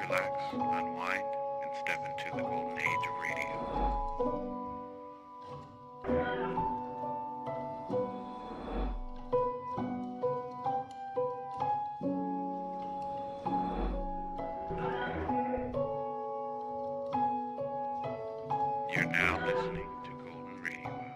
relax, unwind, and step into the golden age of radio. You're now listening to Golden Radio Hour.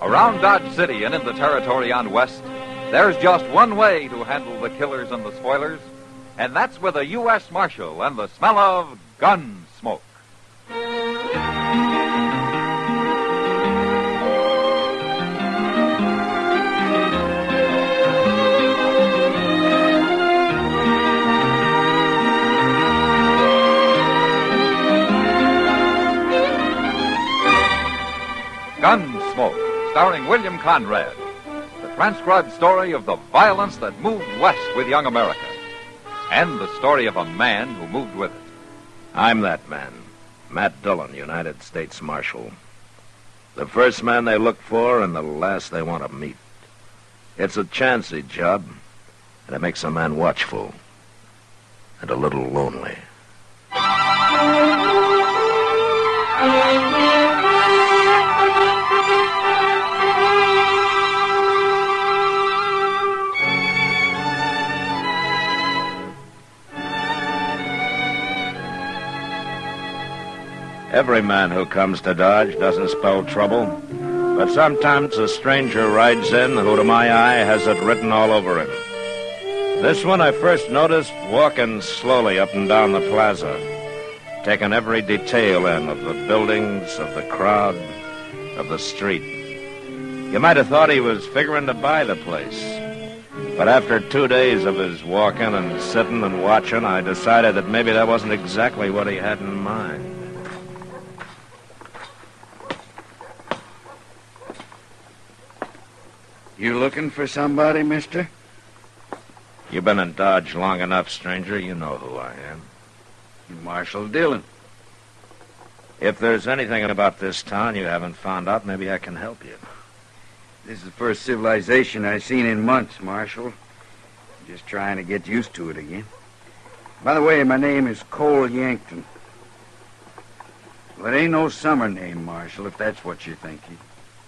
Around Dodge City and in the territory on West, there's just one way to handle the killers and the spoilers, and that's with a U.S. Marshal and the smell of Gunsmoke. Gunsmoke, starring William Conrad, the transcribed story of the violence that moved west with young America, and the story of a man who moved with it. I'm that man, Matt Dillon, United States Marshal. The first man they look for and the last they want to meet. It's a chancy job, and it makes a man watchful and a little lonely. Every man who comes to Dodge doesn't spell trouble, but sometimes a stranger rides in who, to my eye, has it written all over him. This one I first noticed walking slowly up and down the plaza, taking every detail in of the buildings, of the crowd, of the street. You might have thought he was figuring to buy the place, but after 2 days of his walking and sitting and watching, I decided that maybe that wasn't exactly what he had in mind. You looking for somebody, mister? You've been in Dodge long enough, stranger. You know who I am. Marshal Dillon. If there's anything about this town you haven't found out, maybe I can help you. This is the first civilization I've seen in months, Marshal. Just trying to get used to it again. By the way, my name is Cole Yankton. Well, it ain't no summer name, Marshal, if that's what you're thinking.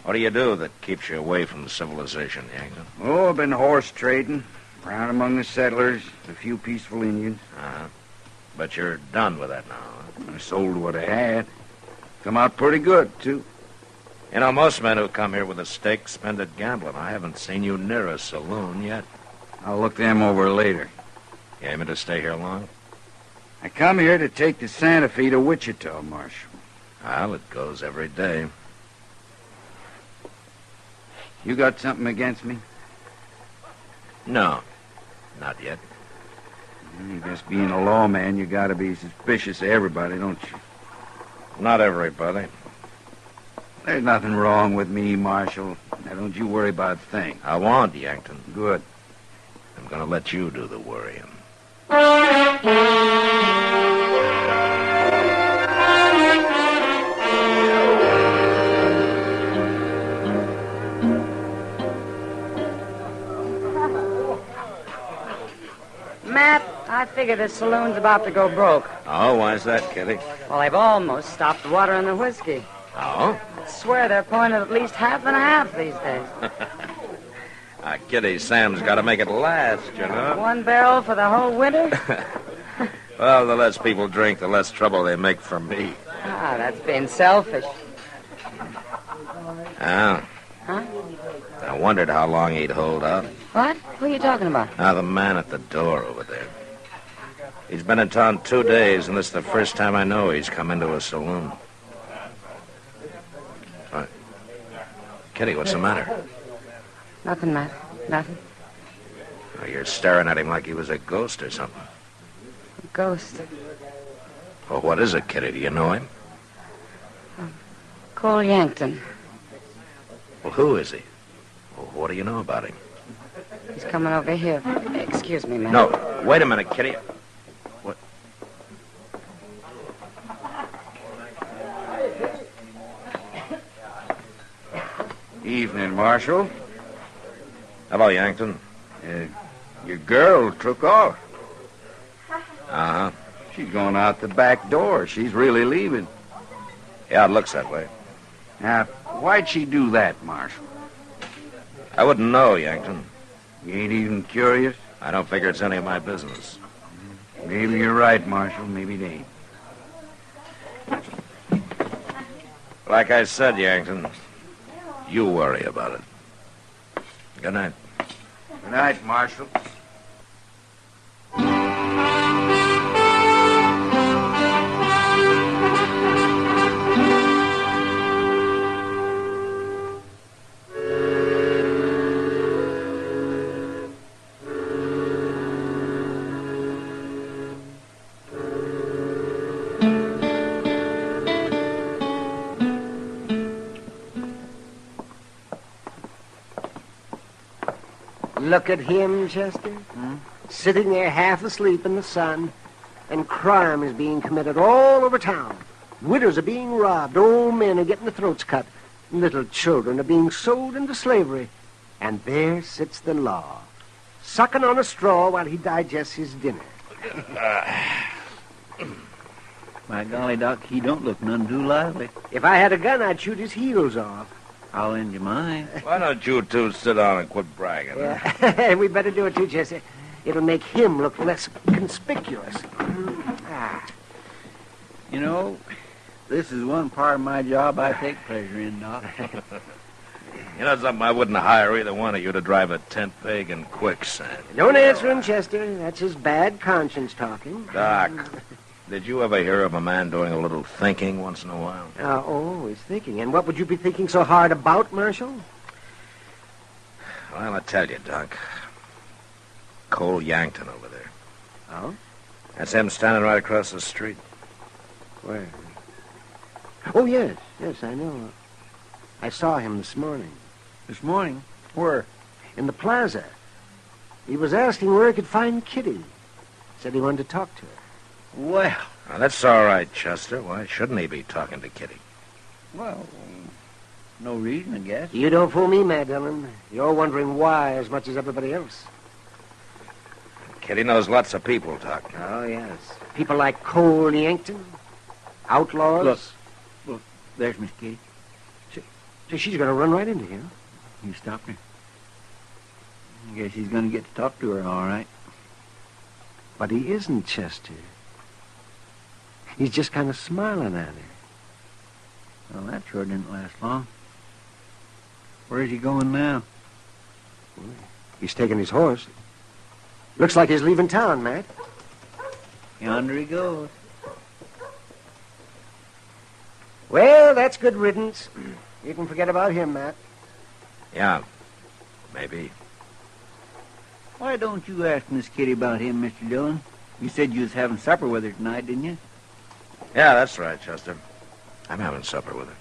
What do you do that keeps you away from civilization, Yankton? Oh, I've been horse trading, around among the settlers, a few peaceful Indians. Uh-huh. But you're done with that now, huh? I sold what I had. Come out pretty good, too. You know, most men who come here with a stake spend it gambling. I haven't seen you near a saloon yet. I'll look them over later. You aiming to stay here long? I come here to take the Santa Fe to Wichita, Marshal. Well, it goes every day. You got something against me? No, not yet. I guess being a lawman, you gotta be suspicious of everybody, don't you? Not everybody. There's nothing wrong with me, Marshal. Now, don't you worry about a thing. I won't, Yankton. Good. I'm going to let you do the worrying. Matt, I figure this saloon's about to go broke. Oh, why's that, Kitty? Well, they've almost stopped the water and the whiskey. Oh? I swear they're pouring it at least half and half these days. Kitty, Sam's got to make it last, you know? 1 barrel for the whole winter? Well, the less people drink, the less trouble they make for me. Ah, that's being selfish. Oh. Huh? I wondered how long he'd hold out. What? Who are you talking about? The man at the door over there. He's been in town 2 days, and this is the first time I know he's come into a saloon. Kitty, what's the matter? Nothing, Matt. Nothing. Oh, you're staring at him like he was a ghost or something. A ghost. Well, what is it, Kitty? Do you know him? Cole Yankton. Well, who is he? Well, what do you know about him? He's coming over here. Excuse me, Matt. No, wait a minute, Kitty. What? Marshal. Hello, Yankton. Your girl took off. Uh-huh. She's going out the back door. She's really leaving. Yeah, it looks that way. Now, why'd she do that, Marshal? I wouldn't know, Yankton. You ain't even curious? I don't figure it's any of my business. Maybe you're right, Marshal. Maybe it ain't. Like I said, Yankton, you worry about it. Good night. Good night, Marshal. Look at him, Chester. Sitting there half asleep in the sun, and crime is being committed all over town. Widows are being robbed, old men are getting their throats cut, little children are being sold into slavery. And there sits the law, sucking on a straw while he digests his dinner. My golly, Doc, he don't look none too lively. If I had a gun, I'd shoot his heels off. I'll lend you mine. Why don't you two sit down and quit bragging? Huh? Yeah. We better do it too, Chester. It'll make him look less conspicuous. You know, this is one part of my job I take pleasure in, Doc. You know something? I wouldn't hire either one of you to drive a tent peg in quicksand. Don't answer him, Chester. That's his bad conscience talking. Doc, did you ever hear of a man doing a little thinking once in a while? Always thinking. And what would you be thinking so hard about, Marshal? Well, I tell you, Doc. Cole Yankton over there. Oh? That's him standing right across the street. Where? Oh, yes. Yes, I know. I saw him this morning. This morning? Where? In the plaza. He was asking where he could find Kitty. Said he wanted to talk to her. Well, Now, that's all right, Chester. Why shouldn't he be talking to Kitty? well, no reason, I guess. You don't fool me, Mad Dillon. You're wondering why as much as everybody else. Kitty knows lots of people, Doc. Oh, yes. People like Cole Yankton, outlaws. Look, there's Miss Kitty. So she's going to run right into him. You stopped her. I guess he's going to get to talk to her, all right. But he isn't, Chester. He's just kind of smiling at her. Well, that sure didn't last long. Where's he going now? He's taking his horse. Looks like he's leaving town, Matt. Yonder he goes. Well, that's good riddance. You can forget about him, Matt. Yeah, maybe. Why don't you ask Miss Kitty about him, Mr. Dillon? You said you was having supper with her tonight, didn't you? Yeah, that's right, Chester. I'm having supper with her.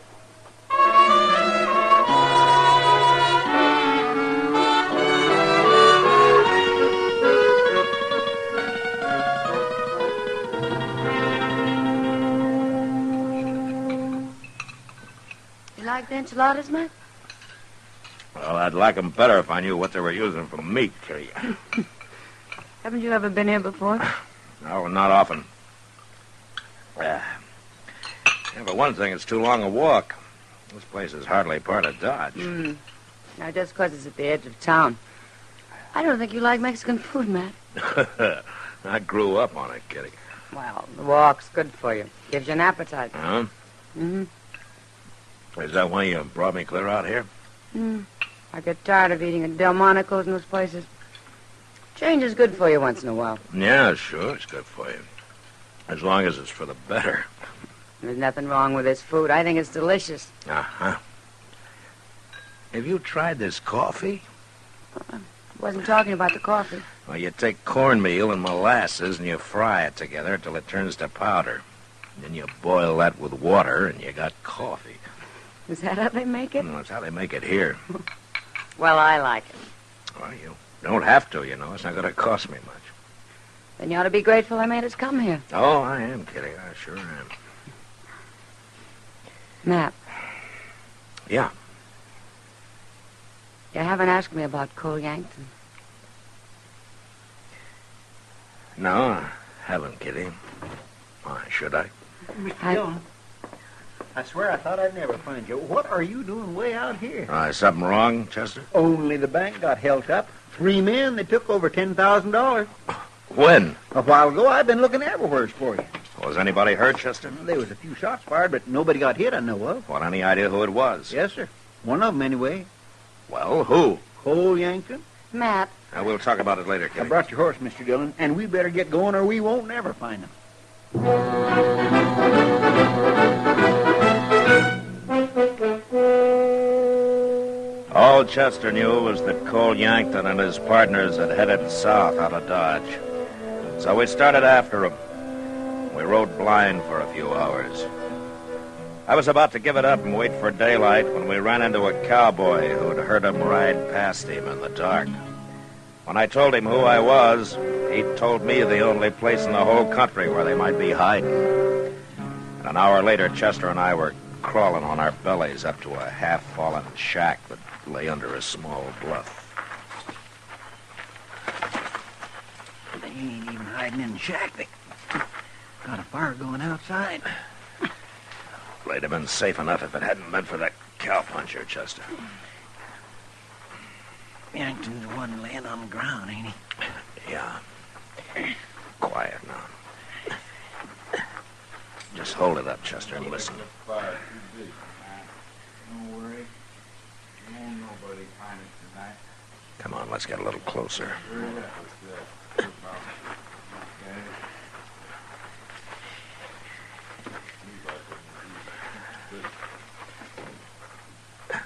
You like the enchiladas, Matt? Well, I'd like 'em better if I knew what they were using for meat, Kitty. Haven't you ever been here before? No, not often. Yeah, but one thing, it's too long a walk. This place is hardly part of Dodge. Now, just 'cause it's at the edge of town. I don't think you like Mexican food, Matt. I grew up on it, Kitty. Well, the walk's good for you. Gives you an appetite. Huh? Mm-hmm. Is that why you brought me clear out here? I get tired of eating at Delmonico's and those places. Change is good for you once in a while. Yeah, sure, it's good for you. As long as it's for the better. There's nothing wrong with this food. I think it's delicious. Uh-huh. Have you tried this coffee? I wasn't talking about the coffee. Well, you take cornmeal and molasses and you fry it together till it turns to powder. Then you boil that with water and you got coffee. Is that how they make it? That's how they make it here. Well, I like it. Well, you don't have to, you know. It's not going to cost me much. Then you ought to be grateful I made us come here. Oh, I am, Kitty. I sure am. Matt, Yeah. You haven't asked me about Cole Yankton. No, I haven't, Kitty. Why should I? Mr. Dillon, I swear I thought I'd never find you. What are you doing way out here? Is something wrong, Chester? Only the bank got held up. 3 men, they took over $10,000. When? A while ago, I've been looking everywhere for you. Was anybody hurt, Chester? There was a few shots fired, but nobody got hit, I know of. Well, any idea who it was? Yes, sir. One of them, anyway. Well, who? Cole Yankton. Matt. We'll talk about it later, I Kitty. brought your horse, Mr. Dillon, and we better get going or we won't never find him. All Chester knew was that Cole Yankton and his partners had headed south out of Dodge. So we started after him. We rode blind for a few hours. I was about to give it up and wait for daylight when we ran into a cowboy who'd heard him ride past him in the dark. When I told him who I was, he told me the only place in the whole country where they might be hiding. And an hour later, Chester and I were crawling on our bellies up to a half-fallen shack that lay under a small bluff. They ain't even hiding in the shack. They got a fire going outside. They'd have been safe enough if it hadn't been for that cowpuncher, Chester. Yankton's the one laying on the ground, ain't he? Yeah. Quiet now. Just hold it up, Chester, and listen. Don't worry. Won't nobody find it tonight. Come on, let's get a little closer.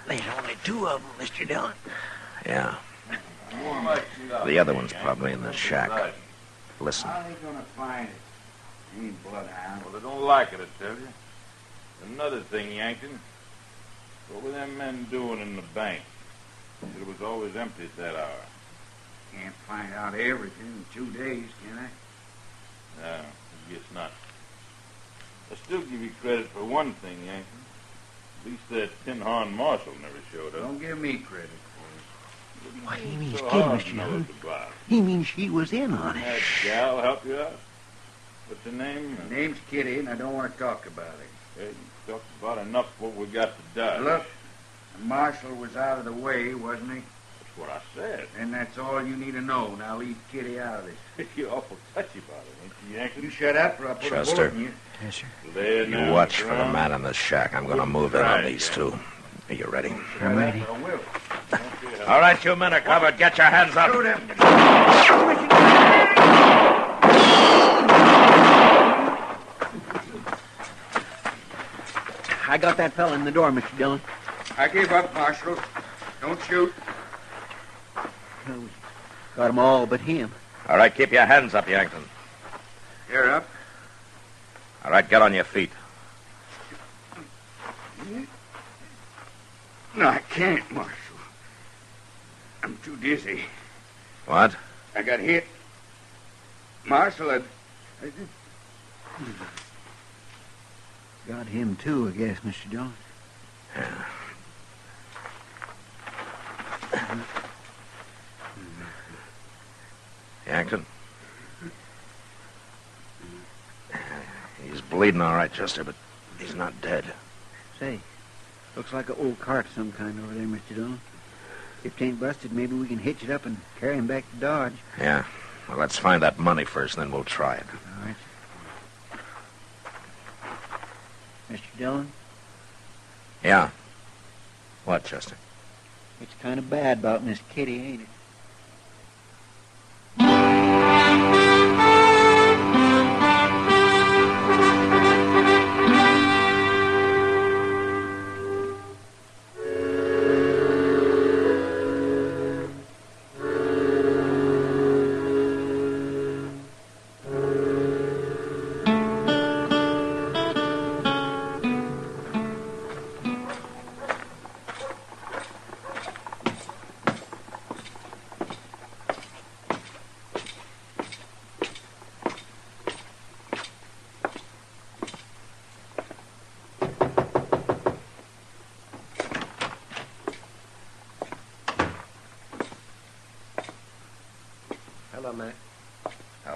There's only 2 of them, Mr. Dillon. Yeah. The other one's probably in the shack. Listen. How are they gonna find it? Ain't bloodhound. Well, they don't like it, I tell you. Another thing, Yankton. What were them men doing in the bank? It was always empty at that hour. Can't find out everything in 2 days, can I? No, I guess not. I still give you credit for one thing, Yankton. At least that tin-horn marshal never showed up. Don't give me credit for What he means, So kid, hard Mr. to know Dillon. it's about. He means she was in on it. That gal help you out? What's her name? it. My name's Kitty, and I don't want to talk about it. Hey, you talked about enough what we got to Dodge. Look, the marshal was out of the way, wasn't he? That's what I said. And that's all you need to know. Now leave Kitty out of this. You're awful touchy about it, ain't you, Yankton? You shut up, or I'll put a Chester. bullet in you. Yes, sir. There now, You watch for the ground. man in the shack. I'm going to move in on these 2. Are you ready? I'm ready. I will. All right, you men are covered. Get your hands up. Shoot him. I got that fella in the door, Mr. Dillon. I gave up, Marshal. Don't shoot. Got 'em all but him. All right, keep your hands up, Yankton. You're up. All right, get on your feet. No, I can't, Marshal. I'm too dizzy. What? I got hit. Marshal, Got him, too, I guess, Mr. Dillon. Yankton? He's bleeding all right, Chester, but he's not dead. Say, looks like an old cart of some kind over there, Mr. Dillon. If it ain't busted, maybe we can hitch it up and carry him back to Dodge. Yeah. Well, let's find that money first, then we'll try it. All right. Mr. Dillon, Yeah. What, Chester? it's kind of bad about Miss Kitty, ain't it?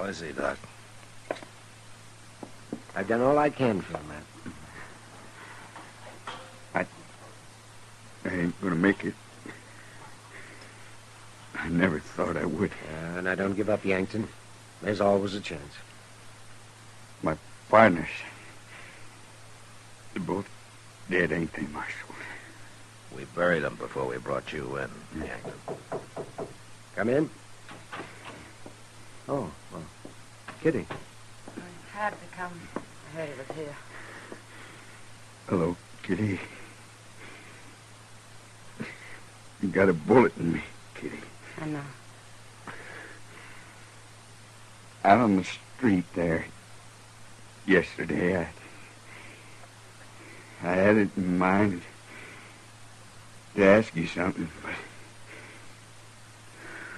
is he, Doc? I've done all I can for him, Matt. I ain't gonna make it. I never thought I would. And I don't give up, Yankton. There's always a chance. My partners, they're both dead, ain't they, Marshal? We buried him before we brought you in, Yankton. Come in. Oh, well, Kitty. I had to come. I heard he was here. Hello, Kitty. You got a bullet in me, Kitty. I know. Out on the street there yesterday, I had it in mind to ask you something, but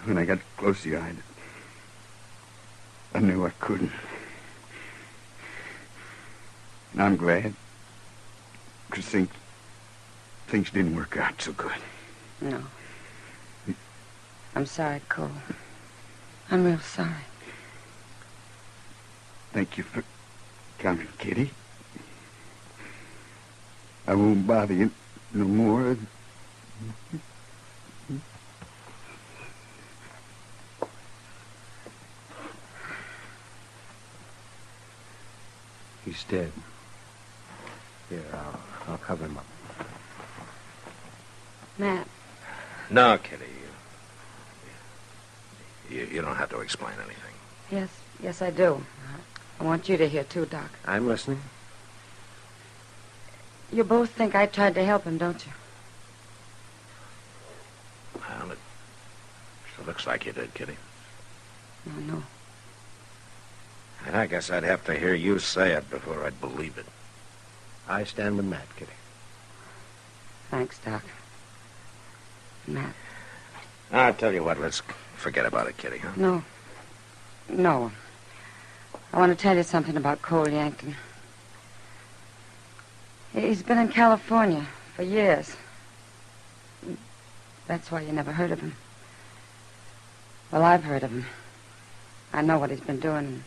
when I got close to you, I knew I couldn't. And I'm glad, because things didn't work out so good. No. I'm sorry, Cole. I'm real sorry. Thank you for coming, Kitty. I won't bother you no more. He's dead. Here, I'll cover him up. Matt, No, Kitty. You don't have to explain anything. yes, I do. I want you to hear, too, Doc. I'm listening. You both think I tried to help him, don't you? Well, it sure looks like you did, Kitty. No. And I guess I'd have to hear you say it before I'd believe it. I stand with Matt, Kitty. Thanks, Doc. Matt. I'll tell you what, let's forget about it, Kitty, huh? No. I want to tell you something about Cole Yankton. He's been in California for years. That's why you never heard of him. Well, I've heard of him. I know what he's been doing.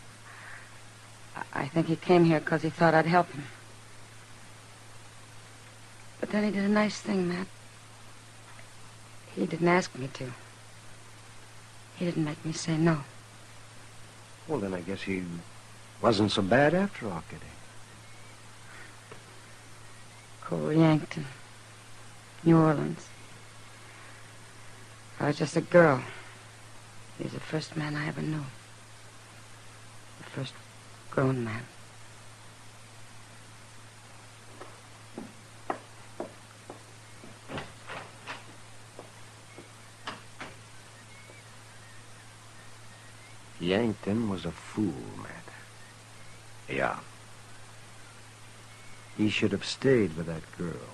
I think he came here because he thought I'd help him. But then he did a nice thing, Matt. He didn't ask me to. He didn't make me say no. Well, then I guess he wasn't so bad after all, Kitty. Cole Yankton, New Orleans. I was just a girl. He's the first man I ever knew. The first grown man. Yankton was a fool, Matt. Yeah. He should have stayed with that girl.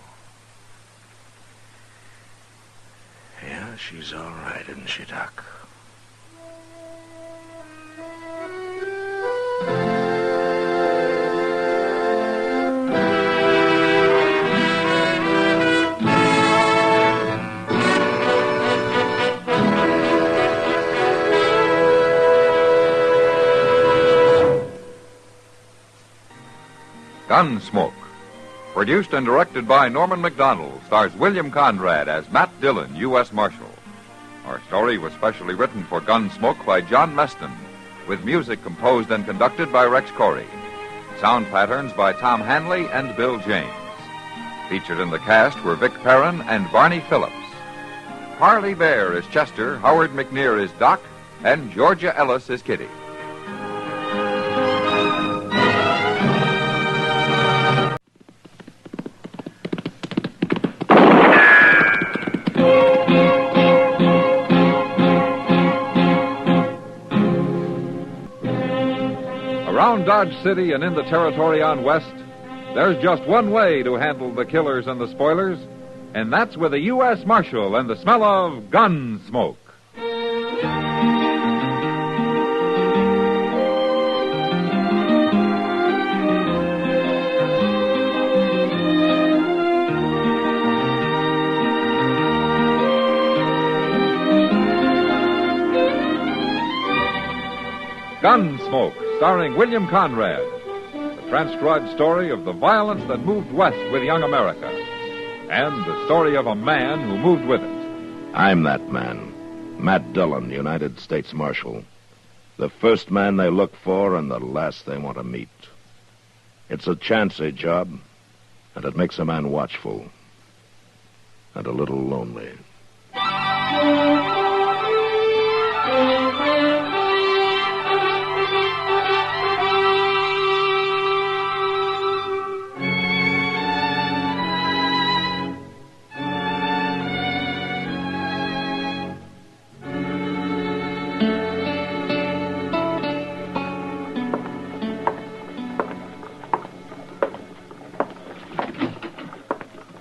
Yeah, she's all right, isn't she, Doc? Gunsmoke. Produced and directed by Norman MacDonald, stars William Conrad as Matt Dillon, U.S. Marshal. Our story was specially written for Gunsmoke by John Meston, with music composed and conducted by Rex Corey. Sound patterns by Tom Hanley and Bill James. Featured in the cast were Vic Perrin and Barney Phillips. Harley Bear is Chester, Howard McNear is Doc, and Georgia Ellis is Kitty. Around Dodge City and in the territory on West, there's just one way to handle the killers and the spoilers, and that's with a U.S. Marshal and the smell of Gunsmoke. Gunsmoke. Gunsmoke, starring William Conrad. The transcribed story of the violence that moved west with young America. And the story of a man who moved with it. I'm that man. Matt Dillon, United States Marshal. The first man they look for and the last they want to meet. It's a chancy job, and it makes a man watchful. And a little lonely.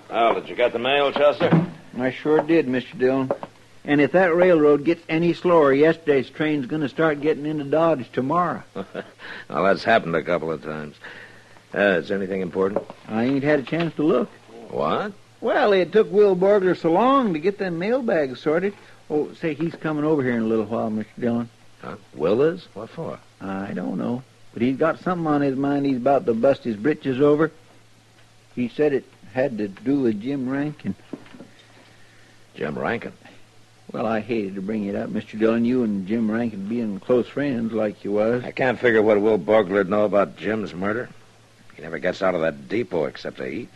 Well, did you get the mail, Chester? I sure did, Mr. Dillon. And if that railroad gets any slower, yesterday's train's going to start getting into Dodge tomorrow. Well, that's happened a couple of times. Is there anything important? I ain't had a chance to look. What? Well, it took Will Borgler so long to get them mailbags sorted. Oh, say, he's coming over here in a little while, Mr. Dillon. Huh? Will is? What for? I don't know. But he's got something on his mind he's about to bust his britches over. He said it had to do with Jim Rankin. Jim Rankin? Well, I hated to bring it up, Mr. Dillon. You and Jim Rankin being close friends like you was. I can't figure what Will Borgler'd know about Jim's murder. He never gets out of that depot except to eat.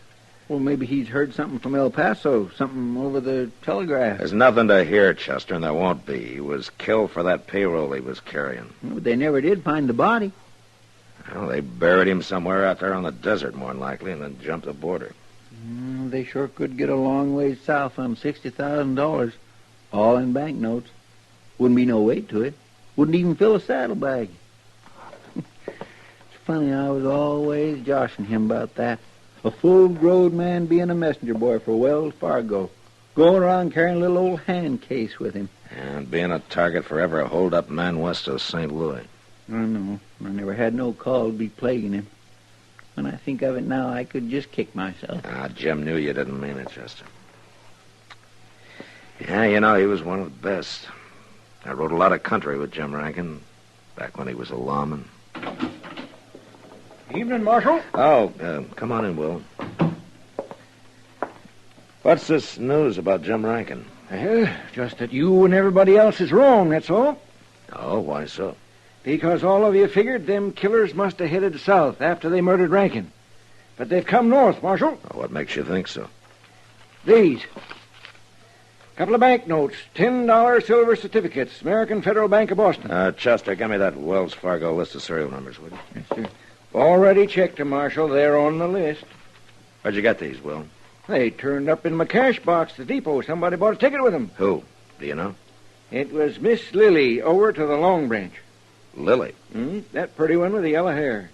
Well, maybe he's heard something from El Paso, something over the telegraph. There's nothing to hear, Chester, and there won't be. He was killed for that payroll he was carrying. But they never did find the body. Well, they buried him somewhere out there on the desert, more than likely, and then jumped the border. They sure could get a long ways south on $60,000, all in banknotes. Wouldn't be no weight to it. Wouldn't even fill a saddlebag. It's funny, I was always joshing him about that. A full-grown man being a messenger boy for Wells Fargo, going around carrying a little old hand case with him. And being a target for every hold-up man west of St. Louis. I know. I never had no call to be plaguing him. When I think of it now, I could just kick myself. Jim knew you didn't mean it, Chester. Yeah, you know, he was one of the best. I rode a lot of country with Jim Rankin, back when he was a lawman. Evening, Marshal. Oh, come on in, Will. What's this news about Jim Rankin? Well, just that you and everybody else is wrong, that's all. Oh, why so? Because all of you figured them killers must have headed south after they murdered Rankin. But they've come north, Marshal. Well, what makes you think so? These. Couple of banknotes, $10 silver certificates, American Federal Bank of Boston. Chester, give me that Wells Fargo list of serial numbers, would you? Yes, sir. Already checked them, Marshal. They're on the list. Where'd you get these, Will? They turned up in my cash box at the depot. Somebody bought a ticket with them. Who? Do you know? It was Miss Lily over to the Long Branch. Lily. That pretty one with the yellow hair.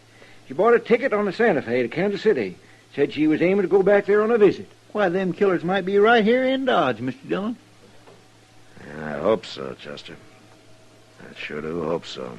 She bought a ticket on the Santa Fe to Kansas City. Said she was aiming to go back there on a visit. Why, them killers might be right here in Dodge, Mr. Dillon. I hope so, Chester. I sure do hope so.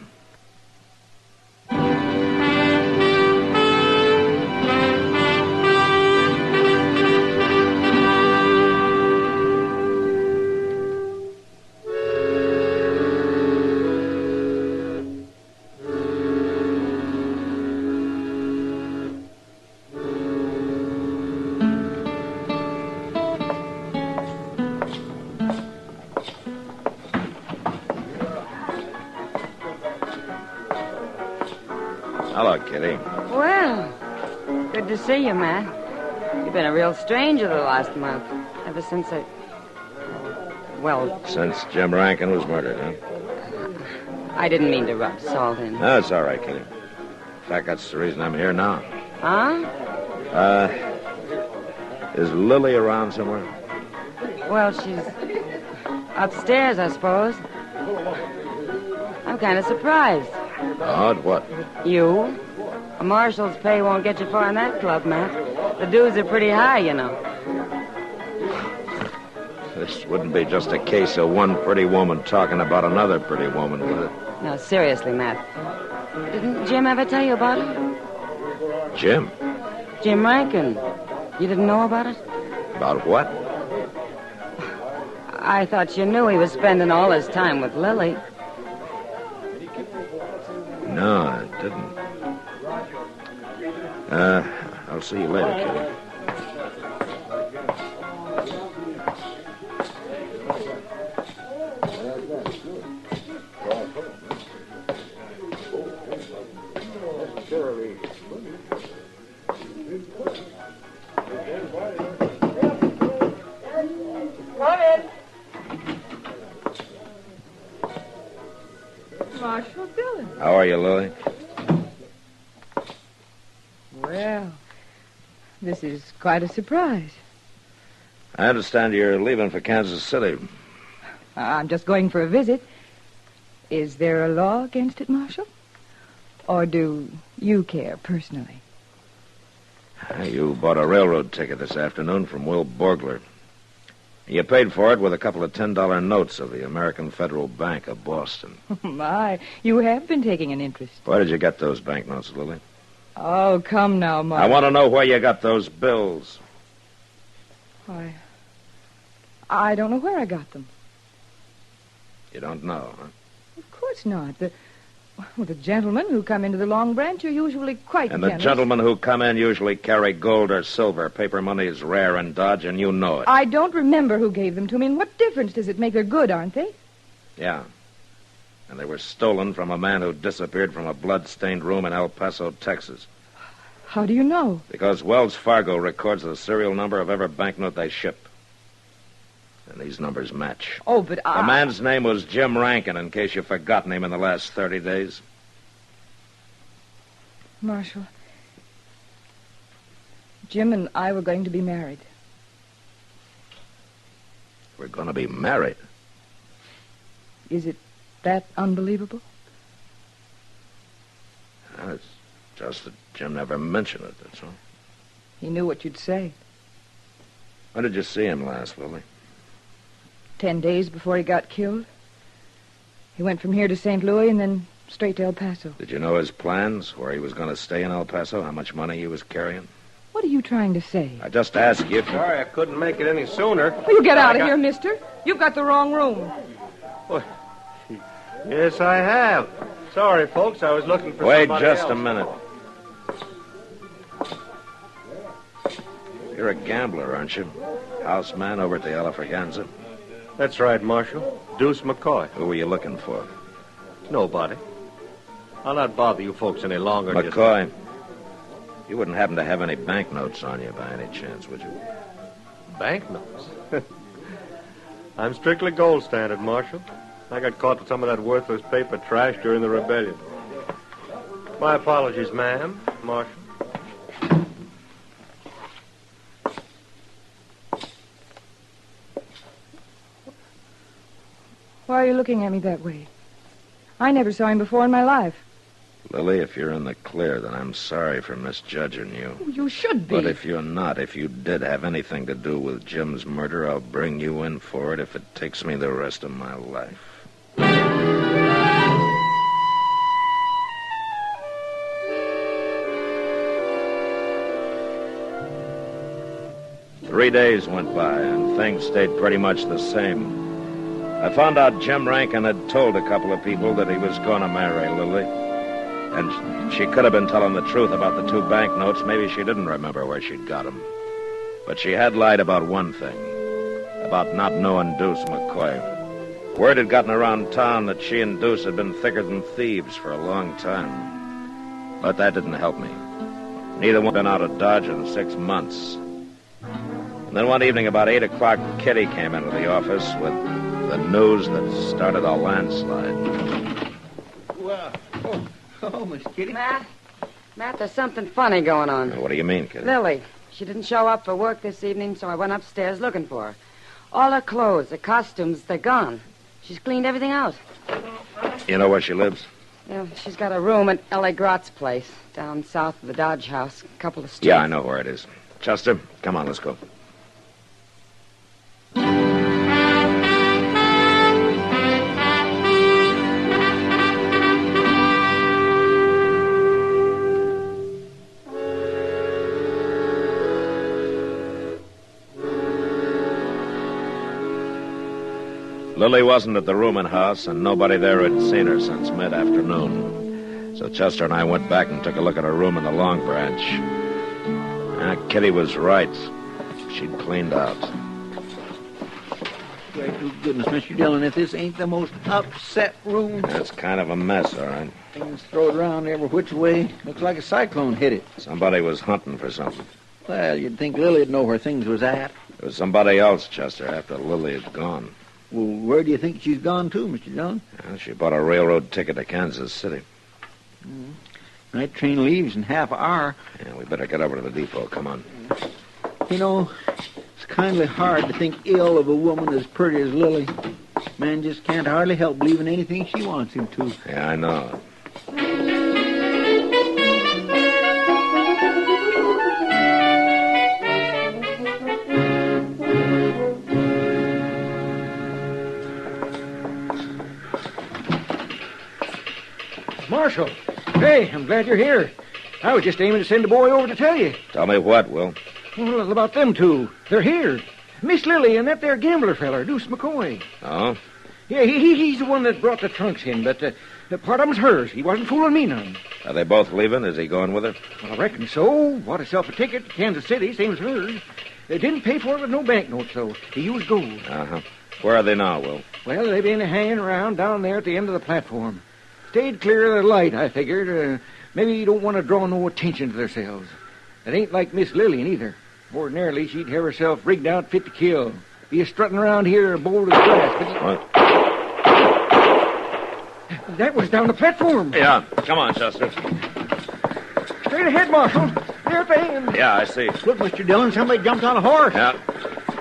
Hello, Kitty. Well, good to see you, Matt. You've been a real stranger the last month. Ever since Since Jim Rankin was murdered, huh? I didn't mean to rub salt in. No, it's all right, Kitty. In fact, that's the reason I'm here now. Huh? Is Lily around somewhere? Well, she's upstairs, I suppose. I'm kind of surprised. Odd what? You? A marshal's pay won't get you far in that club, Matt. The dues are pretty high, you know. This wouldn't be just a case of one pretty woman talking about another pretty woman, would it? No, seriously, Matt. Didn't Jim ever tell you about it? Jim? Jim Rankin. You didn't know about it? About what? I thought you knew he was spending all his time with Lily. No, I didn't. I'll see you later, kid. Come in. Marshal Dillon. How are you, Lily? Well, this is quite a surprise. I understand you're leaving for Kansas City. I'm just going for a visit. Is there a law against it, Marshal? Or do you care personally? You bought a railroad ticket this afternoon from Will Borgler. You paid for it with a couple of $10 notes of the American Federal Bank of Boston. My, you have been taking an interest. Where did you get those banknotes, Lily? Oh, come now, Marshal. I want to know where you got those bills. I don't know where I got them. You don't know, huh? Of course not. The gentlemen who come into the Long Branch are usually quite And the generous. gentlemen who come in usually carry gold or silver. Paper money is rare in Dodge, and you know it. I don't remember who gave them to me, and what difference does it make? They're good, aren't they? Yeah. And they were stolen from a man who disappeared from a blood-stained room in El Paso, Texas. How do you know? Because Wells Fargo records the serial number of every banknote they ship. And these numbers match. Oh, but The man's name was Jim Rankin, in case you've forgotten him in the last 30 days. Marshal, Jim and I were going to be married. We're going to be married. Is it that unbelievable? Well, it's just that Jim never mentioned it, that's all. He knew what you'd say. When did you see him last, Lily? 10 days before he got killed. He went from here to St. Louis and then straight to El Paso. Did you know his plans, where he was going to stay in El Paso, how much money he was carrying? What are you trying to say? I just asked you if... Sorry I couldn't make it any sooner. Will you get out of here, mister? You've got the wrong room. Yes, I have. Sorry, folks, I was looking for Wait somebody just else. a minute. You're a gambler, aren't you? Houseman over at the Alafraganza. That's right, Marshal. Deuce McCoy. Who were you looking for? Nobody. I'll not bother you folks any longer. McCoy. You wouldn't happen to have any banknotes on you by any chance, would you? Banknotes? I'm strictly gold standard, Marshal. I got caught with some of that worthless paper trash during the rebellion. My apologies, ma'am, Marshal. Why are you looking at me that way? I never saw him before in my life. Lily, if you're in the clear, then I'm sorry for misjudging you. You should be. But if you're not, if you did have anything to do with Jim's murder, I'll bring you in for it if it takes me the rest of my life. 3 days went by, and things stayed pretty much the same. I found out Jim Rankin had told a couple of people that he was going to marry Lily. And she could have been telling the truth about the 2 banknotes. Maybe she didn't remember where she'd got them. But she had lied about one thing, about not knowing Deuce McCoy. Word had gotten around town that she and Deuce had been thicker than thieves for a long time. But that didn't help me. Neither one had been out of Dodge in 6 months. And then one evening about 8 o'clock, Kitty came into the office with the news that started a landslide. Well, oh, Miss Kitty. Matt, there's something funny going on. What do you mean, Kitty? Lily, she didn't show up for work this evening, so I went upstairs looking for her. All her clothes, her costumes, they're gone. She's cleaned everything out. You know where she lives? Yeah, she's got a room at L.A. Grott's place, down south of the Dodge House, a couple of streets. Yeah, I know where it is. Chester, come on, let's go. Lily wasn't at the rooming house, and nobody there had seen her since mid-afternoon. So Chester and I went back and took a look at her room in the Long Branch. Kitty was right. She'd cleaned out. Great goodness, Mr. Dillon, if this ain't the most upset room. It's kind of a mess, all right. Things thrown around every which way. Looks like a cyclone hit it. Somebody was hunting for something. Well, you'd think Lily'd know where things was at. It was somebody else, Chester, after Lily had gone. Well, where do you think she's gone to, Mr. Dillon? Well, she bought a railroad ticket to Kansas City. Night train leaves in half an hour. Yeah, we better get over to the depot. Come on. You know, it's kindly hard to think ill of a woman as pretty as Lily. Man just can't hardly help believing anything she wants him to. Yeah, I know. Marshal, hey, I'm glad you're here. I was just aiming to send a boy over to tell you. Tell me what, Will? Well, about them two. They're here. Miss Lily and that there gambler feller, Deuce McCoy. Oh? Yeah, he's the one that brought the trunks in, but the part of them's hers. He wasn't fooling me none. Are they both leaving? Is he going with her? Well, I reckon so. Bought himself a ticket to Kansas City, same as hers. They didn't pay for it with no banknotes, though. He used gold. Uh-huh. Where are they now, Will? Well, they've been hanging around down there at the end of the platform. Stayed clear of the light, I figured. Maybe you don't want to draw no attention to themselves. It ain't like Miss Lillian, either. Ordinarily, she'd have herself rigged out fit to kill. Be a strutting around here bold as grass. What? That was down the platform. Yeah, come on, Chester. Straight ahead, Marshal. There at the end. Yeah, I see. Look, Mr. Dillon, somebody jumped on a horse. Yeah.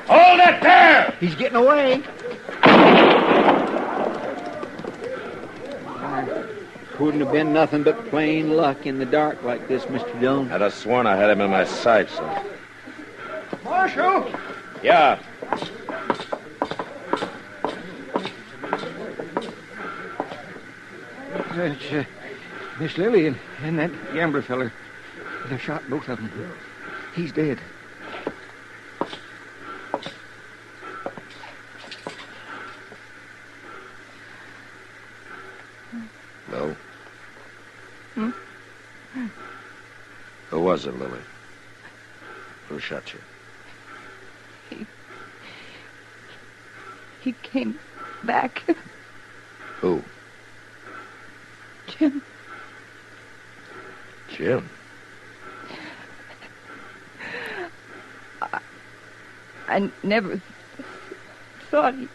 Hold it there! He's getting away. Couldn't have been nothing but plain luck in the dark like this, Mr. Dillon. I'd have sworn I had him in my sights. Marshal! Yeah. It's Miss Lily and that gambler feller. They shot both of them. He's dead. No. Who was it, Lily? Who shot you? He came back. Who? Jim. Jim? I never thought he...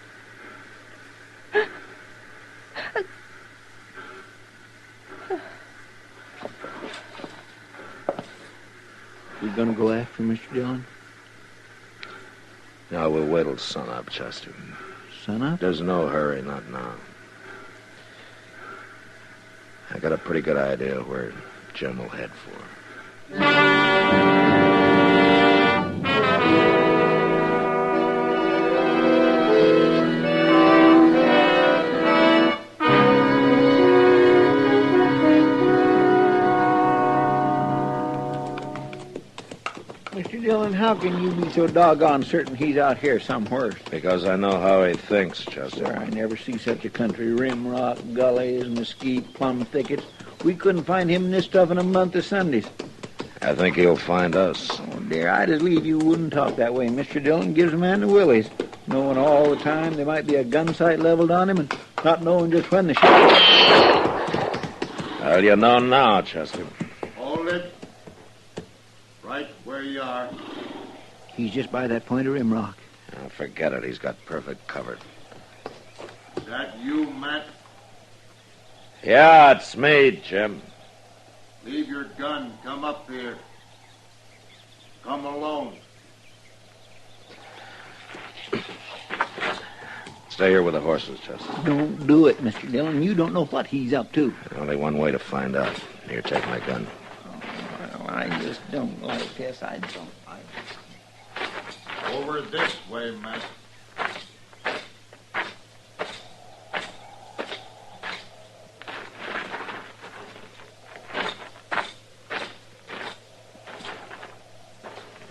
We gonna go after Mr. Dillon? No, we'll wait till sunup, Chester. Sunup? There's no hurry, not now. I got a pretty good idea where Jim will head for. Mr. Dillon, how can you be so doggone certain he's out here somewhere? Because I know how he thinks, Chester. I never see such a country. Rim rock, gullies, mesquite, plum thickets. We couldn't find him in this stuff in a month of Sundays. I think he'll find us. Oh, dear, I just leave you wouldn't talk that way. Mr. Dillon gives a man the willies, knowing all the time there might be a gun sight leveled on him and not knowing just when the shot... Well, you know now, Chester. Hold it. Right where you are. He's just by that point of rim rock. Oh, forget it. He's got perfect cover. Is that you, Matt? Yeah, it's me, Jim. Leave your gun. Come up here. Come alone. Stay here with the horses, Chester. Don't do it, Mr. Dillon. You don't know what he's up to. Only one way to find out. Here, take my gun. Well, I just don't like this. I don't like this. Over this way, Matt.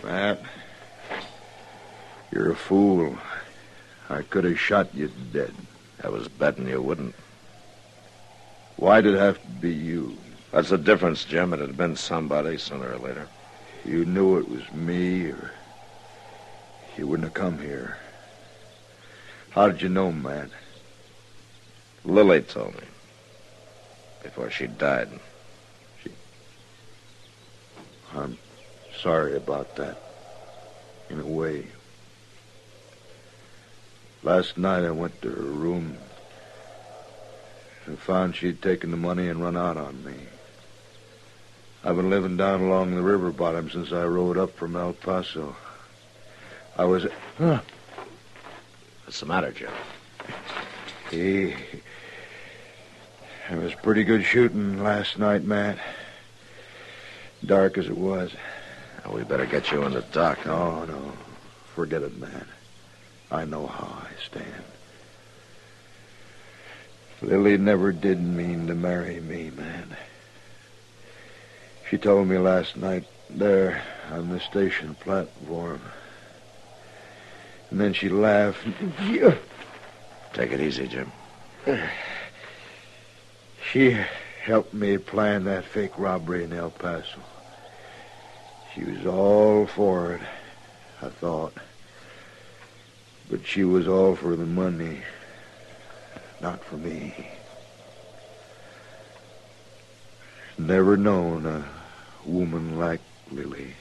Matt, you're a fool. I could have shot you dead. I was betting you wouldn't. Why'd it have to be you? What's the difference, Jim? It had been somebody sooner or later. You knew it was me, or you wouldn't have come here. How did you know, Matt? Lily told me. Before she died. I'm sorry about that. In a way. Last night I went to her room and found she'd taken the money and run out on me. I've been living down along the river bottom since I rode up from El Paso. I was... What's the matter, Jim? It was pretty good shooting last night, Matt. Dark as it was. Well, we better get you in the dock. No. Forget it, Matt. I know how I stand. Lily never did mean to marry me, man. She told me last night there on the station platform. And then she laughed. Take it easy, Jim. She helped me plan that fake robbery in El Paso. She was all for it, I thought. But she was all for the money, not for me. Never known a woman like Lily.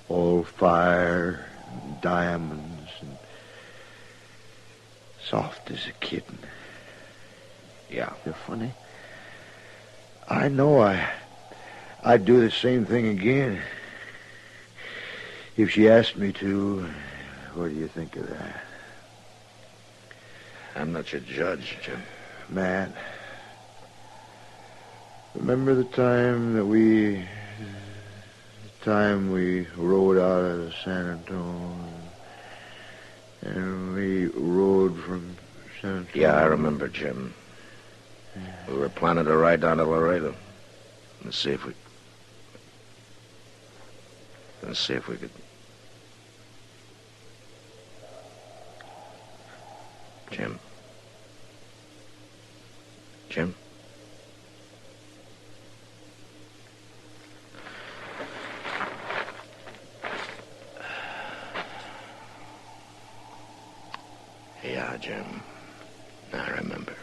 All fire and diamonds and soft as a kitten. Yeah. You're funny. I know I'd do the same thing again. If she asked me to, what do you think of that? I'm not your judge, Jim. Matt, remember the time we rode out of San Antonio and we rode from San Antonio? Yeah, I remember, Jim. We were planning to ride down to Laredo and see if we could. Jim? Yeah, Jim. I remember.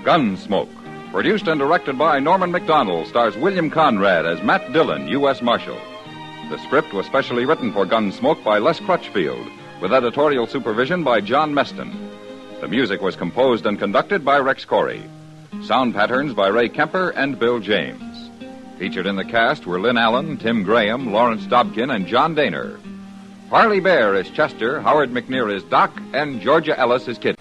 Gunsmoke, produced and directed by Norman MacDonald, stars William Conrad as Matt Dillon, U.S. Marshal. The script was specially written for Gunsmoke by Les Crutchfield, with editorial supervision by John Meston. The music was composed and conducted by Rex Corey. Sound patterns by Ray Kemper and Bill James. Featured in the cast were Lynn Allen, Tim Graham, Lawrence Dobkin, and John Daner. Harley Bear is Chester, Howard McNear is Doc, and Georgia Ellis is Kitty.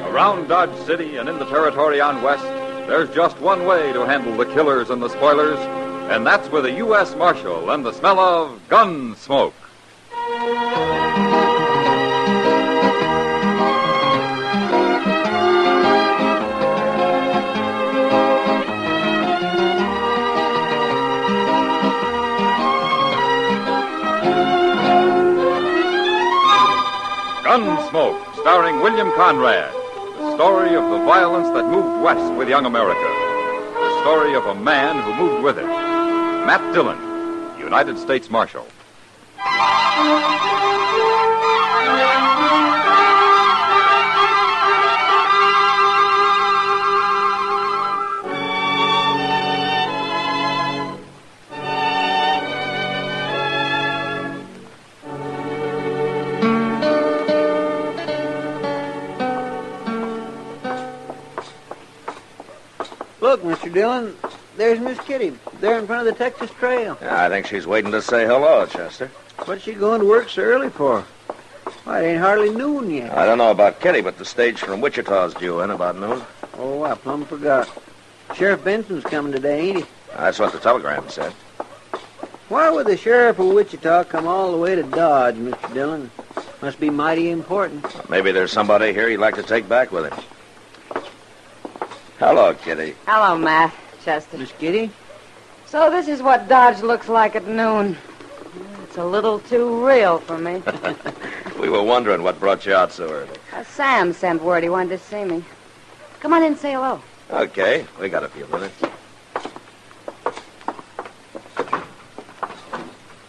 Around Dodge City and in the territory on West, there's just one way to handle the killers and the spoilers, and that's with a U.S. Marshal and the smell of Gunsmoke. Gunsmoke, starring William Conrad. The story of the violence that moved west with young America. The story of a man who moved with it. Matt Dillon, United States Marshal. Look, Mr. Dillon, there's Miss Kitty, there in front of the Texas Trail. Yeah, I think she's waiting to say hello, Chester. What's she going to work so early for? Why, it ain't hardly noon yet. I don't know about Kitty, but the stage from Wichita's due in about noon. Oh, I plumb forgot. Sheriff Benson's coming today, ain't he? That's what the telegram said. Why would the sheriff of Wichita come all the way to Dodge, Mr. Dillon? Must be mighty important. Maybe there's somebody here he'd like to take back with him. Hello, Kitty. Hello, Matt. Chester. Miss Kitty? So this is what Dodge looks like at noon. It's a little too real for me. We were wondering what brought you out so early. Sam sent word he wanted to see me. Come on in and say hello. Okay, we got a few minutes.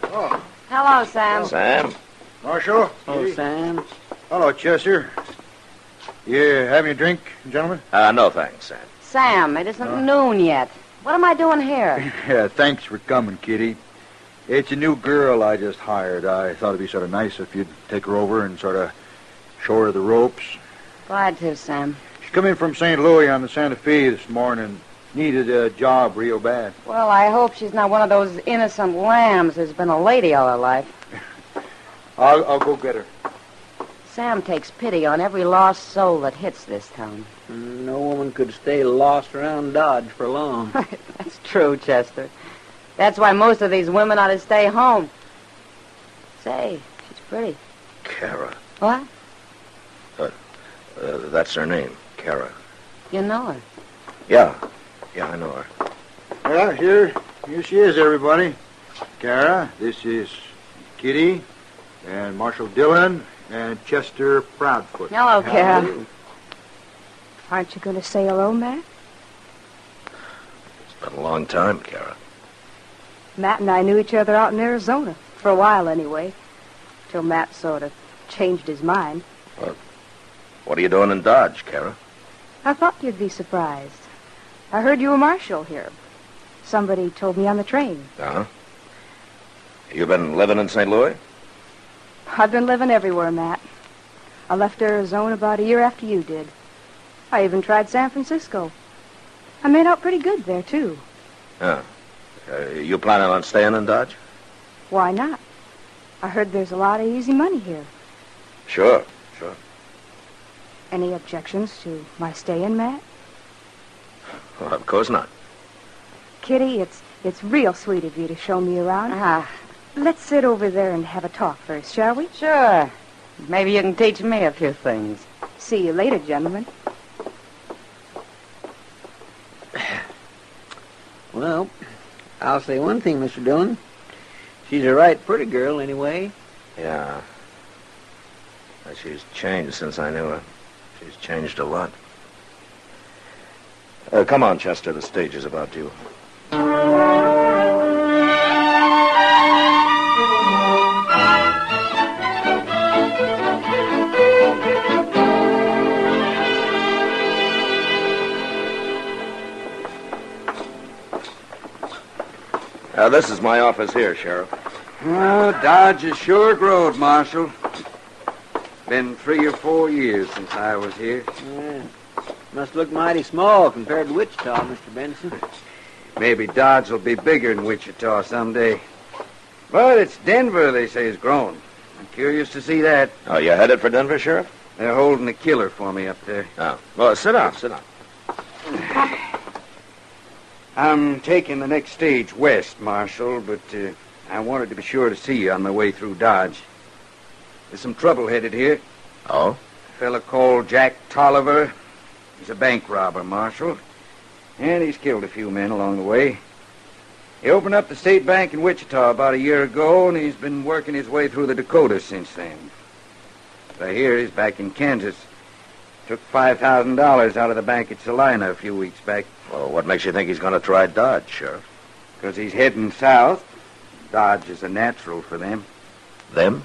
Oh. Hello, Sam. Sam? Marshal? Oh, Sam. Hello, Chester. You having a drink, gentlemen? No thanks, Sam. Sam, it isn't noon yet. What am I doing here? Yeah, thanks for coming, Kitty. It's a new girl I just hired. I thought it'd be sort of nice if you'd take her over and sort of show her the ropes. Glad to, Sam. She come in from St. Louis on the Santa Fe this morning. Needed a job real bad. Well, I hope she's not one of those innocent lambs who's been a lady all her life. I'll go get her. Sam takes pity on every lost soul that hits this town. No woman could stay lost around Dodge for long. That's true, Chester. That's why most of these women ought to stay home. Say, she's pretty. Cara. What? That's her name, Cara. You know her? Yeah, I know her. Well, here she is, everybody. Cara, this is Kitty, and Marshal Dillon, and Chester Proudfoot. Hello, Cara. Aren't you going to say hello, Matt? It's been a long time, Cara. Matt and I knew each other out in Arizona, for a while anyway, till Matt sort of changed his mind. What are you doing in Dodge, Cara? I thought you'd be surprised. I heard you were marshal here. Somebody told me on the train. Uh-huh. You been living in St. Louis? I've been living everywhere, Matt. I left Arizona about a year after you did. I even tried San Francisco. I made out pretty good there, too. Yeah. You planning on staying in Dodge? Why not? I heard there's a lot of easy money here. Sure. Any objections to my staying, Matt? Well, of course not. Kitty, it's real sweet of you to show me around. Let's sit over there and have a talk first, shall we? Sure. Maybe you can teach me a few things. See you later, gentlemen. Well, I'll say one thing, Mr. Dillon. She's a right pretty girl, anyway. Yeah. She's changed since I knew her. She's changed a lot. Come on, Chester. The stage is about you. This is my office here, Sheriff. Well, Dodge has sure growed, Marshal. Been 3 or 4 years since I was here. Yeah. Must look mighty small compared to Wichita, Mr. Benson. Maybe Dodge will be bigger than Wichita someday. But it's Denver, they say, has grown. I'm curious to see that. Oh, you headed for Denver, Sheriff? They're holding a killer for me up there. Oh. Well, sit down. I'm taking the next stage west, Marshal, but I wanted to be sure to see you on my way through Dodge. There's some trouble headed here. Oh? A fella called Jack Tolliver. He's a bank robber, Marshal. And he's killed a few men along the way. He opened up the state bank in Wichita about a year ago, and he's been working his way through the Dakotas since then. But I hear he's back in Kansas. Took $5,000 out of the bank at Salina a few weeks back. Well, what makes you think he's going to try Dodge, Sheriff? Because he's heading south. Dodge is a natural for them. Them?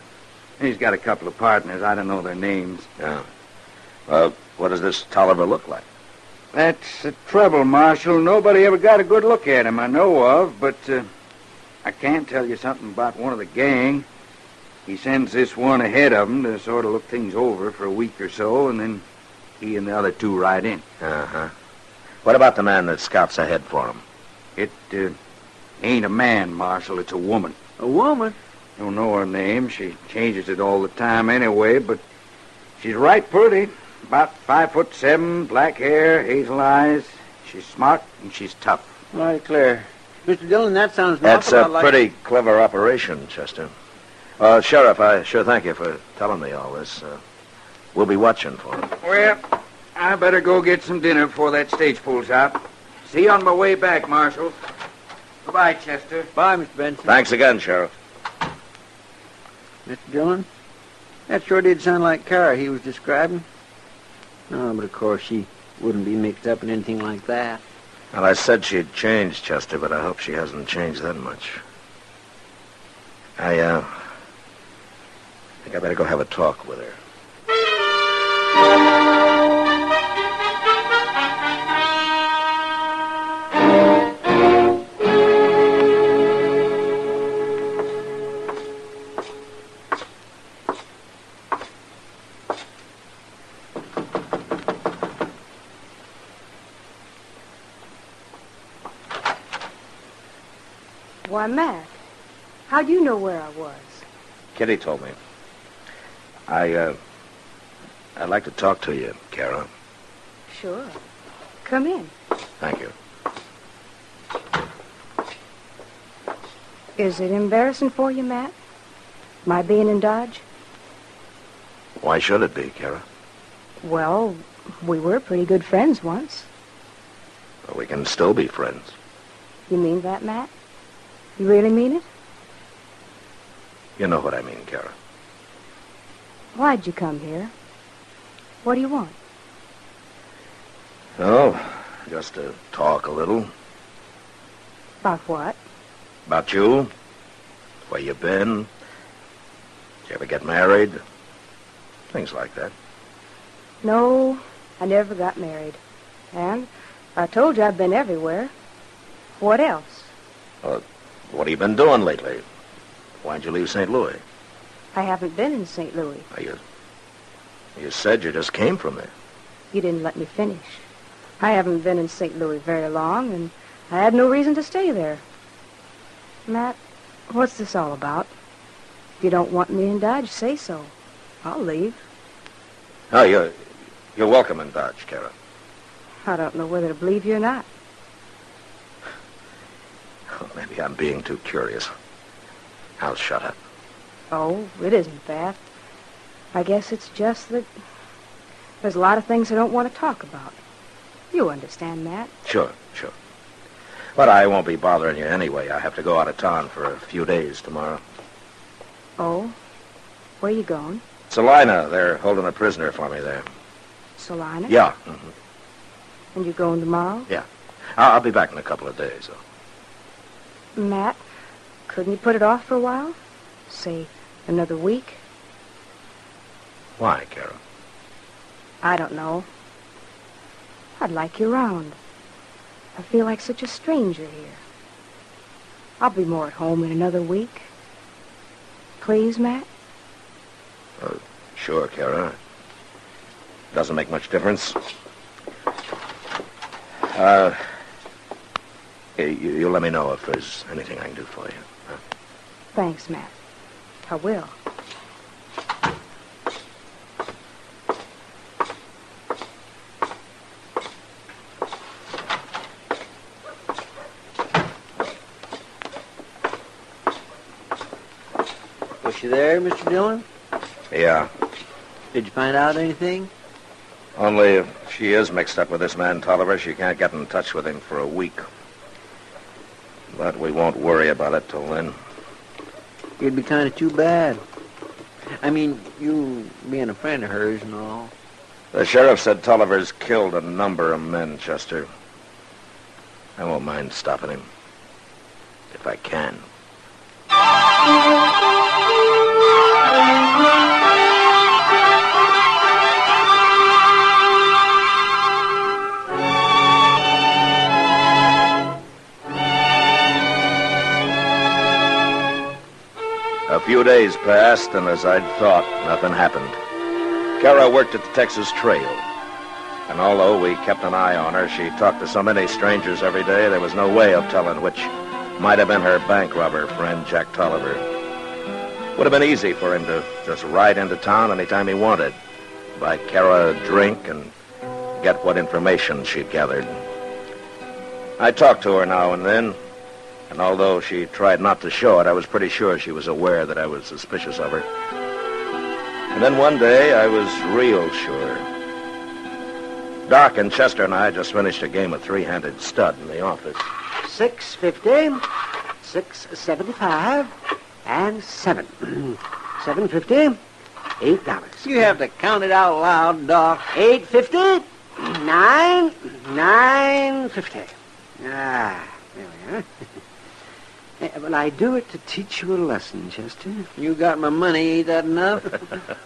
He's got a couple of partners. I don't know their names. Yeah. What does this Tolliver look like? That's the trouble, Marshal. Nobody ever got a good look at him I know of, but I can tell you something about one of the gang. He sends this one ahead of him to sort of look things over for a week or so, and then he and the other two ride in. Uh-huh. What about the man that scouts ahead for him? It ain't a man, Marshal. It's a woman. A woman? Don't know her name. She changes it all the time anyway, but she's right pretty. About 5'7", black hair, hazel eyes. She's smart and she's tough. Right, clear. Mr. Dillon, that sounds an That's awful a lot like... pretty clever operation, Chester. Sheriff, I sure thank you for telling me all this. We'll be watching for him. Well, I better go get some dinner before that stage pulls out. See you on my way back, Marshal. Goodbye, Chester. Bye, Mr. Benson. Thanks again, Sheriff. Mr. Dillon, that sure did sound like Cara he was describing. No, but of course she wouldn't be mixed up in anything like that. Well, I said she'd changed, Chester, but I hope she hasn't changed that much. I think I better go have a talk with her. Why, Matt, how'd you know where I was? Kitty told me. I'd like to talk to you, Cara. Sure. Come in. Thank you. Is it embarrassing for you, Matt? My being in Dodge? Why should it be, Cara? Well, we were pretty good friends once. Well, we can still be friends. You mean that, Matt? You really mean it? You know what I mean, Cara. Why'd you come here? What do you want? Oh, just to talk a little. About what? About you. Where you been. Did you ever get married? Things like that. No, I never got married. And I told you I've been everywhere. What else? What have you been doing lately? Why'd you leave St. Louis? I haven't been in St. Louis. You said you just came from there. You didn't let me finish. I haven't been in St. Louis very long, and I had no reason to stay there. Matt, what's this all about? If you don't want me in Dodge, say so. I'll leave. Oh, you're welcome in Dodge, Cara. I don't know whether to believe you or not. Oh, maybe I'm being too curious. I'll shut up. Oh, it isn't that. I guess it's just that there's a lot of things I don't want to talk about. You understand, Matt? Sure. But I won't be bothering you anyway. I have to go out of town for a few days tomorrow. Oh? Where you going? Salina, they're holding a prisoner for me there. Salina? Yeah. Mm-hmm. And you going tomorrow? Yeah. I'll be back in a couple of days. So. Matt, couldn't you put it off for a while? Say, another week? Why, Cara? I don't know. I'd like you around. I feel like such a stranger here. I'll be more at home in another week. Please, Matt? Sure, Cara. Doesn't make much difference. You let me know if there's anything I can do for you. Huh? Thanks, Matt. I will. Was she there, Mr. Dillon? Yeah. Did you find out anything? Only if she is mixed up with this man, Tolliver, she can't get in touch with him for a week. But we won't worry about it till then. It'd be kind of too bad. I mean, you being a friend of hers and all. The sheriff said Tolliver's killed a number of men, Chester. I won't mind stopping him. If I can. A few days passed, and as I'd thought, nothing happened. Cara worked at the Texas Trail. And although we kept an eye on her, she talked to so many strangers every day, there was no way of telling which might have been her bank robber friend, Jack Tolliver. Would have been easy for him to just ride into town anytime he wanted. buy Cara a drink, and get what information she'd gathered. I talked to her now and then, and although she tried not to show it, I was pretty sure she was aware that I was suspicious of her. And then one day, I was real sure. Doc and Chester and I just finished a game of three-handed stud in the office. $6.50, $6.75, and $7. $7.50, $8. You have to count it out loud, Doc. $8.50, $9.50. Ah, there we are. Well, I do it to teach you a lesson, Chester. You got my money, ain't that enough?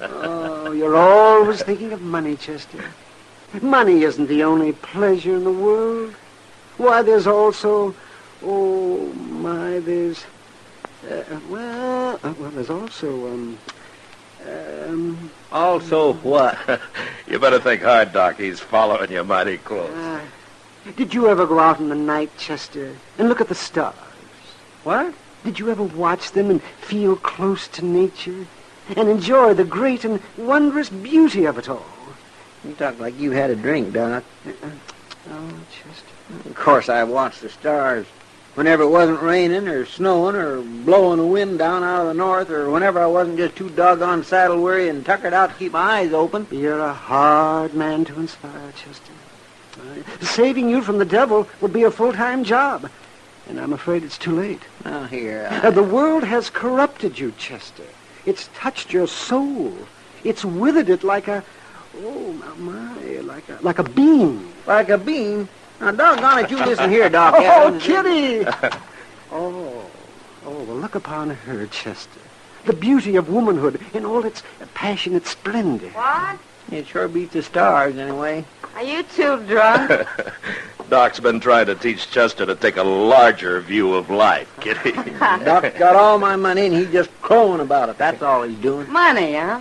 Oh, you're always thinking of money, Chester. Money isn't the only pleasure in the world. Why, there's also... Oh, my, there's... there's also, Also what? You better think hard, Doc. He's following you mighty close. Did you ever go out in the night, Chester, and look at the stars? What? Did you ever watch them and feel close to nature and enjoy the great and wondrous beauty of it all? You talk like you had a drink, Doc. Oh, Chester. Of course, I watched the stars. Whenever it wasn't raining or snowing or blowing the wind down out of the north, or whenever I wasn't just too doggone saddle weary and tuckered out to keep my eyes open. You're a hard man to inspire, Chester. Saving you from the devil would be a full-time job, and I'm afraid it's too late. Now, here, The world has corrupted you, Chester. It's touched your soul. It's withered it like a... Oh, my, like a bean. Like a bean? Now, doggone it, you listen here, Doc. Oh, Kitty! well, look upon her, Chester. The beauty of womanhood in all its passionate splendor. What? It sure beats the stars, anyway. Are you too drunk? Doc's been trying to teach Chester to take a larger view of life, Kitty. Doc's got all my money, and he's just crowing about it. That's all he's doing. Money, huh?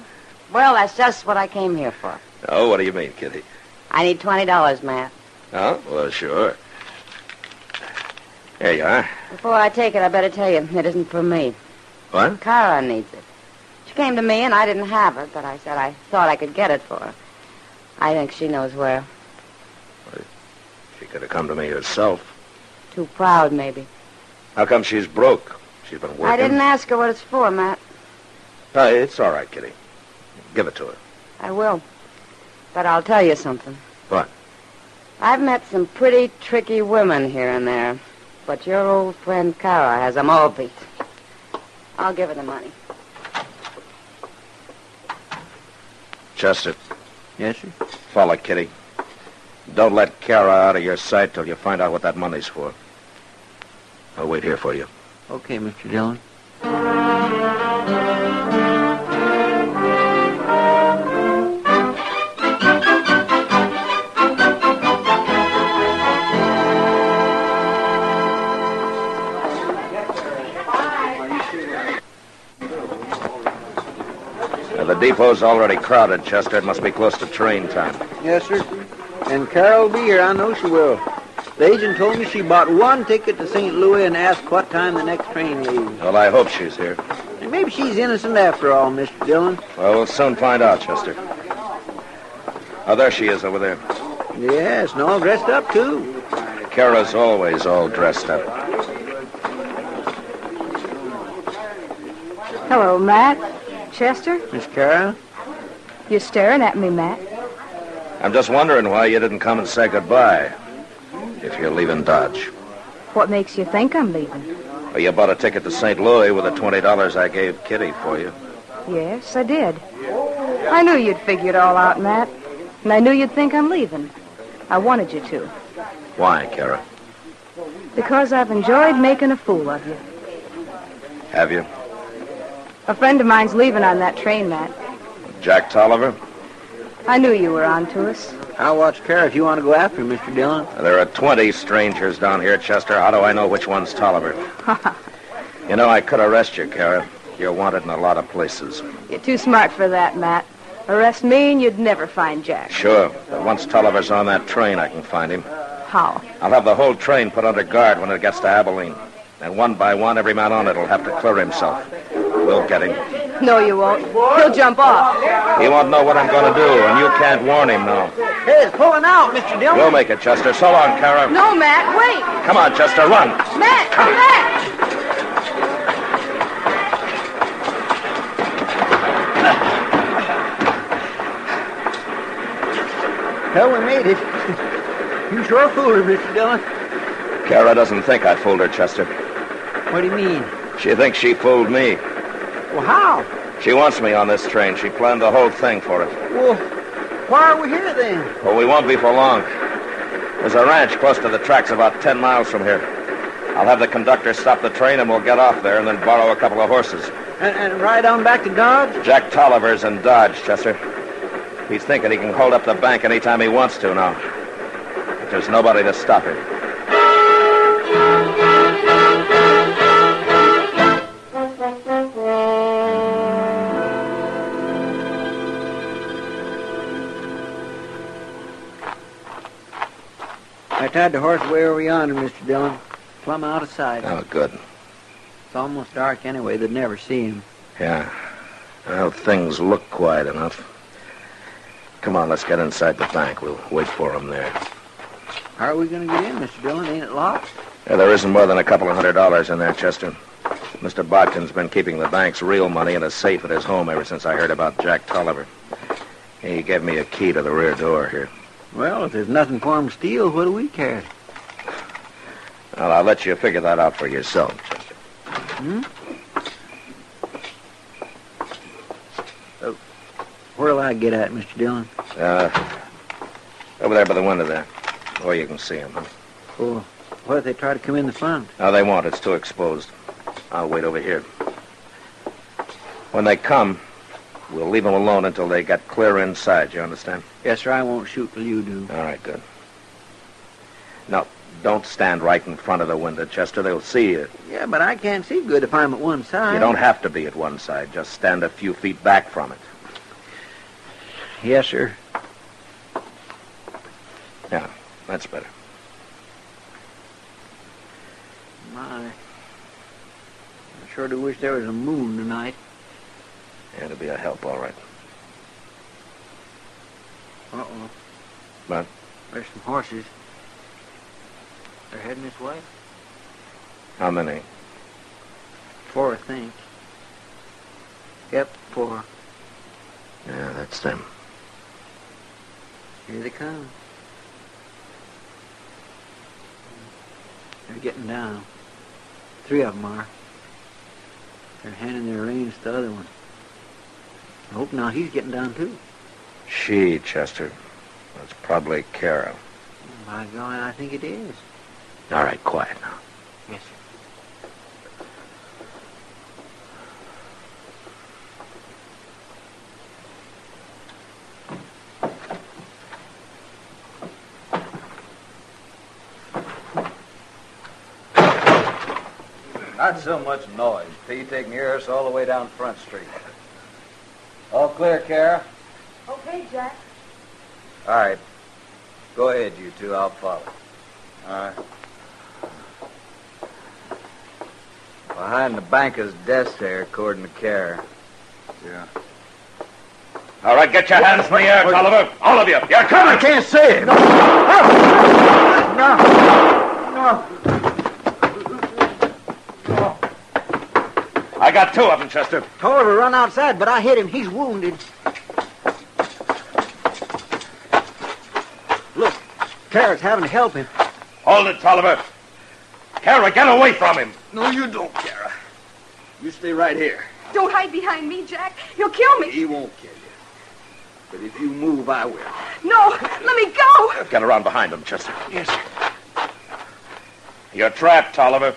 Well, that's just what I came here for. Oh, what do you mean, Kitty? I need $20, Matt. Oh, well, sure. Here you are. Before I take it, I better tell you, it isn't for me. What? Cara needs it. She came to me, and I didn't have it, but I said I thought I could get it for her. I think she knows where. Well, she could have come to me herself. Too proud, maybe. How come she's broke? She's been working. I didn't ask her what it's for, Matt. It's all right, Kitty. Give it to her. I will. But I'll tell you something. What? I've met some pretty tricky women here and there, but your old friend Cara has them all beat. I'll give her the money. Chester. Yes, sir? Follow Kitty. Don't let Cara out of your sight till you find out what that money's for. I'll wait here for you. Okay, Mr. Dillon. The depot's already crowded, Chester. It must be close to train time. Yes, sir. And Cara will be here. I know she will. The agent told me she bought one ticket to St. Louis and asked what time the next train leaves. Well, I hope she's here. And maybe she's innocent after all, Mr. Dillon. Well, we'll soon find out, Chester. Oh, there she is over there. Yes, and all dressed up, too. Cara's always all dressed up. Hello, Matt. Chester? Miss Cara? You're staring at me, Matt. I'm just wondering why you didn't come and say goodbye. If you're leaving Dodge. What makes you think I'm leaving? Well, you bought a ticket to St. Louis with the $20 I gave Kitty for you. Yes, I did. I knew you'd figure it all out, Matt. And I knew you'd think I'm leaving. I wanted you to. Why, Cara? Because I've enjoyed making a fool of you. Have you? A friend of mine's leaving on that train, Matt. Jack Tolliver? I knew you were on to us. I'll watch Cara if you want to go after him, Mr. Dillon. There are 20 strangers down here, Chester. How do I know which one's Tolliver? You know, I could arrest you, Cara. You're wanted in a lot of places. You're too smart for that, Matt. Arrest me and you'd never find Jack. Sure, but once Tolliver's on that train, I can find him. How? I'll have the whole train put under guard when it gets to Abilene. And one by one, every man on it will have to clear himself. We'll get him. No, you won't. He'll jump off. He won't know what I'm going to do, and you can't warn him now. Hey, it's pulling out, Mr. Dillon. We'll make it, Chester. So long, Cara. No, Matt, wait. Come on, Chester, run. Matt, come back. Well, we made it. You sure fooled her, Mr. Dillon. Cara doesn't think I fooled her, Chester. What do you mean? She thinks she fooled me. Well, how? She wants me on this train. She planned the whole thing for it. Well, why are we here then? Well, we won't be for long. There's a ranch close to the tracks about 10 miles from here. I'll have the conductor stop the train and we'll get off there and then borrow a couple of horses. And ride on back to Dodge? Jack Tolliver's in Dodge, Chester. He's thinking he can hold up the bank anytime he wants to now. But there's nobody to stop him. I tied the horse way over yonder, Mr. Dillon. Plumb out of sight. Oh, good. It's almost dark anyway. They'd never see him. Yeah. Well, things look quiet enough. Come on, let's get inside the bank. We'll wait for him there. How are we going to get in, Mr. Dillon? Ain't it locked? Yeah, there isn't more than a couple of $100 in there, Chester. Mr. Boughten's been keeping the bank's real money in a safe at his home ever since I heard about Jack Tolliver. He gave me a key to the rear door here. Well, if there's nothing for him to steal, what do we care? Well, I'll let you figure that out for yourself, Chester. Hmm? Where'll I get at, Mr. Dillon? Over there by the window there. Or you can see him. Huh? Well, what if they try to come in the front? No, they won't. It's too exposed. I'll wait over here. When they come, we'll leave them alone until they get clear inside. You understand? Yes, sir. I won't shoot till you do. All right, good. Now, don't stand right in front of the window, Chester. They'll see you. Yeah, but I can't see good if I'm at one side. You don't have to be at one side. Just stand a few feet back from it. Yes, sir. Yeah, that's better. My. I sure do wish there was a moon tonight. Yeah, it'll be a help, all right. Uh-oh. What? There's some horses. They're heading this way. How many? 4, I think. Yep, 4. Yeah, that's them. Here they come. They're getting down. 3 of them are. They're handing their reins to the other one. I hope now he's getting down, too. She, Chester. That's probably Cara. By God, I think it is. All right, quiet now. Yes, sir. Not so much noise. P taking yours all the way down Front Street. All clear, Cara? Okay, Jack. All right. Go ahead, you two. I'll follow. All right. Behind the banker's desk there, according to Cara. Yeah. All right, get your hands in the air, Tolliver. All of you. You're coming. I can't see it. No. I got 2 of them, Chester. Tolliver run outside, but I hit him. He's wounded. Look, Cara's having to help him. Hold it, Tolliver. Cara, get away from him. No, you don't, Cara. You stay right here. Don't hide behind me, Jack. You'll kill me. He won't kill you. But if you move, I will. No, let me go. Get around behind him, Chester. Yes, sir. You're trapped, Tolliver.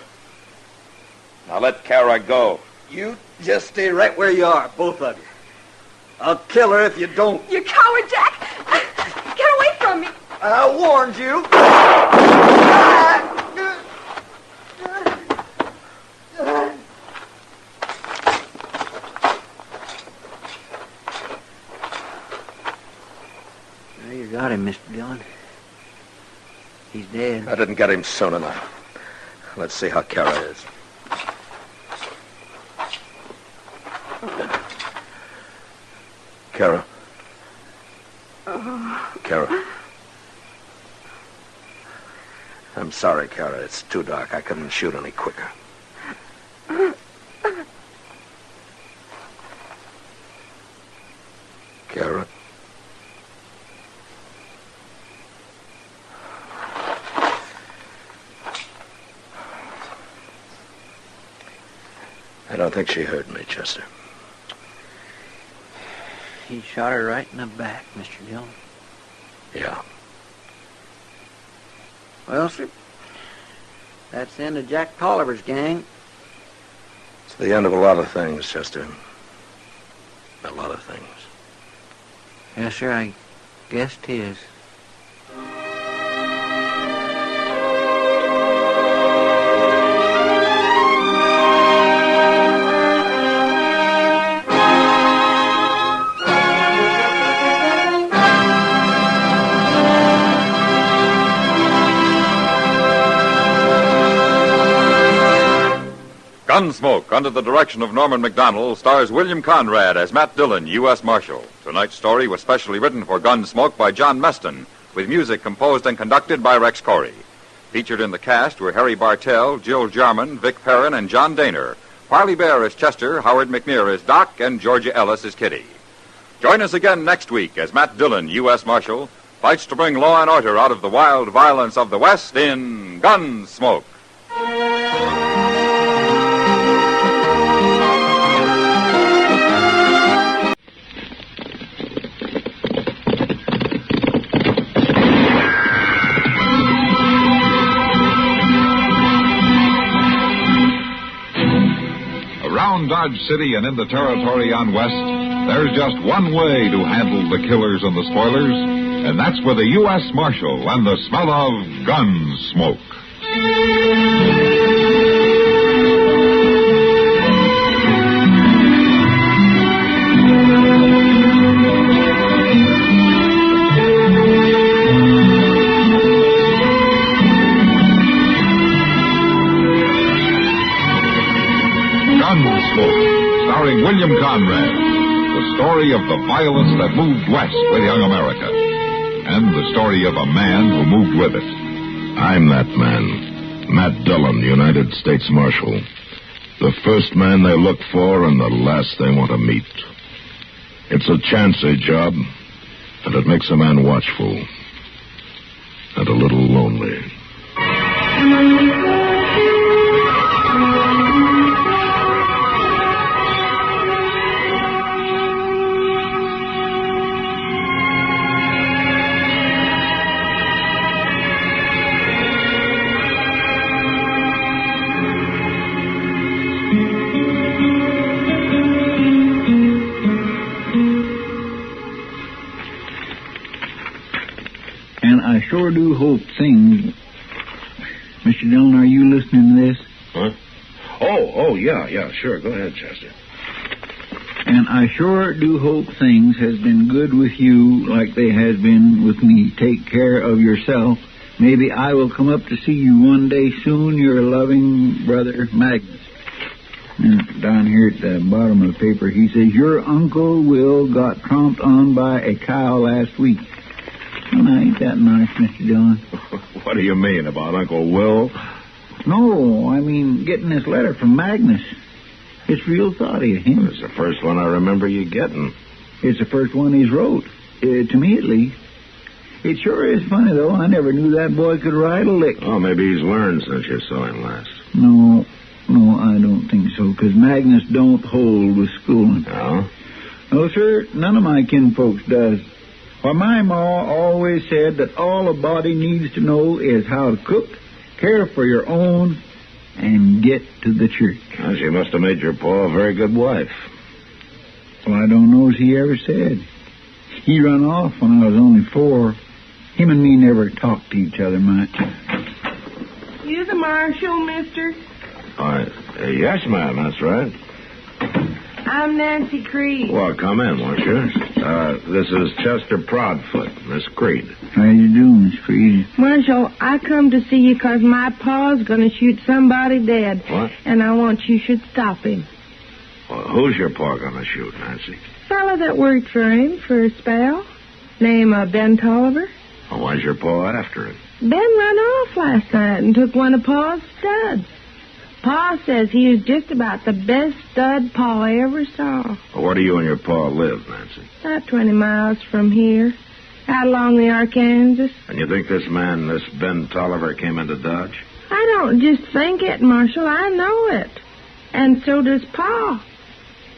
Now let Cara go. You just stay right where you are, both of you. I'll kill her if you don't. You coward, Jack. Get away from me. I warned you. There you got him, Mr. Dillon. He's dead. I didn't get him soon enough. Let's see how Cara is. Cara. Oh. Cara. I'm sorry, Cara. It's too dark. I couldn't shoot any quicker. Cara. I don't think she heard me, Chester. He shot her right in the back, Mr. Dillon. Yeah. Well, sir, that's the end of Jack Tolliver's gang. It's the end of a lot of things, Chester. A lot of things. Yes, sir, I guess 'tis. Gunsmoke, under the direction of Norman MacDonald, stars William Conrad as Matt Dillon, U.S. Marshal. Tonight's story was specially written for Gunsmoke by John Meston, with music composed and conducted by Rex Corey. Featured in the cast were Harry Bartell, Jill Jarman, Vic Perrin, and John Daner. Parley Bear as Chester, Howard McNear as Doc, and Georgia Ellis as Kitty. Join us again next week as Matt Dillon, U.S. Marshal, fights to bring law and order out of the wild violence of the West in Gunsmoke. Around Dodge City and in the territory on West, there's just one way to handle the killers and the spoilers, and that's with a U.S. Marshal and the smell of Gunsmoke. Starring William Conrad, the story of the violence that moved west with young America, and the story of a man who moved with it. I'm that man, Matt Dillon, United States Marshal. The first man they look for and the last they want to meet. It's a chancy job, and it makes a man watchful and a little lonely. I sure do hope things... Mr. Dillon, are you listening to this? Huh? Oh, yeah, sure. Go ahead, Chester. And I sure do hope things has been good with you like they has been with me. Take care of yourself. Maybe I will come up to see you one day soon. Your loving brother, Magnus. And down here at the bottom of the paper, he says, your Uncle Will got tromped on by a cow last week. Well, now, ain't that nice, Mr. Dillon? What do you mean about Uncle Will? No, I mean getting this letter from Magnus. It's real thoughty of him. It's the first one I remember you getting. It's the first one he's wrote. To me, at least. It sure is funny, though. I never knew that boy could ride a lick. Oh, maybe he's learned since you saw him last. No, I don't think so, because Magnus don't hold with schooling. No? No, sir, none of my kinfolks does. Well, my ma always said that all a body needs to know is how to cook, care for your own, and get to the church. Well, she must have made your pa a very good wife. Well, I don't know as he ever said. He run off when I was only 4. Him and me never talked to each other much. You the marshal, mister? Yes, ma'am, that's right. I'm Nancy Creed. Well, come in, won't you? This is Chester Proudfoot, Miss Creed. How you doing, Miss Creed? Marshal, I come to see you 'cause my pa's going to shoot somebody dead. What? And I want you should stop him. Well, Who's your pa gonna shoot, Nancy? Fella that worked for him for a spell. Name Ben Tolliver. Well, why's your pa after it? Ben run off last night and took one of Pa's studs. Pa says he was just about the best stud Pa ever saw. Well, where do you and your pa live, Nancy? About 20 miles from here, out along the Arkansas. And you think this man, this Ben Tolliver, came into Dodge? I don't just think it, Marshal. I know it. And so does Pa.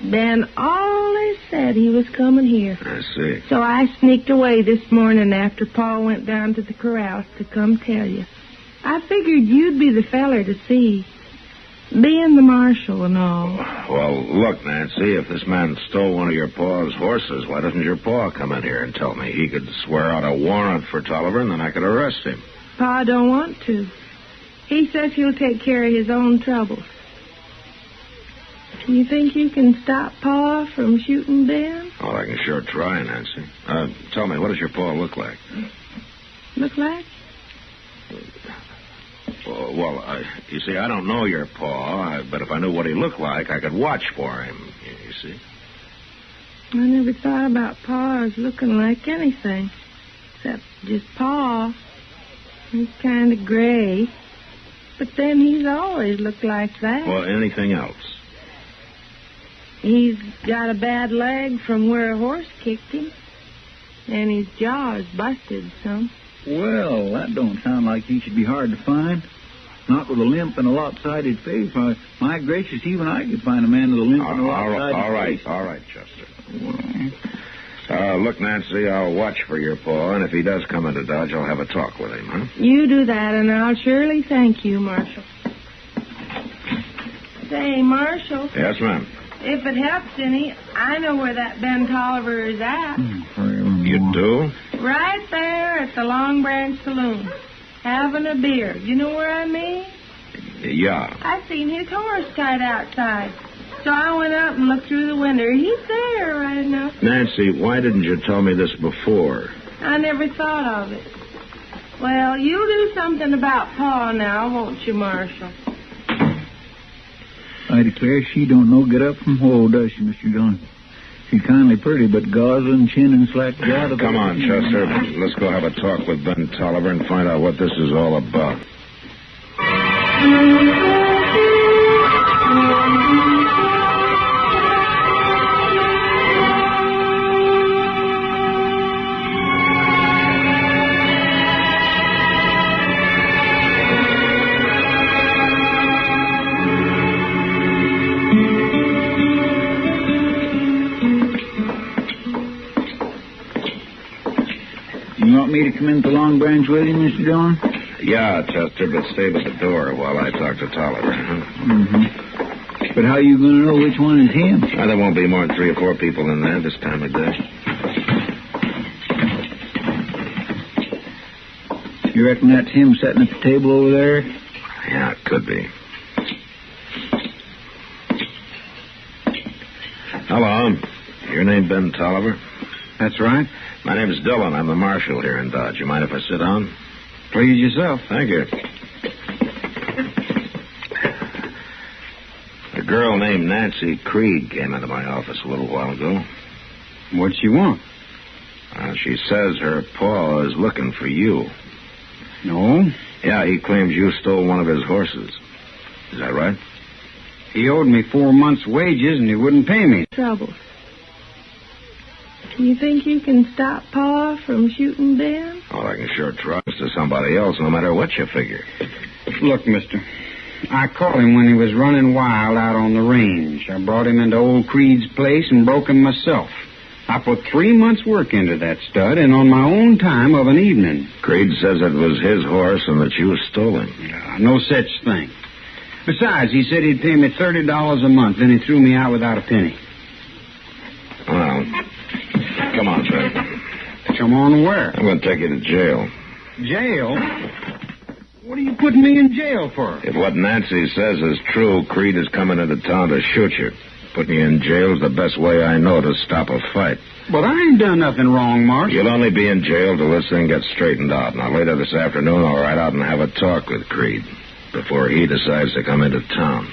Ben always said he was coming here. I see. So I sneaked away this morning after Pa went down to the corrals to come tell you. I figured you'd be the feller to see. Being the marshal and all. Well, look, Nancy, if this man stole one of your pa's horses, why doesn't your pa come in here and tell me? He could swear out a warrant for Tolliver, and then I could arrest him. Pa don't want to. He says he'll take care of his own troubles. You think you can stop Pa from shooting Ben? Oh, I can sure try, Nancy. Tell me, what does your pa look like? Look like? Well, you see, I don't know your pa, but if I knew what he looked like, I could watch for him, you see. I never thought about Pa as looking like anything, except just Pa. He's kind of gray, but then he's always looked like that. Well, anything else? He's got a bad leg from where a horse kicked him, and his jaw is busted some. Well, that don't sound like he should be hard to find. Not with a limp and a lopsided face. My gracious, even I could find a man with a limp and a lopsided face. All right, Chester. Look, Nancy, I'll watch for your pa, and if he does come into Dodge, I'll have a talk with him, huh? You do that, and I'll surely thank you, Marshal. Say, Marshal. Yes, ma'am. If it helps any, I know where that Ben Tolliver is at. You do? Right there at the Long Branch Saloon, having a beer. You know where I mean? Yeah. I seen his horse tied outside. So I went up and looked through the window. He's there right enough. Nancy, why didn't you tell me this before? I never thought of it. Well, you'll do something about Pa now, won't you, Marshal? I declare she don't know get up from whoa, does she, Mr. Dillon? She's kindly pretty, but goslin, chin, and slack jaw. Come on, Chester. Let's go have a talk with Ben Tolliver and find out what this is all about. You want me to come into Long Branch with you, Mr. Dillon? Yeah, Chester, but stay by the door while I talk to Tolliver. Mm-hmm. But how are you going to know which one is him? There won't be more than 3 or 4 people in there this time of day. You reckon that's him sitting at the table over there? Yeah, it could be. Hello. Your name Ben Tolliver? That's right. My name's Dillon. I'm the marshal here in Dodge. You mind if I sit down? Please yourself. Thank you. A girl named Nancy Creed came into my office a little while ago. What'd she want? She says her pa is looking for you. No? Yeah, he claims you stole one of his horses. Is that right? He owed me 4 months' wages, and he wouldn't pay me. Trouble. You think you can stop Pa from shooting Ben? Oh, I can sure trust to somebody else, no matter what you figure. Look, mister, I caught him when he was running wild out on the range. I brought him into old Creed's place and broke him myself. I put 3 months' work into that stud, and on my own time of an evening. Creed says it was his horse and that you stole him. No such thing. Besides, he said he'd pay me $30 a month, then he threw me out without a penny. Well, come on, sir. Come on where? I'm going to take you to jail. Jail? What are you putting me in jail for? If what Nancy says is true, Creed is coming into town to shoot you. Putting you in jail is the best way I know to stop a fight. But I ain't done nothing wrong, Marshal. You'll only be in jail till this thing gets straightened out. Now, later this afternoon, I'll ride out and have a talk with Creed before he decides to come into town.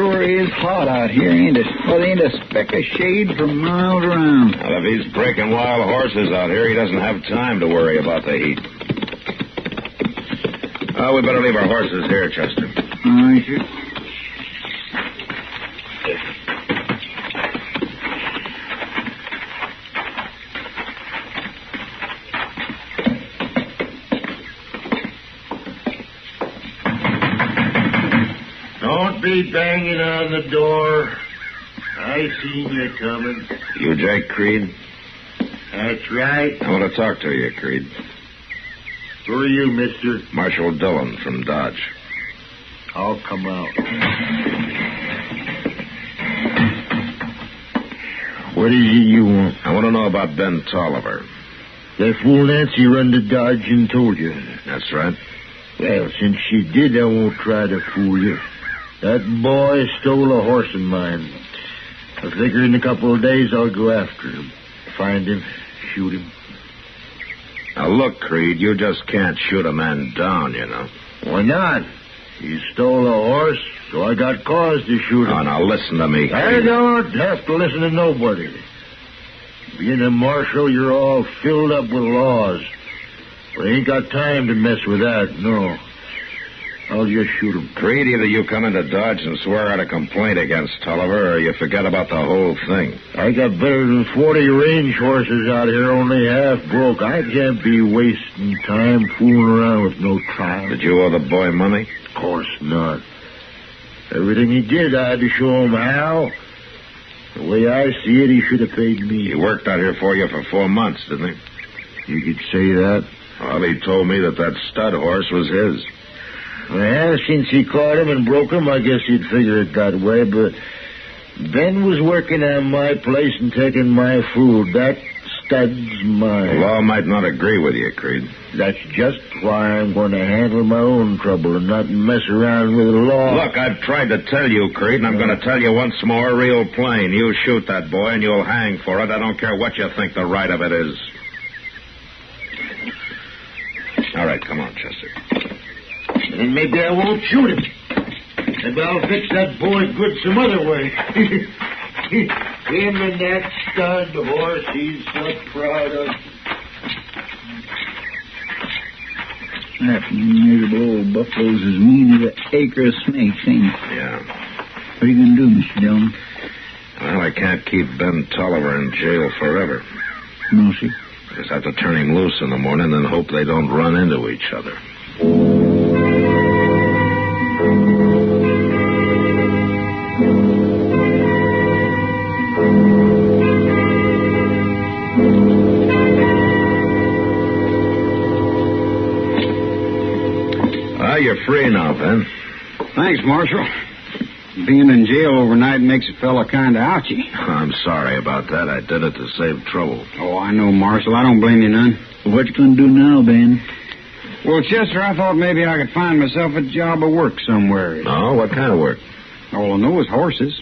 sure is hot out here, ain't it? Well, there ain't a speck of shade for miles around. Well, if he's breaking wild horses out here, he doesn't have time to worry about the heat. We better leave our horses here, Chester. All right, sir. Don't be banging on the door. I seen you coming. You Jake Creed? That's right. I want to talk to you, Creed. Who are you, mister? Marshal Dillon from Dodge. I'll come out. What is it you want? I want to know about Ben Tolliver. That fool Nancy run to Dodge and told you. That's right. Well, since she did, I won't try to fool you. That boy stole a horse of mine. I figure in a couple of days I'll go after him. Find him, shoot him. Now, look, Creed, you just can't shoot a man down, you know. Why not? He stole a horse, so I got cause to shoot him. Oh, now listen to me, Creed. I don't have to listen to nobody. Being a marshal, you're all filled up with laws. But I ain't got time to mess with that, no. I'll just shoot him. Creed, either you come into Dodge and swear out a complaint against Tolliver, or you forget about the whole thing. I got better than 40 range horses out here, only half broke. I can't be wasting time fooling around with no trial. Did you owe the boy money? Of course not. Everything he did, I had to show him how. The way I see it, he should have paid me. He worked out here for you for 4 months, didn't he? You could say that. Well, he told me that stud horse was his. Well, since he caught him and broke him, I guess he'd figure it that way, but Ben was working on my place and taking my food. That stud's mine. The law might not agree with you, Creed. That's just why I'm going to handle my own trouble and not mess around with the law. Look, I've tried to tell you, Creed, and I'm going to tell you once more, real plain. You shoot that boy and you'll hang for it. I don't care what you think the right of it is. All right, come on, Chester. Then maybe I won't shoot him. Maybe I'll fix that boy good some other way. Him and that stud horse he's so proud of. That miserable old buffalo's as mean as an acre of snakes, ain't it? Yeah. What are you going to do, Mr. Dillon? Well, I can't keep Ben Tolliver in jail forever. No, sir. I just have to turn him loose in the morning and hope they don't run into each other. You're free now, Ben. Thanks, Marshal. Being in jail overnight makes a fella kind of ouchy. I'm sorry about that. I did it to save trouble. Oh, I know, Marshal. I don't blame you none. What you going to do now, Ben? Well, Chester, I thought maybe I could find myself a job of work somewhere. Oh, what kind of work? All I know is horses.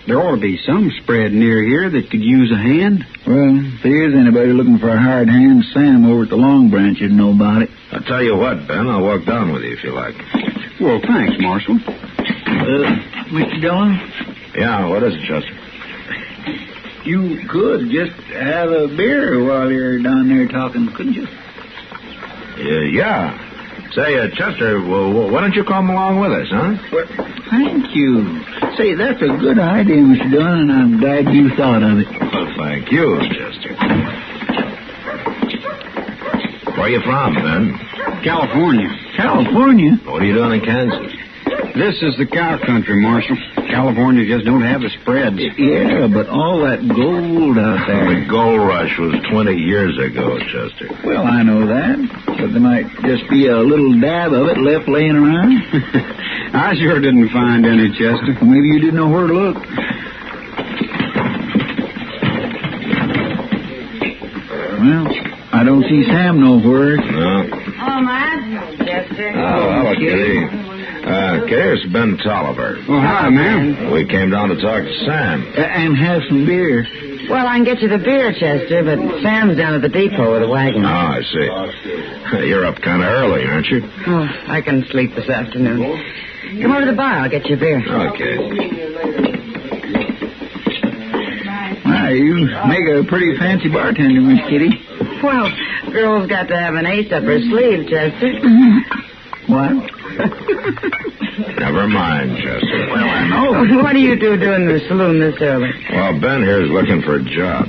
There ought to be some spread near here that could use a hand. Well, if there is anybody looking for a hired hand, Sam over at the Long Branch would know about it. I'll tell you what, Ben, I'll walk down with you if you like. Well, thanks, Marshal. Mr. Dillon? Yeah, what is it, Chester? You could just have a beer while you're down there talking, couldn't you? Yeah. Say, Chester, well, why don't you come along with us, huh? Well, thank you. Say, that's a good idea, Mr. Dillon, and I'm glad you thought of it. Well, thank you, Chester. Where are you from, Ben? California. California? What are you doing in Kansas? This is the cow country, Marshal. California just don't have the spreads. Yeah, but all that gold out there. The gold rush was 20 years ago, Chester. Well, I know that. But there might just be a little dab of it left laying around. I sure didn't find any, Chester. Maybe you didn't know where to look. Well, I don't see Sam nowhere. No. Oh, my, Chester. Oh, hello, Kitty. Here's Ben Tolliver. Oh, hi, ma'am. We came down to talk to Sam. And have some beer. Well, I can get you the beer, Chester, but Sam's down at the depot with a wagon. Oh, I see. You're up kind of early, aren't you? Oh, I can sleep this afternoon. Come over to the bar. I'll get you a beer. Okay. Why, you make a pretty fancy bartender, Miss Kitty. Well, girl's got to have an ace up her sleeve, Chester. What? Never mind, Chester. Well, I know. What do you do doing the saloon this early? Well, Ben here's looking for a job.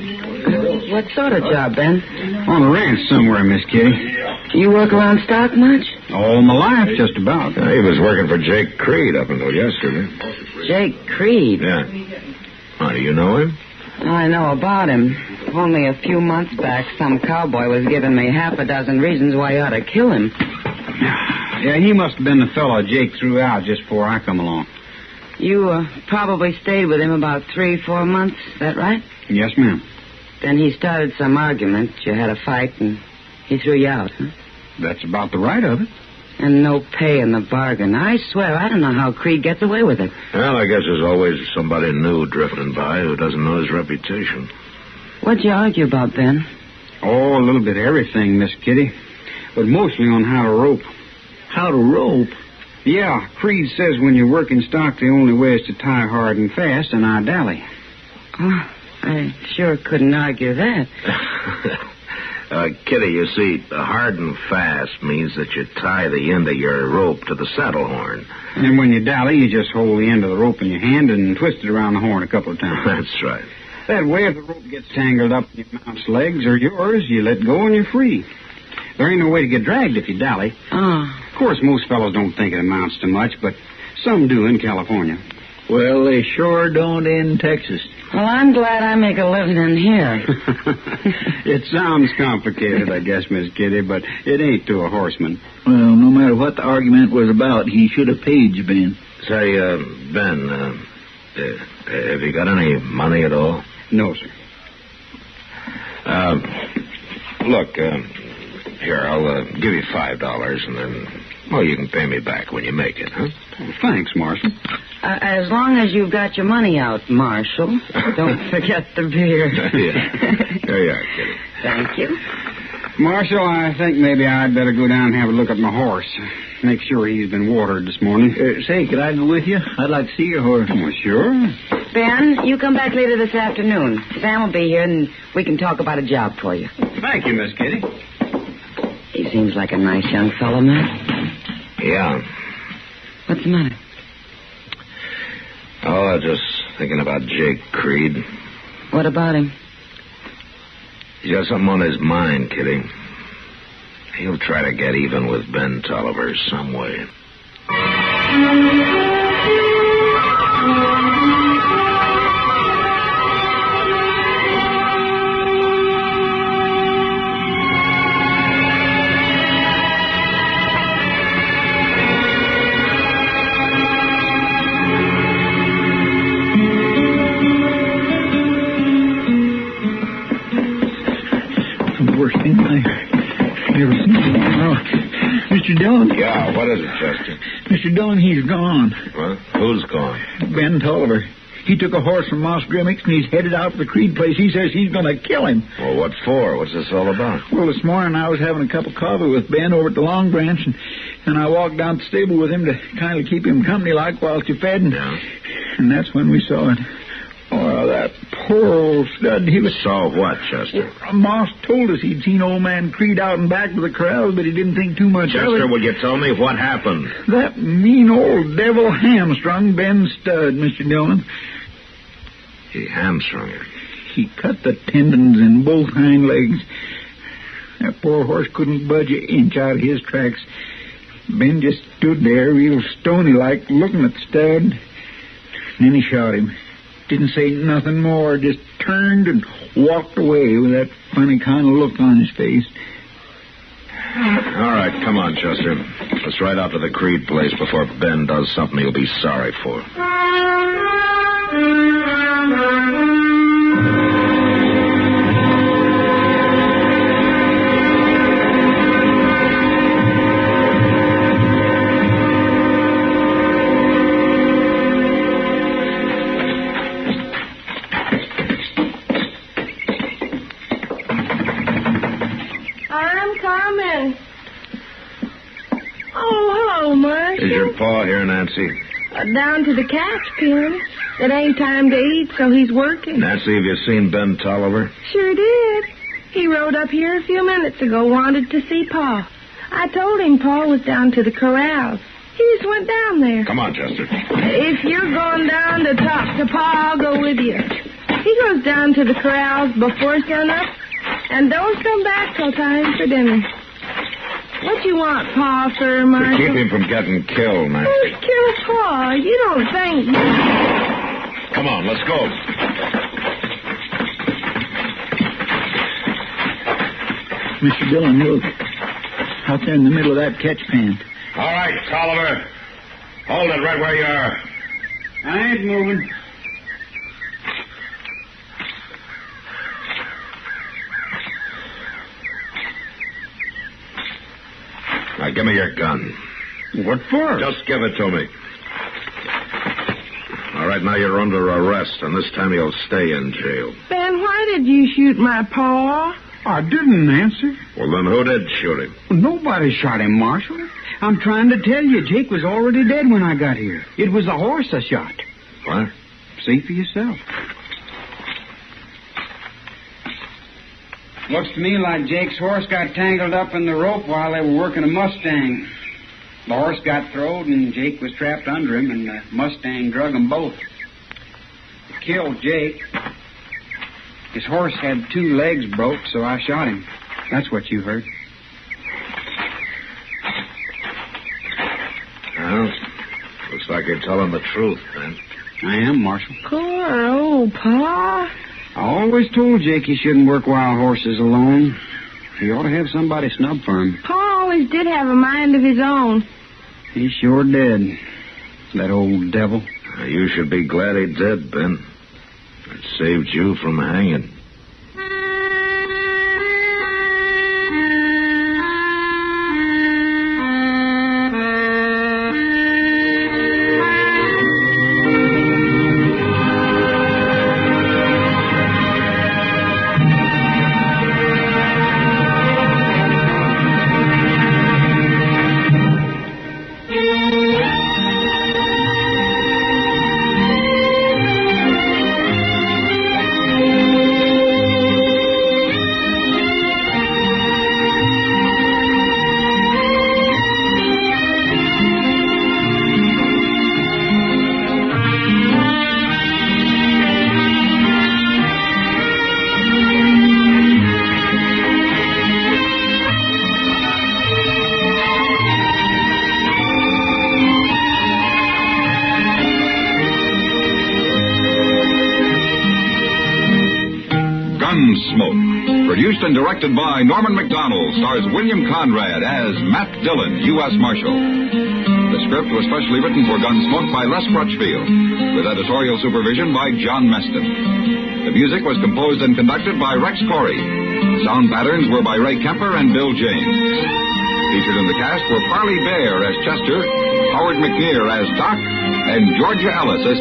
What sort of job, Ben? On a ranch somewhere, Miss Kitty. You work around stock much? All my life, just about. He was working for Jake Creed up until yesterday. Jake Creed? Yeah. Oh, do you know him? I know about him. Only a few months back, some cowboy was giving me half a dozen reasons why I ought to kill him. Yeah, he must have been the fellow Jake threw out just before I come along. You probably stayed with him about 3-4 months, is that right? Yes, ma'am. Then he started some argument. You had a fight, and he threw you out, huh? That's about the right of it. And no pay in the bargain. I swear, I don't know how Creed gets away with it. Well, I guess there's always somebody new drifting by who doesn't know his reputation. What'd you argue about, Ben? Oh, a little bit of everything, Miss Kitty. But mostly on how to rope. How to rope? Yeah, Creed says when you work in stock, the only way is to tie hard and fast, and I dally. Oh, I sure couldn't argue that. Kitty, you see, hard and fast means that you tie the end of your rope to the saddle horn. And when you dally, you just hold the end of the rope in your hand and twist it around the horn a couple of times. That's right. That way, if the rope gets tangled up in your mount's legs or yours, you let go and you're free. There ain't no way to get dragged if you dally. Oh. Of course, most fellows don't think it amounts to much, but some do in California. Well, they sure don't in Texas. Well, I'm glad I make a living in here. It sounds complicated, I guess, Miss Kitty, but it ain't to a horseman. Well, no matter what the argument was about, he should have paid you, Ben. Say, Ben, have you got any money at all? No, sir. Look, here, I'll give you $5, and then, well, you can pay me back when you make it, huh? Well, thanks, Marshal. As long as you've got your money out, Marshal. Don't forget the beer. Yeah. There you are, Kitty. Thank you. Marshal, I think maybe I'd better go down and have a look at my horse. Make sure he's been watered this morning. Say, could I go with you? I'd like to see your horse. Oh, sure. Ben, you come back later this afternoon. Sam will be here, and we can talk about a job for you. Thank you, Miss Kitty. He seems like a nice young fellow, Matt. Yeah. What's the matter? Oh, I was just thinking about Jake Creed. What about him? He's got something on his mind, Kitty. He'll try to get even with Ben Tolliver some way. Worst thing I ever seen. Oh, Mr. Dillon? Yeah, what is it, Chester? Mr. Dillon, he's gone. What? Who's gone? Ben Tolliver. He took a horse from Moss Grimmick's and he's headed out to the Creed place. He says he's going to kill him. Well, what for? What's this all about? Well, this morning I was having a cup of coffee with Ben over at the Long Branch, and I walked down to the stable with him to kind of keep him company like while you fed. And that's when we saw it. Oh, that poor old stud. He was... Saw what, Chester? Moss told us he'd seen old man Creed out and back to the corrals, but he didn't think too much of it. Chester, will you tell me what happened? That mean old devil hamstrung Ben's stud, Mr. Dillon. He hamstrung it. He cut the tendons in both hind legs. That poor horse couldn't budge an inch out of his tracks. Ben just stood there, real stony-like, looking at the stud. And then he shot him. Didn't say nothing more, just turned and walked away with that funny kind of look on his face. All right, come on, Chester. Let's ride out to the Creed place before Ben does something he'll be sorry for. Oh, hello, Mike. Is your pa here, Nancy? Down to the catch pen. It ain't time to eat, so he's working. Nancy, have you seen Ben Tolliver? Sure did. He rode up here a few minutes ago, wanted to see Pa. I told him Pa was down to the corrals. He just went down there. Come on, Chester. If you're going down to talk to Pa, I'll go with you. He goes down to the corrals before sunup, and don't come back till time for dinner. What you want Pa for, Marshal? To keep him from getting killed, Nancy. Who's killed Pa? You don't think... Come on, let's go. Mr. Dillon, look. Out there in the middle of that catch pen. All right, Tolliver. Hold it right where you are. I ain't moving. Now, give me your gun. What for? Just give it to me. All right, now you're under arrest, and this time you'll stay in jail. Ben, why did you shoot my Pa? I didn't, Nancy. Well, then who did shoot him? Nobody shot him, Marshal. I'm trying to tell you, Jake was already dead when I got here. It was the horse I shot. What? See for yourself. Looks to me like Jake's horse got tangled up in the rope while they were working a Mustang. The horse got throwed, and Jake was trapped under him, and the Mustang drug them both. It killed Jake. His horse had 2 legs broke, so I shot him. That's what you heard. Well, looks like you're telling the truth, then. I am, Marshal. Poor old Pa. I always told Jake he shouldn't work wild horses alone. He ought to have somebody snub for him. Pa always did have a mind of his own. He sure did. That old devil. You should be glad he did, Ben. It saved you from hanging. Gunsmoke, produced and directed by Norman MacDonald, stars William Conrad as Matt Dillon, U.S. Marshal. The script was specially written for Gunsmoke by Les Crutchfield, with editorial supervision by John Meston. The music was composed and conducted by Rex Corey. Sound patterns were by Ray Kemper and Bill James. Featured in the cast were Parley Bear as Chester, Howard McNear as Doc, and Georgia Ellis as...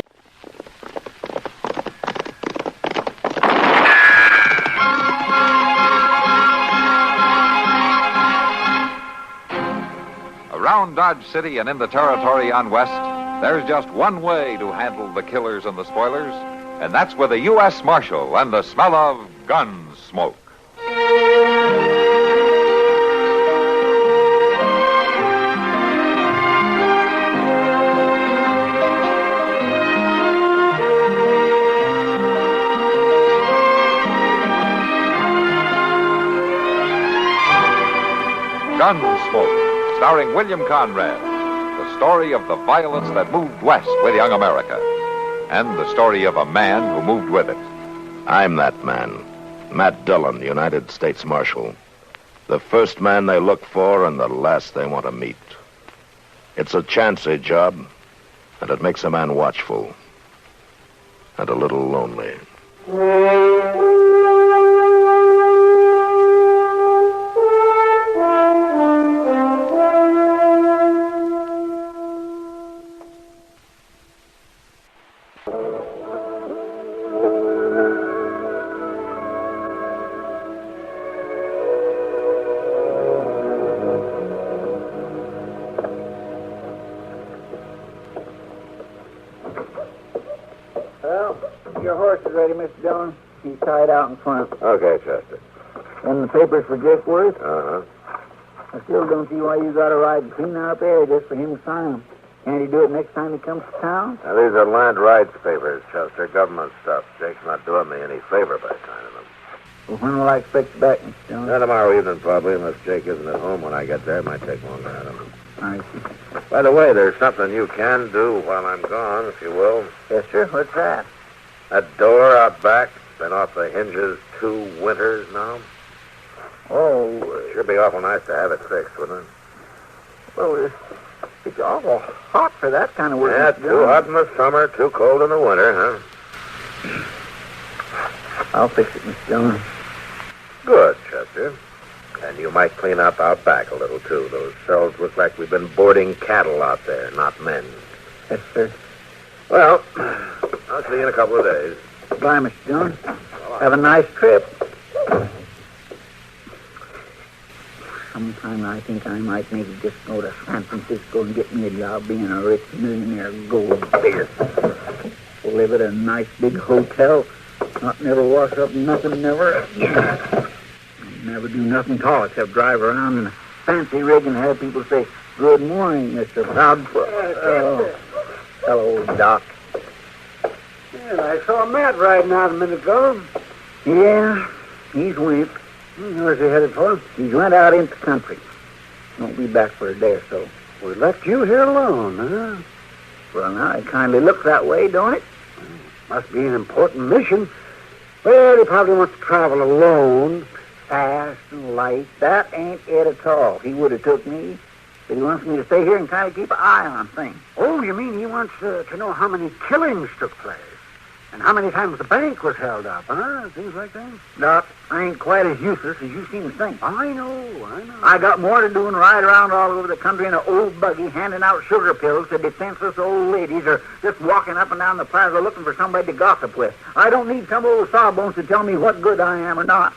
Around Dodge City and in the territory on West, there's just one way to handle the killers and the spoilers, and that's with a U.S. Marshal and the smell of Gunsmoke. Gunsmoke, starring William Conrad, the story of the violence that moved west with young America, and the story of a man who moved with it. I'm that man, Matt Dillon, United States Marshal. The first man they look for and the last they want to meet. It's a chancy job, and it makes a man watchful and a little lonely. your horse is ready, Mr. Dillon. He's tied out in front. Okay, Chester. And the papers for Jake Worth? Uh-huh. I still don't see why you got to ride clean out there just for him to sign them. Can't he do it next time he comes to town? Now, these are land rights papers, Chester. Government stuff. Jake's not doing me any favor by signing them. Well, when will I expect you back, Mr. Dillon? Tomorrow evening, probably, unless Jake isn't at home when I get there. It might take longer. I don't know. I see. By the way, there's something you can do while I'm gone, if you will. Yes, sir. What's that? That door out back, been off the hinges 2 winters now. Oh, Sure be awful nice to have it fixed, wouldn't it? well, it's awful hot for that kind of work. Yeah, Mr. too Dillon. hot in the summer, too cold in the winter, huh? I'll fix it, Mr. Dillon. Good, Chester. And you might clean up out back a little, too. Those cells look like we've been boarding cattle out there, not men. Yes, sir. Well, I'll see you in a couple of days. Bye, Mr. Dillon. Have a nice trip. Sometime I think I might maybe just go to San Francisco and get me a job being a rich millionaire gold digger. Live at a nice big hotel. Not never wash up nothing, never. Never do nothing at all except drive around in a fancy rig and have people say, "Good morning, Mr. Proudfoot." Oh, hello, Doc. Yeah, I saw Matt riding out a minute ago. Yeah, he's went. Where's he headed for? He's went out into the country. Won't be back for a day or so. We left you here alone, huh? Well, now, it kindly looks that way, don't it? Must be an important mission. Well, he probably wants to travel alone. Fast and light. That ain't it at all. He would have took me, but he wants me to stay here and kind of keep an eye on things. Oh, you mean he wants to know how many killings took place? And how many times the bank was held up, huh? Things like that? Doc, I ain't quite as useless as you seem to think. I know. I got more to do than ride around all over the country in an old buggy handing out sugar pills to defenseless old ladies or just walking up and down the plaza looking for somebody to gossip with. I don't need some old sawbones to tell me what good I am or not.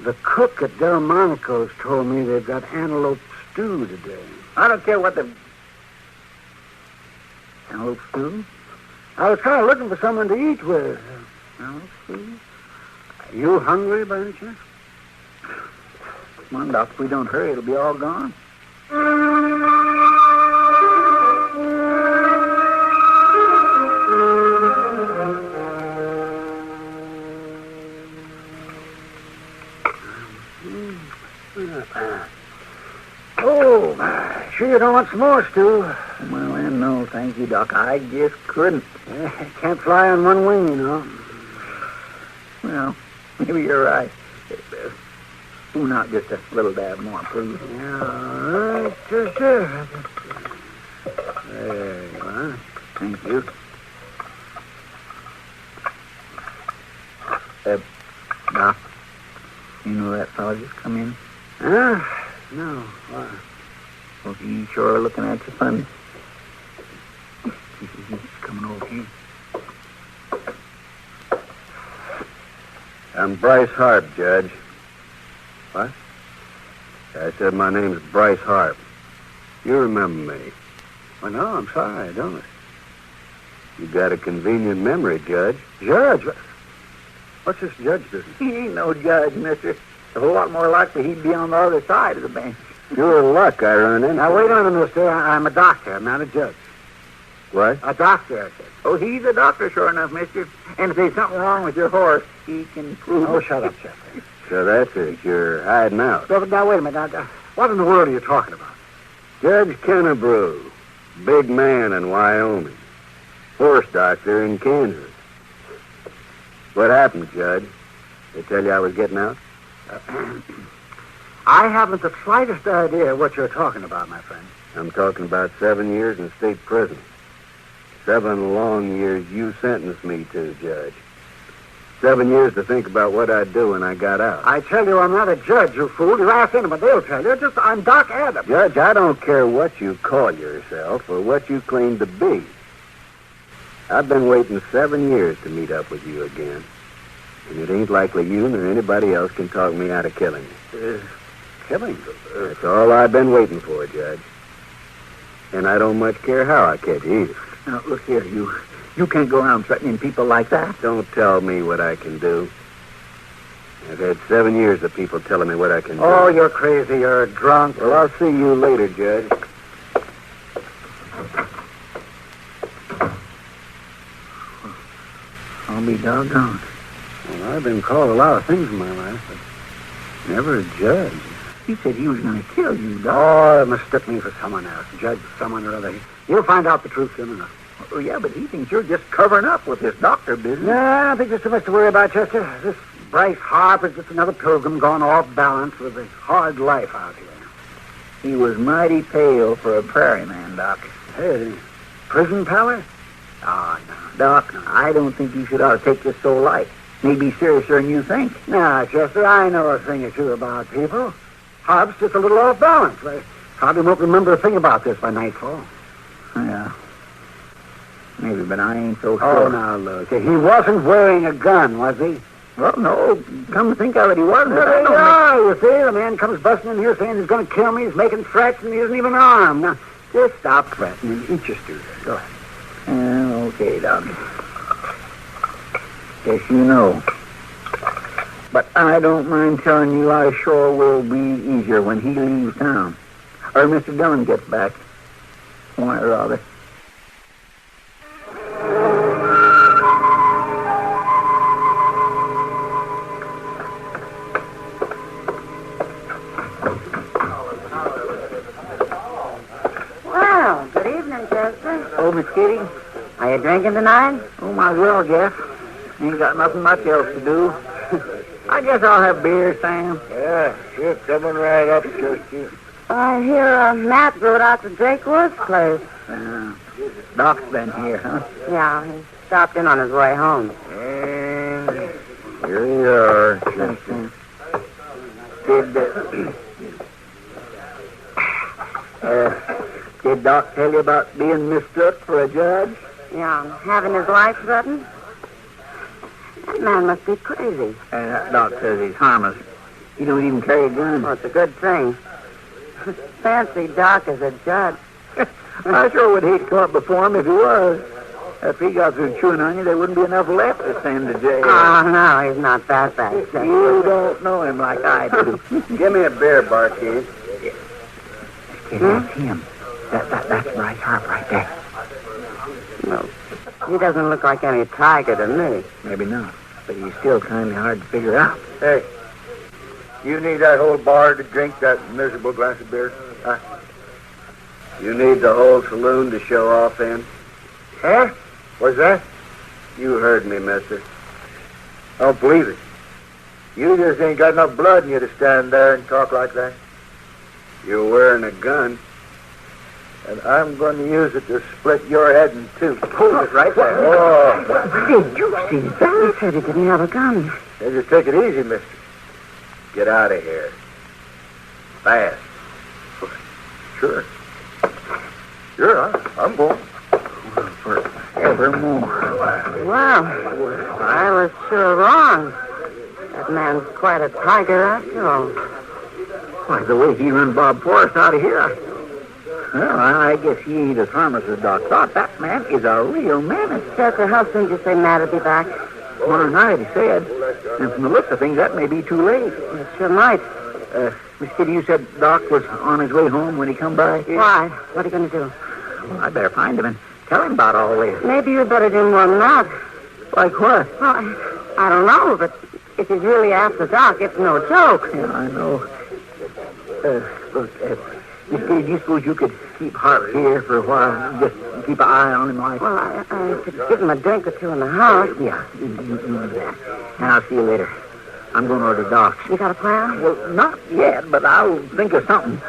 The cook at Delmonico's told me they've got antelope stew today. I don't care what the... Antelope stew? I was kind of looking for someone to eat with. Antelope stew? Are you hungry by any chance? Come on, Doc. If we don't hurry, it'll be all gone. Oh, sure you don't want some more stew? Well, then, no, thank you, Doc. I just couldn't. Can't fly on one wing, you know. Well, maybe you're right. Spoon out just a little dab more, please. Yeah, all right. Sure. There you are. Thank you. Doc, you know that fellow just come in? Huh? No. Why? Well, he's sure looking at you funny. He's coming over here. I'm Bryce Harp, Judge. What? I said my name's Bryce Harp. You remember me. Well, no, I'm sorry, I don't. You got a convenient memory, Judge. Judge? What's this judge business? He ain't no judge, mister. A whole lot more likely he'd be on the other side of the bench. Pure luck I run in. Now, wait a minute, mister. I'm a doctor. I'm not a judge. What? A doctor, I said. Oh, he's a doctor, sure enough, mister. And if there's something wrong with your horse, he can prove Oh, it. shut up, Jeffrey. So that's it. You're hiding out. Now, wait a minute. Now, what in the world are you talking about? Judge Kennebrew, big man in Wyoming. Horse doctor in Kansas. What happened, Judge? They tell you I was getting out? I haven't the slightest idea what you're talking about, my friend. I'm talking about 7 years in state prison. 7 long years you sentenced me to, Judge. 7 years to think about what I'd do when I got out. I tell you, I'm not a judge, you fool. You ask anyone, they'll tell you. I'm Doc Adams. Judge, I don't care what you call yourself or what you claim to be. I've been waiting 7 years to meet up with you again. And it ain't likely you nor anybody else can talk me out of killing you. Killing? That's all I've been waiting for, Judge. And I don't much care how I catch you either. Now, look here, you can't go around threatening people like that. Don't tell me what I can do. I've had 7 years of people telling me what I can do. Oh, you're crazy. You're a drunk. Well, I'll see you later, Judge. I'll be doggone. Well, I've been called a lot of things in my life, but never a judge. He said he was going to kill you, Doc. Oh, they mistook me for someone else. Judge, someone or other. You'll find out the truth soon enough. Oh, yeah, but he thinks you're just covering up with this doctor business. No, I don't think there's too much to worry about, Chester. This Bryce Harper's just another pilgrim gone off balance with a hard life out here. He was mighty pale for a prairie man, Doc. Hey, prison pallor? Oh, no. Doc, I don't think you should ought to take this so light. Maybe seriouser than you think. Nah, Chester, I know a thing or two about people. Harp's just a little off balance. I probably won't remember a thing about this by nightfall. Yeah. Maybe, but I ain't so sure. Oh, now, look. He wasn't wearing a gun, was he? Well, no. Come to think of it, he wasn't. Well, there you are. You see, the man comes busting in here saying he's going to kill me. He's making threats, and he isn't even armed. Now, just stop threatening. Eat your stew there. Go ahead. Okay, Doc. Guess you know. But I don't mind telling you I sure will be easier when he leaves town. Or Mr. Dillon gets back. Why, rather. Well, good evening, Chester. Oh, Miss Kitty? Are you drinking tonight? Oh, might as well, guess. Ain't got nothing much else to do. I guess I'll have beer, Sam. Yeah, sure. Coming right up, Chester. I hear Matt rode out to Jake Wood's place. Doc's been here, huh? Yeah, he stopped in on his way home. And here we are, Chester. Did Doc tell you about being mistook for a judge? Yeah, having his life threatened? That man must be crazy. That Doc says he's harmless. He don't even carry a gun. Well, it's a good thing. Fancy Doc as a judge. I sure would hate to come up before him if he was. If he got through chewing on you, there wouldn't be enough left to send to jail. Oh, no, he's not that bad. You don't know him like I do. Give me a beer, barkeep. That's him. That's Bryce Harper right there. Well, he doesn't look like any tiger to me. Maybe not, but he's still kind of hard to figure out. Hey, you need that whole bar to drink that miserable glass of beer? Huh? You need the whole saloon to show off in? Huh? What's that? You heard me, mister. I don't believe it. You just ain't got enough blood in you to stand there and talk like that. You're wearing a gun. And I'm going to use it to split your head in two. Hold it right there. Oh. Did you see that? He said he didn't have a gun. Hey, just take it easy, mister. Get out of here. Fast. Sure. Sure, I'm going. Forevermore. Wow, I was sure wrong. That man's quite a tiger after all. Why, the way he run Bob Forrest out of here. Well, I guess he ain't as harmless as Doc thought. That man is a real menace. Chester, how soon did you say Matt would be back? Tomorrow night, he said. And from the looks of things, that may be too late. It sure might. Miss Kitty, you said Doc was on his way home when he come by? Why? What are you going to do? Well, I better find him and tell him about all this. Maybe you better do more than that. Like what? Well, I don't know, but if he's really after Doc, it's no joke. Yeah, I know. Look, Miss Kitty, do you suppose you could keep Hart here for a while? Just keep an eye on him like... Well, I could give him a drink or two in the house. Yeah, you do that. And I'll see you later. I'm going over to Doc's. You got a plan? Well, not yet, but I'll think of something.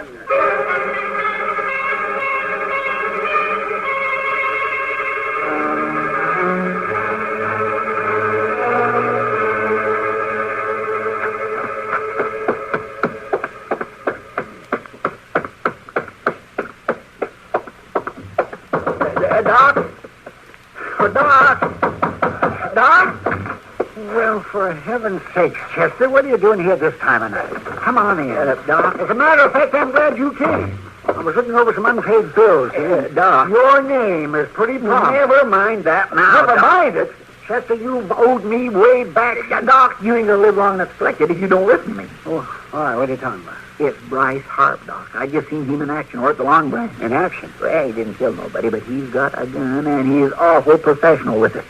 For heaven's sake, Chester, what are you doing here this time of night? Come on in. Doc. As a matter of fact, I'm glad you came. was looking over some unpaid bills. Doc. Your name is pretty prominent. Never mind that now. Never Doc. mind it. Chester, you've owed me way back. Doc, you ain't gonna live long enough to collect it if you don't listen to me. Oh, all right, what are you talking about? It's Bryce Harp, Doc. I just seen him in action or at the Long Branch. In action? Well, he didn't kill nobody, but he's got a gun, and he's awful professional with it.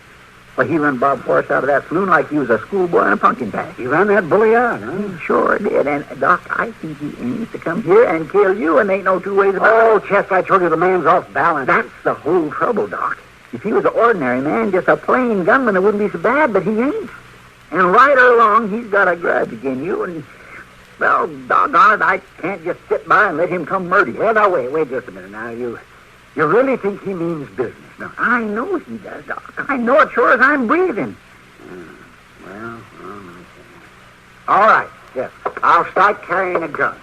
Well, he run Bob Forrest out of that saloon like he was a schoolboy in a pumpkin patch. He ran that bully out, huh? He sure did. And, Doc, I think he aims to come here and kill you, and ain't no two ways about it. Oh, Chester, I told you the man's off balance. That's the whole trouble, Doc. If he was an ordinary man, just a plain gunman, it wouldn't be so bad, but he ain't. And right or wrong, he's got a grudge against you, and, well, doggone it, I can't just sit by and let him come murder you. Well, now, wait just a minute. Now, you really think he means business? No. I know he does, Doc. I know it sure as I'm breathing. Well, all right, yes. I'll start carrying a gun.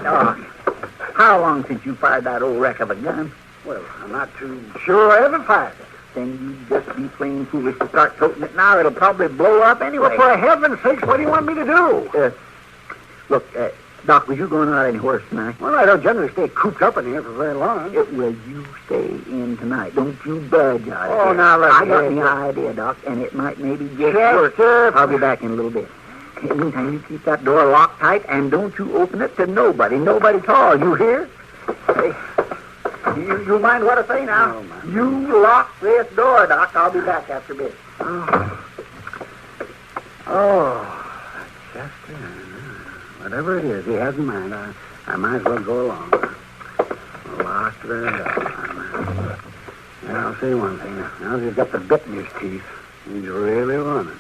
Doc, how long since you fired that old wreck of a gun? Well, I'm not too sure I ever fired it. Then you'd just be plain foolish to start toting it now. It'll probably blow up anyway. Well, for heaven's sakes, what do you want me to do? Look, Doc, was you going out any horse tonight? Well, I don't generally stay cooped up in here for very long. Will you stay in tonight? Don't you budge out of Oh, here. now, let's I got the idea, Doc, and it might maybe just work. I'll be back in a little bit. In the meantime, you keep that door locked tight, and don't you open it to nobody at all. You hear? Hey, you mind what I say now? No, man. You lock this door, Doc. I'll be back after a bit. Oh, Chester. Whatever it is, he has in mind. I might as well go along. Lock the door. Now, I'll say one thing. Now he's got the bit in his teeth. He's really running.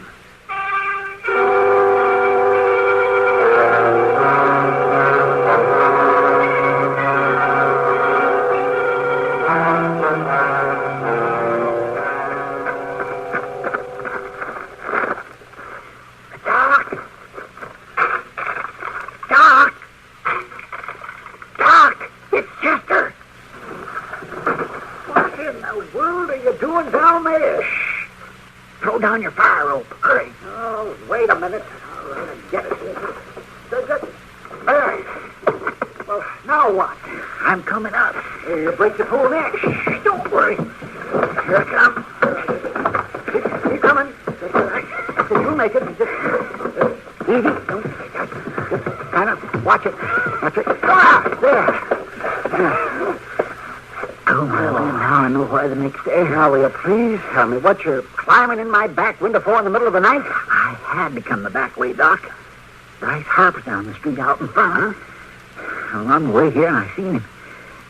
Down your fire rope. Hurry. Oh, wait a minute. All right, I get it. There. Well, now what? I'm coming up. You break the pole neck. Shh, don't worry. Here I come. Keep coming. You'll make it. Just easy. Just kind of watch it. That's it. Ah, there. Oh, well, now I know why the next day. Now, will you please tell me what you're climbing in my back window for in the middle of the night? I had to come the back way, Doc. Bryce Harp's down the street out in front, huh? I'm on the way here, and I seen him.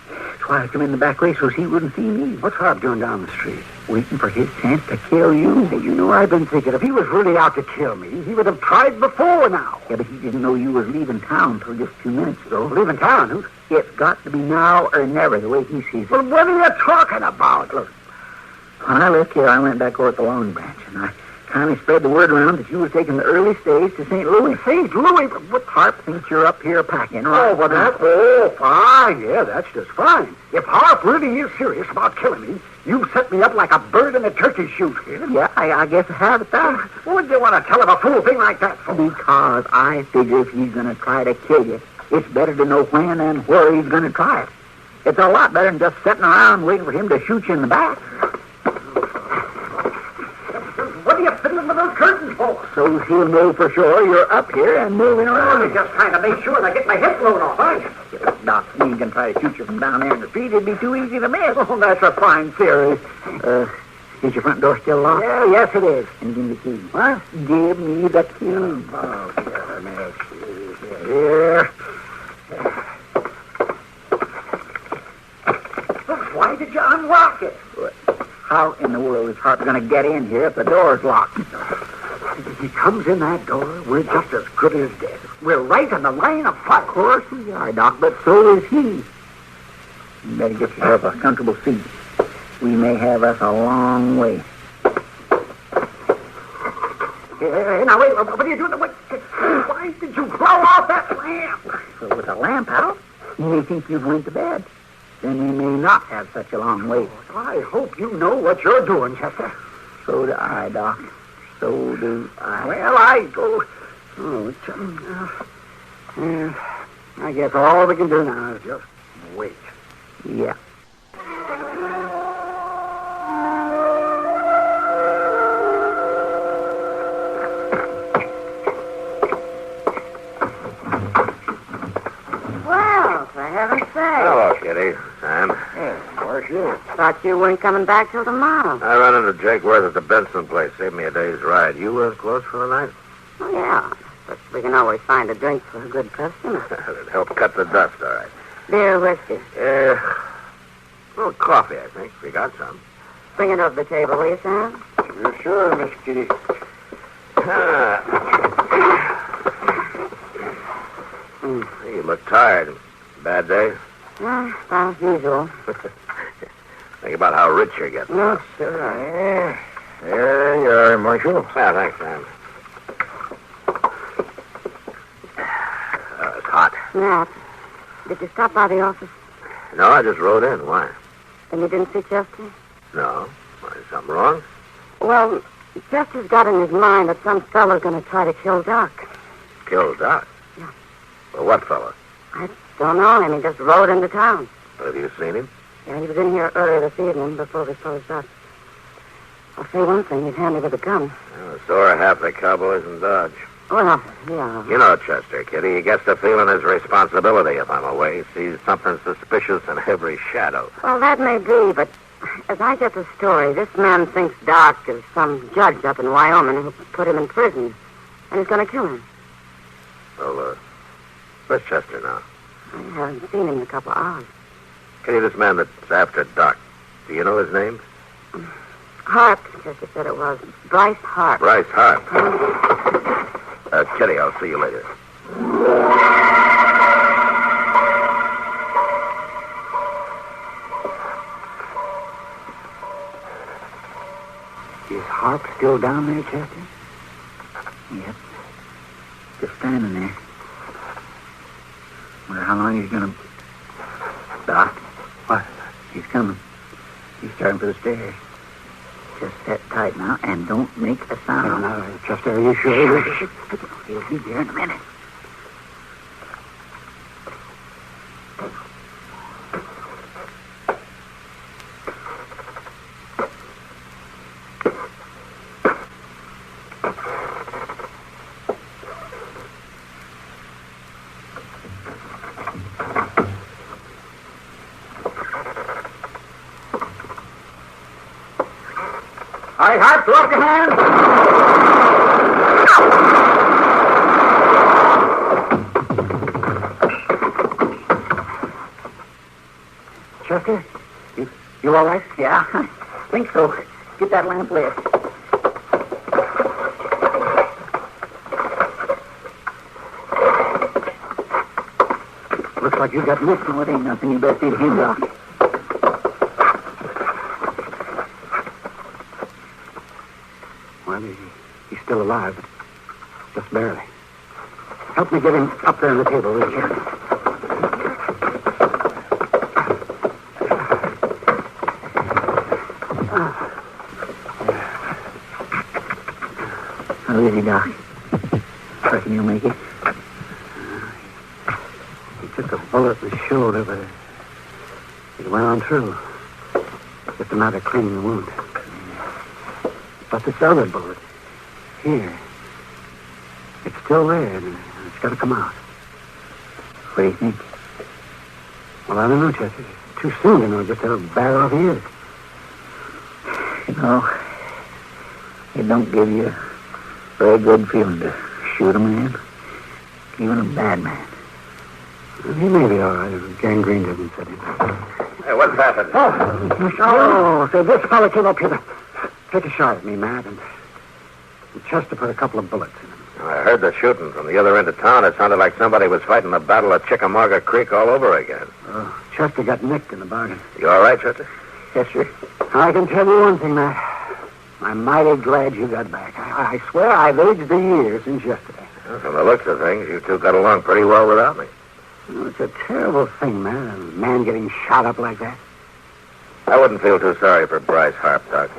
That's why I come in the back way, so he wouldn't see me. What's Harp doing down the street? Waiting for his chance to kill you. Hey, you know, I've been thinking if he was really out to kill me, he would have tried before now. Yeah, but he didn't know you was leaving town till just 2 minutes ago. Leaving town? Who? It's got to be now or never, the way he sees it. Well, what are you talking about? Look, when I left here, I went back over at the Long Branch, and I kind of spread the word around that you was taking the early stage to St. Louis. St. Louis? What Harp thinks you're up here packing, right? Oh, well, fine. Yeah, that's just fine. If Harp really is serious about killing me, you've set me up like a bird in a turkey shoot. Yeah, I guess I have it, though. What would you want to tell him a fool thing like that for? Because I figure if he's going to try to kill you, it's better to know when and where he's going to try it. It's a lot better than just sitting around waiting for him to shoot you in the back. What are you fiddling with those curtains for? So he'll know for sure you're up here and moving around. You're just trying to make sure that I get my head blown off, aren't you? Doc, he ain't going to try to shoot you from down there in the street. It'd be too easy to miss. Oh, that's a fine theory. Is your front door still locked? Yeah, yes, it is. And give me the key. What? Give me the key. Oh, here. Why did you unlock it? How in the world is Harp going to get in here if the door's locked? If he comes in that door, we're just as good as dead. We're right in the line of fire. Of course we are, Doc, but so is he. You better get yourself a comfortable seat. We may have us a long way. Hey, now, wait, what are you doing? Why did you blow off that lamp? So with the lamp out, you may think you've went to bed. Then we may not have such a long wait. I hope you know what you're doing, Chester. So do I, Doc. So do I. Well, I go... I guess all we can do now is just wait. Yeah. Well, for heaven's sake. Hello, Kitty. Sam. Where's you? Thought you weren't coming back till tomorrow. I run into Jake Worth at the Benson place. Saved me a day's ride. You close for the night? Oh, yeah. But we can always find a drink for a good customer. It'd help cut the dust, all right. Beer or whiskey? A little coffee, I think. We got some. Bring it over the table, will you, Sam? You're sure, Miss Kitty. You look tired. Bad day? As usual. Think about how rich you're getting. No, sir. There you are, Marshal. Yeah, thanks, Sam. It's hot. Matt, did you stop by the office? No, I just rode in. Why? And you didn't see Chester? No. Why, is something wrong? Well, Chester's got in his mind that some fella's going to try to kill Doc. Kill Doc? Yeah. Well, what fella? I don't know him. He just rode into town. Have you seen him? Yeah, he was in here earlier this evening before we closed up. I'll say one thing. He's handy with a gun. Well, so are half the cowboys in Dodge. Well, yeah. You know Chester, Kitty. He gets the feeling his responsibility if I'm away. He sees something suspicious in every shadow. Well, that may be, but as I get the story, this man thinks Doc is some judge up in Wyoming who put him in prison, and he's going to kill him. Well, where's Chester now? I haven't seen him in a couple of hours. Kitty, this man that's after Doc, do you know his name? Harp, Chester said it was. Bryce Harp. Bryce Harp. Kitty, I'll see you later. Is Harp still down there, Chester? Yep. Just standing there. Wonder how long he's going to... Doc? What? He's coming. He's starting for the stairs. Just sit tight now and don't make a sound. No, Chester, are you sure? He'll be there in a minute. All right, Harp, throw up your hands. Chester, you all right? Yeah, I think so. Get that lamp lit. Looks like you got nicked. No, it ain't nothing. You best eat him, Doc. Well, he's still alive, but just barely. Help me get him up there on the table, will you? How is he, Doc? Reckon you'll make it? He took a bullet in the shoulder, but it went on through. Just a matter of cleaning the wound. But this other bullet, here, it's still there, and it's got to come out. What do you think? Well, I don't know, Chester. It's too soon to know just how bad off he is. You know, it don't give you a very good feeling to shoot a man, even a bad man. Well, he may be all right if gangrene doesn't set him. Hey, what's happened? Oh, so this fellow came up here to take a shot at me, Matt, and Chester put a couple of bullets in him. I heard the shooting from the other end of town. It sounded like somebody was fighting the Battle of Chickamauga Creek all over again. Oh, Chester got nicked in the bargain. You all right, Chester? Yes, sir. I can tell you one thing, Matt. I'm mighty glad you got back. I swear I've aged a year since yesterday. Well, from the looks of things, you two got along pretty well without me. Oh, it's a terrible thing, man. A man getting shot up like that. I wouldn't feel too sorry for Bryce Harp, Doc.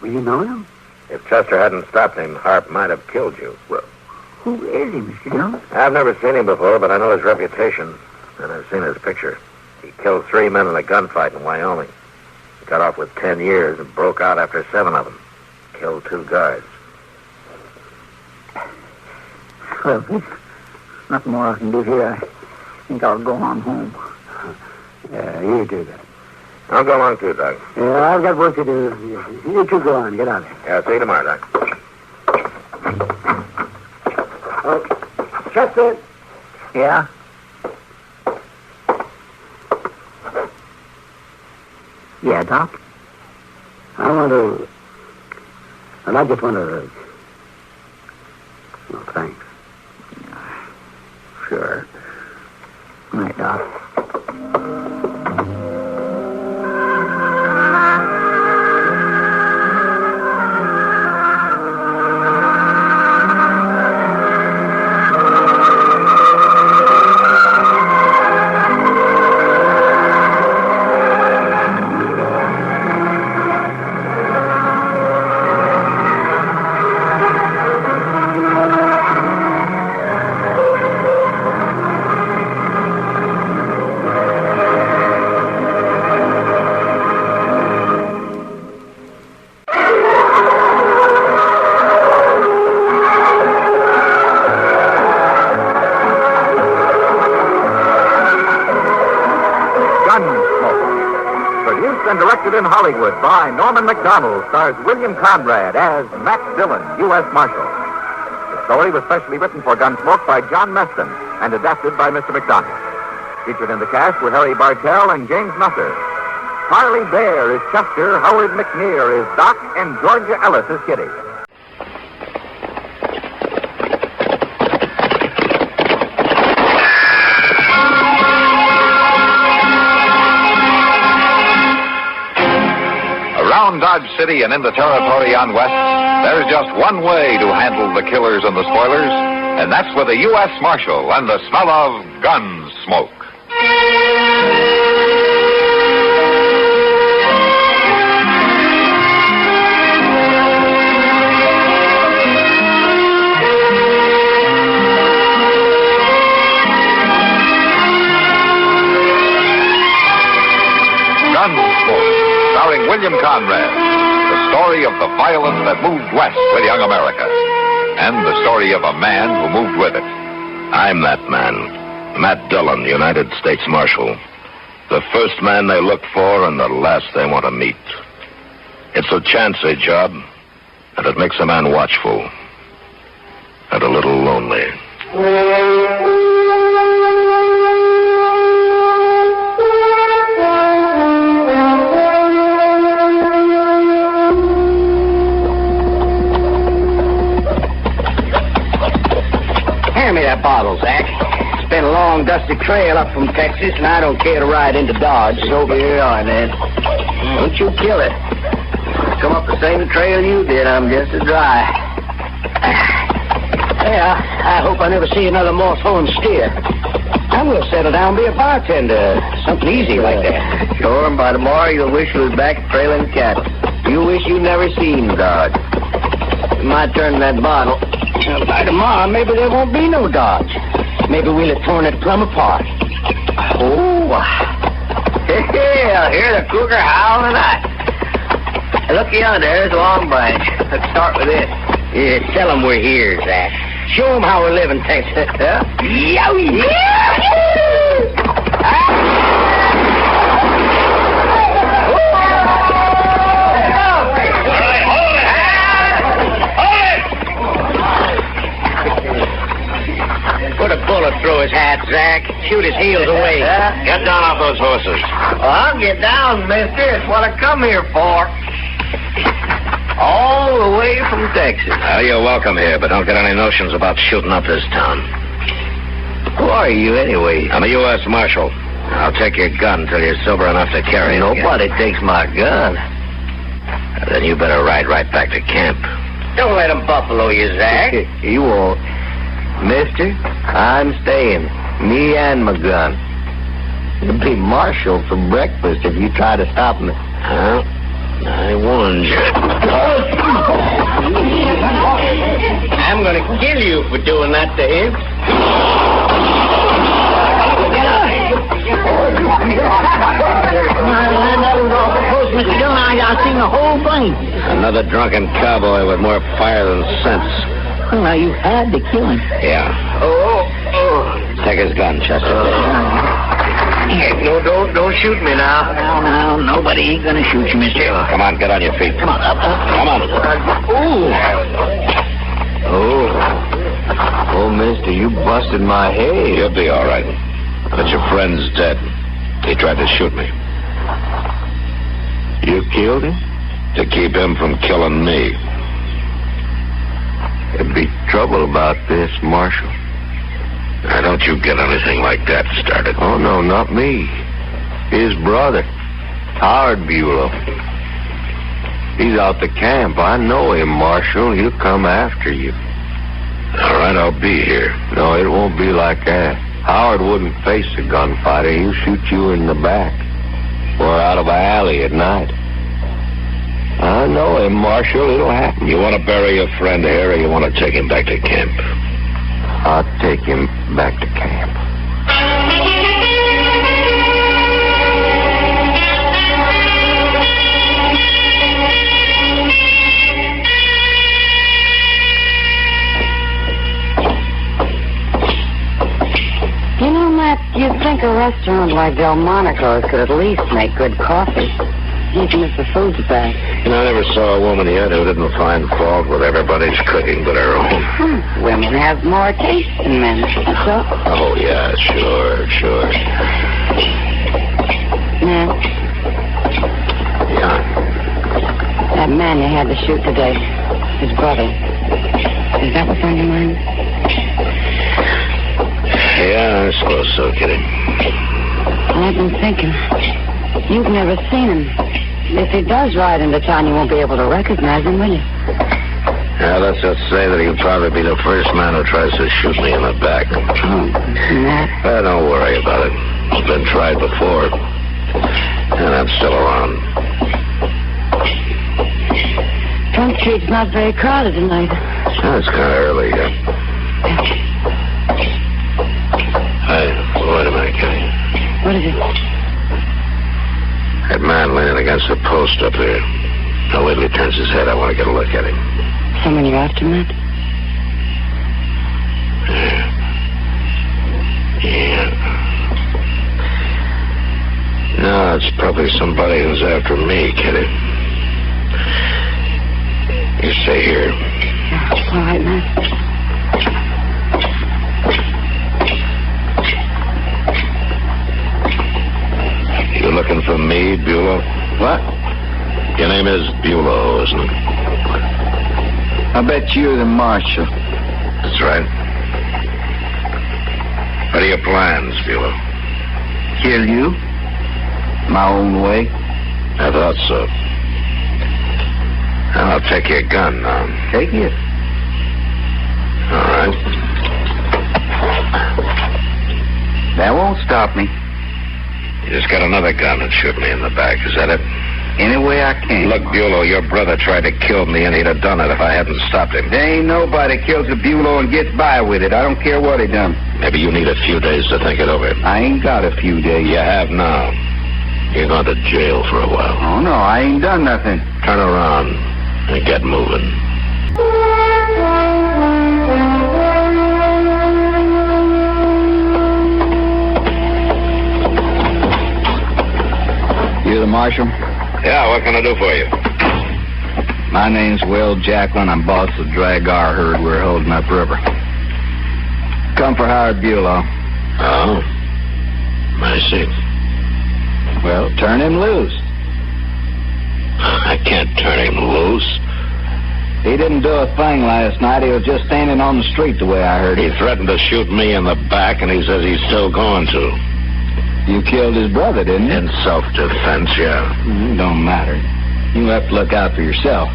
Well, you know him? If Chester hadn't stopped him, Harp might have killed you. Well, Who is he, Mr. Dillon? I've never seen him before, but I know his reputation, and I've seen his picture. He killed 3 men in a gunfight in Wyoming. He got off with 10 years and broke out after 7 of them. Killed 2 guards. Well, there's nothing more I can do here. I think I'll go on home. You do that. I'll go along too, Doc. Yeah, I've got work to do. You two go on. Get out of here. Yeah, see you tomorrow, Doc. Chester. Yeah? Yeah, Doc? I just want to... Well, thanks. Sure. Good night, Doc. In Hollywood by Norman MacDonald, stars William Conrad as Matt Dillon, U.S. Marshal. The story was specially written for Gunsmoke by John Meston and adapted by Mr. MacDonald. Featured in the cast were Harry Bartell and James Nutter. Harley Bear is Chester, Howard McNear is Doc, and Georgia Ellis is Kitty. Around Dodge City and in the territory on West, there's just one way to handle the killers and the spoilers, and that's with a U.S. Marshal and the smell of Gunsmoke. Starring William Conrad, the story of the violence that moved west with young America, and the story of a man who moved with it. I'm that man, Matt Dillon, United States Marshal. The first man they look for and the last they want to meet. It's a chancy job, and it makes a man watchful and a little lonely. Bottle, Zach. It's been a long, dusty trail up from Texas, and I don't care to ride into Dodge. So here you are, Ned. Don't you kill it. Come up the same trail you did. I'm just as dry. Yeah, I hope I never see another moss-horn steer. I will settle down and be a bartender. Something easy like that. Sure, and by tomorrow you'll wish you was back trailing cattle. You wish you never seen Dodge. My turn in that bottle. By tomorrow, maybe there won't be no Dodge. Maybe we'll have torn it plumb apart. Oh, hey, I hear the cougar howl tonight. Look yonder, there's a long branch. Let's start with this. Yeah, tell them we're here, Zach. Show them how we're living, Texas. Huh? Yowie! Put a bullet through his hat, Zach. Shoot his heels away. Get down off those horses. Well, I'll get down, mister. It's what I come here for. All the way from Texas. Well, you're welcome here, but don't get any notions about shooting up this town. Who are you, anyway? I'm a U.S. Marshal. I'll take your gun until you're sober enough to carry it. Nobody takes my gun. Then you better ride right back to camp. Don't let them buffalo you, Zach. You won't. Mister, I'm staying. Me and my gun. You'll be marshaled for breakfast if you try to stop me. Well, I warned you. I'm going to kill you for doing that to him. That was all supposed, Mr. Dillon. I seen the whole thing. Another drunken cowboy with more fire than sense. Well, now, you had to kill him. Yeah. Take his gun, Chester. No, don't shoot me now. Now, nobody ain't gonna shoot you, mister. Come on, get on your feet. Come on, up. Come on. Oh, mister, you busted my head. You'll be all right. But your friend's dead. He tried to shoot me. You killed him? To keep him from killing me. There'd be trouble about this, Marshal. Now, don't you get anything like that started. Oh, no, not me. His brother, Howard Bulow. He's out the camp. I know him, Marshal. He'll come after you. All right, I'll be here. No, it won't be like that. Howard wouldn't face a gunfighter. He'll shoot you in the back or out of an alley at night. I know him, Marshal. It'll happen. You want to bury your friend here, or you want to take him back to camp? I'll take him back to camp. You know, Matt, you'd think a restaurant like Delmonico's could at least make good coffee, even if the food's bad. You know, I never saw a woman yet who didn't find fault with everybody's cooking but her own. Women have more taste than men, that's all. Oh, yeah, sure. Matt? Yeah? That man you had to shoot today, his brother, is that what's on your mind? Yeah, I suppose so, Kitty. Well, I've been thinking. You've never seen him. If he does ride into town, you won't be able to recognize him, will you? Yeah, let's just say that he'll probably be the first man who tries to shoot me in the back. Oh, Matt. Don't worry about it. It's been tried before. And I'm still around. Front Street's not very crowded tonight. Oh, it's kind of early, yeah. Hey, wait a minute, Kitty. What is it? That man leaning against the post up there. Now, wait till he turns his head. I want to get a look at him. Someone you're after, Matt? Yeah. No, it's probably somebody who's after me, Kitty. You stay here. All right, Matt. You looking for me, Bulow? What? Your name is Bulow, isn't it? I bet you're the marshal. That's right. What are your plans, Bulow? Kill you? My own way? I thought so. And I'll take your gun now. Take it. All right. That won't stop me. You just got another gun and shoot me in the back. Is that it? Any way I can. Look, Bulow, your brother tried to kill me, and he'd have done it if I hadn't stopped him. There ain't nobody kills a Bulow and gets by with it. I don't care what he done. Maybe you need a few days to think it over. I ain't got a few days. You have now. You're going to jail for a while. Oh, no, I ain't done nothing. Turn around and get moving. You the marshal? Yeah, what can I do for you? My name's Will Jacklin. I'm boss of the drag our herd we're holding upriver. Come for Howard Bulow. Oh? I see. Well, turn him loose. I can't turn him loose. He didn't do a thing last night. He was just standing on the street the way I heard He it. threatened to shoot me in the back, and he says he's still going to. You killed his brother, didn't you? In self-defense, yeah. It don't matter. You have to look out for yourself.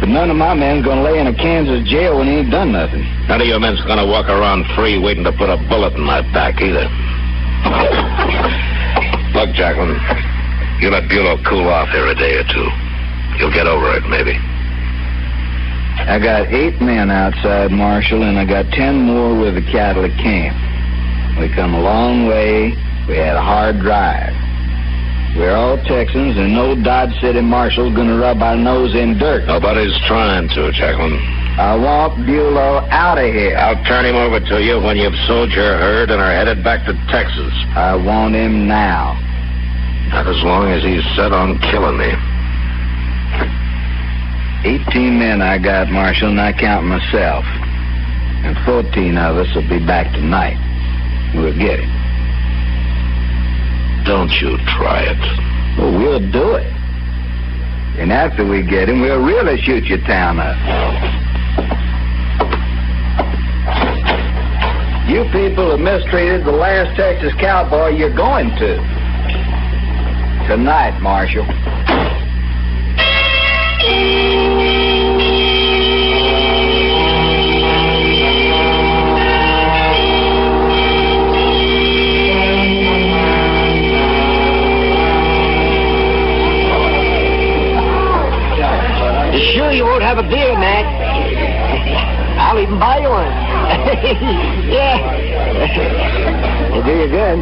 But none of my men's going to lay in a Kansas jail when he ain't done nothing. None of your men's going to walk around free waiting to put a bullet in my back either. Look, Jacqueline, you let Bulow cool off here a day or two. You'll get over it, maybe. I got 8 men outside, Marshal, and I got 10 more with the cattle at camp. We come a long way. We had a hard drive. We're all Texans, and no Dodge City Marshal's gonna rub our nose in dirt. Nobody's trying to, Jacqueline. I want Bulow out of here. I'll turn him over to you when you've sold your herd and are headed back to Texas. I want him now. Not as long as he's set on killing me. 18 men I got, Marshal, and I count myself. And 14 of us will be back tonight. We'll get it. Don't you try it. Well, we'll do it. And after we get him, we'll really shoot your town up. You people have mistreated the last Texas cowboy you're going to. Tonight, Marshal. You sure you won't have a beer, Mac? I'll even buy you one. Yeah. It'll do you good.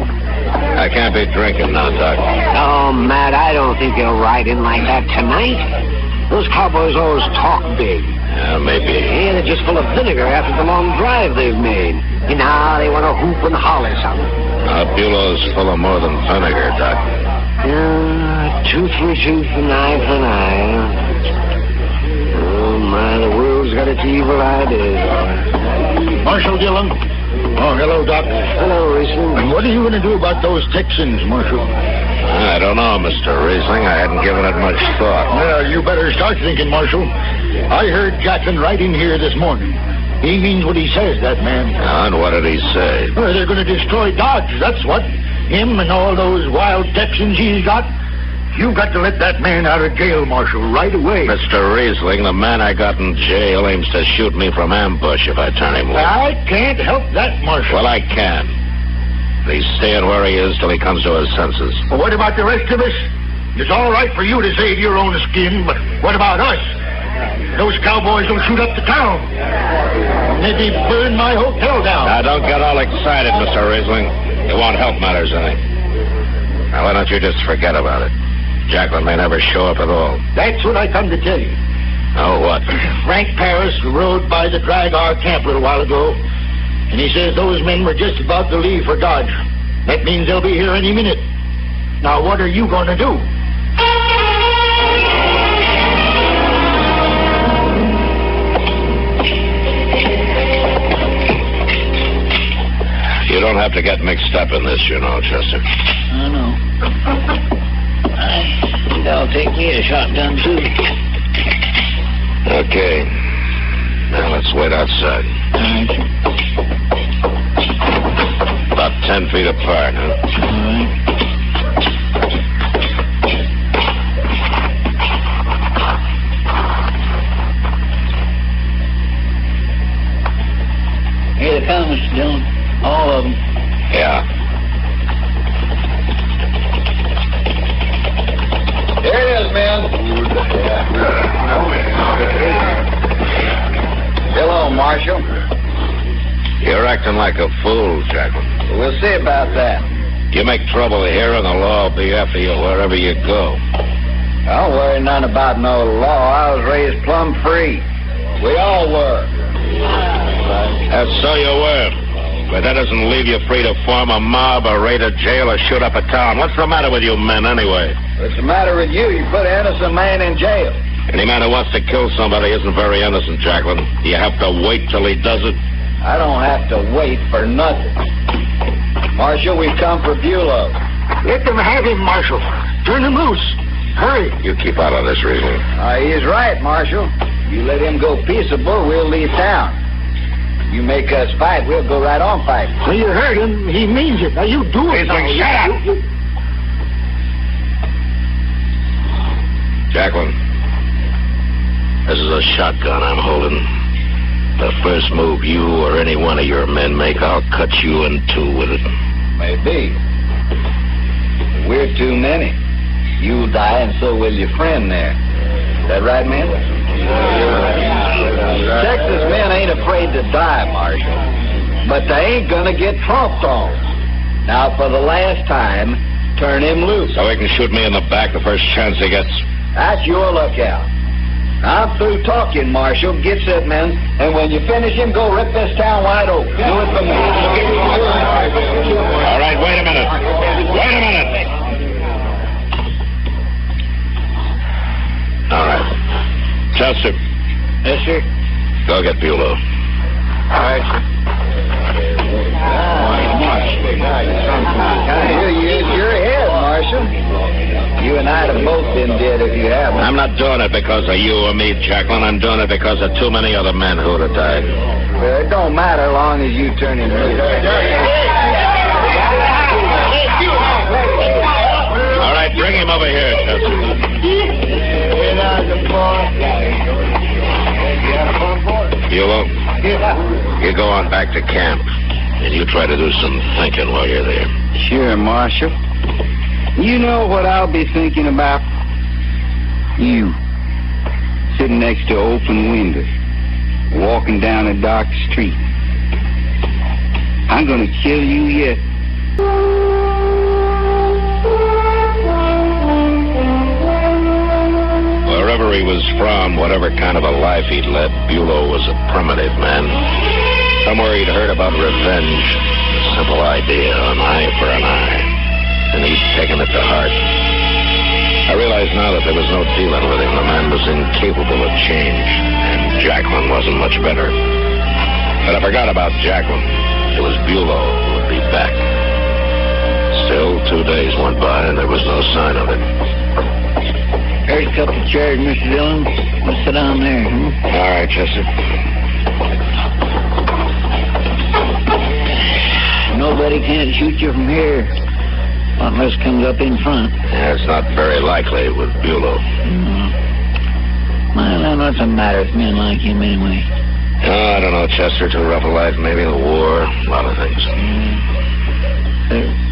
I can't be drinking now, Doc. Oh, Matt, I don't think you'll ride in like that tonight. Those cowboys always talk big. Yeah, maybe. Yeah, they're just full of vinegar after the long drive they've made. And now they want to hoop and holler something. Bulow's full of more than vinegar, Doc. Tooth for a tooth and eye for an eye. Oh, my, the world's got its evil ideas. Marshal Dillon. Oh, hello, Doc. Hello, Riesling. And what are you going to do about those Texans, Marshal? I don't know, Mr. Riesling. I hadn't given it much thought. Well, you better start thinking, Marshal. I heard Jackson right in here this morning. He means what he says, that man. And what did he say? Well, they're going to destroy Dodge, that's what. Him and all those wild Texans he's got. You've got to let that man out of jail, Marshal, right away. Mr. Riesling, the man I got in jail aims to shoot me from ambush if I turn him loose. I can't help that, Marshal. Well, I can. He's staying where he is till he comes to his senses. Well, what about the rest of us? It's all right for you to save your own skin, but what about us? Those cowboys will shoot up the town. Maybe burn my hotel down. Now, don't get all excited, Mr. Riesling. It won't help matters any. Now, why don't you just forget about it? Jacqueline may never show up at all. That's what I come to tell you. Oh, what? Frank Paris rode by the drag our camp a little while ago, and he says those men were just about to leave for Dodge. That means they'll be here any minute. Now, what are you going to do? You don't have to get mixed up in this, you know, Chester. I know. I think I'll take me a shotgun, too. Okay. Now let's wait outside. All right. About 10 feet apart, huh? All right. Here they come, Mr. Dillon. All of them. Yeah. Here it is, men. Hello, Marshal. You're acting like a fool, Jacqueline. We'll see about that. You make trouble here, and the law will be after you wherever you go. Don't worry none about no law. I was raised plumb free. We all were. That's so you were. But that doesn't leave you free to form a mob or raid a jail or shoot up a town. What's the matter with you men, anyway? What's the matter with you? You put an innocent man in jail. Any man who wants to kill somebody isn't very innocent, Jacqueline. You have to wait till he does it. I don't have to wait for nothing. Marshal, we've come for Bulow. Let them have him, Marshal. Turn him loose. Hurry. You keep out of this, Riesling. He's right, Marshal. You let him go peaceable, we'll leave town. You make us fight, we'll go right on fighting. Well, you heard him. He means it. Now, you do it. Riesling, shut up. Jacqueline, this is a shotgun I'm holding. The first move you or any one of your men make, I'll cut you in two with it. Maybe. But we're too many. You'll die, and so will your friend there. Is that right, man? Texas men ain't afraid to die, Marshal. But they ain't gonna get tromped on. Now, for the last time, turn him loose. So he can shoot me in the back the first chance he gets. That's your lookout. I'm through talking, Marshal. Get set, men. And when you finish him, go rip this town wide open. Do it for me. All right, wait a minute. Wait a minute. All right. Chester. Yes, sir. Go get Bulow. All right, sir. You're ahead, Marshal. You and I'd have both been dead if you haven't. I'm not doing it because of you or me, Jacqueline. I'm doing it because of too many other men who would have died. Well, it don't matter long as you turn him loose. All right, bring him over here, Chester. Bulow, you go on back to camp, and you try to do some thinking while you're there. Sure, Marshal. You know what I'll be thinking about? You, sitting next to open windows, walking down a dark street. I'm gonna kill you yet. Wherever he was from, whatever kind of a life he'd led, Bulow was a primitive man. Somewhere he'd heard about revenge, a simple idea, an eye for an eye. And he'd taken it to heart. I realize now that there was no dealing with him. The man was incapable of change, and Jacqueline wasn't much better. But I forgot about Jacqueline. It was Bulow who would be back. Still, 2 days went by, and there was no sign of it. There's a couple of chairs, Mr. Dillon. We'll sit down there. All right, Chester. Nobody can't shoot you from here. Unless it comes up in front. Yeah, it's not very likely with Bulow. Well, then what's the matter with men like him anyway? Oh, I don't know, Chester. Too rough a life, maybe the war, a lot of things.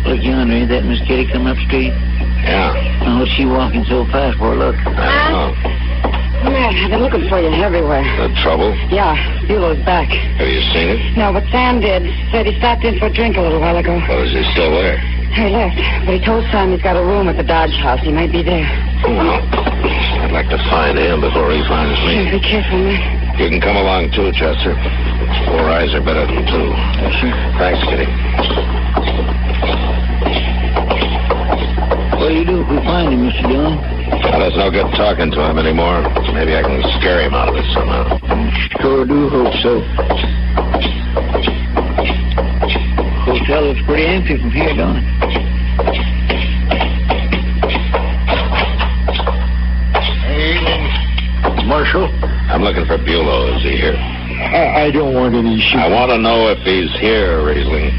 Look yonder, ain't that Miss Kitty coming up the street? Yeah. Oh, what's she walking so fast for? Look. I don't know. Matt, I've been looking for you everywhere. The trouble? Yeah, Bulow's back. Have you seen it? No, but Sam did. Said he stopped in for a drink a little while ago. Well, is he still there? He left, but he told Sam he's got a room at the Dodge House. He might be there. Well, I'd like to find him before he finds me. Be careful, Matt. You can come along, too, Chester. 4 eyes are better than 2. Thanks, Kitty. What'll you do if we find him, Mr. Dillon? Well, there's no good talking to him anymore. Maybe I can scare him out of it somehow. Sure do hope so. Hotel looks pretty empty from here, don't it? Marshal? I'm looking for Bulow. Is he here? I don't want any shooting. I want to know if he's here, Riesling.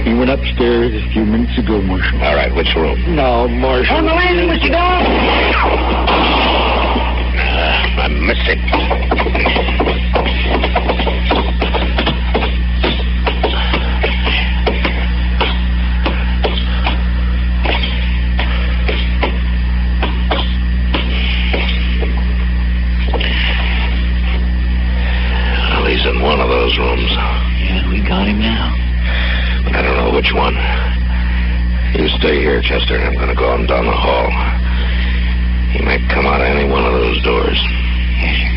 He went upstairs a few minutes ago, Marshal. All right, which room? No, Marshal. On the landing, Mr. Dillon. I missed it. Well, he's in one of those rooms. Yeah, we got him now. But I don't know which one. You stay here, Chester, and I'm going to go on down the hall. He might come out of any one of those doors. Yes, sir.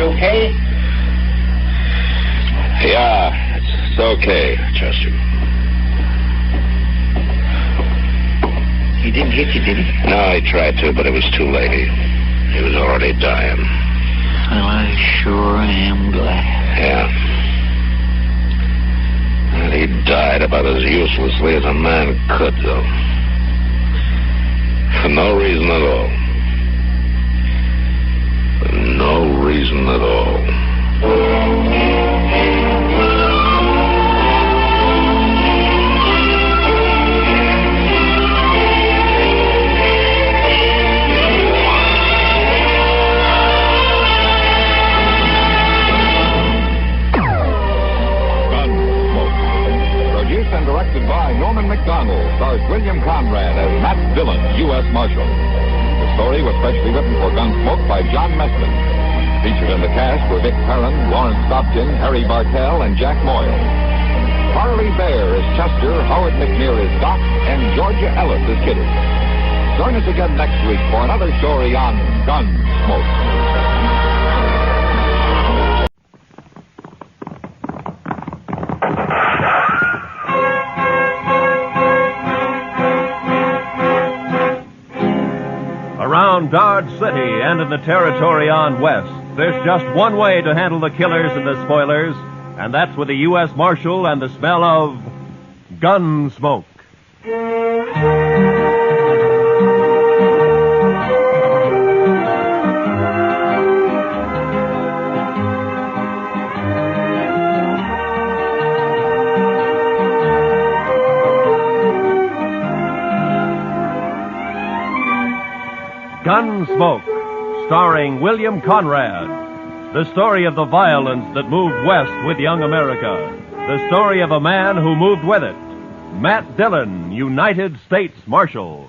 Okay? Yeah, it's okay, Chester. He didn't hit you, did he? No, he tried to, but it was too late. He was already dying. Well, I sure am glad. Yeah. And he died about as uselessly as a man could, though. For no reason at all. For no reason at all. Norman Macdonald stars William Conrad as Matt Dillon, U.S. Marshal. The story was specially written for Gunsmoke by John Meston. Featured in the cast were Vic Perrin, Lawrence Dobkin, Harry Bartell, and Jack Moyle. Harley Bear is Chester, Howard McNear is Doc, and Georgia Ellis is Kitty. Join us again next week for another story on Gunsmoke. Around Dodge City and in the territory on West, there's just one way to handle the killers and the spoilers, and that's with the U.S. Marshal and the smell of Gunsmoke. Gunsmoke, starring William Conrad. The story of the violence that moved west with young America. The story of a man who moved with it. Matt Dillon, United States Marshal.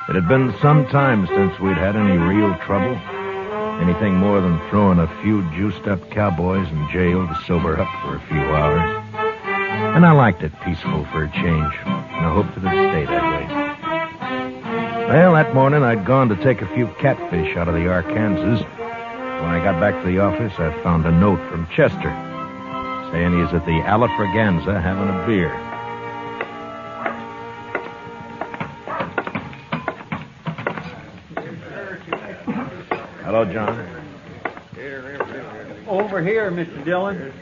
It had been some time since we'd had any real trouble. Anything more than throwing a few juiced-up cowboys in jail to sober up for a few hours. And I liked it peaceful for a change, and I hoped it'd stay that way. Well, that morning I'd gone to take a few catfish out of the Arkansas. When I got back to the office, I found a note from Chester saying he's at the Alafraganza having a beer. Hello, John. Over here, Mr. Dillon.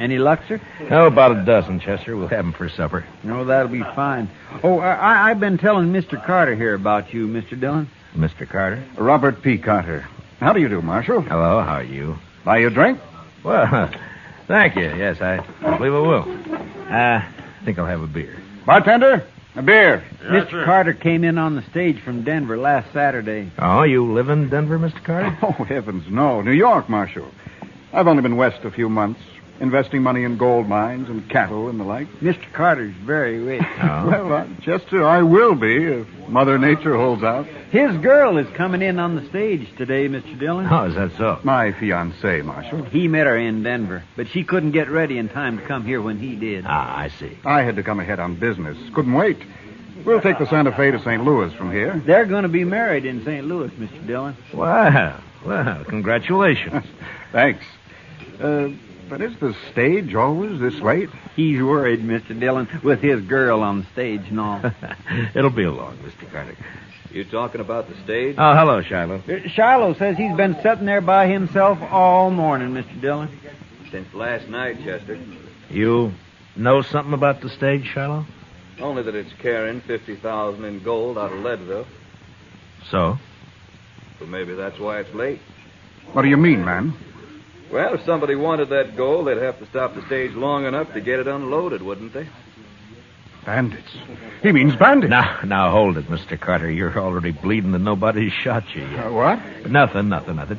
Any luck, sir? Oh, about a dozen, Chester. We'll have them for supper. No, that'll be fine. Oh, I've been telling Mr. Carter here about you, Mr. Dillon. Mr. Carter? Robert P. Carter. How do you do, Marshal? Hello, how are you? Buy you a drink? Well, thank you. Yes, I believe I will. I think I'll have a beer. Bartender, a beer. Yes, Mr. Carter came in on the stage from Denver last Saturday. Oh, you live in Denver, Mr. Carter? Oh, heavens, no. New York, Marshal. I've only been west a few months, investing money in gold mines and cattle and the like. Mr. Carter's very rich. Oh. Well, Chester, I will be if Mother Nature holds out. His girl is coming in on the stage today, Mr. Dillon. Oh, is that so? My fiancée, Marshal. He met her in Denver, but she couldn't get ready in time to come here when he did. Ah, I see. I had to come ahead on business. Couldn't wait. We'll take the Santa Fe to St. Louis from here. They're going to be married in St. Louis, Mr. Dillon. Well, congratulations. Thanks. But is the stage always this late? He's worried, Mr. Dillon, with his girl on the stage and all. It'll be along, Mr. Carter. You talking about the stage? Oh, hello, Shiloh. Shiloh says he's been sitting there by himself all morning, Mr. Dillon. Since last night, Chester. You know something about the stage, Shiloh? Only that it's carrying $50,000 in gold out of Leadville. So? So maybe that's why it's late. What do you mean, man? Well, if somebody wanted that gold, they'd have to stop the stage long enough to get it unloaded, wouldn't they? Bandits. He means bandits. Now, hold it, Mr. Carter. You're already bleeding and nobody's shot you yet. What? Nothing.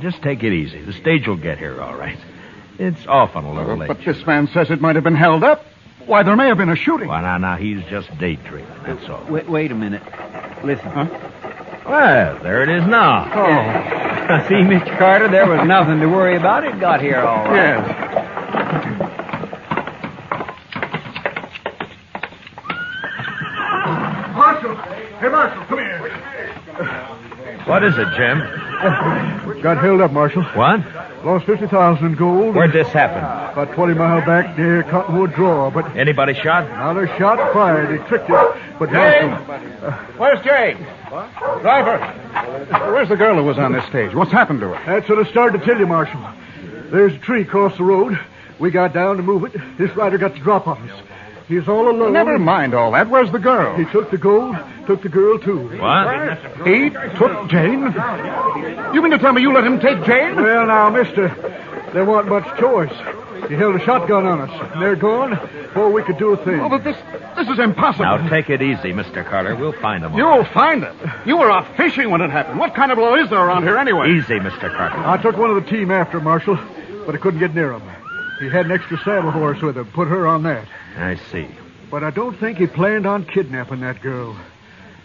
Just take it easy. The stage will get here all right. It's often a little late. But this man says it might have been held up. Why, there may have been a shooting. Well, now, he's just daydreaming, that's all. Wait a minute. Listen. Huh? Well, there it is now. Oh. See, Mr. Carter, there was nothing to worry about. It got here all right. Yes. Marshal! Hey, Marshal, come here. What is it, Jim? Got held up, Marshal. What? Lost 50,000 in gold. Where'd this happen? About 20 miles back near Cottonwood Draw, but... Anybody shot? Now, they're shot and fired. They tricked it. But Jane! Marshal... Where's Jane? What? Driver! Where's the girl who was on this stage? What's happened to her? That's what I started to tell you, Marshal. There's a tree across the road. We got down to move it. This rider got the drop on us. He's all alone. Never mind all that. Where's the girl? He took the gold, took the girl, too. What? He took Jane? You mean to tell me you let him take Jane? Well, now, mister, there wasn't much choice. He held a shotgun on us. And they're gone before we could do a thing. Oh, but this is impossible. Now, take it easy, Mr. Carter. We'll find them. You'll find them. You were off fishing when it happened. What kind of law is there around here anyway? Easy, Mr. Carter. I took one of the team after Marshal, but I couldn't get near him. He had an extra saddle horse with him. Put her on that. I see. But I don't think he planned on kidnapping that girl.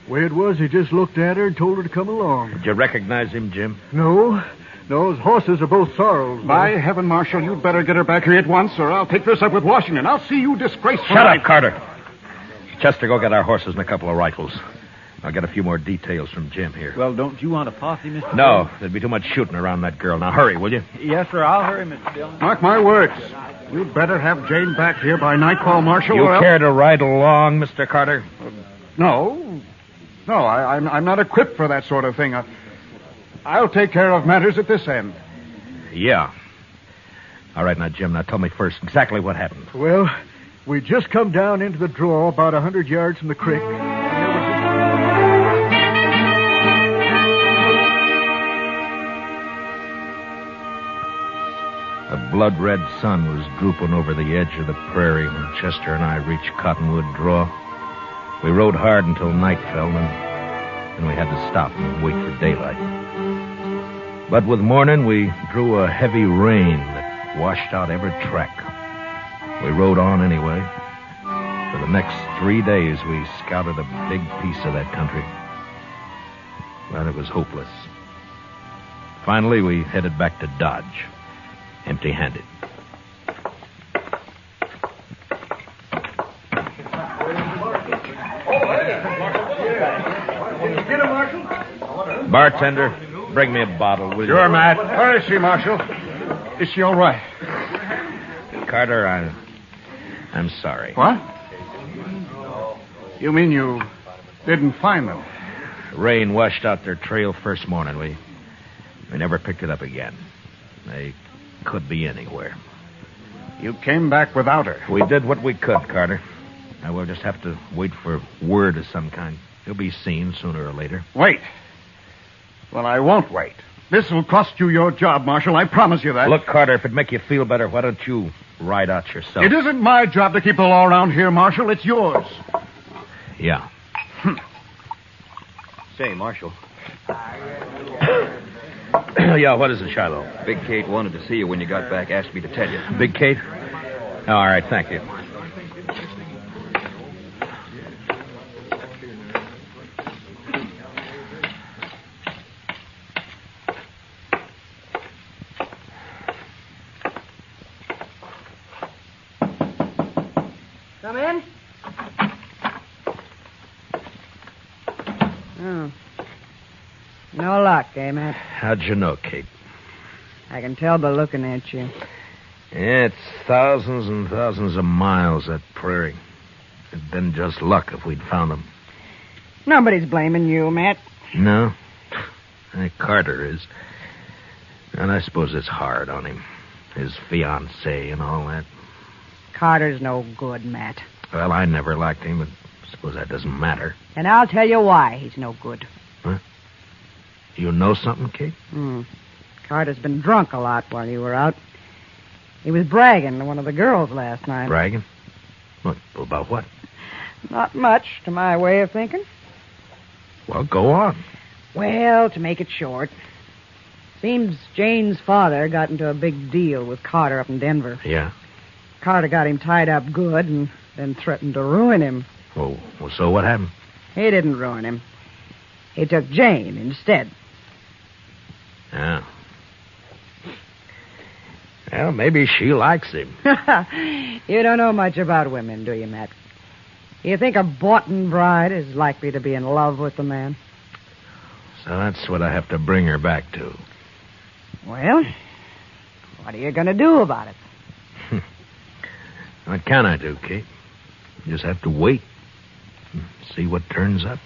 Way it was, he just looked at her and told her to come along. Did you recognize him, Jim? No. Those horses are both sorrels. By heaven, Marshal, you'd better get her back here at once, or I'll take this up with Washington. I'll see you disgraced. Shut up, Carter. Chester, go get our horses and a couple of rifles. I'll get a few more details from Jim here. Well, don't you want a posse, Mr. No, there'd be too much shooting around that girl. Now, hurry, will you? Yes, sir. I'll hurry, Mr. Dillon. Mark my words. You'd better have Jane back here by nightfall, Marshal. You care to ride along, Mr. Carter? No. No, I'm not equipped for that sort of thing. I'll take care of matters at this end. Yeah. All right, now, Jim, now tell me first exactly what happened. Well, we just come down into the draw about 100 yards from the creek. The blood-red sun was drooping over the edge of the prairie when Chester and I reached Cottonwood Draw. We rode hard until night fell, and then we had to stop and wait for daylight. But with morning, we drew a heavy rain that washed out every track. We rode on anyway. For the next 3 days, we scouted a big piece of that country. But it was hopeless. Finally, we headed back to Dodge, empty-handed. Bartender, bring me a bottle, will you? Sure, Matt. Where is she, Marshal? Is she all right? Carter, I'm sorry. What? You mean you didn't find them? Rain washed out their trail first morning. We never picked it up again. They could be anywhere. You came back without her. We did what we could, Carter. Now we'll just have to wait for word of some kind. He'll be seen sooner or later. Wait. Well, I won't wait. This will cost you your job, Marshal. I promise you that. Look, Carter, if it'd make you feel better, why don't you ride out yourself? It isn't my job to keep the law around here, Marshal. It's yours. Yeah. Say, Marshal. Yeah, what is it, Shiloh? Big Kate wanted to see you when you got back. Asked me to tell you. Big Kate? Oh, all right, thank you. Come in. Oh. No luck, eh, Matt? How'd you know, Kate? I can tell by looking at you. Yeah, it's thousands and thousands of miles, that prairie. It'd been just luck if we'd found them. Nobody's blaming you, Matt. No? Carter is. And I suppose it's hard on him. His fiancée and all that. Carter's no good, Matt. Well, I never liked him, but I suppose that doesn't matter. And I'll tell you why he's no good. Huh? You know something, Kate? Carter's been drunk a lot while you were out. He was bragging to one of the girls last night. Bragging? What? About what? Not much, to my way of thinking. Well, go on. Well, to make it short, seems Jane's father got into a big deal with Carter up in Denver. Yeah? Carter got him tied up good and then threatened to ruin him. Oh, well, so what happened? He didn't ruin him. He took Jane instead. Yeah. Well, maybe she likes him. You don't know much about women, do you, Matt? You think a Boughten Bride is likely to be in love with the man? So that's what I have to bring her back to. Well, what are you going to do about it? What can I do, Kate? Just have to wait and see what turns up.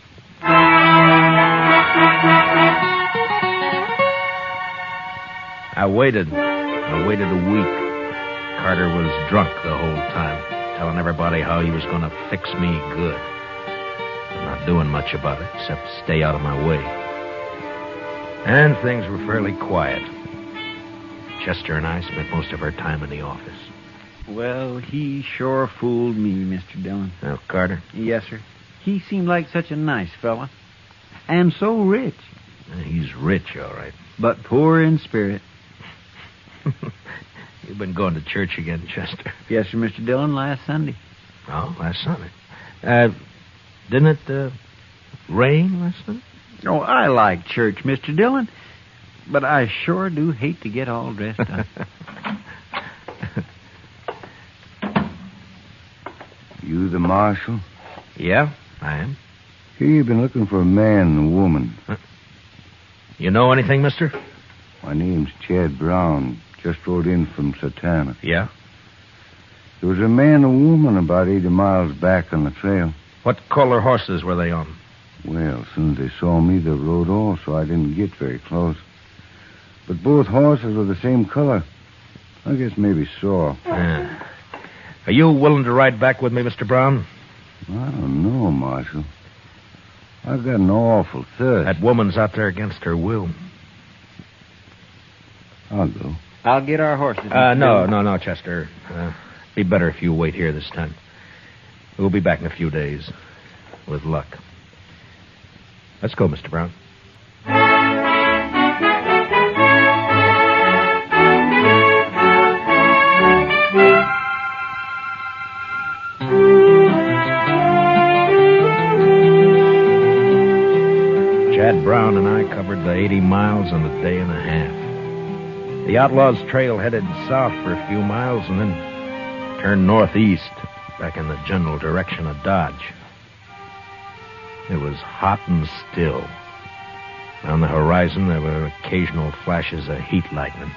I waited a week. Carter was drunk the whole time, telling everybody how he was going to fix me good. I'm not doing much about it, except stay out of my way. And things were fairly quiet. Chester and I spent most of our time in the office. Well, he sure fooled me, Mr. Dillon. Oh, Carter? Yes, sir. He seemed like such a nice fella. And so rich. He's rich, all right. But poor in spirit. You've been going to church again, Chester. Yes, sir, Mr. Dillon, last Sunday. Oh, last Sunday. Didn't it rain last Sunday? Oh, I like church, Mr. Dillon. But I sure do hate to get all dressed up. You the marshal? Yeah, I am. Here you've been looking for a man and a woman. You know anything, mister? My name's Chad Brown. Just rode in from Satana. Yeah? There was a man and a woman about 80 miles back on the trail. What color horses were they on? Well, as soon as they saw me, they rode off, so I didn't get very close. But both horses were the same color. I guess maybe sore. Yeah. Are you willing to ride back with me, Mr. Brown? I don't know, Marshal. I've got an awful thirst. That woman's out there against her will. I'll go. I'll get our horses. No, Chester. Be better if you wait here this time. We'll be back in a few days. With luck. Let's go, Mr. Brown. Chad Brown and I covered the 80 miles in a day and a half. The Outlaw's trail headed south for a few miles and then turned northeast, back in the general direction of Dodge. It was hot and still. On the horizon, there were occasional flashes of heat lightning.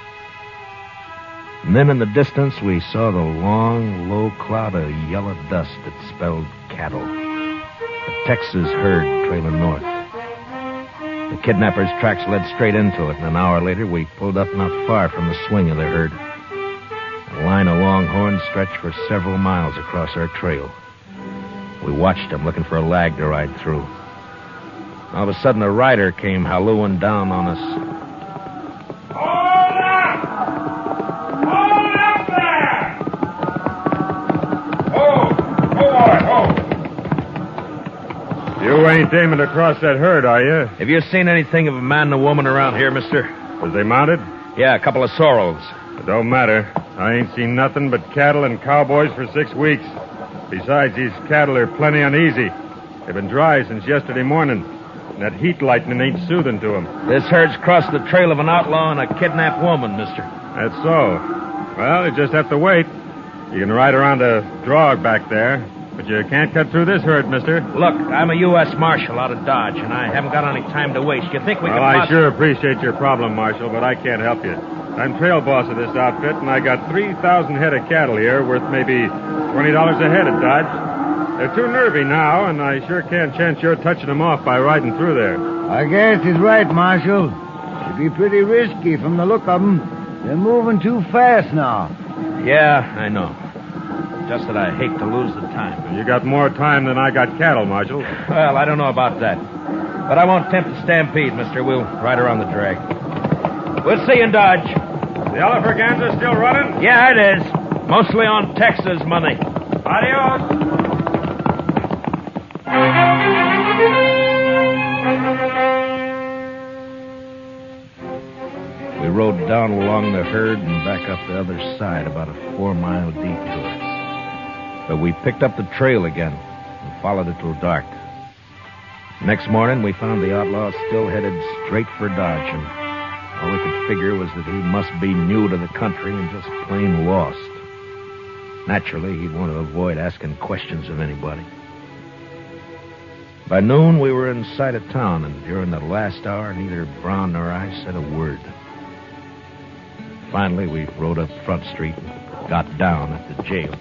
And then in the distance, we saw the long, low cloud of yellow dust that spelled cattle. A Texas herd trailing north. The kidnappers' tracks led straight into it, and an hour later, we pulled up not far from the swing of the herd. A line of longhorns stretched for several miles across our trail. We watched them, looking for a lag to ride through. All of a sudden, a rider came hallooing down on us. Hold up! Hold up there! You ain't aiming to cross that herd, are you? Have you seen anything of a man and a woman around here, mister? Was they mounted? Yeah, a couple of sorrels. It don't matter. I ain't seen nothing but cattle and cowboys for 6 weeks. Besides, these cattle are plenty uneasy. They've been dry since yesterday morning. And that heat lightning ain't soothing to them. This herd's crossed the trail of an outlaw and a kidnapped woman, mister. That's so. Well, you just have to wait. You can ride around a drog back there, but you can't cut through this herd, mister. Look, I'm a U.S. Marshal out of Dodge, and I haven't got any time to waste. You think we can... Well, I sure appreciate your problem, Marshal, but I can't help you. I'm trail boss of this outfit, and I got 3,000 head of cattle here worth maybe $20 a head at Dodge. They're too nervy now, and I sure can't chance your touching them off by riding through there. I guess he's right, Marshal. It'd be pretty risky from the look of them. They're moving too fast now. Yeah, I know. Just that I hate to lose the time. You got more time than I got cattle, Marshal. Well, I don't know about that. But I won't tempt the stampede, mister. We'll ride around the drag. We'll see you in Dodge. The Elephant still running? Yeah, it is. Mostly on Texas money. Adios. We rode down along the herd and back up the other side, about a 4-mile detour. But we picked up the trail again and followed it till dark. Next morning, we found the outlaw still headed straight for Dodge, and all we could figure was that he must be new to the country and just plain lost. Naturally, he'd want to avoid asking questions of anybody. By noon, we were in sight of town, and during the last hour, neither Brown nor I said a word. Finally, we rode up Front Street and got down at the jail.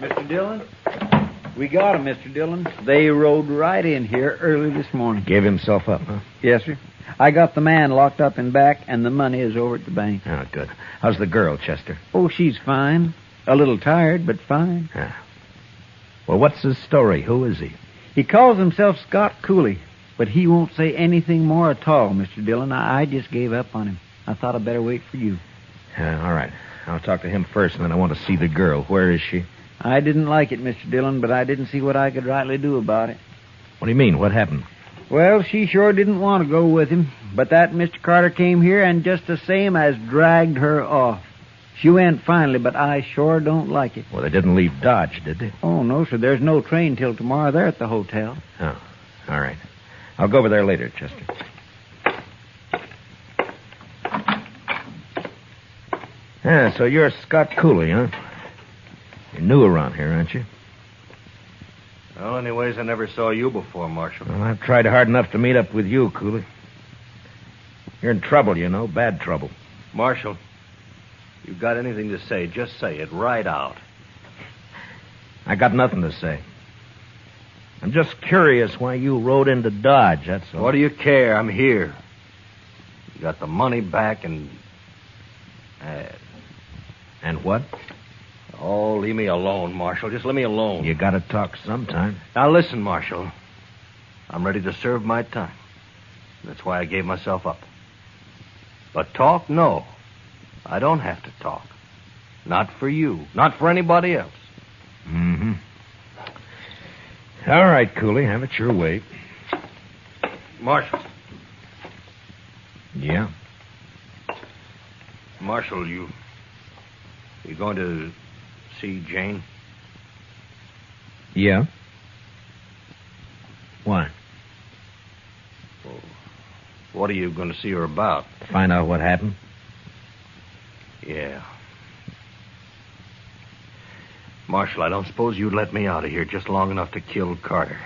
Mr. Dillon? We got him, Mr. Dillon. They rode right in here early this morning. Gave himself up, huh? Yes, sir. I got the man locked up in back, and the money is over at the bank. Oh, good. How's the girl, Chester? Oh, she's fine. A little tired, but fine. Yeah. Well, what's his story? Who is he? He calls himself Scott Cooley, but he won't say anything more at all, Mr. Dillon. I just gave up on him. I thought I'd better wait for you. All right. I'll talk to him first, and then I want to see the girl. Where is she? I didn't like it, Mr. Dillon, but I didn't see what I could rightly do about it. What do you mean? What happened? Well, she sure didn't want to go with him, but that Mr. Carter came here and just the same as dragged her off. She went finally, but I sure don't like it. Well, they didn't leave Dodge, did they? Oh, no, sir. There's no train till tomorrow. They're at the hotel. Oh, all right. I'll go over there later, Chester. Yeah, so you're Scott Cooley, huh? You're new around here, aren't you? Well, anyways, I never saw you before, Marshal. Well, I've tried hard enough to meet up with you, Cooley. You're in trouble, you know, bad trouble. Marshal, you got anything to say, just say it right out. I got nothing to say. I'm just curious why you rode into Dodge, that's all. What do you care? I'm here. You got the money back and... And what? Oh, leave me alone, Marshal. Just let me alone. You gotta talk sometime. Now listen, Marshal. I'm ready to serve my time. That's why I gave myself up. But talk, no. I don't have to talk. Not for you. Not for anybody else. Mm-hmm. All right, Cooley. Have it your way. Marshal. Yeah? Marshal, you going to see Jane? Yeah? Why? Well, what are you going to see her about? To find out what happened? Yeah. Marshal, I don't suppose you'd let me out of here just long enough to kill Carter.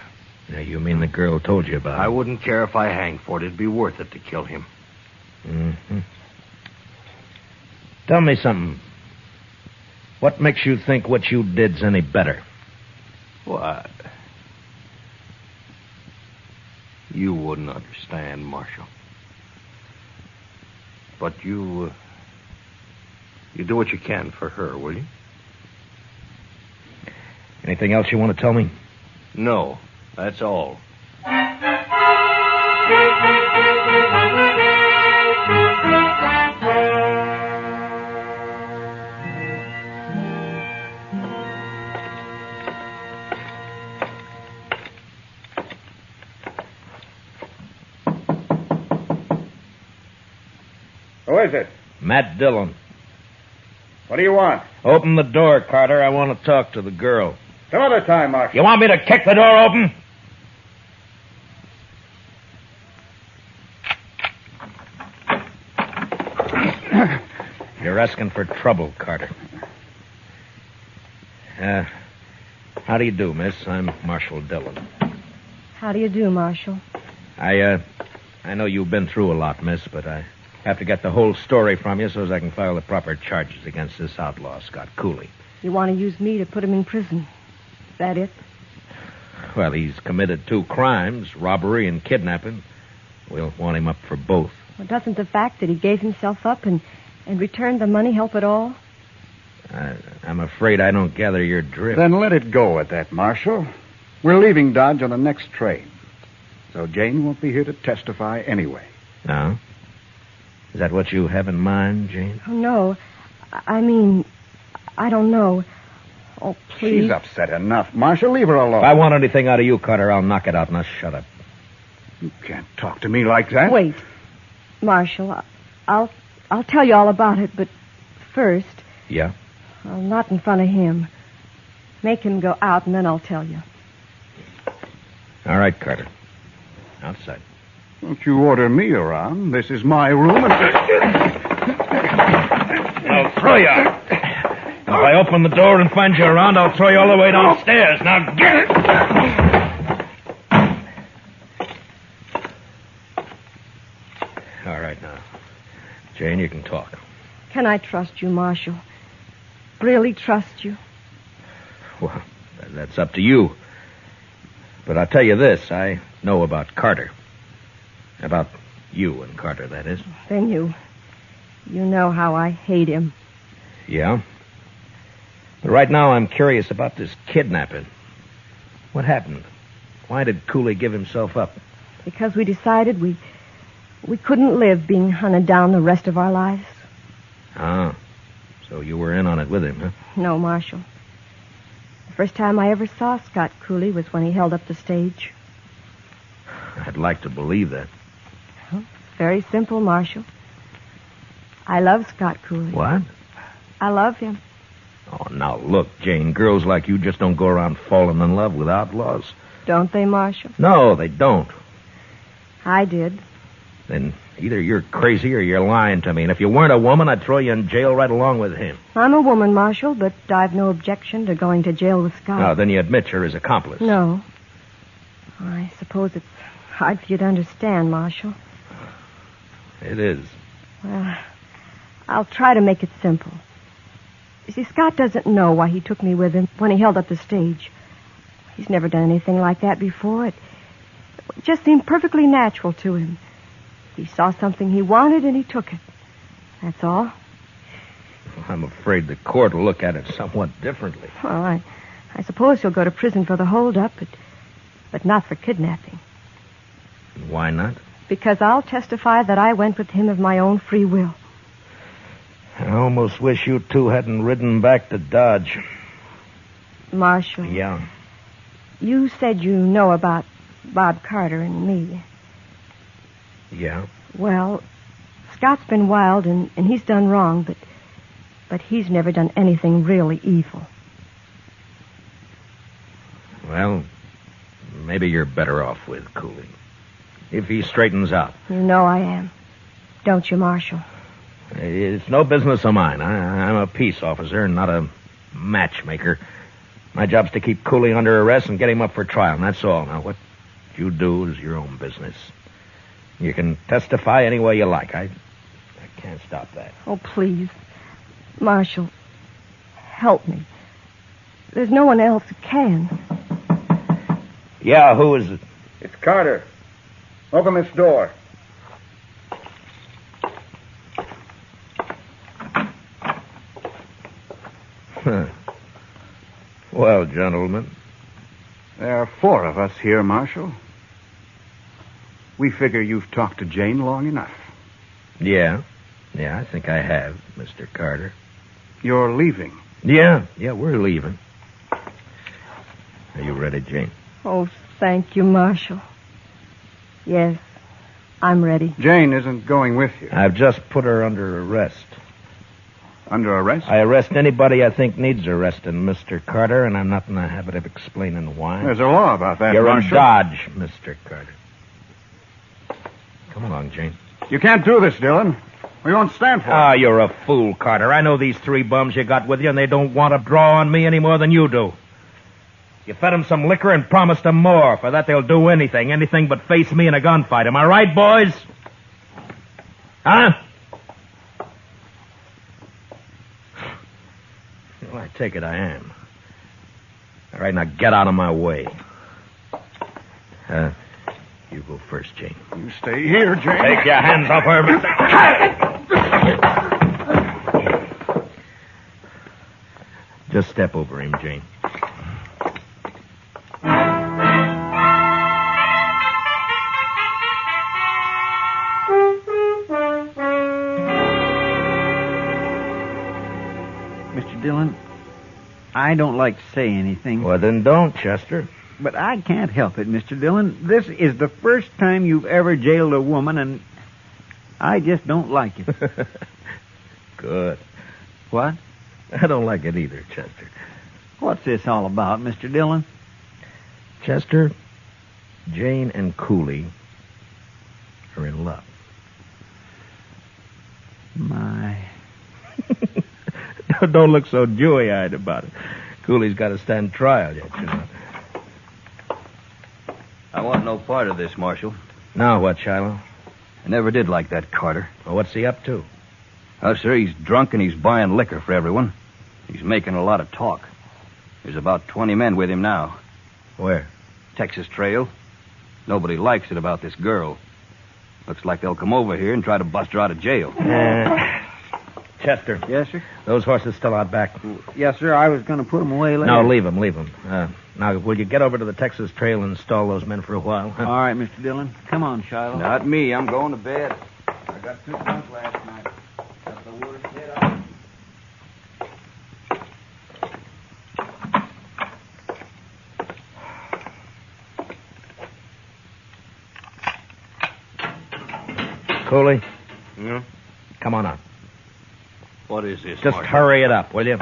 Now, you mean the girl told you about it? I wouldn't care if I hanged for it. It'd be worth it to kill him. Mm-hmm. Tell me something. What makes you think what you did's any better? What? You wouldn't understand, Marshal. But you do what you can for her, will you? Anything else you want to tell me? No, that's all. Who is it? Matt Dillon. What do you want? Open the door, Carter. I want to talk to the girl. Some other time, Marshal. You want me to kick the door open? You're asking for trouble, Carter. How do you do, miss? I'm Marshal Dillon. How do you do, Marshal? I know you've been through a lot, miss, but I have to get the whole story from you so as I can file the proper charges against this outlaw, Scott Cooley. You want to use me to put him in prison? Is that it? Well, he's committed 2 crimes, robbery and kidnapping. We'll want him up for both. Well, doesn't the fact that he gave himself up and returned the money help at all? I'm afraid I don't gather your drift. Then let it go at that, Marshal. We're leaving Dodge on the next train. So Jane won't be here to testify anyway. No? Is that what you have in mind, Jane? Oh, no. I mean, I don't know. Oh, please. She's upset enough. Marshal, leave her alone. If I want anything out of you, Carter, I'll knock it out. Now shut up. You can't talk to me like that. Wait. Marshal, I'll tell you all about it, but first... Yeah? Well, not in front of him. Make him go out, and then I'll tell you. All right, Carter. Outside. Don't you order me around. This is my room, and... I'll throw you out. If I open the door and find you around, I'll throw you all the way downstairs. Now get it! All right, now. Jane, you can talk. Can I trust you, Marshal? Really trust you? Well, that's up to you. But I'll tell you this. I know about Carter. About You and Carter, that is. Then you know how I hate him. Yeah? But right now I'm curious about this kidnapping. What happened? Why did Cooley give himself up? Because we decided we couldn't live being hunted down the rest of our lives. Ah, so you were in on it with him, huh? No, Marshal. The first time I ever saw Scott Cooley was when he held up the stage. I'd like to believe that. Well, very simple, Marshal. I love Scott Cooley. What? I love him. Oh, now look, Jane, girls like you just don't go around falling in love with outlaws. Don't they, Marshal? No, they don't. I did. Then either you're crazy or you're lying to me. And if you weren't a woman, I'd throw you in jail right along with him. I'm a woman, Marshal, but I've no objection to going to jail with Scott. Oh, then you admit you're his accomplice. No. I suppose it's hard for you to understand, Marshal. It is. Well, I'll try to make it simple. You see, Scott doesn't know why he took me with him when he held up the stage. He's never done anything like that before. It just seemed perfectly natural to him. He saw something he wanted and he took it. That's all. I'm afraid the court will look at it somewhat differently. Well, I suppose he'll go to prison for the holdup, but not for kidnapping. Why not? Because I'll testify that I went with him of my own free will. I almost wish you two hadn't ridden back to Dodge. Marshal. Yeah. You said you know about Bob Carter and me. Yeah? Well, Scott's been wild and he's done wrong, but he's never done anything really evil. Well, maybe you're better off with Cooley. If he straightens out. You know I am. Don't you, Marshal? It's no business of mine. I'm a peace officer, not a matchmaker. My job's to keep Cooley under arrest and get him up for trial, and that's all. Now, what you do is your own business. You can testify any way you like. I can't stop that. Oh, please. Marshal, help me. There's no one else who can. Yeah, who is it? It's Carter. Open this door. Well, gentlemen. There are 4 of us here, Marshal. We figure you've talked to Jane long enough. Yeah, I think I have, Mr. Carter. You're leaving? Yeah, we're leaving. Are you ready, Jane? Oh, thank you, Marshal. Yes, I'm ready. Jane isn't going with you. I've just put her under arrest. Under arrest? I arrest anybody I think needs arresting, Mr. Carter, and I'm not in the habit of explaining why. There's a law about that, You're Marshal. in Dodge, Mr. Carter. Come along, Jane. You can't do this, Dillon. We won't stand for it. Ah, you're a fool, Carter. I know these 3 bums you got with you, and they don't want to draw on me any more than you do. You fed them some liquor and promised them more. For that, they'll do anything but face me in a gunfight. Am I right, boys? Huh? Well, I take it I am. All right, now get out of my way. You go first, Jane. You stay here, Jane. Take your hands off her, Mr. Just step over him, Jane. Mr. Dillon, I don't like to say anything. Well, then don't, Chester. But I can't help it, Mr. Dillon. This is the first time you've ever jailed a woman, and I just don't like it. Good. What? I don't like it either, Chester. What's this all about, Mr. Dillon? Chester, Jane and Cooley are in love. My. Don't look so dewy-eyed about it. Cooley's got to stand trial yet, you know. I want no part of this, Marshal. Now what, Shiloh? I never did like that Carter. Well, what's he up to? Oh, sir, he's drunk and he's buying liquor for everyone. He's making a lot of talk. There's about 20 men with him now. Where? Texas Trail. Nobody likes it about this girl. Looks like they'll come over here and try to bust her out of jail. Chester. Yes, sir? Those horses still out back? Yes, sir. I was going to put them away later. No, leave them. Now, will you get over to the Texas Trail and stall those men for a while? Huh? All right, Mr. Dillon. Come on, Shiloh. Not me. I'm going to bed. I got too drunk last night. Got the worst head out. Cooley? Yeah? Come on out. What is this, Just Marshal? hurry it up, will you?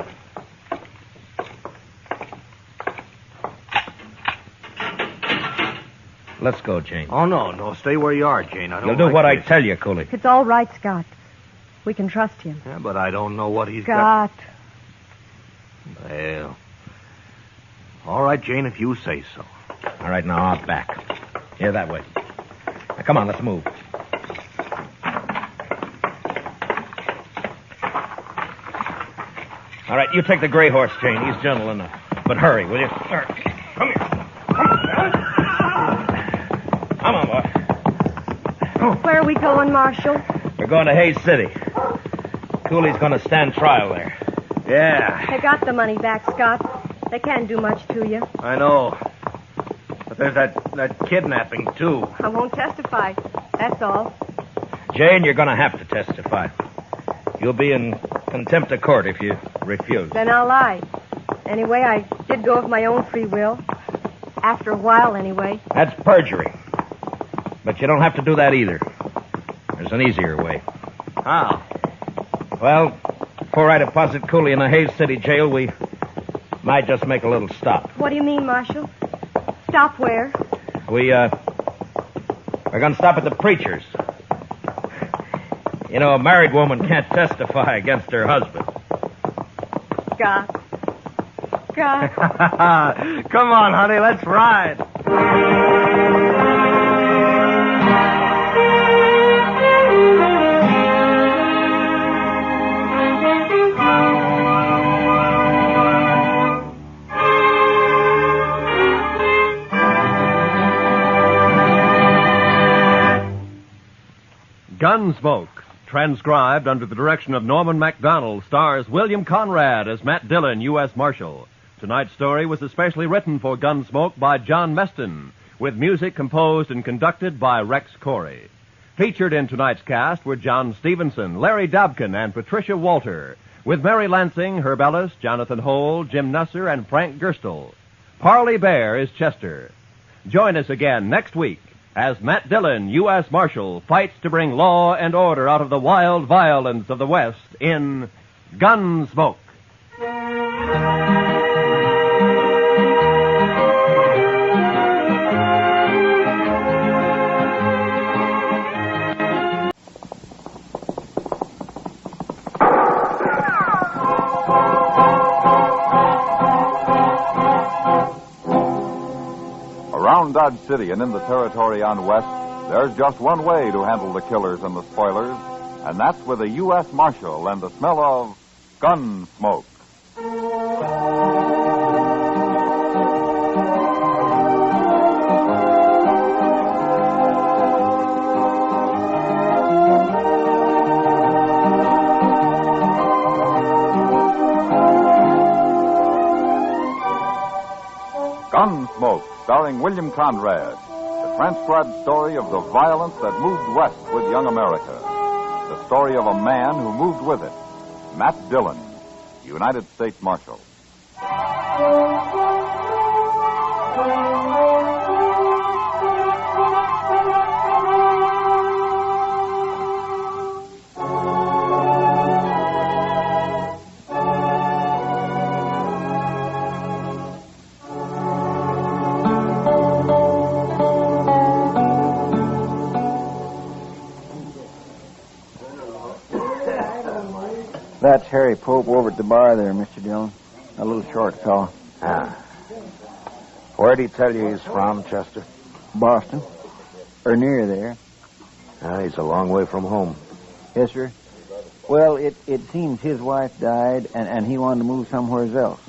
Let's go, Jane. Oh, no. Stay where you are, Jane. I don't You'll do like what I this. tell you, Cooley. It's all right, Scott. We can trust him. Yeah, but I don't know what he's Scott. got. Well. All right, Jane, if you say so. All right, now out back. Here, that way. Now, come on, let's move. All right, you take the gray horse, Jane. He's gentle enough. But hurry, will you? Come here. Come on, boy. Where are we going, Marshal? We're going to Hayes City. Cooley's going to stand trial there. Yeah, They got the money back, Scott. They can't do much to you. I know. But there's that kidnapping, too. I won't testify. That's all. Jane, you're going to have to testify. You'll be in contempt of court if you refuse. Then I'll lie. Anyway, I did go of my own free will. After a while, anyway. That's perjury. But you don't have to do that either. There's an easier way. How? Well, before I deposit Cooley in the Hayes City jail, we might just make a little stop. What do you mean, Marshal? Stop where? We're going to stop at the preacher's. You know, a married woman can't testify against her husband. Scott. Scott. Come on, honey, let's ride. Gunsmoke, transcribed under the direction of Norman MacDonald, stars William Conrad as Matt Dillon, U.S. Marshal. Tonight's story was especially written for Gunsmoke by John Meston, with music composed and conducted by Rex Corey. Featured in tonight's cast were John Stevenson, Larry Dobkin, and Patricia Walter, with Mary Lansing, Herb Ellis, Jonathan Hole, Jim Nusser, and Frank Gerstle. Parley Bear is Chester. Join us again next week as Matt Dillon, U.S. Marshal, fights to bring law and order out of the wild violence of the West in Gunsmoke. Around Dodge City and in the territory on West, there's just one way to handle the killers and the spoilers, and that's with a U.S. Marshal and the smell of gun smoke. Gunsmoke, starring William Conrad, the transcribed story of the violence that moved west with young America. The story of a man who moved with it, Matt Dillon, United States Marshal. That's Harry Pope over at the bar there, Mr. Dillon. A little short fellow. Ah. Where'd he tell you he's from, Chester? Boston. Or near there. Ah, he's a long way from home. Yes, sir. Well, it seems his wife died, and he wanted to move somewhere else.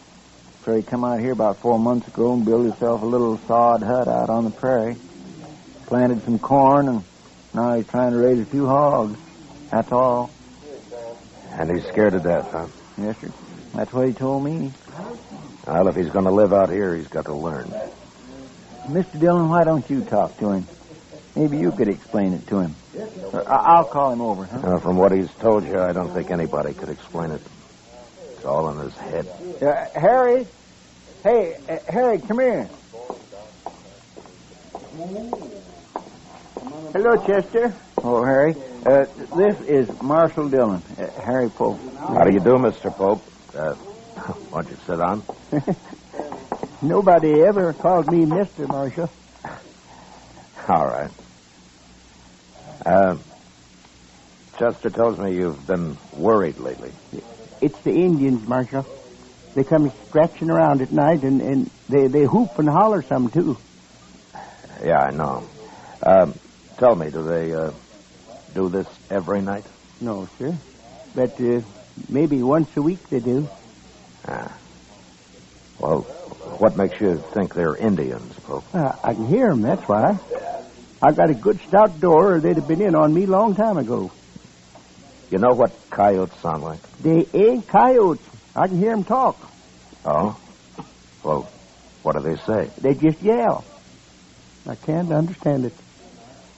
So he come out here about 4 months ago and built himself a little sod hut out on the prairie. Planted some corn and Now he's trying to raise a few hogs. That's all. And he's scared to death, huh? Yes, sir. That's what he told me. Well, if he's going to live out here, he's got to learn. Mr. Dillon, why don't you talk to him? Maybe you could explain it to him. I'll call him over, huh? From what he's told you, I don't think anybody could explain it. It's all in his head. Harry? Hey, Harry, come here. Hello, Chester. Oh, Harry. This is Marshal Dillon, Harry Pope. How do you do, Mr. Pope? Why don't you sit down? Nobody ever called me Mr. Marshal. All right. Chester tells me you've been worried lately. It's the Indians, Marshal. They come scratching around at night, and they hoop and holler some, too. Yeah, I know. Tell me, do they do this every night? No, sir. But maybe once a week they do. Well, what makes you think they're Indians, Pope? I can hear them, that's why. I've got a good stout door, or they'd have been in on me long time ago. You know what coyotes sound like? They ain't coyotes. I can hear them talk. Oh? Well, what do they say? They just yell. I can't understand it.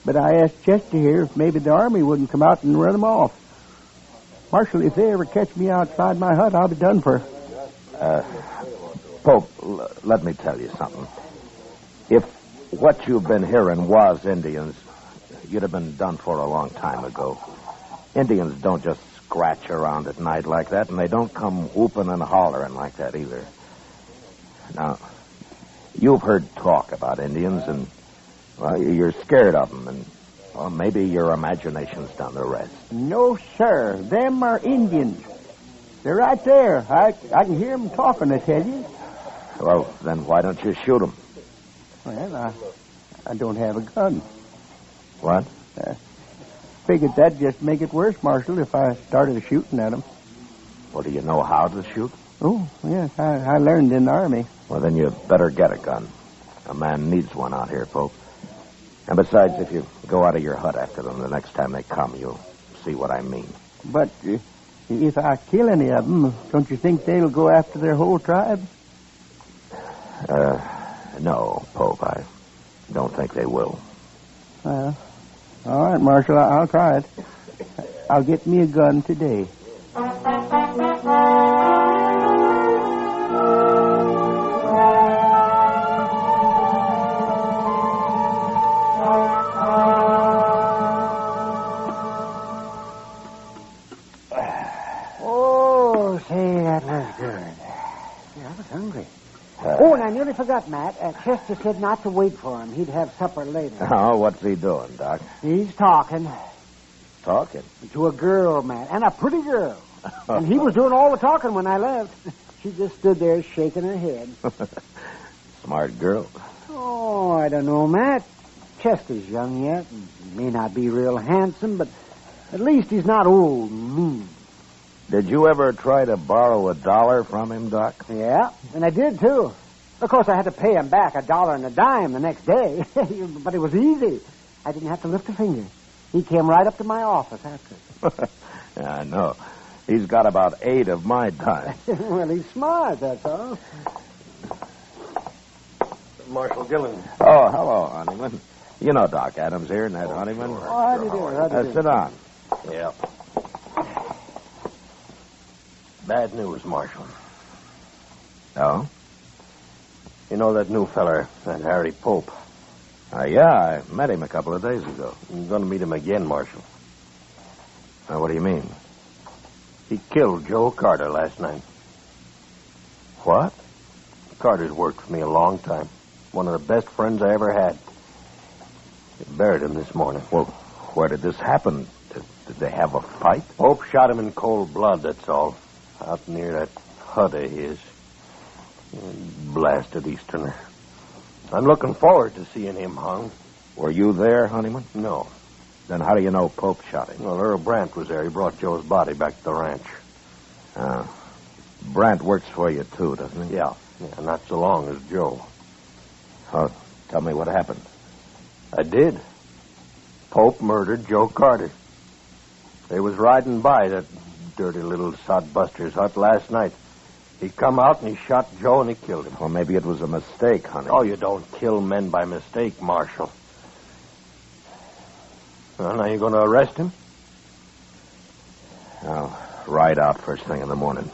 But I asked Chester here if maybe the army wouldn't come out and run them off. Marshal, if they ever catch me outside my hut, I'll be done for. Pope, let me tell you something. If what you've been hearing was Indians, you'd have been done for a long time ago. Indians don't just scratch around at night like that, and they don't come whooping and hollering like that either. Now, you've heard talk about Indians, and, well, you're scared of them, and, well, maybe your imagination's done the rest. No, sir. Them are Indians. They're right there. I can hear them talking, I tell you. Well, then why don't you shoot them? Well, I don't have a gun. What? Figured that'd just make it worse, Marshal, if I started shooting at them. Well, do you know how to shoot? Oh, yes, I learned in the Army. Well, then you better get a gun. A man needs one out here, Pope. And besides, if you go out of your hut after them the next time they come, you'll see what I mean. But if I kill any of them, don't you think they'll go after their whole tribe? No, Pope, I don't think they will. Well, all right, Marshal, I'll try it. I'll get me a gun today. Oh, say, that was good. Yeah, I was hungry. Oh, and I nearly forgot, Matt. Chester said not to wait for him. He'd have supper later. Oh, what's he doing, Doc? He's talking. Talking? To a girl, Matt, and a pretty girl. And he was doing all the talking when I left. She just stood there shaking her head. Smart girl. Oh, I don't know, Matt. Chester's young yet, and may not be real handsome, but at least he's not old and mean. Did you ever try to borrow $1 from him, Doc? Yeah, and I did, too. Of course, I had to pay him back $1 and a dime the next day. But it was easy. I didn't have to lift a finger. He came right up to my office after. Yeah, I know. He's got about 8 of my time. Well, he's smart, that's all. Marshal Dillon. Oh, hello, Honeyman. You know Doc Adams here, Ned Honeyman. Oh, how do you do? How do you do? Sit down. Yeah. Bad news, Marshal. Oh? You know that new feller, that Harry Pope? Yeah, I met him a couple of days ago. I'm going to meet him again, Marshal. What do you mean? He killed Joe Carter last night. What? Carter's worked for me a long time. One of the best friends I ever had. They buried him this morning. Well, where did this happen? Did they have a fight? Pope shot him in cold blood, that's all. Out near that hut of his. Blasted Easterner. I'm looking forward to seeing him hung. Were you there, Honeyman? No. Then how do you know Pope shot him? Well, Earl Brandt was there. He brought Joe's body back to the ranch. Brandt works for you, too, doesn't he? Yeah, not so long as Joe. Oh, tell me what happened. I did. Pope murdered Joe Carter. They was riding by that dirty little sodbuster's hut last night. He come out and he shot Joe and he killed him. Well, maybe it was a mistake, honey. Oh, you don't kill men by mistake, Marshal. Well, now you going to arrest him? I'll ride out first thing in the morning.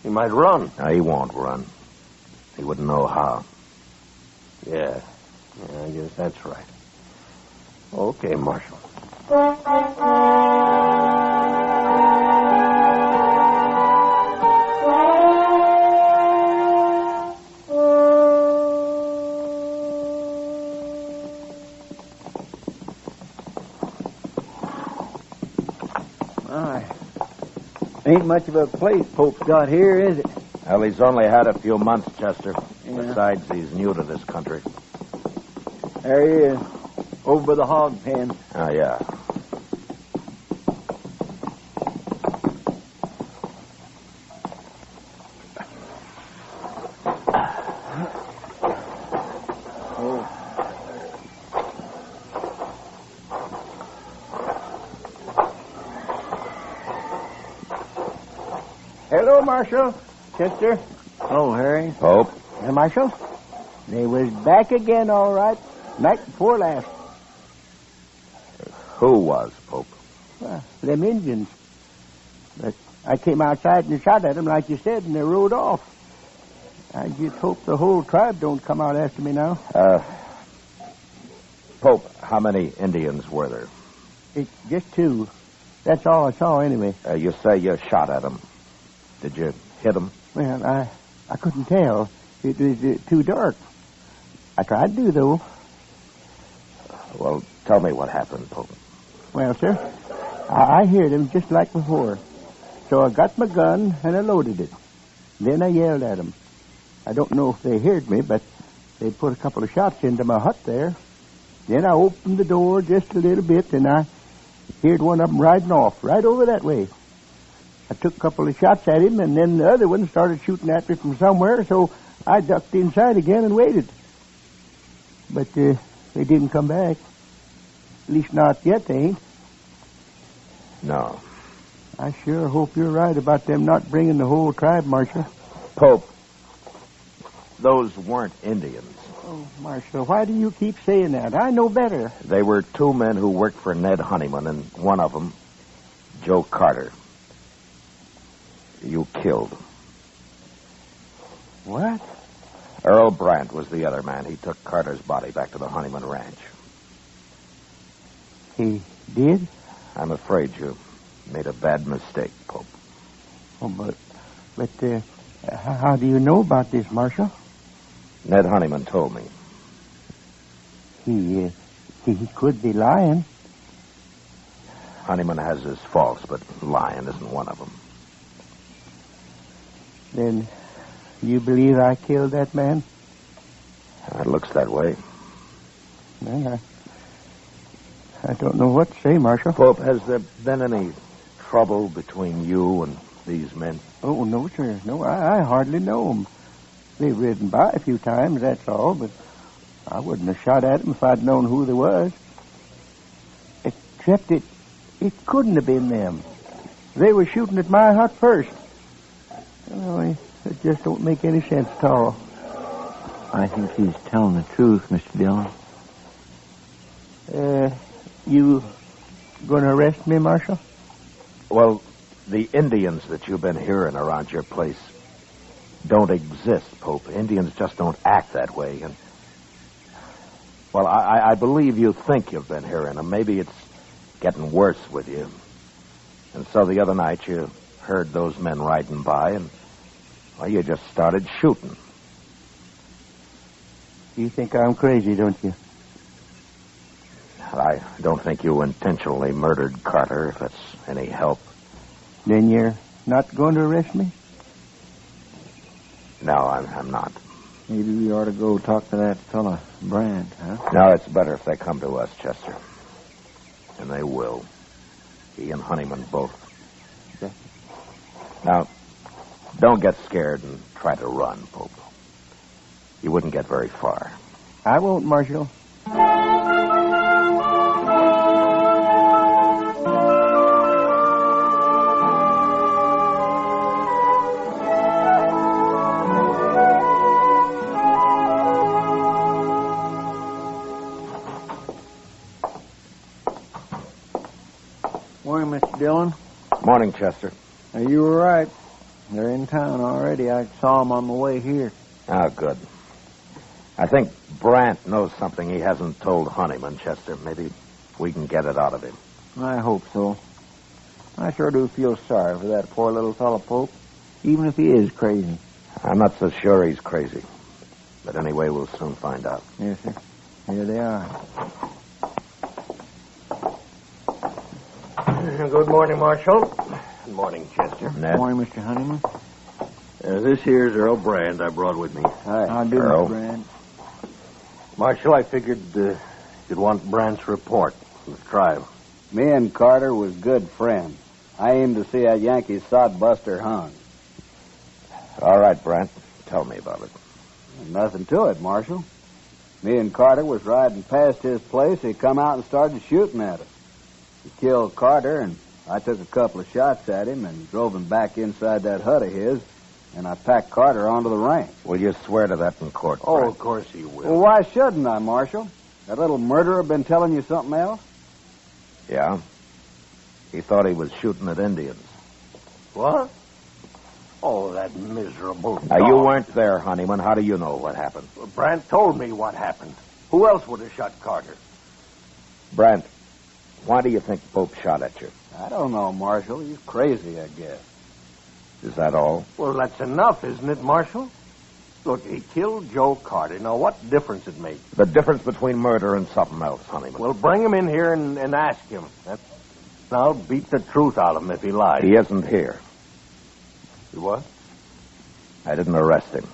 He might run. No, he won't run. He wouldn't know how. Yeah, I guess that's right. Okay, Marshal. Ain't much of a place Pope's got here, is it? Well, he's only had a few months, Chester. Yeah. Besides, he's new to this country. There he is, over by the hog pen. Oh, yeah. Hello, Marshal. Chester. Oh, Harry. Pope. Marshal. They was back again, all right. Night before last. Who was, Pope? Them Indians. But I came outside and shot at them, like you said, and they rode off. I just hope the whole tribe don't come out after me now. Pope, how many Indians were there? It's just two. That's all I saw, anyway. You say you shot at them. Did you hit them? Well, I couldn't tell. It was too dark. I tried to, though. Well, tell me what happened, Pope. Well, sir, I heard him just like before. So I got my gun and I loaded it. Then I yelled at them. I don't know if they heard me, but they put a couple of shots into my hut there. Then I opened the door just a little bit, and I heard one of them riding off right over that way. I took a couple of shots at him, and then the other one started shooting at me from somewhere, so I ducked inside again and waited. But they didn't come back. At least not yet, they ain't. No. I sure hope you're right about them not bringing the whole tribe, Marshal. Pope, those weren't Indians. Oh, Marshal, why do you keep saying that? I know better. They were two men who worked for Ned Honeyman, and one of them, Joe Carter. You killed. What? Earl Brandt was the other man. He took Carter's body back to the Honeyman Ranch. He did? I'm afraid you made a bad mistake, Pope. Oh, but how do you know about this, Marshal? Ned Honeyman told me. He could be lying. Honeyman has his faults, but lying isn't one of them. Then you believe I killed that man? It looks that way. Well, I don't know what to say, Marshal. Pope, has there been any trouble between you and these men? Oh, no, sir. No, I hardly know them. They've ridden by a few times, that's all, but I wouldn't have shot at them if I'd known who they was. Except it couldn't have been them. They were shooting at my hut first. Oh, it just don't make any sense at all. I think he's telling the truth, Mr. Dillon. You going to arrest me, Marshal? Well, the Indians that you've been hearing around your place don't exist, Pope. Indians just don't act that way. And, well, I believe you think you've been hearing them. Maybe it's getting worse with you. And so the other night you heard those men riding by, and, well, you just started shooting. You think I'm crazy, don't you? I don't think you intentionally murdered Carter, if that's any help. Then you're not going to arrest me? No, I'm not. Maybe we ought to go talk to that fella, Brand, huh? No, it's better if they come to us, Chester. And they will. He and Honeyman both. Yeah. Now, don't get scared and try to run, Pope. You wouldn't get very far. I won't, Marshal. Morning, Mr. Dillon. Morning, Chester. You were right. They're in town already. I saw them on the way here. Oh, good. I think Brandt knows something he hasn't told Honeyman, Chester. Maybe we can get it out of him. I hope so. I sure do feel sorry for that poor little fellow, Pope, even if he is crazy. I'm not so sure he's crazy. But anyway, we'll soon find out. Yes, sir. Here they are. Good morning, Marshal. Good morning, Chester. Good morning, Mr. Honeyman. This here's Earl Brand I brought with me. Hi. How do, Mr. Brand? Marshal, I figured you'd want Brandt's report from the trial. Me and Carter was good friends. I aimed to see that Yankee sodbuster hung. All right, Brandt. Tell me about it. Nothing to it, Marshal. Me and Carter was riding past his place. He come out and started shooting at us. He killed Carter, and I took a couple of shots at him and drove him back inside that hut of his, and I packed Carter onto the ranch. Will you swear to that in court, Oh, Brandt? of course he will. Well, why shouldn't I, Marshal? That little murderer been telling you something else? Yeah? He thought he was shooting at Indians. What? Oh, that miserable dog. Now, you weren't there, Honeyman. How do you know what happened? Brandt told me what happened. Who else would have shot Carter? Brandt, why do you think Pope shot at you? I don't know, Marshal. He's crazy, I guess. Is that all? Well, that's enough, isn't it, Marshal? Look, he killed Joe Carter. Now, what difference it makes? The difference between murder and something else, Honeyman. Well, bring him in here and ask him. I'll beat the truth out of him if he lies. He isn't here. What? I didn't arrest him.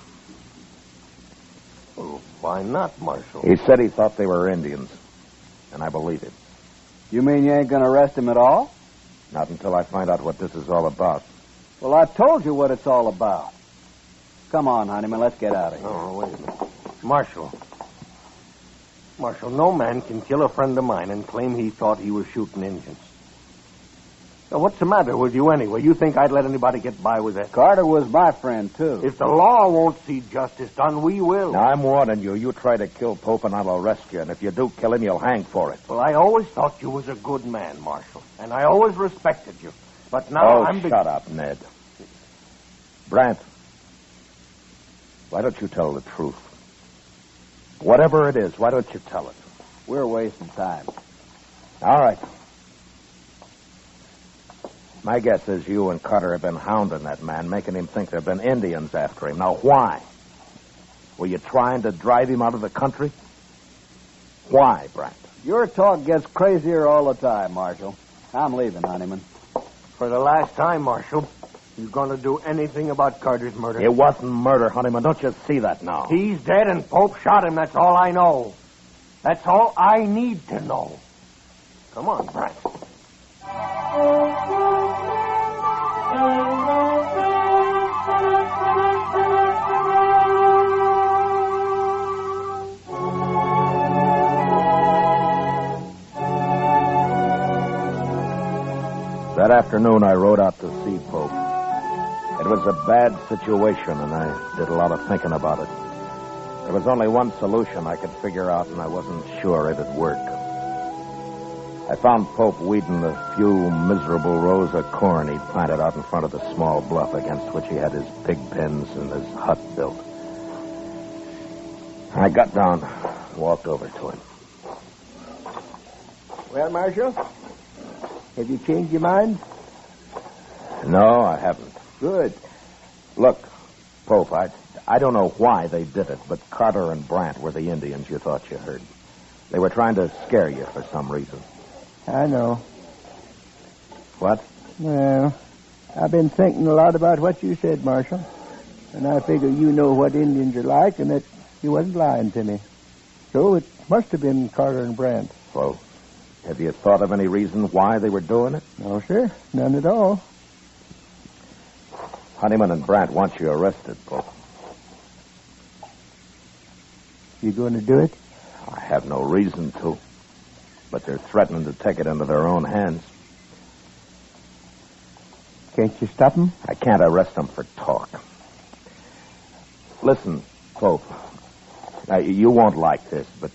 Well, why not, Marshal? He said he thought they were Indians, and I believe him. You mean you ain't going to arrest him at all? Not until I find out what this is all about. Well, I told you what it's all about. Come on, Honeyman, let's get out of here. Oh, wait a minute. Marshal, no man can kill a friend of mine and claim he thought he was shooting Indians. Now, what's the matter with you anyway? You think I'd let anybody get by with that? Carter was my friend, too. If the law won't see justice done, we will. Now, I'm warning you. You try to kill Pope and I'll arrest you. And if you do kill him, you'll hang for it. Well, I always thought you was a good man, Marshal. And I always respected you. But now I'm... shut up, Ned. Brandt, why don't you tell the truth? Whatever it is, why don't you tell it? We're wasting time. All right. My guess is you and Carter have been hounding that man, making him think there have been Indians after him. Now, why? Were you trying to drive him out of the country? Why, Brandt? Your talk gets crazier all the time, Marshal. I'm leaving, Honeyman. For the last time, Marshal, you going to do anything about Carter's murder? It wasn't murder, Honeyman. Don't you see that now? He's dead and Pope shot him. That's all I know. That's all I need to know. Come on, Brandt. That afternoon, I rode out to see Pope. It was a bad situation, and I did a lot of thinking about it. There was only one solution I could figure out, and I wasn't sure it'd work. I found Pope weeding a few miserable rows of corn he'd planted out in front of the small bluff against which he had his pig pens and his hut built. I got down and walked over to him. Well, Marshal, have you changed your mind? No, I haven't. Good. Look, Pope, I don't know why they did it, but Carter and Brandt were the Indians you thought you heard. They were trying to scare you for some reason. I know. What? Well, I've been thinking a lot about what you said, Marshal. And I figure you know what Indians are like and that you wasn't lying to me. So it must have been Carter and Brandt. Well, have you thought of any reason why they were doing it? No, sir. None at all. Honeyman and Brandt want you arrested, Pope. You going to do it? I have no reason to. But they're threatening to take it into their own hands. Can't you stop them? I can't arrest them for talk. Listen, Pope. Now, you won't like this, but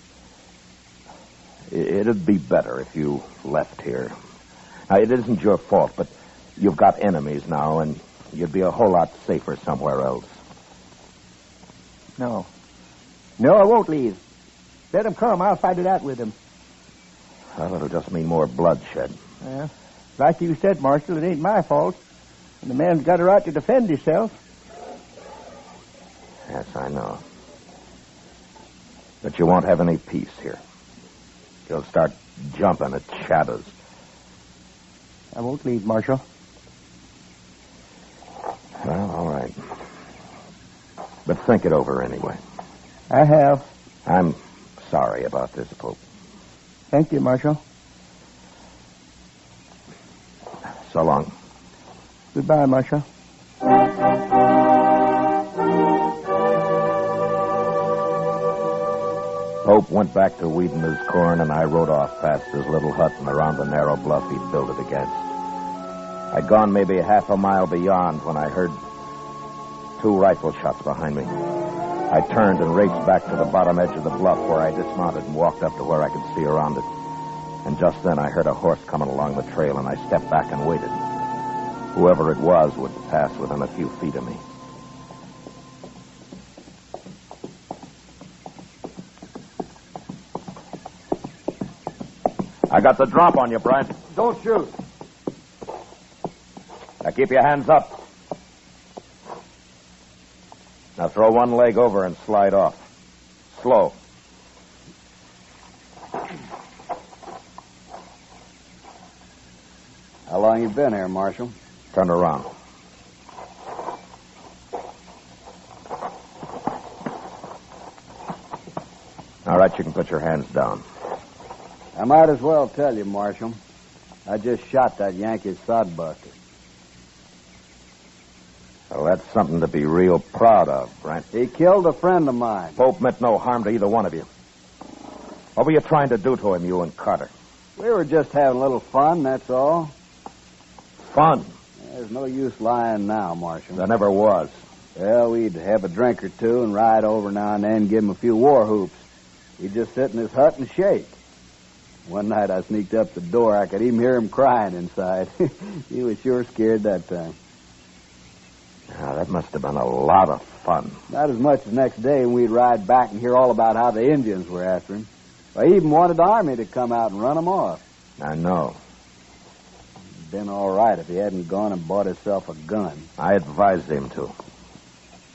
it'd be better if you left here. Now, it isn't your fault, but you've got enemies now, and you'd be a whole lot safer somewhere else. No. No, I won't leave. Let him come. I'll fight it out with him. Well, it'll just mean more bloodshed. Well, like you said, Marshal, it ain't my fault. And the man's got a right to defend himself. Yes, I know. But you won't have any peace here. You'll start jumping at shadows. I won't leave, Marshal. Well, all right. But think it over anyway. I have. I'm sorry about this, Pope. Thank you, Marshal. So long. Goodbye, Marshal. Pope went back to weeding his corn, and I rode off past his little hut and around the narrow bluff he'd built it against. I'd gone maybe half a mile beyond when I heard 2 rifle shots behind me. I turned and raced back to the bottom edge of the bluff where I dismounted and walked up to where I could see around it. And just then I heard a horse coming along the trail, and I stepped back and waited. Whoever it was would pass within a few feet of me. I got the drop on you, Brent. Don't shoot. Now keep your hands up. Now throw one leg over and slide off. Slow. How long you been here, Marshal? Turn around. All right, you can put your hands down. I might as well tell you, Marshal. I just shot that Yankee sodbuster. Well, that's something to be real proud of, Brent. He killed a friend of mine. Pope meant no harm to either one of you. What were you trying to do to him, you and Carter? We were just having a little fun, that's all. Fun? There's no use lying now, Marshal. There never was. Well, we'd have a drink or two and ride over now and then, give him a few war hoops. He'd just sit in his hut and shake. One night I sneaked up the door. I could even hear him crying inside. He was sure scared that time. Now, that must have been a lot of fun. Not as much as next day when we'd ride back and hear all about how the Indians were after him. I even wanted the army to come out and run him off. I know. It'd been all right if he hadn't gone and bought himself a gun. I advised him to.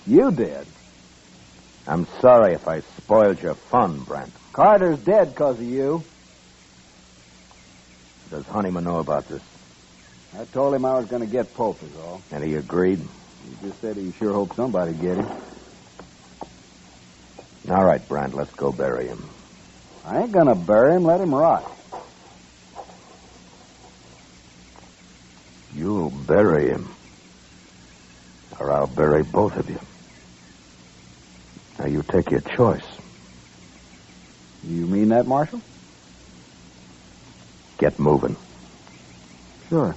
You did? I'm sorry if I spoiled your fun, Brent. Carter's dead because of you. Does Honeyman know about this? I told him I was going to get Pope, is all. And he agreed? He just said he sure hoped somebody'd get him. All right, Brent, let's go bury him. I ain't going to bury him. Let him rot. You'll bury him. Or I'll bury both of you. Now, you take your choice. You mean that, Marshal? Get moving. Sure.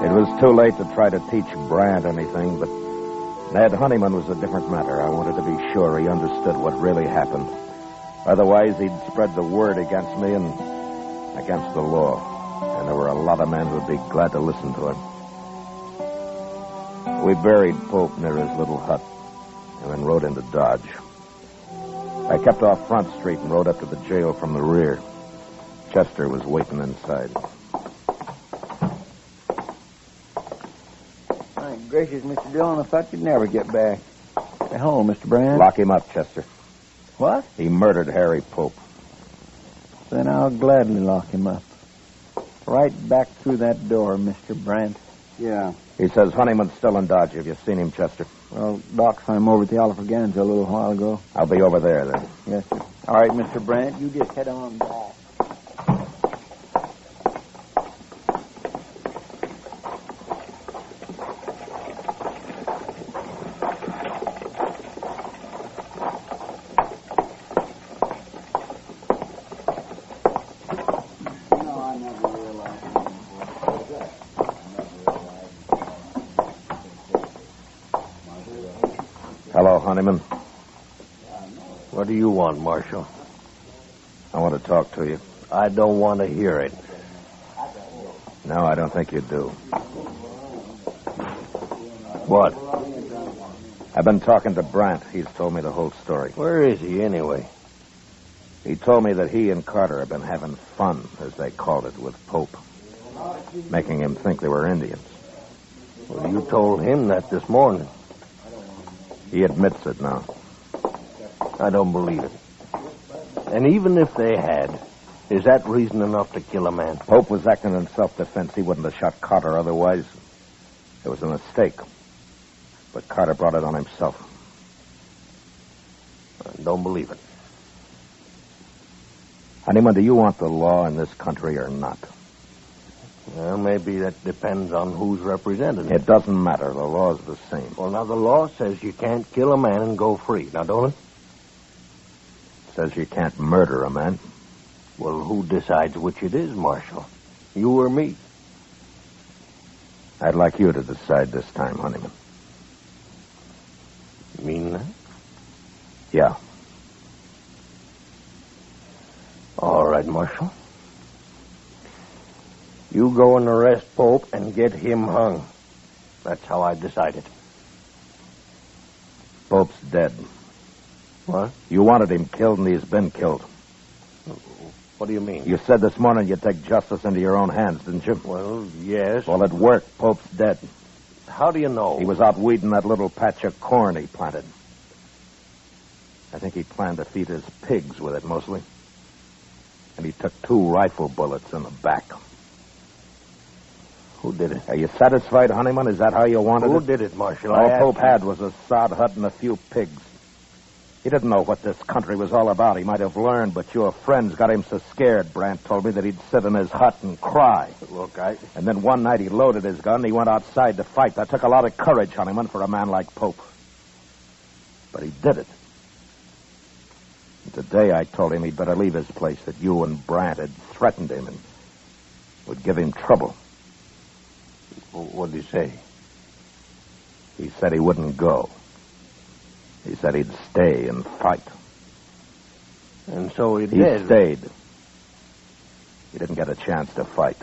It was too late to try to teach Brant anything, but Ned Honeyman was a different matter. I wanted to be sure he understood what really happened. Otherwise, he'd spread the word against me and against the law. And there were a lot of men who'd be glad to listen to him. We buried Pope near his little hut and then rode into Dodge. I kept off Front Street and rode up to the jail from the rear. Chester was waiting inside. My gracious, Mr. Dillon, I thought you'd never get back. Stay home, Mr. Brand. Lock him up, Chester. What? He murdered Harry Pope. Then I'll gladly lock him up. Right back through that door, Mr. Brandt. Yeah. He says Honeyman's still in Dodge. Have you seen him, Chester? Well, Doc saw him over at the Alfraganza a little while ago. I'll be over there, then. Yes, sir. All right, Mr. Brandt, you just head on back. Honeyman. What do you want, Marshal? I want to talk to you. I don't want to hear it. No, I don't think you do. What? I've been talking to Brandt. He's told me the whole story. Where is he, anyway? He told me that he and Carter have been having fun, as they called it, with Pope. Making him think they were Indians. Well, you told him that this morning. He admits it now. I don't believe it. And even if they had, is that reason enough to kill a man? Pope was acting in self-defense. He wouldn't have shot Carter otherwise. It was a mistake. But Carter brought it on himself. I don't believe it. Honeyman, do you want the law in this country or not? Well, maybe that depends on who's represented. It doesn't matter. The law's the same. Well, now, the law says you can't kill a man and go free. Now, don't it? It says you can't murder a man. Well, who decides which it is, Marshal? You or me? I'd like you to decide this time, Honeyman. You mean that? Yeah. All right, Marshal. You go and arrest Pope and get him hung. That's how I decided. Pope's dead. What? You wanted him killed, and he's been killed. What do you mean? You said this morning you'd take justice into your own hands, didn't you? Well, yes. Well, it worked. Pope's dead. How do you know? He was out weeding that little patch of corn he planted. I think he planned to feed his pigs with it, mostly. And he took 2 rifle bullets in the back. Who did it? Are you satisfied, Honeyman? Is that how you wanted it? Who did it, Marshal? All Pope had was a sod hut and a few pigs. He didn't know what this country was all about. He might have learned, but your friends got him so scared, Brandt told me, that he'd sit in his hut and cry. Look, And then one night he loaded his gun and he went outside to fight. That took a lot of courage, Honeyman, for a man like Pope. But he did it. And today I told him he'd better leave his place, that you and Brandt had threatened him and would give him trouble. What did he say? He said he wouldn't go. He said he'd stay and fight. And so he He did. stayed. He didn't get a chance to fight.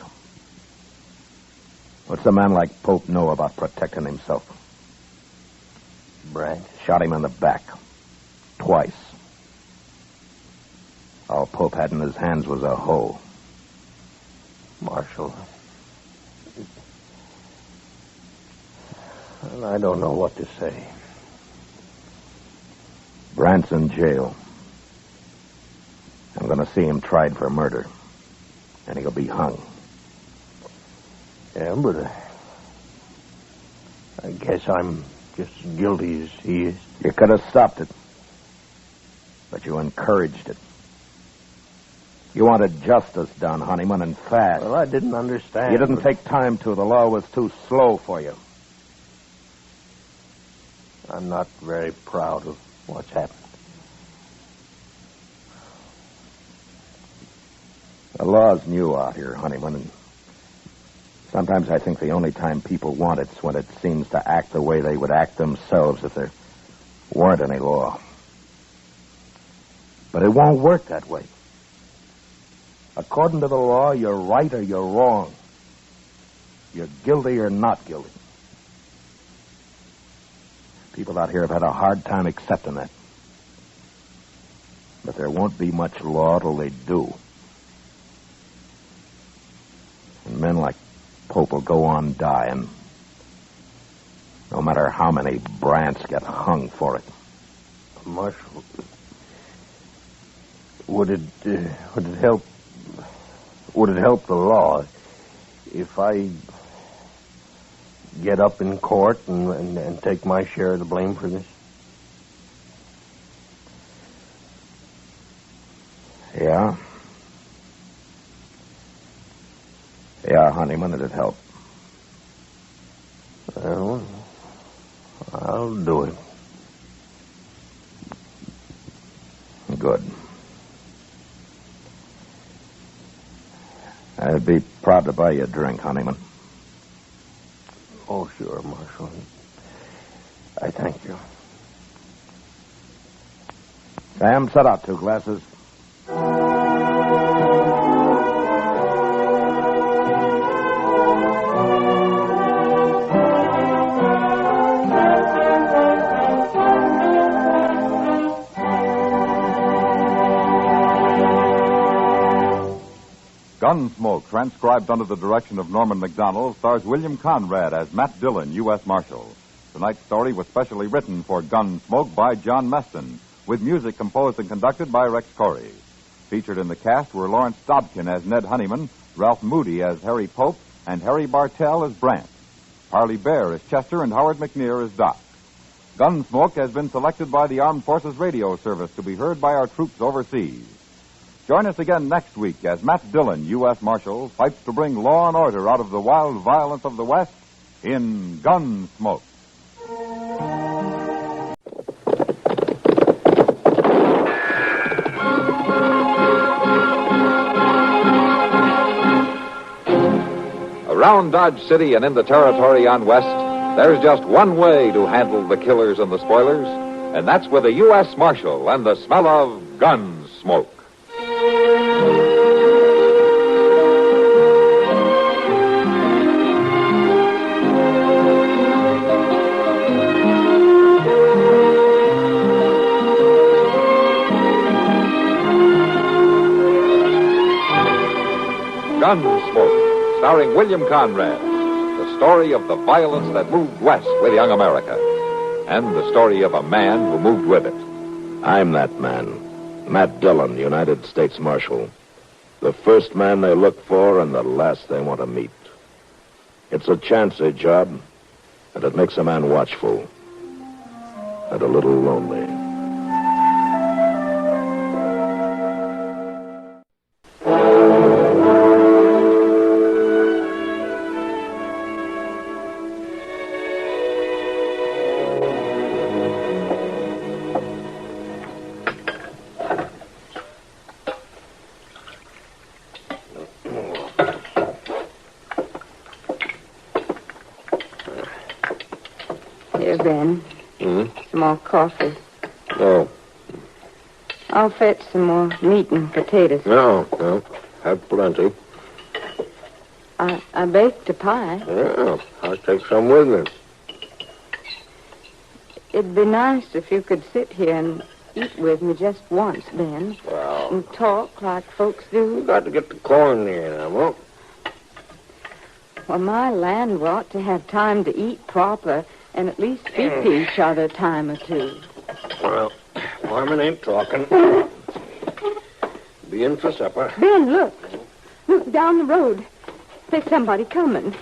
What's a man like Pope know about protecting himself? Brandt shot him in the back. Twice. All Pope had in his hands was a hoe. Marshal, I don't know what to say. Brandt's in jail. I'm going to see him tried for murder. And he'll be hung. Yeah, but I guess I'm just as guilty as he is. You could have stopped it. But you encouraged it. You wanted justice done, Honeyman, and fast. Well, I didn't understand. You didn't take time to. The law was too slow for you. I'm not very proud of what's happened. The law's new out here, Honeyman, and sometimes I think the only time people want it's when it seems to act the way they would act themselves if there weren't any law. But it won't work that way. According to the law, you're right or you're wrong. You're guilty or not guilty. People out here have had a hard time accepting that. But there won't be much law till they do. And men like Pope will go on dying, no matter how many Brandts get hung for it. Marshal, would it help the law if I get up in court and take my share of the blame for this? Yeah? Yeah, Honeyman, it'd help. Well, I'll do it. Good. I'd be proud to buy you a drink, Honeyman. Oh, sure, Marshal. I thank you. Sam, set out 2 glasses. Gunsmoke, transcribed under the direction of Norman MacDonald, stars William Conrad as Matt Dillon, U.S. Marshal. Tonight's story was specially written for Gunsmoke by John Meston, with music composed and conducted by Rex Corey. Featured in the cast were Lawrence Dobkin as Ned Honeyman, Ralph Moody as Harry Pope, and Harry Bartell as Brant. Harley Bear as Chester and Howard McNear as Doc. Gunsmoke has been selected by the Armed Forces Radio Service to be heard by our troops overseas. Join us again next week as Matt Dillon, U.S. Marshal, fights to bring law and order out of the wild violence of the West in Gunsmoke. Around Dodge City and in the territory on West, there's just one way to handle the killers and the spoilers, and that's with a U.S. Marshal and the smell of Gunsmoke. Gunsmoke, starring William Conrad, the story of the violence that moved west with young America, and the story of a man who moved with it. I'm that man, Matt Dillon, United States Marshal. The first man they look for and the last they want to meet. It's a chancy job, and it makes a man watchful and a little lonely. Here, Ben. Some more coffee. No. I'll fetch some more meat and potatoes. No. Have plenty. I baked a pie. Yeah, I'll take some with me. It'd be nice if you could sit here and eat with me just once, Ben. Well. And talk like folks do. You got to get the corn there now, Mo. Well, my land ought to have time to eat proper and at least speak to each other a time or two. Well, Foreman ain't talking. Be in for supper. Ben, look. Look down the road. There's somebody coming.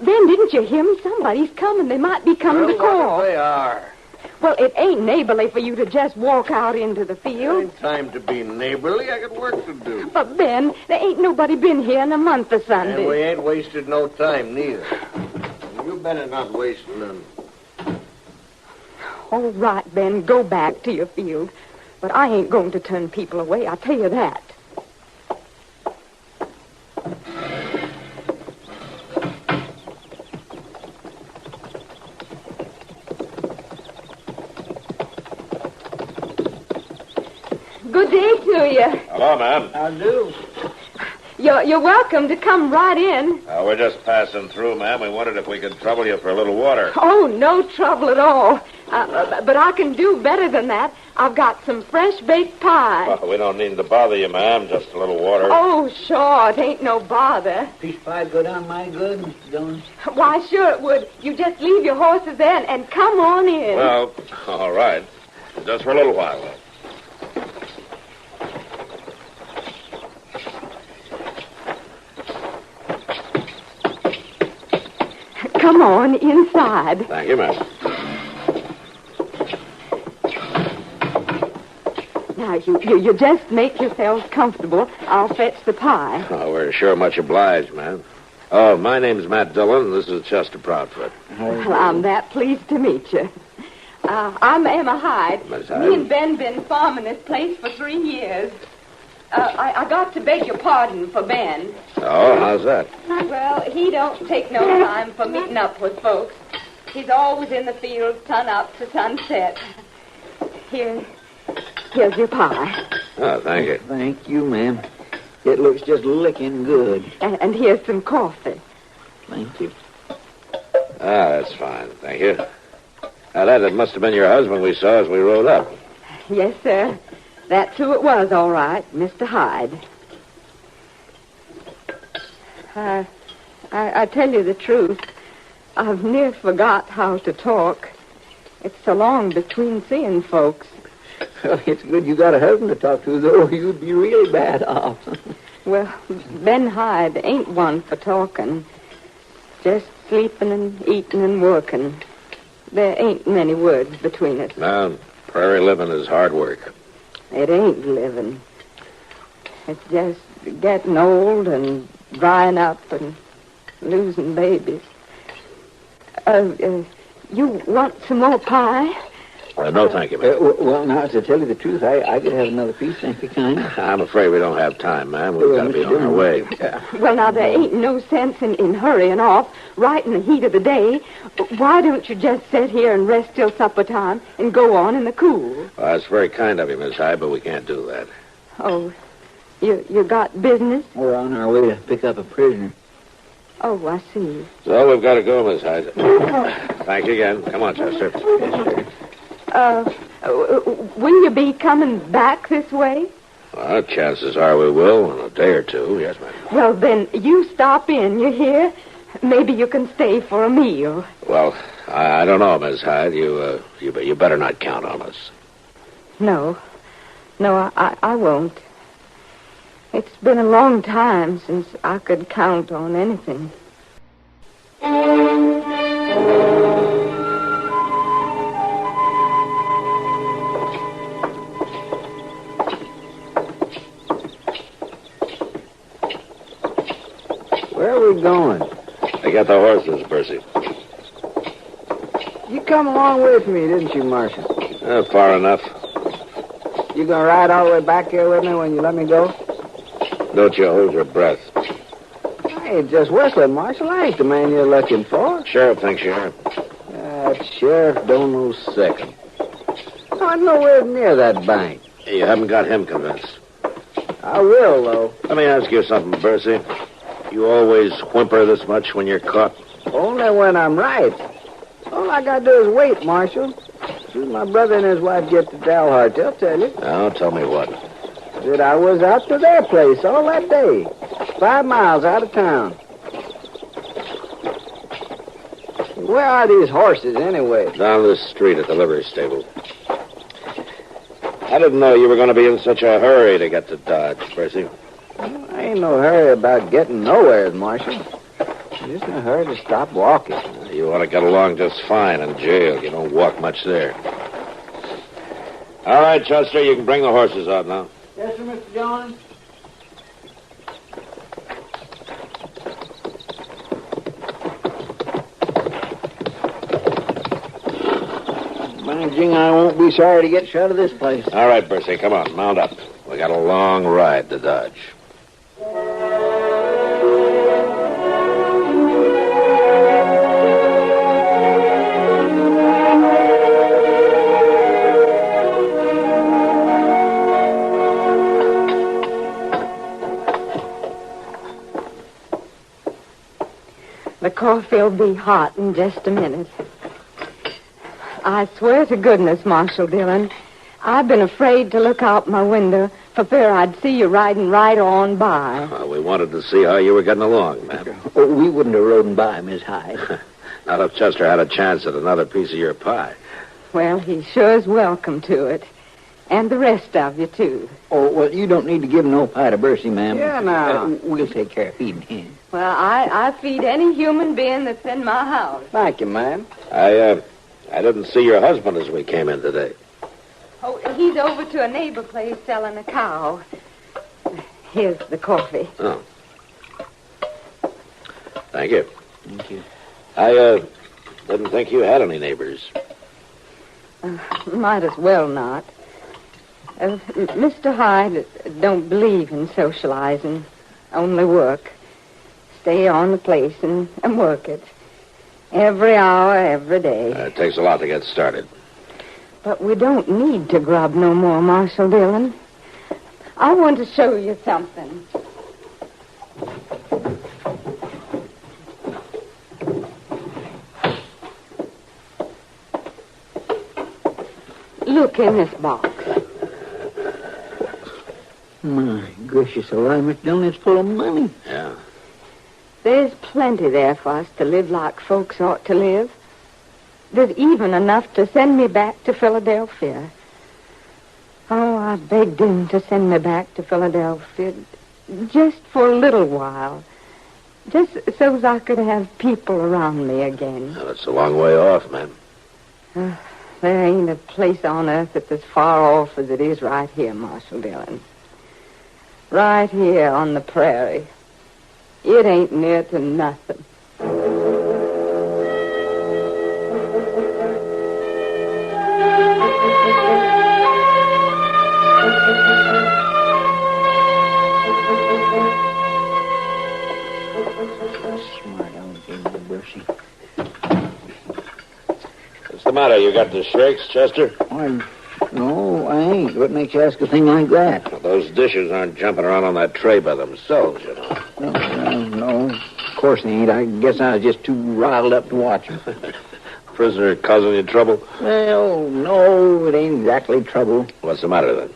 Ben, didn't you hear me? Somebody's coming. They might be coming to call. They are. Well, it ain't neighborly for you to just walk out into the field. Ain't time to be neighborly. I got work to do. But, Ben, there ain't nobody been here in a month of Sunday. And we ain't wasted no time, neither. You better not waste none. All right, Ben, go back to your field. But I ain't going to turn people away, I'll tell you that. Good day to you. Hello, ma'am. How do? You're welcome to come right in. We're just passing through, ma'am. We wondered if we could trouble you for a little water. Oh, no trouble at all. But I can do better than that. I've got some fresh baked pie. Well, we don't need to bother you, ma'am. Just a little water. Oh, sure. It ain't no bother. Peach pie go down my good, Mr. Dillon? Why, sure it would. You just leave your horses there and come on in. Well, all right. Just for a little while. Come on inside. Thank you, ma'am. Now, you just make yourselves comfortable. I'll fetch the pie. Oh, we're sure much obliged, ma'am. Oh, my name's Matt Dillon, and this is Chester Proudfoot. Well, I'm that pleased to meet you. I'm Emma Hyde. Miss Hyde. Me and Ben been farming this place for 3 years. I got to beg your pardon for Ben. Oh, how's that? Well, he don't take no time for meeting up with folks. He's always in the field, sun up to sunset. Here, Here's your pie. Oh, thank you. Thank you, ma'am. It looks just licking good. And here's some coffee. Thank you. That's fine. Thank you. Now, that must have been your husband we saw as we rode up. Yes, sir. That's who it was, all right. Mr. Hyde. I tell you the truth. I've near forgot how to talk. It's so long between seeing folks. Well, it's good you got a husband to talk to, though. You'd be really bad off. Well, Ben Hyde ain't one for talking. Just sleeping and eating and working. There ain't many words between us. No, prairie living is hard work. It ain't living. It's just getting old and drying up and losing babies. You want some more pie? No, thank you, ma'am. Well, now, to tell you the truth, I could have another piece, thank you, kind. I'm afraid we don't have time, ma'am. We've got to be on our way. Well, now, there ain't no sense in hurrying off right in the heat of the day. Why don't you just sit here and rest till supper time and go on in the cool? Well, that's very kind of you, Miss Hyde, but we can't do that. Oh, you got business? We're on our way to pick up a prisoner. Oh, I see. So we've got to go, Miss Hyde. Thank you again. Come on, Chester. Yes, sir. Will you be coming back this way? Well, chances are we will in a day or two. Yes, ma'am. Well, then, you stop in, you hear? Maybe you can stay for a meal. Well, I don't know, Miss Hyde. You better not count on us. No, I won't. It's been a long time since I could count on anything. Where are we going? I got the horses, Percy. You come along with me, didn't you, Marshal? Far enough. You gonna ride all the way back here with me when you let me go? Don't you hold your breath. I ain't just whistling, Marshal. I ain't the man you're looking for. Sheriff thinks you are. That sheriff don't know second. I'm nowhere near that bank. You haven't got him convinced. I will, though. Let me ask you something, Percy. You always whimper this much when you're caught? Only when I'm right. All I gotta do is wait, Marshal. As soon as my brother and his wife get to Dalhart, they'll tell you. Now, tell me what. That I was out to their place all that day. 5 miles out of town. Where are these horses, anyway? Down the street at the livery stable. I didn't know you were going to be in such a hurry to get to Dodge, Percy. I ain't no hurry about getting nowhere, Marshal. I'm just in a hurry to stop walking. You ought to get along just fine in jail. You don't walk much there. All right, Chester, you can bring the horses out now. Yes, sir, Mr. Jones. By jing, I won't be sorry to get shut of this place. All right, Percy, come on, mount up. We got a long ride to Dodge. The coffee'll be hot in just a minute. I swear to goodness, Marshal Dillon, I've been afraid to look out my window for fear I'd see you riding right on by. Well, we wanted to see how you were getting along, ma'am. Oh, we wouldn't have ridden by, Miss Hyde. Not if Chester had a chance at another piece of your pie. Well, he sure is welcome to it. And the rest of you, too. Oh, well, you don't need to give no pie to Bercy, ma'am. Yeah, now. We'll take care of feeding him. Well, I feed any human being that's in my house. Thank you, ma'am. I didn't see your husband as we came in today. Oh, he's over to a neighbor place selling a cow. Here's the coffee. Oh. Thank you. Thank you. I didn't think you had any neighbors. Might as well not. Mr. Hyde don't believe in socializing. Only work. Stay on the place and work it. Every hour, every day. It takes a lot to get started. But we don't need to grub no more, Marshal Dillon. I want to show you something. Look in this box. My gracious alive, Mr. Dillon, it's full of money. Yeah. There's plenty there for us to live like folks ought to live. There's even enough to send me back to Philadelphia. Oh, I begged him to send me back to Philadelphia just for a little while. Just so as I could have people around me again. Well, it's a long way off, man. There ain't a place on earth that's as far off as it is right here, Marshal Dillon. Right here on the prairie. It ain't near to nothing. What's the matter? You got the shakes, Chester? No, I ain't. What makes you ask a thing like that? Well, those dishes aren't jumping around on that tray by themselves, you know. No, of course they ain't. I guess I was just too riled up to watch them. Prisoner causing you trouble? Well, no, it ain't exactly trouble. What's the matter, then?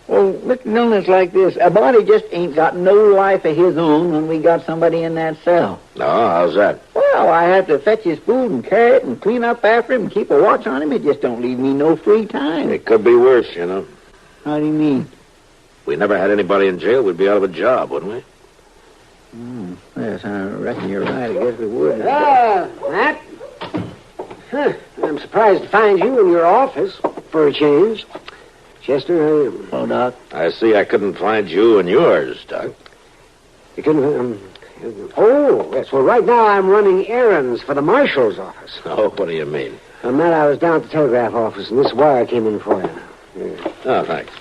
Well, Mr. Dillon, it's like this. A body just ain't got no life of his own when we got somebody in that cell. No, how's that? Well, I have to fetch his food and carry it and clean up after him and keep a watch on him. It just don't leave me no free time. It could be worse, you know. How do you mean? If we never had anybody in jail, we'd be out of a job, wouldn't we? Yes, I reckon you're right. I guess we would. Matt. Huh. I'm surprised to find you in your office for a change. Chester, Hello, Doc. I see I couldn't find you in yours, Doc. You couldn't... Oh, yes. Well, right now I'm running errands for the marshal's office. Oh, what do you mean? Matt, I was down at the telegraph office, and this wire came in for you. Here. Oh, thanks.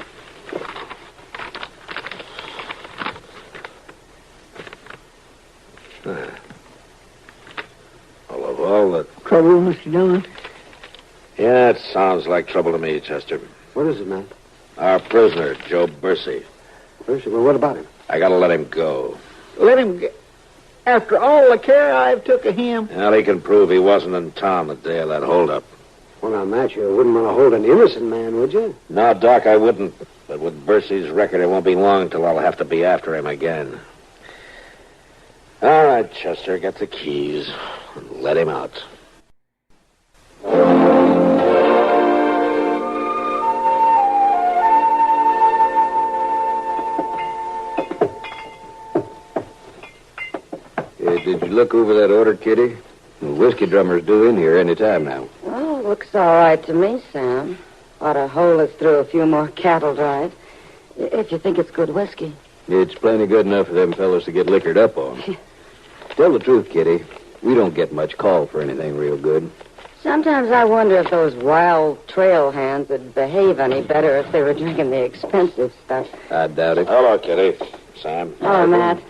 Well, of all the... Trouble, Mr. Dillon? Yeah, it sounds like trouble to me, Chester. What is it, man? Our prisoner, Joe Bursey. Bursey? Well, what about him? I gotta let him go. Let him get... After all the care I've took of him. Well, he can prove he wasn't in town the day of that holdup. Well, now, Matt, you wouldn't want to hold an innocent man, would you? No, Doc, I wouldn't. But with Bursey's record, it won't be long till I'll have to be after him again. All right, Chester, get the keys and let him out. Did you look over that order, Kitty? The whiskey drummer's due in here any time now. Oh, looks all right to me, Sam. Ought to hold us through a few more cattle drives. If you think it's good whiskey. It's plenty good enough for them fellows to get liquored up on. Tell the truth, Kitty. We don't get much call for anything real good. Sometimes I wonder if those wild trail hands would behave any better if they were drinking the expensive stuff. I doubt it. Hello, Kitty. Sam. Hello, Matt.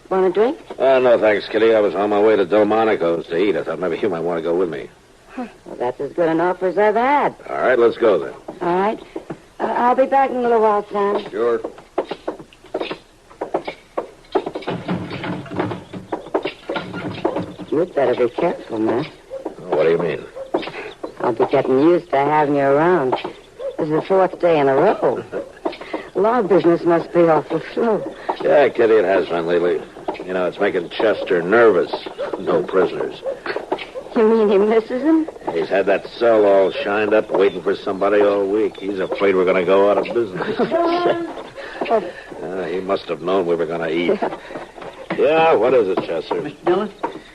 Want a drink? No, thanks, Kitty. I was on my way to Delmonico's to eat. I thought maybe you might want to go with me. Well, that's as good an offer as I've had. All right, let's go then. All right. I'll be back in a little while, Sam. Sure. You'd better be careful, Matt. What do you mean? I'll be getting used to having you around. This is the fourth day in a row. Law business must be awful slow. Yeah, Kitty, it has been lately. You know, it's making Chester nervous. No prisoners. You mean he misses him? He's had that cell all shined up, waiting for somebody all week. He's afraid we're going to go out of business. He must have known we were going to eat. Yeah, what is it, Chester? Mr. Dillon,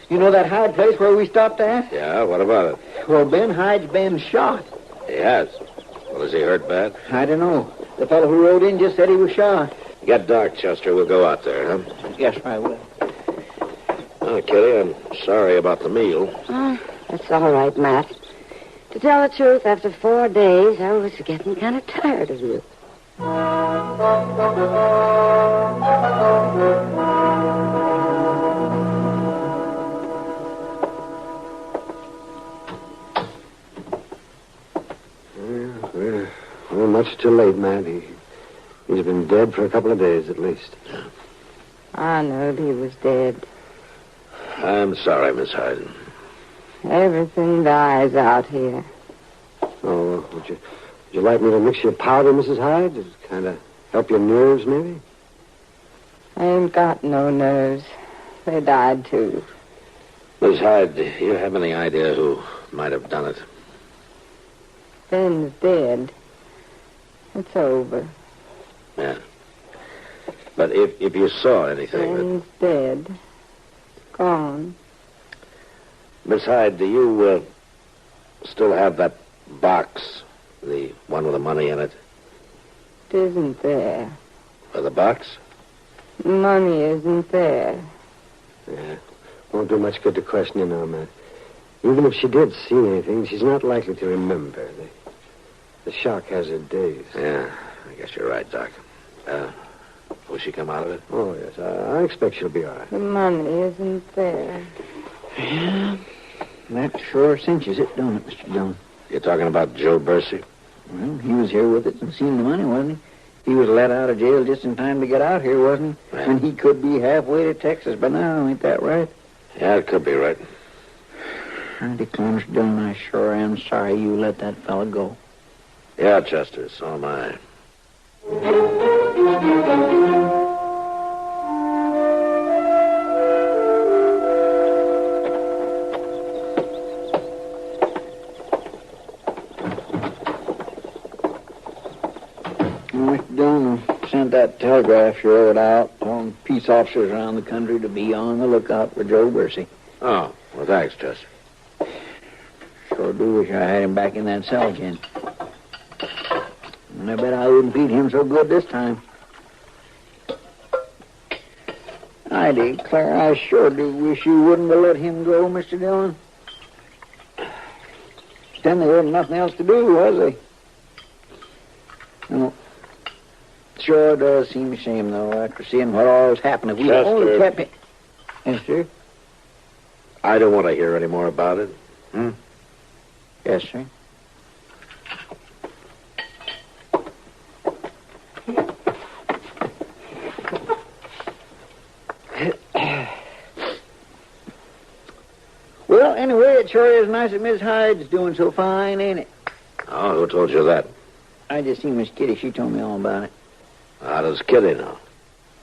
you know that Hyde place where we stopped at? Yeah, what about it? Well, Ben Hyde's been shot. He has. Well, is he hurt bad? I don't know. The fellow who rode in just said he was shot. Get dark, Chester. We'll go out there, huh? Yes, I will. Oh, Kitty, I'm sorry about the meal. That's all right, Matt. To tell the truth, after 4 days, I was getting kind of tired of you. much too late, Matt. He's been dead for a couple of days at least. I knowed he was dead. I'm sorry, Miss Hyde. Everything dies out here. Oh, would you like me to mix you a powder, Mrs. Hyde? To kind of help your nerves, maybe? I ain't got no nerves. They died, too. Miss Hyde, do you have any idea who might have done it? Ben's dead. It's over. Yeah. But if you saw anything... Ben's dead. Gone. Miss Hyde, do you still have that box? The one with the money in it? It isn't there. The box? Money isn't there. Yeah. Won't do much good to question you now, Matt. Even if she did see anything, she's not likely to remember. The shock has her dazed. Yeah, I guess you're right, Doc. Will she come out of it? Oh, yes. I expect she'll be all right. The money isn't there. Yeah. That sure cinches it, don't it, Mr. Dillon? You're talking about Joe Bercy? Well, he was here with it and seen the money, wasn't he? He was let out of jail just in time to get out here, wasn't he? Right. And he could be halfway to Texas by now, ain't that right? Yeah, it could be right. I declare, Mr. Dillon, I sure am sorry you let that fella go. Yeah, Chester, so am I. Mr. Dillon sent that telegraph you wrote out telling peace officers around the country to be on the lookout for Joe Bercy. Oh, well, thanks, Chester. Sure do wish I had him back in that cell again. And I bet I wouldn't beat him so good this time. I declare, I sure do wish you wouldn't have let him go, Mr. Dillon. Then there wasn't nothing else to do, was there? No. Sure does seem a shame, though, after seeing what all's happened. If we only kept him... Yes, sir? I don't want to hear any more about it. Yes, sir. Well, anyway, it sure is nice that Miss Hyde's doing so fine, ain't it? Oh, who told you that? I just seen Miss Kitty. She told me all about it. How does Kitty know?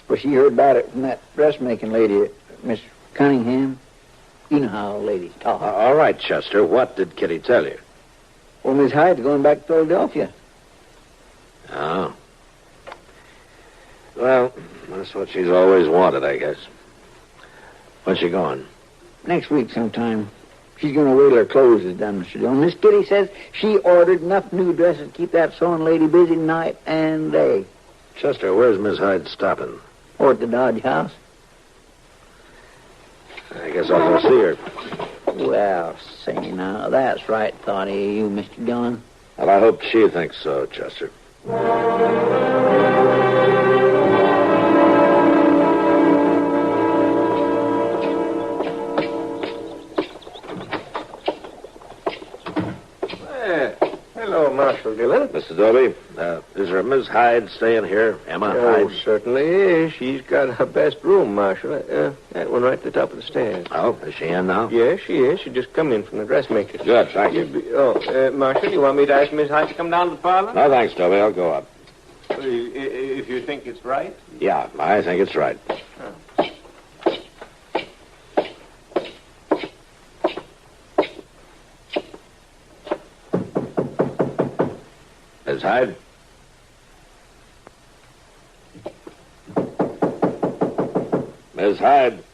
Well, she heard about it from that dressmaking lady, Miss Cunningham. You know how ladies talk. All right, Chester, what did Kitty tell you? Well, Miss Hyde's going back to Philadelphia. Oh. Well, that's what she's always wanted, I guess. When's she going? Next week sometime. She's going to wait till her clothes is done, Mr. Dillon. Miss Kitty says she ordered enough new dresses to keep that sewing lady busy night and day. Chester, where's Miss Hyde stopping? Or at the Dodge House. I guess I'll go see her. Well, say now, that's right thought of you, Mr. Dillon. Well, I hope she thinks so, Chester. Hello, Marshal Dillon. Mr. Dobie, is there a Miss Hyde staying here? Emma Oh, Hyde? certainly is. She's got her best room, Marshal. That one right at the top of the stairs. Oh, is she in now? Yes, she is. She just come in from the dressmaker. Good, thank you. Marshal, you want me to ask Miss Hyde to come down to the parlor? No, thanks, Dobie. I'll go up. If you think it's right. Yeah, I think it's right. Miss Hyde? Miss Hyde?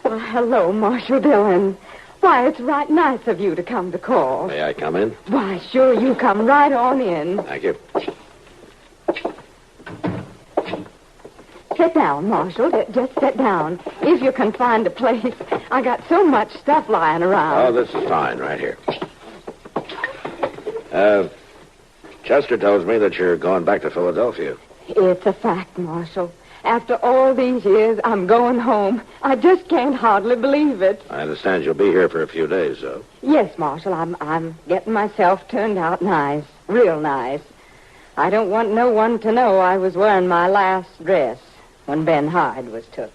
Well, hello, Marshal Dillon. Why, it's right nice of you to come to call. May I come in? Why, sure, you come right on in. Thank you. Sit down, Marshal. Just sit down. If you can find a place. I got so much stuff lying around. Oh, this is fine, right here. Chester tells me that you're going back to Philadelphia. It's a fact, Marshal. After all these years, I'm going home. I just can't hardly believe it. I understand you'll be here for a few days, though. Yes, Marshal, I'm getting myself turned out nice. Real nice. I don't want no one to know I was wearing my last dress when Ben Hyde was took.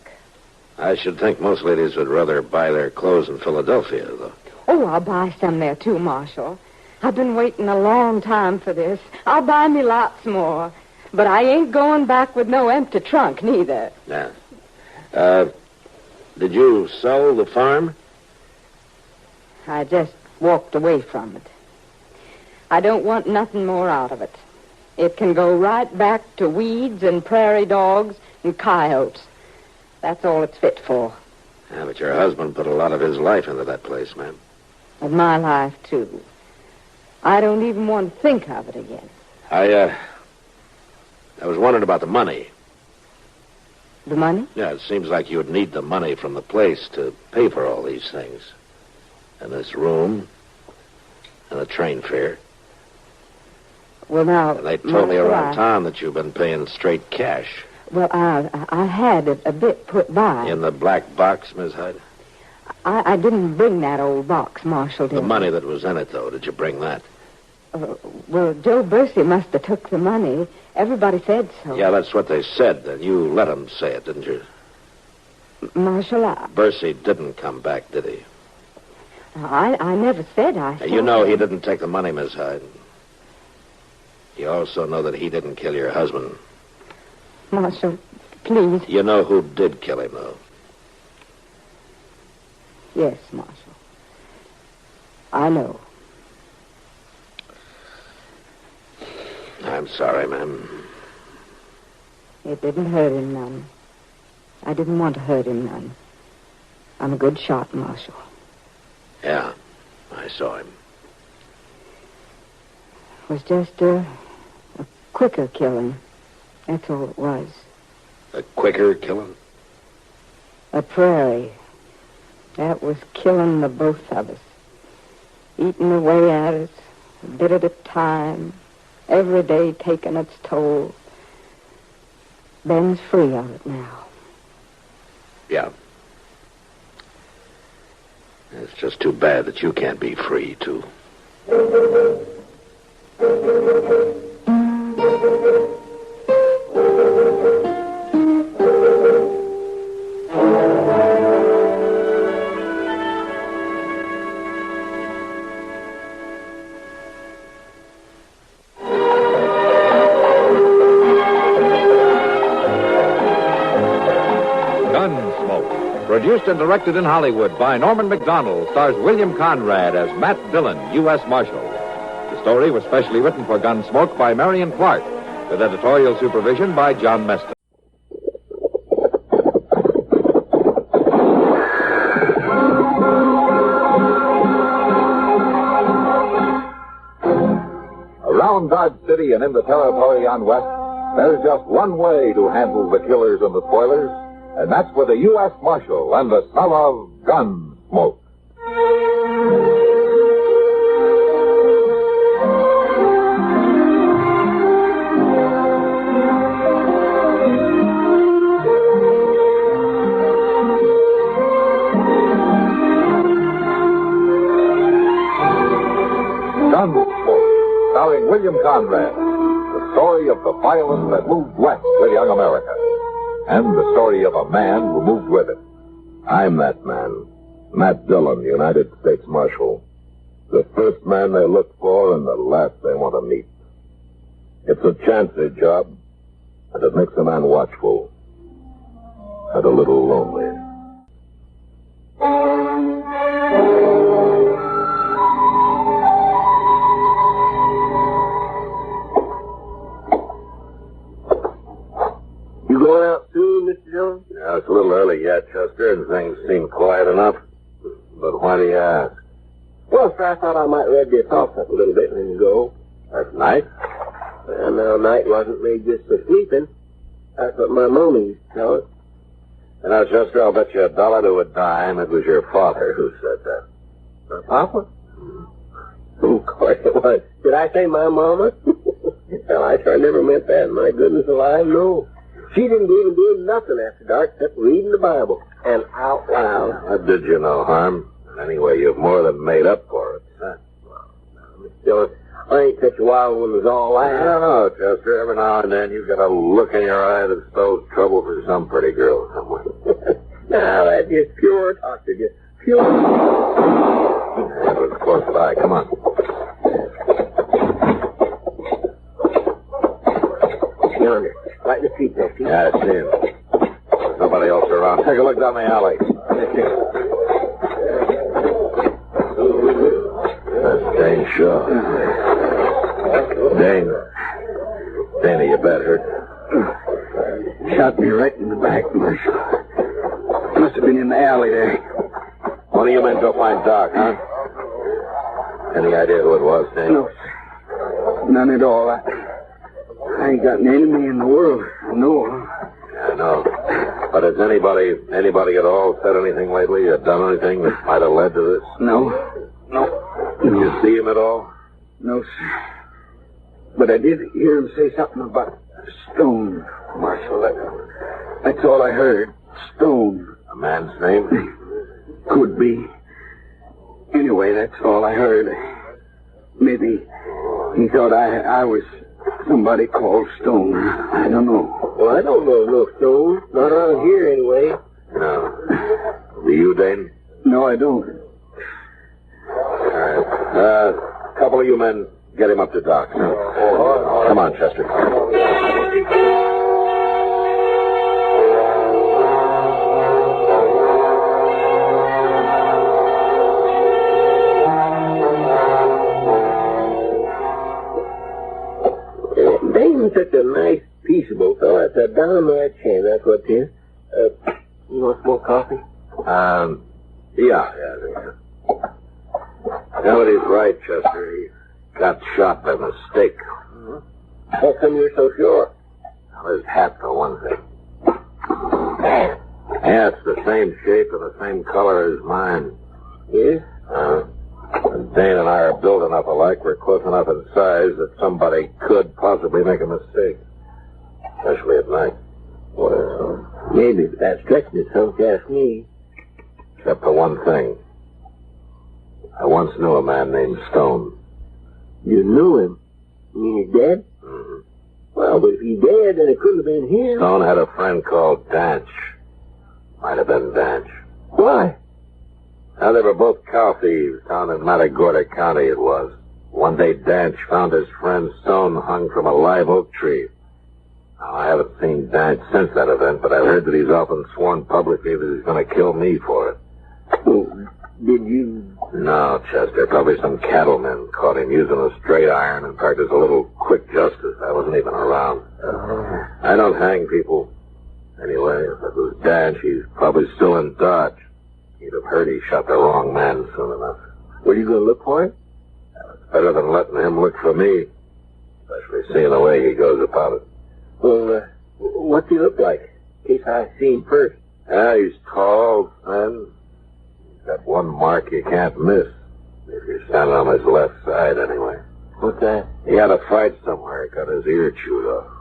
I should think most ladies would rather buy their clothes in Philadelphia, though. Oh, I'll buy some there, too, Marshal. I've been waiting a long time for this. I'll buy me lots more. But I ain't going back with no empty trunk, neither. Yeah. Did you sell the farm? I just walked away from it. I don't want nothing more out of it. It can go right back to weeds and prairie dogs and coyotes. That's all it's fit for. Yeah, but your husband put a lot of his life into that place, ma'am. And my life, too. I don't even want to think of it again. I was wondering about the money. The money? Yeah, it seems like you would need the money from the place to pay for all these things. And this room, and the train fare. Well, now... And they told me around town that you've been paying straight cash. Well, I had a bit put by. In the black box, Miss Hyde? I didn't bring that old box, Marshal. The money that was in it, though, did you bring that? Well, Joe Bursey must have took the money. Everybody said so. Yeah, that's what they said, and you let them say it, didn't you? Marshal, Bursey didn't come back, did he? I never said I saw You know he didn't take the money, Miss Hyde. You also know that he didn't kill your husband. Marshal, please. You know who did kill him, though? Yes, Marshal. I know. I'm sorry, ma'am. It didn't hurt him none. I didn't want to hurt him none. I'm a good shot, Marshal. Yeah, I saw him. It was just a quicker killing. That's all it was. A quicker killing? A prairie. That was killing the both of us. Eating away at us, a bit at a time. Every day taking its toll. Ben's free of it now. Yeah. It's just too bad that you can't be free, too. Gunsmoke, produced and directed in Hollywood by Norman Macdonald, stars William Conrad as Matt Dillon, U.S. Marshal. The story was specially written for Gunsmoke by Marion Clark, with editorial supervision by John Meston. Around Dodge City and in the territory on West, there's just one way to handle the killers and the spoilers, and that's with a U.S. Marshal and the smell of Gunsmoke. Gunsmoke, starring William Conrad, the story of the violence that moved west with young America, and the story of a man who moved with it. I'm that man, Matt Dillon, United States Marshal. The first man they look for and the last they want to meet. It's a chancy job, and it makes a man watchful and a little lonely. You going out soon, Mr. Dillon? Yeah, it's a little early yet, Chester, and things seem quiet enough. But why do you ask? Well, sir, I thought I might read your thoughts up a little bit and then go. That's nice. Well, now, night wasn't made just for sleeping. That's what my mommy used to tell us. You know, Chester, I'll bet you $1 to a dime it was your father who said that. My papa? Of course it was. Did I say my mama? Well, I sure never meant that. My goodness alive, no. She didn't even do nothing after dark except reading the Bible. And out loud. That did you no harm. Anyway, you've more than made up for it. Huh? Still, I ain't such a wild one as all I that. don't know, Chester. Every now and then you've got a look in your eye that spells trouble for some pretty girl somewhere. Now, that's just pure talk to you. Pure. That was close by. Come on. Yonder. Right in the street there, see? Yeah, I see him. There's nobody else around. Take a look down the alley. That's Dane Shaw. Dane. Dana, you bad hurt. Shot me right in the back, Marshal. Must have been in the alley there. One of you men go find Doc, huh? Any idea who it was, Dane? No, none at all. I ain't got an enemy in the world. No. I know. But has anybody at all said anything lately or done anything that might have led to this? No. Did you see him at all? No, sir. But I did hear him say something about Stone, Marshal. That's all I heard. Stone. A man's name? Could be. Anyway, that's all I heard. Maybe he thought I was somebody called Stone. I don't know. Well, I don't know no Stone. Not around here, anyway. No. Do you, Dane? No, I don't. All right. A couple of you men get him up to Doc. Come on, Chester. Dane's such a nice, peaceable fellow. That's a downright shame. That's what it is. You want some more coffee? Yeah. Now that he's right, Chester. He got shot by mistake. How come you're so sure? Well, his hat, for one thing. Yeah, it's the same shape and the same color as mine. Yes? And Dane and I are built enough alike. We're close enough in size that somebody could possibly make a mistake. Especially at night. Well, maybe, but that's stretching it some, if you ask me. Except for one thing. I once knew a man named Stone. You knew him? You mean he's dead? Mm-hmm. Well, but if he's dead, then it couldn't have been him. Stone had a friend called Danch. Might have been Danch. Why? Now, they were both cow thieves down in Matagorda County, it was. One day, Danch found his friend Stone hung from a live oak tree. Now, I haven't seen Danch since that event, but I've heard that he's often sworn publicly that he's going to kill me for it. Oh, did you? No, Chester. Probably some cattlemen caught him using a straight iron and practiced a little quick justice. I wasn't even around. I don't hang people. Anyway, if it was Danch, he's probably still in Dodge. He'd have heard he shot the wrong man soon enough. Were you going to look for him? It's better than letting him look for me. Especially seeing the way he goes about it. Well, what's he look like? In case I see him first. Yeah, he's tall, thin. He's got one mark you can't miss. If you're standing on his left side, anyway. What's that? He had a fight somewhere. Got his ear chewed off.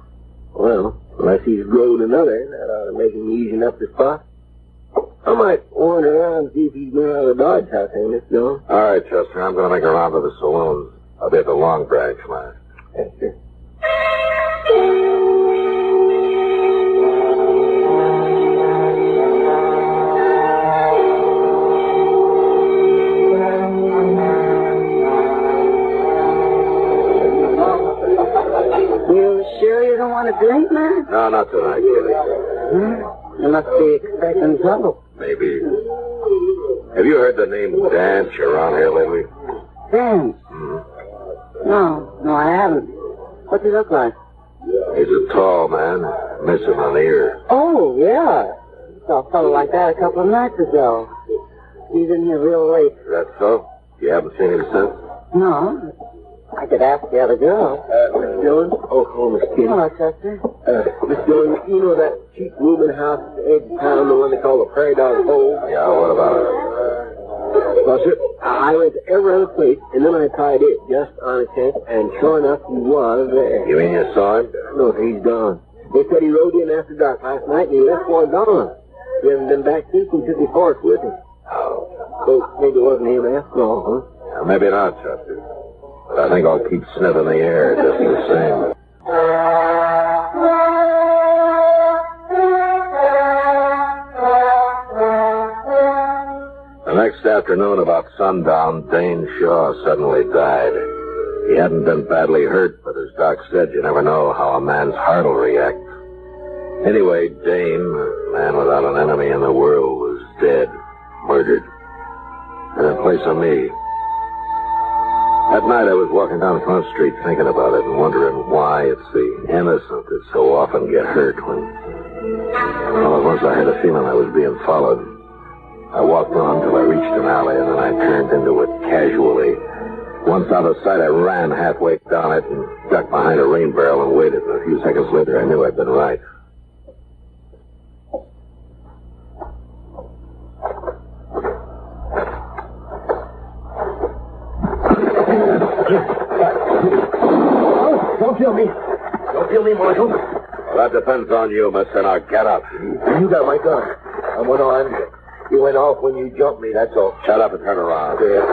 Well, unless he's growed another, that ought to make him easy enough to spot. I might wander around and see if he's been out of the Dodge house, ain't it, Joe? All right, Chester. I'm going to make a round to the saloons. I'll be at the Long Branch last. Yes, sir. You sure you don't want a drink, man? No, not tonight, Kitty. You must be expecting trouble. Maybe. Have you heard the name Danch around here lately? Dan? No, I haven't. What's he look like? He's a tall man, missing an ear. Oh, yeah. Saw a fellow like that a couple of nights ago. He's in here real late. Is that so? You haven't seen him since? No. I could ask the other girl. Miss Dillon? Oh, Miss Kitty. Hello, Chester. Miss Dillon, you know that cheap rooming house at the edge of town, the one they call the Prairie Dog Hole? Yeah, what about it? Well, sir, I went to every other place, and then I tried it just on a chance, and sure enough, he was there. You mean you saw him? No, sir, he's gone. They said he rode in after dark last night and he left for dawn. He hasn't been back since and took his horse with him. So maybe it wasn't him after all, huh? Yeah, maybe not, Chester. But I think I'll keep sniffing the air just the same. The next afternoon, about sundown, Dane Shaw suddenly died. He hadn't been badly hurt, but as Doc said, you never know how a man's heart will react. Anyway, Dane, a man without an enemy in the world, was dead, murdered, in place of me. That night I was walking down Front Street thinking about it and wondering why it's the innocent that so often get hurt when... All at once I had a feeling I was being followed. I walked on till I reached an alley and then I turned into it casually. Once out of sight, I ran halfway down it and ducked behind a rain barrel and waited. And a few seconds later, I knew I'd been right. Don't kill me. Don't kill me, Marshal. Well, that depends on you, mister. Now get up. You got my gun. I went on. You went off when you jumped me, that's all. Shut up and turn around. Yeah.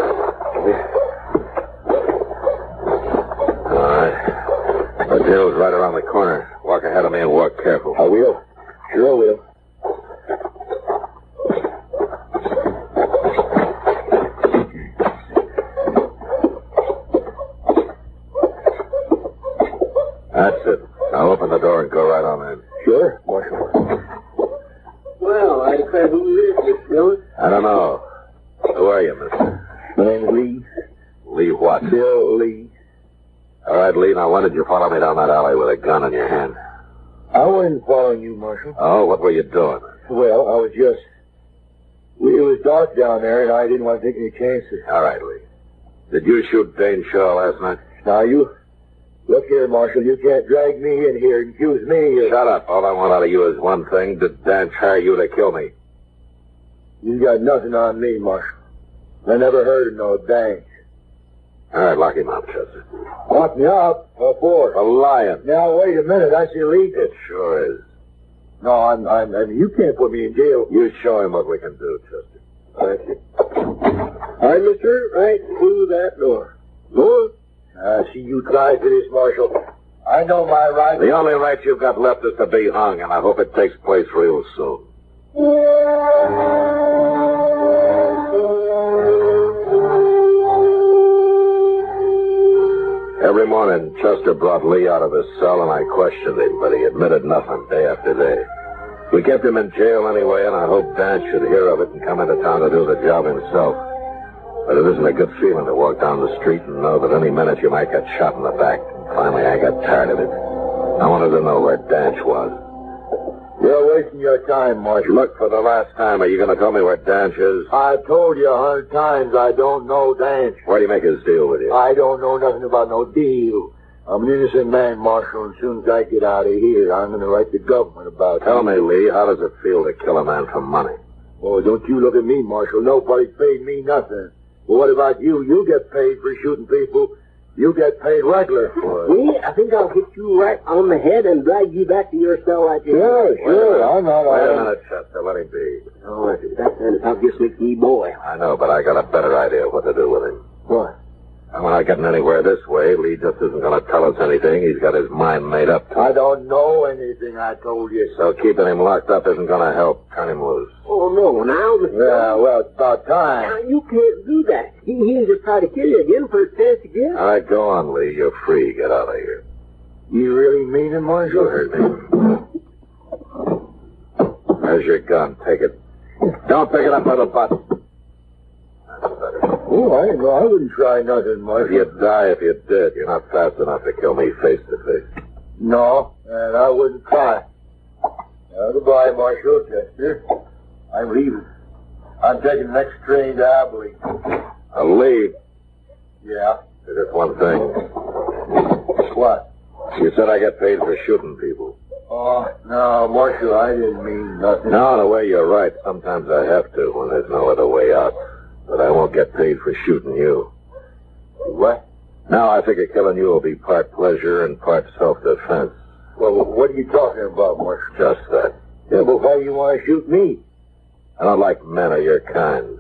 All right. The jail's right around the corner. Walk ahead of me and walk careful. I will. Sure I will. That's it. Now open the door and go right on in. Sure, Marshal. Well, I declare, who is this, Bill? I don't know. Who are you, mister? My name's Lee. Lee what? Bill Lee. All right, Lee, now when did you follow me down that alley with a gun in your hand? I wasn't following you, Marshal. Oh, what were you doing? Well, I was just... It was dark down there, and I didn't want to take any chances. All right, Lee. Did you shoot Dane Shaw last night? Now, you... Look here, Marshal, you can't drag me in here and accuse me of... Shut up. All I want out of you is one thing. Did Dan hire you to kill me? You got nothing on me, Marshal. I never heard of no Danch. All right, lock him up, Chester. Lock me up? What for? For lying. Now, wait a minute. That's illegal. It sure is. No, I'm you can't put me in jail. You show him what we can do, Chester. Thank you. All right, mister. Right through that door. Door? I see you tried for this, Marshal. I know my right. The only right you've got left is to be hung, and I hope it takes place real soon. Every morning, Chester brought Lee out of his cell, and I questioned him, but he admitted nothing day after day. We kept him in jail anyway, and I hoped Dan should hear of it and come into town to do the job himself. But it isn't a good feeling to walk down the street and know that any minute you might get shot in the back. And finally, I got tired of it. I wanted to know where Danch was. You're wasting your time, Marshal. Look, for the last time, are you going to tell me where Danch is? I've told you 100 times I don't know Danch. Where do you make his deal with you? I don't know nothing about no deal. I'm an innocent man, Marshal, and as soon as I get out of here, I'm going to write the government about it. Tell me, Lee, how does it feel to kill a man for money? Oh, don't you look at me, Marshal. Nobody's paid me nothing. Well, what about you? You get paid for shooting people. You get paid regular for it. Me? I think I'll hit you right on the head and drag you back to your cell right here. Sure. I'm not... Wait a minute, Chester. Let him be. Oh, that kind of talk just makes me boy. I know, but I got a better idea of what to do with him. What? And we're not getting anywhere this way. Lee just isn't going to tell us anything. He's got his mind made up to. I don't know anything, I told you. So keeping him locked up isn't going to help. Turn him loose. Oh, no, now... Yeah, well, it's about time. Now, you can't do that. He'll just try to kill you again for a chance to get. All right, go on, Lee. You're free. Get out of here. You really mean it, Marshal? You heard me. There's your gun. Take it. Don't pick it up by the butt. That's better. Oh, I wouldn't try nothing, Marshal. You'd die if you did. You're not fast enough to kill me face to face. No, and I wouldn't try. Goodbye, Marshal, Chester. I'm leaving. I'm taking the next train to Abilene. I'll leave. Yeah? There's just one thing. What? You said I get paid for shooting people. Oh, no, Marshal, I didn't mean nothing. No, in a way, you're right. Sometimes I have to when there's no other way out. But I won't get paid for shooting you. What? Now I figure killing you will be part pleasure and part self-defense. Well, what are you talking about, Marshal? Just that. Yeah, but why do you want to shoot me? I don't like men of your kind.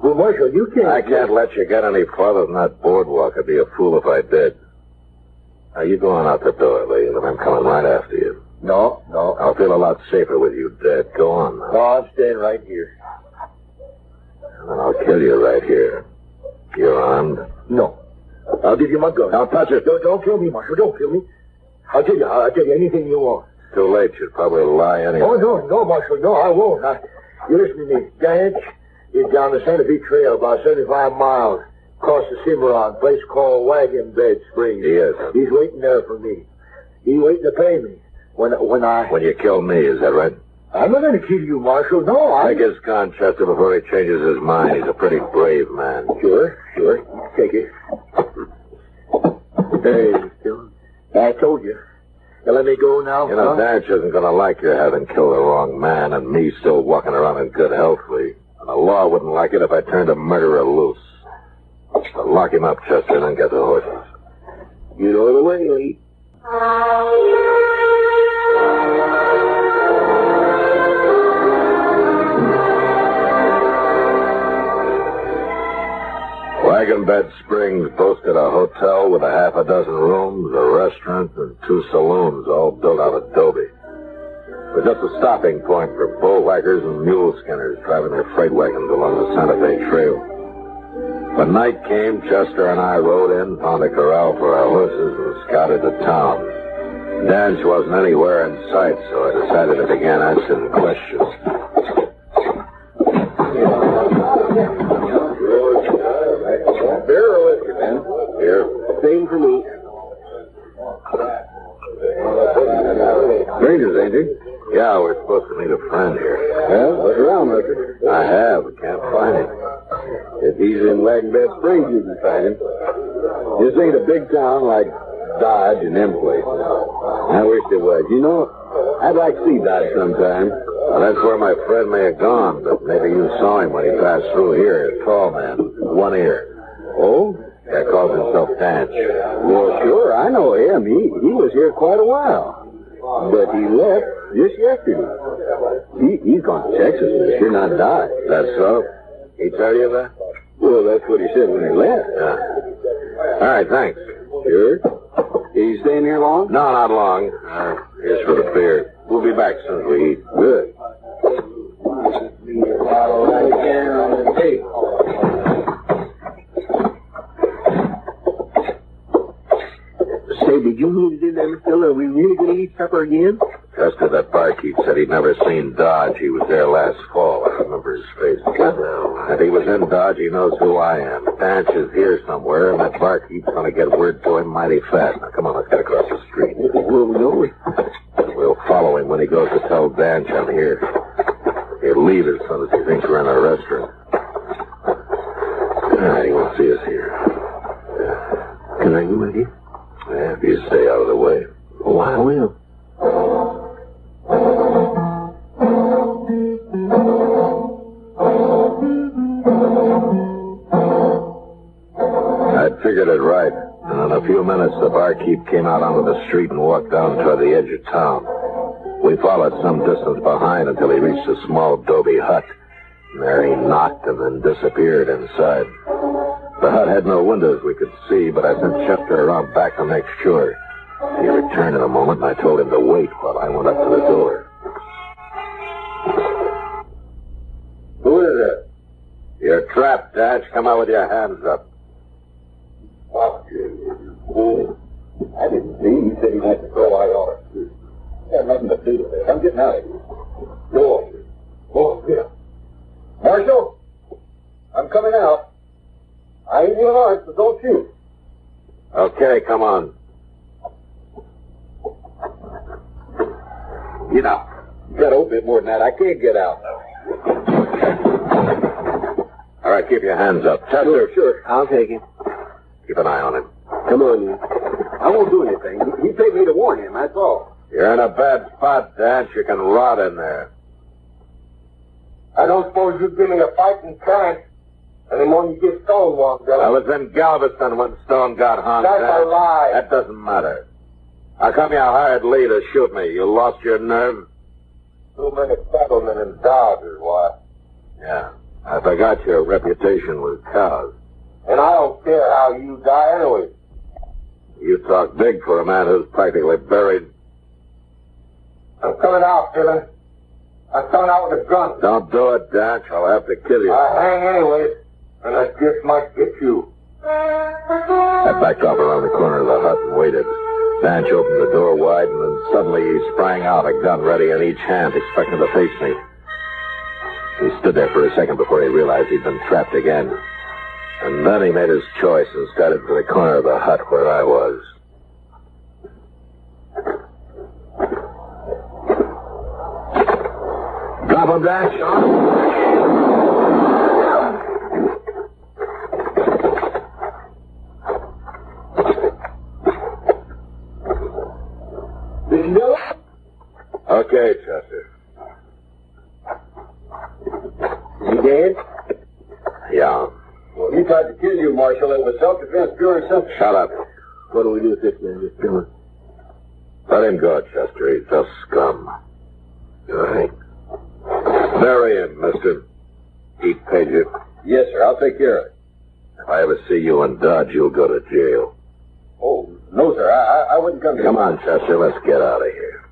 Well, Marshal, you can't... I can't let you get any farther than that boardwalk. I'd be a fool if I did. Now, you go on out the door, Lee, and I'm coming right after you. No. I'll feel a lot safer with you dead. Go on now. No, I'm staying right here. And then I'll kill you right here. You're armed? No. I'll give you my gun. Now, touch it. Don't kill me, Marshal. Don't kill me. I'll tell you anything you want. It's too late. You'd probably lie anyway. Oh, no, Marshal. No, I won't. You listen to me. Dance is down the Santa Fe Trail, about 75 miles, across the Cimarron, place called Wagon Bed Springs. Yes. He's waiting there for me. He's waiting to pay me. When you kill me, is that right? I'm not going to kill you, Marshal. No, Take his gun, Chester, before he changes his mind. He's a pretty brave man. Sure. Take it. Hey, I told you. You let me go now? You know, Danch isn't going to like your having killed the wrong man and me still walking around in good health, Lee. And the law wouldn't like it if I turned a murderer loose. So lock him up, Chester, and then get the horses. You know the way, Lee. Wagon Bed Springs boasted a hotel with a half a dozen rooms, a restaurant, and 2 saloons, all built out of adobe. It was just a stopping point for bullwhackers and mule skinners driving their freight wagons along the Santa Fe Trail. When night came, Chester and I rode in, found a corral for our horses, and scouted the town. Danch wasn't anywhere in sight, so I decided to begin asking questions. Beer or whiskey, man? Here. Same for me. Strangers, ain't you? Yeah, we're supposed to meet a friend here. Well, look around, Richard. I have. Can't find him. If he's in Wagon Bed Springs, you can find him. This ain't a big town like Dodge and them places. I wish it was. You know, I'd like to see Dodge sometime. Well, that's where my friend may have gone, but maybe you saw him when he passed through here. A tall man, one ear. Oh? Yeah, calls himself Danch. Well, sure, I know him. He was here quite a while. But he left just yesterday. He's gone to Texas and sure not die. That's so? He tell you that? Well, that's what he said when he left. Yeah. All right, thanks. Sure. He's staying here long? No, not long. Here's for the beer. We'll be back soon as we eat. Good. Say, did you mean to do that, Mr. Diller? Are we really going to eat supper again? Chester, that barkeep said he'd never seen Dodge. He was there last fall. I remember his face. If he was in Dodge, he knows who I am. Danch is here somewhere, and that barkeep's going to get word to him mighty fast. Now, come on, let's get across the street. Well, we know it. We'll follow him when he goes to tell Danch I'm here. He'll leave as soon as he thinks we're in a restaurant. All right, he won't see us here. Can I go with you? Yeah, if you stay out of the way. Oh, I will. I'd figured it right. And in a few minutes, the barkeep came out onto the street and walked down toward the edge of town. We followed some distance behind until he reached a small adobe hut. And there he knocked and then disappeared inside. The hut had no windows we could see, but I sent Chester around back to make sure. He returned in a moment, and I told him to wait while I went up to the door. Who is it? You're trapped, Danch. Come out with your hands up. Oh, I didn't see. He said he had to go out on it. Had nothing to do with it. I'm getting out of here. Go on. Oh, yeah. Marshal, I'm coming out. I ain't even armed, so don't shoot. Okay, come on. Get out. You got a little bit more than that. I can't get out. All right, keep your hands up. Chester. Sure. I'll take him. Keep an eye on him. Come on, you. I won't do anything. He paid me to warn him, that's all. You're in a bad spot, Danch. You can rot in there. I don't suppose you'd give me a fighting chance anymore than you get stonewalled, brother. I was in Galveston when Stone got hung. That's a lie. That doesn't matter. How come you hired Lee to shoot me? You lost your nerve? Too many cattlemen in Dodge is why. Yeah. I forgot your reputation with cows. And I don't care how you die anyway. You talk big for a man who's practically buried. I'm coming out, Dillon. I'm coming out with a gun. Don't do it, Dutch. I'll have to kill you. I hang anyway, and I just might get you. I backed off around the corner of the hut and waited. Danch opened the door wide, and then suddenly he sprang out, a gun ready in each hand, expecting to face me. He stood there for a second before he realized he'd been trapped again. And then he made his choice and started for the corner of the hut where I was. Drop him, Dash. Did you do it? Okay, Chester. You dead? Yeah. Well, he tried to kill you, Marshal. It was self-defense, pure and simple. Shut up. What do we do with this man? Just kill him. Let him go, Chester. He's just scum. All right. Bury him, mister. Eat pager. Yes, sir. I'll take care of it. If I ever see you in Dodge, you'll go to jail. Oh, no, sir. I wouldn't come here. Come on, Chester. Let's get out of here.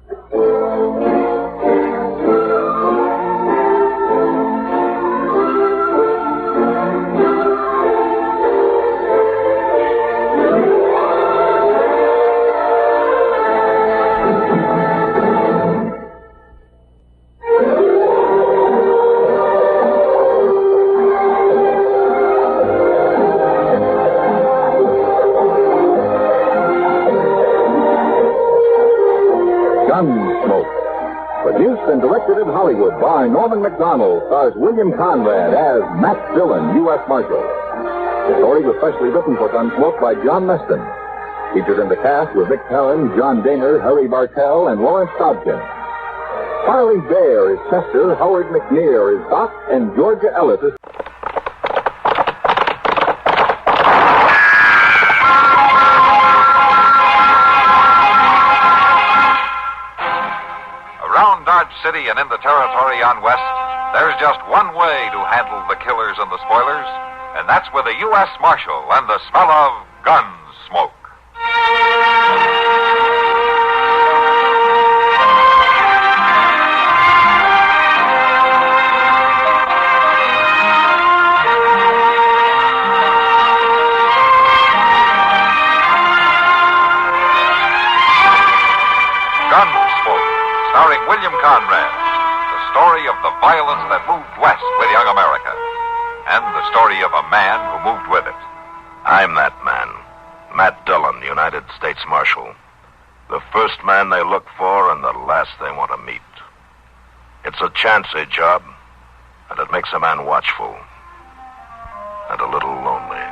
Gunsmoke. Produced and directed in Hollywood by Norman McDonald, stars William Conrad as Matt Dillon, U.S. Marshal. The story was specially written for Gunsmoke by John Meston. Featured in the cast were Vic Perrin, John Daner, Harry Bartell, and Lawrence Dobkin. Farley Bear is Chester, Howard McNear is Doc, and Georgia Ellis is... Around Dodge City and in the territory on West, there's just one way to handle the killers and the spoilers, and that's with a U.S. Marshal and the smell of Gunsmoke. Gunsmoke, starring William Conrad, the story of the violence that moved west with young America, and the story of a man who moved with it. I'm that man, Matt Dillon, United States Marshal. The first man they look for and the last they want to meet. It's a chancy job, and it makes a man watchful and a little lonely.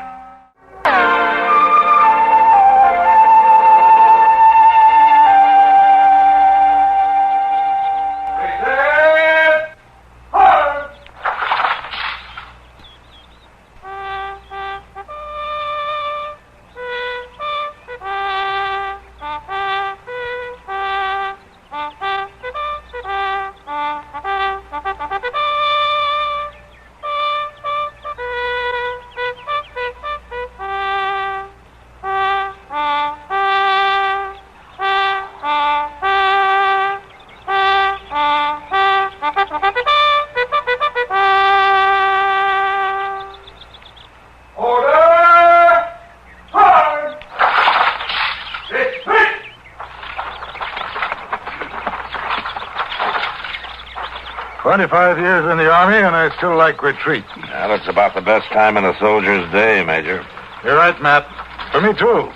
"25 years in the Army, and I still like retreat." Well, it's about the best time in a soldier's day, Major. You're right, Matt. For me, too.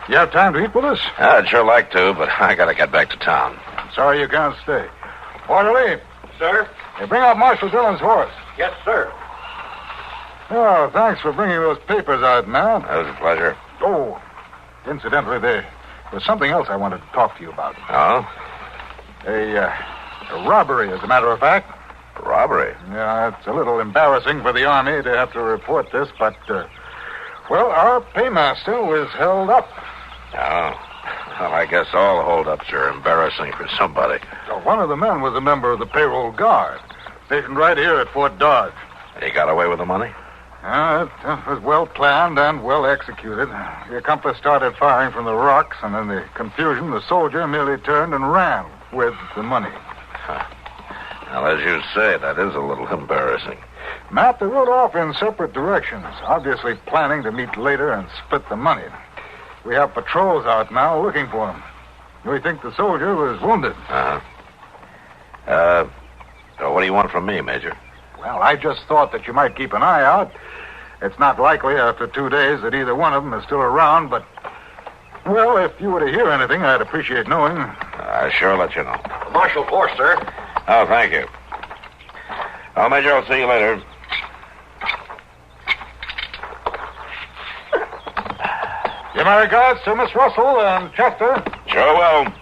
You have time to eat with us? I'd sure like to, but I gotta get back to town. I'm sorry you can't stay. Orderly. Sir? Hey, bring out Marshal Dillon's horse. Yes, sir. Oh, thanks for bringing those papers out, Matt. That was a pleasure. Oh, incidentally, there's something else I wanted to talk to you about. Oh? A robbery, as a matter of fact. Robbery? Yeah, it's a little embarrassing for the Army to have to report this, but, well, our paymaster was held up. Oh. Well, I guess all holdups are embarrassing for somebody. So one of the men was a member of the payroll guard, stationed right here at Fort Dodge. And he got away with the money? It was well planned and well executed. The accomplice started firing from the rocks, and in the confusion, the soldier merely turned and ran with the money. Huh. Well, as you say, that is a little embarrassing. Matt, they rode off in separate directions, obviously planning to meet later and split the money. We have patrols out now looking for him. We think the soldier was wounded. So what do you want from me, Major? Well, I just thought that you might keep an eye out. It's not likely after 2 days that either one of them is still around, but... Well, if you were to hear anything, I'd appreciate knowing. I'll sure let you know. Marshal Force, sir. Oh, thank you. Well, Major, I'll see you later. Give my regards to Miss Russell and Chester. Sure will.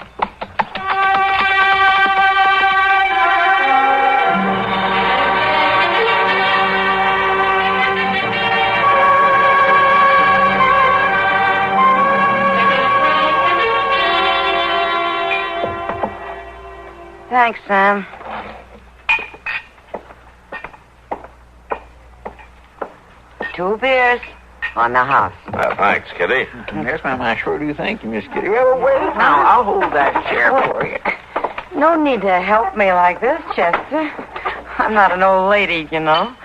Thanks, Sam. Two beers on the house. Thanks, Kitty. Yes, ma'am, I sure do thank you, Miss Kitty. Well, wait now. I'll hold that chair for you. No need to help me like this, Chester. I'm not an old lady, you know.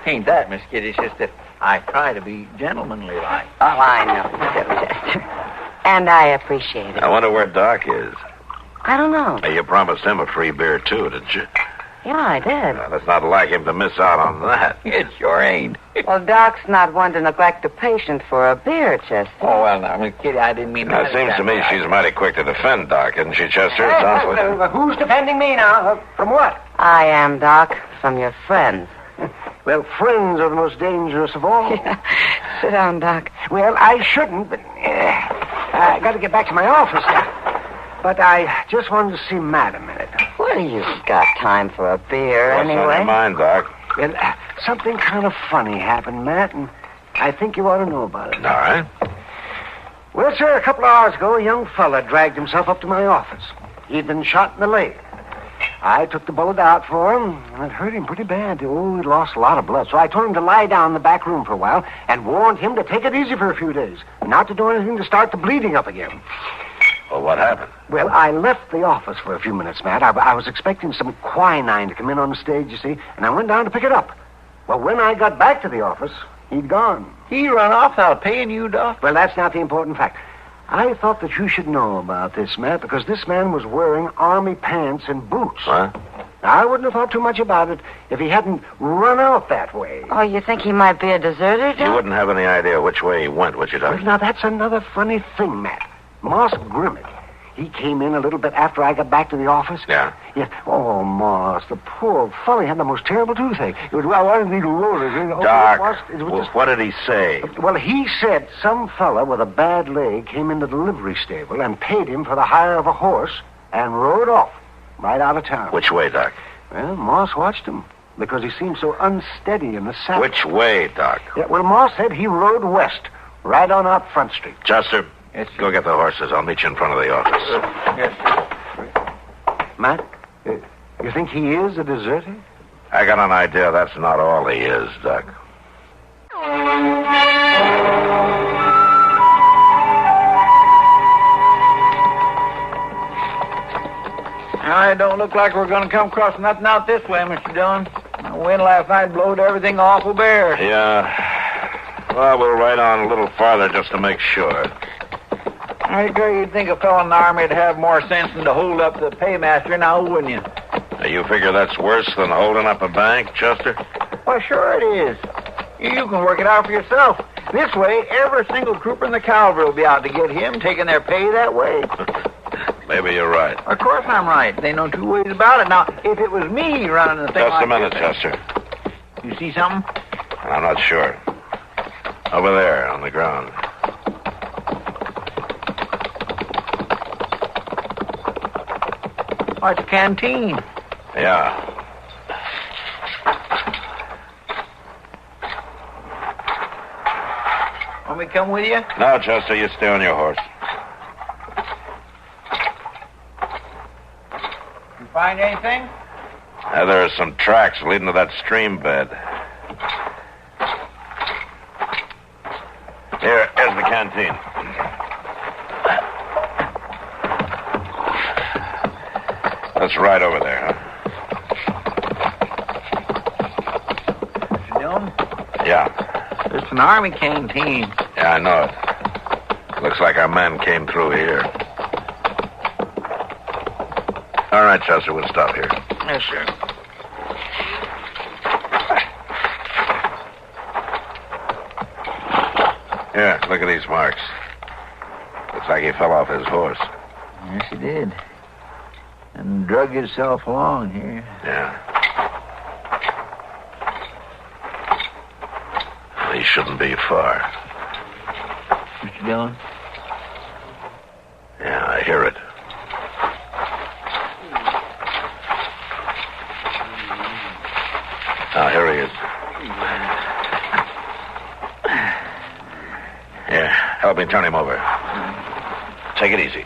Ain't that, Miss Kitty? It's just that I try to be gentlemanly like. Oh, I know, Chester. And I appreciate it. I wonder where Doc is. I don't know. You promised him a free beer, too, didn't you? Yeah, I did. It's not like him to miss out on that. It sure ain't. Well, Doc's not one to neglect a patient for a beer, Chester. Oh, well, now, Miss Kitty, I didn't mean that. It seems to me she's mighty quick to defend Doc, isn't she, Chester? It sounds like... Who's defending me now? From what? I am, Doc, from your friends. Well, friends are the most dangerous of all. Yeah. Sit down, Doc. Well, I shouldn't, but I got to get back to my office now. But I just wanted to see Matt a minute. Well, you've got time for a beer anyway. What's on your mind, Doc? Well, something kind of funny happened, Matt, and I think you ought to know about it. All right. Well, sir, a couple of hours ago, a young fella dragged himself up to my office. He'd been shot in the leg. I took the bullet out for him, and it hurt him pretty bad. Oh, he lost a lot of blood. So I told him to lie down in the back room for a while and warned him to take it easy for a few days, not to do anything to start the bleeding up again. Well, what happened? Well, I left the office for a few minutes, Matt. I was expecting some quinine to come in on the stage, you see, and I went down to pick it up. Well, when I got back to the office, he'd gone. He run off without paying you, Doc? Well, that's not the important fact. I thought that you should know about this, Matt, because this man was wearing army pants and boots. Huh? I wouldn't have thought too much about it if he hadn't run out that way. Oh, you think he might be a deserter, Doc? You wouldn't have any idea which way he went, would you, Doc? Well, now, that's another funny thing, Matt. Moss Grimmett. He came in a little bit after I got back to the office. Yeah? Yeah. Oh, Moss, the poor fellow had the most terrible toothache. It was, well, I didn't need to roll it. Doc, just... what did he say? Well, he said some fella with a bad leg came into the livery stable and paid him for the hire of a horse and rode off right out of town. Which way, Doc? Well, Moss watched him because he seemed so unsteady in the saddle. Which way, Doc? Yeah, well, Moss said he rode west, right on out Front Street. Chester, go get the horses. I'll meet you in front of the office. Yes. Matt, you think he is a deserter? I got an idea that's not all he is, Doc. It don't look like we're going to come across nothing out this way, Mr. Dillon. The wind last night blowed everything awful bare. Yeah. Well, we'll ride on a little farther just to make sure. I agree you'd think a fellow in the Army would have more sense than to hold up the paymaster now, wouldn't you? Now, you figure that's worse than holding up a bank, Chester? Well, sure it is. You can work it out for yourself. This way, every single trooper in the cavalry will be out to get him, taking their pay that way. Maybe you're right. Of course I'm right. There ain't no two ways about it. Now, if it was me running the thing Just a minute, Chester. You see something? I'm not sure. Over there, on the ground. Oh, it's a canteen. Yeah. Want me to come with you? No, Chester, you stay on your horse. Find anything? There are some tracks leading to that stream bed. Here's the canteen. That's right over there, huh? Mr. Dillon? Yeah. It's an army canteen. Yeah, I know it. Looks like our men came through here. All right, Chester, we'll stop here. Yes, sir. Here, look at these marks. Looks like he fell off his horse. Yes, he did. And drug himself along here. Yeah. He shouldn't be far. Mr. Dillon? Yeah, I hear it. Ah, here he is. Here, help me turn him over. Take it easy.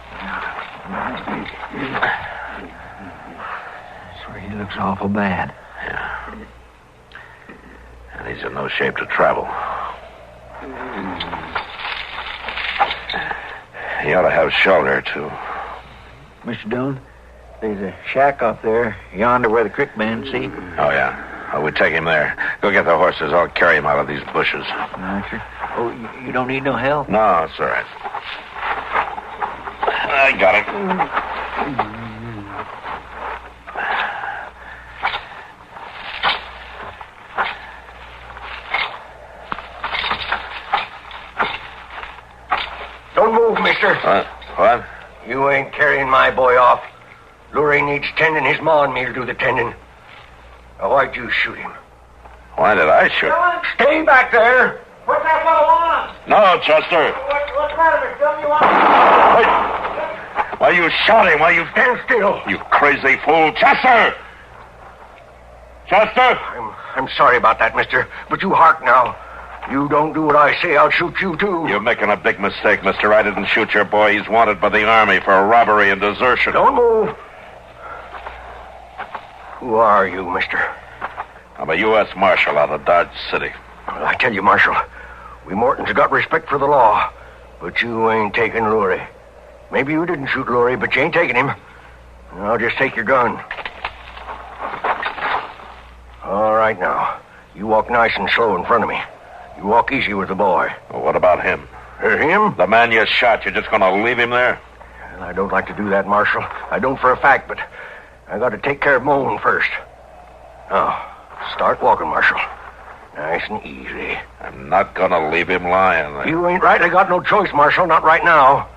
He looks awful bad. Yeah. And he's in no shape to travel. He ought to have shelter, too. Mr. Dillon, there's a shack up there, yonder where the creek bends, see? Oh, yeah. Oh, we take him there. Go get the horses. I'll carry him out of these bushes. Sure. Oh, you don't need no help? No, it's all right. I got it. Don't move, mister. What? You ain't carrying my boy off. Lurie needs tending. His ma and me'll do the tending. Now, why'd you shoot him? Why did I shoot? Stay back there. What's that fellow on? No, Chester. What's the matter, Mr. Dillon? You want... Why you shot him? Why you... Stand still. You crazy fool. Chester! Chester! I'm sorry about that, mister. But you hark now. You don't do what I say, I'll shoot you, too. You're making a big mistake, mister. I didn't shoot your boy. He's wanted by the Army for robbery and desertion. Don't move. Who are you, mister? I'm a U.S. Marshal out of Dodge City. Well, I tell you, Marshal, we Mortons got respect for the law, but you ain't taking Lurie. Maybe you didn't shoot Lurie, but you ain't taking him. I'll just take your gun. All right, now. You walk nice and slow in front of me. You walk easy with the boy. Well, what about him? Him? The man you shot. You're just going to leave him there? Well, I don't like to do that, Marshal. I don't for a fact, but I got to take care of my own first. Now, start walking, Marshal. Nice and easy. I'm not going to leave him lying there. You ain't right. I got no choice, Marshal. Not right now.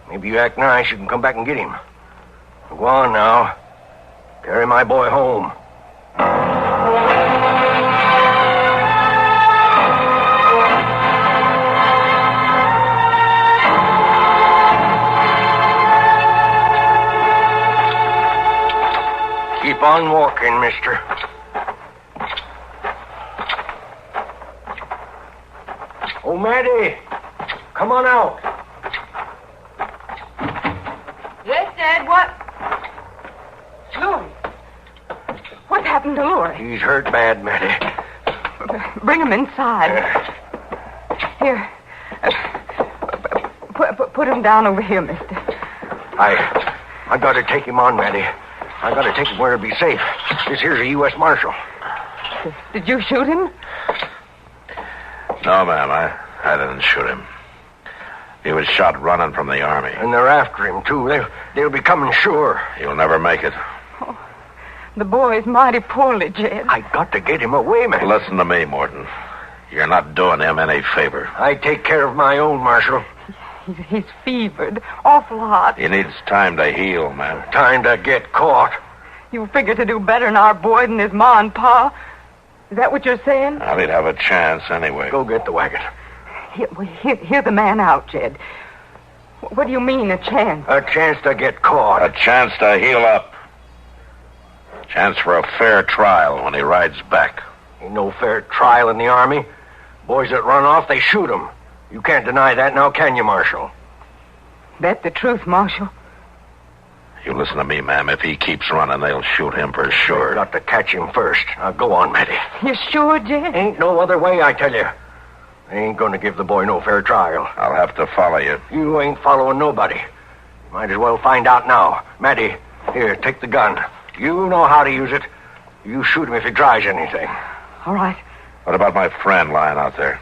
Maybe you act nice, you can come back and get him. Go on now. Carry my boy home. Keep on walking, mister. Oh, Maddie, come on out. Yes, Dad, what? Lurie. What happened to Lurie? He's hurt bad, Maddie. Bring him inside. Here. Put him down over here, mister. I got to take him on, Maddie. I got to take him where he'll be safe. This here's a U.S. Marshal. Did you shoot him? No, ma'am. I didn't shoot him. He was shot running from the Army. And they're after him, too. They'll be coming sure. He'll never make it. Oh, the boy's mighty poorly, Jed. I got to get him away, man. Listen to me, Morton. You're not doing him any favor. I take care of my own, Marshal. He's fevered, awful hot. He needs time to heal, ma'am. Time to get caught. You figure to do better than our boy than his ma and pa? Is that what you're saying? Well, he'd have a chance anyway. Go get the wagon. Hear the man out, Jed. What do you mean, a chance? A chance to get caught. A chance to heal up. A chance for a fair trial when he rides back. Ain't no fair trial in the Army. Boys that run off, they shoot 'em. You can't deny that now, can you, Marshal? That's the truth, Marshal. You listen to me, ma'am. If he keeps running, they'll shoot him for sure. We've got to catch him first. Now, go on, Matty. You sure, Jed? Ain't no other way, I tell you. I ain't going to give the boy no fair trial. I'll have to follow you. You ain't following nobody. Might as well find out now. Matty, here, take the gun. You know how to use it. You shoot him if he tries anything. All right. What about my friend lying out there?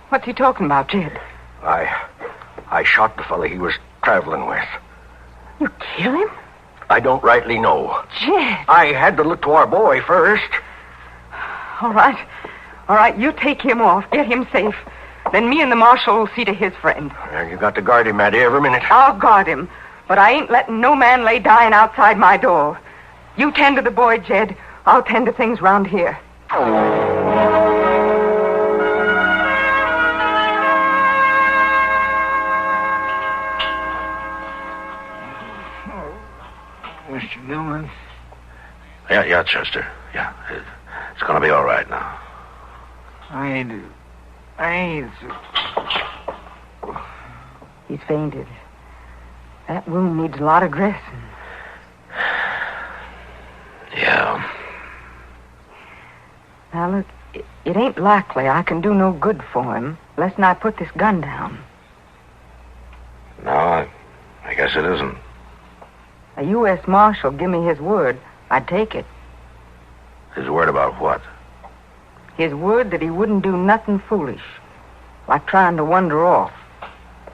What's he talking about, Jed? I shot the fella he was traveling with. You kill him? I don't rightly know. Jed. I had to look to our boy first. All right. All right, you take him off. Get him safe. Then me and the marshal will see to his friend. You got to guard him, Matty, every minute. I'll guard him. But I ain't letting no man lay dying outside my door. You tend to the boy, Jed. I'll tend to things round here. Mr. Dillon? Yeah, Chester. Yeah, it's going to be all right now. I ain't... He's fainted. That wound needs a lot of dressing. Yeah. Now, look, it ain't likely I can do no good for him unless I put this gun down. No, I guess it isn't. A U.S. Marshal give me his word. I'd take it. His word about what? His word that he wouldn't do nothing foolish, like trying to wander off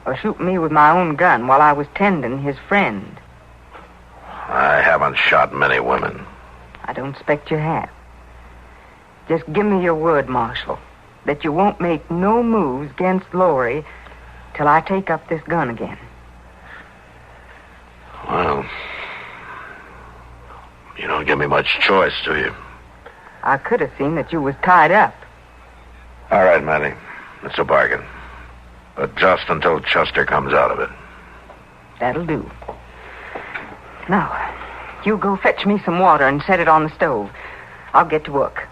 or shoot me with my own gun while I was tending his friend. I haven't shot many women. I don't expect you have. Just give me your word, Marshal, that you won't make no moves against Lori till I take up this gun again. Well, you don't give me much choice, do you? I could have seen that you was tied up. All right, Matty. It's a bargain. But just until Chester comes out of it. That'll do. Now, you go fetch me some water and set it on the stove. I'll get to work.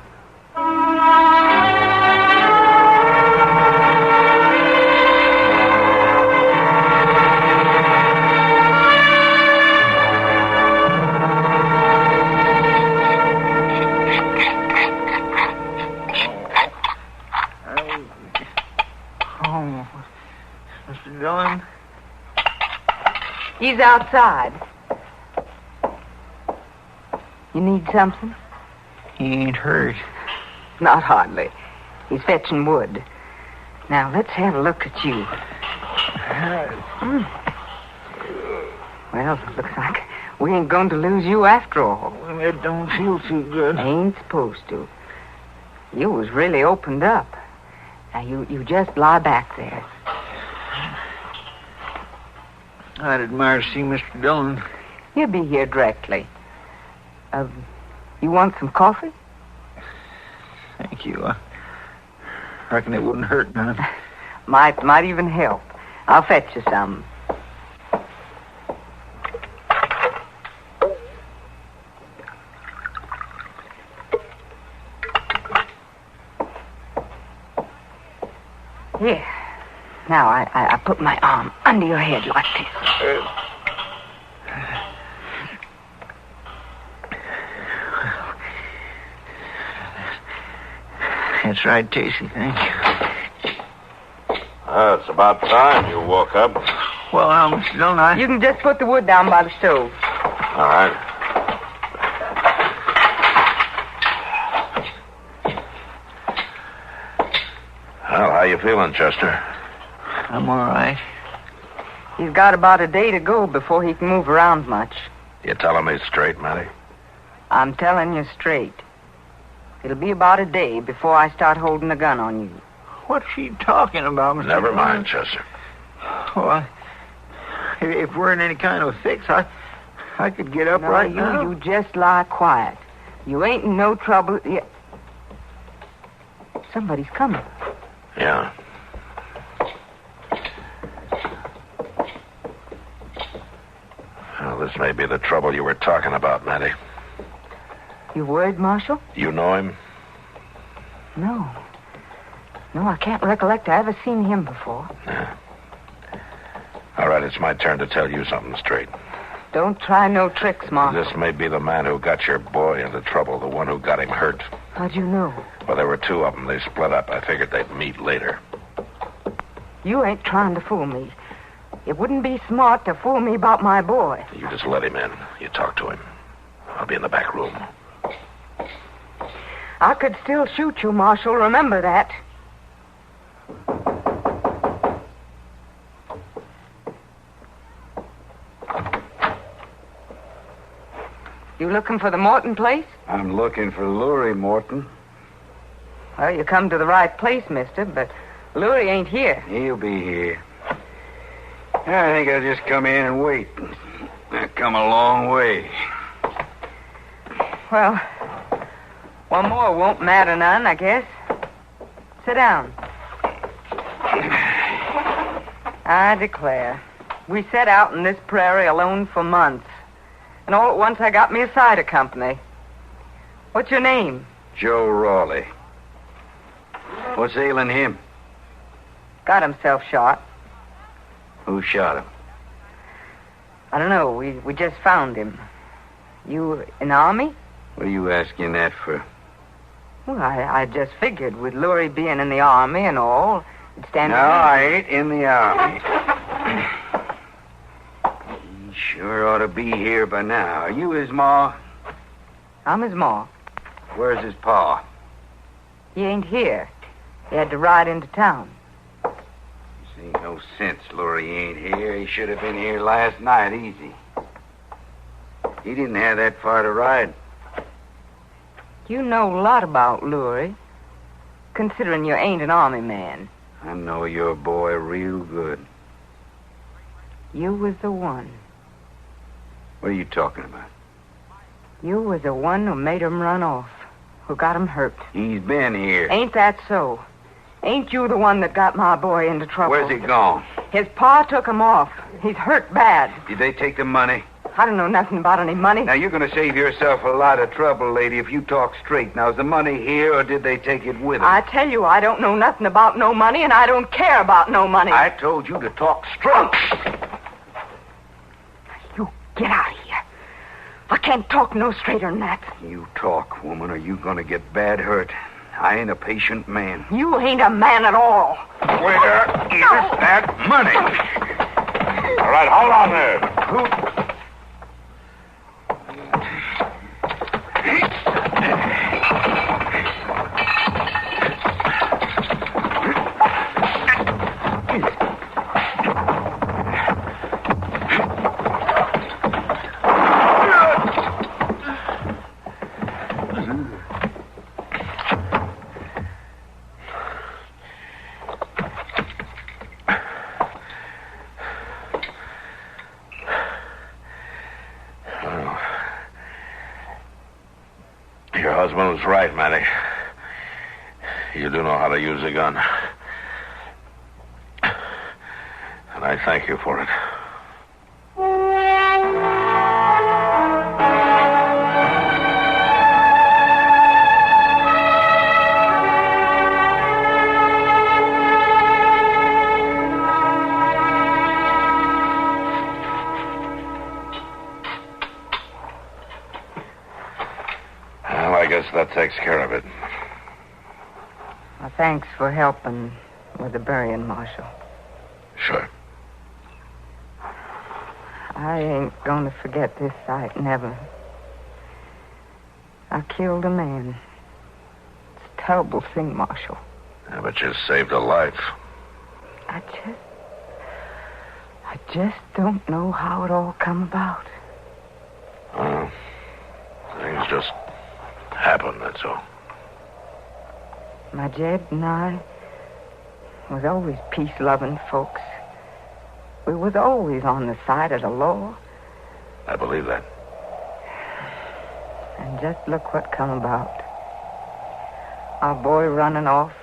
Mr. Dillon? He's outside. You need something? He ain't hurt. Not hardly. He's fetching wood. Now, let's have a look at you. Well, looks like we ain't going to lose you after all. It don't feel too good. Ain't supposed to. You was really opened up. Now, you just lie back there. I'd admire to see Mr. Dillon. He'll be here directly. You want some coffee? Thank you. I reckon it wouldn't hurt none. Might even help. I'll fetch you some. Here. Now, I put my arm under your head like this. That's right, Casey. Thank you. It's about time you woke up. Well, now, Mr. Dillon, You can just put the wood down by the stove. All right. Well, how you feeling, Chester? I'm all right. He's got about a day to go before he can move around much. You telling me straight, Matty? I'm telling you straight. It'll be about a day before I start holding the gun on you. What's she talking about, Mr. Never Dillon? mind, Chester. Well, if we're in any kind of a fix, I could get up right now. You just lie quiet. You ain't in no trouble. Somebody's coming. Yeah. Well, this may be the trouble you were talking about, Matty. You worried, Marshal? You know him? No. No, I can't recollect I ever seen him before. Yeah. All right, it's my turn to tell you something straight. Don't try no tricks, Marshal. This may be the man who got your boy into trouble, the one who got him hurt. How'd you know? Well, there were two of them. They split up. I figured they'd meet later. You ain't trying to fool me. It wouldn't be smart to fool me about my boy. You just let him in. You talk to him. I'll be in the back room. I could still shoot you, Marshal. Remember that. You looking for the Morton place? I'm looking for Lurie Morton. Well, you come to the right place, mister, but Lurie ain't here. He'll be here. I think I'll just come in and wait. I've come a long way. Well, one more won't matter none, I guess. Sit down. I declare, we set out in this prairie alone for months. And all at once I got me a cider company. What's your name? Joe Rawley. What's ailing him? Got himself shot. Who shot him? I don't know. We just found him. You in the Army? What are you asking that for? Well, I just figured with Lurie being in the Army and all, it'd stand... No, I ain't in the Army. He sure ought to be here by now. Are you his ma? I'm his ma. Where's his pa? He ain't here. He had to ride into town. Ain't no sense Lurie ain't here. He should have been here last night, easy. He didn't have that far to ride. You know a lot about Lurie, considering you ain't an Army man. I know your boy real good. You was the one. What are you talking about? You was the one who made him run off, who got him hurt. He's been here. Ain't that so? Ain't you the one that got my boy into trouble? Where's he gone? His pa took him off. He's hurt bad. Did they take the money? I don't know nothing about any money. Now, you're going to save yourself a lot of trouble, lady, if you talk straight. Now, is the money here, or did they take it with them? I tell you, I don't know nothing about no money, and I don't care about no money. I told you to talk straight. You get out of here. I can't talk no straighter than that. You talk, woman, or you going to get bad hurt. I ain't a patient man. You ain't a man at all. Where is that money? All right, hold on there. Your husband was right, Matty. You do know how to use a gun. And I thank you for it. That takes care of it. Well, thanks for helping with the burying, Marshal. Sure. I ain't going to forget this sight, never. I killed a man. It's a terrible thing, Marshal. Yeah, but you saved a life. I just don't know how it all come about. Things just happen, that's all. My Jed and I was always peace-loving folks. We was always on the side of the law. I believe that. And just look what come about. Our boy running off.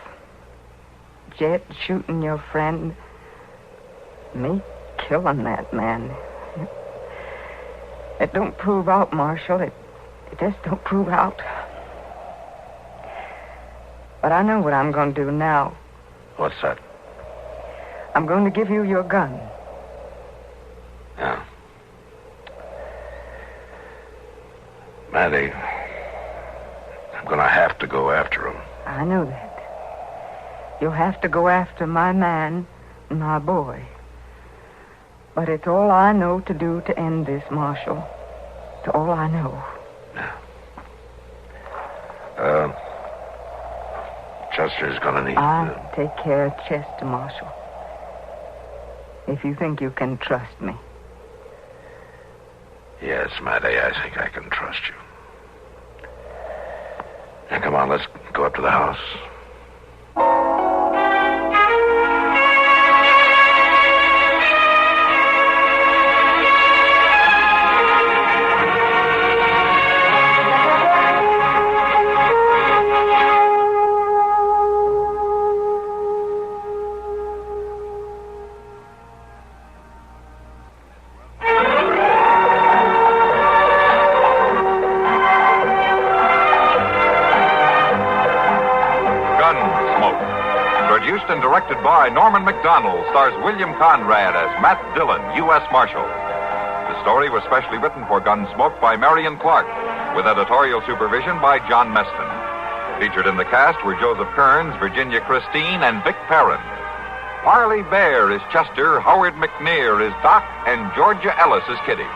Jed shooting your friend. Me killing that man. It don't prove out, Marshal. It just don't prove out. But I know what I'm going to do now. What's that? I'm going to give you your gun. Yeah. go after him. I know that. You'll have to go after my man and my boy. But it's all I know to do to end this, Marshal. It's all I know. Chester's gonna need... I'll take care of Chester, Marshal. If you think you can trust me. Yes, Matty, I think I can trust you. Now, come on, let's go up to the house. Produced and directed by Norman Macdonald, stars William Conrad as Matt Dillon, U.S. Marshal. The story was specially written for Gunsmoke by Marion Clark, with editorial supervision by John Meston. Featured in the cast were Joseph Kearns, Virginia Christine, and Vic Perrin. Parley Bear is Chester, Howard McNear is Doc, and Georgia Ellis is Kitty.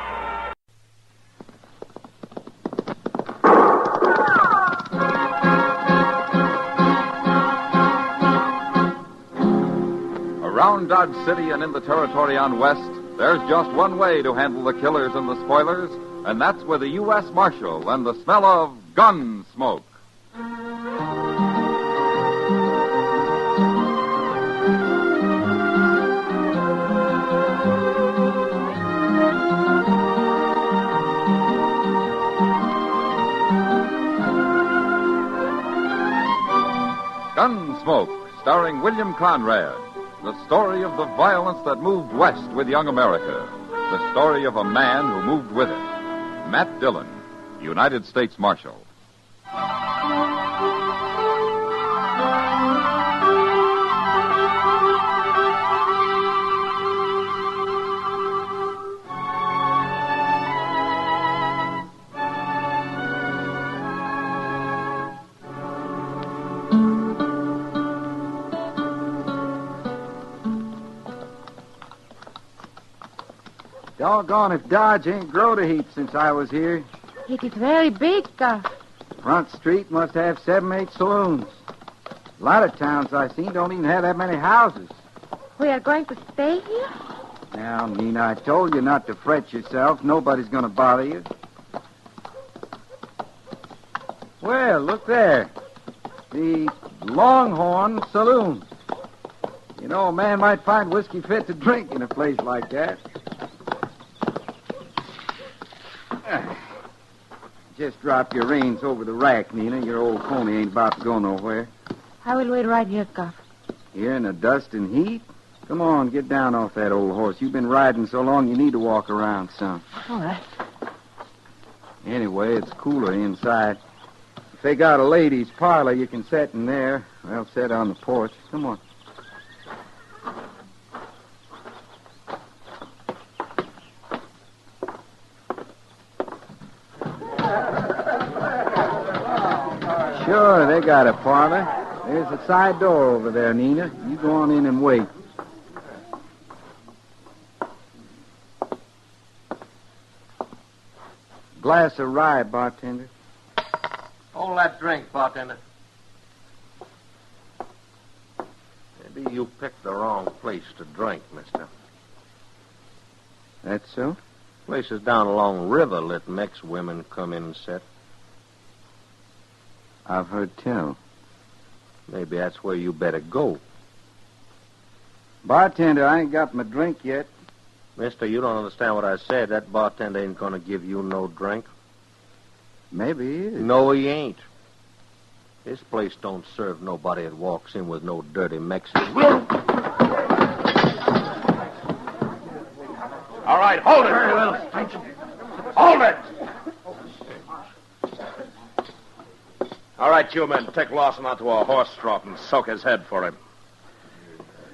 Around Dodge City and in the territory on West, there's just one way to handle the killers and the spoilers, and that's with a U.S. Marshal and the smell of Gunsmoke. Gunsmoke, starring William Conrad. The story of the violence that moved west with young America. The story of a man who moved with it. Matt Dillon, United States Marshal. Doggone if Dodge ain't growed a heap since I was here. It is very big, Front Street must have 7, 8 saloons. A lot of towns I've seen don't even have that many houses. We are going to stay here? Now, Nina, I told you not to fret yourself. Nobody's going to bother you. Well, look there. The Longhorn Saloon. You know, a man might find whiskey fit to drink in a place like that. Just drop your reins over the rack, Nina. Your old pony ain't about to go nowhere. I will wait right here, Cuff. Here in the dust and heat? Come on, get down off that old horse. You've been riding so long you need to walk around some. All right. Anyway, it's cooler inside. If they got a ladies' parlor, you can sit in there. Well, sit on the porch. Come on. Sure, they got a parlor. There's a side door over there, Nina. You go on in and wait. Glass of rye, bartender. Hold that drink, bartender. Maybe you picked the wrong place to drink, mister. That's so? Places down along river let Mex women come in and sit. I've heard tell. Maybe that's where you better go. Bartender, I ain't got my drink yet. Mister, you don't understand what I said. That bartender ain't going to give you no drink. Maybe he is. No, he ain't. This place don't serve nobody that walks in with no dirty Mexican. All right, hold it. Very well. Hold it. All right, you men, take Lawson out to a horse trough and soak his head for him.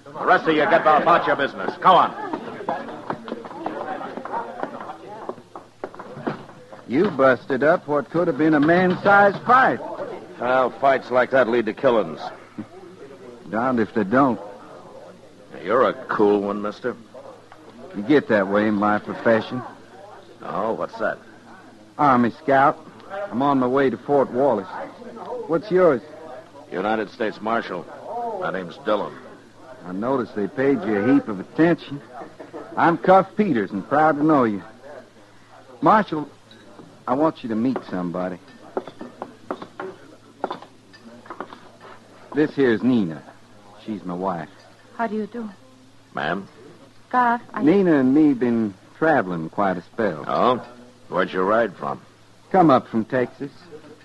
The rest of you get about your business. Come on. You busted up what could have been a man-sized fight. Well, fights like that lead to killings. Darned if they don't. You're a cool one, mister. You get that way in my profession. Oh, what's that? Army Scout. I'm on my way to Fort Wallace. What's yours? United States Marshal. My name's Dillon. I noticed they paid you a heap of attention. I'm Cuff Peters and proud to know you. Marshal, I want you to meet somebody. This here's Nina. She's my wife. How do you do? Ma'am? God, Nina and me been traveling quite a spell. Oh? Where'd you ride from? Come up from Texas.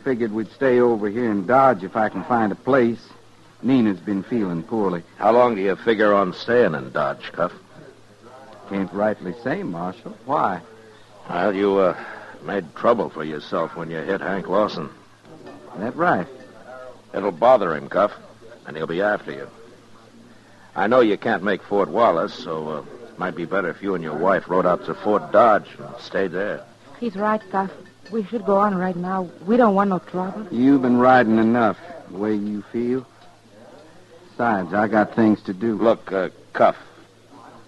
Figured we'd stay over here in Dodge if I can find a place. Nina's been feeling poorly. How long do you figure on staying in Dodge, Cuff? Can't rightly say, Marshal. Why? Well, you made trouble for yourself when you hit Hank Lawson. That right. It'll bother him, Cuff, and he'll be after you. I know you can't make Fort Wallace, so it might be better if you and your wife rode out to Fort Dodge and stayed there. He's right, Cuff. We should go on right now. We don't want no trouble. You've been riding enough, the way you feel. Besides, I got things to do. Look, Cuff,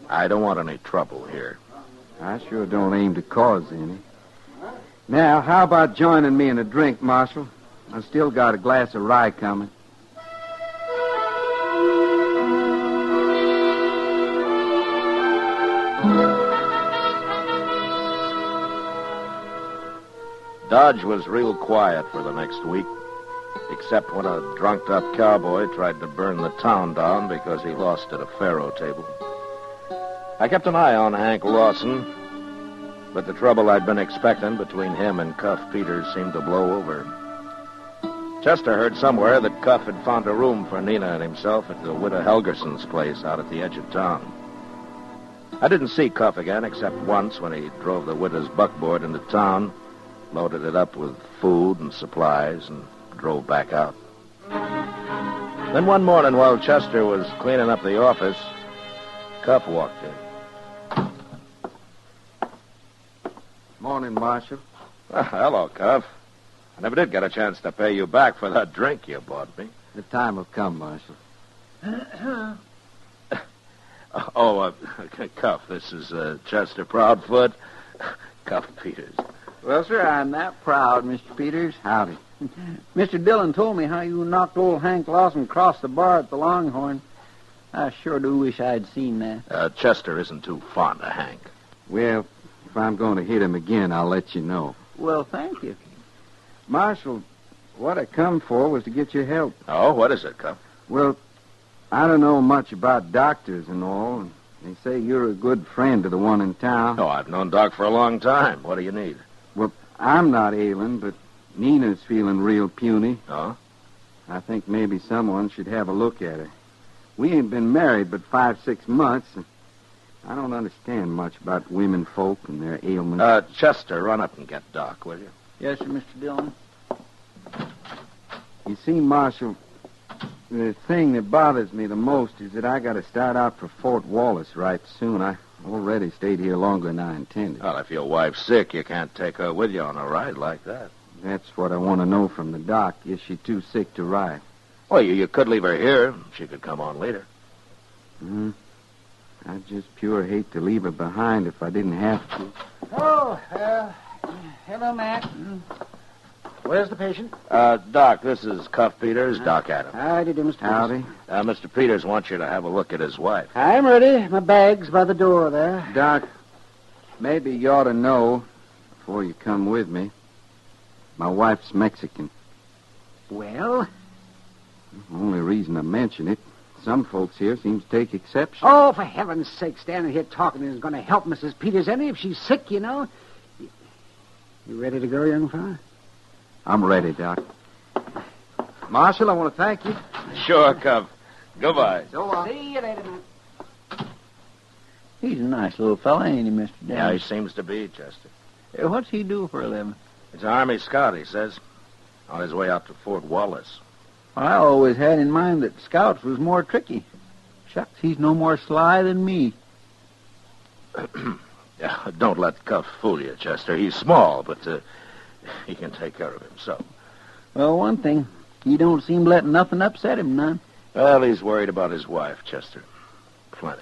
I don't want any trouble here. I sure don't aim to cause any. Now, how about joining me in a drink, Marshal? I've still got a glass of rye coming. Dodge was real quiet for the next week, except when a drunked-up cowboy tried to burn the town down because he lost at a faro table. I kept an eye on Hank Lawson, but the trouble I'd been expecting between him and Cuff Peters seemed to blow over. Chester heard somewhere that Cuff had found a room for Nina and himself at the widow Helgerson's place out at the edge of town. I didn't see Cuff again except once when he drove the widow's buckboard into town, loaded it up with food and supplies, and drove back out. Then one morning while Chester was cleaning up the office, Cuff walked in. Morning, Marshal. Hello, Cuff. I never did get a chance to pay you back for that drink you bought me. The time will come, Marshal. Cuff, this is Chester Proudfoot. Cuff Peters. Well, sir, I'm that proud, Mr. Peters. Howdy. Mr. Dillon told me how you knocked old Hank Lawson across the bar at the Longhorn. I sure do wish I'd seen that. Chester isn't too fond of Hank. Well, if I'm going to hit him again, I'll let you know. Well, thank you. Marshal, what I come for was to get your help. Oh, what is it, Cuff? Well, I don't know much about doctors and all, and they say you're a good friend to the one in town. Oh, I've known Doc for a long time. What do you need? Well, I'm not ailing, but Nina's feeling real puny. Oh? I think maybe someone should have a look at her. We ain't been married but 5-6 months, and I don't understand much about women folk and their ailments. Chester, run up and get Doc, will you? Yes, sir, Mr. Dillon. You see, Marshal, the thing that bothers me the most is that I got to start out for Fort Wallace right soon. I already stayed here longer than I intended. Well, if your wife's sick, you can't take her with you on a ride like that. That's what I want to know from the doc. Is she too sick to ride? Well, you could leave her here. She could come on later. I just pure hate to leave her behind if I didn't have to. Oh, hello, Matt. Where's the patient? Doc, this is Cuff Peters, Doc Adams. Howdy, do, Mr. Howdy. Mr. Peters wants you to have a look at his wife. I'm ready. My bag's by the door there. Doc, maybe you ought to know before you come with me. My wife's Mexican. Well? The only reason I mention it, some folks here seem to take exception. Oh, for heaven's sake, standing here talking isn't going to help Mrs. Peters any if she's sick, you know. You ready to go, young fella? I'm ready, Doc. Marshal, I want to thank you. Sure, Cuff. Goodbye. So long. See you later, man. He's a nice little fella, ain't he, Mr. Dillon? Yeah, he seems to be, Chester. What's he do for a living? It's an Army scout, he says. On his way out to Fort Wallace. Well, I always had in mind that scouts was more tricky. Shucks, he's no more sly than me. Yeah, don't let Cuff fool you, Chester. He's small, but he can take care of himself. Well, one thing, He don't seem letting nothing upset him none. Well, he's worried about his wife, Chester. Plenty.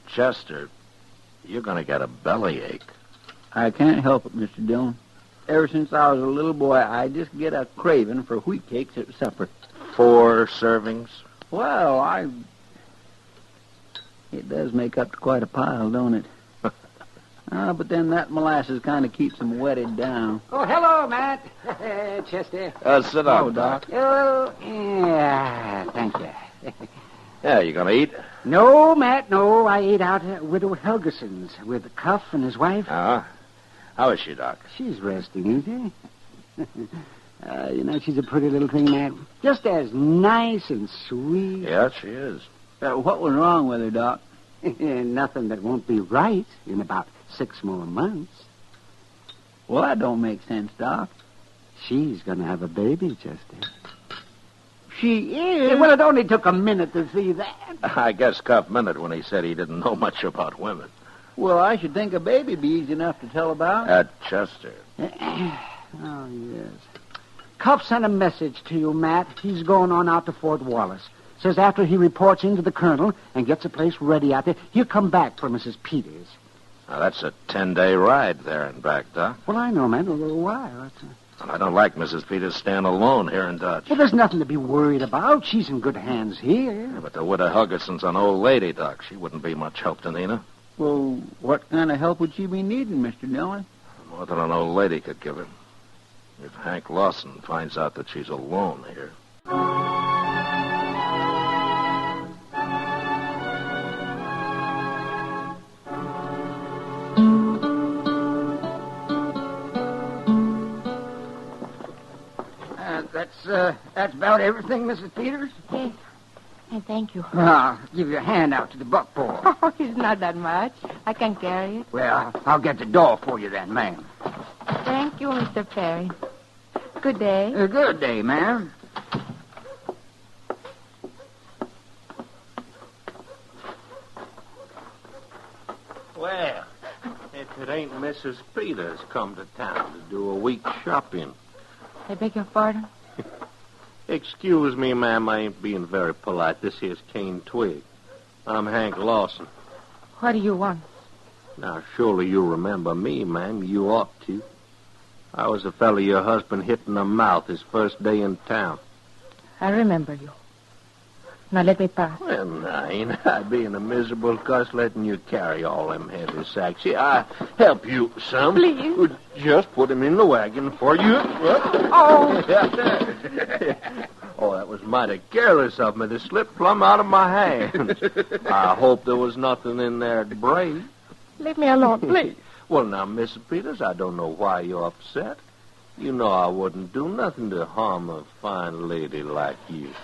Chester, you're going to get a bellyache. I can't help it, Mr. Dillon. Ever since I was a little boy, I just get a craving for wheat cakes at supper. 4 servings? Well, It does make up to quite a pile, don't it? But then that molasses kind of keeps them wetted down. Oh, hello, Matt. Chester. Sit down, Oh, Doc. Oh, yeah, thank you. Yeah, you going to eat? No, Matt, no. I ate out at Widow Helgerson's with Cuff and his wife. How is she, Doc? She's resting, isn't she? She's a pretty little thing, Matt. Just as nice and sweet. Yeah, she is. What was wrong with her, Doc? Nothing that won't be right in about 6 more months. Well, that don't make sense, Doc. She's going to have a baby, Chester. She is? Yeah, well, it only took a minute to see that. I guess Cuff meant it when he said he didn't know much about women. Well, I should think a baby be easy enough to tell about. Chester. Oh, yes. Cuff sent a message to you, Matt. He's going on out to Fort Wallace. Says after he reports into the colonel and gets a place ready out there, he'll come back for Mrs. Peters. Now, that's a 10-day ride there and back, Doc. Well, I know, man. Why? And I don't like Mrs. Peters staying alone here in Dodge. Well, there's nothing to be worried about. She's in good hands here. Yeah, but the widow Helgerson's an old lady, Doc. She wouldn't be much help to Nina. Well, what kind of help would she be needing, Mr. Dillon? More than an old lady could give her. If Hank Lawson finds out that she's alone here. That's about everything, Mrs. Peters? Yes. And thank you. I'll give you a hand out to the buckboard. Oh, it's not that much. I can carry it. Well, I'll get the door for you then, ma'am. Thank you, Mr. Perry. Good day. Good day, ma'am. Well, if it ain't Mrs. Peters come to town to do a week's shopping. I beg your pardon? Excuse me, ma'am, I ain't being very polite. This here's Cane Twig. I'm Hank Lawson. What do you want? Now, surely you remember me, ma'am. You ought to. I was the fellow your husband hit in the mouth his first day in town. I remember you. Now let me pass. Well, now, ain't I being a miserable cuss letting you carry all them heavy sacks? Yeah, I help you some. Please. Just put him in the wagon for you. Oh. Oh, that was mighty careless of me to slip plumb out of my hands. I hope there was nothing in there to break. Leave me alone, please. Well, now, Mrs. Peters, I don't know why you're upset. You know I wouldn't do nothing to harm a fine lady like you.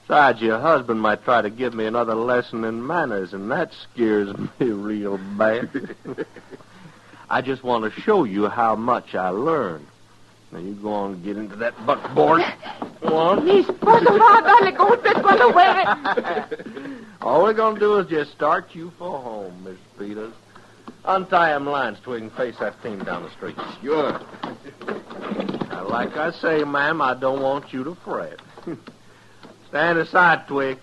Besides, your husband might try to give me another lesson in manners, and that scares me real bad. I just want to show you how much I learned. Now, you go on and get into that buckboard. Go on. All we're going to do is just start you for home, Miss Peters. Untie them lines so we can face that team down the street. Sure. Now, like I say, ma'am, I don't want you to fret. Stand aside, Twig.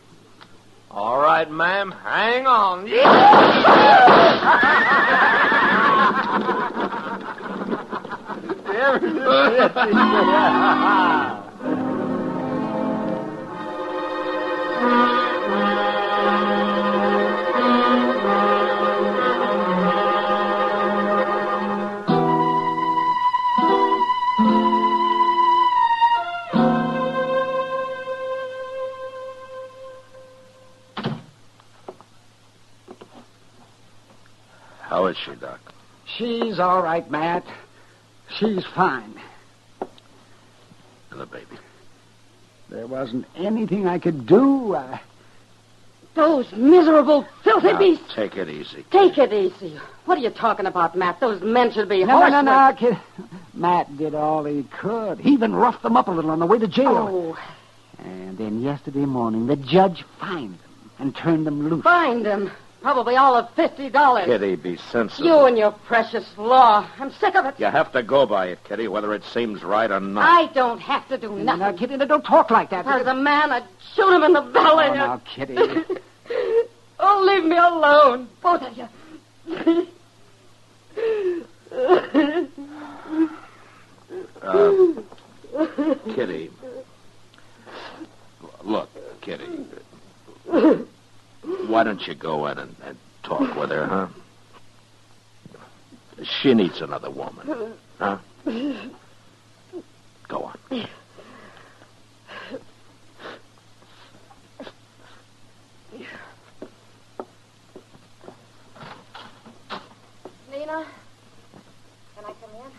All right, ma'am. Hang on. There it is. How is she, Doc? She's all right, Matt. She's fine. And the baby? There wasn't anything I could do. Those miserable, filthy beasts. Take it easy. Take it easy. What are you talking about, Matt? Those men should be No, kid. Matt did all he could. He even roughed them up a little on the way to jail. Oh. And then yesterday morning, the judge fined them and turned them loose. Find him. Probably all of $50. Kitty, be sensible. You and your precious law. I'm sick of it. You have to go by it, Kitty, whether it seems right or not. I don't have to do nothing. Now, Kitty, now, don't talk like that. If I was a man, I'd shoot him in the belly. Oh, now, Kitty. Oh, leave me alone, both of you. Kitty. Look, Kitty. Why don't you go in and talk with her, huh? She needs another woman, huh? Go on. Nina, can I come in?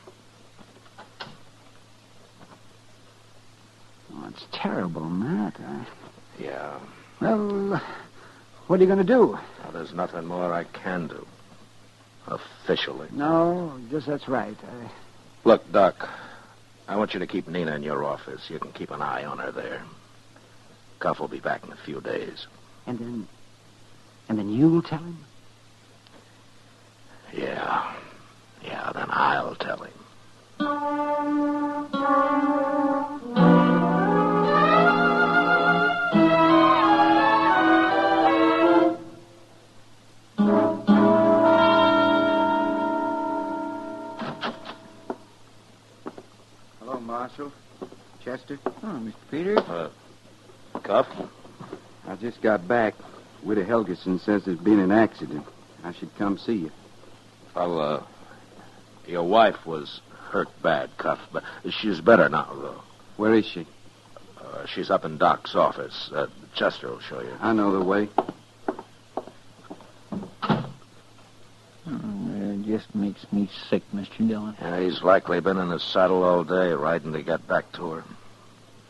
Oh, it's terrible, Matt. Yeah. Well, what are you going to do? Well, there's nothing more I can do. Officially. No, just that's right. Look, Doc, I want you to keep Nina in your office. You can keep an eye on her there. Cuff will be back in a few days. And then you'll tell him? Yeah. Yeah, then I'll tell him. Hello, Marshal. Chester? Oh, Mr. Peters? Cuff? I just got back. Widow Helgerson says there's been an accident. I should come see you. Well, your wife was hurt bad, Cuff, but she's better now, though. Where is she? She's up in Doc's office. Chester will show you. I know the way. It just makes me sick, Mr. Dillon. Yeah, he's likely been in his saddle all day, riding to get back to her.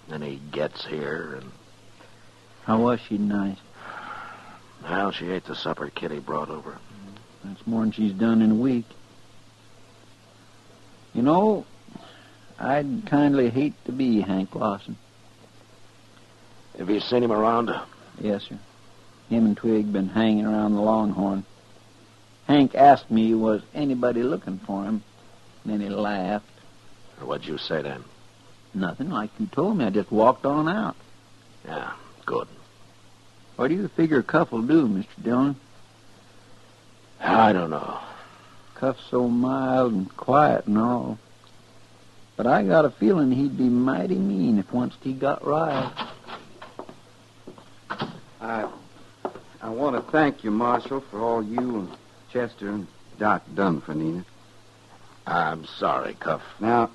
Then he gets here, and... How was she tonight? Well, she ate the supper Kitty brought over. That's more than she's done in a week. You know, I'd kindly hate to be Hank Lawson. Have you seen him around? Yes, sir. Him and Twig been hanging around the Longhorn. Hank asked me was anybody looking for him. Then he laughed. What'd you say then? Nothing, like you told me. I just walked on out. Yeah, good. What do you figure Cuff will do, Mr. Dillon? I don't know. Cuff's so mild and quiet and all. But I got a feeling he'd be mighty mean if once he got riled. I want to thank you, Marshal, for all you and Chester and Doc done for Nina. I'm sorry, Cuff. Now,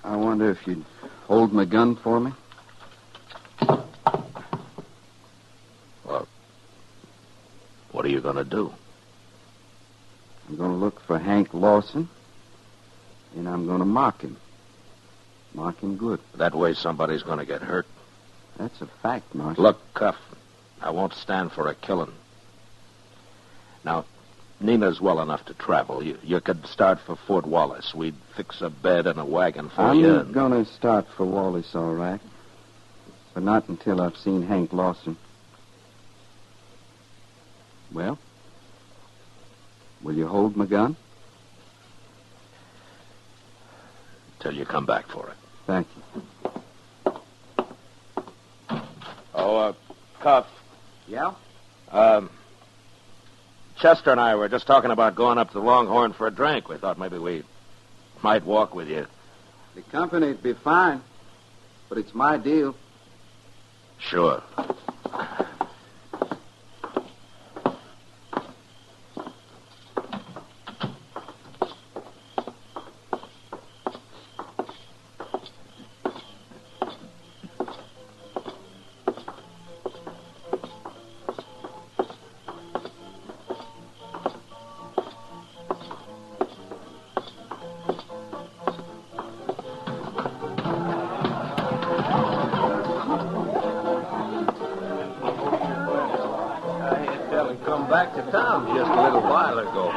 I wonder if you'd hold my gun for me? Well, what are you going to do? I'm going to look for Hank Lawson, and I'm going to mock him. Mock him good. That way somebody's going to get hurt. That's a fact, Marshal. Look, Cuff, I won't stand for a killing. Now, Nina's well enough to travel. You could start for Fort Wallace. We'd fix a bed and a wagon for you. I'm going to start for Wallace, all right. But not until I've seen Hank Lawson. Well, will you hold my gun? Till you come back for it. Thank you. Oh, Cuff. Yeah? Chester and I were just talking about going up to the Longhorn for a drink. We thought maybe we might walk with you. The company'd be fine, but it's my deal. Sure. Back to town just a little while ago.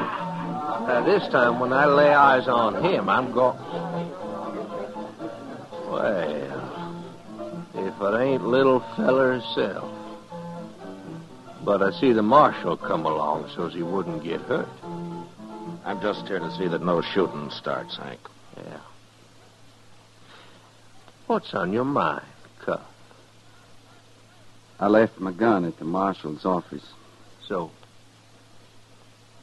This time, when I lay eyes on him, I'm going... Well, if it ain't little feller himself. But I see the marshal come along so's he wouldn't get hurt. I'm just here to see that no shooting starts, Hank. Yeah. What's on your mind, Cuff? I left my gun at the marshal's office. So?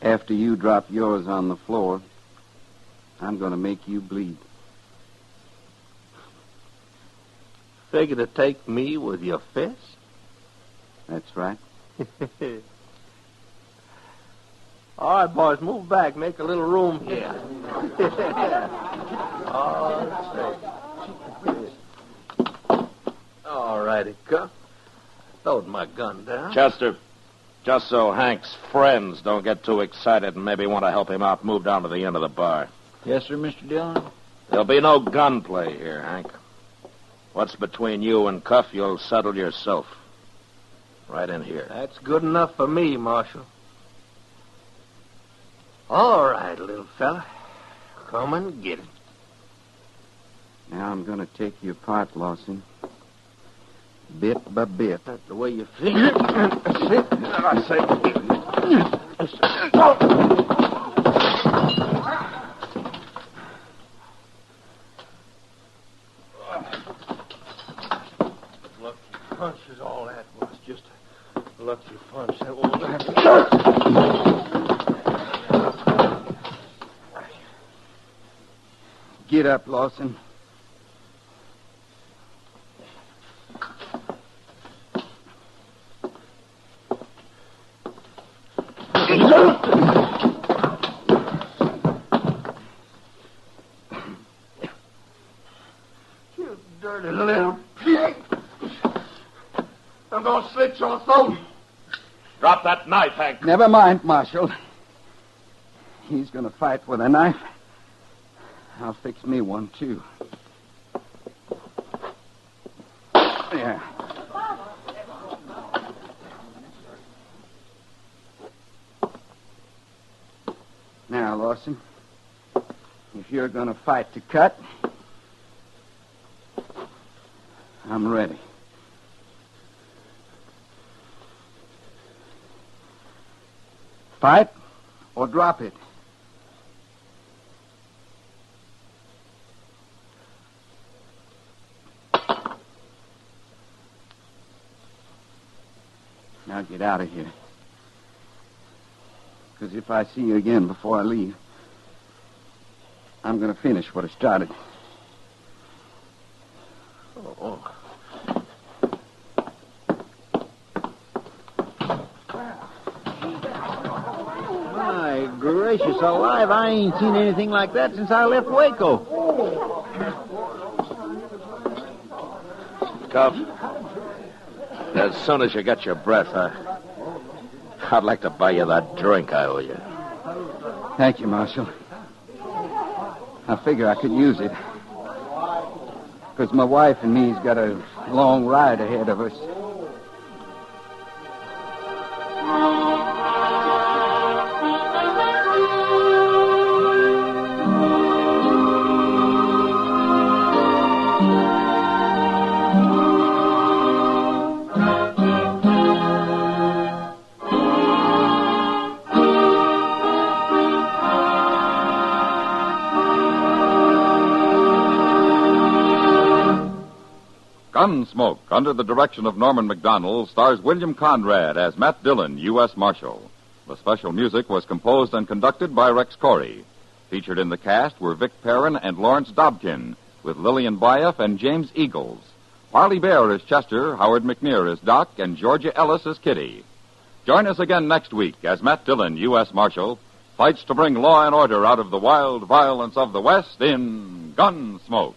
After you drop yours on the floor, I'm going to make you bleed. Figure to take me with your fist? That's right. All right, boys, move back. Make a little room here. All righty, Cuff. Throwed my gun down. Chester, just so Hank's friends don't get too excited and maybe want to help him out, move down to the end of the bar. Yes, sir, Mr. Dillon? There'll be no gunplay here, Hank. What's between you and Cuff, you'll settle yourself. Right in here. That's good enough for me, Marshal. All right, little fella. Come and get it. Now I'm going to take you apart, Lawson. Bit by bit. That's the way you feel it. That's it. I say. Lucky punch is all that was. Just a lucky punch. That won't happen. Get up, Lawson. You dirty little pig. I'm going to slit your throat. Drop that knife, Hank. Never mind, Marshal. He's going to fight with a knife. I'll fix me one, too. Yeah. Now, Lawson, if you're going to fight to cut, I'm ready. Fight or drop it. Now get out of here. Because if I see you again before I leave, I'm going to finish what I started. Oh. My gracious alive, I ain't seen anything like that since I left Waco. Cuff, as soon as you get your breath, I'd like to buy you that drink I owe you. Thank you, Marshal. I figure I could use it. Because my wife and me's got a long ride ahead of us. Gunsmoke, under the direction of Norman Macdonald, stars William Conrad as Matt Dillon, U.S. Marshal. The special music was composed and conducted by Rex Corey. Featured in the cast were Vic Perrin and Lawrence Dobkin, with Lillian Bayef and James Eagles. Parley Bear as Chester, Howard McNear as Doc, and Georgia Ellis as Kitty. Join us again next week as Matt Dillon, U.S. Marshal, fights to bring law and order out of the wild violence of the West in Gunsmoke.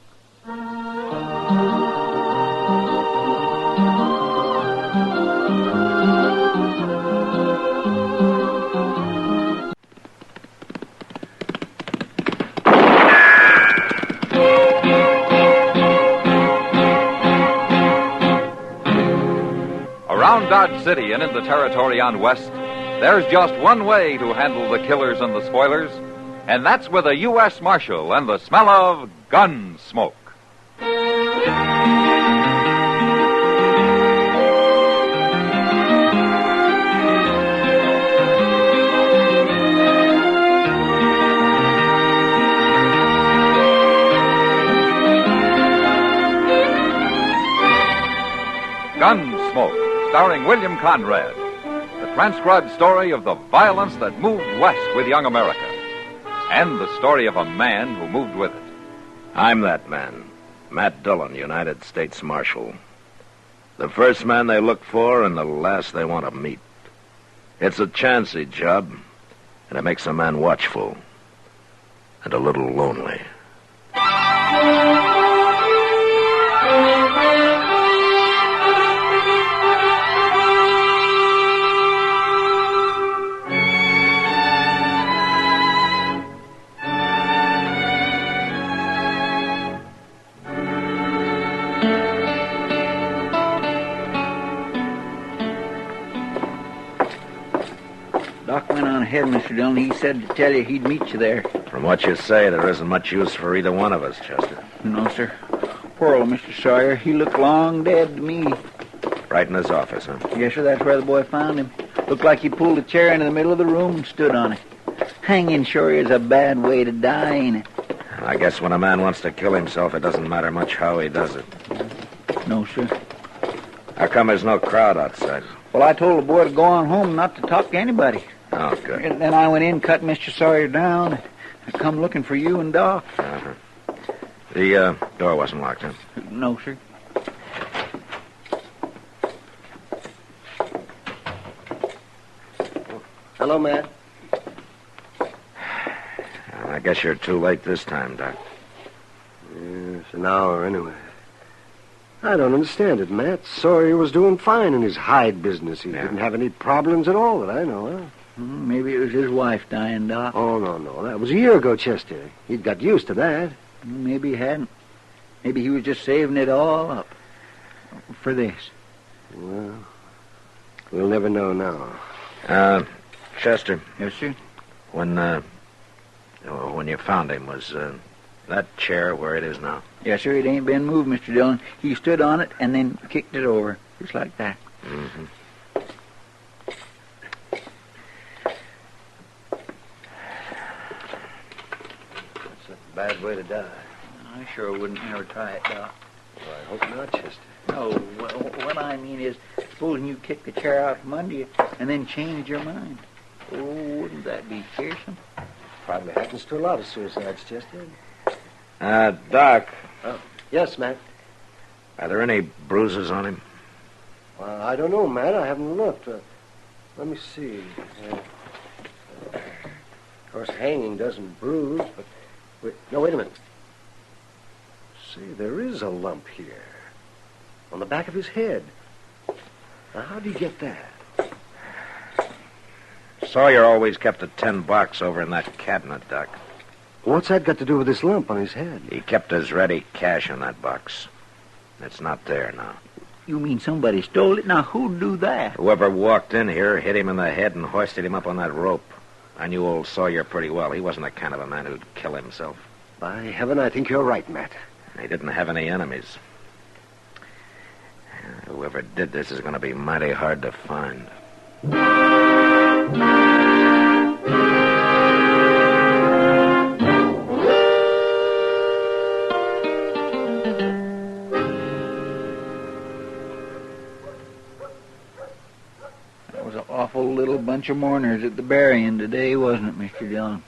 Around Dodge City and in the territory on West, there's just one way to handle the killers and the spoilers, and that's with a U.S. Marshal and the smell of gun smoke. Gunsmoke, starring William Conrad. The transcribed story of the violence that moved west with young America. And the story of a man who moved with it. I'm that man, Matt Dillon, United States Marshal. The first man they look for and the last they want to meet. It's a chancy job, and it makes a man watchful and a little lonely. Doc went on ahead, Mr. Dillon. He said to tell you he'd meet you there. From what you say, there isn't much use for either one of us, Chester. No, sir. Poor old Mr. Sawyer. He looked long dead to me. Right in his office, huh? Yes, sir. That's where the boy found him. Looked like he pulled a chair into the middle of the room and stood on it. Hanging sure is a bad way to die, ain't it? I guess when a man wants to kill himself, it doesn't matter much how he does it. No, sir. How come there's no crowd outside? Well, I told the boy to go on home, not to talk to anybody. Oh, good. And then I went in, cut Mr. Sawyer down. I come looking for you and Doc. Uh-huh. The door wasn't locked, huh? No, sir. Hello, Matt. Well, I guess you're too late this time, Doc. Yes, an hour anyway. I don't understand it, Matt. Sawyer was doing fine in his hide business. He didn't have any problems at all that I know of. Maybe it was his wife dying, Doc. Oh, no. That was a year ago, Chester. He'd got used to that. Maybe he hadn't. Maybe he was just saving it all up for this. Well, we'll never know now. Chester. Yes, sir? When you found him, was that chair where it is now? Yes, sir. It ain't been moved, Mr. Dillon. He stood on it and then kicked it over, just like that. Mm-hmm. That's a bad way to die. I sure wouldn't never try it, Doc. Well, I hope not, Chester. No, what I mean is, supposing you kick the chair out from under you and then change your mind. Oh, wouldn't that be fearsome? Probably happens to a lot of suicides, Chester. Doc. Yes, Matt. Are there any bruises on him? Well, I don't know, Matt. I haven't looked. Let me see. Of course, hanging doesn't bruise, but... wait a minute. See, there is a lump here. On the back of his head. Now, how'd he get that? Sawyer always kept a tin box over in that cabinet, Doc. What's that got to do with this lump on his head? He kept his ready cash in that box. It's not there now. You mean somebody stole it? Now, who'd do that? Whoever walked in here hit him in the head and hoisted him up on that rope. I knew old Sawyer pretty well. He wasn't the kind of a man who'd kill himself. By heaven, I think you're right, Matt. He didn't have any enemies. Whoever did this is going to be mighty hard to find. Awful little bunch of mourners at the burying today, wasn't it, Mr. Dillon?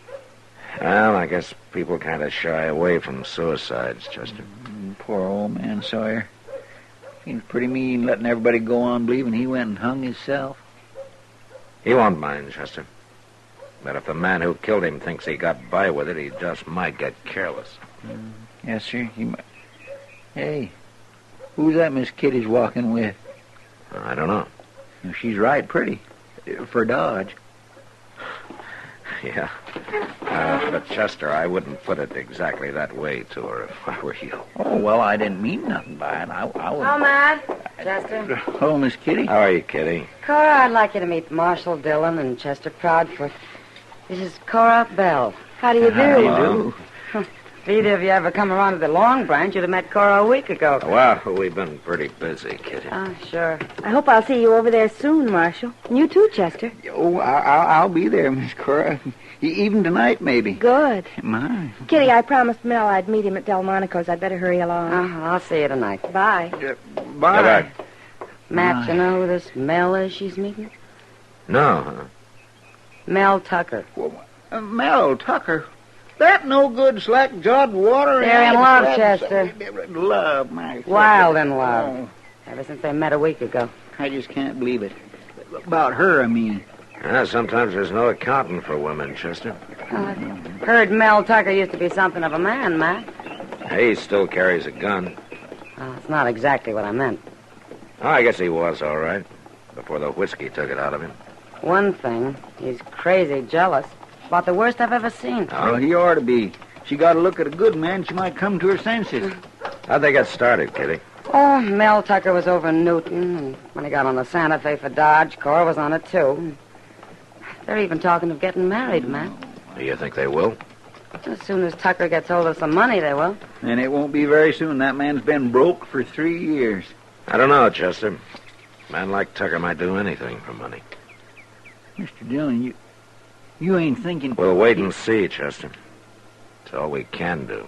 Well, I guess people kind of shy away from suicides, Chester. Poor old man Sawyer. Seems pretty mean letting everybody go on believing he went and hung himself. He won't mind, Chester. But if the man who killed him thinks he got by with it, he just might get careless. Yes, sir. He might. Hey, who's that Miss Kitty's walking with? I don't know. She's right pretty. For Dodge. Yeah. But, Chester, I wouldn't put it exactly that way to her if I were you. Oh, well, I didn't mean nothing by it. I would... Oh, Matt. Chester. Hello, Miss Kitty. How are you, Kitty? Cara, I'd like you to meet Marshal Dillon and Chester Proudfoot. This is Cara Bell. How do you do? How do you do? If either of you ever come around to the Long Branch, you'd have met Cara a week ago. Well, we've been pretty busy, Kitty. Oh, sure. I hope I'll see you over there soon, Marshal. And you too, Chester. Oh, I'll be there, Miss Cora. Even tonight, maybe. Good. My. Kitty, I promised Mel I'd meet him at Delmonico's. I'd better hurry along. I'll see you tonight. Bye. Bye. Bye-bye. Matt, you know who this Mel is she's meeting? No, huh? Mel Tucker. Mel Tucker. That no good slack-jawed water. They're in love, Chester. Love, my Wild in love. Ever since they met a week ago. I just can't believe it. About her, I mean. Sometimes there's no accounting for women, Chester. Heard Mel Tucker used to be something of a man, Matt. He still carries a gun. It's not exactly what I meant. Oh, I guess he was all right. Before the whiskey took it out of him. One thing, he's crazy jealous. About the worst I've ever seen. Oh, he ought to be. She got to look at a good man, she might come to her senses. How'd they get started, Kitty? Oh, Mel Tucker was over in Newton, and when he got on the Santa Fe for Dodge, Cora was on it, too. They're even talking of getting married, Matt. Do you think they will? As soon as Tucker gets hold of some money, they will. And it won't be very soon. That man's been broke for 3 years. I don't know, Chester. A man like Tucker might do anything for money. Mr. Dillon, you ain't thinking... We'll wait and see, Chester. It's all we can do.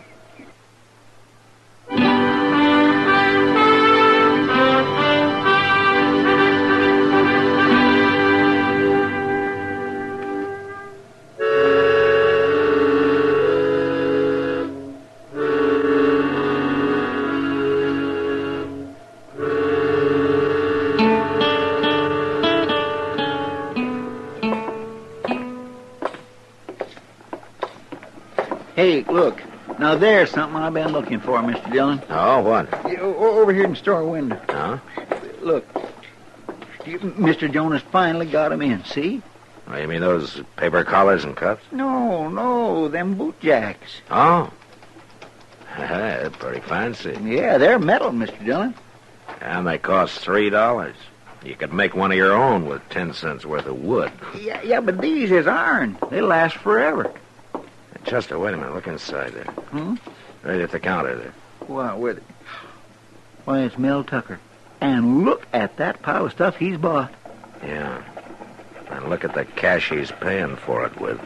Hey, look. Now there's something I've been looking for, Mr. Dillon. Oh, what? Over here in the store window. Huh? Look. Mr. Jonas finally got him in, see? Oh, you mean those paper collars and cuffs? No, them boot jacks. Oh. They're pretty fancy. Yeah, they're metal, Mr. Dillon. And they cost $3. You could make one of your own with 10 cents worth of wood. Yeah, but these is iron. They last forever. Chester, wait a minute. Look inside there. Right at the counter there. Wow, where? Why, it's Mel Tucker. And look at that pile of stuff he's bought. Yeah. And look at the cash he's paying for it with.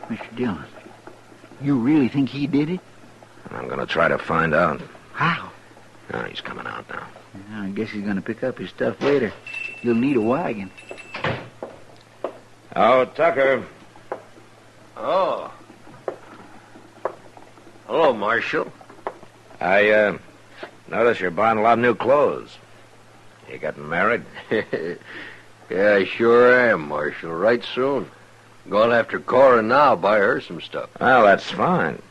Mr. Dillon, you really think he did it? I'm going to try to find out. How? Oh, he's coming out now. I guess he's going to pick up his stuff later. You'll need a wagon. Oh, Tucker. Oh. Hello, Marshal. I notice you're buying a lot of new clothes. You getting married? Yeah, I sure am, Marshal. Right soon. Going after Cora now, buy her some stuff. Well, that's fine.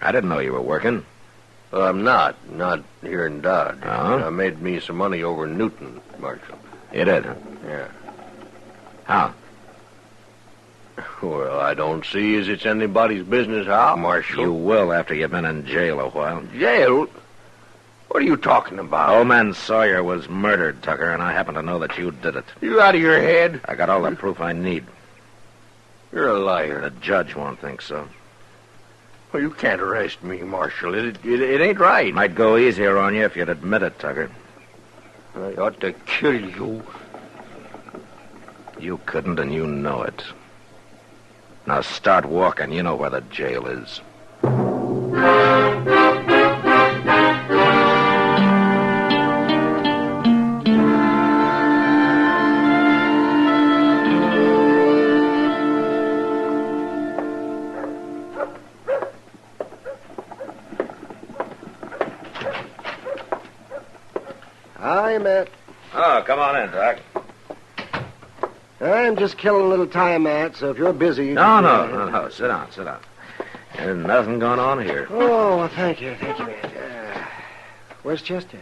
I didn't know you were working. Well, I'm not. Not here in Dodge. Uh-huh. I made me some money over in Newton, Marshal. You did, huh? Yeah. How? Well, I don't see as it's anybody's business how, Marshal. You will after you've been in jail a while. Jail? What are you talking about? Old man Sawyer was murdered, Tucker, and I happen to know that you did it. You out of your head? I got all the proof I need. You're a liar. The judge won't think so. Well, you can't arrest me, Marshal. It ain't right. Might go easier on you if you'd admit it, Tucker. I ought to kill you. You couldn't, and you know it. Now start walking. You know where the jail is. Hi, Matt. Oh, come on in, Doc. I'm just killing a little time, Matt, so if you're busy... you No. Sit down. There's nothing going on here. Oh, well, thank you, Matt. Where's Chester?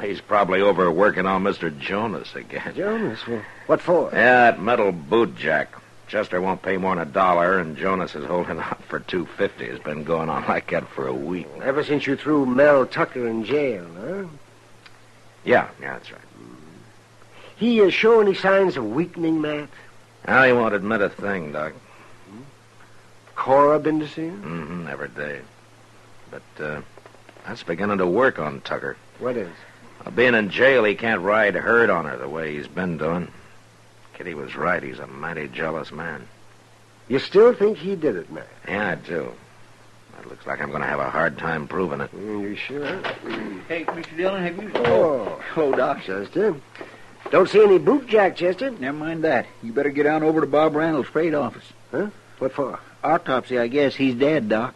He's probably over working on Mr. Jonas again. Jonas? Well, what for? Yeah, that metal boot jack. Chester won't pay more than $1, and Jonas is holding out for $2.50. It's been going on like that for a week. Ever since you threw Mel Tucker in jail, huh? Yeah, that's right. He show any signs of weakening, Matt? Now he won't admit a thing, Doc. Cora been to see him? Mm-hmm, every day. But that's beginning to work on Tucker. What is? Being in jail, he can't ride herd on her the way he's been doing. Kitty was right. He's a mighty jealous man. You still think he did it, Matt? Yeah, I do. It looks like I'm going to have a hard time proving it. You sure? Hey, Mr. Dillon, have you... Oh, hello, Doc. Chester. Don't see any boot jack, Chester. Never mind that. You better get on over to Bob Randall's freight office. Huh? What for? Autopsy, I guess. He's dead, Doc.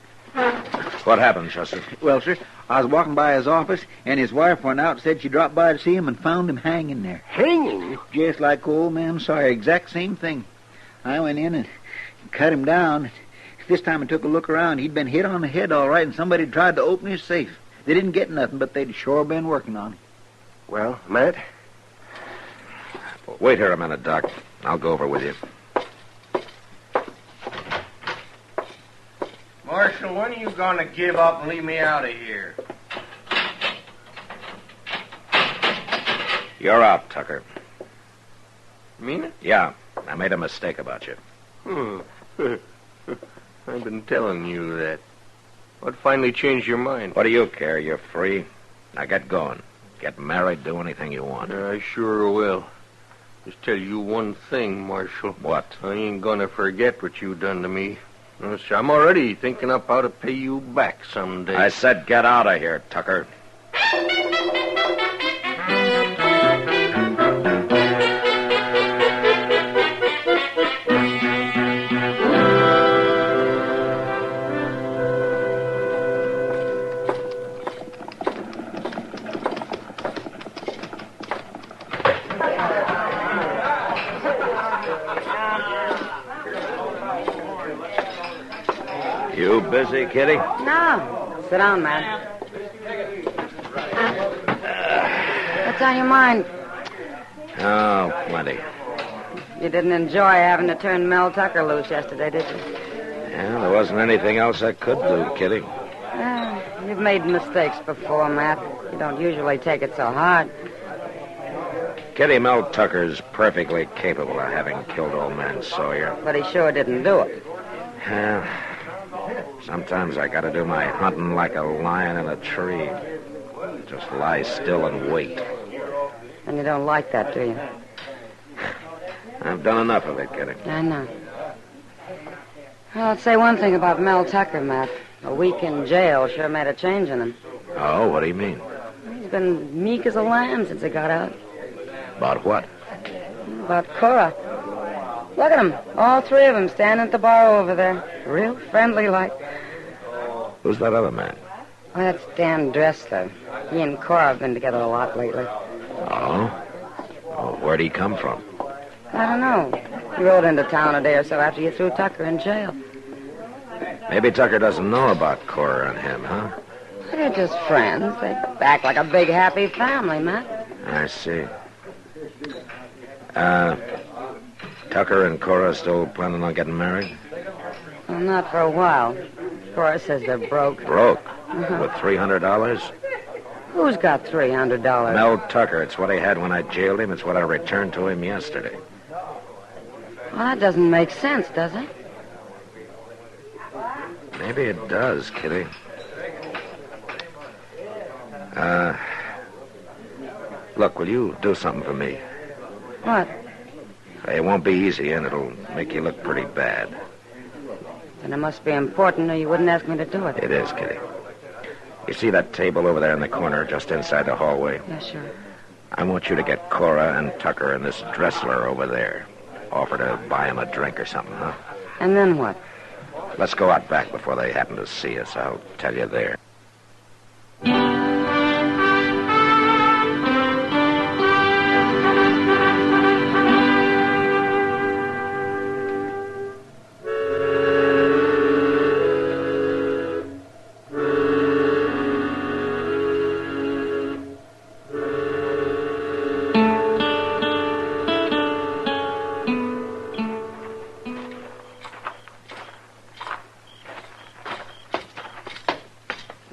What happened, Chester? Well, sir, I was walking by his office, and his wife went out and said she dropped by to see him and found him hanging there. Hanging? Just like old man Sawyer. Exact same thing. I went in and cut him down. This time I took a look around. He'd been hit on the head all right, and somebody tried to open his safe. They didn't get nothing, but they'd sure been working on him. Well, Matt? Wait here a minute, Doc. I'll go over with you. Marshal, when are you going to give up and leave me out of here? You're out, Tucker. Mean it? Yeah, I made a mistake about you. I've been telling you that. What finally changed your mind? What do you care? You're free. Now get going. Get married, do anything you want. I sure will. Just tell you one thing, Marshal. What? I ain't gonna forget what you done to me. I'm already thinking up how to pay you back someday. I said get out of here, Tucker. You busy, Kitty? No. Sit down, man. What's on your mind? Oh, plenty. You didn't enjoy having to turn Mel Tucker loose yesterday, did you? Yeah, there wasn't anything else I could do, Kitty. You've made mistakes before, Matt. You don't usually take it so hard. Kitty, Mel Tucker's perfectly capable of having killed old man Sawyer. But he sure didn't do it. Yeah. Sometimes I gotta do my hunting like a lion in a tree. Just lie still and wait. And you don't like that, do you? I've done enough of it, Kitty. I know. Well, I'll say one thing about Mel Tucker, Matt. A week in jail sure made a change in him. Oh, what do you mean? He's been meek as a lamb since he got out. About what? About Cora. Look at them. All three of them standing at the bar over there. Real friendly like. Who's that other man? Oh, that's Dan Dressler. He and Cora have been together a lot lately. Oh? Well, where'd he come from? I don't know. He rode into town a day or so after you threw Tucker in jail. Maybe Tucker doesn't know about Cora and him, huh? They're just friends. They act like a big, happy family, Matt. I see. Tucker and Cora still planning on getting married? Well, not for a while. Cora says they're broke. Broke? With $300? Who's got $300? Mel Tucker. It's what he had when I jailed him. It's what I returned to him yesterday. Well, that doesn't make sense, does it? Maybe it does, Kitty. Look, will you do something for me? What? It won't be easy, and it'll make you look pretty bad. Then it must be important, or you wouldn't ask me to do it. It is, Kitty. You see that table over there in the corner, just inside the hallway? Yeah, sure. I want you to get Cora and Tucker and this Dressler over there. Offer to buy him a drink or something, huh? And then what? Let's go out back before they happen to see us. I'll tell you there.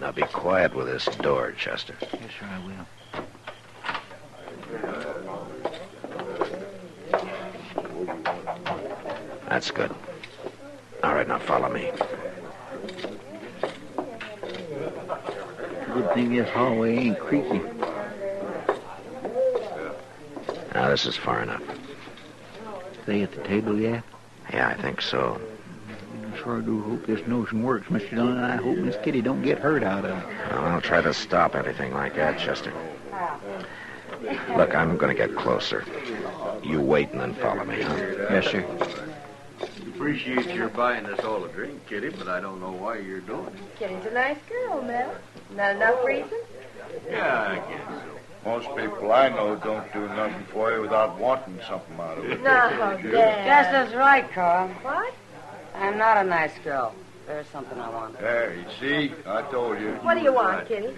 Now be quiet with this door, Chester. Yes, sir, I will. That's good. All right, now follow me. Good thing this hallway ain't creaky. Now, this is far enough. Stay at the table yet? Yeah, I think so. sure do hope this notion works, Mr. Dillon. I hope Miss Kitty don't get hurt out of it. Well, I'll try to stop anything like that, Chester. Look, I'm going to get closer. You wait and then follow me, huh? Yes, sir. Appreciate your buying us all a drink, Kitty, but I don't know why you're doing it. Kitty's a nice girl, Mel. Not enough reason? Yeah, I guess so. Most people I know don't do nothing for you without wanting something out of it. No, Dad. Chester's right, Cara. What? I'm not a nice girl. There's something I want. There, you see? I told you. What do you want, Kitty?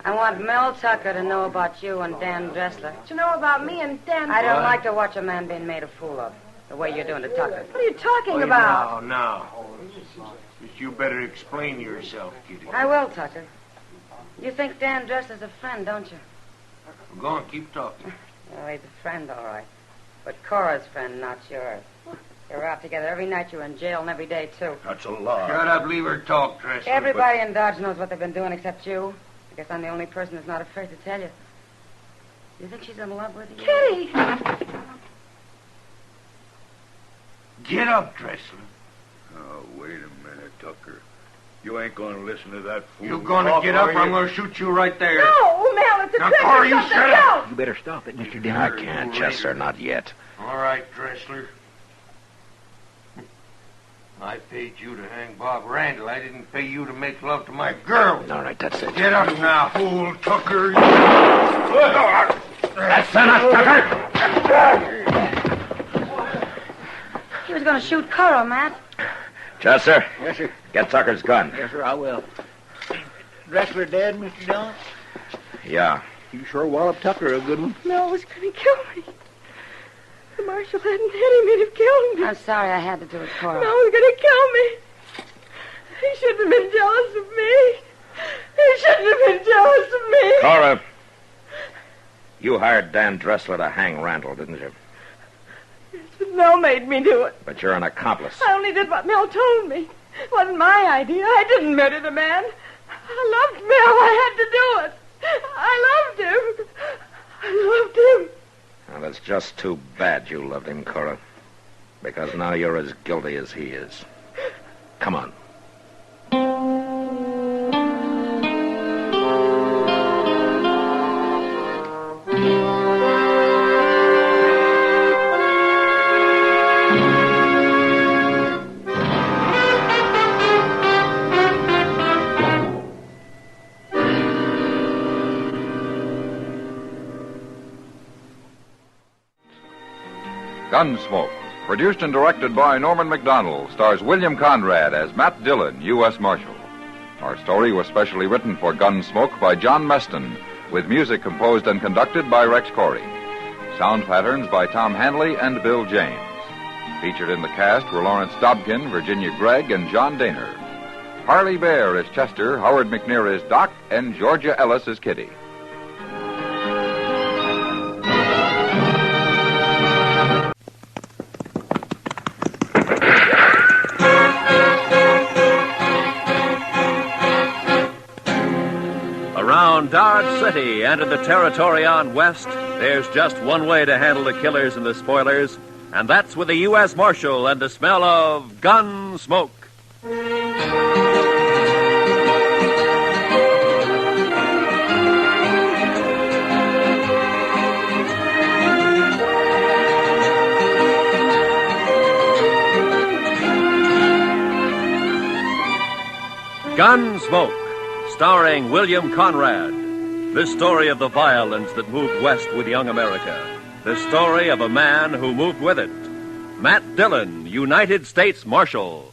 I want Mel Tucker to know about you and Dan Dressler. To know about me and Dan... I don't like to watch a man being made a fool of, the way you're doing to Tucker. What are you talking about? No. Just you better explain yourself, Kitty. I will, Tucker. You think Dan Dressler's a friend, don't you? Go on, keep talking. Well, he's a friend, all right. But Cora's friend, not yours. They were out together every night. You were in jail, and every day, too. That's a lie. Shut up, leave her talk, Dressler. Everybody in Dodge knows what they've been doing except you. I guess I'm the only person that's not afraid to tell you. You think she's in love with you? Kitty! Get up, Dressler. Oh, wait a minute, Tucker. You ain't going to listen to that fool. You're going to get up or I'm going to shoot you right there. No, Mel, it's a trick. Cora, you shut up. You better stop it, Mr. Dillon. I can't, Chester, not yet. All right, Dressler. I paid you to hang Bob Randall. I didn't pay you to make love to my girl. All right, that's it. Get up now, fool, Tucker. That's enough, Tucker! He was going to shoot Cara, Matt. Chester. Yes, sir. Get Tucker's gun. Yes, sir, I will. Dressler dead, Mr. Dillon? Yeah. You sure walloped Tucker a good one. Mel was going to kill me. The marshal hadn't had him, he'd have killed me. I'm sorry I had to do it, Cora. Mel was going to kill me. He shouldn't have been jealous of me. He shouldn't have been jealous of me. Cora, you hired Dan Dressler to hang Randall, didn't you? But Mel made me do it. But you're an accomplice. I only did what Mel told me. It wasn't my idea. I didn't murder the man. I loved Mel. I had to do it. I loved him. I loved him. Well, it's just too bad you loved him, Cora. Because now you're as guilty as he is. Come on. Gunsmoke, produced and directed by Norman McDonald, stars William Conrad as Matt Dillon, U.S. Marshal. Our story was specially written for Gunsmoke by John Meston, with music composed and conducted by Rex Corey. Sound patterns by Tom Hanley and Bill James. Featured in the cast were Lawrence Dobkin, Virginia Gregg, and John Daner. Harley Bear is Chester, Howard McNear is Doc, and Georgia Ellis is Kitty. Around Dodge City and in the territory on west, there's just one way to handle the killers and the spoilers, and that's with a U.S. Marshal and the smell of gun smoke. Gunsmoke, starring William Conrad. The story of the violence that moved west with young America. The story of a man who moved with it. Matt Dillon, United States Marshal.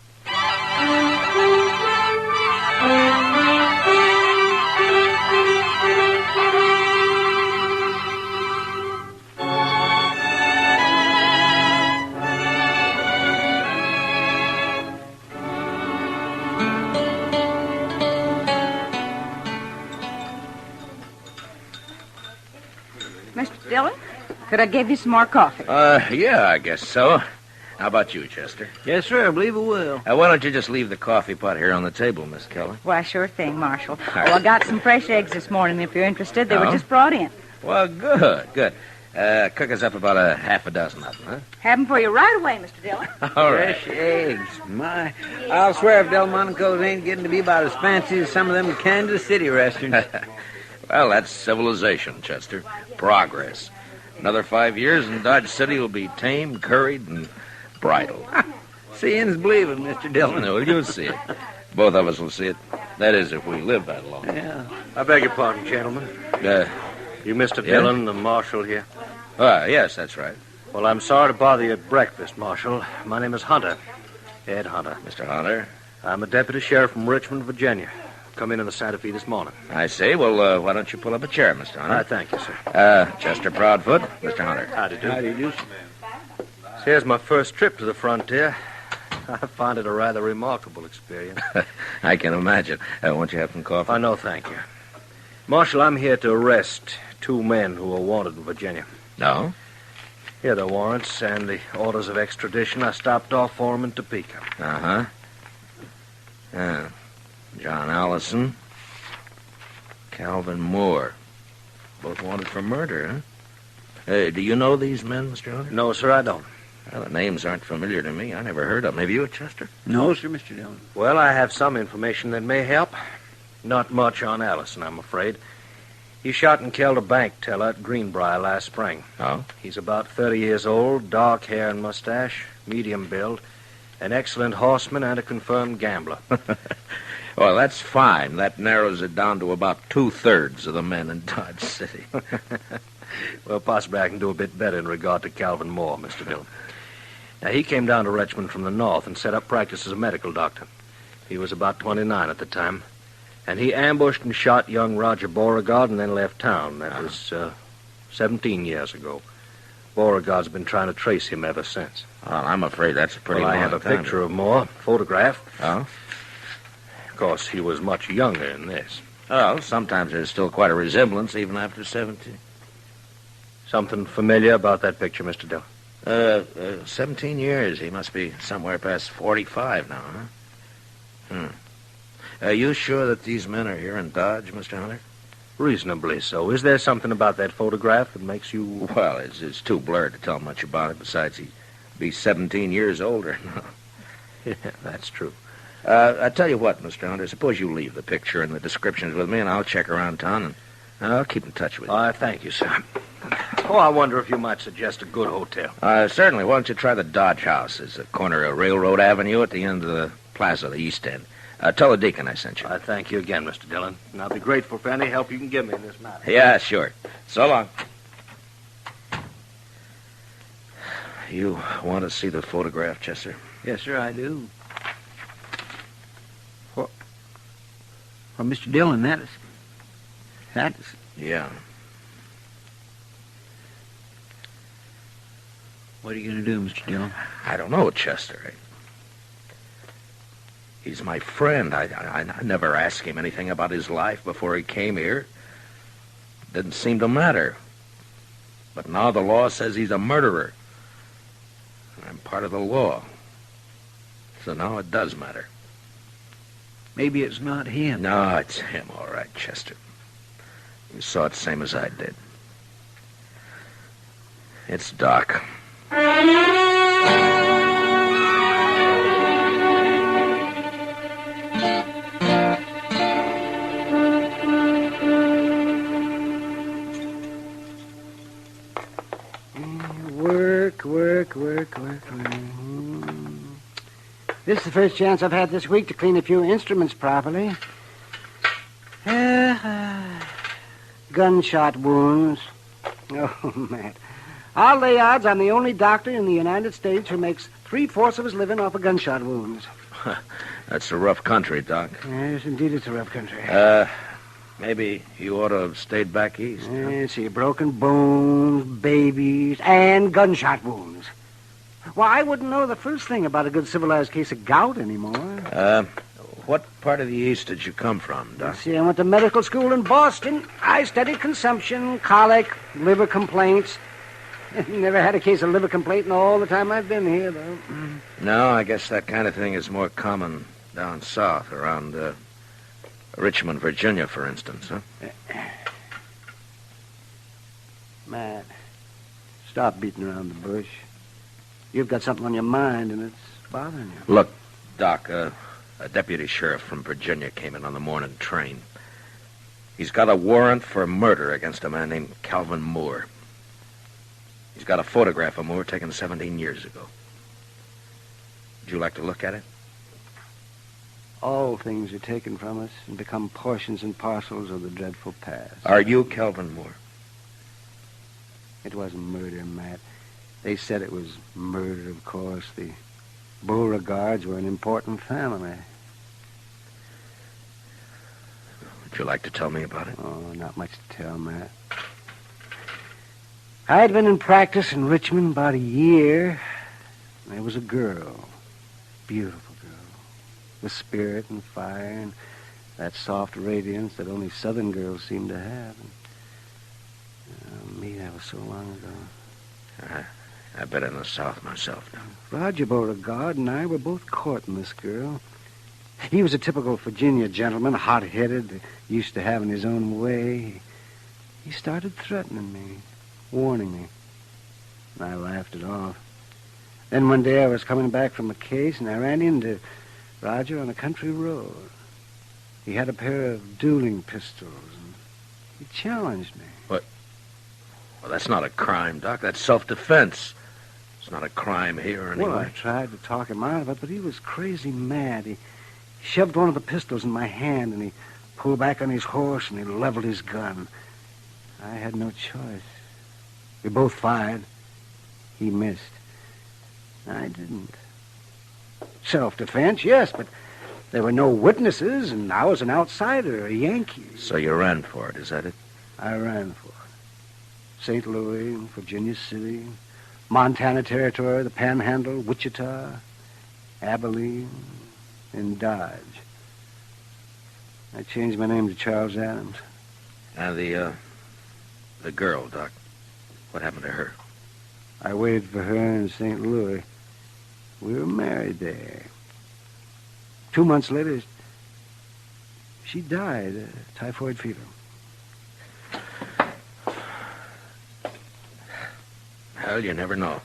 Mr. Dillon, could I give you some more coffee? Yeah, I guess so. How about you, Chester? Yes, sir, I believe I will. Why don't you just leave the coffee pot here on the table, Miss Keller? Why, sure thing, Marshal. Oh, I got some fresh eggs this morning, if you're interested. They were just brought in. Well, good. Cook us up about a half a dozen of them, huh? Have 'em for you right away, Mr. Dillon. All right. Fresh eggs. My, I'll swear if Delmonico's ain't getting to be about as fancy as some of them Kansas City restaurants. Well, that's civilization, Chester. Progress. Another 5 years and Dodge City will be tamed, curried, and bridled. Seeing's believing, Mr. Dillon. No, you'll see it. Both of us will see it. That is, if we live that long. Yeah. I beg your pardon, gentlemen. You Mr. Yeah? Dillon, the marshal here? Yes, that's right. Well, I'm sorry to bother you at breakfast, Marshal. My name is Hunter. Ed Hunter. Mr. Hunter? I'm a deputy sheriff from Richmond, Virginia. Come in the Santa Fe this morning. I see. Well, why don't you pull up a chair, Mr. Hunter? Thank you, sir. Chester Proudfoot, Mr. Hunter. Howdy do. Howdy do. Here's my first trip to the frontier. I find it a rather remarkable experience. I can imagine. Won't you have some coffee? No, thank you. Marshal, I'm here to arrest 2 men who are wanted in Virginia. No? Here are the warrants and the orders of extradition. I stopped off for them in Topeka. Uh-huh. John Allison, Calvin Moore. Both wanted for murder, huh? Do you know these men, Mr. Hunter? No, sir, I don't. Well, the names aren't familiar to me. I never heard of them. Have you, Chester? No, sir, Mr. Dillon. Well, I have some information that may help. Not much on Allison, I'm afraid. He shot and killed a bank teller at Greenbrier last spring. Oh? He's about 30 years old, dark hair and mustache, medium build, an excellent horseman and a confirmed gambler. Well, that's fine. That narrows it down to about 2/3 of the men in Dodge City. Well, possibly I can do a bit better in regard to Calvin Moore, Mr. Dillon. Now, he came down to Richmond from the north and set up practice as a medical doctor. He was about 29 at the time. And he ambushed and shot young Roger Beauregard and then left town. That was 17 years ago. Beauregard's been trying to trace him ever since. Well, I'm afraid that's a pretty long I have a time. picture of Moore, photographed. Oh? Of course, he was much younger than this. Well, sometimes there's still quite a resemblance, even after 17. Something familiar about that picture, Mr. Dillon? 17 years. He must be somewhere past 45 now, huh? Are you sure that these men are here in Dodge, Mr. Hunter? Reasonably so. Is there something about that photograph that makes you... Well, it's too blurred to tell much about it. Besides, he'd be 17 years older. Yeah, that's true. I tell you what, Mr. Hunter, suppose you leave the picture and the descriptions with me, and I'll check around town, and I'll keep in touch with you. Thank you, sir. Oh, I wonder if you might suggest a good hotel. Certainly. Why don't you try the Dodge House? It's the corner of Railroad Avenue at the end of the plaza, the East End. Tell the deacon I sent you. I thank you again, Mr. Dillon, and I'll be grateful for any help you can give me in this matter. Yeah, sure. So long. You want to see the photograph, Chester? Yes, sir, I do. Well, Mr. Dillon, that is... Yeah. What are you going to do, Mr. Dillon? I don't know, Chester. He's my friend. I never asked him anything about his life before he came here. Didn't seem to matter. But now the law says he's a murderer. I'm part of the law. So now it does matter. Maybe it's not him. No, it's him, all right, Chester. You saw it same as I did. It's Doc. Work. This is the first chance I've had this week to clean a few instruments properly. Gunshot wounds. Oh, man. I'll lay odds I'm the only doctor in the United States who makes 3/4 of his living off of gunshot wounds. That's a rough country, Doc. Yes, indeed, it's a rough country. Maybe you ought to have stayed back east. Yes, see, broken bones, babies, and gunshot wounds. Well, I wouldn't know the first thing about a good civilized case of gout anymore. What part of the East did you come from, Doc? See, I went to medical school in Boston. I studied consumption, colic, liver complaints. Never had a case of liver complaint in all the time I've been here, though. No, I guess that kind of thing is more common down south, around Richmond, Virginia, for instance, huh? Man, stop beating around the bush. You've got something on your mind, and it's bothering you. Look, Doc, a deputy sheriff from Virginia came in on the morning train. He's got a warrant for murder against a man named Calvin Moore. He's got a photograph of Moore taken 17 years ago. Would you like to look at it? All things are taken from us and become portions and parcels of the dreadful past. Are you Calvin Moore? It wasn't murder, Matt. They said it was murder, of course. The Beauregards were an important family. Would you like to tell me about it? Oh, not much to tell, Matt. I'd been in practice in Richmond about a year. There was a girl, beautiful girl, with spirit and fire and that soft radiance that only Southern girls seem to have. And, me, that was so long ago. I've been in the South myself now. Roger Beauregard and I were both courting this girl. He was a typical Virginia gentleman, hot-headed, used to having his own way. He started threatening me, warning me. And I laughed it off. Then one day I was coming back from a case, and I ran into Roger on a country road. He had a pair of dueling pistols, and he challenged me. What? Well, that's not a crime, Doc. That's self-defense. It's not a crime here anyway. Well, I tried to talk him out of it, but he was crazy mad. He shoved one of the pistols in my hand, and he pulled back on his horse, and he leveled his gun. I had no choice. We both fired. He missed. I didn't. Self-defense, yes, but there were no witnesses, and I was an outsider, a Yankee. So you ran for it, is that it? I ran for it. St. Louis, Virginia City, Montana Territory, the Panhandle, Wichita, Abilene, and Dodge. I changed my name to Charles Adams. And the girl, Doc, what happened to her? I waited for her in St. Louis. We were married there. 2 months later, she died of typhoid fever. Well, you never know.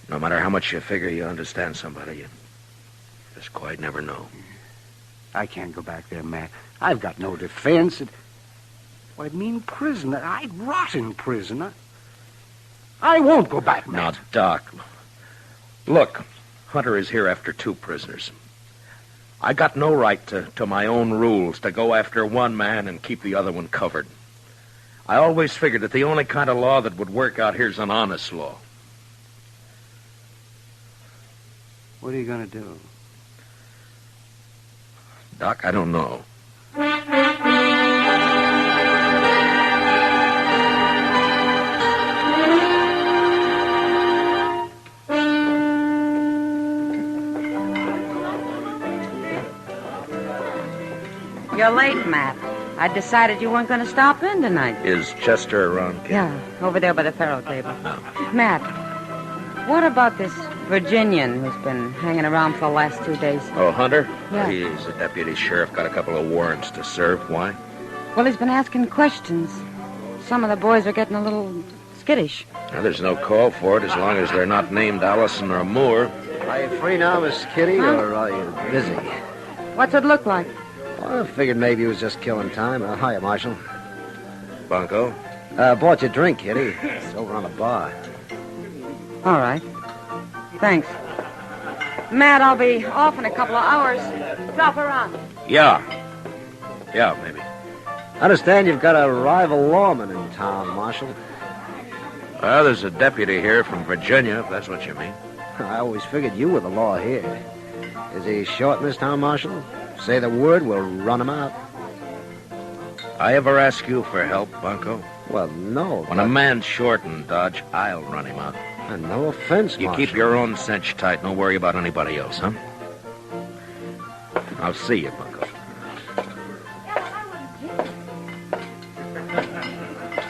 No matter how much you figure you understand somebody, you just quite never know. I can't go back there, Matt. I've got no defense. Well, I'd mean prison. I'd rot in prison. I won't go back, Matt. Now, Doc, look, Hunter is here after 2 prisoners. I got no right to my own rules, to go after one man and keep the other one covered. I always figured that the only kind of law that would work out here is an honest law. What are you going to do? Doc, I don't know. You're late, Matt. I decided you weren't going to stop in tonight. Is Chester around, Kid? Yeah, over there by the faro table. No. Matt, what about this Virginian who's been hanging around for the last 2 days? Oh, Hunter? Yeah. He's a deputy sheriff, got a couple of warrants to serve. Why? Well, he's been asking questions. Some of the boys are getting a little skittish. Now, there's no call for it as long as they're not named Allison or Moore. Are you free now, Miss Kitty, or are you busy? What's it look like? Well, I figured maybe he was just killing time. Hiya, Marshal. Bunko? Bought you a drink, Kitty. It's over on the bar. All right. Thanks. Matt, I'll be off in a couple of hours. Drop around. Yeah, maybe. I understand you've got a rival lawman in town, Marshal. Well, there's a deputy here from Virginia, if that's what you mean. I always figured you were the law here. Is he short in this town, Marshal? Say the word, we'll run him out. I ever ask you for help, Bunko? Well, no. When a man's short in Dodge, I'll run him out. And no offense, You Marshal. keep your own cinch tight. Don't worry about anybody else, huh? I'll see you, Bunko.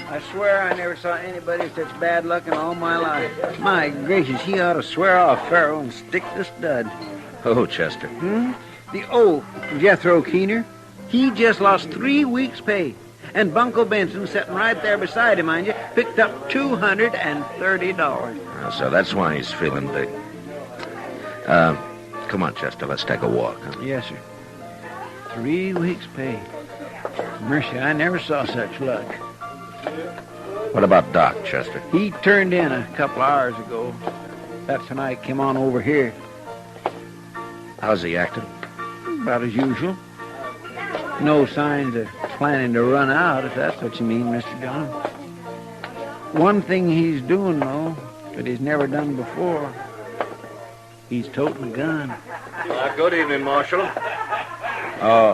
I swear I never saw anybody with such bad luck in all my life. My gracious, he ought to swear off Pharaoh and stick the stud. Oh, Chester. The Jethro Keener. He just lost 3 weeks' pay. And Bunko Benson, sitting right there beside him, mind you, picked up $230. So that's why he's feeling big. Come on, Chester, let's take a walk. Huh? Yes, sir. 3 weeks' pay. Mercy, I never saw such luck. What about Doc, Chester? He turned in a couple hours ago. That's when I came on over here. How's he acting? About as usual. No signs of planning to run out, if that's what you mean, Mr. Dillon. One thing he's doing, though, that he's never done before. He's toting a gun. Good evening, Marshal. Oh,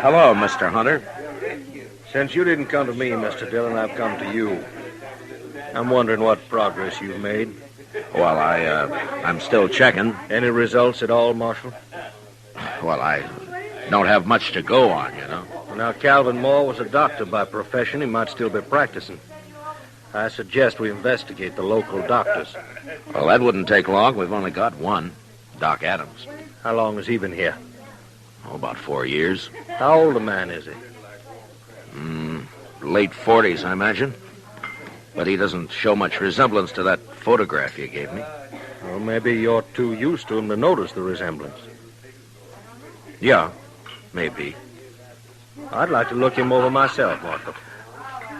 hello, Mr. Hunter. Since you didn't come to me, Mr. Dillon, I've come to you. I'm wondering what progress you've made. Well, I'm still checking. Any results at all, Marshal? Well, I don't have much to go on, you know. Now, Calvin Moore was a doctor by profession. He might still be practicing. I suggest we investigate the local doctors. Well, that wouldn't take long. We've only got one, Doc Adams. How long has he been here? Oh, about 4 years. How old a man is he? Late 40s, I imagine. But he doesn't show much resemblance to that photograph you gave me. Well, maybe you're too used to him to notice the resemblance. Yeah, maybe. I'd like to look him over myself, Marco.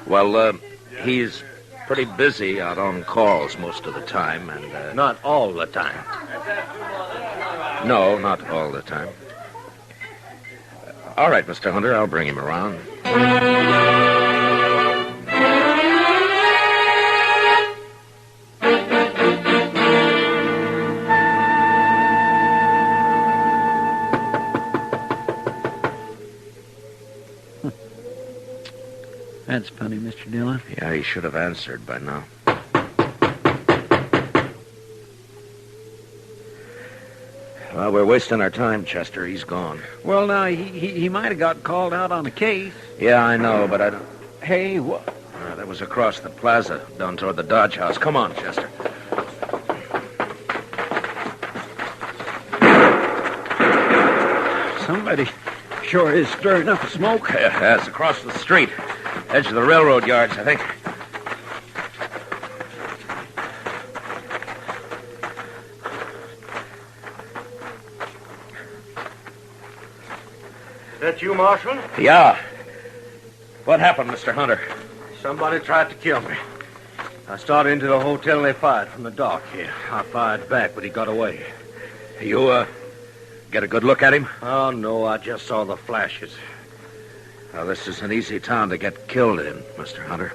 Well, he's pretty busy out on calls most of the time, and... Not all the time. No, not all the time. All right, Mr. Hunter, I'll bring him around. That's funny, Mr. Dillon. Yeah, he should have answered by now. Well, we're wasting our time, Chester. He's gone. Well, now, he might have got called out on a case. Yeah, I know, but I don't... Hey, what? That was across the plaza, down toward the Dodge House. Come on, Chester. Somebody sure is stirring up the smoke. Yeah, it's across the street. Edge of the railroad yards, I think. Is that you, Marshal? Yeah. What happened, Mr. Hunter? Somebody tried to kill me. I started into the hotel and they fired from the dock here. I fired back, but he got away. You, get a good look at him? Oh, no, I just saw the flashes. Well, this is an easy town to get killed in, Mr. Hunter.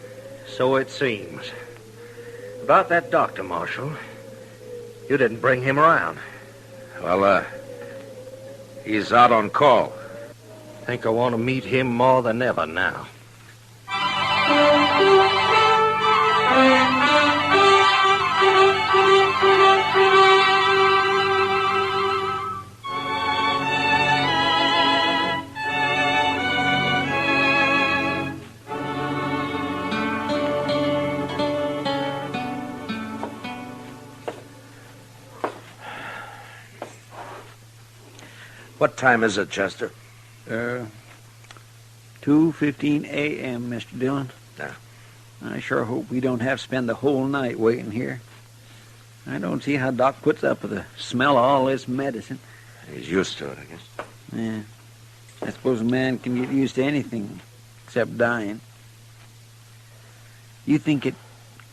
So it seems. About that doctor, Marshal. You didn't bring him around. Well, he's out on call. Think I want to meet him more than ever now. What time is it, Chester? 2:15 a.m., Mr. Dillon. Yeah. I sure hope we don't have to spend the whole night waiting here. I don't see how Doc puts up with the smell of all this medicine. He's used to it, I guess. Yeah. I suppose a man can get used to anything except dying. You think it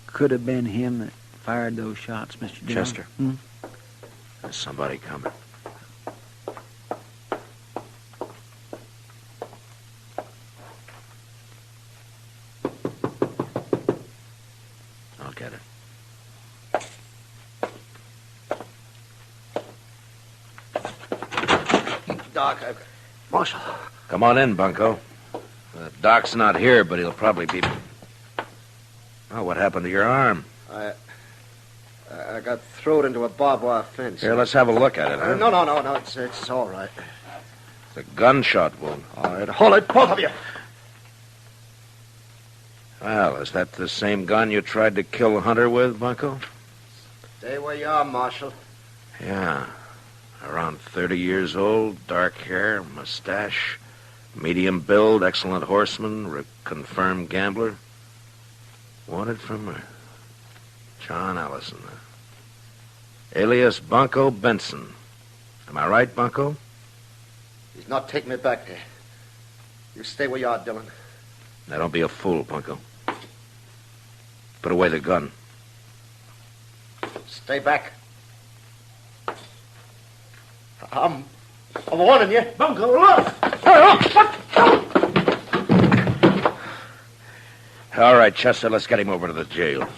could have been him that fired those shots, Mr. Dillon? Chester? There's somebody coming. I'll get it. Doc, Marshal. Come on in, Bunko. Doc's not here, but he'll probably be... Oh, what happened to your arm? I got thrown into a barbed wire fence. Here, let's have a look at it, huh? No. It's all right. It's a gunshot wound. All right, hold it, both of you. Well, is that the same gun you tried to kill Hunter with, Bunko? Stay where you are, Marshal. Yeah. Around 30 years old, dark hair, mustache, Medium build, excellent horseman, confirmed gambler. Wanted for murder. John Allison. Alias Bunko Benson. Am I right, Bunko? He's not taking me back there. You stay where you are, Dillon. Now, don't be a fool, Bunko. Put away the gun. Stay back. I'm warning you. Bunko, look! All right, Chester, let's get him over to the jail.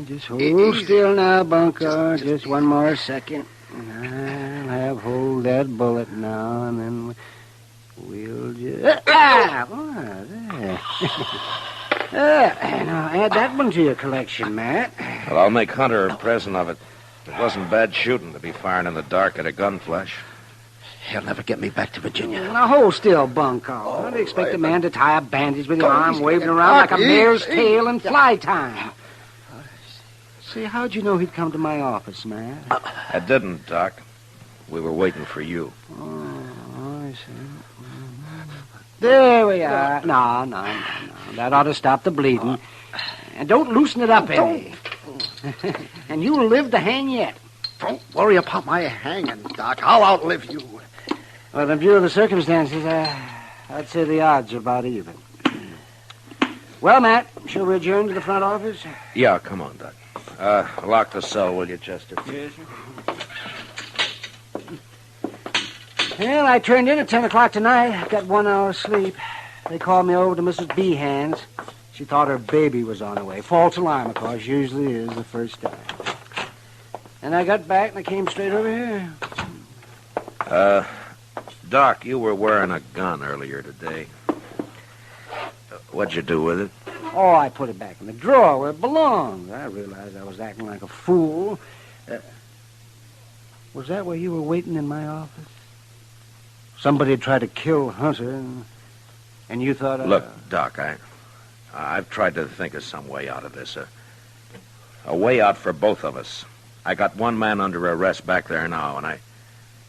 Just hold still now, Bunko. Just one more second. I'll have hold that bullet now, and then we'll just... Now, add that one to your collection, Matt. Well, I'll make Hunter a present of it. It wasn't bad shooting to be firing in the dark at a gun flash. He'll never get me back to Virginia. Now, hold still, Bunko. I'd expect a man to tie a bandage with your arm waving around like a mare's tail in fly time. Say, how'd you know he'd come to my office, Matt? I didn't, Doc. We were waiting for you. Oh, I see. There we are. No. That ought to stop the bleeding. And don't loosen it up any. And you'll live to hang yet. Don't worry about my hanging, Doc. I'll outlive you. Well, in view of the circumstances, I'd say the odds are about even. Well, Matt, shall we adjourn to the front office? Yeah, come on, Doc. Lock the cell, will you, Chester? Yes, sir. Well, I turned in at 10 o'clock tonight. Got 1 hour's sleep. They called me over to Mrs. Behan's. She thought her baby was on the way. False alarm, of course. Usually is the first time. And I got back and I came straight over here. Doc, you were wearing a gun earlier today. What'd you do with it? Oh, I put it back in the drawer where it belonged. I realized I was acting like a fool. Was that where you were waiting in my office? Somebody had tried to kill Hunter, and you thought... Look, Doc, I've tried to think of some way out of this. A way out for both of us. I got one man under arrest back there now, and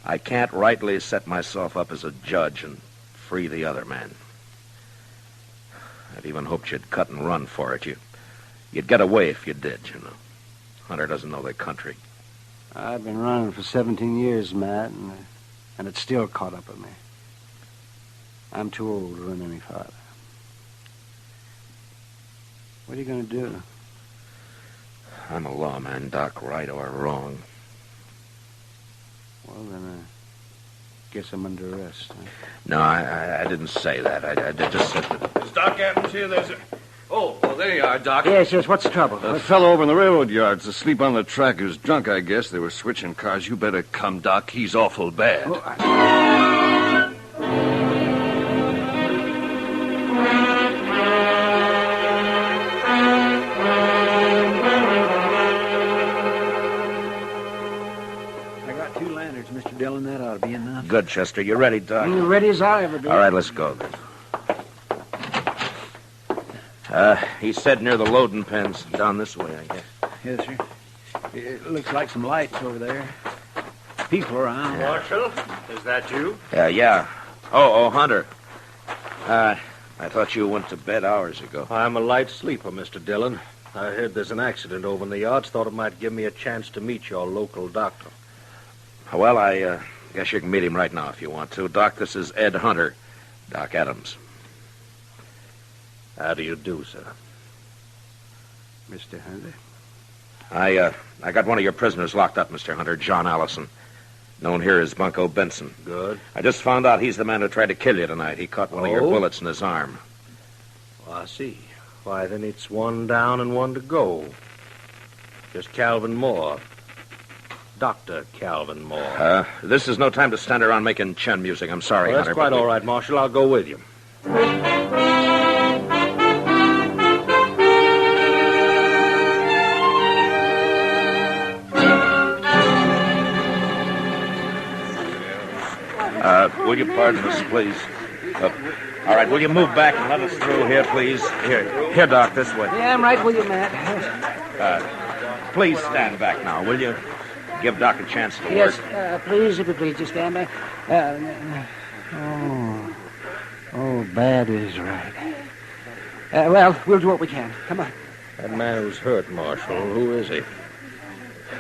I can't rightly set myself up as a judge and free the other man. I'd even hoped you'd cut and run for it. You'd get away if you did, you know. Hunter doesn't know the country. I've been running for 17 years, Matt, and it's still caught up with me. I'm too old to run any farther. What are you going to do? I'm a lawman, Doc, right or wrong. Well, then I guess I'm under arrest. Huh? No, I didn't say that. I just said that... Is Doc Adams here? There's a... Oh, well, there you are, Doc. Yes, what's the trouble? A fellow over in the railroad yard's asleep on the track. He was drunk, I guess. They were switching cars. You better come, Doc. He's awful bad. Oh, I got 2 lanterns, Mr. Dillon. That ought to be enough. Good, Chester. You ready, Doc? I'm ready as I'll ever be. All right, let's go then. He said near the loading pens. Down this way, I guess. Yes, sir. It looks like some lights over there. People around. Marshal, is that you? Yeah. Oh, Hunter. I thought you went to bed hours ago. I'm a light sleeper, Mr. Dillon. I heard there's an accident over in the yards. Thought it might give me a chance to meet your local doctor. Well, I guess you can meet him right now if you want to. Doc, this is Ed Hunter, Doc Adams. How do you do, sir? Mr. Hunter? I got one of your prisoners locked up, Mr. Hunter, John Allison, known here as Bunko Benson. Good. I just found out he's the man who tried to kill you tonight. He caught one of your bullets in his arm. Oh, I see. Why, then it's 1 down and 1 to go. Just Calvin Moore. Dr. Calvin Moore. This is no time to stand around making chin music. I'm sorry, Well, that's Hunter. quite all right, Marshal. I'll go with you. Will you pardon us, please? All right, will you move back and let us through here, please? Here, Doc, this way. Yeah, I'm right with you, Matt. Please stand back now, will you? Give Doc a chance to Yes, work. please, if you please, just stand back. Bad is right. Well, we'll do what we can. Come on. That man who's hurt, Marshal, who is he?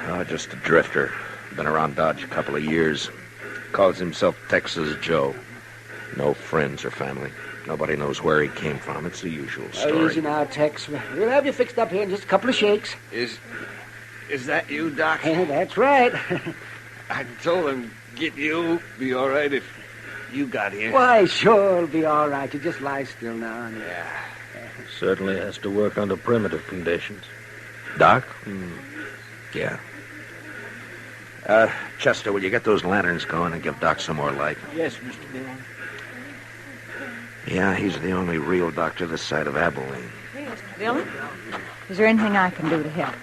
Oh, just a drifter. Been around Dodge a couple of years. Calls himself Texas Joe. No friends or family. Nobody knows where he came from. It's the usual story. Easy now, Tex. We'll have you fixed up here in just a couple of shakes. Is that you, Doc? That's right. I told him, get you. Be all right if you got here. Why, sure, it'll be all right. You just lie still now. Yeah. Certainly has to work under primitive conditions. Doc? Yeah. Chester, will you get those lanterns going and give Doc some more light? Yes, Mr. Dillon. Yeah, he's the only real doctor this side of Abilene. Mr. Dillon, is there anything I can do to help?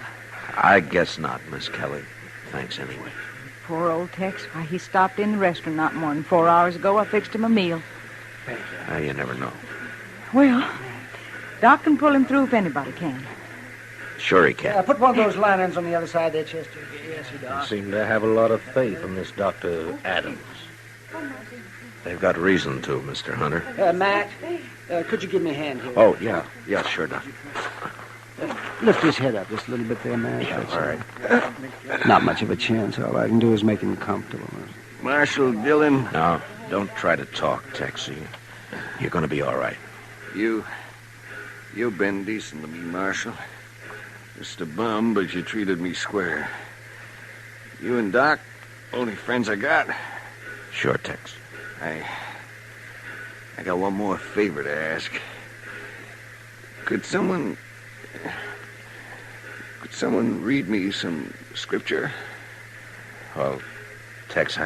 I guess not, Miss Kelly. Thanks anyway. Poor old Tex. Why, he stopped in the restaurant not more than 4 hours ago. I fixed him a meal. You never know. Well, Doc can pull him through if anybody can. Sure he can. Put one of those lanterns on the other side there, Chester. Yes, you They do. seem to have a lot of faith in this Dr. Adams. They've got reason to, Mr. Hunter. Matt, could you give me a hand here? Oh, yeah. Yeah, sure, Doc. Lift his head up just a little bit there, Matt. Yeah, all right. Not much of a chance. All I can do is make him comfortable. Marshal Dillon. No, don't try to talk, Tex. You're going to be all right. You've been decent to me, Marshal. Just a bum, but you treated me square. You and Doc, only friends I got. Sure, Tex. I got one more favor to ask. Could someone read me some scripture? Well, Tex,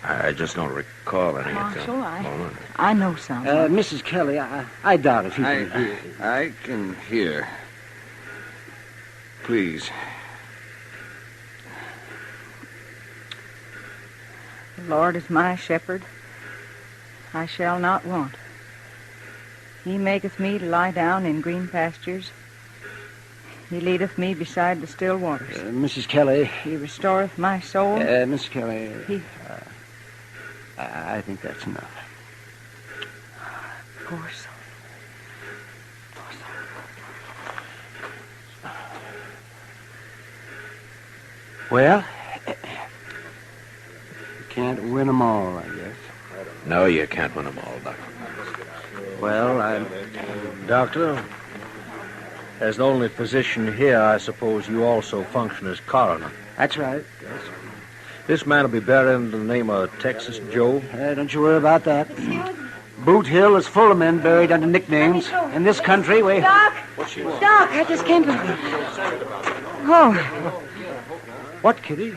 I just don't recall any. Marshal, I know some. Mrs. Kelly, I doubt if you can hear. I can hear. Please. The Lord is my shepherd. I shall not want. He maketh me to lie down in green pastures. He leadeth me beside the still waters. Mrs. Kelly. He restoreth my soul. Mrs. Kelly. I think that's enough. Of course. Well, you can't win them all, I guess. No, you can't win them all, Doctor. Well, Doctor, as the only physician here, I suppose you also function as coroner. That's right, yes. This man will be buried in the name of Texas Joe. Don't you worry about that. Boot Hill is full of men buried under nicknames. In this country, we... Doc! Doc, I just came from... Oh. What, Kitty?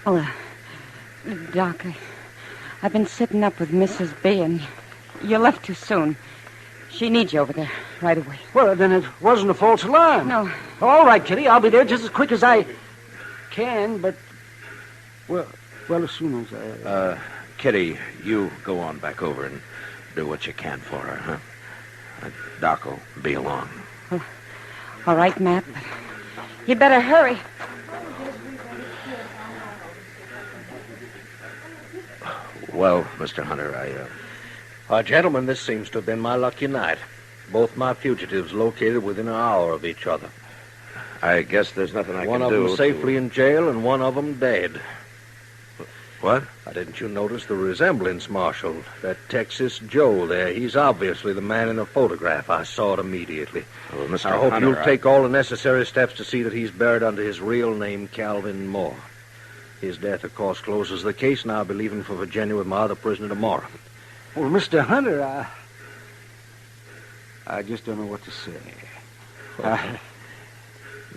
Oh, Doc, I've been sitting up with Mrs. B, and you left too soon. She needs you over there right away. Well, then it wasn't a false alarm. No. All right, Kitty, I'll be there just as quick as I can, but... Well, as soon as I... Kitty, you go on back over and do what you can for her, huh? Doc will be along. All right, Matt, but you better hurry. Well, Mr. Hunter, Gentlemen, this seems to have been my lucky night. Both my fugitives located within an hour of each other. I guess there's nothing I one can of do. them safely in jail and one of them dead. What? Didn't you notice the resemblance, Marshal? That Texas Joe there, he's obviously the man in the photograph. I saw it immediately. Well, Mr. I hope Hunter, you'll take all the necessary steps to see that he's buried under his real name, Calvin Moore. His death, of course, closes the case, and I'll be leaving for Virginia with my other prisoner tomorrow. Well, Mr. Hunter, I just don't know what to say.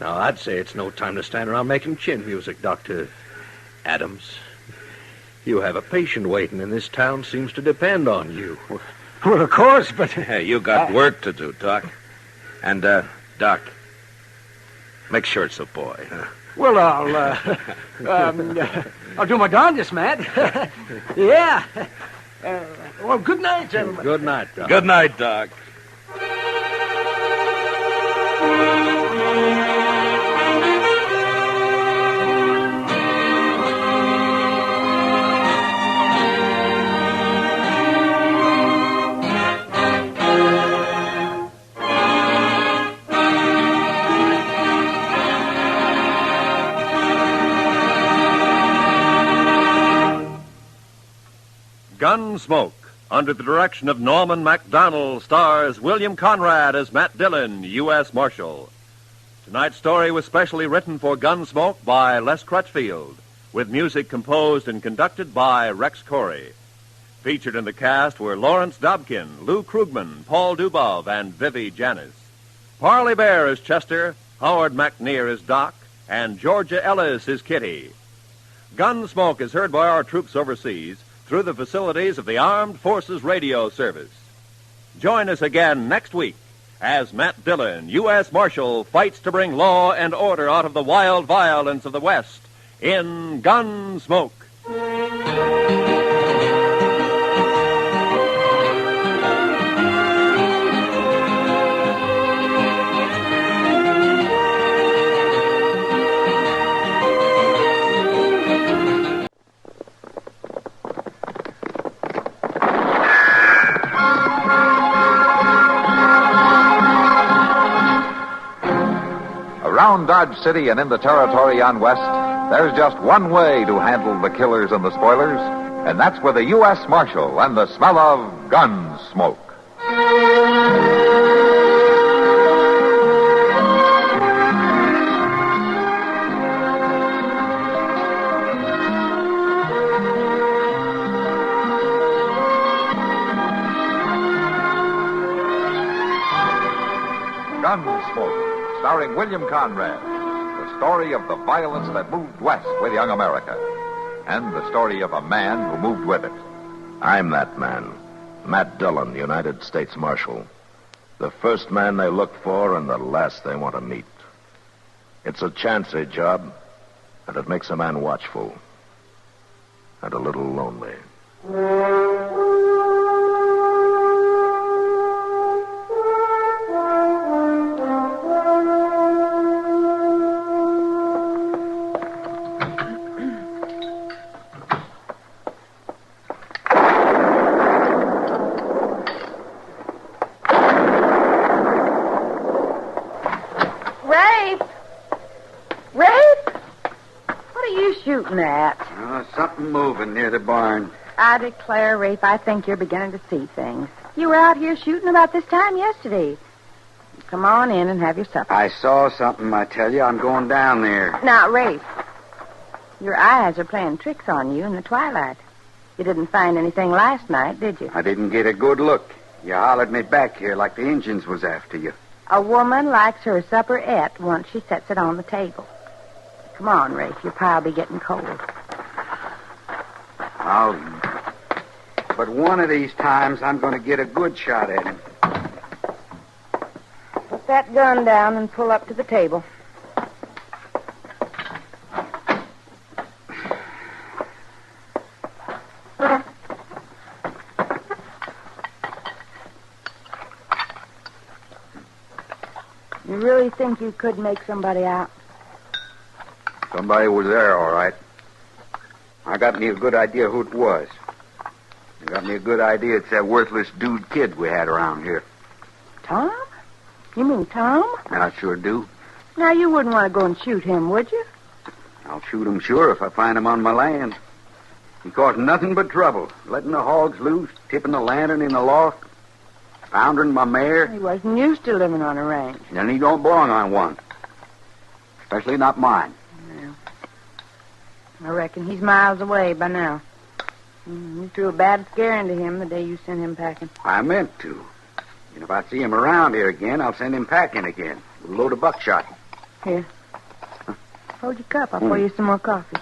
No, I'd say it's no time to stand around making chin music, Dr. Adams. You have a patient waiting, and this town seems to depend on you. Well, of course, but... Hey, you got work to do, Doc. And, Doc, make sure it's a boy, huh? Well, I'll do my darndest, Matt. Yeah. Well, good night, gentlemen. Good night, Doc. Good night, Doc. Gunsmoke, under the direction of Norman MacDonald, stars William Conrad as Matt Dillon, U.S. Marshal. Tonight's story was specially written for Gunsmoke by Les Crutchfield, with music composed and conducted by Rex Corey. Featured in the cast were Lawrence Dobkin, Lou Krugman, Paul Dubov, and Vivi Janis. Parley Bear is Chester, Howard McNear is Doc, and Georgia Ellis is Kitty. Gunsmoke is heard by our troops overseas through the facilities of the Armed Forces Radio Service. Join us again next week as Matt Dillon, U.S. Marshal, fights to bring law and order out of the wild violence of the West in Gunsmoke. Around Dodge City and in the territory on West, there's just one way to handle the killers and the spoilers, and that's with a U.S. Marshal and the smell of Gunsmoke. Gunsmoke, starring William Conrad, the story of the violence that moved west with young America, and the story of a man who moved with it. I'm that man, Matt Dillon, United States Marshal. The first man they look for and the last they want to meet. It's a chancy job, and it makes a man watchful and a little lonely. Shooting at? Something moving near the barn. I declare, Rafe, I think you're beginning to see things. You were out here shooting about this time yesterday. Come on in and have your supper. I saw something, I tell you. I'm going down there. Now, Rafe, your eyes are playing tricks on you in the twilight. You didn't find anything last night, did you? I didn't get a good look. You hollered me back here like the Injuns was after you. A woman likes her supper et once she sets it on the table. Come on, Rafe. Your pie'll be getting cold. But one of these times I'm going to get a good shot at him. Put that gun down and pull up to the table. You really think you could make somebody out? Somebody was there, all right. I got me a good idea who it was. I got me a good idea it's that worthless dude kid we had around here. Tom? You mean Tom? I sure do. Now, you wouldn't want to go and shoot him, would you? I'll shoot him sure if I find him on my land. He caused nothing but trouble, letting the hogs loose, tipping the lantern in the loft, foundering my mare. He wasn't used to living on a ranch. And he don't belong on one. Especially not mine. I reckon he's miles away by now. You threw a bad scare into him the day you sent him packing. I meant to. And if I see him around here again, I'll send him packing again with a load of buckshot. Here. Hold your cup. I'll pour you some more coffee.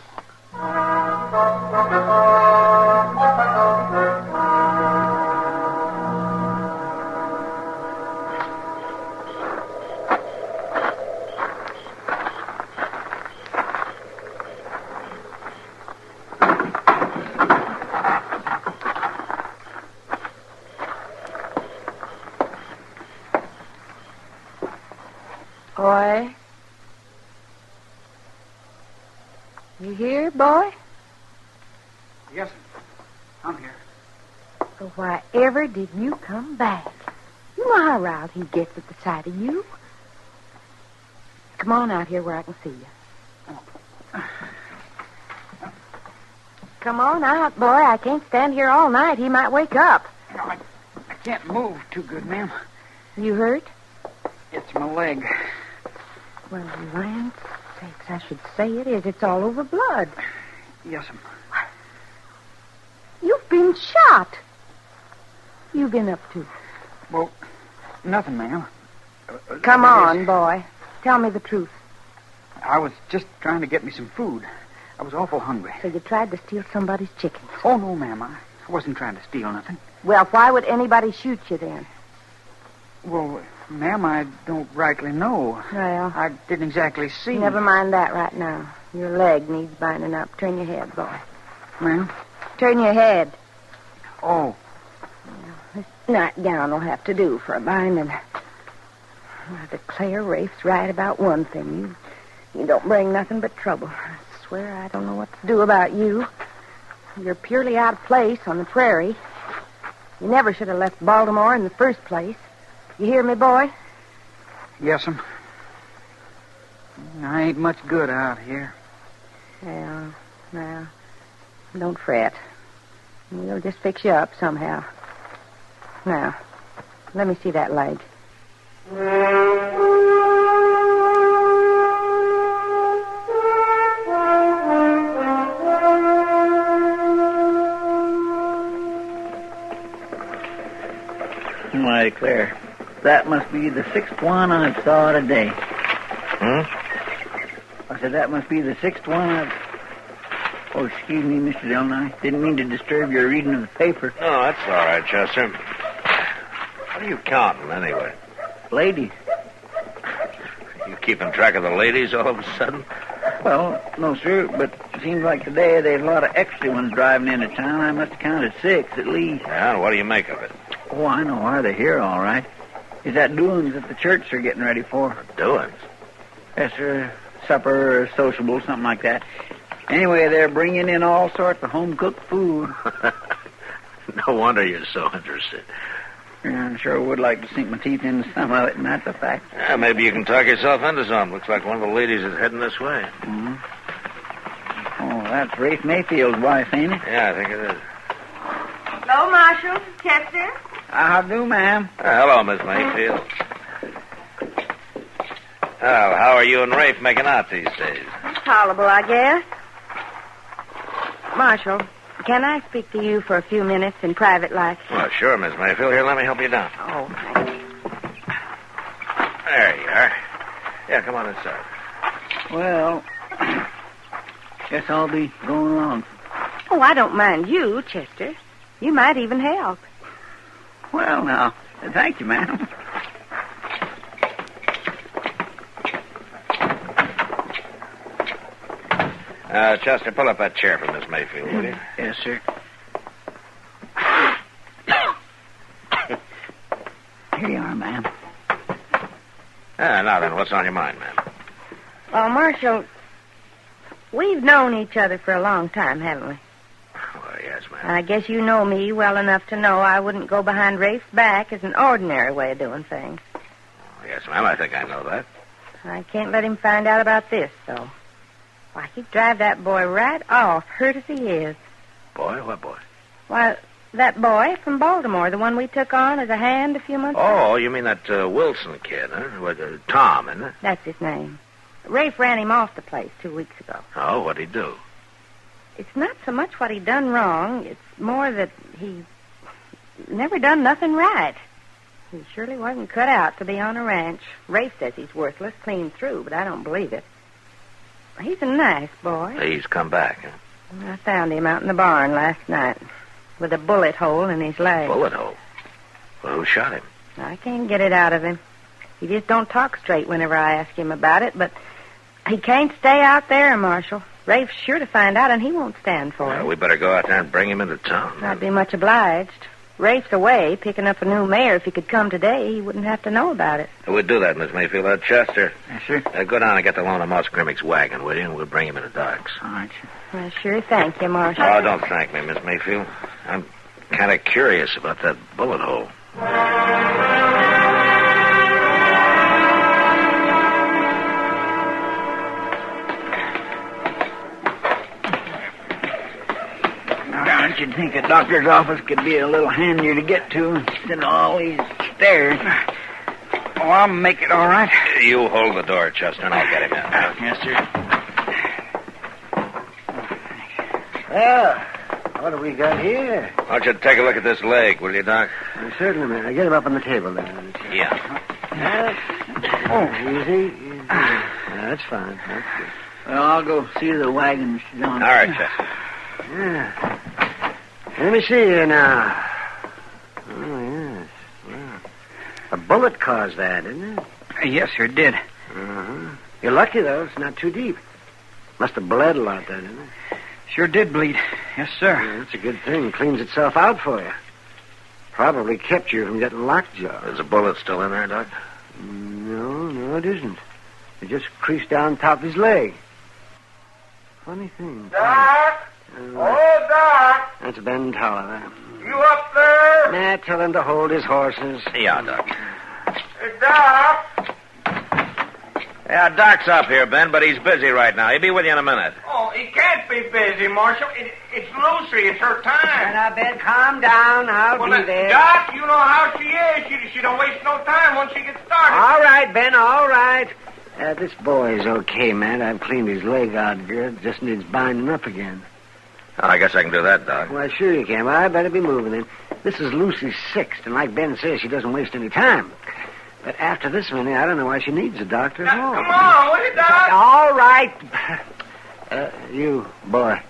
You here, boy? Yes, I'm here. So why ever did you come back? You know how riled he gets at the sight of you. Come on out here where I can see you. Come on out, boy. I can't stand here all night. He might wake up. I can't move too good, ma'am. You hurt? It's my leg. Well, land sakes, I should say it is. It's all over blood. Yes, ma'am. You've been shot. You've been up to? Well, nothing, ma'am. Come on, boy. Tell me the truth. I was just trying to get me some food. I was awful hungry. So you tried to steal somebody's chickens? Oh, no, ma'am. I wasn't trying to steal nothing. Well, why would anybody shoot you then? Well, ma'am, I don't rightly know. Well, I didn't exactly see. Never mind that right now. Your leg needs binding up. Turn your head, boy. Ma'am? Turn your head. Oh. This nightgown will have to do for a binding. I declare Rafe's right about one thing. You don't bring nothing but trouble. I swear I don't know what to do about you. You're purely out of place on the prairie. You never should have left Baltimore in the first place. You hear me, boy? Yes, ma'am. I ain't much good out here. Well, now, don't fret. We'll just fix you up somehow. Now, let me see that leg. Why, Claire, that must be the sixth one I've saw today. I said that must be the sixth one I've... Oh, excuse me, Mr. Dillon. I didn't mean to disturb your reading of the paper. No, that's all right, Chester. What are you counting, anyway? Ladies. You keeping track of the ladies all of a sudden? Well, no, sir, but it seems like today there's a lot of extra ones driving into town. I must have counted 6 at least. Yeah, and what do you make of it? Oh, I know why they're here, all right. Is that doings that the church are getting ready for? Doings? Yes, sir. Supper or sociable, something like that. Anyway, they're bringing in all sorts of home-cooked food. No wonder you're so interested. Yeah, I sure would like to sink my teeth into some of it, and that's a fact. Yeah, maybe you can talk yourself into something. Looks like one of the ladies is heading this way. Mm-hmm. Oh, that's Rafe Mayfield's wife, ain't it? Yeah, I think it is. Hello, Marshal. Chester. How do, ma'am? Hello, Miss Mayfield. Well, how are you and Rafe making out these days? Tolerable, I guess. Marshal, can I speak to you for a few minutes in private life? Well, sure, Miss Mayfield. Here, let me help you down. Oh, thank you. There you are. Yeah, come on inside. Well, guess I'll be going along. Oh, I don't mind you, Chester. You might even help. Well, now, thank you, ma'am. Chester, pull up that chair for Miss Mayfield, will you? Yes, sir. Here you are, ma'am. Now then, what's on your mind, ma'am? Well, Marshal, we've known each other for a long time, haven't we? Well, yes, ma'am. I guess you know me well enough to know I wouldn't go behind Rafe's back as an ordinary way of doing things. Yes, ma'am, I think I know that. I can't let him find out about this, though. Why, he'd drive that boy right off, hurt as he is. Boy? What boy? Why, that boy from Baltimore, the one we took on as a hand a few months ago. Oh, you mean that Wilson kid, huh? What, Tom, isn't it? That's his name. Rafe ran him off the place 2 weeks ago. Oh, what'd he do? It's not so much what he done wrong. It's more that he never done nothing right. He surely wasn't cut out to be on a ranch. Rafe says he's worthless clean through, but I don't believe it. He's a nice boy. He's come back, huh? I found him out in the barn last night with a bullet hole in his leg. Bullet hole? Well, who shot him? I can't get it out of him. He just don't talk straight whenever I ask him about it, but he can't stay out there, Marshal. Rafe's sure to find out, and he won't stand for it. We better go out there and bring him into town. I'd be much obliged. raced away, picking up a new mare. If he could come today, he wouldn't have to know about it. We'll do that, Miss Mayfield. Chester. Yes, sir. Go down and get the loan of Moss Grimmick's wagon, will you? And we'll bring him in the docks. All right, sir. Well, sure, thank you, Marshal. Oh, don't thank me, Miss Mayfield. I'm kind of curious about that bullet hole. Don't you think a doctor's office could be a little handier to get to instead of all these stairs? Oh, I'll make it all right. You hold the door, Chester, and I'll get him in. Yes, sir. Well, what have we got here? Why don't you take a look at this leg, will you, Doc? Certainly, man. Get him up on the table there. Yeah. Easy. That's fine. That's good. Well, I'll go see the wagon, Mr. John. All right, Chester. Yeah. Let me see here now. Oh, yes. Well, a bullet caused that, didn't it? Yes, sir, it did. Uh-huh. You're lucky, though. It's not too deep. Must have bled a lot, there, didn't it? Sure did bleed. Yes, sir. Yeah, that's a good thing. Cleans itself out for you. Probably kept you from getting lockjaw. Is the bullet still in there, Doc? No, it isn't. It just creased down top of his leg. Funny thing. Doc! Doc! That's Ben Tolliver. You up there? Nah, tell him to hold his horses. Yeah, Doc. Hey, Doc! Yeah, Doc's up here, Ben, but he's busy right now. He'll be with you in a minute. Oh, he can't be busy, Marshal. It's Lucy. It's her time. Now, Ben, calm down. I'll be there. Doc, you know how she is. She don't waste no time once she gets started. All right, Ben, all right. This boy's okay, man. I've cleaned his leg out good. Just needs binding up again. Oh, I guess I can do that, Doc. Why, sure you can. Well, I better be moving then. This is Lucy's sixth, and like Ben says, she doesn't waste any time. But after this many, I don't know why she needs a doctor at all. Come on, will you, Doc? All right. You, boy,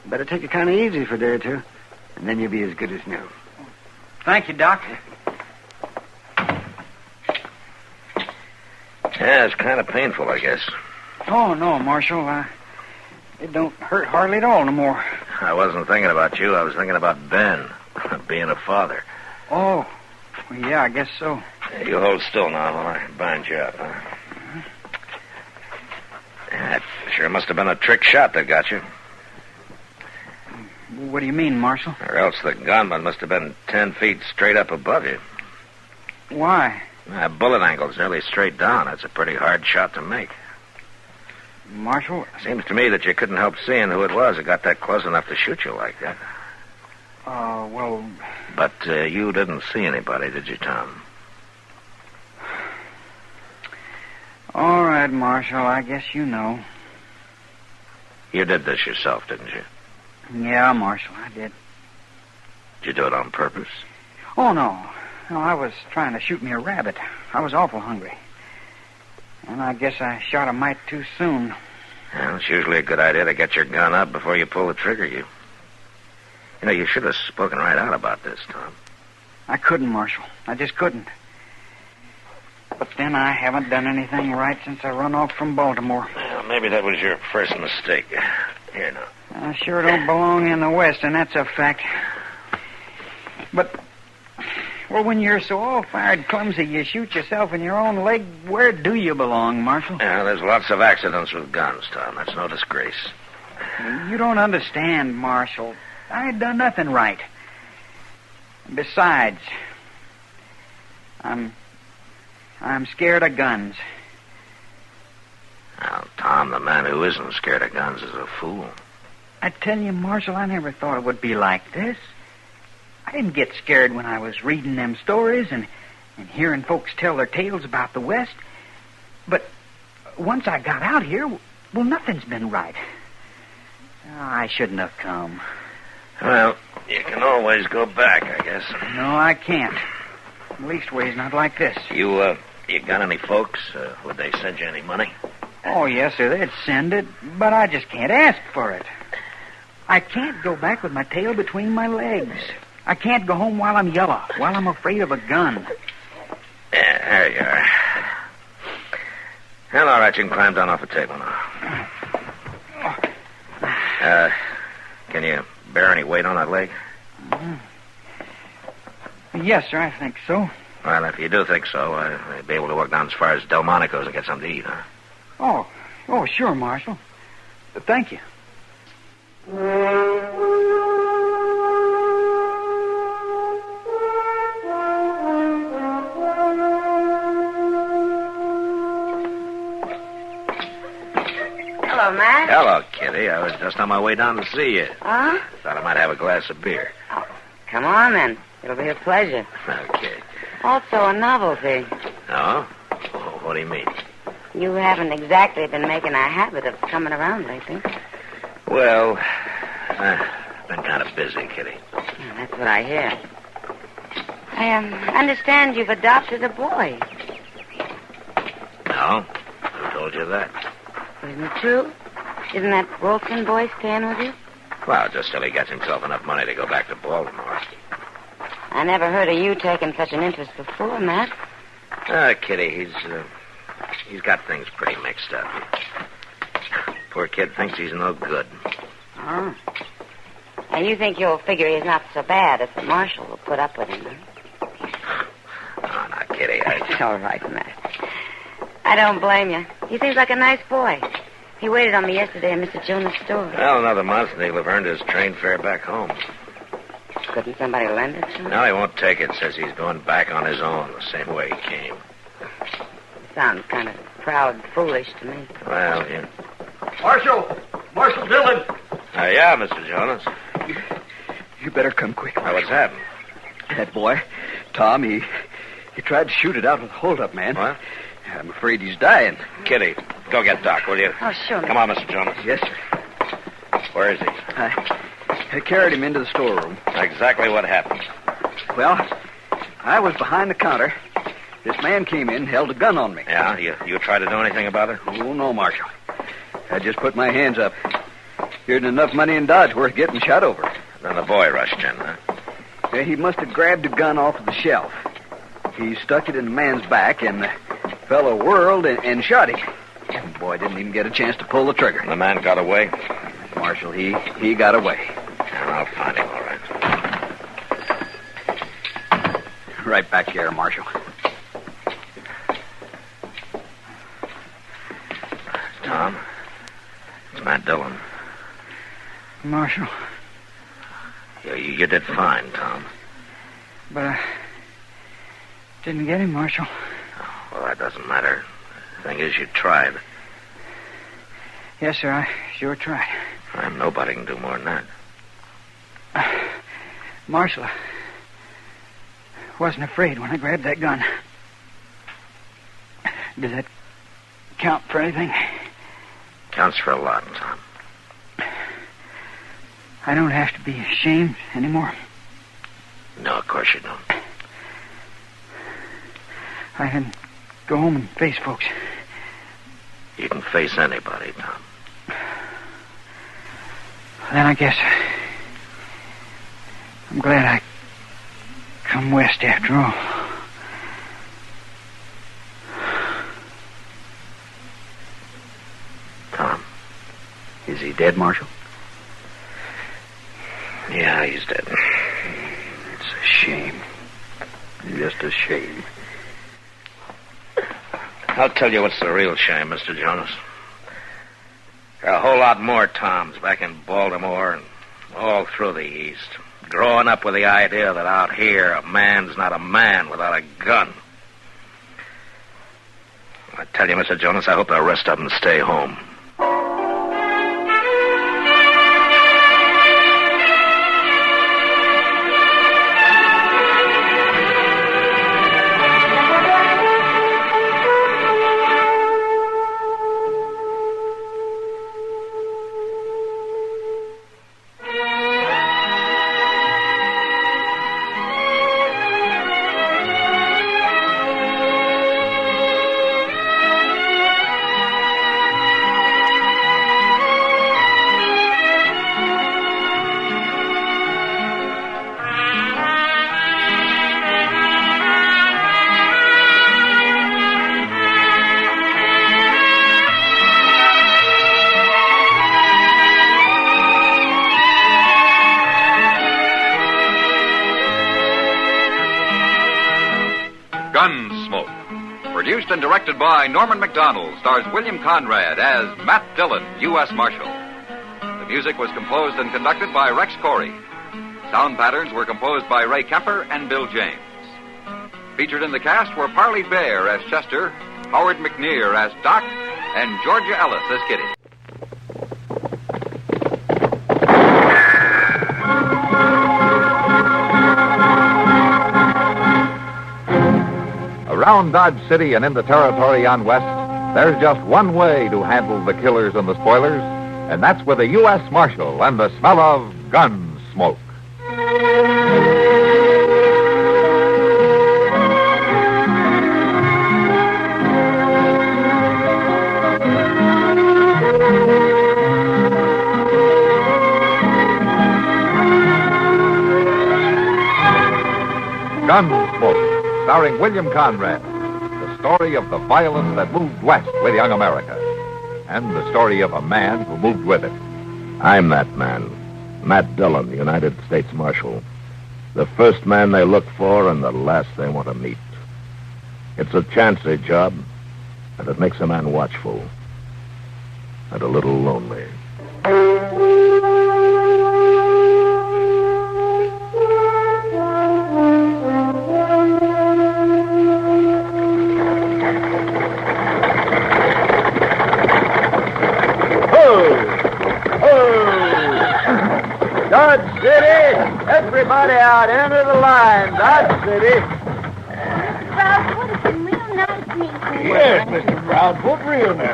better take it kind of easy for a day or two, and then you'll be as good as new. Thank you, Doc. Yeah, it's kind of painful, I guess. Oh, no, Marshal. It don't hurt hardly at all no more. I wasn't thinking about you. I was thinking about Ben, being a father. Oh, well, yeah, I guess so. You hold still now while I bind you up, huh? That sure must have been a trick shot that got you. What do you mean, Marshal? Or else the gunman must have been 10 feet straight up above you. Why? That bullet angle's nearly straight down. That's a pretty hard shot to make. Marshal? Seems to me that you couldn't help seeing who it was that got that close enough to shoot you like that. Well... But you didn't see anybody, did you, Tom? All right, Marshal, I guess you know. You did this yourself, didn't you? Yeah, Marshal, I did. Did you do it on purpose? Oh, no. No, I was trying to shoot me a rabbit. I was awful hungry. And I guess I shot a mite too soon. Well, it's usually a good idea to get your gun up before you pull the trigger. You know, you should have spoken right out about this, Tom. I couldn't, Marshal. I just couldn't. But then I haven't done anything right since I run off from Baltimore. Well, maybe that was your first mistake. Here now. I sure don't belong in the West, and that's a fact. But, well, when you're so all-fired clumsy you shoot yourself in your own leg, where do you belong, Marshal? Yeah, there's lots of accidents with guns, Tom. That's no disgrace. You don't understand, Marshal. I done nothing right. Besides, I'm scared of guns. Now, Tom, the man who isn't scared of guns is a fool. I tell you, Marshal, I never thought it would be like this. I didn't get scared when I was reading them stories and hearing folks tell their tales about the West. But once I got out here, well, nothing's been right. I shouldn't have come. Well, you can always go back, I guess. No, I can't. Leastways, not like this. You got any folks? Would they send you any money? Oh, yes, sir, they'd send it, but I just can't ask for it. I can't go back with my tail between my legs. I can't go home while I'm yellow, while I'm afraid of a gun. Yeah, there you are. Well, all right, you can climb down off the table now. Can you bear any weight on that leg? Yes, sir, I think so. Well, if you do think so, I'd be able to walk down as far as Delmonico's and get something to eat, huh? Oh, sure, Marshal. Thank you. Hello, Matt. Hello, Kitty. I was just on my way down to see you. Huh? Thought I might have a glass of beer. Come on, then. It'll be a pleasure. Okay. Also a novelty. Oh? What do you mean? You haven't exactly been making a habit of coming around lately. Well, I've been kind of busy, Kitty. Yeah, that's what I hear. I understand you've adopted a boy. No? Who told you that? Isn't it true? Isn't that Wilson boy staying with you? Well, just till he gets himself enough money to go back to Baltimore. I never heard of you taking such an interest before, Matt. Kitty, he's got things pretty mixed up. Poor kid thinks he's no good. Oh. And you think you'll figure he's not so bad if the marshal will put up with him, huh? Oh, now, Kitty, All right, Matt. I don't blame you. He seems like a nice boy. He waited on me yesterday in Mr. Jonas' store. Well, another month and he'll have earned his train fare back home. Couldn't somebody lend it to him? No, he won't take it. Says he's going back on his own, the same way he came. Sounds kind of proud, foolish to me. Well, yeah. Marshal Dillon! Yeah, Mr. Jonas. You better come quick. Well, what's happened? That boy, Tom, he tried to shoot it out with a hold-up man. What? I'm afraid he's dying. Kitty, go get Doc, will you? Oh, sure. Come on, Mr. Jonas. Yes, sir. Where is he? I carried him into the storeroom. Exactly what happened. Well, I was behind the counter. This man came in and held a gun on me. Yeah? You tried to do anything about it? Oh, no, Marshal. I just put my hands up. There isn't enough money in Dodge worth getting shot over. Then the boy rushed in, huh? Yeah, he must have grabbed a gun off of the shelf. He stuck it in the man's back, and the fellow whirled and shot him. The boy didn't even get a chance to pull the trigger. The man got away? Marshal, he got away. I'll find him, all right. Right back here, Marshal. Tom, it's Matt Dillon. Marshal. You did fine, Tom. But I didn't get him, Marshal. Well, that doesn't matter. The thing is, you tried. Yes, sir, I sure tried. Nobody can do more than that. Marshal, I wasn't afraid when I grabbed that gun. Does that count for anything? Counts for a lot, Tom. I don't have to be ashamed anymore. No, of course you don't. I can go home and face folks. You can face anybody, Tom. Then I guess I'm glad I come west after all. Tom. Is he dead, Marshal? Yeah, he's dead. It's a shame. Just a shame. I'll tell you what's the real shame, Mr. Jonas. There are a whole lot more Toms back in Baltimore and all through the East, growing up with the idea that out here a man's not a man without a gun. I tell you, Mr. Jonas, I hope the rest of them stay home. Produced and directed by Norman McDonald, stars William Conrad as Matt Dillon, U.S. Marshal. The music was composed and conducted by Rex Corey. Sound patterns were composed by Ray Kemper and Bill James. Featured in the cast were Parley Bear as Chester, Howard McNear as Doc, and Georgia Ellis as Kitty. Around Dodge City and in the territory on West, there's just one way to handle the killers and the spoilers, and that's with a U.S. Marshal and the smell of Gunsmoke. Gunsmoke, starring William Conrad. The story of the violence that moved west with young America. And the story of a man who moved with it. I'm that man. Matt Dillon, United States Marshal. The first man they look for and the last they want to meet. It's a chancy job, and it makes a man watchful. And a little lonely. Dodge City! Everybody out, enter the line. Dodge City. Proudfoot, it's been real nice meeting you. Yes, Mr. Proudfoot, real nice.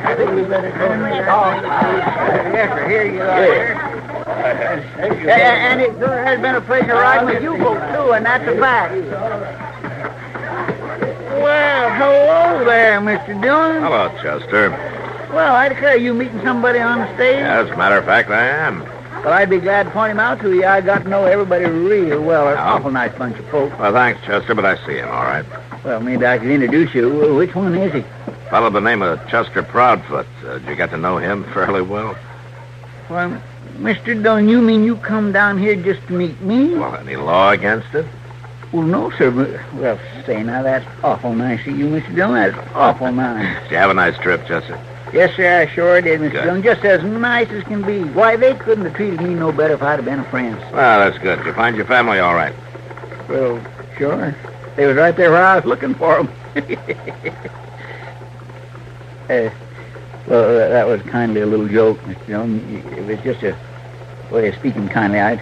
I think we better go. Yes, sir, here you are. And it sure has been a pleasure riding with you folks, too, and that's a fact. Well, hello there, Mr. Dillon. Hello, Chester. Well, I declare, you meeting somebody on the stage? As a matter of fact, I am. Well, I'd be glad to point him out to you. I got to know everybody real well. They're an awful nice bunch of folks. Well, thanks, Chester, but I see him, all right. Well, maybe I could introduce you. Which one is he? Fellow by the name of Chester Proudfoot. Did you get to know him fairly well? Well, Mr. Dillon, you mean you come down here just to meet me? Well, any law against it? Well, no, sir. But, well, say, now, that's awful nice of you, Mr. Dillon. That's awful nice. Did you have a nice trip, Chester? Yes, sir, I sure did, Mr. Good. Dillon. Just as nice as can be. Why, they couldn't have treated me no better if I'd have been a friend. Well, that's good. Did you find your family all right? Well, sure. They was right there where I was looking for them. Well, that was kindly a little joke, Mr. Dillon. It was just a way of speaking kindly. I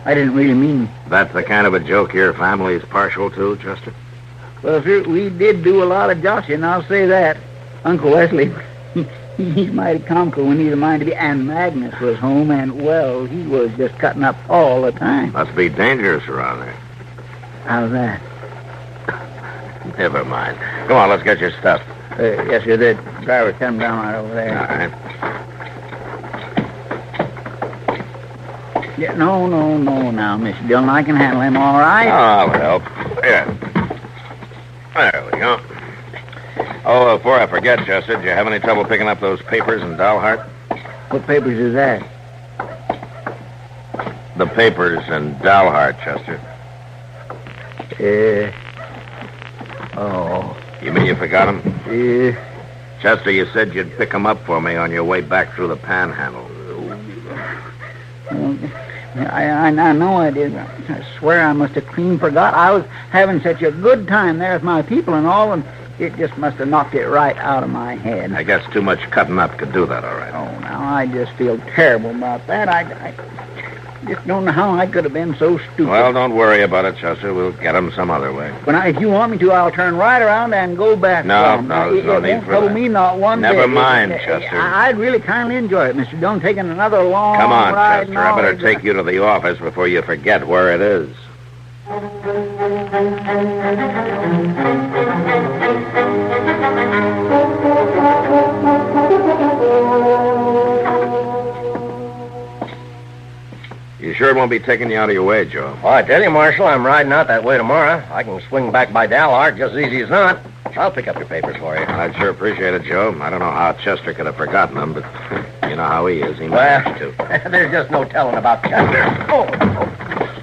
didn't really mean... That's the kind of a joke your family is partial to, Chester? Well, sir, we did do a lot of joshing, I'll say that. Uncle Wesley, he's mighty comical when he's minded me. And Magnus was home, and, well, he was just cutting up all the time. Must be dangerous around there. How's that? Never mind. Come on, let's get your stuff. Yes, sir, the driver's coming down right over there. All right. Yeah, no, now, Mr. Dillon. I can handle him all right. I'll help. Here. There we go. Oh, before I forget, Chester, did you have any trouble picking up those papers in Dalhart? What papers is that? The papers in Dalhart, Chester. Oh. You mean you forgot them? Yeah. Chester, you said you'd pick them up for me on your way back through the Panhandle. I know I did. I swear I must have clean forgot. I was having such a good time there with my people and all, and it just must have knocked it right out of my head. I guess too much cutting up could do that, all right. Oh, now, I just feel terrible about that. I just don't know how I could have been so stupid. Well, don't worry about it, Chester. We'll get them some other way. But if you want me to, I'll turn right around and go back. No, there's no need for that. It won't trouble me not one bit. Never mind, Chester. I'd really kindly enjoy it, Mr. Dillon, taking another long Come on, ride. Chester. I better take you to the office before you forget where it is. You sure it won't be taking you out of your way, Joe? Well, I tell you, Marshal, I'm riding out that way tomorrow. I can swing back by Dalhart just as easy as not. I'll pick up your papers for you. I'd sure appreciate it, Joe. I don't know how Chester could have forgotten them, but you know how he is. He managed to. There's just no telling about Chester. Oh.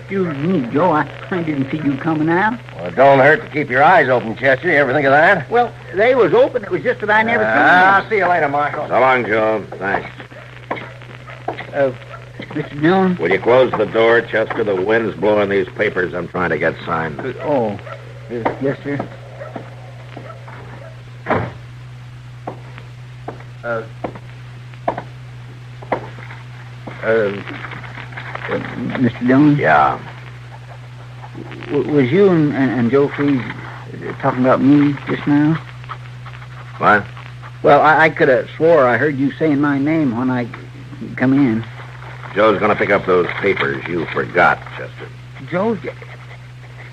Excuse me, Joe. I didn't see you coming out. Well, it don't hurt to keep your eyes open, Chester. You ever think of that? Well, they was open. It was just that I never seen them. I'll see you later, Marshal. So long, Joe. Thanks. Mr. Dillon? Will you close the door, Chester? The wind's blowing these papers I'm trying to get signed. Yes, sir. Mr. Dillon? Yeah. Was you and Joe Freeze talking about me just now? What? Well, I could have swore I heard you saying my name when I come in. Joe's going to pick up those papers you forgot, Chester. Joe,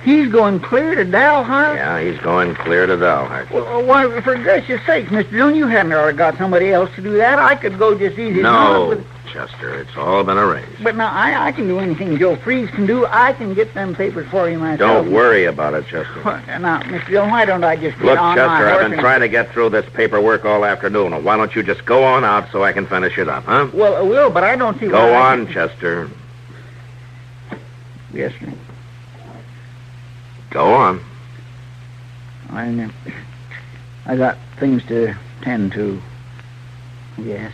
he's going clear to Dalhart? Yeah, he's going clear to Dalhart. Well, why, for gracious sakes, Mr. Dillon, you hadn't already got somebody else to do that. I could go just easy as not with... Chester, it's all been arranged. But now, I can do anything Joe Freeze can do. I can get them papers for you myself. Don't worry about it, Chester. Now, Mr. Dillon, why don't I just get Look, on Chester, my horse I've been trying to get through this paperwork all afternoon. Why don't you just go on out so I can finish it up, huh? Well, I will, but I don't see Go why on, Chester. Yes, sir. Go on. I got things to tend to. Yes.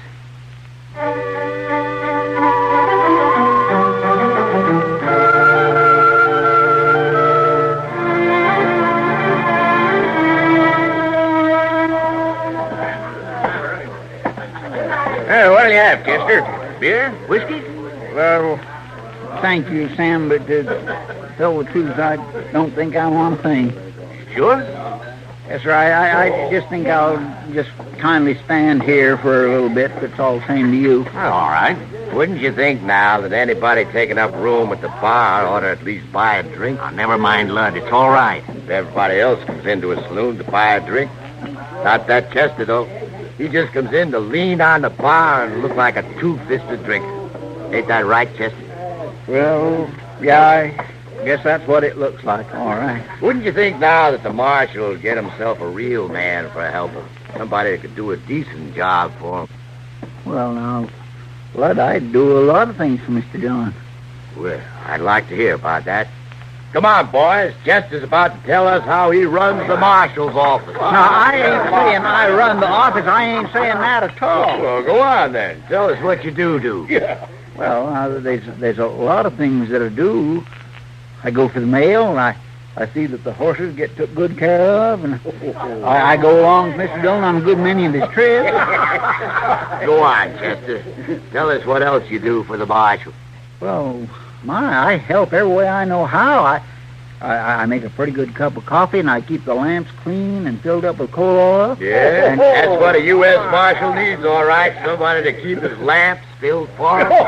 What'll you have, Chester? Beer? Whiskey? Well, thank you, Sam, but to tell the truth, I don't think I want a thing. Sure? Yes, sir. I just think I'll just kindly stand here for a little bit if it's all the same to you. Well, all right. Wouldn't you think now that anybody taking up room at the bar ought to at least buy a drink? Oh, never mind, Lud. It's all right. If everybody else comes into a saloon to buy a drink. Not that Chester, though. He just comes in to lean on the bar and look like a two-fisted drinker. Ain't that right, Chester? Well, yeah, I guess that's what it looks like. All right. Wouldn't you think now that the marshal would get himself a real man for a helper? Somebody that could do a decent job for him. Well, now, Lud, I'd do a lot of things for Mr. Dillon. Well, I'd like to hear about that. Come on, boys. Chester's about to tell us how he runs the marshal's office. Now, I ain't saying I run the office. I ain't saying that at all. Well, go on, then. Tell us what you do. Yeah. Well, there's a lot of things that I do. I go for the mail, and I see that the horses get took good care of, and I go along with Mr. Dillon on a good many of his trips. Go on, Chester. Tell us what else you do for the marshal. Well, I help every way I know how. I make a pretty good cup of coffee, and I keep the lamps clean and filled up with coal oil. Yeah, and that's what a U.S. Marshal needs, all right. Somebody to keep his lamps filled for him. Now,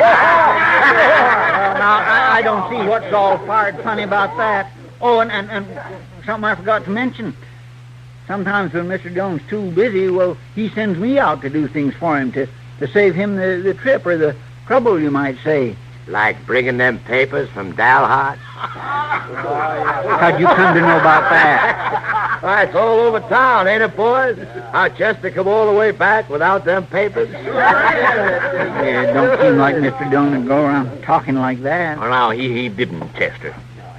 I don't see what's all fired funny about that. Oh, and something I forgot to mention. Sometimes when Mr. Dillon's too busy, well, he sends me out to do things for him to save him the trip or the trouble, you might say. Like bringing them papers from Dalhart? How'd you come to know about that? Why, it's all over town, ain't it, boys? How Chester come all the way back without them papers? Yeah, it don't seem like Mr. Dillon would go around talking like that. Well, no, he didn't, Chester.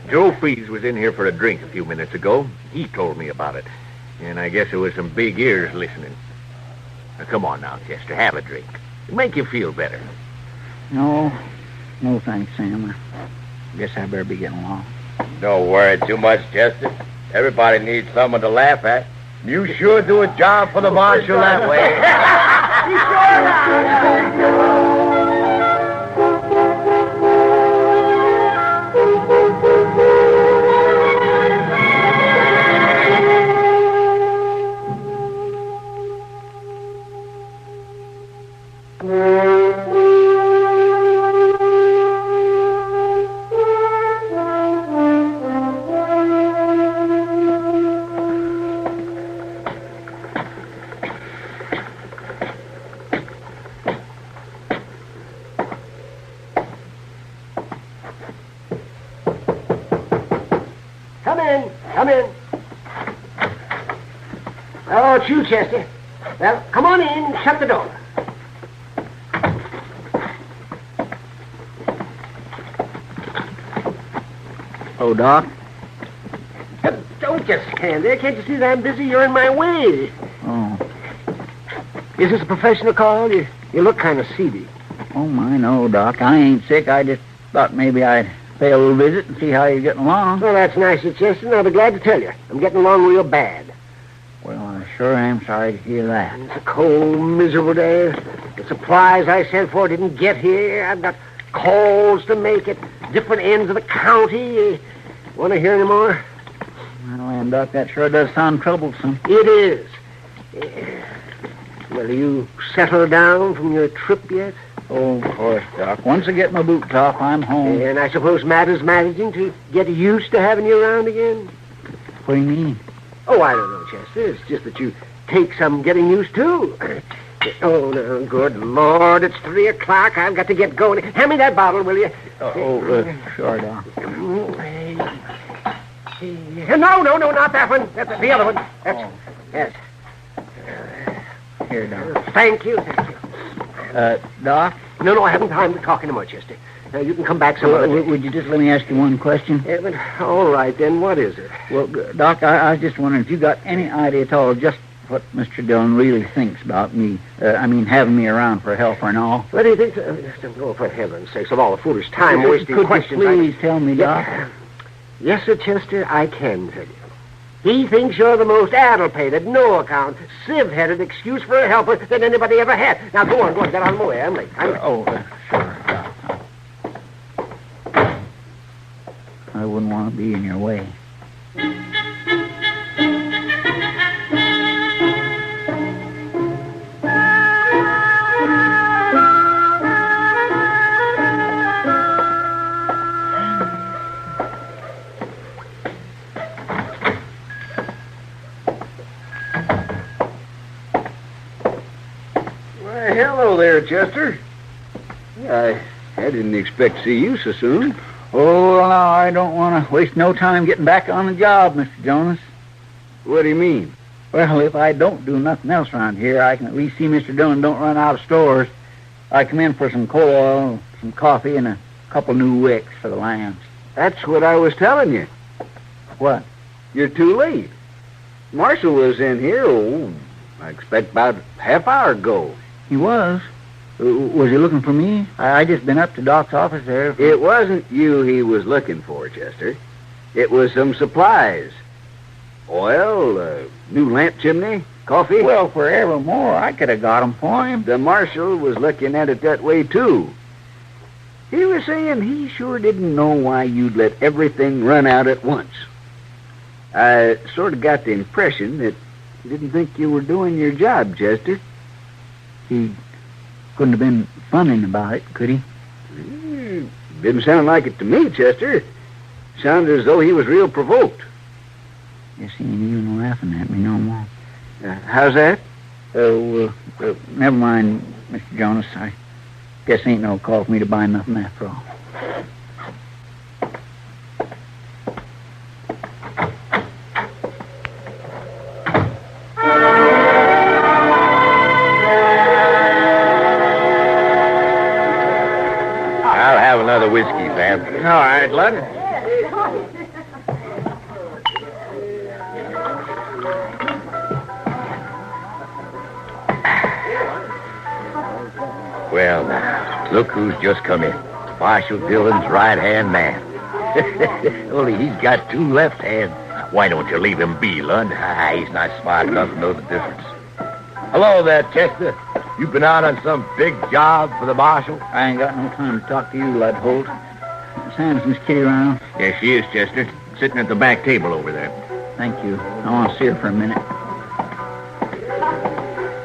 Joe Freeze was in here for a drink a few minutes ago. He told me about it. And I guess there was some big ears listening. Now, come on now, Chester, have a drink. It'll make you feel better. No thanks, Sam. I guess I better be getting along. Don't worry too much, Chester. Everybody needs someone to laugh at. You sure do a job for the marshal that way. Come in. Oh, it's you, Chester. Well, come on in. Shut the door. Oh, Doc? don't just stand there. Can't you see that I'm busy? You're in my way. Oh. Is this a professional call? You look kind of seedy. Oh, my, no, Doc. I ain't sick. I just thought maybe I'd pay a little visit and see how you're getting along. Well, that's nice of Chester, and I'll be glad to tell you. I'm getting along real bad. Well, I sure am sorry to hear that. It's a cold, miserable day. The supplies I sent for didn't get here. I've got calls to make at different ends of the county. Want to hear any more? Well, and Doc, that sure does sound troublesome. It is. Well, you settled down from your trip yet? Oh, of course, Doc. Once I get my boots off, I'm home. And I suppose Matt is managing to get used to having you around again? What do you mean? Oh, I don't know, Chester. It's just that you take some getting used to. Oh, no, good Lord. It's 3 o'clock. I've got to get going. Hand me that bottle, will you? Sure, Doc. No, not that one. That's the other one. Yes. Here, Doc. Thank you. Doc? No, I haven't time to talk anymore, Chester. You can come back some other day. Would you just let me ask you one question? Yeah, but all right, then. What is it? Well, Doc, I was just wondering if you got any idea at all just what Mr. Dillon really thinks about me. Having me around for a helper and all. What do you think? Oh, for heaven's sakes, of all the foolish time-wasting questions. Could you please tell me, Doc? Yes, Sir Chester, I can tell you. He thinks you're the most addle-pated, no-account, sieve-headed excuse for a helper that anybody ever had. Now, go on, get out of my way. I'm late. Sure. I wouldn't want to be in your way. Hello there, Chester. I didn't expect to see you so soon. Oh, well, now, I don't want to waste no time getting back on the job, Mr. Jonas. What do you mean? Well, if I don't do nothing else around here, I can at least see Mr. Dillon don't run out of stores. I come in for some coal oil, some coffee, and a couple new wicks for the lambs. That's what I was telling you. What? You're too late. Marshal was in here, I expect about half hour ago. He was? Was he looking for me? I just been up to Doc's office there. It wasn't you he was looking for, Chester. It was some supplies. Oil, new lamp chimney, coffee. Well, forevermore, I could have got 'em for him. The marshal was looking at it that way, too. He was saying he sure didn't know why you'd let everything run out at once. I sort of got the impression that he didn't think you were doing your job, Chester. He couldn't have been funning about it, could he? Didn't sound like it to me, Chester. Sounded as though he was real provoked. Guess he ain't even laughing at me no more. How's that? Never mind, Mr. Jonas. I guess ain't no call for me to buy nothing after all. Another whiskey, Sam. All right, Lud. Well, now, look who's just come in. Marshal Dillon's right-hand man. Only he's got 2 left hands. Why don't you leave him be, Lud? He's not smart enough to know the difference. Hello there, Chester. You been out on some big job for the marshal? I ain't got no time to talk to you, Lud Holt. Sam's Miss Kitty around? Yes, she is, Chester. Sitting at the back table over there. Thank you. I want to see her for a minute.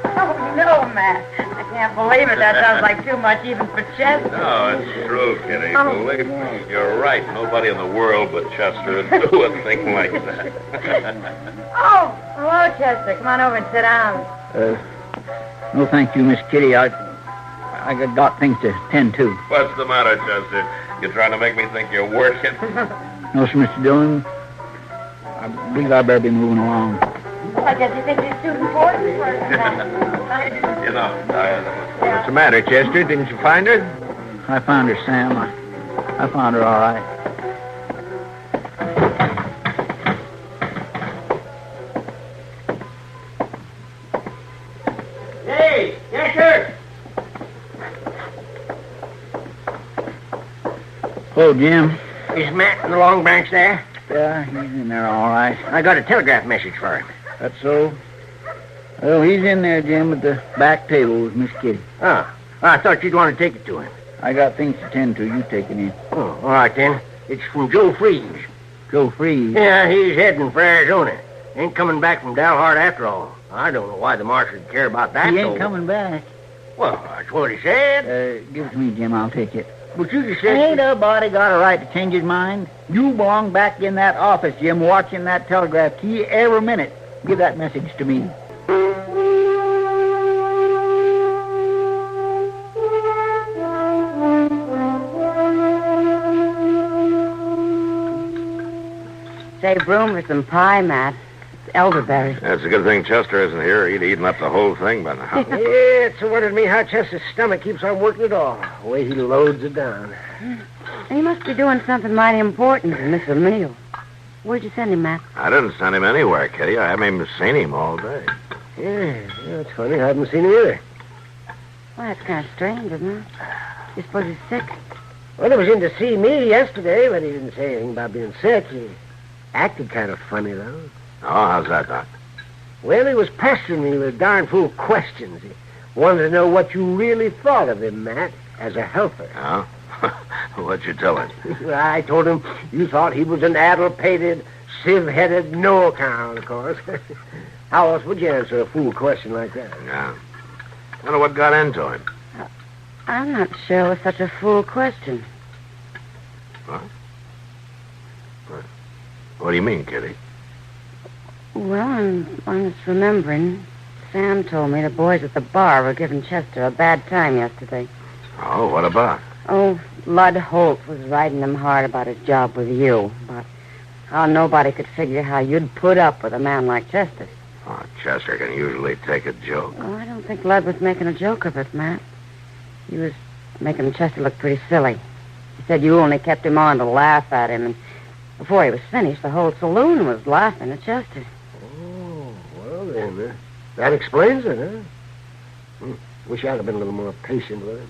Oh, no, Matt. I can't believe it. That sounds like too much even for Chester. No, it's true, Kitty. Believe me, you're right. Nobody in the world but Chester would do a thing like that. Oh, hello, Chester. Come on over and sit down. No, thank you, Miss Kitty. I got things to tend to. What's the matter, Chester? You trying to make me think you're working? No, sir, Mr. Dillon. I believe I better be moving along. Well, I guess you think he's too important for You know, What's the matter, Chester? Didn't you find her? I found her, Sam. I found her all right. Hello, Jim. Is Matt in the Long Branch there? Yeah, he's in there all right. I got a telegraph message for him. That's so? Well, he's in there, Jim, at the back table with Miss Kitty. Oh, I thought you'd want to take it to him. I got things to tend to. You take it in. Oh, all right, then. It's from Joe Freeze. Joe Freeze? Yeah, he's heading for Arizona. Ain't coming back from Dalhart after all. I don't know why the marshal would care about that, He ain't though. coming back. Well, that's what he said. Give it to me, Jim. I'll take it. But you just said... Ain't nobody got a right to change his mind. You belong back in that office, Jim, watching that telegraph key every minute. Give that message to me. Save room for some pie, Matt. It's elderberry. That's a good thing Chester isn't here. He'd eaten up the whole thing by now. Yeah, it's a wonder to me how Chester's stomach keeps on working at all. The way he loads it down. He must be doing something mighty important to miss a meal. Where'd you send him, Matt? I didn't send him anywhere, Kitty. I haven't even seen him all day. Yeah, it's funny. I haven't seen him either. Well, that's kind of strange, isn't it? You suppose he's sick? Well, he was in to see me yesterday, but he didn't say anything about being sick. He acted kind of funny, though. Oh, how's that, Doc? Well, he was pestering me with darn fool questions. He wanted to know what you really thought of him, Matt, as a helper. Oh? What'd you tell him? I told him you thought he was an addle-pated, sieve-headed no-account, of course. How else would you answer a fool question like that? Yeah. Wonder what got into him. I'm not sure it was such a fool question. What? What do you mean, Kitty? Well, I'm just remembering. Sam told me the boys at the bar were giving Chester a bad time yesterday. Oh, what about? Oh, Lud Holt was writing him hard about his job with you, about how nobody could figure how you'd put up with a man like Chester. Oh, Chester can usually take a joke. Oh, I don't think Lud was making a joke of it, Matt. He was making Chester look pretty silly. He said you only kept him on to laugh at him, and before he was finished, the whole saloon was laughing at Chester. Oh, well then, that explains it, huh? Wish I'd have been a little more patient with him.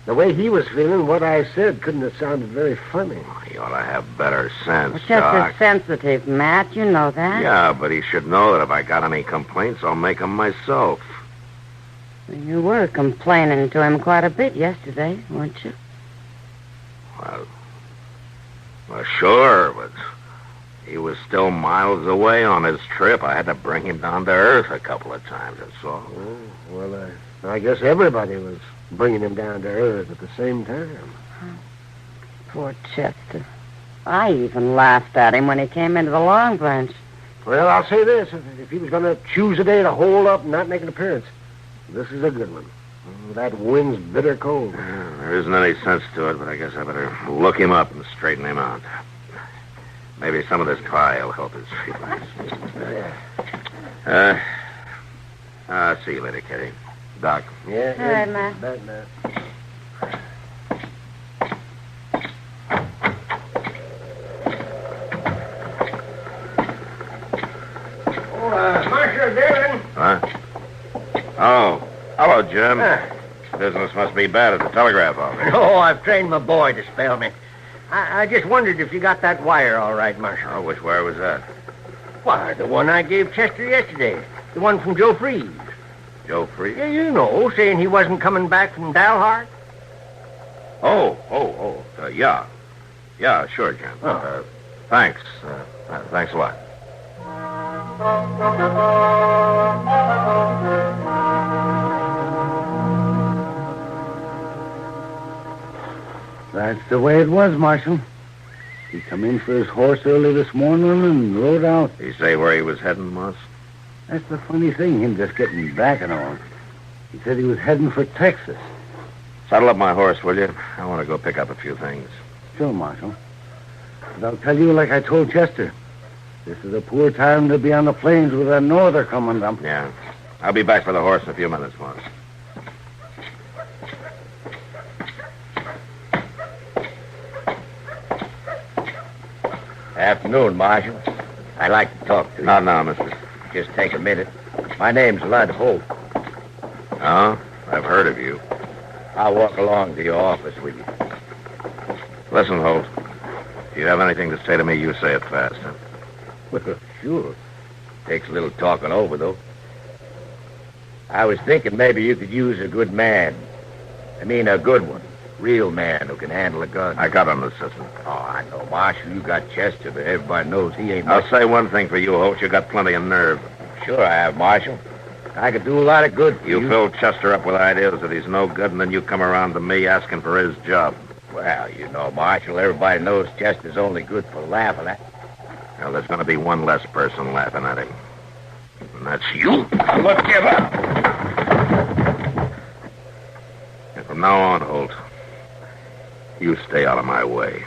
The way he was feeling, what I said couldn't have sounded very funny. Oh, he ought to have better sense, Well, Chester's Doc. sensitive, Matt. You know that. Yeah, but he should know that if I got any complaints, I'll make them myself. You were complaining to him quite a bit yesterday, weren't you? Well, sure, but he was still miles away on his trip. I had to bring him down to earth a couple of times, that's all. Oh, well, I guess everybody was bringing him down to earth at the same time. Poor Chester. I even laughed at him when he came into the Long Branch. Well, I'll say this. If he was going to choose a day to hold up and not make an appearance, this is a good one. That wind's bitter cold. There isn't any sense to it, but I guess I better look him up and straighten him out. Maybe some of this pie will help his feelings. See you later, Kitty. Doc. Yeah. All right, Matt. Bad, Matt. Marshal Dillon. Huh? Oh, hello, Jim. Business must be bad at the telegraph office. Oh, I've trained my boy to spell me. I just wondered if you got that wire all right, Marshal. Oh, which wire was that? Why, the one I gave Chester yesterday. The one from Joe Freeze. Joe Freeze? Yeah, you know, saying he wasn't coming back from Dalhart. Yeah. Yeah, sure, Jim. Thanks. Thanks a lot. That's the way it was, Marshal. He come in for his horse early this morning and rode out. Did he say where he was heading, Moss? That's the funny thing, him just getting back and all. He said he was heading for Texas. Saddle up my horse, will you? I want to go pick up a few things. Sure, Marshal. But I'll tell you like I told Chester. This is a poor time to be on the plains with a norther coming up. Yeah. I'll be back for the horse in a few minutes, Moss. Afternoon, Marshal. I'd like to talk to you. Not now, mister. Just take a minute. My name's Lud Holt. Oh? I've heard of you. I'll walk along to your office with you. Listen, Holt. If you have anything to say to me, you say it fast. Huh? Well, sure. Takes a little talking over, though. I was thinking maybe you could use a good man. I mean, a good one. Real man who can handle a gun. I got an assistant. Oh, I know, Marshal. You got Chester, but everybody knows he ain't I'll much. say one thing for you, Holt. You got plenty of nerve. Sure I have, Marshal. I could do a lot of good for you. You fill Chester up with ideas that he's no good, and then you come around to me asking for his job. Well, you know, Marshal, everybody knows Chester's only good for laughing at. Well, there's going to be one less person laughing at him. And that's you. Now, look, give up. And from now on, Holt, you stay out of my way.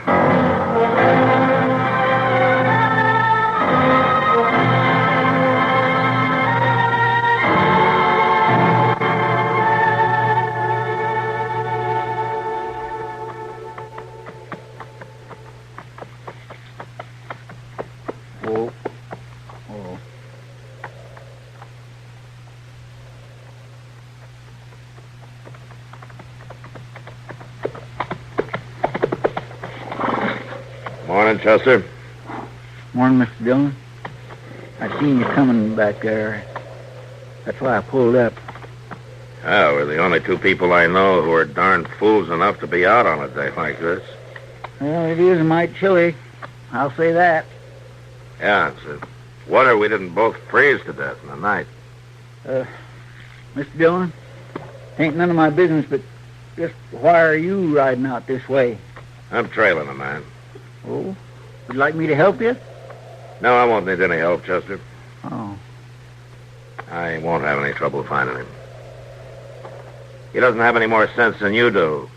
Morning, Chester. Morning, Mr. Dillon. I seen you coming back there. That's why I pulled up. Oh, we're the only two people I know who are darn fools enough to be out on a day like this. Well, it is mighty chilly. I'll say that. Yeah, it's a wonder we didn't both freeze to death in the night. Mr. Dillon, ain't none of my business, but just why are you riding out this way? I'm trailing a man. Oh? Would you like me to help you? No, I won't need any help, Chester. Oh. I won't have any trouble finding him. He doesn't have any more sense than you do,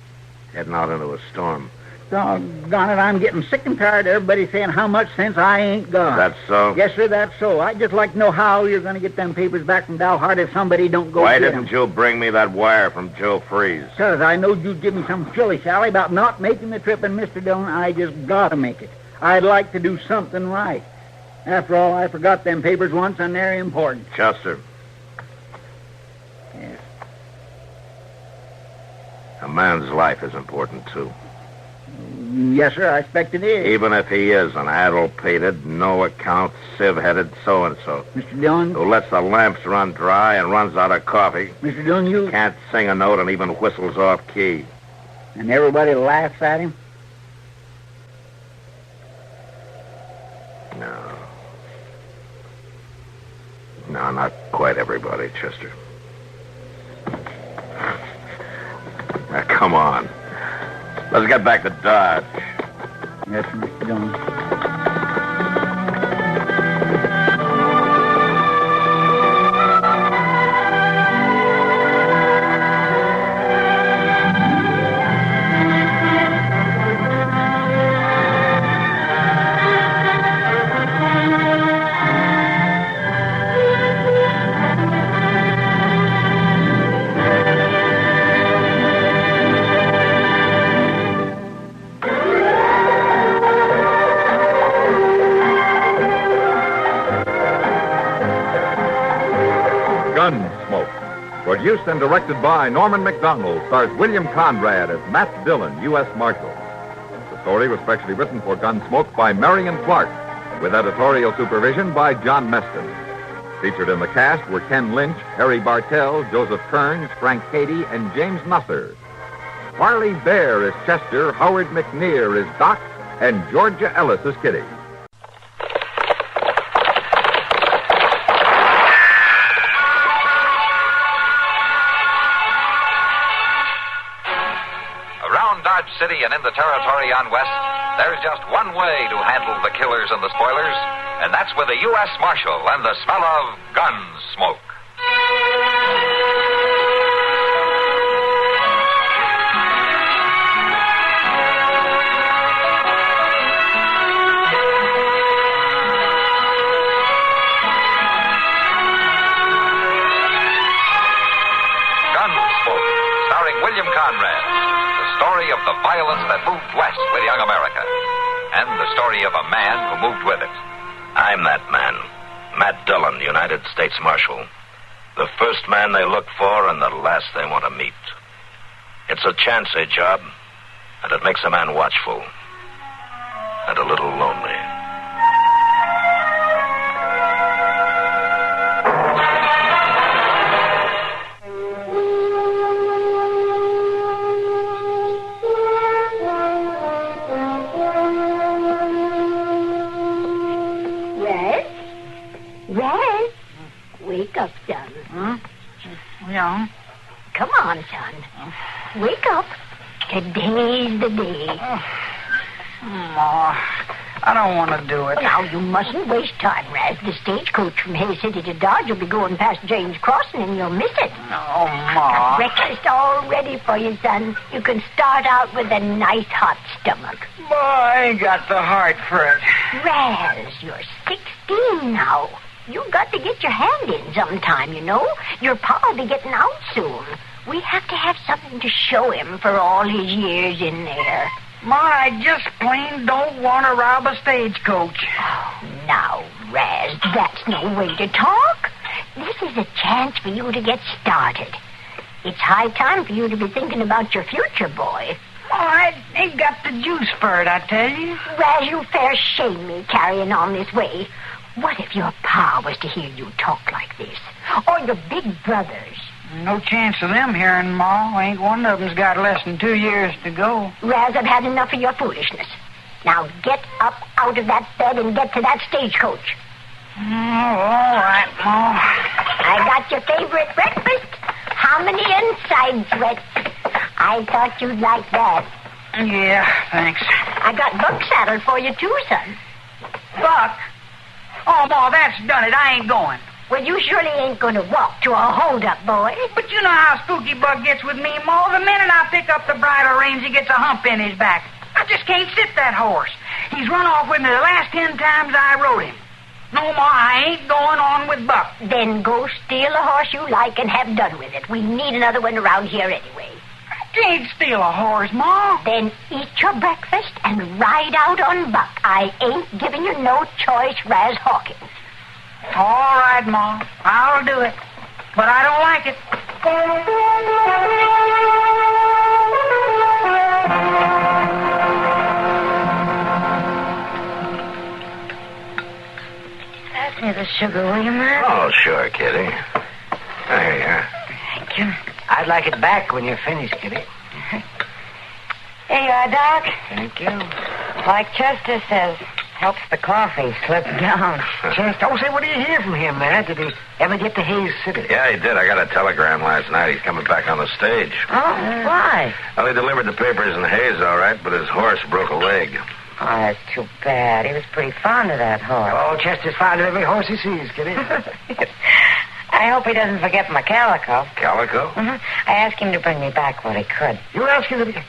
heading out into a storm. Doggone it, I'm getting sick and tired of everybody saying how much sense I ain't got. That's so? Yes, sir, that's so. I'd just like to know how you're going to get them papers back from Dalhart if somebody don't go Why get didn't 'em. you bring me that wire from Joe Freeze? Because I knowed you'd give me some shilly-shally about not making the trip, and Mr. Dillon, I just got to make it. I'd like to do something right. After all, I forgot them papers once, and they're important. Chester. Yes. A man's life is important, too. Yes, sir, I expect it is. Even if he is an addle-pated, no-account, sieve-headed so-and-so. Mr. Dillon? Who lets the lamps run dry and runs out of coffee. Mr. Dillon, you... Can't sing a note and even whistles off-key. And everybody laughs at him? No, not quite everybody, Chester. Now, come on. Let's get back to Dodge. Yes, Mr. Dillon. Gunsmoke. Produced and directed by Norman McDonald, stars William Conrad as Matt Dillon, U.S. Marshal. The story was specially written for Gunsmoke by Marion Clark, with editorial supervision by John Meston. Featured in the cast were Ken Lynch, Harry Bartell, Joseph Kearns, Frank Cady, and James Nusser. Marley Bear is Chester, Howard McNear is Doc, and Georgia Ellis is Kitty. Dodge City and in the territory on west, there's just one way to handle the killers and the spoilers, and that's with a U.S. Marshal and the smell of Gunsmoke. Gunsmoke, starring William Conrad. Story of the violence that moved west with young America, and the story of a man who moved with it. I'm that man, Matt Dillon, United States Marshal. The first man they look for and the last they want to meet. It's a chance job, and it makes a man watchful. and a little lonely. Red, wake up, son. Huh? Yeah. Come on, son. Wake up. Today's the day. Ma, I don't want to do it. Now, you mustn't waste time, Raz. The stagecoach from Hay City to Dodge will be going past James Crossing, and you'll miss it. Oh, Ma. Breakfast all ready for you, son. You can start out with a nice hot stomach. Ma, I ain't got the heart for it. Raz, you're 16 now. You've got to get your hand in sometime, you know. Your pa'll be getting out soon. We have to have something to show him for all his years in there. Ma, I just plain don't want to rob a stagecoach. Oh, now, Raz, that's no way to talk. This is a chance for you to get started. It's high time for you to be thinking about your future, boy. Oh, I ain't got the juice for it, I tell you. Raz, you fair shame me carrying on this way. What if your pa was to hear you talk like this? Or your big brothers? No chance of them hearing, Ma. Ain't one of them's got less than 2 years to go. Raz, I've had enough of your foolishness. Now get up out of that bed and get to that stagecoach. Oh, all right, Ma. I got your favorite breakfast. Hominy and side sweat. I thought you'd like that. Yeah, thanks. I got Buck saddled for you, too, son. Buck? Oh, Ma, that's done it. I ain't going. Well, you surely ain't going to walk to a hold-up, boy. But you know how spooky Buck gets with me, Ma. The minute I pick up the bridle reins, he gets a hump in his back. I just can't sit that horse. He's run off with me the last 10 times I rode him. No, Ma, I ain't going on with Buck. Then go steal a horse you like and have done with it. We need another one around here anyway. I can't steal a horse, Ma. Then eat your breakfast and ride out on Buck. I ain't giving you no choice, Raz Hawkins. All right, Ma. I'll do it. But I don't like it. Pass me the sugar, will you, man? Oh, sure, Kitty. There you are. Thank you. I'd like it back when you're finished, Kitty. Here you are, Doc. Thank you. Like Chester says, helps the coffee slip down. Chester, say, what do you hear from him, man? Did he ever get to Hayes City? Yeah, he did. I got a telegram last night. He's coming back on the stage. Oh, why? Well, he delivered the papers in Hayes, all right, but his horse broke a leg. Oh, that's too bad. He was pretty fond of that horse. Oh, Chester's fond of every horse he sees, Kitty. I hope he doesn't forget my calico. Calico? Mm-hmm. I asked him to bring me back what he could. You asked him to...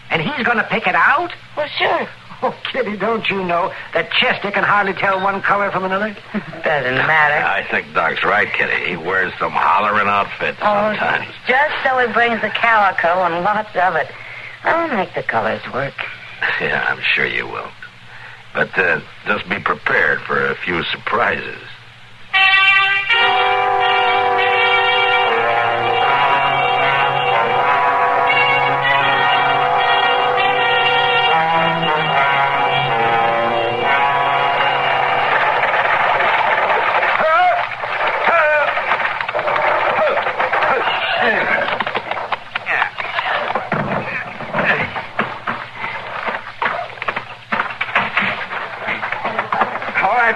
And he's going to pick it out? Well, sure. Oh, Kitty, don't you know that Chester can hardly tell one color from another? Doesn't matter. I think Doc's right, Kitty. He wears some hollering outfits sometimes. Just so he brings the calico and lots of it. I'll make the colors work. Yeah, I'm sure you will. But just be prepared for a few surprises.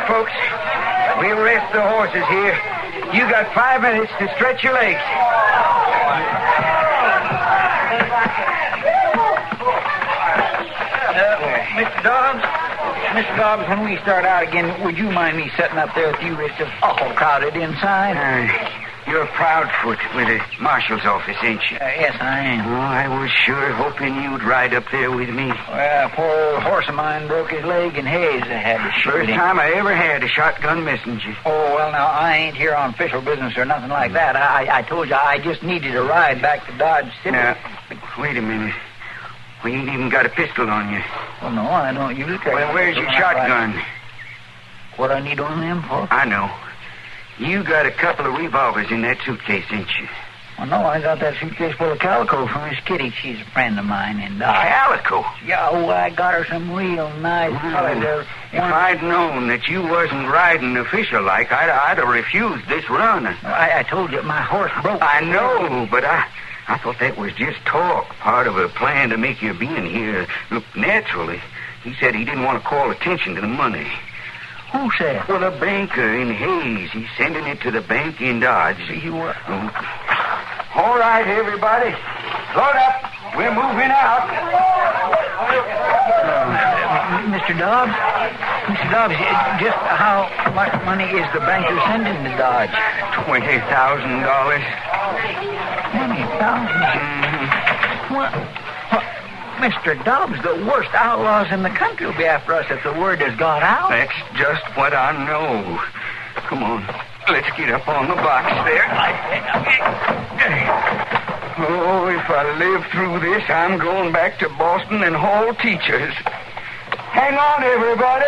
Folks, we'll rest the horses here. You got 5 minutes to stretch your legs. Mr. Dobbs, when we start out again, would you mind me setting up there with you? It's awful crowded inside. You're Proudfoot with the marshal's office, ain't you? Yes, I am. Oh, I was sure hoping you'd ride up there with me. Well, poor old horse of mine broke his leg in Hayes. I had to shoot First him. time I ever had a shotgun messenger. Oh, well, now, I ain't here on official business or nothing like that. I told you I just needed a ride back to Dodge City. Now, wait a minute. We ain't even got a pistol on you. Well, no, I don't usually carry Well, where's your shotgun? What I need on them for? I know. You got a couple of revolvers in that suitcase, ain't you? Well, no, I got that suitcase full of calico from Miss Kitty. She's a friend of mine in Dodge. Calico? Yeah, oh, I got her some real nice colors. If I'd known that you wasn't riding official like, I'd have refused this run. I told you, my horse broke. I know, but I thought that was just talk, part of a plan to make your being here look naturally. He said he didn't want to call attention to the money. Who said? Well, a banker in Hayes. He's sending it to the bank in Dodge. See what? All right, everybody. Load up. We're moving out. Mr. Dobbs? Mr. Dobbs, just how much money is the banker sending to Dodge? $20,000. $20,000? What? Mr. Dobbs, the worst outlaws in the country will be after us if the word has got out. That's just what I know. Come on. Let's get up on the box there. Oh, if I live through this, I'm going back to Boston and haul teachers. Hang on, everybody.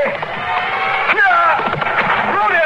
Rudy!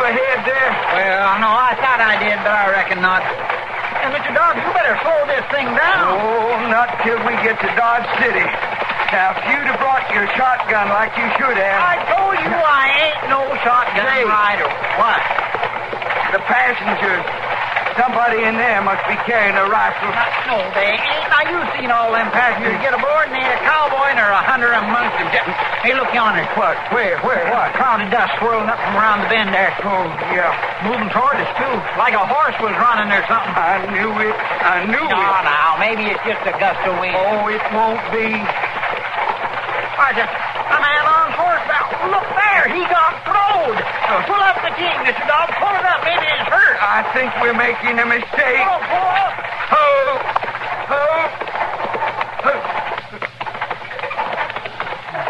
Ahead there? Well, no, I thought I did, but I reckon not. Hey, Mr. Dobbs, you better slow this thing down. Oh, not till we get to Dodge City. Now, if you'd have brought your shotgun like you should have... I told you I ain't no shotgun rider. What? The passengers. Somebody in there must be carrying a rifle. No, they ain't. Now, you've seen all them passengers get aboard, and they ain't a cowboy nor a hunter amongst them. Hey, look yonder. What? Where? What? A cloud of dust swirling up from around the bend there. Oh, yeah. Moving toward us, too. Like a horse was running or something. I knew it. No, now, maybe it's just a gust of wind. Oh, it won't be. Why, there's a man on horseback. Look there. He got throwed. Pull up the team, Mr. Dobbs. Pull it up. Maybe it's hurt. I think we're making a mistake. Pull up.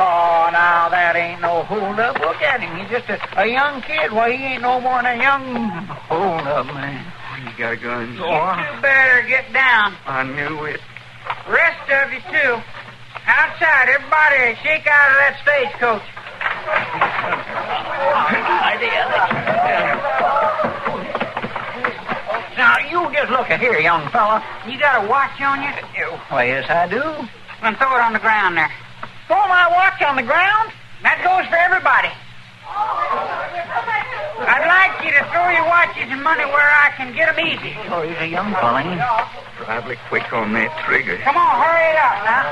Oh, now, that ain't no hold-up. Look at him. He's just a young kid. Why, he ain't no more than a young hold-up, man. You got a gun? You two better get down. I knew it. Rest of you, too. Outside, everybody shake out of that stagecoach. Now, you just look here, young fella. You got a watch on you? Why, yes, I do. Then throw it on the ground there. Throw my watch on the ground? That goes for everybody. I'd like you to throw your watches and money where I can get them easy. Oh, he's a young fella, ain't he? Probably quick on that trigger. Come on, hurry it up now.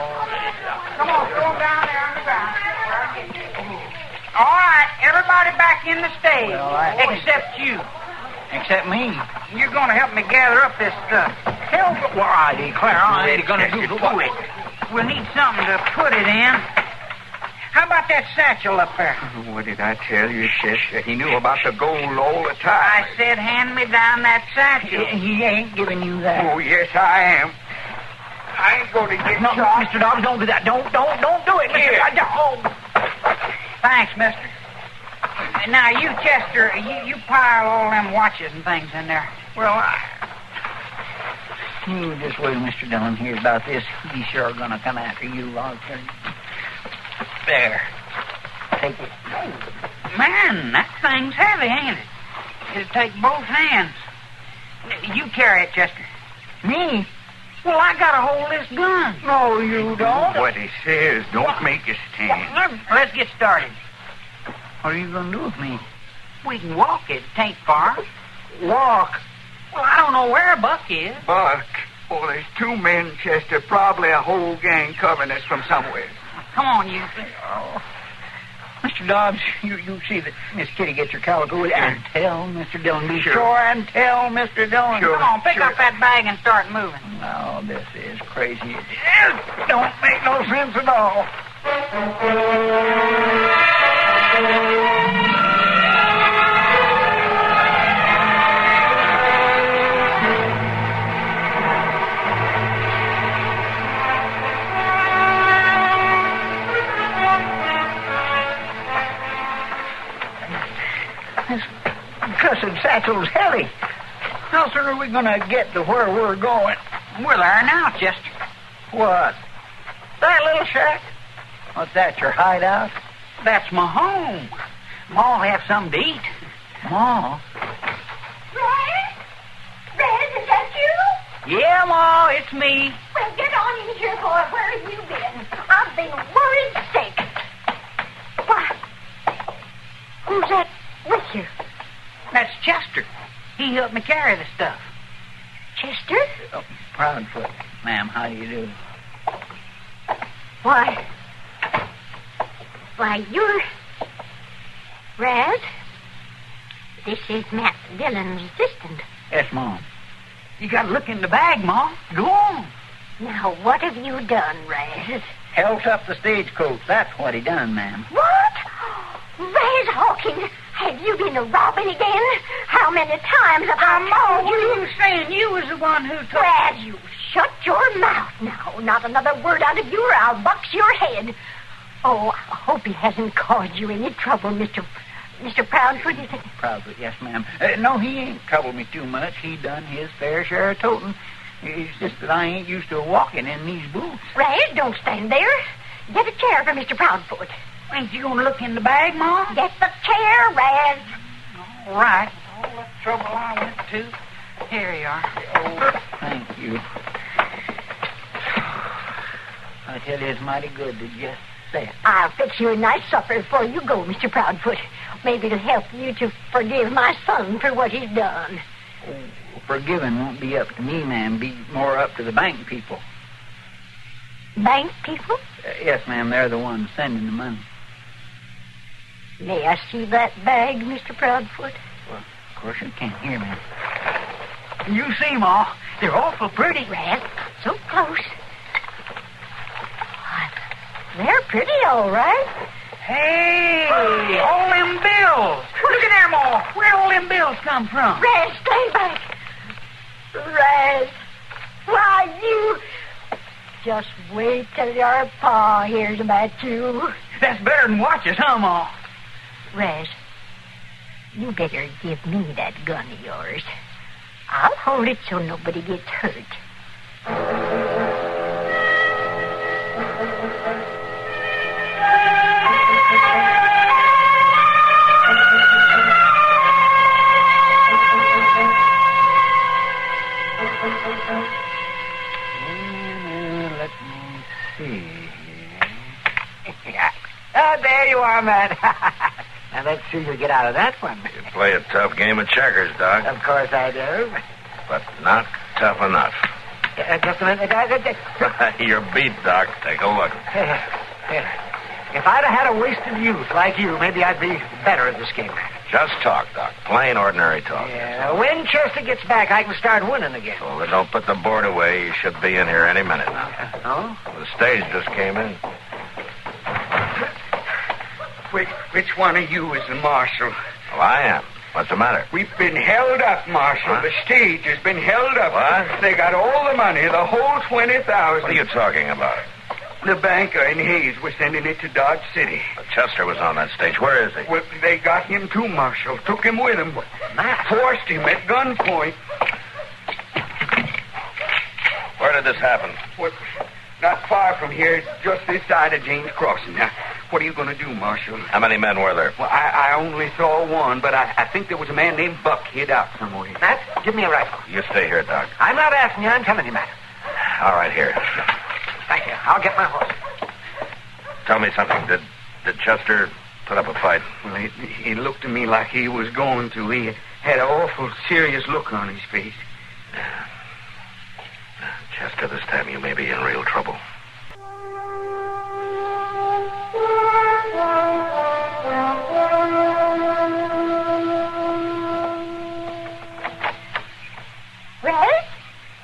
Come on, throw them down there on the ground. All right, everybody back in the stage, except you. Except me. You're going to help me gather up this stuff. Hell, well, I declare I ain't going to do it. We'll need something to put it in. How about that satchel up there? What did I tell you, Chester? He knew about the gold all the time. I said hand me down that satchel. He ain't giving you that. Oh, yes, I am. I ain't going to get no, shot. Mr. Dobbs, don't do that. Don't do it. Here. Thanks, mister. Now, you, Chester, you pile all them watches and things in there. Well, you just wait till Mr. Dillon hears about this. He's sure going to come after you, I'll tell you. There. Take it. Man, that thing's heavy, ain't it? It'll take both hands. You carry it, Chester. Me? Well, I gotta hold this gun. No, you don't. What he says, don't make a stand. Let's get started. What are you going to do with me? We can walk it. It ain't far. Walk? Well, I don't know where Buck is. Buck? Oh, there's two men, Chester. Probably a whole gang covering us from somewhere. Come on, you. Oh. Mr. Dobbs, you see that Miss Kitty gets your calico and tell Mr. Dillon. Be sure and tell Mr. Dillon. Sure. Come on, pick up that bag and start moving. Oh, this is crazy. It don't make no sense at all. cussed satchel's heavy. How soon are we going to get to where we're going? We're there now, Chester. What? That little shack? What's that, your hideout? That's my home. Ma'll have something to eat. Ma? Red, is that you? Yeah, Ma, it's me. Well, get on in here, boy. Where have you been? I've been worried sick. Why? Who's that with you? That's Chester. He helped me carry the stuff. Chester? Oh, Proudfoot. Ma'am, how do you do? Why, you're... Raz? This is Matt Dillon's assistant. Yes, Mom. You got to look in the bag, Ma. Go on. Now, what have you done, Raz? Helped up the stagecoach. That's what he done, ma'am. What? Raz Hawkins, have you been robbing again? How many times have I told you? What are you saying? You was the one who told... Raz, you shut your mouth now. Not another word out of you or I'll box your head. Oh, I hope he hasn't caused you any trouble, Mr. Proudfoot, is it? Proudfoot, yes, ma'am. No, he ain't troubled me too much. He done his fair share of toting. It's just that I ain't used to walking in these boots. Raz, don't stand there. Get a chair for Mr. Proudfoot. Ain't you going to look in the bag, Ma? Get the chair, Raz. All right. All the trouble I went to. Here you are. Oh, thank you. I tell you, it's mighty good to just sit. I'll fix you a nice supper before you go, Mr. Proudfoot. Maybe it'll help you to forgive my son for what he's done. Oh, forgiving won't be up to me, ma'am. Be more up to the bank people. Bank people? Yes, ma'am. They're the ones sending the money. May I see that bag, Mr. Proudfoot? Well, of course you can't hear me. You see, Ma, they're awful pretty. Raz, so close. They're pretty, all right. Hey, all them bills. Look at them all. Where'd all them bills come from? Raz, stay back. Raz, why, you... Just wait till your pa hears about you. That's better than watches, huh, Ma? Raz, you better give me that gun of yours. I'll hold it so nobody gets hurt. Let me see here. There you are, Matt. Now, let's see you get out of that one. You play a tough game of checkers, Doc. Of course I do. But not tough enough. Just a minute. You're beat, Doc. Take a look. If I'd have had a wasted youth like you, maybe I'd be better at this game. Just talk, Doc. Plain, ordinary talk. Yeah, when Chester gets back, I can start winning again. Well, then don't put the board away. You should be in here any minute now. Oh? The stage just came in. Which one of you is the marshal? Well, I am. What's the matter? We've been held up, Marshal. Huh? The stage has been held up. What? They got all the money, the whole 20,000. What are you talking about? The banker and Hayes were sending it to Dodge City. But Chester was on that stage. Where is he? Well, they got him too, Marshal. Took him with them. Forced him at gunpoint. Where did this happen? Well, not far from here, just this side of James Crossing. Now, what are you going to do, Marshal? How many men were there? Well, I only saw one, but I think there was a man named Buck hid out somewhere. Matt, give me a rifle. You stay here, Doc. I'm not asking you. I'm telling you, Matt. All right, here. Thank you. I'll get my horse. Tell me something. Did Chester put up a fight? Well, he looked at me like he was going to. He had an awful serious look on his face. Chester, this time you may be in real trouble. Raz,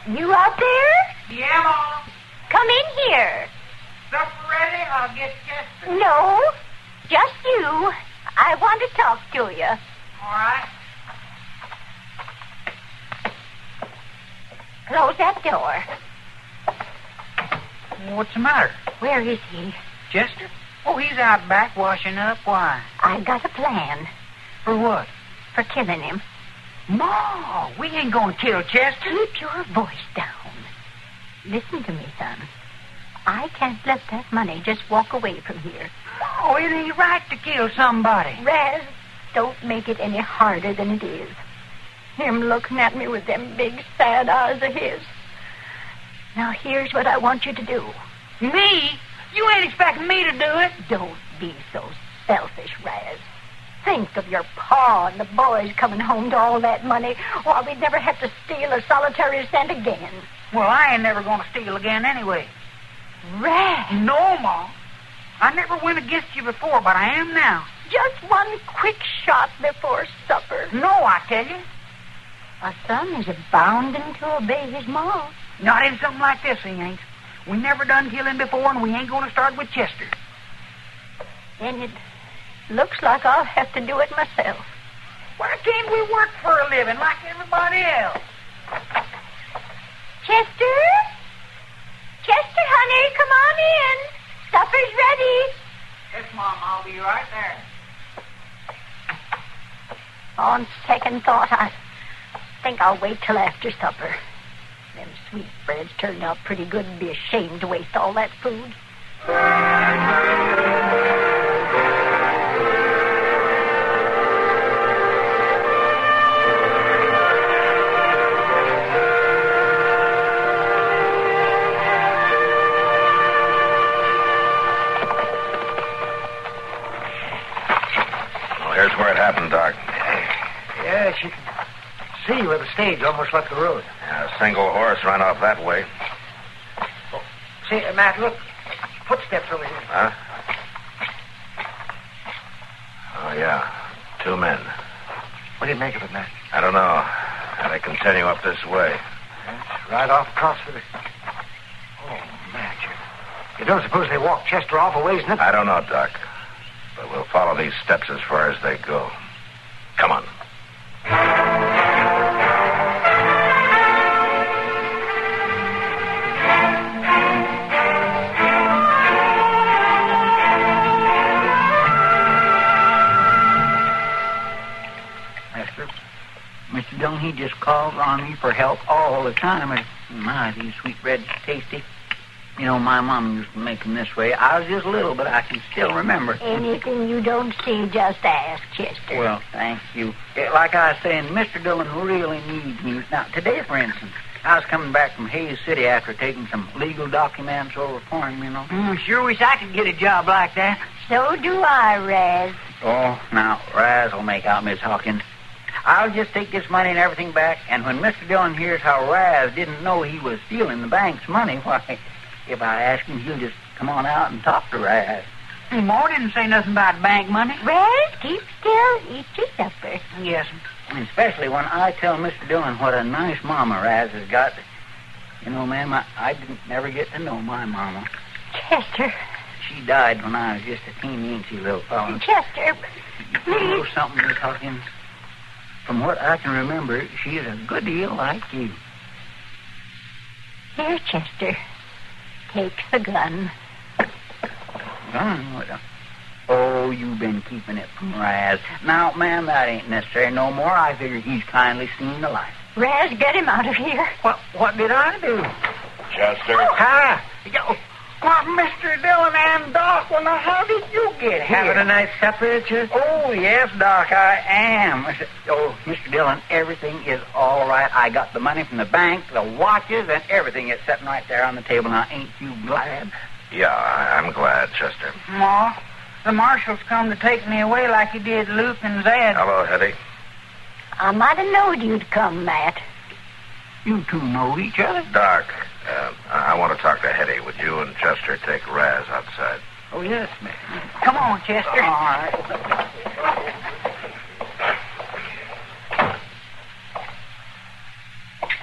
you out there? Yeah, Mom. Come in here. Supper ready? I'll get Chester. No, just you. I want to talk to you. All right. Close that door. What's the matter? Where is he? Chester? Oh, he's out back washing up. Why? I got a plan. For what? For killing him. Ma, we ain't gonna kill Chester. Keep your voice down. Listen to me, son. I can't let that money just walk away from here. Oh, it ain't right to kill somebody. Raz, don't make it any harder than it is. Him looking at me with them big, sad eyes of his. Now, here's what I want you to do. Me? You ain't expecting me to do it. Don't be so selfish, Raz. Think of your pa and the boys coming home to all that money, or we'd never have to steal a solitary cent again. Well, I ain't never gonna steal again anyway. Raz! No, Ma. I never went against you before, but I am now. Just one quick shot before supper. No, I tell you. A son is bounden to obey his ma. Not in something like this, he ain't. We never done killing before, and we ain't gonna start with Chester. Then it looks like I'll have to do it myself. Why can't we work for a living like everybody else? Chester? Chester, honey, come on in. Supper's ready. Yes, Mom, I'll be right there. On second thought, I think I'll wait till after supper. Them sweetbreads turned out pretty good and be ashamed to waste all that food. Here's where it happened, Doc. Yes, you can see where the stage almost left the road. A single horse ran off that way. Oh, see, Matt, look. Footsteps over here. Huh? Oh, yeah. 2 men. What do you make of it, Matt? I don't know. And they continue up this way. Yes, right off across for the... Oh, Matt, you don't suppose they walked Chester off a ways, nothing? I don't know, Doc. But we'll follow these steps as far as they go. Come on. Master, Mr. Dillon, he just calls on me for help all the time. And my, these sweetbreads are tasty. You know, my mom used to make them this way. I was just little, but I can still remember. Anything you don't see, just ask, Chester. Well, thank you. Like I was saying, Mr. Dillon really needs me. Now, today, for instance, I was coming back from Hayes City after taking some legal documents over for him, you know. Sure wish I could get a job like that. So do I, Raz. Oh, now, Raz will make out Miss Hawkins. I'll just take this money and everything back, and when Mr. Dillon hears how Raz didn't know he was stealing the bank's money, why... If I ask him, he'll just come on out and talk to Raz. Ma didn't say nothing about bank money. Raz, keep still. Eat your supper. Yes. And especially when I tell Mr. Dillon what a nice mama Raz has got. You know, ma'am, I didn't never get to know my mama. Chester. She died when I was just a teeny-incy little fellow. Chester, You know something, Miss Hawkins? From what I can remember, she is a good deal like you. Here, Chester. Take the gun. Gun? What the... Oh, you've been keeping it from Raz. Now, ma'am, that ain't necessary no more. I figure he's kindly seen the light. Raz, get him out of here. What did I do? Chester. Hi. Why, Mr. Dillon and Doc, well, now, how did you get here? Having a nice supper, Chester? Oh, yes, Doc, I am. Oh, Mr. Dillon, everything is all right. I got the money from the bank, the watches, and everything is sitting right there on the table. Now, ain't you glad? Yeah, I'm glad, Chester. Ma, the marshal's come to take me away like he did Luke and Zed. Hello, Hetty. I might have knowed you'd come, Matt. You two know each other? Doc, I want to talk to Hetty. Would you and Chester take Raz outside? Oh, yes, ma'am. Come on, Chester. All right.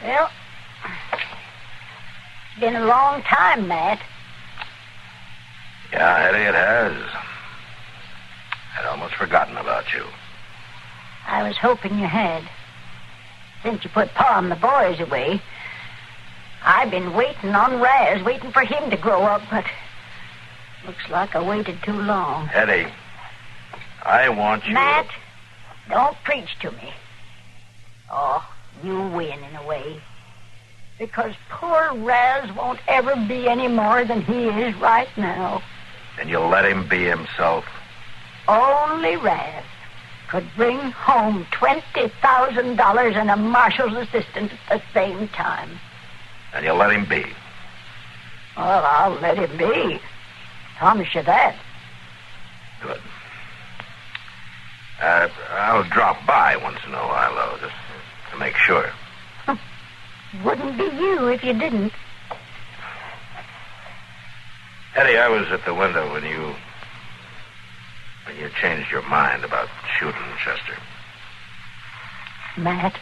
Well, it's been a long time, Matt. Yeah, Hetty, it has. I'd almost forgotten about you. I was hoping you had. Since you put Pa and the boys away, I've been waiting on Raz, waiting for him to grow up, but looks like I waited too long. Hetty, I want you... Matt, don't preach to me. Oh, you win in a way. Because poor Raz won't ever be any more than he is right now. And you'll let him be himself? Only Raz could bring home $20,000 and a marshal's assistant at the same time. And you'll let him be? Well, I'll let him be. Promise you that. Good. I'll drop by once in a while, though, just to make sure. Wouldn't be you if you didn't. Eddie, I was at the window when you changed your mind about shooting Chester. Matt,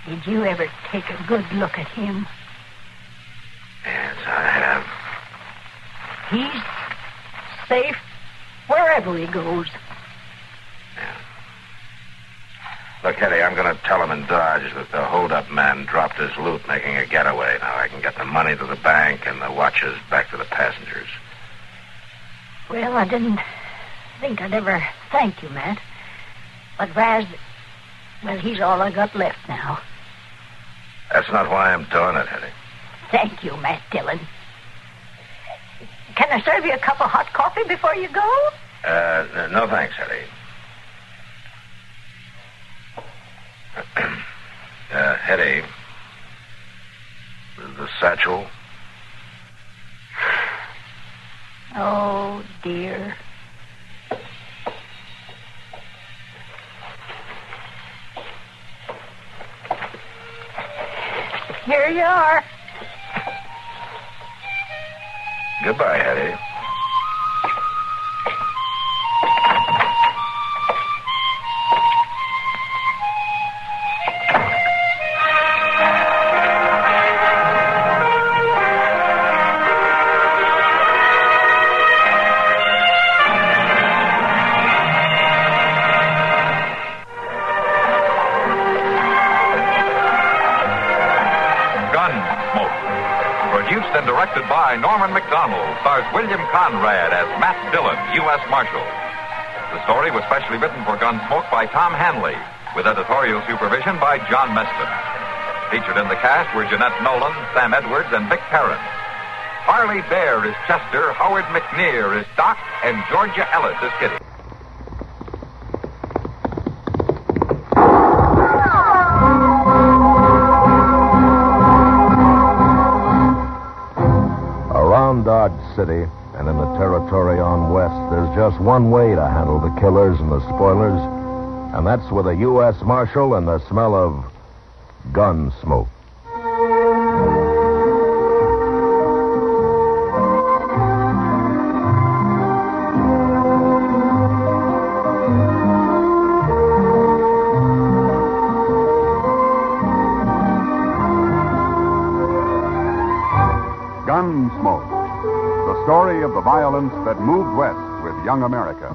did you ever take a good look at him? Yes, I have. He's safe wherever he goes. Look, Eddie, I'm going to tell him in Dodge that the hold-up man dropped his loot making a getaway. Now I can get the money to the bank and the watches back to the passengers. Well, I didn't think I'd ever thank you, Matt. But Raz, well, he's all I got left now. That's not why I'm doing it, Eddie. Thank you, Matt Dillon. Can I serve you a cup of hot coffee before you go? No thanks, Eddie. Eddie, the satchel. Oh, dear. Here you are. Goodbye, Eddie. Directed by Norman McDonald, stars William Conrad as Matt Dillon, U.S. Marshal. The story was specially written for Gunsmoke by Tom Hanley, with editorial supervision by John Meston. Featured in the cast were Jeanette Nolan, Sam Edwards, and Vic Perrin. Harley Bear is Chester, Howard McNear is Doc, and Georgia Ellis is Kitty. Dodge City and in the territory on west, there's just one way to handle the killers and the spoilers, and that's with a U.S. Marshal and the smell of gun smoke. Gunsmoke. The story of the violence that moved west with young America.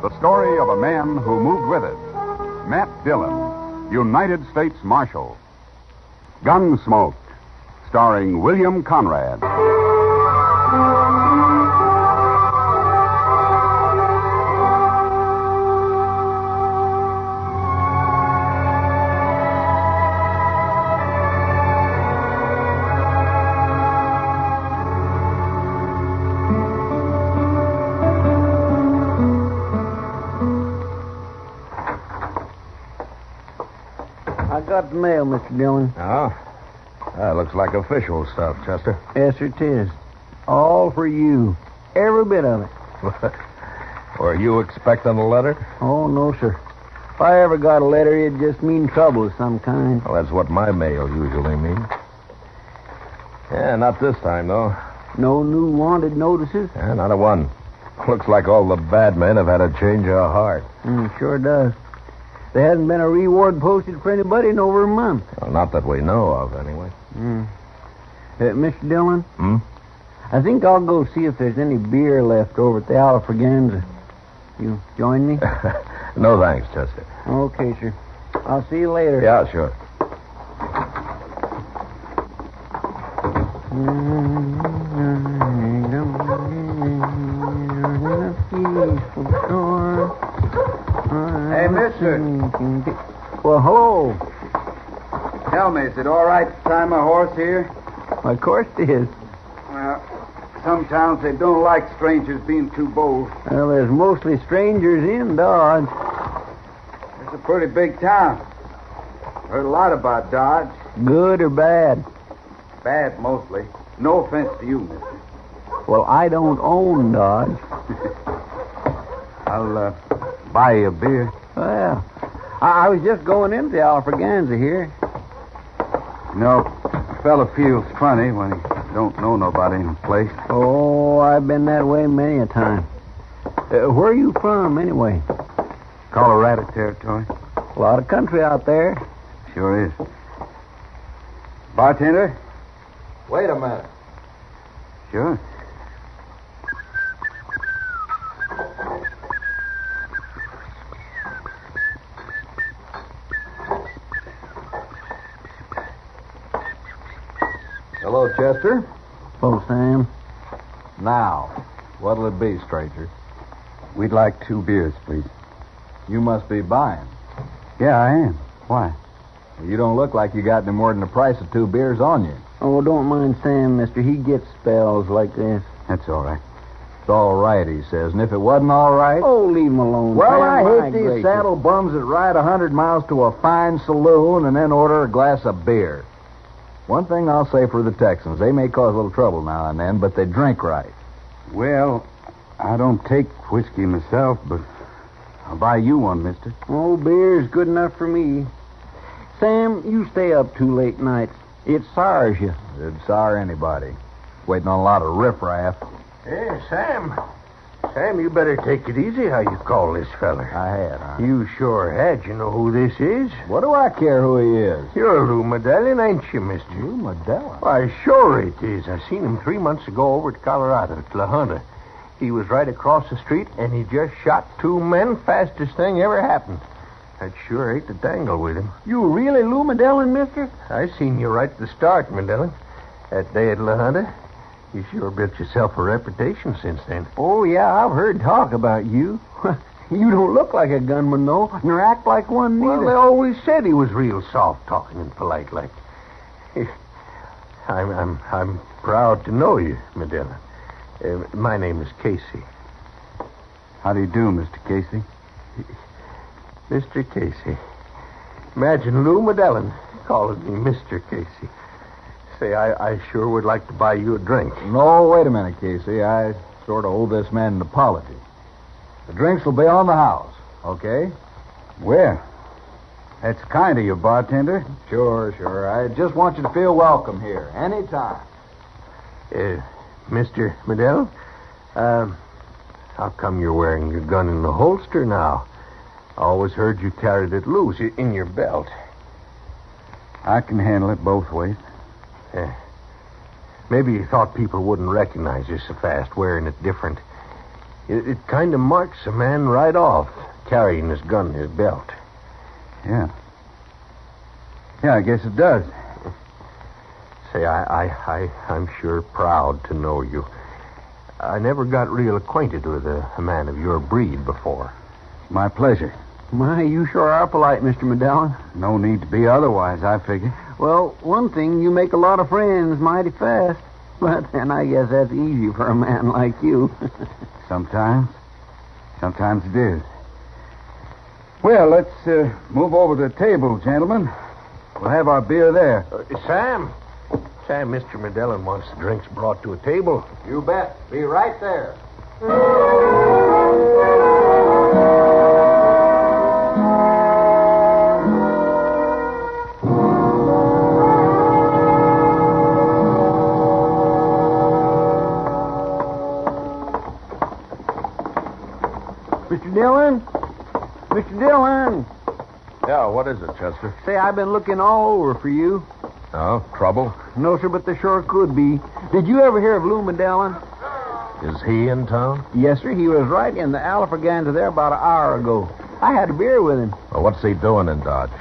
The story of a man who moved with it. Matt Dillon, United States Marshal. Gunsmoke, starring William Conrad. Got the mail, Mr. Dillon. Oh? That looks like official stuff, Chester. Yes, sir, it is. All for you. Every bit of it. Were you expecting a letter? Oh, no, sir. If I ever got a letter, it'd just mean trouble of some kind. Well, that's what my mail usually means. Yeah, not this time, though. No new wanted notices? Yeah, not a one. Looks like all the bad men have had a change of heart. Sure does. There hasn't been a reward posted for anybody in over a month. Well, not that we know of, anyway. Mr. Dillon? I think I'll go see if there's any beer left over at the Alfraganza. You join me? No thanks, Chester. Okay, sir. I'll see you later. Yeah, sure. Hey, mister. Well, hello. Tell me, is it all right to tie my horse here? Of course it is. Well, some towns, they don't like strangers being too bold. Well, there's mostly strangers in Dodge. It's a pretty big town. Heard a lot about Dodge. Good or bad? Bad, mostly. No offense to you, mister. Well, I don't own Dodge. I'll buy you a beer. Well, I was just going into the Alfraganza here. You know, a fella feels funny when he don't know nobody in the place. Oh, I've been that way many a time. Where are you from, anyway? Colorado Territory. A lot of country out there. Sure is. Bartender? Wait a minute. Sure. Hello, Chester. Hello, Sam. Now, what'll it be, stranger? We'd like 2 beers, please. You must be buying. Yeah, I am. Why? Well, you don't look like you got any more than the price of 2 beers on you. Oh, don't mind Sam, mister. He gets spells like this. That's all right. It's all right, he says. And if it wasn't all right... Oh, leave him alone, Well, Sam. I My hate these gracious. saddle bums that ride 100 miles to a fine saloon and then order a glass of beer. One thing I'll say for the Texans, they may cause a little trouble now and then, but they drink right. Well, I don't take whiskey myself, but I'll buy you one, mister. Oh, beer's good enough for me. Sam, you stay up too late nights. It sours you. It'd sour anybody. Waiting on a lot of riffraff. Hey, Sam. Sam, you better take it easy how you call this feller. I had, huh? You sure had. You know who this is? What do I care who he is? You're Lou Medellin, ain't you, mister? Lou Medellin? Why, sure it is. I seen him 3 months ago over at Colorado, at La Junta. He was right across the street, and he just shot 2 men. Fastest thing ever happened. I'd sure hate to dangle with him. You really Lou Medellin, mister? I seen you right at the start, Medellin. That day at La Junta. You sure built yourself a reputation since then. Oh, yeah, I've heard talk about you. You don't look like a gunman, though, nor act like one neither. Well, they always said he was real soft-talking and polite-like. I'm proud to know you, Medellin. My name is Casey. How do you do, Mr. Casey? Mr. Casey. Imagine Lou Medellin calling me Mr. Casey. Say, I sure would like to buy you a drink. No, wait a minute, Casey. I sort of owe this man an apology. The drinks will be on the house, okay? Well, that's kind of you, bartender. Sure. I just want you to feel welcome here, anytime. Mr. Medellin, how come you're wearing your gun in the holster now? I always heard you carried it loose in your belt. I can handle it both ways. Maybe you thought people wouldn't recognize you so fast wearing it different. It kind of marks a man right off, carrying his gun in his belt. Yeah. Yeah, I guess it does. Say, I'm sure proud to know you. I never got real acquainted with a man of your breed before. My pleasure. My, you sure are polite, Mr. Medellin. No need to be otherwise, I figure. Well, one thing, you make a lot of friends mighty fast. But then I guess that's easy for a man like you. Sometimes. Sometimes it is. Well, let's move over to the table, gentlemen. We'll have our beer there. Sam, Mr. Medellin wants the drinks brought to a table. You bet. Be right there. Mr. Dillon? Mr. Dillon! Yeah, what is it, Chester? Say, I've been looking all over for you. Oh, trouble? No, sir, but there sure could be. Did you ever hear of Lou Medellin? Is he in town? Yes, sir. He was right in the Alfraganza there about an hour ago. I had a beer with him. Well, what's he doing in Dodge?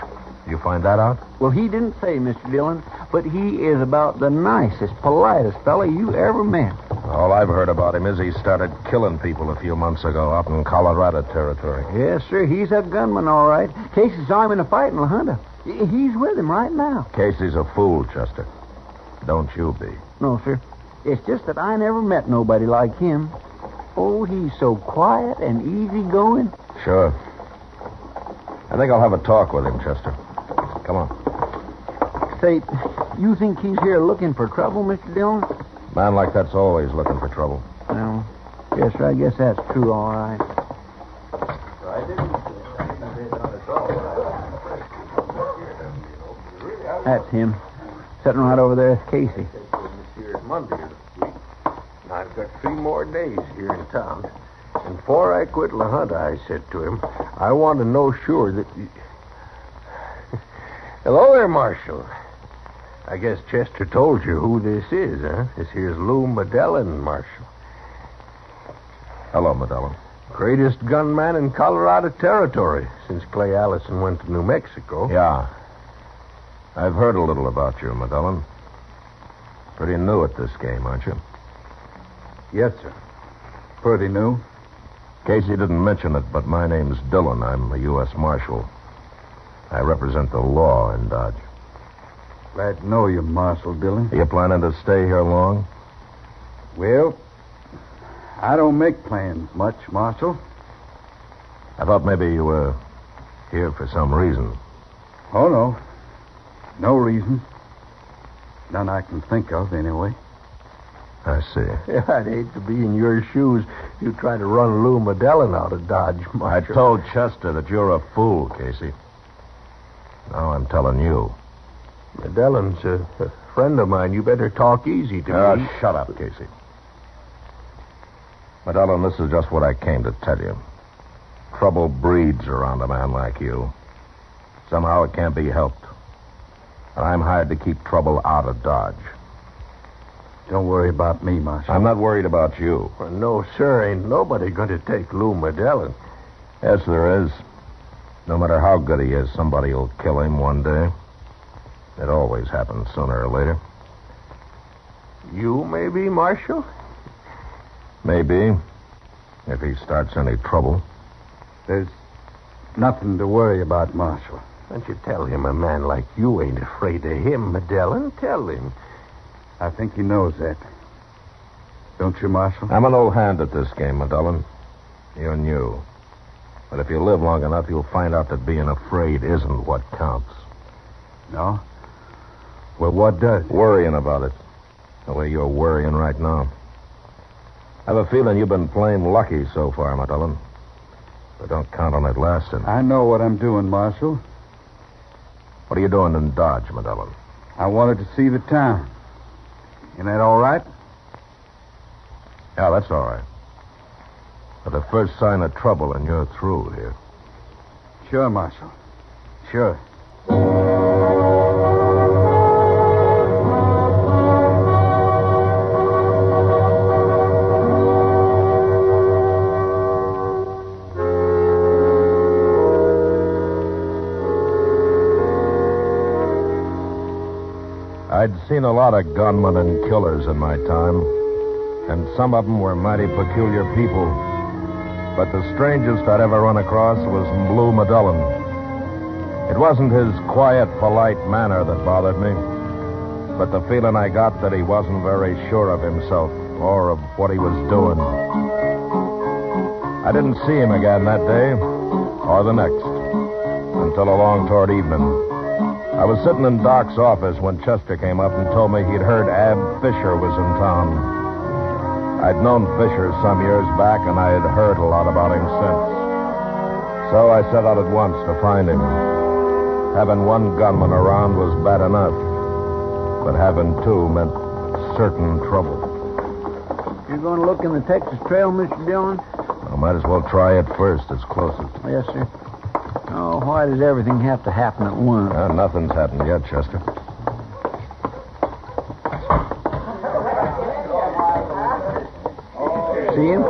You find that out? Well, he didn't say, Mr. Dillon, but he is about the nicest, politest fellow you ever met. All I've heard about him is he started killing people a few months ago out in Colorado territory. Yes, sir. He's a gunman, all right. Casey saw him in a fight in La Junta. He's with him right now. Casey's a fool, Chester. Don't you be. No, sir. It's just that I never met nobody like him. Oh, he's so quiet and easygoing. Sure. I think I'll have a talk with him, Chester. Come on. Say, you think he's here looking for trouble, Mr. Dillon? Man like that's always looking for trouble. Well, yes, sir, I guess that's true, all right. That's him. Sitting right over there with Casey. Here's Monday this week. I've got 3 more days here in town. And before I quit La Junta, I said to him, I want to know sure that... Hello there, Marshal. I guess Chester told you who this is, huh? This here's Lou Medellin, Marshal. Hello, Medellin. Greatest gunman in Colorado territory since Clay Allison went to New Mexico. Yeah. I've heard a little about you, Medellin. Pretty new at this game, aren't you? Yes, sir. Pretty new. Casey didn't mention it, but my name's Dillon. I'm a U.S. Marshal. I represent the law in Dodge. Glad to know you, Marshal Dillon. Are you planning to stay here long? Well, I don't make plans much, Marshal. I thought maybe you were here for some reason. Oh, no. No reason. None I can think of, anyway. I see. Yeah, I'd hate to be in your shoes if you try to run Lou Medellin out of Dodge, Marshal. I told Chester that you're a fool, Casey. Now I'm telling you. Medellin's a friend of mine. You better talk easy to me. Shut up, Casey. Medellin, this is just what I came to tell you. Trouble breeds around a man like you. Somehow it can't be helped. And I'm hired to keep trouble out of Dodge. Don't worry about me, Marshal. I'm not worried about you. Well, no, sir. Ain't nobody going to take Lou Medellin. Yes, there is. No matter how good he is, somebody will kill him one day. It always happens sooner or later. You, maybe, Marshal? Maybe. If he starts any trouble. There's nothing to worry about, Marshal. Don't you tell him a man like you ain't afraid of him, Medellin. Tell him. I think he knows that. Don't you, Marshal? I'm an old hand at this game, Medellin. You're new. But if you live long enough, you'll find out that being afraid isn't what counts. No? Well, what does? Worrying about it. The way you're worrying right now. I have a feeling you've been plain lucky so far, Medellin. But don't count on it lasting. I know what I'm doing, Marshal. What are you doing in Dodge, Medellin? I wanted to see the town. Isn't that all right? Yeah, that's all right. But the first sign of trouble and you're through here. Sure, Marshal. Sure. I'd seen a lot of gunmen and killers in my time, and some of them were mighty peculiar people. But the strangest I'd ever run across was Lou Medellin. It wasn't his quiet, polite manner that bothered me, but the feeling I got that he wasn't very sure of himself or of what he was doing. I didn't see him again that day, or the next, until along toward evening. I was sitting in Doc's office when Chester came up and told me he'd heard Ab Fisher was in town. I'd known Fisher some years back, and I had heard a lot about him since. So I set out at once to find him. Having one gunman around was bad enough, but having two meant certain trouble. You're going to look in the Texas Trail, Mr. Dillon? I might as well try it first. It's closest. Yes, sir. Oh, why does everything have to happen at once? Nothing's happened yet, Chester. See him?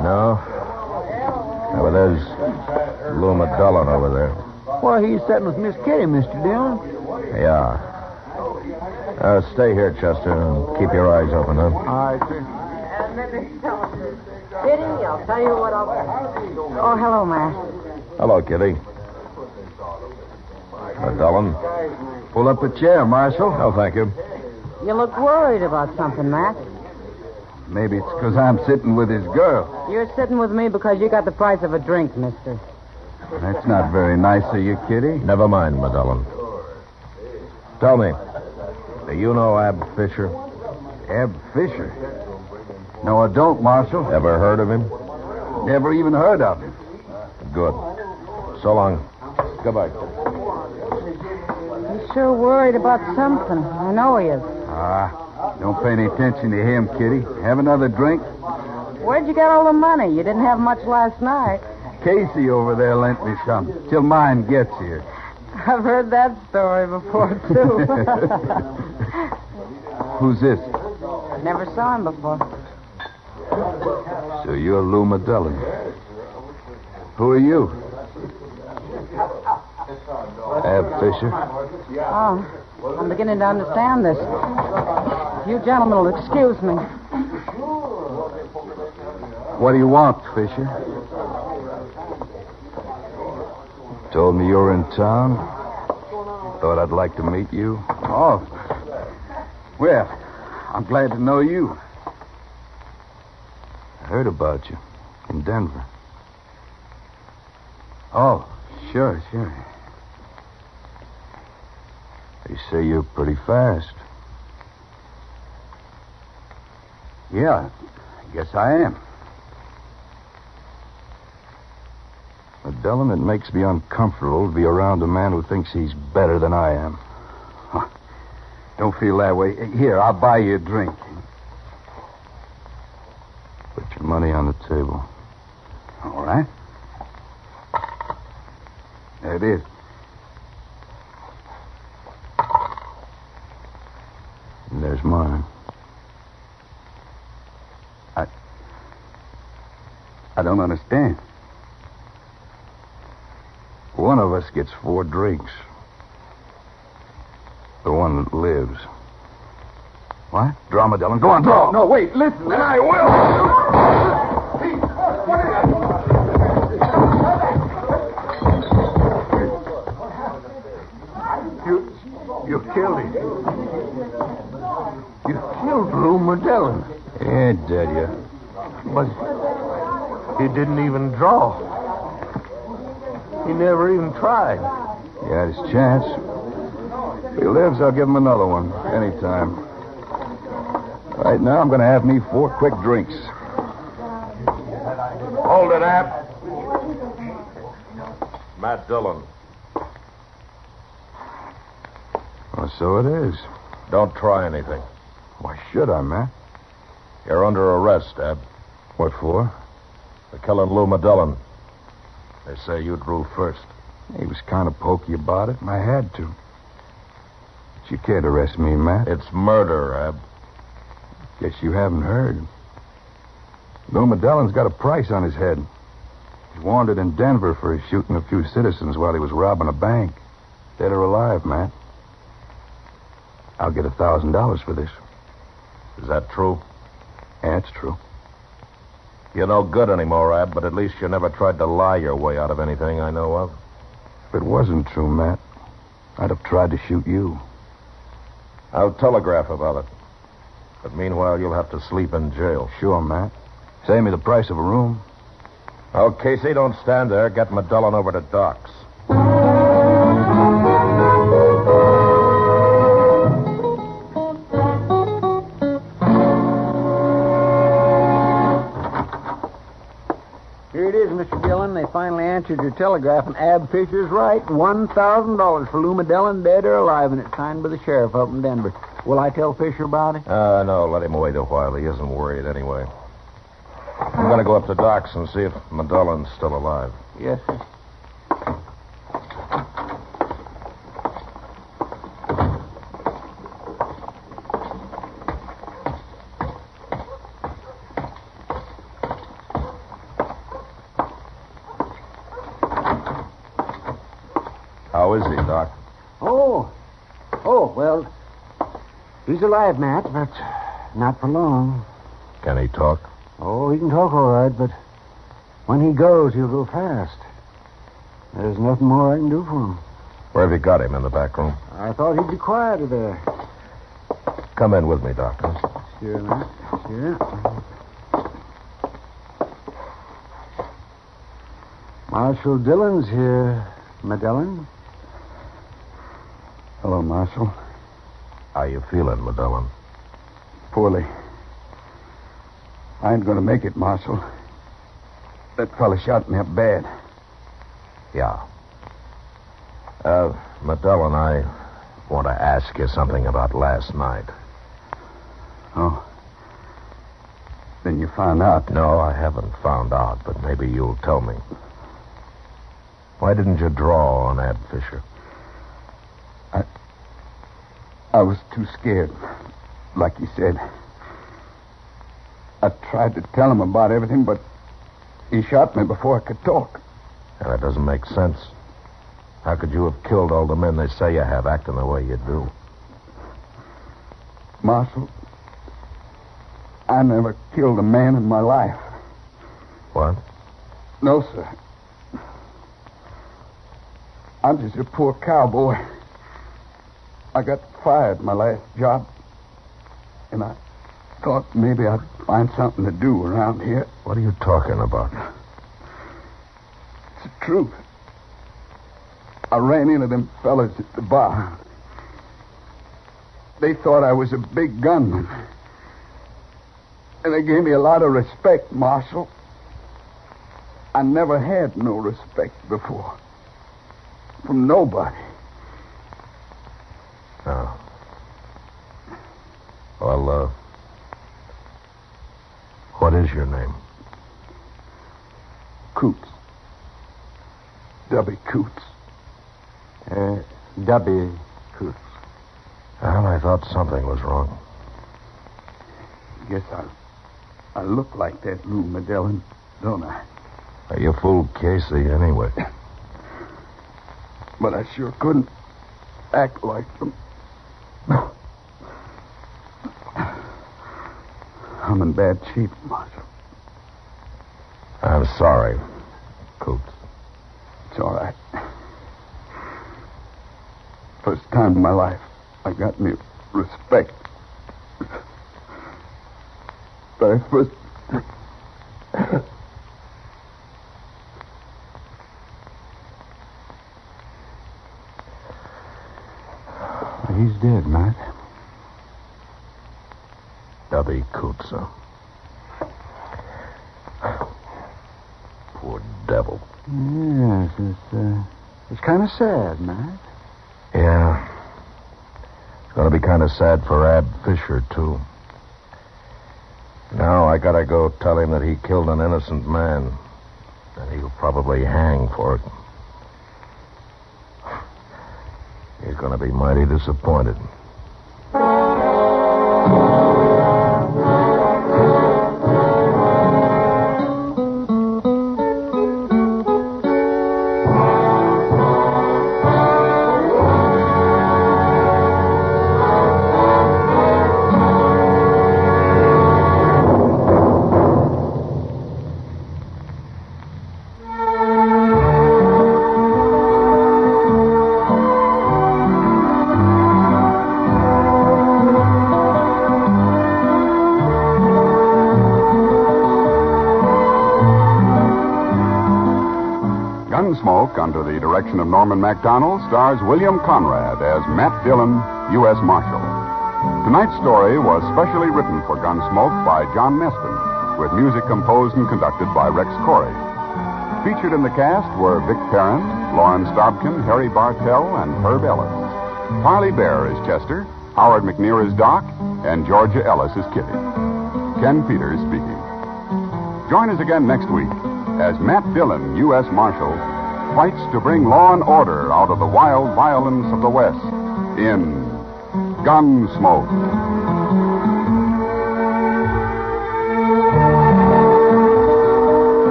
No. But there's Lou Medellin over there. Well, he's sitting with Miss Kitty, Mr. Dillon. Yeah. Stay here, Chester, and keep your eyes open, huh? All right, sir. Kitty, I'll tell you what I'll... Oh, hello, Matt. Hello, Kitty. Dillon. Pull up a chair, Marshal. Oh, thank you. You look worried about something, Matt. Maybe it's because I'm sitting with his girl. You're sitting with me because you got the price of a drink, mister. That's not very nice of you, Kitty. Never mind, Dillon. Tell me, do you know Ab Fisher? Ab Fisher? No, I don't, Marshal. Ever heard of him? Never even heard of him. Good. So long. Goodbye. He's sure worried about something. I know he is. Don't pay any attention to him, Kitty. Have another drink? Where'd you get all the money? You didn't have much last night. Casey over there lent me some, till mine gets here. I've heard that story before, too. Who's this? Never saw him before. So you're Lou Dillon. Who are you? Ab Fisher. Oh, I'm beginning to understand this. You gentlemen will excuse me. What do you want, Fisher? Told me you're in town. Thought I'd like to meet you. Oh. Well, I'm glad to know you. I heard about you in Denver. Oh, sure. They say you're pretty fast. Yeah, I guess I am. But, Dillon, it makes me uncomfortable to be around a man who thinks he's better than I am. Huh. Don't feel that way. Here, I'll buy you a drink. Put your money on the table. All right. There it is. And there's mine. I don't understand. One of us gets 4 drinks. The one that lives. What? Draw, Dillon. Go on, draw. No, wait, listen, and I will. You killed him. You killed Lou Dillon. Yeah, did you? But he didn't even draw. He never even tried. He had his chance. If he lives, I'll give him another one. Anytime. Right now, I'm going to have me 4 quick drinks. Hold it, Ab. Matt Dillon. Well, so it is. Don't try anything. Why should I, Matt? You're under arrest, Ab. What for? For killing Lou Dillon. They say you drew first. He was kind of pokey about it, and I had to. But you can't arrest me, Matt. It's murder, Ab. Guess you haven't heard. Lou Dillon's got a price on his head. He's wanted in Denver for shooting a few citizens while he was robbing a bank. Dead or alive, Matt. I'll get $1,000 for this. Is that true? Yeah, it's true. You're no good anymore, Ab, but at least you never tried to lie your way out of anything I know of. If it wasn't true, Matt, I'd have tried to shoot you. I'll telegraph about it. But meanwhile, you'll have to sleep in jail. Sure, Matt. Save me the price of a room. Oh, Casey, don't stand there. Get Dillon over to Doc's. Here it is, Mr. Dillon. They finally answered your telegraph, and Ab Fisher's right. $1,000 for Lou Dillon, dead or alive, and it's signed by the sheriff up in Denver. Will I tell Fisher about it? No, let him wait a while. He isn't worried anyway. I'm going to go up to Doc's and see if Dillon's still alive. Yes, sir. How is he, Doc? Oh, well, He's alive, Matt, but not for long. Can he talk? Oh, he can talk all right, but when he goes, he'll go fast. There's nothing more I can do for him. Where have you got him? In the back room? I thought he'd be quieter there. Come in with me, Doctor. Sure, Matt. Sure. Marshal Dillon's here, Magellan. Hello, Marshal. How you feeling, Magellan? Poorly. I ain't going to make it, Marshal. That fella shot me up bad. Yeah. Magellan, I want to ask you something about last night. Oh. Then you found out? No, I haven't found out, but maybe you'll tell me. Why didn't you draw on Ab Fisher? I was too scared, like you said. I tried to tell him about everything, but he shot me before I could talk. And that doesn't make sense. How could you have killed all the men they say you have acting the way you do? Marshal, I never killed a man in my life. What? No, sir. I'm just a poor cowboy. I got fired my last job, and I thought maybe I'd find something to do around here. What are you talking about? It's the truth. I ran into them fellas at the bar. They thought I was a big gunman. And they gave me a lot of respect, Marshal. I never had no respect before. From nobody. Oh. Well, what is your name? Coots. W. Coots. W. Coots. Well, I thought something was wrong. Guess I look like that, Lou Magellan, don't I? You fooled Casey anyway. But I sure couldn't act like them. I'm in bad shape, Marshal. I'm sorry, Coots. It's all right. First time in my life I got any respect. Very first... He's dead, Matt. W. Coots, huh? Poor devil. Yes, it's kind of sad, Matt. Yeah. It's going to be kind of sad for Ab Fisher, too. Now I gotta go tell him that he killed an innocent man. And he'll probably hang for it. He's going to be mighty disappointed. Gunsmoke, under the direction of Norman MacDonald, stars William Conrad as Matt Dillon, U.S. Marshal. Tonight's story was specially written for Gunsmoke by John Meston, with music composed and conducted by Rex Corey. Featured in the cast were Vic Perrin, Lauren Stobkin, Harry Bartell, and Herb Ellis. Harley Bear is Chester, Howard McNear is Doc, and Georgia Ellis is Kitty. Ken Peters speaking. Join us again next week as Matt Dillon, U.S. Marshal, fights to bring law and order out of the wild violence of the West in Gunsmoke.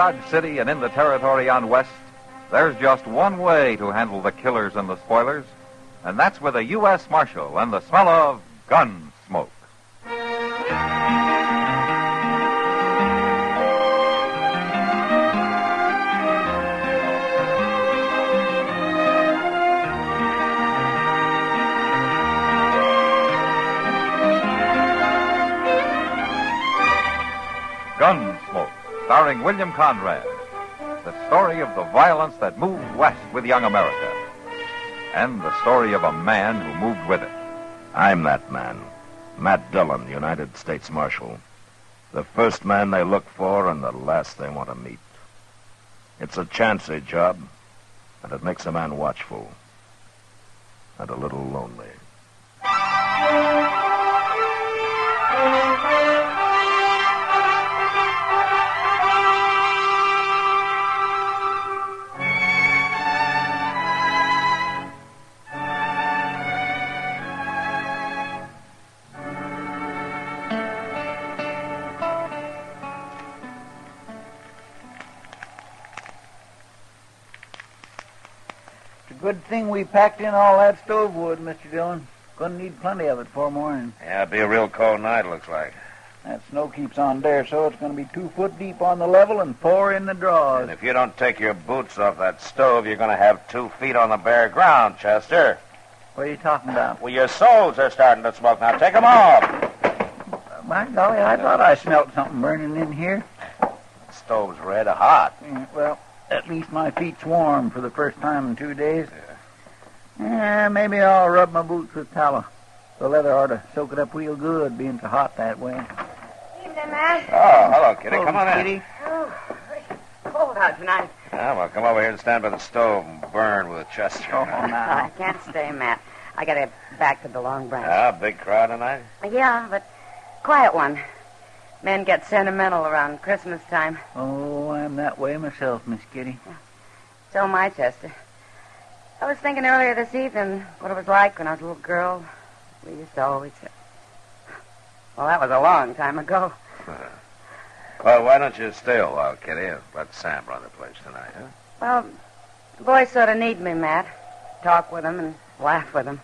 Dodge City and in the territory on west, there's just one way to handle the killers and the spoilers, and that's with a U.S. Marshal and the smell of Gunsmoke. Gunsmoke, starring William Conrad. The story of the violence that moved west with young America. And the story of a man who moved with it. I'm that man. Matt Dillon, United States Marshal. The first man they look for and the last they want to meet. It's a chancy job, and it makes a man watchful. And a little lonely. Good thing we packed in all that stove wood, Mr. Dillon. Gonna need plenty of it for morning. Yeah, it'll be a real cold night, looks like. That snow keeps on there, so it's gonna be 2 foot deep on the level and 4 in the draws. And if you don't take your boots off that stove, you're gonna have 2 feet on the bare ground, Chester. What are you talking about? Well, your soles are starting to smoke. Now take them off. My golly, I thought I smelled something burning in here. The stove's red hot. Yeah, well, at least my feet's warm for the first time in 2 days. Yeah, maybe I'll rub my boots with tallow. The leather ought to soak it up real good, being so hot that way. Evening, Matt. Oh, hello, Kitty. Come on in. Kitty. Oh, it's cold out tonight. Yeah, well, come over here and stand by the stove and burn with Chester. Oh, now. I can't stay, Matt. I gotta get back to the Long Branch. Yeah, big crowd tonight? Yeah, but quiet one. Men get sentimental around Christmas time. Oh, I'm that way myself, Miss Kitty. So am I, Chester. I was thinking earlier this evening what it was like when I was a little girl. We used to always... Well, that was a long time ago. Well, why don't you stay a while, Kitty, and let Sam run the place tonight, huh? Well, the boys sort of need me, Matt. Talk with them and laugh with them,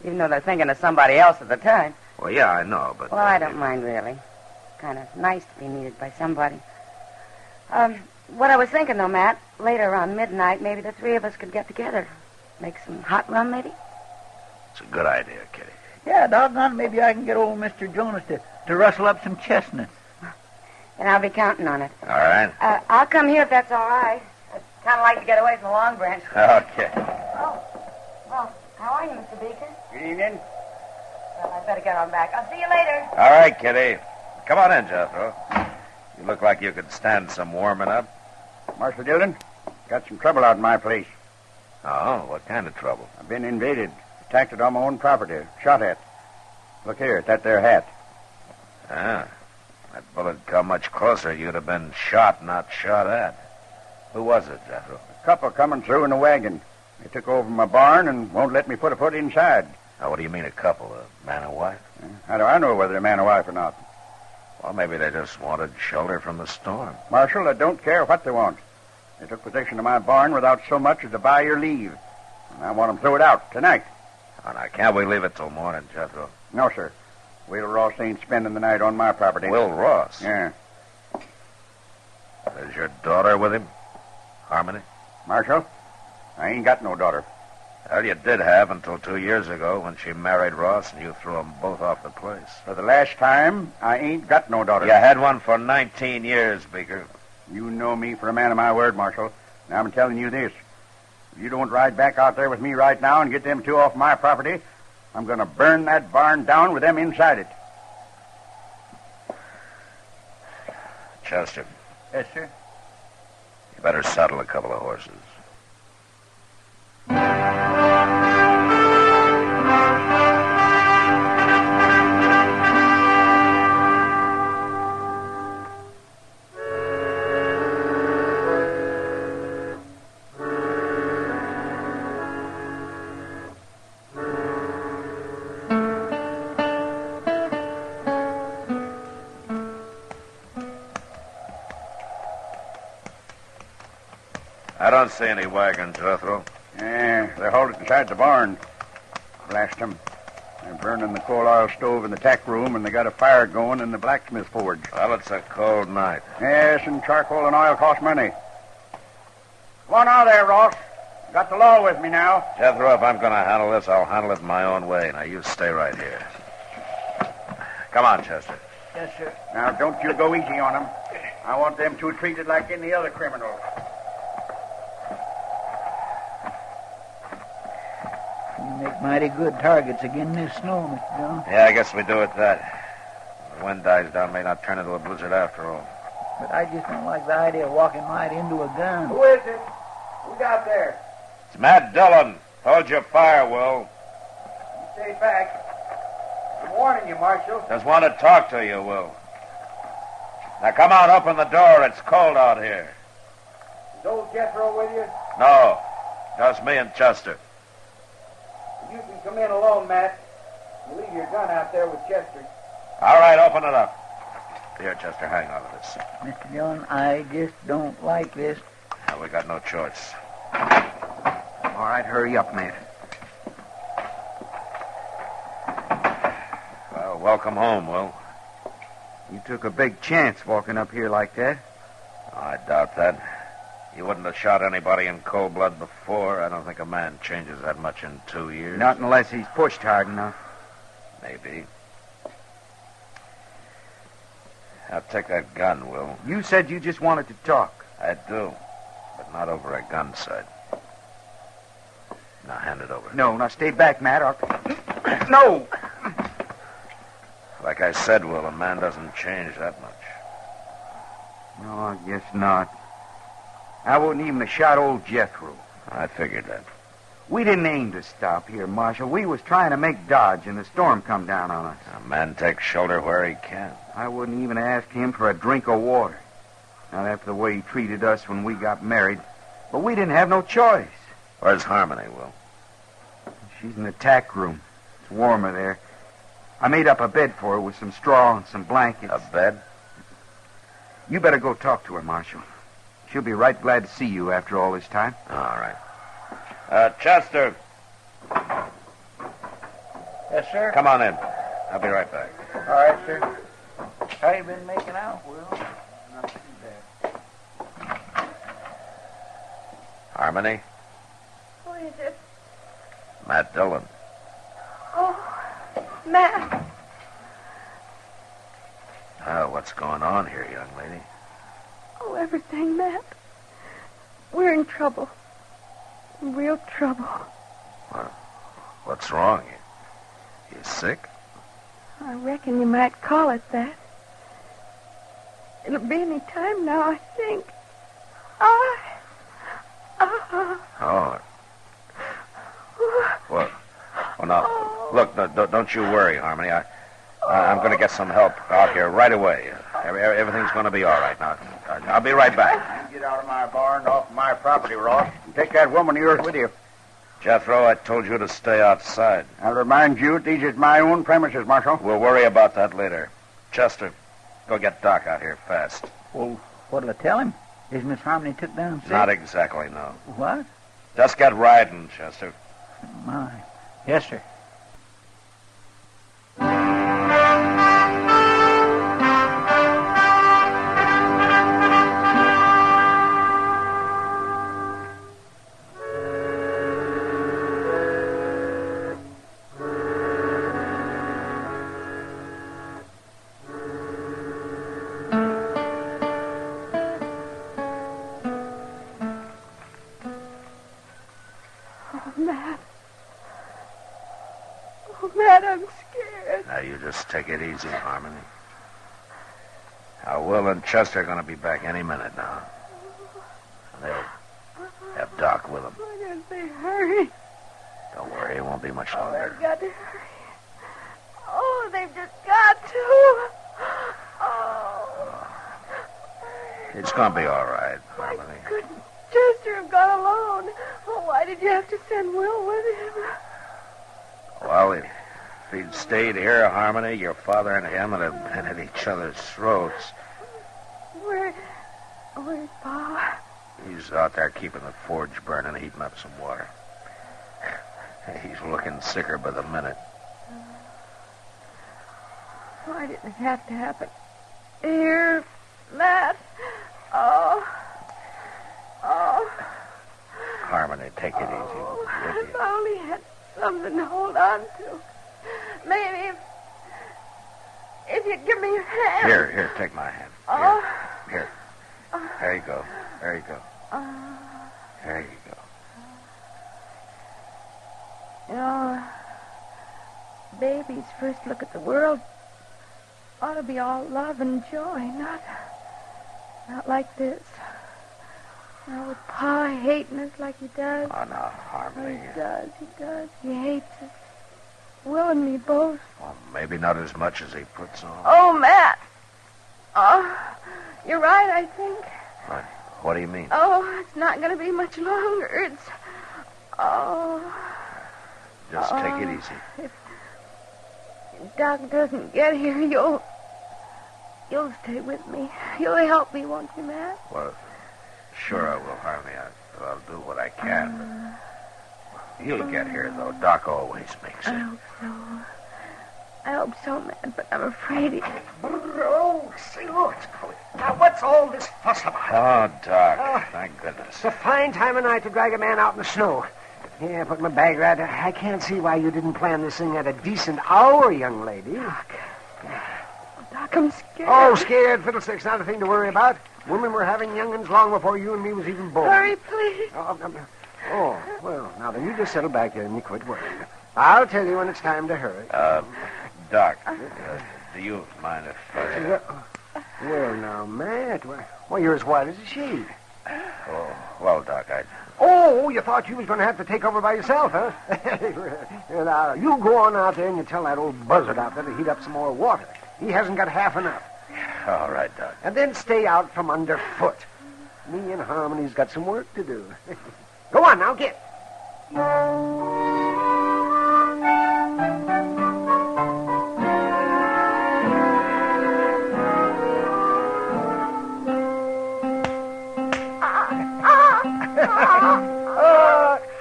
even though they're thinking of somebody else at the time. Well, yeah, I know, but... Well, I don't mind, really. Kind of nice to be needed by somebody. What I was thinking, though, Matt, later around midnight, maybe the 3 of us could get together. Make some hot rum, maybe? It's a good idea, Kitty. Yeah, doggone, maybe I can get old Mr. Jonas to rustle up some chestnuts. And I'll be counting on it. All right. I'll come here if that's all right. I'd kind of like to get away from the Long Branch. Okay. Oh, well, how are you, Mr. Beeker? Good evening. Well, I'd better get on back. I'll see you later. All right, Kitty. Come on in, Jethro. You look like you could stand some warming up. Marshal Dillon, got some trouble out in my place. Oh, what kind of trouble? I've been invaded, attacked it on my own property, shot at. Look here, at that there hat. Ah, that bullet come much closer, you'd have been shot, not shot at. Who was it, Jethro? A couple coming through in a wagon. They took over my barn and won't let me put a foot inside. Now, what do you mean a couple? A man and wife? How do I know whether they're man or wife or not? Well, maybe they just wanted shelter from the storm. Marshal, I don't care what they want. They took possession of my barn without so much as a by your leave. And I want them throw it out tonight. Oh, now, can't we leave it till morning, Jethro? No, sir. Will Ross ain't spending the night on my property. Will Ross? Yeah. Is your daughter with him? Harmony? Marshal, I ain't got no daughter. Well, you did have until 2 years ago when she married Ross and you threw them both off the place. For the last time, I ain't got no daughter. You had one for 19 years, Beeker. You know me for a man of my word, Marshal. Now I'm telling you this. If you don't ride back out there with me right now and get them 2 off my property, I'm going to burn that barn down with them inside it. Chester. Yes, sir? You better saddle a couple of horses. don't see any wagons, Jethro. Yeah, they're halted inside the barn. Blast them. They're burning the coal oil stove in the tack room, and they got a fire going in the blacksmith forge. Well, it's a cold night. Yes, and charcoal and oil cost money. Come on out there, Ross. Got the law with me now. Jethro, if I'm going to handle this, I'll handle it my own way. Now, you stay right here. Come on, Chester. Yes, sir. Now, don't you go easy on them. I want them two treated like any other criminals. You make mighty good targets again this snow, Mr. Dillon. Yeah, I guess we do it that. The wind dies down, may not turn into a blizzard after all. But I just don't like the idea of walking right into a gun. Who is it? Who's out there? It's Matt Dillon. Hold your fire, Will. Stay back. I'm warning you, Marshal. Just want to talk to you, Will. Now, come on, open the door. It's cold out here. Is old Jethro with you? No, just me and Chester. You can come in alone, Matt. You leave your gun out there with Chester. All right, open it up. Here, Chester, hang on to this. Mr. Dillon, I just don't like this. Now, we got no choice. All right, hurry up, Matt. Well, welcome home, Will. You took a big chance walking up here like that. I doubt that. You wouldn't have shot anybody in cold blood before. I don't think a man changes that much in 2 years. Not unless he's pushed hard enough. Maybe. Now, take that gun, Will. You said you just wanted to talk. I do, but not over a gun sight. Now, hand it over. No, now stay back, Matt. No! Like I said, Will, a man doesn't change that much. No, I guess not. I wouldn't even have shot old Jethro. I figured that. We didn't aim to stop here, Marshal. We was trying to make dodge, and the storm come down on us. A man takes shelter where he can. I wouldn't even ask him for a drink of water. Not after the way he treated us when we got married. But we didn't have no choice. Where's Harmony, Will? She's in the tack room. It's warmer there. I made up a bed for her with some straw and some blankets. A bed? You better go talk to her, Marshal. She'll be right glad to see you after all this time. All right. Chester. Yes, sir? Come on in. I'll be right back. All right, sir. How you been making out, Will? Not too bad. Harmony? Who is it? Matt Dillon. Oh, Matt. What's going on here, young lady? Oh, everything, Matt. We're in trouble. In real trouble. What's wrong? You sick? I reckon you might call it that. It'll be any time now, I think. Oh. Well, now, look, don't you worry, Harmony. I'm going to get some help out here right away. Everything's going to be all right now. I'll be right back. You get out of my barn, off my property, Ross, and take that woman of yours with you. Jethro, I told you to stay outside. I'll remind you, these is my own premises, Marshal. We'll worry about that later. Chester, go get Doc out here fast. Well, what'll I tell him? Is Miss Harmony took down sick? Not exactly, no. What? Just get riding, Chester. My. Yes, sir. Matt, I'm scared. Now, you just take it easy, Harmony. Now, Will and Chester are going to be back any minute now. They'll have Doc with them. Why don't they hurry? Don't worry, it won't be much They've longer. got to hurry. Oh, they've just got to. Oh. It's going to be all right, Harmony. Couldn't Chester have gone alone? Oh, why did you have to send Will with him? Well, if he'd stayed here, Harmony, your father and him would have been at each other's throats. Where's Pa? He's out there keeping the forge burning, heating up some water. He's looking sicker by the minute. Why did it have to happen? Here, Matt. Oh. Harmony, take it easy. If I only had something to hold on to. Maybe if you'd give me your hand. Here, take my hand. Here. There you go. There you go. There you go. You know, baby's first look at the world ought to be all love and joy, not like this. Now with Pa hating us like he does. Oh, no, Harmony. He does. He hates us. Will and me both. Well, maybe not as much as he puts on. Oh, Matt. Oh, you're right, I think. What do you mean? Oh, it's not going to be much longer. It's... Oh... Just take it easy. If Doc doesn't get here, you'll stay with me. You'll help me, won't you, Matt? Well, sure I will, Harmony. I'll do what I can. But he'll get here, though. Doc always makes it. I hope so, Matt, but I'm afraid he... Oh, say, look. Now, what's all this fuss about? Oh, Doc, thank goodness. It's a fine time of night to drag a man out in the snow. Yeah, put my bag right. I can't see why you didn't plan this thing at a decent hour, young lady. Doc, I'm scared. Oh, scared? Fiddlesticks, not a thing to worry about. Women were having young'uns long before you and me was even born. Hurry, please. Oh, well, now then, you just settle back here and you quit worrying. I'll tell you when it's time to hurry. Doc, do you mind if... Well, now, Matt, well, you're as white as a sheet. Oh, well, Doc, Oh, you thought you was going to have to take over by yourself, huh? Now, you go on out there and you tell that old buzzard out there to heat up some more water. He hasn't got half enough. All right, Doc. And then stay out from underfoot. Me and Harmony's got some work to do. Go on, now, get.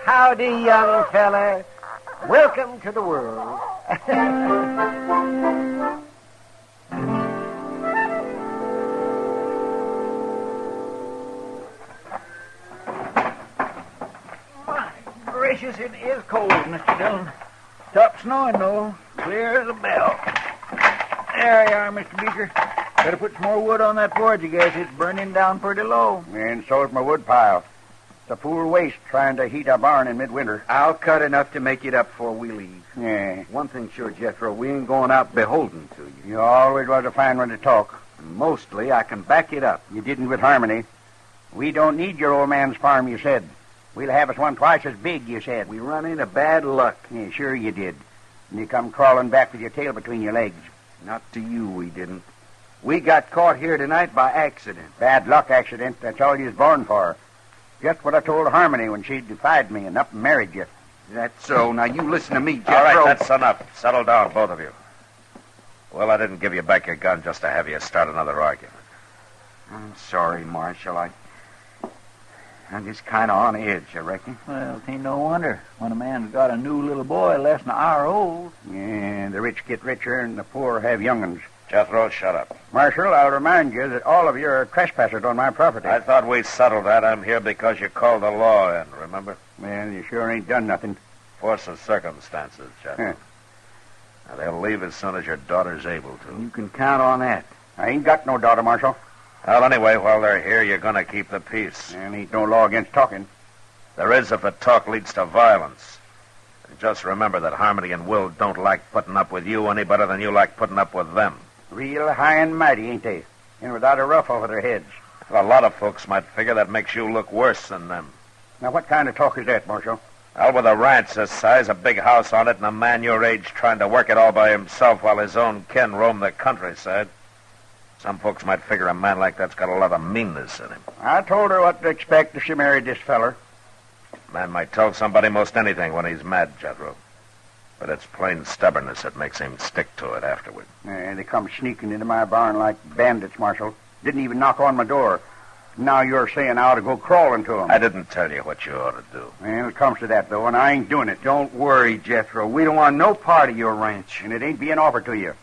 Howdy, young fella. Welcome to the world. My gracious, it is cold, Mr. Dillon. Stopped snowing, though. Clear as a bell. There you are, Mr. Beeker. Better put some more wood on that forge, I guess. It's burning down pretty low. And so's my wood pile. It's a poor waste trying to heat a barn in midwinter. I'll cut enough to make it up before we leave. Yeah. One thing sure, Jethro, we ain't going out beholden to you. You always was a fine one to talk. Mostly, I can back it up. You didn't with Harmony. We don't need your old man's farm, you said. We'll have us one twice as big, you said. We run into bad luck. Yeah, sure you did. And you come crawling back with your tail between your legs. Not to you, we didn't. We got caught here tonight by accident. Bad luck accident. That's all you was born for. Just what I told Harmony when she defied me and up and married you. That's so. Now, you listen to me, Jethro. All right, that's enough. Settle down, both of you. Well, I didn't give you back your gun just to have you start another argument. I'm sorry, Marshal. I'm just kind of on edge, I reckon. Well, it ain't no wonder when a man's got a new little boy less than an hour old. Yeah, the rich get richer and the poor have young'uns. Jethro, shut up. Marshal, I'll remind you that all of you are trespassers on my property. I thought we settled that. I'm here because you called the law in, remember? Well, you sure ain't done nothing. Force of circumstances, Jethro. Now, they'll leave as soon as your daughter's able to. You can count on that. I ain't got no daughter, Marshal. Well, anyway, while they're here, you're going to keep the peace. And ain't no law against talking. There is if the talk leads to violence. And just remember that Harmony and Will don't like putting up with you any better than you like putting up with them. Real high and mighty, ain't they? And without a ruff over their heads. Well, a lot of folks might figure that makes you look worse than them. Now, what kind of talk is that, Marshal? Well, with a ranch this size, a big house on it, and a man your age trying to work it all by himself while his own kin roam the countryside. Some folks might figure a man like that's got a lot of meanness in him. I told her what to expect if she married this feller. Man might tell somebody most anything when he's mad, Jethro. But it's plain stubbornness that makes him stick to it afterward. And they come sneaking into my barn like bandits, Marshal. Didn't even knock on my door. Now you're saying I ought to go crawling to 'em. I didn't tell you what you ought to do. Well, it comes to that, though, and I ain't doing it. Don't worry, Jethro. We don't want no part of your ranch. And it ain't being offered to you.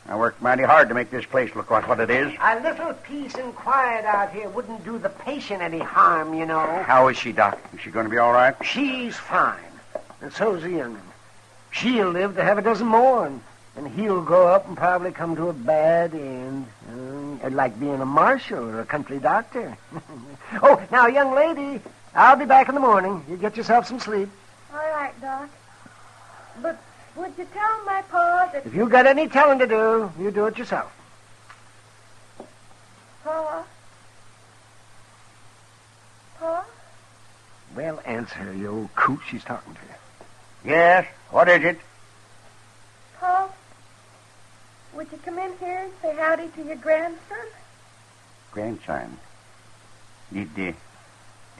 I worked mighty hard to make this place look like what it is. A little peace and quiet out here wouldn't do the patient any harm, you know. How is she, Doc? Is she going to be all right? She's fine. And so's the young'un. She'll live to have a dozen more, and he'll grow up and probably come to a bad end. Like being a marshal or a country doctor. Oh, now, young lady, I'll be back in the morning. You get yourself some sleep. All right, Doc. But would you tell my pa that... If you got any telling to do, you do it yourself. Pa? Pa? Well, answer her, you old coot. She's talking to you. Yes? What is it? Pa? Would you come in here and say howdy to your grandson? Grandson? Did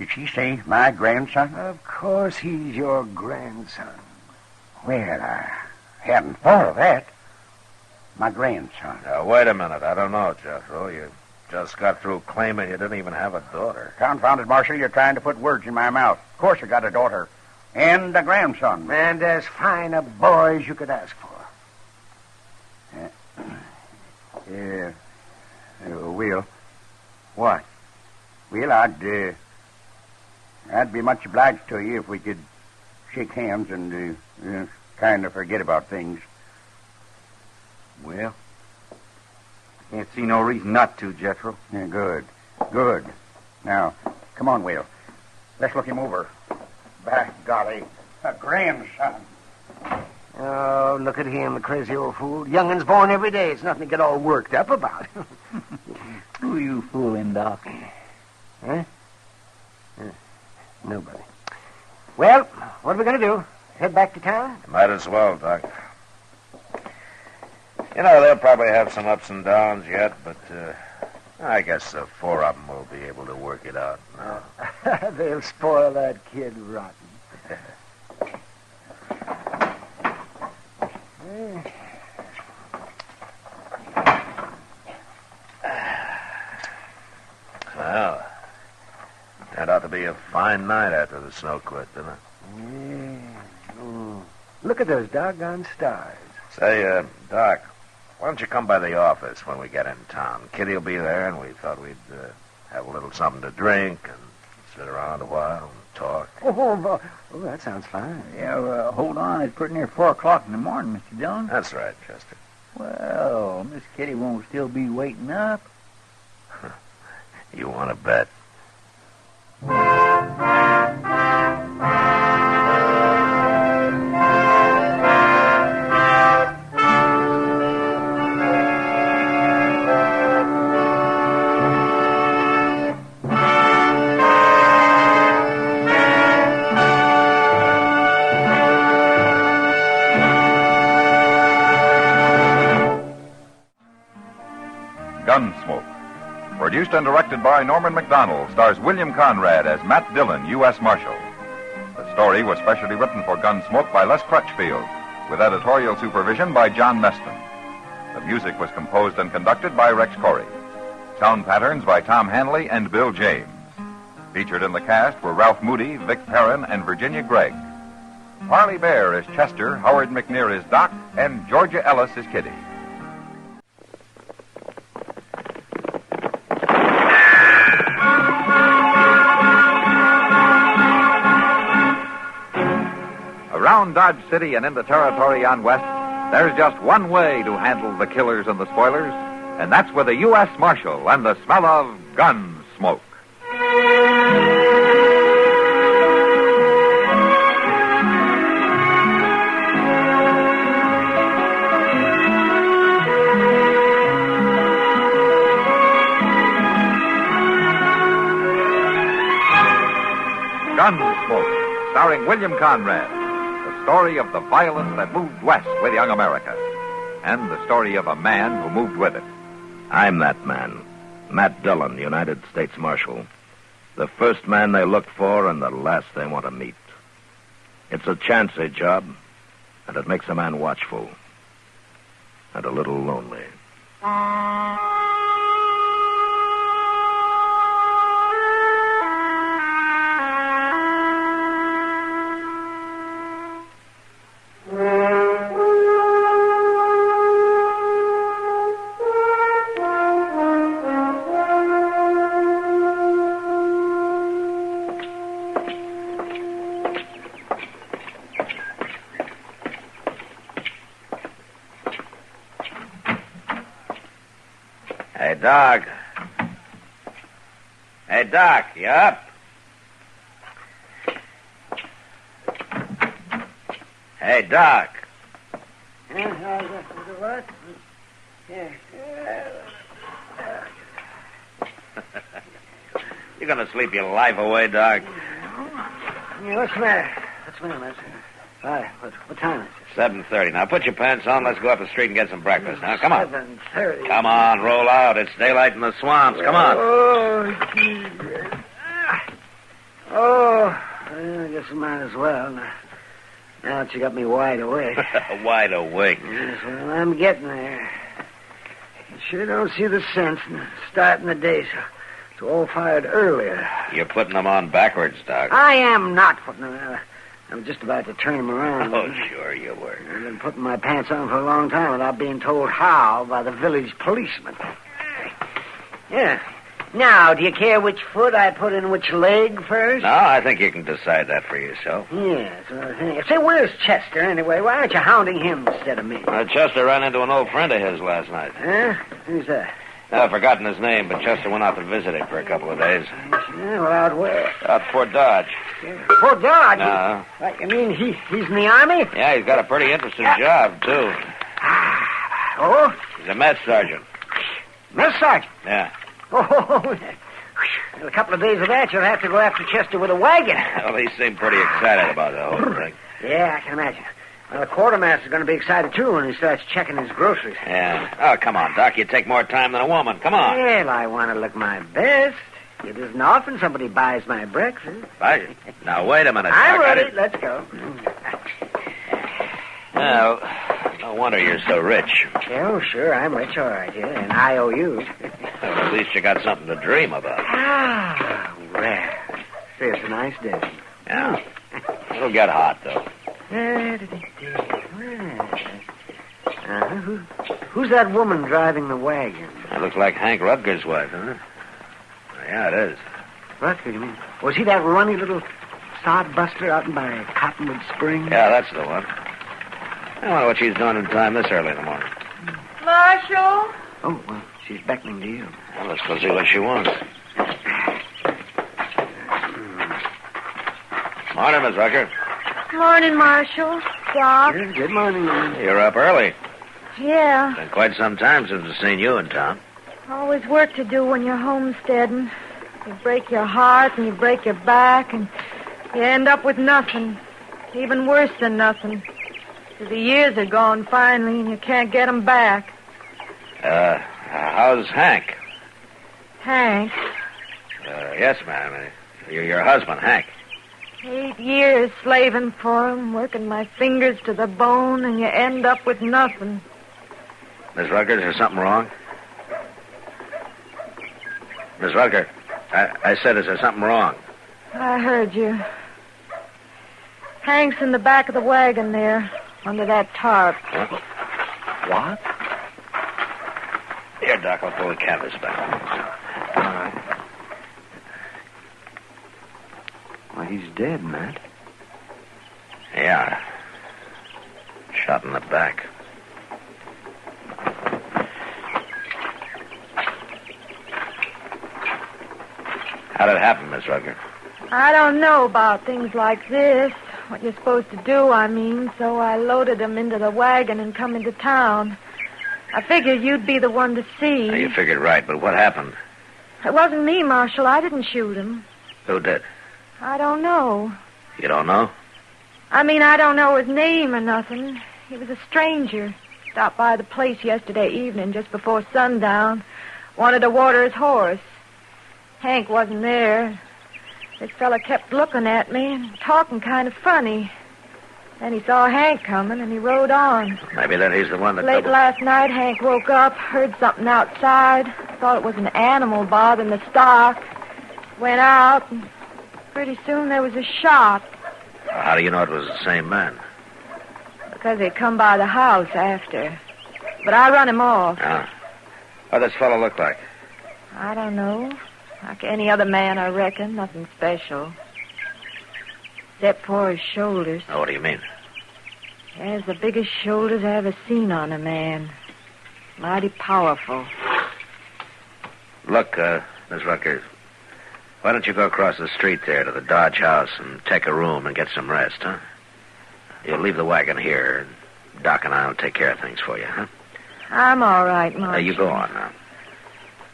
she say my grandson? Of course he's your grandson. Well, I hadn't thought of that. My grandson. Now, wait a minute. I don't know, Jethro. You just got through claiming you didn't even have a daughter. Confound it, Marshal. You're trying to put words in my mouth. Of course I got a daughter. And a grandson. And as fine a boy as you could ask for. Will. What? Well, I'd be much obliged to you if we could shake hands and kind of forget about things. Well, can't see no reason not to, Jethro. Yeah, good. Now, come on, Will. Let's look him over. By golly, a grandson. Oh, look at him, the crazy old fool. Young'un's born every day. It's nothing to get all worked up about. Who you fooling, Doc? Huh? Nobody. Well, what are we going to do? Head back to town? Might as well, Doc. You know, they'll probably have some ups and downs yet, but I guess the four of them will be able to work it out now. They'll spoil that kid rotten. Well, turned out to be a fine night after the snow quit, didn't it? Yeah. Mm. Look at those doggone stars. Say, Doc, why don't you come by the office when we get in town? Kitty will be there, and we thought we'd have a little something to drink and sit around a while and talk. Oh, that sounds fine. Yeah, hold on. It's pretty near 4 o'clock in the morning, Mr. Dillon. That's right, Chester. Well, Miss Kitty won't still be waiting up. You want to bet? Gunsmoke. Produced and directed by Norman Macdonald, stars William Conrad as Matt Dillon, U.S. Marshal. The story was specially written for Gunsmoke by Les Crutchfield, with editorial supervision by John Meston. The music was composed and conducted by Rex Corey. Sound patterns by Tom Hanley and Bill James. Featured in the cast were Ralph Moody, Vic Perrin, and Virginia Gregg. Parley Bear is Chester, Howard McNear is Doc, and Georgia Ellis is Kitty. Around Dodge City and in the territory on West, there's just one way to handle the killers and the spoilers, and that's with a U.S. Marshal and the smell of gun smoke. Gunsmoke, starring William Conrad. The story of the violence that moved west with young America. And the story of a man who moved with it. I'm that man. Matt Dillon, United States Marshal. The first man they look for and the last they want to meet. It's a chancy job, and it makes a man watchful. And a little lonely. Hey, Doc. Hey, Doc, you up? Hey, Doc. What? Yeah. You gonna sleep your life away, Doc? Yeah, what's the matter? What's the matter, mister? Why, what time is it? 7:30. Now, put your pants on. Let's go up the street and get some breakfast. Now, come on. 7:30. Come on, roll out. It's daylight in the swamps. Come on. Oh, I guess I might as well. Now that you got me wide awake. Wide awake. Yes, well, I'm getting there. I sure don't see the sense in starting the day so all fired earlier. You're putting them on backwards, Doc. I am not putting them on. I'm just about to turn them around. Oh, sure you were. I've been putting my pants on for a long time without being told how by the village policeman. Yeah. Now, do you care which foot I put in which leg first? No, I think you can decide that for yourself. Yes. Say, where's Chester, anyway? Why aren't you hounding him instead of me? Chester ran into an old friend of his last night. Huh? Who's that? I've forgotten his name, but Chester went out to visit him for a couple of days. Yeah, well, out where? Out Fort Dodge. Fort Dodge? No. What, you mean he's in the Army? Yeah, he's got a pretty interesting job, too. Oh? He's a mess sergeant. Mess sergeant? Yeah. Oh, in a couple of days of that, you'll have to go after Chester with a wagon. Well, he seemed pretty excited about the whole thing. Yeah, I can imagine. Well, the quartermaster's going to be excited, too, when he starts checking his groceries. Yeah. Oh, come on, Doc. You take more time than a woman. Come on. Well, I want to look my best. It isn't often somebody buys my breakfast. Buys it? Now, wait a minute, Doc. I'm ready. Let's go. Well, no wonder you're so rich. Oh, sure, I'm rich, all right, yeah, and I owe you. Well, at least you got something to dream about. Ah, well, it's a nice day. Yeah. It'll get hot, though. Who's that woman driving the wagon? That looks like Hank Rutger's wife, huh? Yeah, it is. Rutger, you mean? Was he that runny little sodbuster out by Cottonwood Springs? Yeah, that's the one. I wonder what she's doing in time this early in the morning. Marshal? Oh, well, she's beckoning to you. Well, let's go see what she wants. Morning, Miss Rucker. Morning, Marshal. Doc. Good morning. You're up early. Yeah. Been quite some time since I've seen you in town. Always work to do when you're homesteading. You break your heart and you break your back and you end up with nothing. Even worse than nothing. 'Cause the years are gone finally and you can't get 'em back. How's Hank? Hank. Yes, ma'am. Your husband, Hank. 8 years slaving for him, working my fingers to the bone, and you end up with nothing. Miss Rucker, is there something wrong? Miss Rucker, I said, is there something wrong? I heard you. Hank's in the back of the wagon there, under that tarp. What? Here, Doc, I'll pull the canvas back. All right. Well, he's dead, Matt. Yeah. Shot in the back. How did it happen, Miss Rucker? I don't know about things like this. What you're supposed to do, I mean. So I loaded him into the wagon and come into town. I figured you'd be the one to see. You figured right, but what happened? It wasn't me, Marshal. I didn't shoot him. Who did? I don't know. You don't know? I mean, I don't know his name or nothing. He was a stranger. Stopped by the place yesterday evening just before sundown. Wanted to water his horse. Hank wasn't there. This fella kept looking at me and talking kind of funny. Then he saw Hank coming and he rode on. Maybe that he's the one that... Late last night, Hank woke up, heard something outside. Thought it was an animal bothering the stock. Went out, and pretty soon there was a shot. How do you know it was the same man? Because they come by the house after. But I run him off. Ah. What does this fellow look like? I don't know. Like any other man, I reckon. Nothing special. Except for his shoulders. Oh, what do you mean? He has the biggest shoulders I ever seen on a man. Mighty powerful. Look, Miss Rutgers, why don't you go across the street there to the Dodge house and take a room and get some rest, huh? You'll leave the wagon here. Doc and I will take care of things for you, huh? I'm all right, Marshal. You go on now.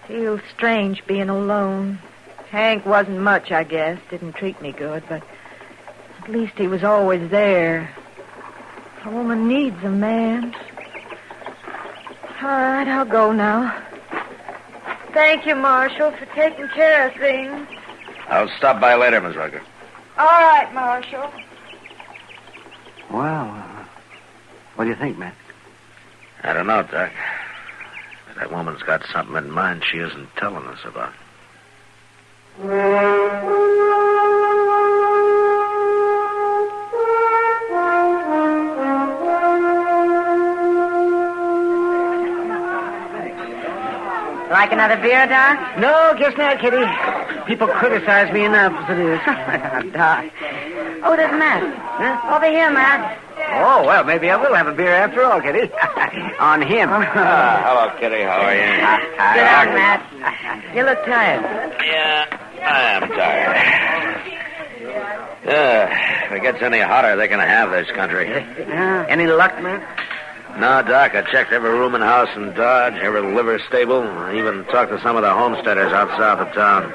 Feels strange being alone. Hank wasn't much, I guess. Didn't treat me good, but at least he was always there. A woman needs a man. All right, I'll go now. Thank you, Marshal, for taking care of things. I'll stop by later, Miss Rucker. All right, Marshal. Well, what do you think, Matt? I don't know, Doc. But that woman's got something in mind she isn't telling us about. Like another beer, Doc? No, guess not, Kitty. People criticize me enough as it is. Doc. Oh, there's Matt. Huh? Over here, Matt. Oh, well, maybe I will have a beer after all, Kitty. On him. Hello, Kitty. How are you? Sit down, Matt. You look tired. Yeah, I am tired. If it gets any hotter, they're going to have this country. Any luck, Matt? No, Doc. I checked every rooming house in Dodge, every liver stable. I even talked to some of the homesteaders out south of town.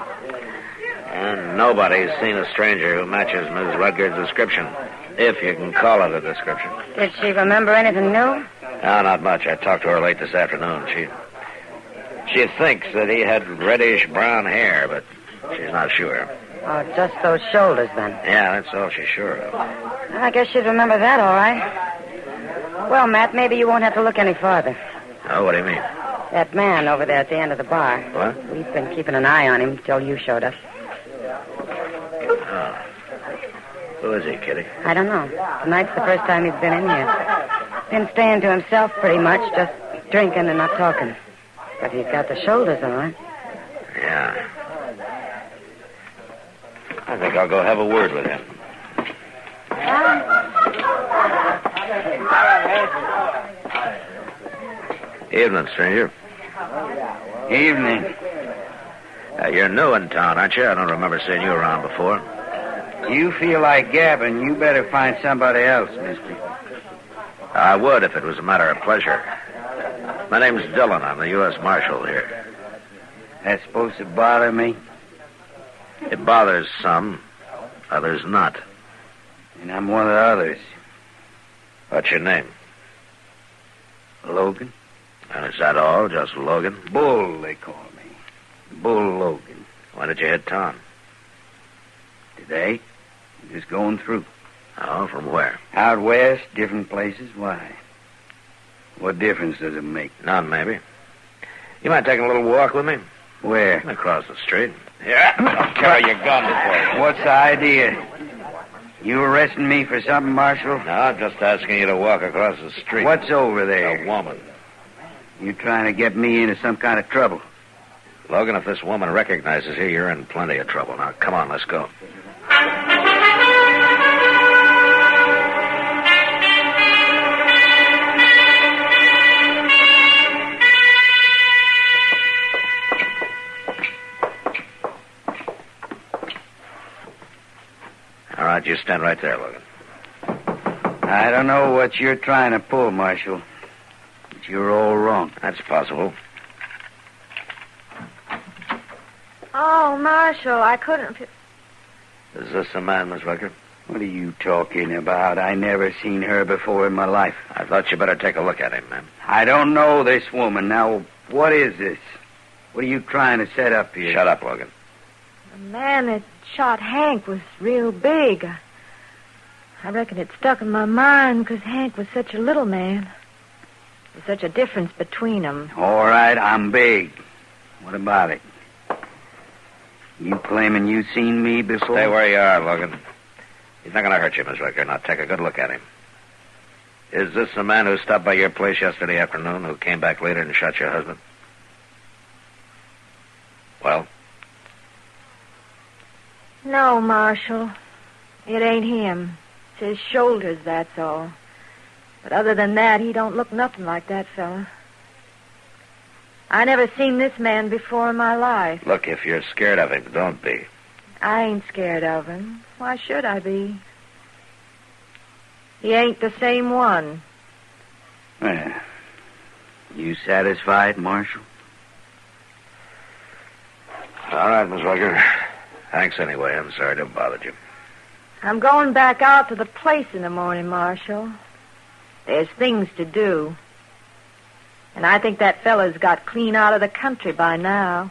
And nobody's seen a stranger who matches Ms. Rutgers' description, if you can call it a description. Did she remember anything new? No, not much. I talked to her late this afternoon. She thinks that he had reddish-brown hair, but she's not sure. Oh, just those shoulders, then. Yeah, that's all she's sure of. I guess she'd remember that, all right. Well, Matt, maybe you won't have to look any farther. Oh, what do you mean? That man over there at the end of the bar. What? We've been keeping an eye on him till you showed up. Oh. Who is he, Kitty? I don't know. Tonight's the first time he's been in here. Been staying to himself pretty much, just drinking and not talking. But he's got the shoulders, all right. Yeah. I think I'll go have a word with him. Evening, stranger. Evening. You're new in town, aren't you? I don't remember seeing you around before. You feel like gabbing, you better find somebody else, mister. I would if it was a matter of pleasure. My name's Dillon. I'm the U.S. Marshal here. That's supposed to bother me? It bothers some, others not. And I'm one of the others. What's your name? Logan. And is that all? Just Logan? Bull, they call me. Bull Logan. When did you hit town? Today. Just going through. Oh, from where? Out west, different places. Why? What difference does it make? None, maybe. You mind taking a little walk with me? Where? Across the street. Yeah. I'll carry your gun before you. What's the idea? You arresting me for something, Marshal? No, I'm just asking you to walk across the street. What's over there? A woman. You trying to get me into some kind of trouble? Logan, if this woman recognizes you, you're in plenty of trouble. Now, come on, let's go. All right, you stand right there, Logan. I don't know what you're trying to pull, Marshal. But you're all wrong. That's possible. Oh, Marshal, I couldn't... Is this the man, Miss Rucker? What are you talking about? I never seen her before in my life. I thought you better take a look at him, man. I don't know this woman. Now, what is this? What are you trying to set up here? Shut up, Logan. The man that shot Hank was real big. I reckon it stuck in my mind because Hank was such a little man. There's such a difference between them. All right, I'm big. What about it? You claiming you seen me before? Stay where you are, Logan. He's not going to hurt you, Miss Rucker. Now, take a good look at him. Is this the man who stopped by your place yesterday afternoon, who came back later and shot your husband? Well? No, Marshal. It ain't him. It's his shoulders, that's all. But other than that, he don't look nothing like that fella. I never seen this man before in my life. Look, if you're scared of him, don't be. I ain't scared of him. Why should I be? He ain't the same one. Well, you satisfied, Marshal? All right, Miss Rucker. Thanks anyway. I'm sorry to have bothered you. I'm going back out to the place in the morning, Marshal. There's things to do. And I think that fella's got clean out of the country by now.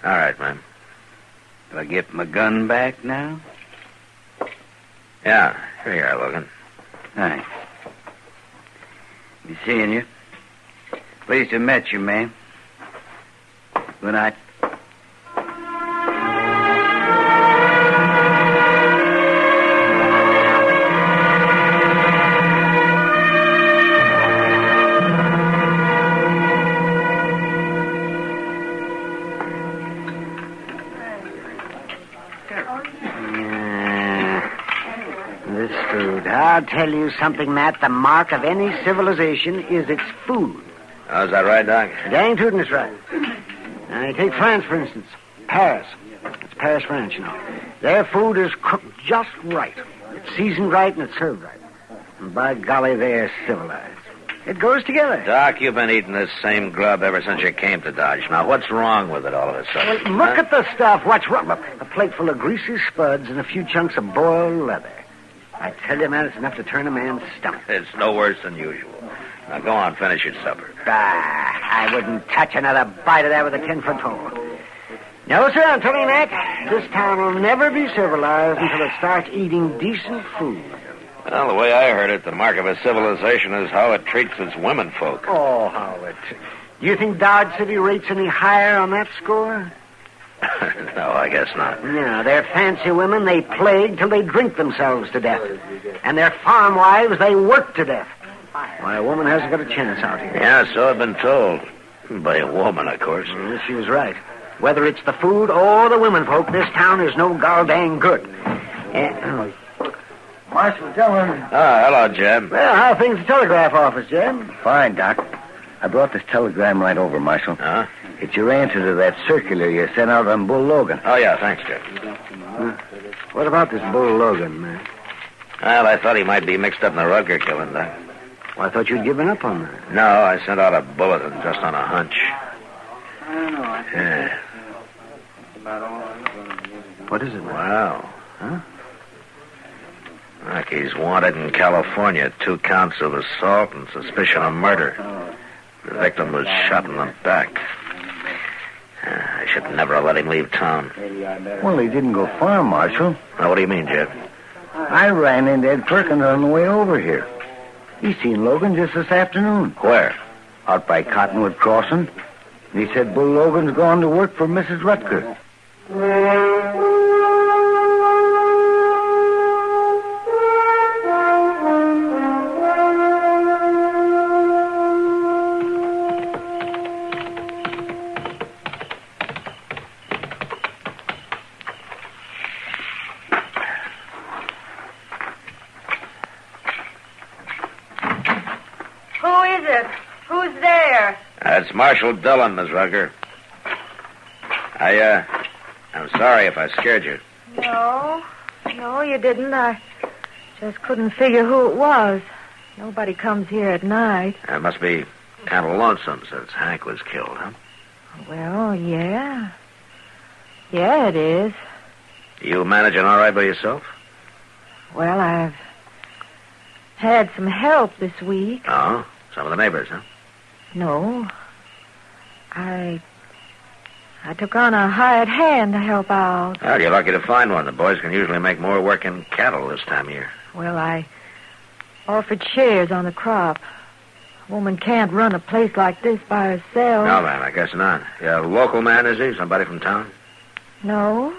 All right, ma'am. Do I get my gun back now? Yeah, here you are, Logan. Thanks. Be seeing you. Pleased to have met you, ma'am. Good night. I'll tell you something, Matt. The mark of any civilization is its food. Oh, is that right, Doc? Dang tootin' it's right. Now, you take France, for instance. Paris. It's Paris, France, you know. Their food is cooked just right. It's seasoned right and it's served right. And by golly, they're civilized. It goes together. Doc, you've been eating this same grub ever since you came to Dodge. Now, what's wrong with it all of a sudden? Well, look at the stuff. What's wrong? Look, a plate full of greasy spuds and a few chunks of boiled leather. I tell you, man, it's enough to turn a man's stomach. It's no worse than usual. Now, go on, finish your supper. I wouldn't touch another bite of that with a 10-foot pole. No, sir, I'm telling you, Mac, this town will never be civilized until it starts eating decent food. Well, the way I heard it, the mark of a civilization is how it treats its women folk. Oh, how it... Do you think Dodge City rates any higher on that score? No, I guess not. No, they're fancy women. They plague till they drink themselves to death. And their farm wives, they work to death. Why, a woman hasn't got a chance out here. Yeah, so I've been told. By a woman, of course. Yes, she was right. Whether it's the food or the women folk, this town is no goddamn good. Marshal Dillon. Hello, Jeb. Well, how are things at the telegraph office, Jeb? Fine, Doc. I brought this telegram right over, Marshal. Huh? It's your answer to that circular you sent out on Bull Logan. Oh, yeah, thanks, Jeb. What about this Bull Logan, man? Well, I thought he might be mixed up in the Rutger killing, Doc. Well, I thought you'd given up on that. No, I sent out a bulletin just on a hunch. Yeah. What is it, man? Wow. Huh? Like he's wanted in California, 2 counts of assault and suspicion of murder. The victim was shot in the back. I should never have let him leave town. Well, he didn't go far, Marshal. Now, what do you mean, Jeb? I ran into Ed Perkins on the way over here. He seen Logan just this afternoon. Where? Out by Cottonwood Crossing. And he said Bull Logan's gone to work for Mrs. Rutger. It's Marshal Dillon, Miss Rugger. I'm sorry if I scared you. No, you didn't. I just couldn't figure who it was. Nobody comes here at night. It must be kind of lonesome since Hank was killed, huh? Well, yeah. Yeah, it is. You managing all right by yourself? Well, I've had some help this week. Oh? Some of the neighbors, huh? No. I took on a hired hand to help out. Well, you're lucky to find one. The boys can usually make more work in cattle this time of year. Well, I offered shares on the crop. A woman can't run a place like this by herself. No, ma'am, I guess not. Yeah, a local man, is he? Somebody from town? No.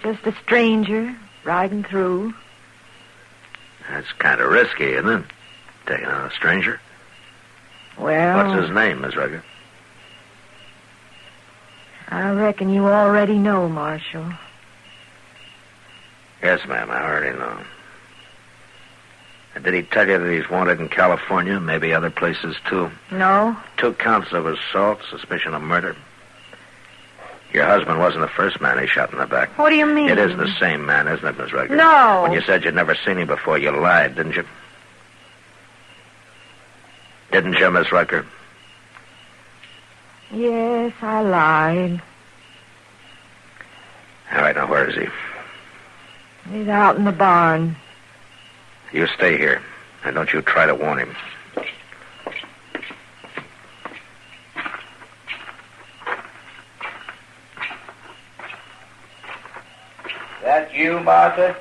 Just a stranger riding through. That's kind of risky, isn't it? Taking on a stranger. Well... What's his name, Miss Rugger? I reckon you already know, Marshal. Yes, ma'am, I already know. Did he tell you that he's wanted in California, maybe other places, too? No. 2 counts of assault, suspicion of murder. Your husband wasn't the first man he shot in the back. What do you mean? It is the same man, isn't it, Miss Rucker? No. When you said you'd never seen him before, you lied, didn't you? Didn't you, Miss Rucker? Yes, I lied. All right, now where is he? He's out in the barn. You stay here, and don't you try to warn him. That you, Martha?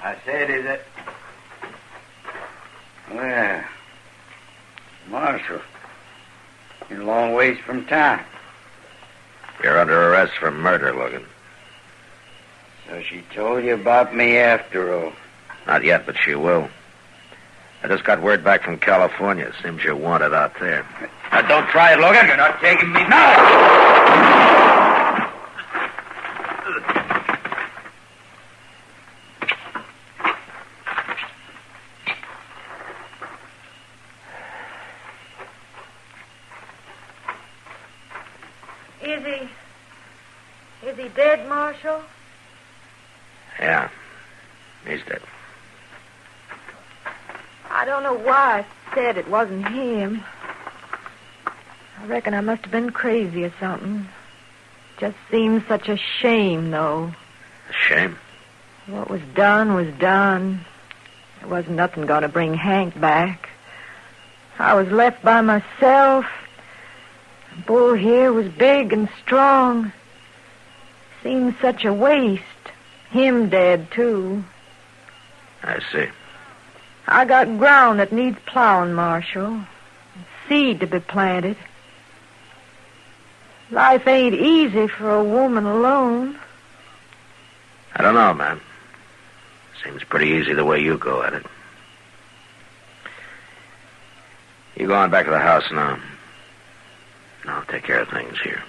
I said, is it? Well, Marshal, you're a long ways from town. You're under arrest for murder, Logan. So she told you about me after all. Not yet, but she will. I just got word back from California. Seems you're wanted out there. Now, don't try it, Logan. You're not taking me now. Is he dead, Marshal? Yeah, he's dead. I don't know why I said it wasn't him. I reckon I must have been crazy or something. Just seems such a shame, though. A shame? What was done was done. There wasn't nothing going to bring Hank back. I was left by myself. Bull here was big and strong. Seemed such a waste. Him dead, too. I see. I got ground that needs plowing, Marshal. Seed to be planted. Life ain't easy for a woman alone. I don't know, man. Seems pretty easy the way you go at it. You go on back to the house now. I'll take care of things here.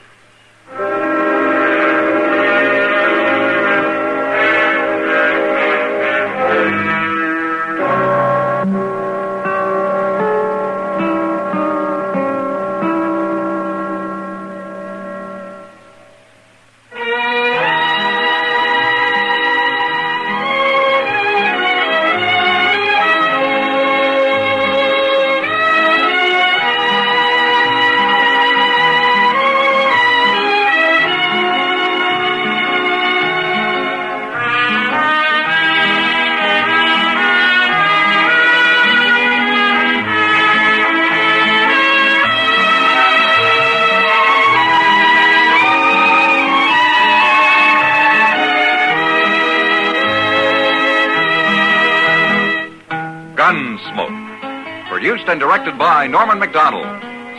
Gunsmoke, produced and directed by Norman Macdonald,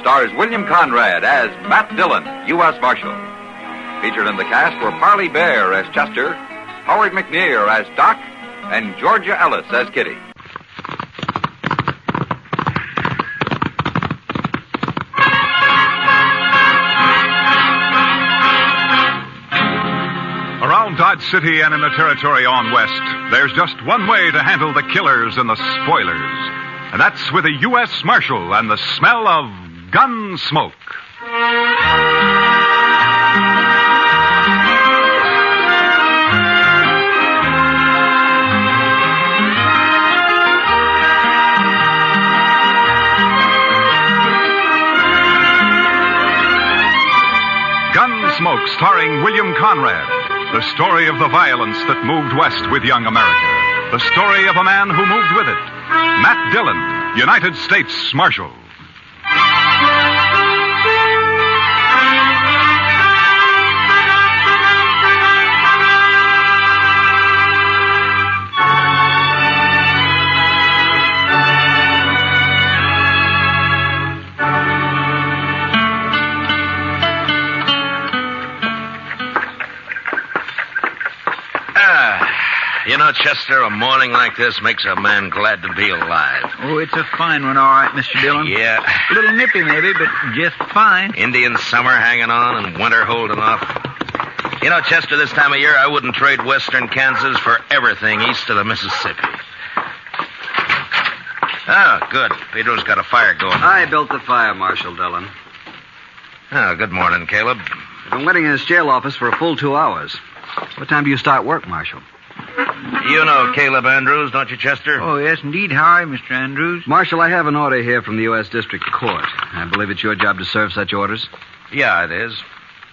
stars William Conrad as Matt Dillon, U.S. Marshal. Featured in the cast were Parley Bear as Chester, Howard McNear as Doc, and Georgia Ellis as Kitty. Around Dodge City and in the territory on west, there's just one way to handle the killers and the spoilers. And that's with a U.S. Marshal and the smell of Gunsmoke. Gunsmoke, starring William Conrad. The story of the violence that moved west with young America. The story of a man who moved with it. Matt Dillon, United States Marshal. You know, Chester, a morning like this makes a man glad to be alive. Oh, it's a fine one, all right, Mr. Dillon. Yeah. A little nippy, maybe, but just fine. Indian summer hanging on and winter holding off. You know, Chester, this time of year, I wouldn't trade western Kansas for everything east of the Mississippi. Oh, good. Pedro's got a fire going. I built the fire, Marshal Dillon. Oh, good morning, Caleb. I've been waiting in his jail office for a full 2 hours. What time do you start work, Marshal? You know Caleb Andrews, don't you, Chester? Oh, yes, indeed. How are you, Mr. Andrews? Marshal, I have an order here from the U.S. District Court. I believe it's your job to serve such orders. Yeah, it is.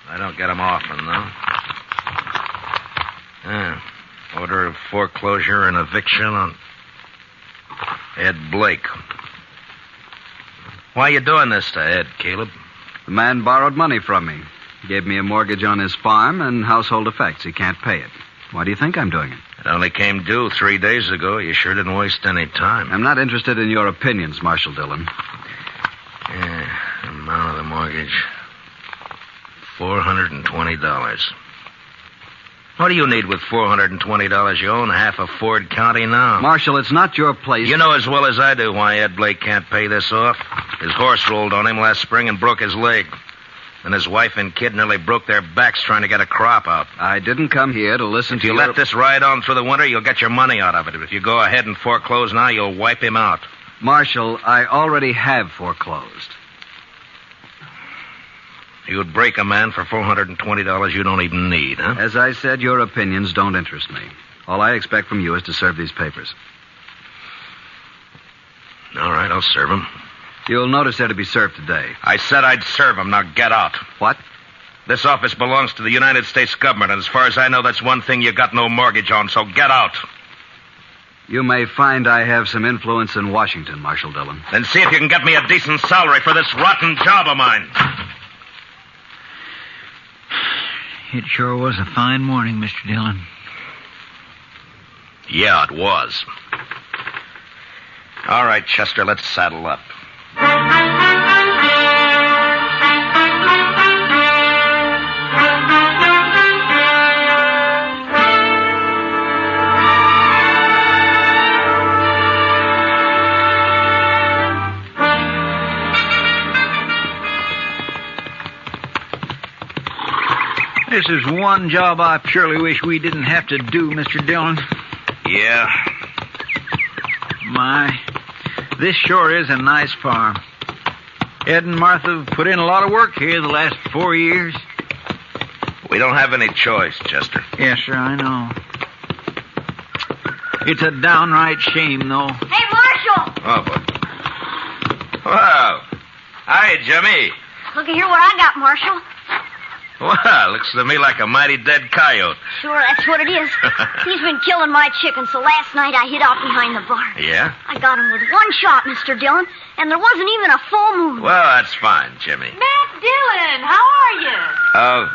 I don't get them often, though. Order of foreclosure and eviction on Ed Blake. Why are you doing this to Ed, Caleb? The man borrowed money from me. Gave me a mortgage on his farm and household effects. He can't pay it. Why do you think I'm doing it? It only came due 3 days ago. You sure didn't waste any time. I'm not interested in your opinions, Marshal Dillon. Yeah, amount of the mortgage. $420. What do you need with $420? You own half of Ford County now. Marshal, it's not your place. You know as well as I do why Ed Blake can't pay this off. His horse rolled on him last spring and broke his leg. And his wife and kid nearly broke their backs trying to get a crop out. I didn't come here to listen if to you let this ride on through the winter, you'll get your money out of it. If you go ahead and foreclose now, you'll wipe him out. Marshal, I already have foreclosed. You'd break a man for $420 you don't even need, huh? As I said, your opinions don't interest me. All I expect from you is to serve these papers. All right, I'll serve them. You'll notice they're to be served today. I said I'd serve them. Now get out. What? This office belongs to the United States government, and as far as I know, that's one thing you got no mortgage on, so get out. You may find I have some influence in Washington, Marshal Dillon. Then see if you can get me a decent salary for this rotten job of mine. It sure was a fine morning, Mr. Dillon. Yeah, it was. All right, Chester, let's saddle up. This is one job I surely wish we didn't have to do, Mr. Dillon. Yeah. My, this sure is a nice farm. Ed and Martha have put in a lot of work here the last 4 years. We don't have any choice, Chester. Yes, sir, I know. It's a downright shame, though. Hey, Marshal! Oh, boy. Wow. Hi, Jimmy. Look at here what I got, Marshal. Well, looks to me like a mighty dead coyote. Sure, that's what it is. He's been killing my chickens, so last night I hid out behind the barn. Yeah? I got him with one shot, Mr. Dillon, and there wasn't even a full moon. Well, that's fine, Jimmy. Matt Dillon, how are you? Oh,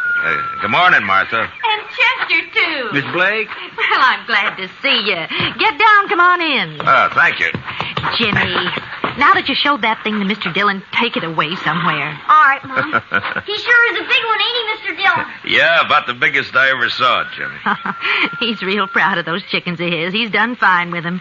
good morning, Martha. And Chester, too. Miss Blake? Well, I'm glad to see you. Get down, come on in. Oh, thank you. Jimmy, now that you showed that thing to Mr. Dillon, take it away somewhere. All right, Mom. He sure is a big one, ain't he, Mr. Dillon? Yeah, about the biggest I ever saw, Jimmy. He's real proud of those chickens of his. He's done fine with them.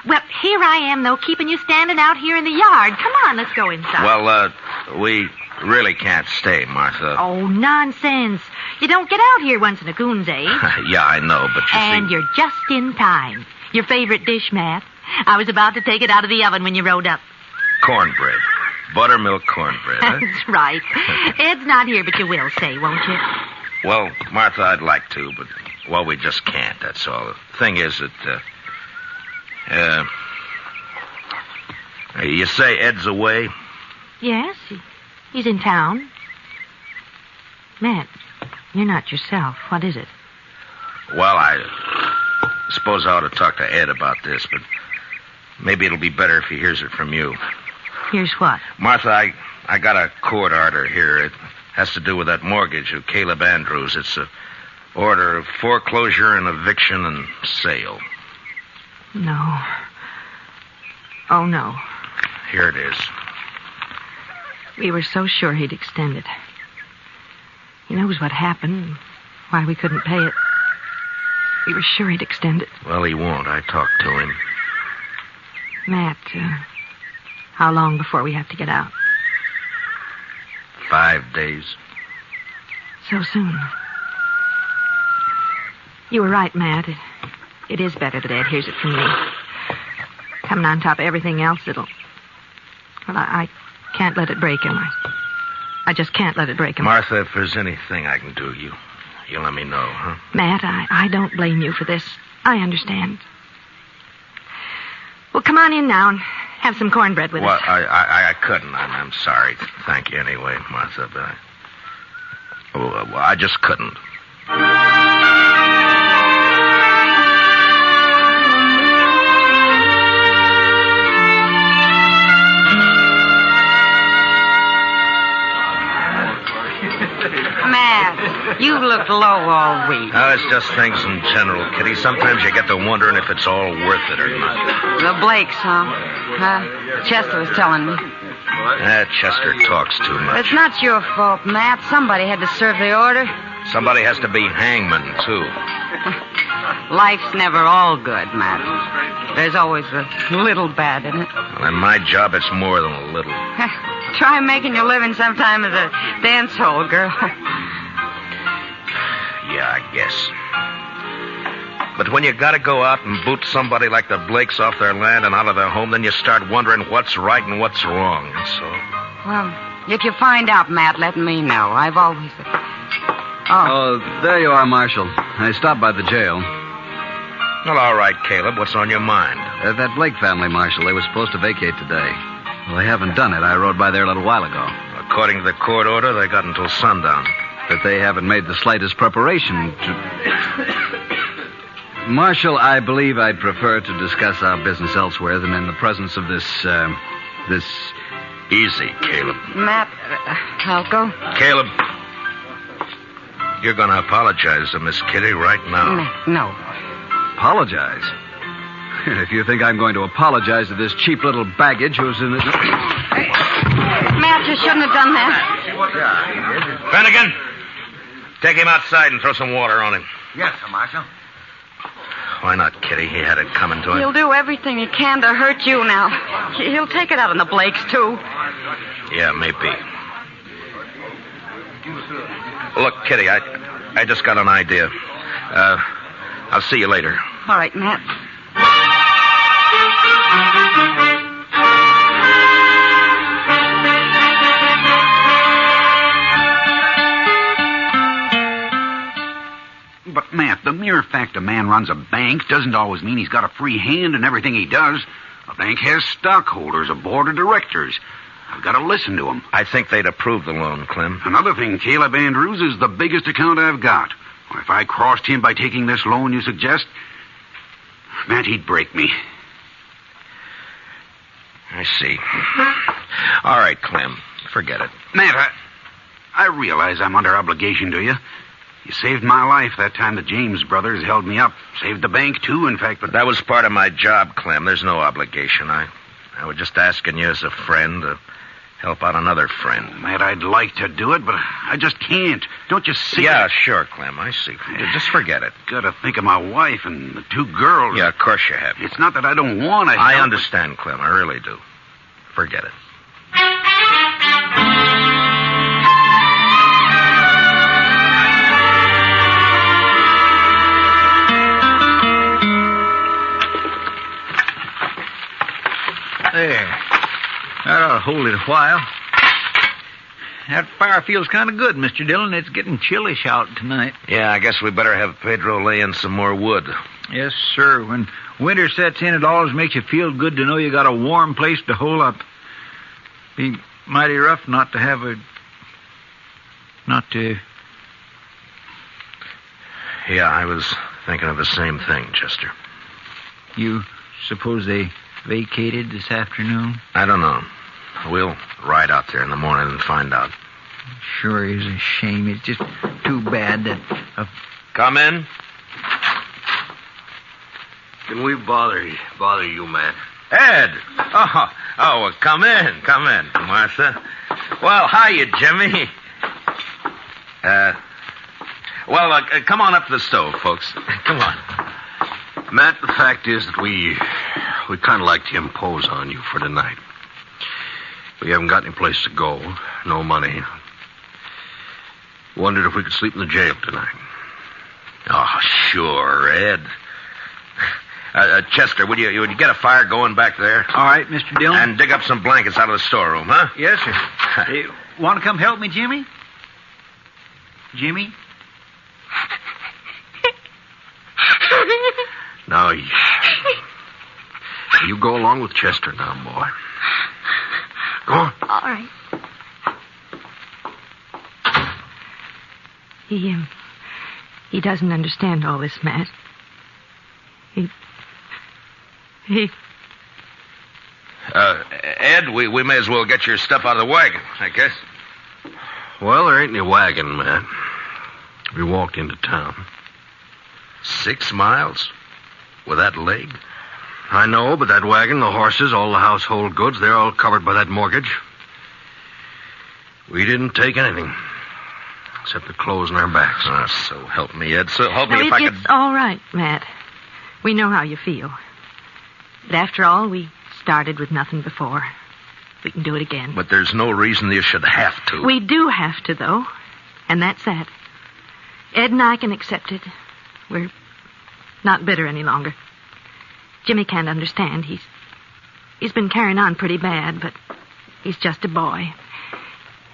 Well, here I am, though, keeping you standing out here in the yard. Come on, let's go inside. Well, we really can't stay, Martha. Oh, nonsense. You don't get out here once in a coon's age. Yeah, I know, but And you're just in time. Your favorite dish, Matt. I was about to take it out of the oven when you rode up. Cornbread. Buttermilk cornbread, huh? That's right. Ed's not here, but you will say, won't you? Well, Martha, I'd like to, but, well, we just can't, that's all. The thing is that, you say Ed's away? Yes, he's in town. Matt, you're not yourself. What is it? Well, I suppose I ought to talk to Ed about this, but maybe it'll be better if he hears it from you. Here's what? Martha, I got a court order here. It has to do with that mortgage of Caleb Andrews. It's a order of foreclosure and eviction and sale. No. Oh, no. Here it is. We were so sure he'd extend it. He knows what happened, why we couldn't pay it. We were sure he'd extend it. Well, he won't. I talked to him. Matt, how long before we have to get out? 5 days. So soon. You were right, Matt. It is better that Ed hears it from me. Coming on top of everything else, Well, I can't let it break him. I just can't let it break him. Martha, if there's anything I can do, you let me know, huh? Matt, I don't blame you for this. I understand. Well, come on in now and have some cornbread with us. I couldn't. I'm sorry. Thank you anyway, Martha, but I just couldn't. Matt, you've looked low all week. Oh, it's just things in general, Kitty. Sometimes you get to wondering if it's all worth it or not. The Blakes, huh? Chester was telling me. Chester talks too much. It's not your fault, Matt. Somebody had to serve the order. Somebody has to be hangman, too. Life's never all good, Matt. There's always a little bad in it. Well, in my job, it's more than a little. Try making your living sometime as a dance hall girl. Yeah, I guess. But when you gotta go out and boot somebody like the Blakes off their land and out of their home, then you start wondering what's right and what's wrong, that's all. Well, if you find out, Matt, let me know. I've always... Oh, there you are, Marshal. I stopped by the jail. Well, all right, Caleb. What's on your mind? That Blake family, Marshal, they were supposed to vacate today. Well, they haven't done it. I rode by there a little while ago. According to the court order, they got until sundown. But they haven't made the slightest preparation to... Marshal, I believe I'd prefer to discuss our business elsewhere than in the presence of this... Easy, Caleb. Matt, I'll go. Caleb, you're going to apologize to Miss Kitty right now. No. Apologize? If you think I'm going to apologize to this cheap little baggage who's in it... Matt, you shouldn't have done that. Finnegan, take him outside and throw some water on him. Yes, sir, Marshal. Why not, Kitty? He had it coming to him. He'll do everything he can to hurt you now. He'll take it out on the Blakes, too. Yeah, maybe. Look, Kitty, I just got an idea. I'll see you later. All right, Matt. But, Matt, the mere fact a man runs a bank doesn't always mean he's got a free hand in everything he does. A bank has stockholders, a board of directors. I've got to listen to them. I think they'd approve the loan, Clem. Another thing, Caleb Andrews is the biggest account I've got. If I crossed him by taking this loan you suggest, Matt, he'd break me. I see. All right, Clem. Forget it. Matt, I realize I'm under obligation to you. You saved my life that time the James brothers held me up. Saved the bank, too, in fact, but... That was part of my job, Clem. There's no obligation. I was just asking you as a friend to help out another friend. Matt, I'd like to do it, but I just can't. Don't you see? Yeah, sure, Clem. I see. Just forget it. Gotta think of my wife and the two girls. Yeah, of course you have. It's not that I don't want to help. I understand, Clem. I really do. Forget it. There. That ought to hold it a while. That fire feels kind of good, Mr. Dillon. It's getting chillish out tonight. Yeah, I guess we better have Pedro lay in some more wood. Yes, sir. When winter sets in, it always makes you feel good to know you got a warm place to hole up. Be mighty rough not to have a... Yeah, I was thinking of the same thing, Chester. You suppose they vacated this afternoon? I don't know. We'll ride out there in the morning and find out. Sure is a shame. It's just too bad that... Come in. Can we bother you, Matt? Ed! Oh, come in, Martha. Well, hiya, Jimmy. Come on up to the stove, folks. Come on. Matt, the fact is that we kind of like to impose on you for tonight. We haven't got any place to go, no money. Wondered if we could sleep in the jail tonight. Oh, sure, Ed. Chester, would you get a fire going back there? All right, Mr. Dillon. And dig up some blankets out of the storeroom, huh? Yes, sir. Hey, want to come help me, Jimmy? Jimmy? No, you go along with Chester now, boy. Go on. All right. He doesn't understand all this, Matt. Ed, we may as well get your stuff out of the wagon, I guess. Well, there ain't any wagon, Matt. We walked into town. 6 miles? With that leg? I know, but that wagon, the horses, all the household goods, they're all covered by that mortgage. We didn't take anything. Except the clothes on our backs. So help me, Ed. So help me if I could... It's all right, Matt. We know how you feel. But after all, we started with nothing before. We can do it again. But there's no reason you should have to. We do have to, though. And that's that. Ed and I can accept it. We're not bitter any longer. Jimmy can't understand. He's been carrying on pretty bad, but he's just a boy.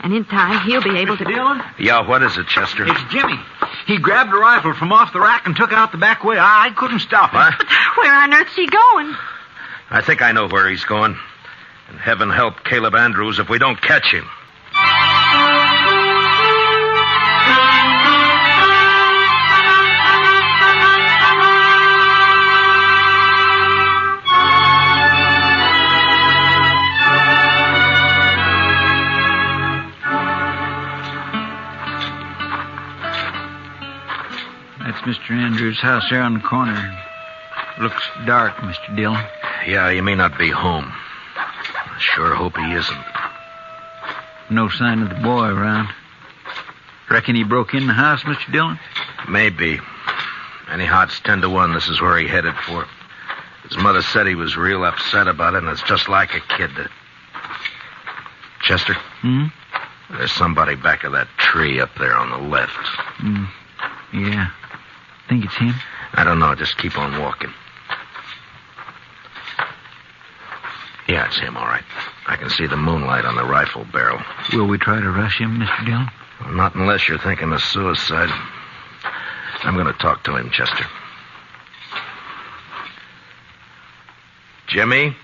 And in time, he'll be able to... Dillon? Yeah, what is it, Chester? It's Jimmy. He grabbed a rifle from off the rack and took out the back way. I couldn't stop him. What? Where on earth's he going? I think I know where he's going. And heaven help Caleb Andrews if we don't catch him. That's Mr. Andrews' house there on the corner. Looks dark, Mr. Dillon. Yeah, he may not be home. I sure hope he isn't. No sign of the boy around. Reckon he broke in the house, Mr. Dillon? Maybe. Anyhow, it's 10 to 1. This is where he headed for. His mother said he was real upset about it, and it's just like a kid that... Chester? There's somebody back of that tree up there on the left. Yeah. Think it's him? I don't know. Just keep on walking. Yeah, it's him, all right. I can see the moonlight on the rifle barrel. Will we try to rush him, Mr. Dillon? Well, not unless you're thinking of suicide. I'm going to talk to him, Chester. Jimmy?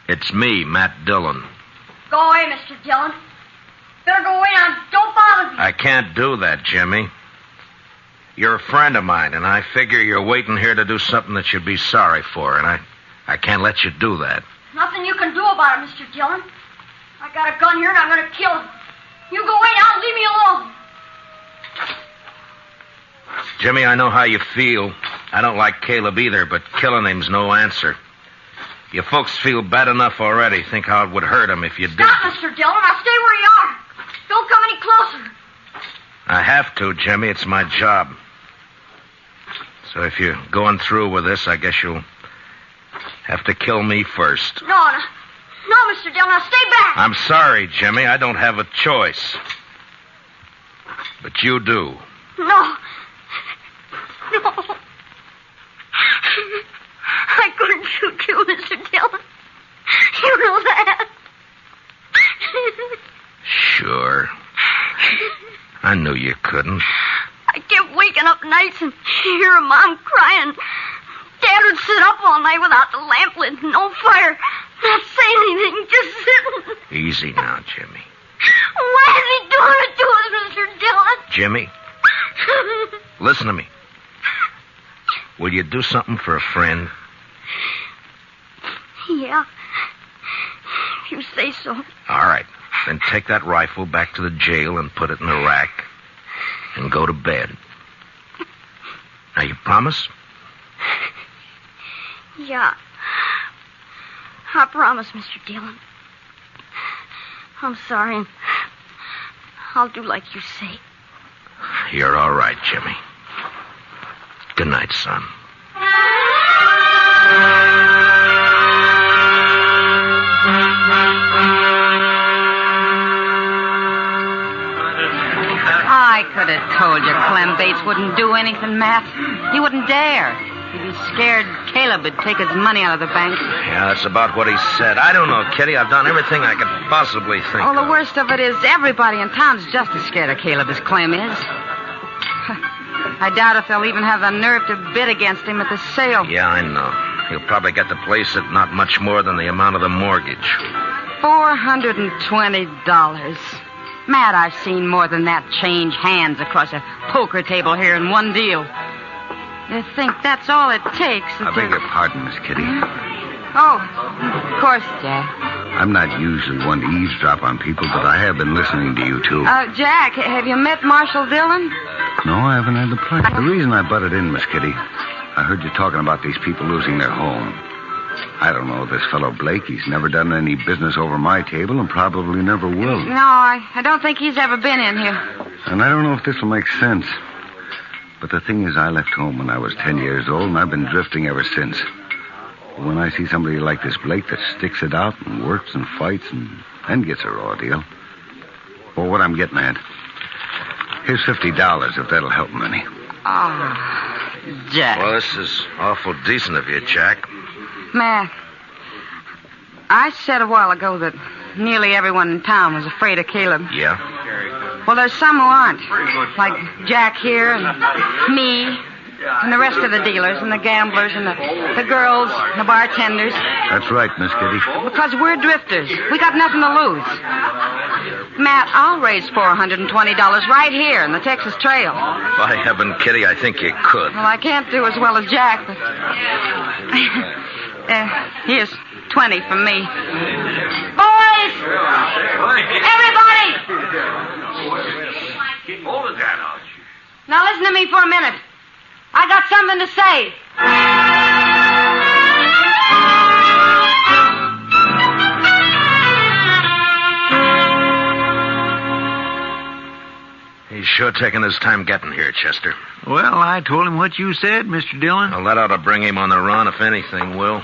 It's me, Matt Dillon. Go away, Mr. Dillon. Better go away now. Don't bother me. I can't do that, Jimmy. You're a friend of mine, and I figure you're waiting here to do something that you'd be sorry for, and I can't let you do that. Nothing you can do about it, Mr. Dillon. I got a gun here, and I'm going to kill him. You go away now and leave me alone. Jimmy, I know how you feel. I don't like Caleb either, but killing him's no answer. You folks feel bad enough already. Think how it would hurt him if you did. Stop, Mr. Dillon. I'll stay where you are. Don't come any closer. I have to, Jimmy. It's my job. So if you're going through with this, I guess you'll have to kill me first. No, Mr. Dillon. Now stay back. I'm sorry, Jimmy. I don't have a choice. But you do. No. I couldn't shoot you, Mr. Dillon. You know that. Sure. I knew you couldn't. I kept waking up nights and hear Mom crying. Dad would sit up all night without the lamp lit, no fire, not saying anything, just sitting. Easy now, Jimmy. Why is he doing it to us, Mr. Dillon? Jimmy, listen to me. Will you do something for a friend? Yeah. If you say so. All right. Then take that rifle back to the jail and put it in the rack. And go to bed. Now, you promise? Yeah. I promise, Mr. Dillon. I'm sorry, and I'll do like you say. You're all right, Jimmy. Good night, son. I could could have told you Clem Bates wouldn't do anything, Matt. He wouldn't dare. He'd be scared Caleb would take his money out of the bank. Yeah, that's about what he said. I don't know, Kitty. I've done everything I could possibly think Oh, the of. worst of it is everybody in town's just as scared of Caleb as Clem is. I doubt if they'll even have the nerve to bid against him at the sale. Yeah, I know. He'll probably get the place at not much more than the amount of the mortgage. $420. Matt, I've seen more than that change hands across a poker table here in one deal. You think that's all it takes? I beg your pardon, Miss Kitty. Oh, of course, Jack. I'm not usually one to eavesdrop on people, but I have been listening to you, too. Jack, have you met Marshal Dillon? No, I haven't had the pleasure. The reason I butted in, Miss Kitty, I heard you talking about these people losing their home. I don't know this fellow Blake. He's never done any business over my table and probably never will. No, I don't think he's ever been in here. And I don't know if this will make sense. But the thing is, I left home when I was 10 years old, and I've been drifting ever since. When I see somebody like this Blake that sticks it out and works and fights and gets a raw deal. Well, what I'm getting at, here's $50 if that'll help him any. Ah, Jack. Well, this is awful decent of you, Jack. Matt, I said a while ago that nearly everyone in town was afraid of Caleb. Yeah? Well, there's some who aren't. Like Jack here and me and the rest of the dealers and the gamblers and the girls and the bartenders. That's right, Miss Kitty. Because we're drifters. We got nothing to lose. Matt, I'll raise $420 right here in the Texas Trail. By heaven, Kitty, I think you could. Well, I can't do as well as Jack, but... here's 20 from me. Boys! Everybody! Now listen to me for a minute. I got something to say. He's sure taking his time getting here, Chester. Well, I told him what you said, Mr. Dillon. Well, that ought to bring him on the run, if anything will.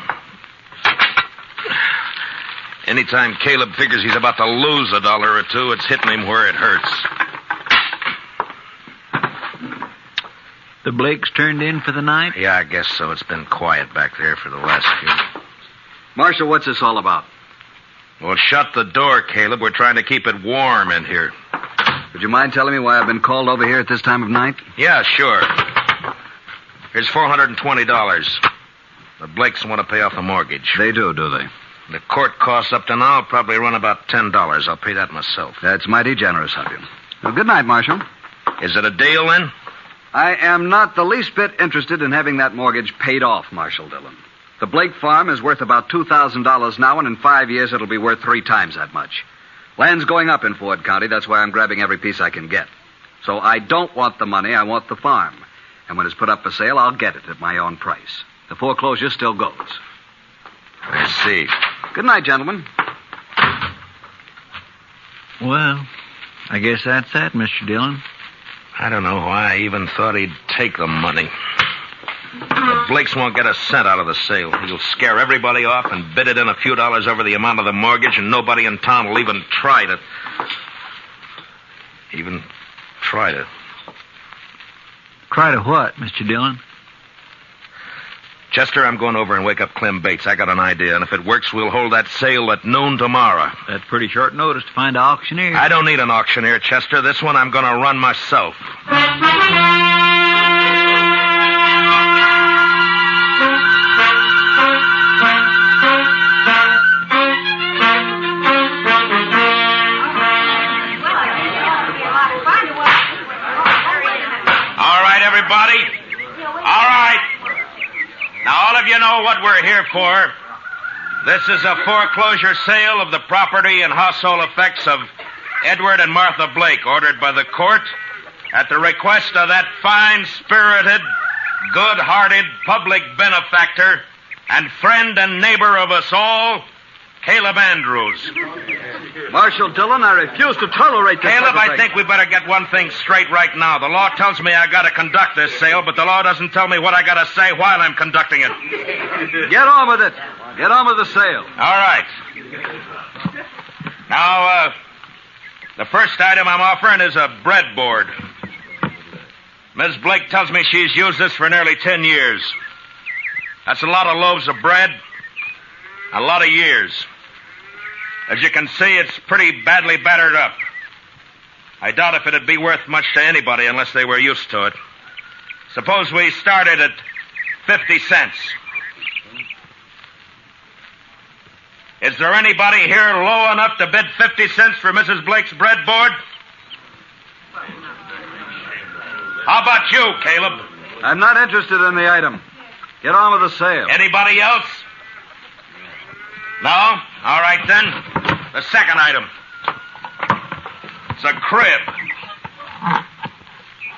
Anytime Caleb figures he's about to lose $1 or two, it's hitting him where it hurts. The Blakes turned in for the night? Yeah, I guess so. It's been quiet back there for the last few. Marshal, what's this all about? Well, shut the door, Caleb. We're trying to keep it warm in here. Would you mind telling me why I've been called over here at this time of night? Yeah, sure. Here's $420. The Blakes want to pay off the mortgage. They do they? The court costs up to now will probably run about $10. I'll pay that myself. That's mighty generous of you. Well, good night, Marshal. Is it a deal, then? I am not the least bit interested in having that mortgage paid off, Marshal Dillon. The Blake farm is worth about $2,000 now, and in 5 years it'll be worth 3 times that much. Land's going up in Ford County. That's why I'm grabbing every piece I can get. So I don't want the money. I want the farm. And when it's put up for sale, I'll get it at my own price. The foreclosure still goes. I see. Good night, gentlemen. Well, I guess that's that, Mr. Dillon. I don't know why I even thought he'd take the money. The Blakes won't get a cent out of the sale. He'll scare everybody off and bid it in a few dollars over the amount of the mortgage, and nobody in town will even try to... Try to what, Mr. Dillon? Chester, I'm going over and wake up Clem Bates. I got an idea, and if it works, we'll hold that sale at noon tomorrow. That's pretty short notice to find an auctioneer. I don't need an auctioneer, Chester. This one I'm going to run myself. All right, everybody. All right. Now, all of you know what we're here for. This is a foreclosure sale of the property and household effects of Edward and Martha Blake, ordered by the court at the request of that fine-spirited, good-hearted public benefactor and friend and neighbor of us all, Caleb Andrews. Marshal Dillon, I refuse to tolerate this. Caleb, I think we better get one thing straight right now. The law tells me I got to conduct this sale, but the law doesn't tell me what I got to say while I'm conducting it. Get on with it. Get on with the sale. All right. Now, the first item I'm offering is a breadboard. Ms. Blake tells me she's used this for nearly 10 years. That's a lot of loaves of bread. A lot of years. As you can see, it's pretty badly battered up. I doubt if it'd be worth much to anybody unless they were used to it. Suppose we started at 50 cents. Is there anybody here low enough to bid 50 cents for Mrs. Blake's breadboard? How about you, Caleb? I'm not interested in the item. Get on with the sale. Anybody else? No? All right, then. The second item. It's a crib.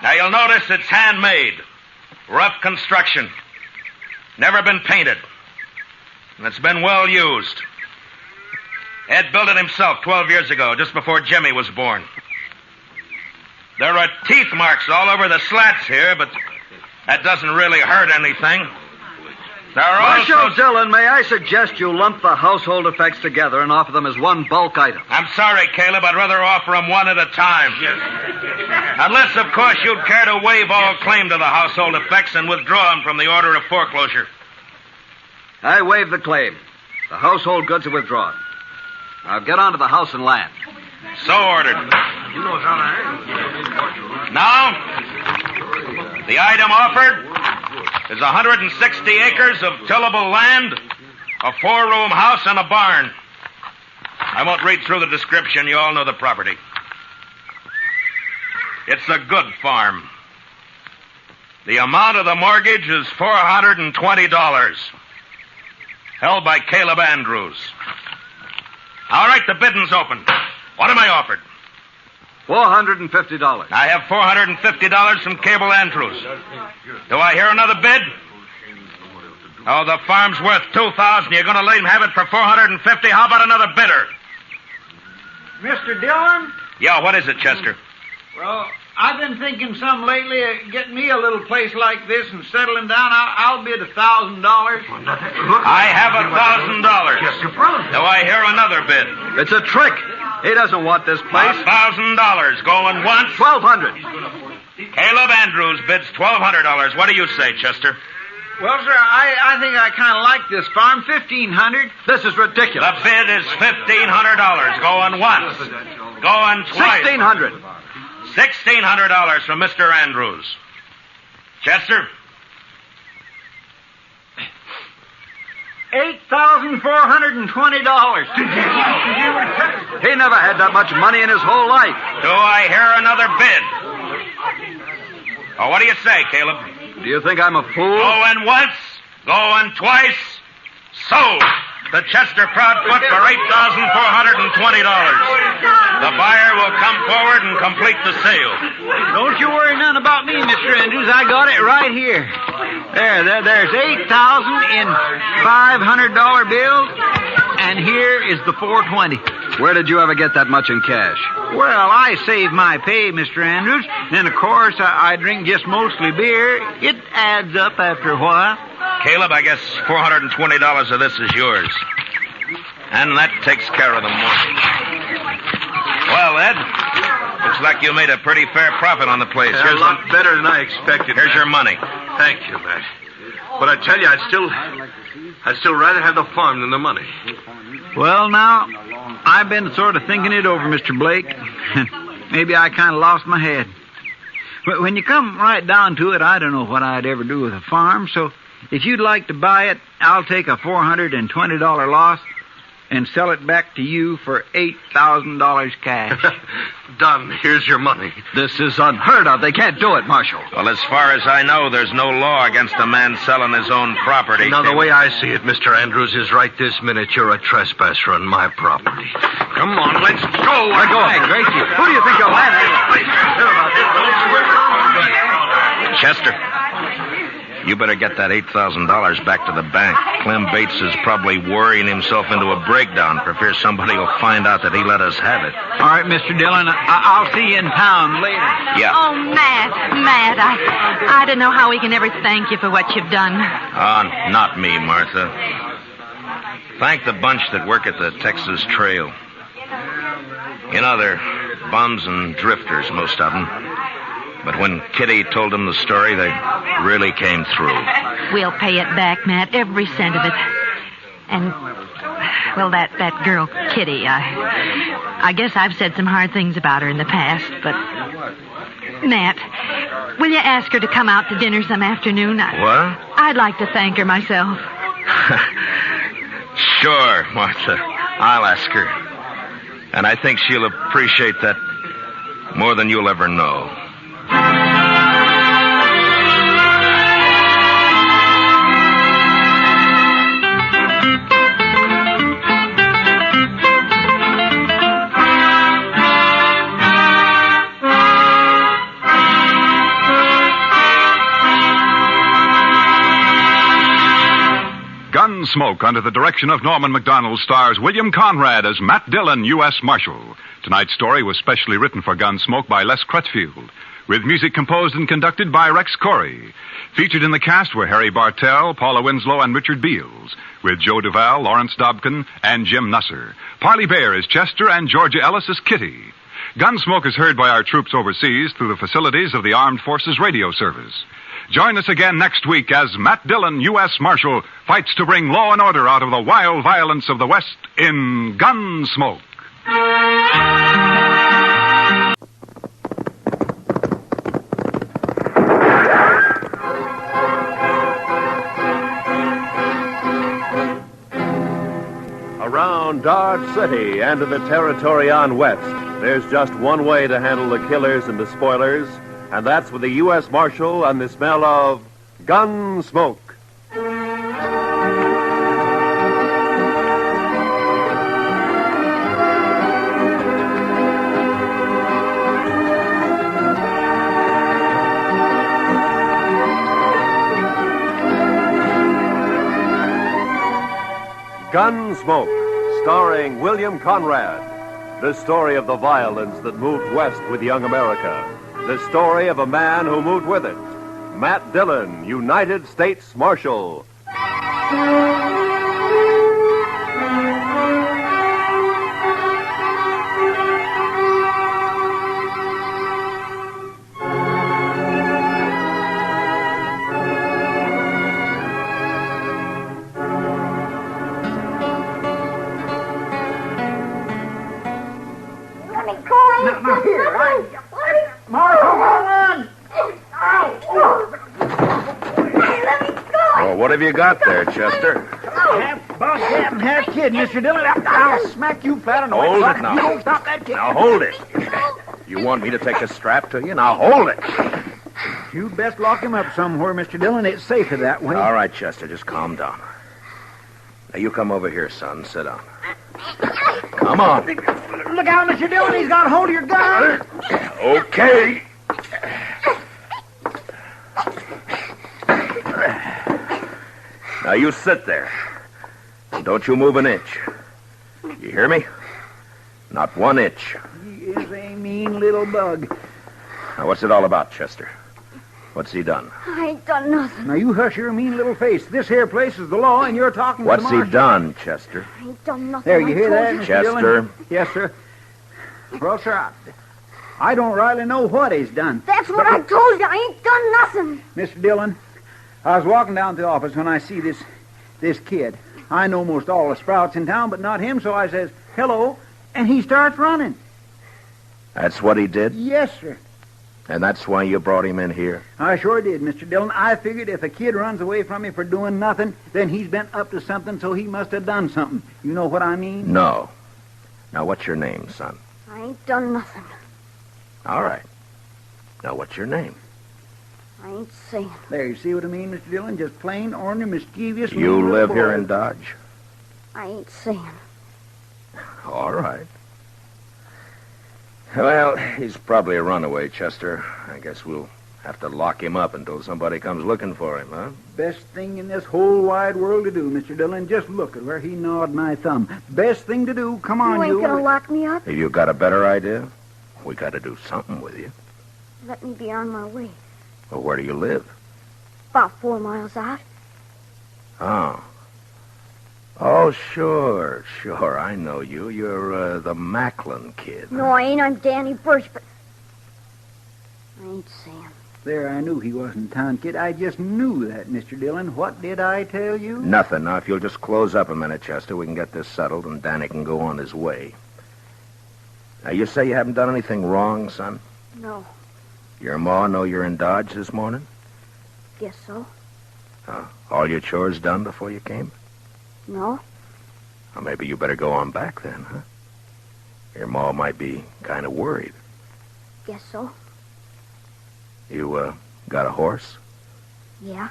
Now, you'll notice it's handmade. Rough construction. Never been painted. And it's been well used. Ed built it himself 12 years ago, just before Jimmy was born. There are teeth marks all over the slats here, but that doesn't really hurt anything. There are Marshal Dillon, may I suggest you lump the household effects together and offer them as one bulk item? I'm sorry, Caleb. I'd rather offer them one at a time. Unless, of course, you'd care to waive all claim to the household effects and withdraw them from the order of foreclosure. I waive the claim. The household goods are withdrawn. Now get on to the house and land. So ordered. Now, the item offered is 160 acres of tillable land, a 4-room house, and a barn. I won't read through the description. You all know the property. It's a good farm. The amount of the mortgage is $420, held by Caleb Andrews. All right, the bidding's open. What am I offered? $450. I have $450 from Caleb Andrews. Do I hear another bid? Oh, the farm's worth $2,000. You're going to let him have it for $450? How about another bidder? Mr. Dillon? Yeah, what is it, Chester? Well, I've been thinking some lately of getting me a little place like this and settling down. I'll bid $1,000. I have $1,000. Do I hear another bid? It's a trick. He doesn't want this place. $1,000. Going once? $1,200. Caleb Andrews bids $1,200. What do you say, Chester? Well, sir, I think I kind of like this farm. $1,500. This is ridiculous. The bid is $1,500. Going once. Going twice. $1,600. $1,600 from Mr. Andrews. Chester? $8,420. He never had that much money in his whole life. Do I hear another bid? Oh, what do you say, Caleb? Do you think I'm a fool? Going once, going twice, sold. The Chester Proudfoot for $8,420. The buyer will come forward and complete the sale. Don't you worry none about me, Mr. Andrews. I got it right here. There's $8,000 in $500 bills, and here is the $420. Where did you ever get that much in cash? Well, I save my pay, Mr. Andrews. Then, of course, I drink just mostly beer. It adds up after a while. Caleb, I guess $420 of this is yours. And that takes care of the mortgage. Well, Ed, looks like you made a pretty fair profit on the place. Yeah, here's a lot better than I expected. Here's Matt. your money. Thank you, Matt. But I tell you, I'd still rather have the farm than the money. Well, now, I've been sort of thinking it over, Mr. Blake. Maybe I kind of lost my head. But when you come right down to it, I don't know what I'd ever do with a farm, so if you'd like to buy it, I'll take a $420 loss and sell it back to you for $8,000 cash. Done. Here's your money. This is unheard of. They can't do it, Marshal. Well, as far as I know, there's no law against a man selling his own property. Now, the way I see it, Mr. Andrews, is right this minute you're a trespasser on my property. Come on, let's go. Let go of me, Gracie. Who do you think you're landing? Chester, you better get that $8,000 back to the bank. Clem Bates is probably worrying himself into a breakdown for fear somebody will find out that he let us have it. All right, Mr. Dillon, I'll see you in town later. Yeah. Oh, Matt, I don't know how we can ever thank you for what you've done. Not me, Martha. Thank the bunch that work at the Texas Trail. You know, they're bums and drifters, most of them. But when Kitty told them the story, they really came through. We'll pay it back, Matt, every cent of it. And, well, that girl, Kitty, I guess I've said some hard things about her in the past, but... Matt, will you ask her to come out to dinner some afternoon? What? I'd like to thank her myself. Sure, Martha. I'll ask her. And I think she'll appreciate that more than you'll ever know. Gunsmoke, under the direction of Norman Macdonald, stars William Conrad as Matt Dillon, U.S. Marshal. Tonight's story was specially written for Gunsmoke by Les Crutchfield, with music composed and conducted by Rex Corey. Featured in the cast were Harry Bartell, Paula Winslow, and Richard Beals, with Joe Duvall, Lawrence Dobkin, and Jim Nusser. Parley Bear is Chester, and Georgia Ellis is Kitty. Gunsmoke is heard by our troops overseas through the facilities of the Armed Forces Radio Service. Join us again next week as Matt Dillon, U.S. Marshal, fights to bring law and order out of the wild violence of the West in Gunsmoke. Around Dodge City and in the territory on West, there's just one way to handle the killers and the spoilers, and that's with the U.S. Marshal and the smell of Gunsmoke. Gunsmoke, starring William Conrad. The story of the violence that moved west with young America. The story of a man who moved with it. Matt Dillon, United States Marshal. What have you got there, Chester? Half boss, half kid, Mr. Dillon. I'll smack you flat on the Hold way. it now. You don't stop that kid. Now hold it. You want me to take a strap to you? Now hold it. You'd best lock him up somewhere, Mr. Dillon. It's safer that way. All right, Chester, just calm down. Now you come over here, son. Sit down. Come on. Look out, Mr. Dillon. He's got hold of your gun. Okay. Now you sit there. And don't you move an inch. You hear me? Not 1 inch. He is a mean little bug. Now what's it all about, Chester? What's he done? I ain't done nothing. Now you hush your mean little face. This here place is the law, and you're talking What's to the he marshal. done, Chester? I ain't done nothing. There, you I hear told that, you. Mr. Chester? Dillon? Yes, sir. Well, sir, I don't rightly know what he's done. That's what I told you. I ain't done nothing. Mr. Dillon, I was walking down to the office when I see this kid. I know most all the sprouts in town, but not him, so I says, hello, and he starts running. That's what he did? Yes, sir. And that's why you brought him in here? I sure did, Mr. Dillon. I figured if a kid runs away from me for doing nothing, then he's been up to something, so he must have done something. You know what I mean? No. Now, what's your name, son? I ain't done nothing. All right. Now, what's your name? I ain't saying. There, you see what I mean, Mr. Dillon? Just plain, ornery, mischievous... You little live boy. here in Dodge? I ain't saying. All right. Well, he's probably a runaway, Chester. I guess we'll have to lock him up until somebody comes looking for him, huh? Best thing in this whole wide world to do, Mr. Dillon. Just look at where he gnawed my thumb. Best thing to do. Come on, You ain't gonna lock me up? Have you got a better idea? We got to do something with you. Let me be on my way. Well, where do you live? About 4 miles out. Oh. Oh, sure. I know you. You're the Macklin kid. No, I ain't. I'm Danny Birch, but... I ain't Sam. There, I knew he wasn't town, kid. I just knew that, Mr. Dillon. What did I tell you? Nothing. Now, if you'll just close up a minute, Chester, we can get this settled and Danny can go on his way. Now, you say you haven't done anything wrong, son? No. Your ma know you're in Dodge this morning? Guess so. All your chores done before you came? No. Well, maybe you better go on back then, huh? Your ma might be kind of worried. Guess so. You, got a horse? Yeah.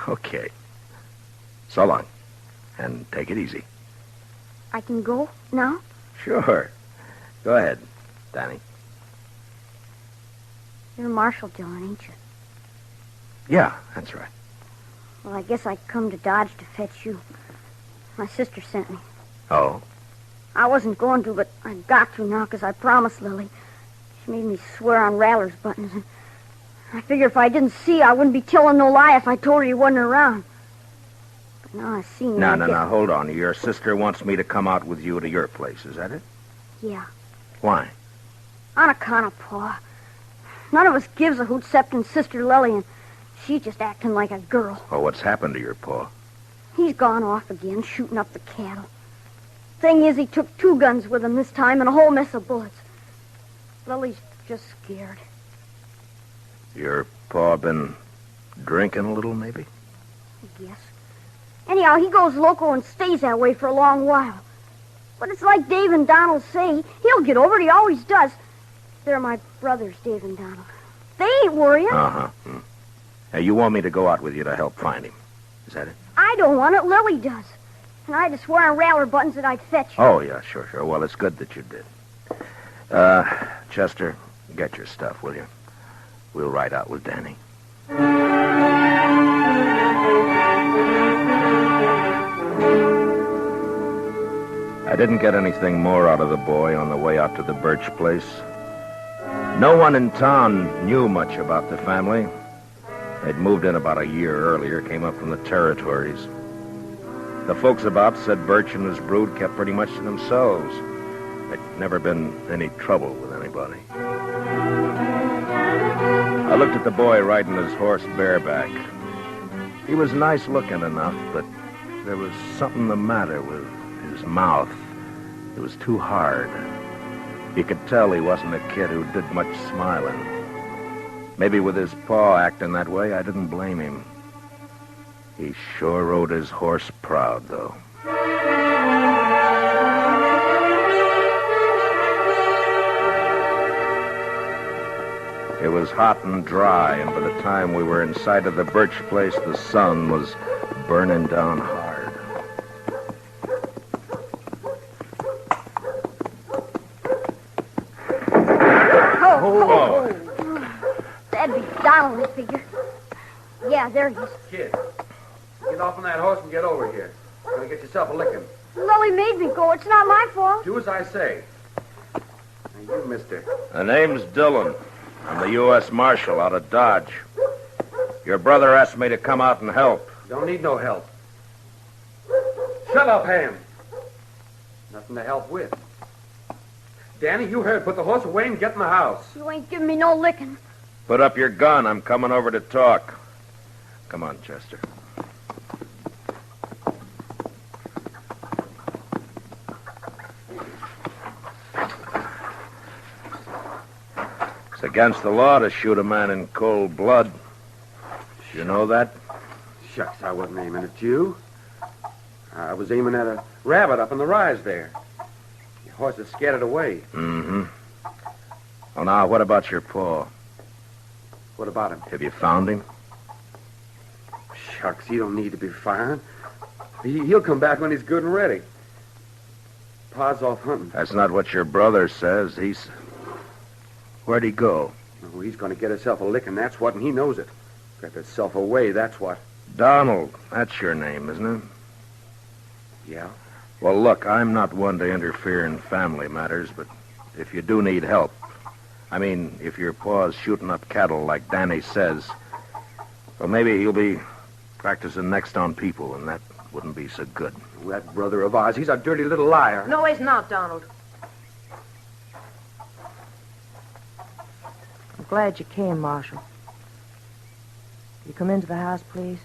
Okay. So long. And take it easy. I can go now? Sure. Go ahead, Danny. You're Marshal Dillon, ain't you? Yeah, that's right. Well, I guess I come to Dodge to fetch you. My sister sent me. Oh? I wasn't going to, but I got to now because I promised Lily. She made me swear on Rattler's buttons, and I figure if I didn't see, I wouldn't be telling no lie if I told her you wasn't around. But now I see you. No, hold on. Your sister wants me to come out with you to your place, is that it? Yeah. Why? On account of Pa. None of us gives a hoot excepting Sister Lily, and she's just acting like a girl. Oh, what's happened to your pa? He's gone off again, shooting up the cattle. Thing is, he took 2 guns with him this time and a whole mess of bullets. Lily's just scared. Your pa been drinking a little, maybe? I guess. Anyhow, he goes loco and stays that way for a long while. But it's like Dave and Donald say. He'll get over it. He always does. They're my brothers, Dave and Donald. They ain't worrying. Uh-huh. Now, you want me to go out with you to help find him. Is that it? I don't want it. Lily does. And I had to swear on Rattler buttons that I'd fetch you. Oh, yeah, sure. Well, it's good that you did. Chester, get your stuff, will you? We'll ride out with Danny. I didn't get anything more out of the boy on the way out to the Birch place. No one in town knew much about the family. They'd moved in about a year earlier, came up from the territories. The folks about said Birch and his brood kept pretty much to themselves. There'd never been any trouble with anybody. I looked at the boy riding his horse bareback. He was nice looking enough, but there was something the matter with his mouth. It was too hard. You could tell he wasn't a kid who did much smiling. Maybe with his paw acting that way, I didn't blame him. He sure rode his horse proud, though. It was hot and dry, and by the time we were inside of the Birch place, the sun was burning down hard. Oh. That'd be Donald, I figure. Yeah, there he is. Kid, get off on that horse and get over here. You're going to get yourself a licking. Lily made me go. It's not my fault. Do as I say. Now, you, mister. The name's Dillon. I'm the U.S. Marshal out of Dodge. Your brother asked me to come out and help. Don't need no help. Shut up, Ham. Nothing to help with. Danny, you heard. Put the horse away and get in the house. You ain't giving me no licking. Put up your gun. I'm coming over to talk. Come on, Chester. It's against the law to shoot a man in cold blood. You know that? Shucks, I wasn't aiming at you. I was aiming at a rabbit up in the rise there. Your horse is scared away. Mm-hmm. Well, now, what about your paw? What about him? Have you found him? Shucks, he don't need to be firing. He'll come back when he's good and ready. Pa's off hunting. That's not what your brother says. Where'd he go? Oh, he's going to get himself a licking, that's what, and he knows it. Got himself away, that's what. Donald, that's your name, isn't it? Yeah. Well, look, I'm not one to interfere in family matters, but if you do need help, I mean, if your paw's shooting up cattle like Danny says, well, maybe he'll be practicing next on people, and that wouldn't be so good. That brother of ours, he's a dirty little liar. No, he's not, Donald. glad you came, Marshal. You come into the house, please?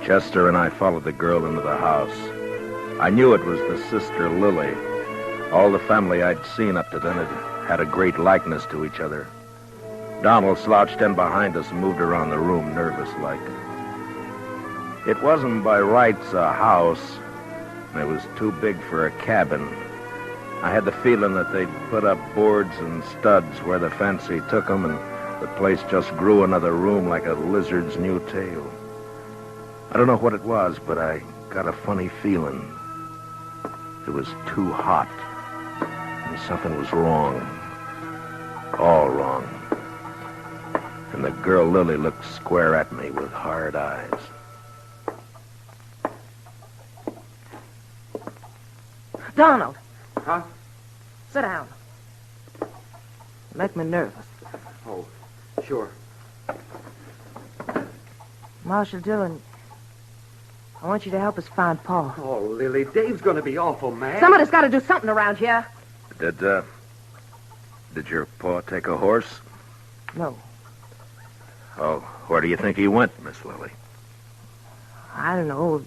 Chester and I followed the girl into the house. I knew it was the sister Lily. All the family I'd seen up to then had a great likeness to each other. Donald slouched in behind us and moved around the room, nervous-like. It wasn't by rights a house. It was too big for a cabin. I had the feeling that they'd put up boards and studs where the fancy took them, and the place just grew another room like a lizard's new tail. I don't know what it was, but I got a funny feeling. It was too hot, and something was wrong. All wrong. And the girl Lily looked square at me with hard eyes. Donald! Huh? Sit down. You make me nervous. Oh, sure. Marshal Dillon, I want you to help us find Paul. Oh, Lily, Dave's going to be awful mad. Somebody's got to do something around here. Did your pa take a horse? No. Oh, where do you think he went, Miss Lily? I don't know.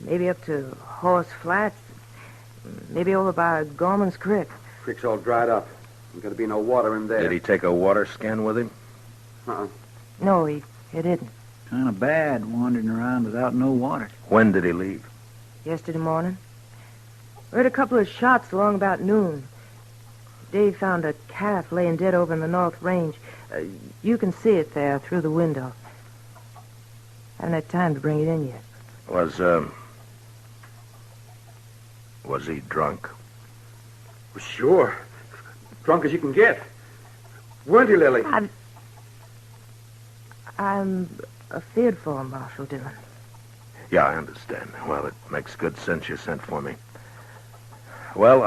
Maybe up to Horse Flats. Maybe over by Gorman's Creek. Creek's all dried up. There's going to be no water in there. Did he take a water skin with him? Uh-uh. No, he didn't. Kind of bad wandering around without no water. When did he leave? Yesterday morning. We heard a couple of shots along about noon. Dave found a calf laying dead over in the North Range. You can see it there through the window. Haven't had time to bring it in yet. Was he drunk? Well, sure. Drunk as you can get. Weren't he, Lily? I'm afeard for him, Marshal Dillon. Yeah, I understand. Well, it makes good sense you sent for me. Well,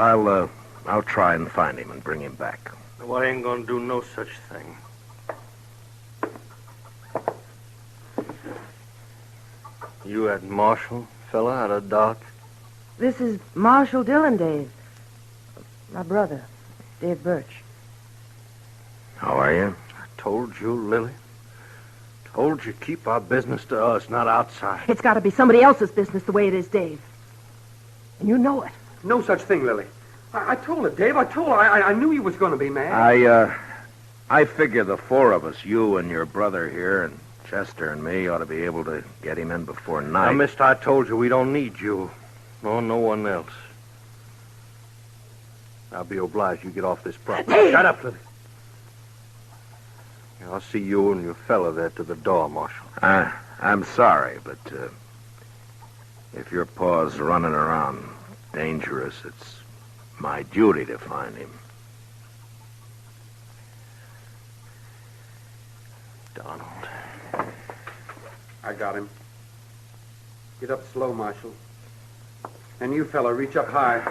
I'll try and find him and bring him back. Well, I ain't gonna do no such thing. You that Marshal fella out of Dodge? This is Marshal Dillon, Dave. My brother, Dave Birch. How are you? I told you, Lily. Told you keep our business to us, not outside. It's got to be somebody else's business the way it is, Dave. And you know it. No such thing, Lily. I told her, Dave. I told her. I knew you was going to be mad. I figure the four of us, you and your brother here, and Chester and me, ought to be able to get him in before night. Now, mister, I told you we don't need you. Nor no one else. I'll be obliged you get off this property. Dave! Shut up, Lily. I'll see you and your fella there to the door, Marshal. I'm sorry, but if your paw's running around dangerous, it's my duty to find him. Donald. I got him. Get up slow, Marshal. And you fella, reach up high.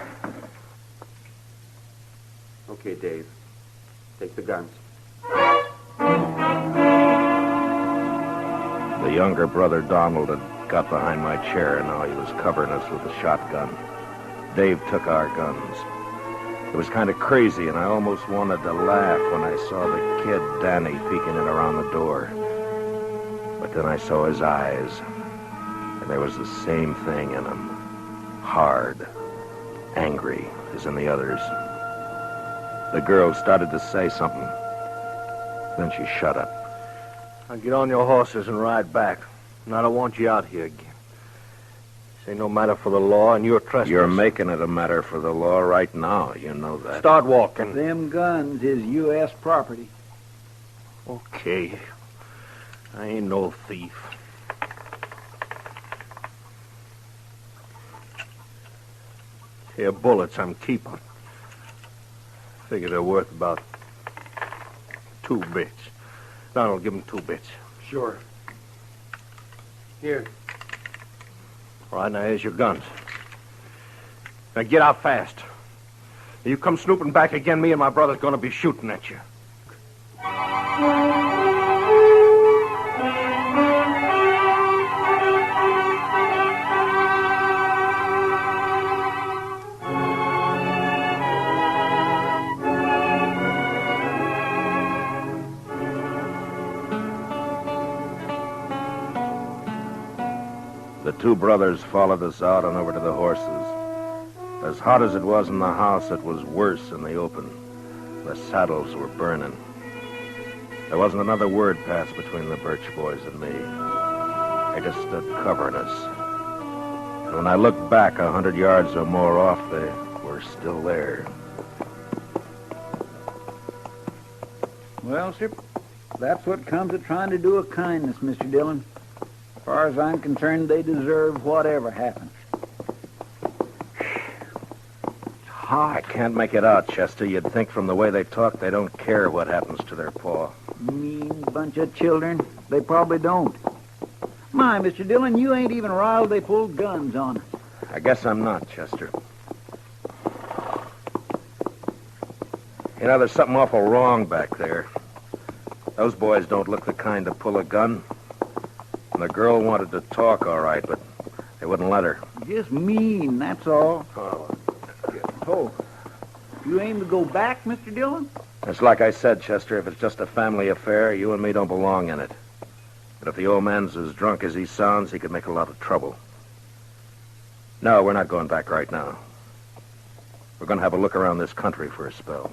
Okay, Dave. Take the guns. The younger brother, Donald, had got behind my chair, and now he was covering us with a shotgun. Dave took our guns. It was kind of crazy, and I almost wanted to laugh when I saw the kid, Danny, peeking in around the door. But then I saw his eyes, and there was the same thing in them. Hard, angry, as in the others. The girl started to say something. Then she shut up. Now get on your horses and ride back. And I don't want you out here again. This ain't no matter for the law, and you're trespassing. You're making it a matter for the law right now. You know that. Start walking. Them guns is U.S. property. Okay. I ain't no thief. Here, bullets I'm keeping. Figure they're worth about 2 bits. Donald, give him 2 bits. Sure. Here. All right, now here's your guns. Now get out fast. You come snooping back again, me and my brother's going to be shooting at you. The two brothers followed us out and over to the horses. As hot as it was in the house, it was worse in the open. The saddles were burning. There wasn't another word passed between the Birch boys and me. They just stood covering us. And when I looked back 100 yards or more off, they were still there. Well, sir, that's what comes of trying to do a kindness, Mr. Dillon. As far as I'm concerned, they deserve whatever happens. I can't make it out, Chester. You'd think from the way they talk they don't care what happens to their paw. Mean bunch of children. They probably don't. My, Mr. Dillon, you ain't even riled they pulled guns on us. I guess I'm not, Chester. You know, there's something awful wrong back there. Those boys don't look the kind to pull a gun. And the girl wanted to talk, all right, but they wouldn't let her. Just mean, that's all. Oh, you aim to go back, Mr. Dillon? It's like I said, Chester, if it's just a family affair, you and me don't belong in it. But if the old man's as drunk as he sounds, he could make a lot of trouble. No, we're not going back right now. We're going to have a look around this country for a spell.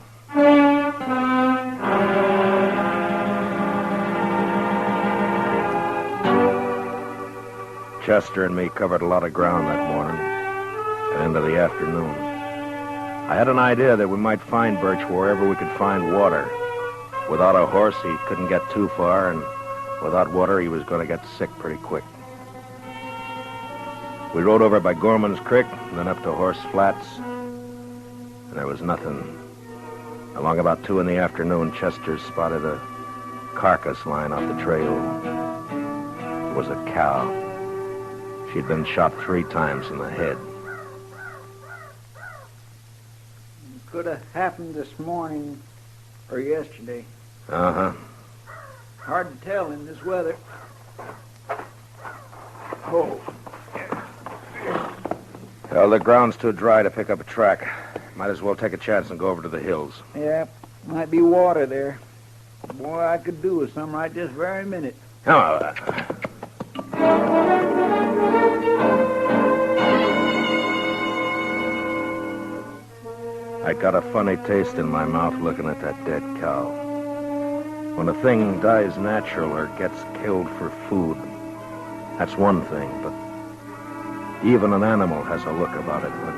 Chester and me covered a lot of ground that morning and into the afternoon. I had an idea that we might find Birch wherever we could find water. Without a horse, he couldn't get too far, and without water, he was going to get sick pretty quick. We rode over by Gorman's Creek, and then up to Horse Flats, and there was nothing. Along about 2 in the afternoon, Chester spotted a carcass lying off the trail. It was a cow. She'd been shot 3 times in the head. Could have happened this morning or yesterday. Uh-huh. Hard to tell in this weather. Oh. Well, the ground's too dry to pick up a track. Might as well take a chance and go over to the hills. Yeah, might be water there. Boy, I could do with some right this very minute. Oh, I got a funny taste in my mouth looking at that dead cow. When a thing dies natural or gets killed for food, that's one thing, but even an animal has a look about it when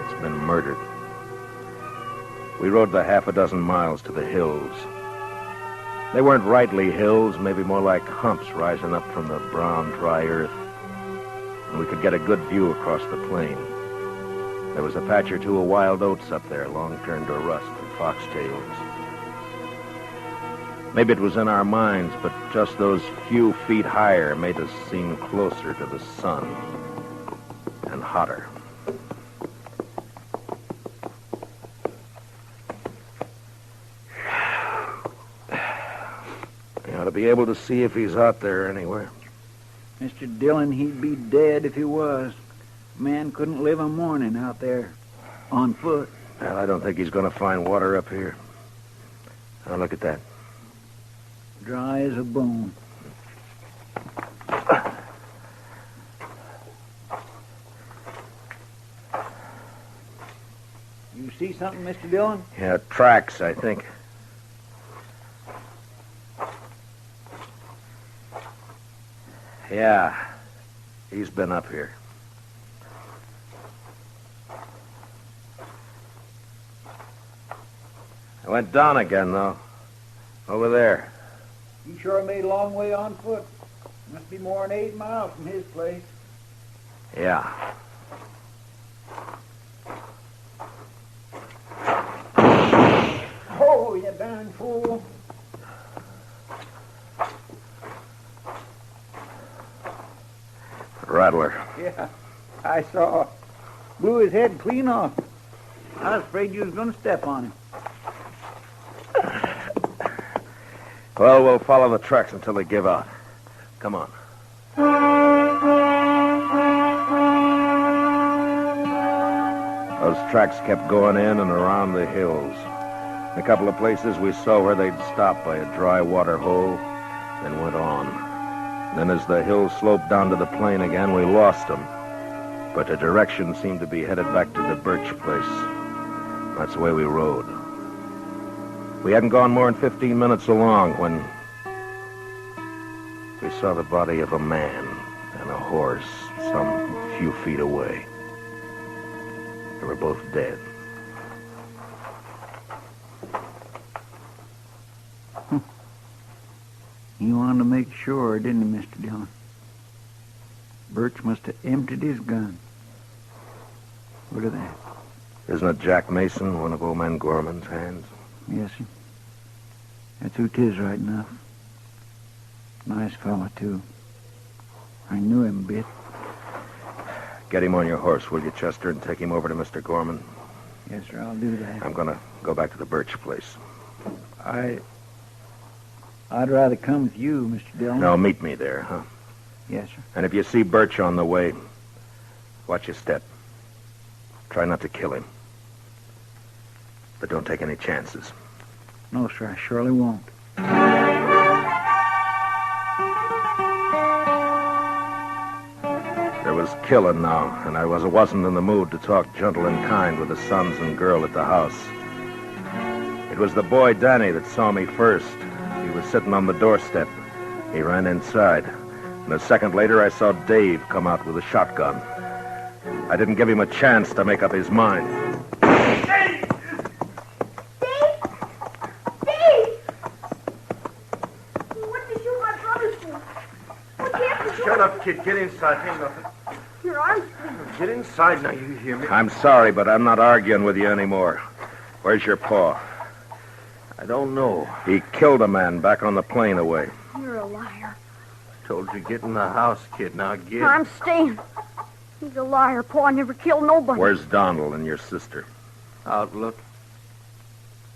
it's been murdered. We rode the 6 miles to the hills. They weren't rightly hills, maybe more like humps rising up from the brown, dry earth. And we could get a good view across the plain. There was a patch or two of wild oats up there, long turned to rust, and foxtails. Maybe it was in our minds, but just those few feet higher made us seem closer to the sun and hotter. You ought to be able to see if he's out there anywhere. Mr. Dillon, he'd be dead if he was. Man couldn't live a morning out there on foot. Well, I don't think he's going to find water up here. Now, look at that. Dry as a bone. You see something, Mr. Dillon? Yeah, tracks, I think. Yeah, he's been up here. I went down again, though. Over there. He sure made a long way on foot. Must be more than 8 miles from his place. Yeah. Oh, you darn fool. Rattler. Yeah, I saw. Blew his head clean off. I was afraid you was going to step on him. Well, we'll follow the tracks until they give out. Come on. Those tracks kept going in and around the hills. In a couple of places we saw where they'd stop by a dry water hole, then went on. Then as the hill sloped down to the plain again, we lost him. But the direction seemed to be headed back to the Birch place. That's the way we rode. We hadn't gone more than 15 minutes along when we saw the body of a man and a horse some few feet away. They were both dead. He wanted to make sure, didn't he, Mr. Dillon? Birch must have emptied his gun. Look at that. Isn't it Jack Mason, one of old man Gorman's hands? Yes, sir. That's who 'tis right enough. Nice fella, too. I knew him a bit. Get him on your horse, will you, Chester, and take him over to Mr. Gorman? Yes, sir, I'll do that. I'm going to go back to the Birch place. I'd rather come with you, Mr. Dillon. No, meet me there, huh? Yes, sir. And if you see Birch on the way, watch your step. Try not to kill him. But don't take any chances. No, sir, I surely won't. There was killing now, and I wasn't in the mood to talk gentle and kind with the sons and girl at the house. It was the boy Danny that saw me first. He was sitting on the doorstep. He ran inside. And a second later, I saw Dave come out with a shotgun. I didn't give him a chance to make up his mind. Dave! What did you shoot my brother for? What happened to Shut up, kid. Get inside. Ain't nothing. Your arm's... Get inside now, you hear me? I'm sorry, but I'm not arguing with you anymore. Where's your paw? I don't know. He killed a man back on the plain away. You're a liar. Told you get in the house, kid. Now get. I'm staying. He's a liar. Pa never killed nobody. Where's Donald and your sister? Out look.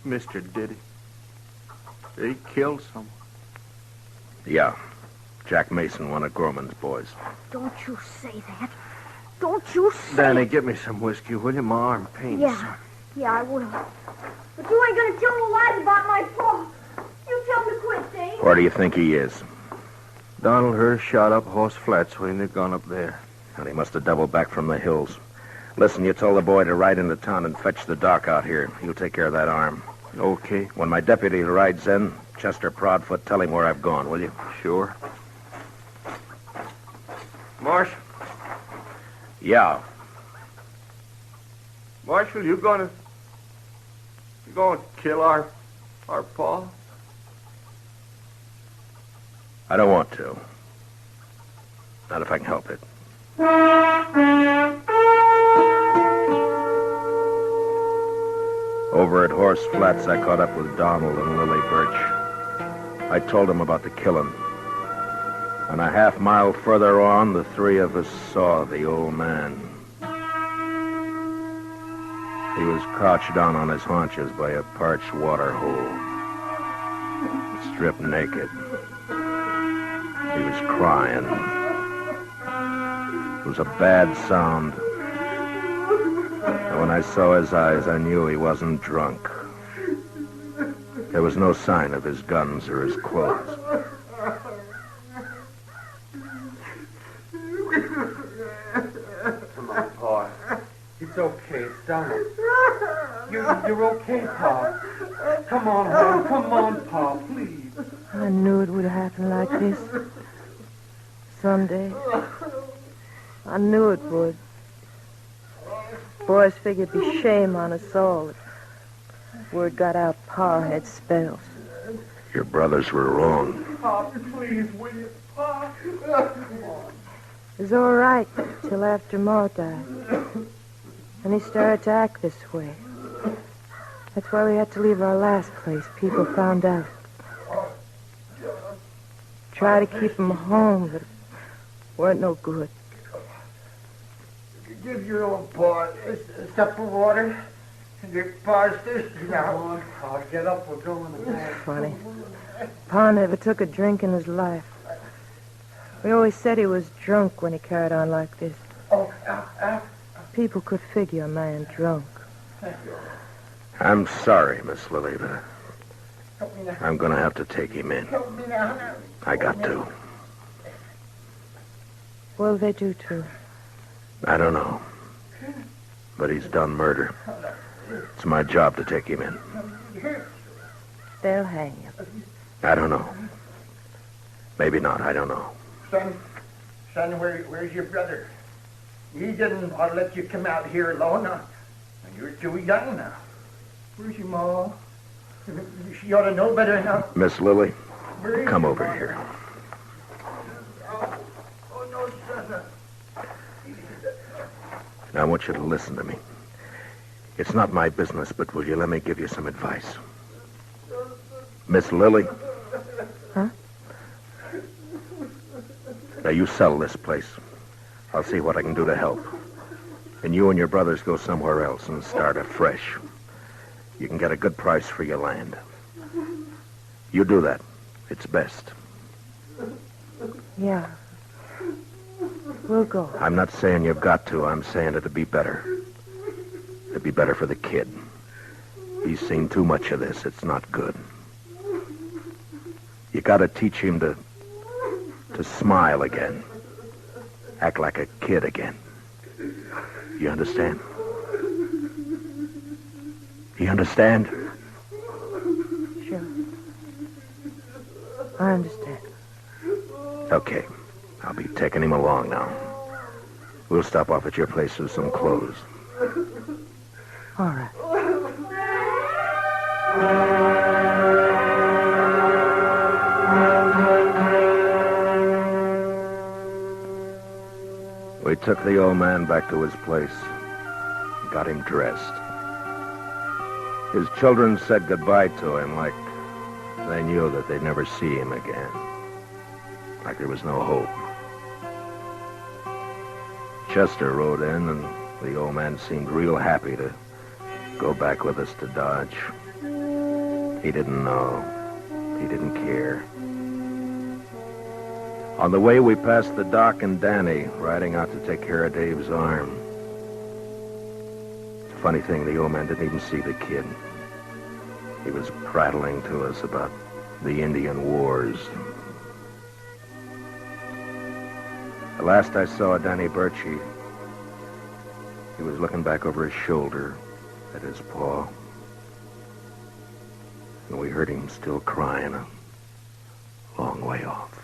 Mr. Diddy. He killed someone. Yeah. Jack Mason, one of Gorman's boys. Don't you say that. Don't you say Danny, it. get me some whiskey, will you? My arm pains. Yeah, I will. But you ain't gonna tell no lies about my pa. You tell me quit, Dave. Where do you think he is? Donald Hurst shot up Horse Flats when they'd gone up there. And he must have doubled back from the hills. Listen, you told the boy to ride into town and fetch the doc out here. He'll take care of that arm. Okay. When my deputy rides in, Chester Proudfoot, tell him where I've gone, will you? Sure. Marshal. Yeah. Marshal, you gonna kill our pa? I don't want to. Not if I can help it. Over at Horse Flats, I caught up with Donald and Lily Birch. I told them about the killing. And a half-mile further on, the three of us saw the old man. He was crouched down on his haunches by a parched water hole, stripped naked. He was crying. It was a bad sound. And when I saw his eyes, I knew he wasn't drunk. There was no sign of his guns or his clothes. Come on, Pa. It's okay. It's Donald. You're okay, Pa. Come on home. Come on, Pa, please. I knew it would happen like this. Someday. I knew it would. Boys figured it'd be shame on us all. Word got out Pa had spells. Your brothers were wrong. Pa, please, will you? Pa. It was all right till after Ma died. And he started to act this way. That's why we had to leave our last place. People found out. Try to keep him home, but it weren't no good. Give your old Pa a sup of water. Your Pa's thirsty now. Come on, Pa, get up. We're going to bed. Funny. Pa never took a drink in his life. We always said he was drunk when he carried on like this. Oh, People could figure a man drunk. I'm sorry, Miss Lily, but I'm going to have to take him in. I got to. What will they do to him? I don't know. But he's done murder. It's my job to take him in. They'll hang him. I don't know. Maybe not. I don't know. Son, where's your brother? He didn't want to let you come out here alone. You're too young now. Where's your ma? She ought to know better now. Miss Lily, come over here. Oh, no, son. Now, I want you to listen to me. It's not my business, but will you let me give you some advice? Miss Lily? Huh? Now, you sell this place. I'll see what I can do to help. And you and your brothers go somewhere else and start afresh. You can get a good price for your land. You do that. It's best. Yeah. We'll go. I'm not saying you've got to. I'm saying it'd be better. It'd be better for the kid. He's seen too much of this. It's not good. You gotta teach him to smile again. Act like a kid again. You understand? You understand? Sure. I understand. Okay. I'll be taking him along now. We'll stop off at your place with some clothes. All right. We took the old man back to his place. Got him dressed. His children said goodbye to him like they knew that they'd never see him again. Like there was no hope. Chester rode in, and the old man seemed real happy to go back with us to Dodge. He didn't know. He didn't care. On the way, we passed the Doc and Danny riding out to take care of Dave's arm. Funny thing, the old man didn't even see the kid. He was prattling to us about the Indian wars. The last I saw of Danny Birch, he was looking back over his shoulder at his paw. And we heard him still crying a long way off.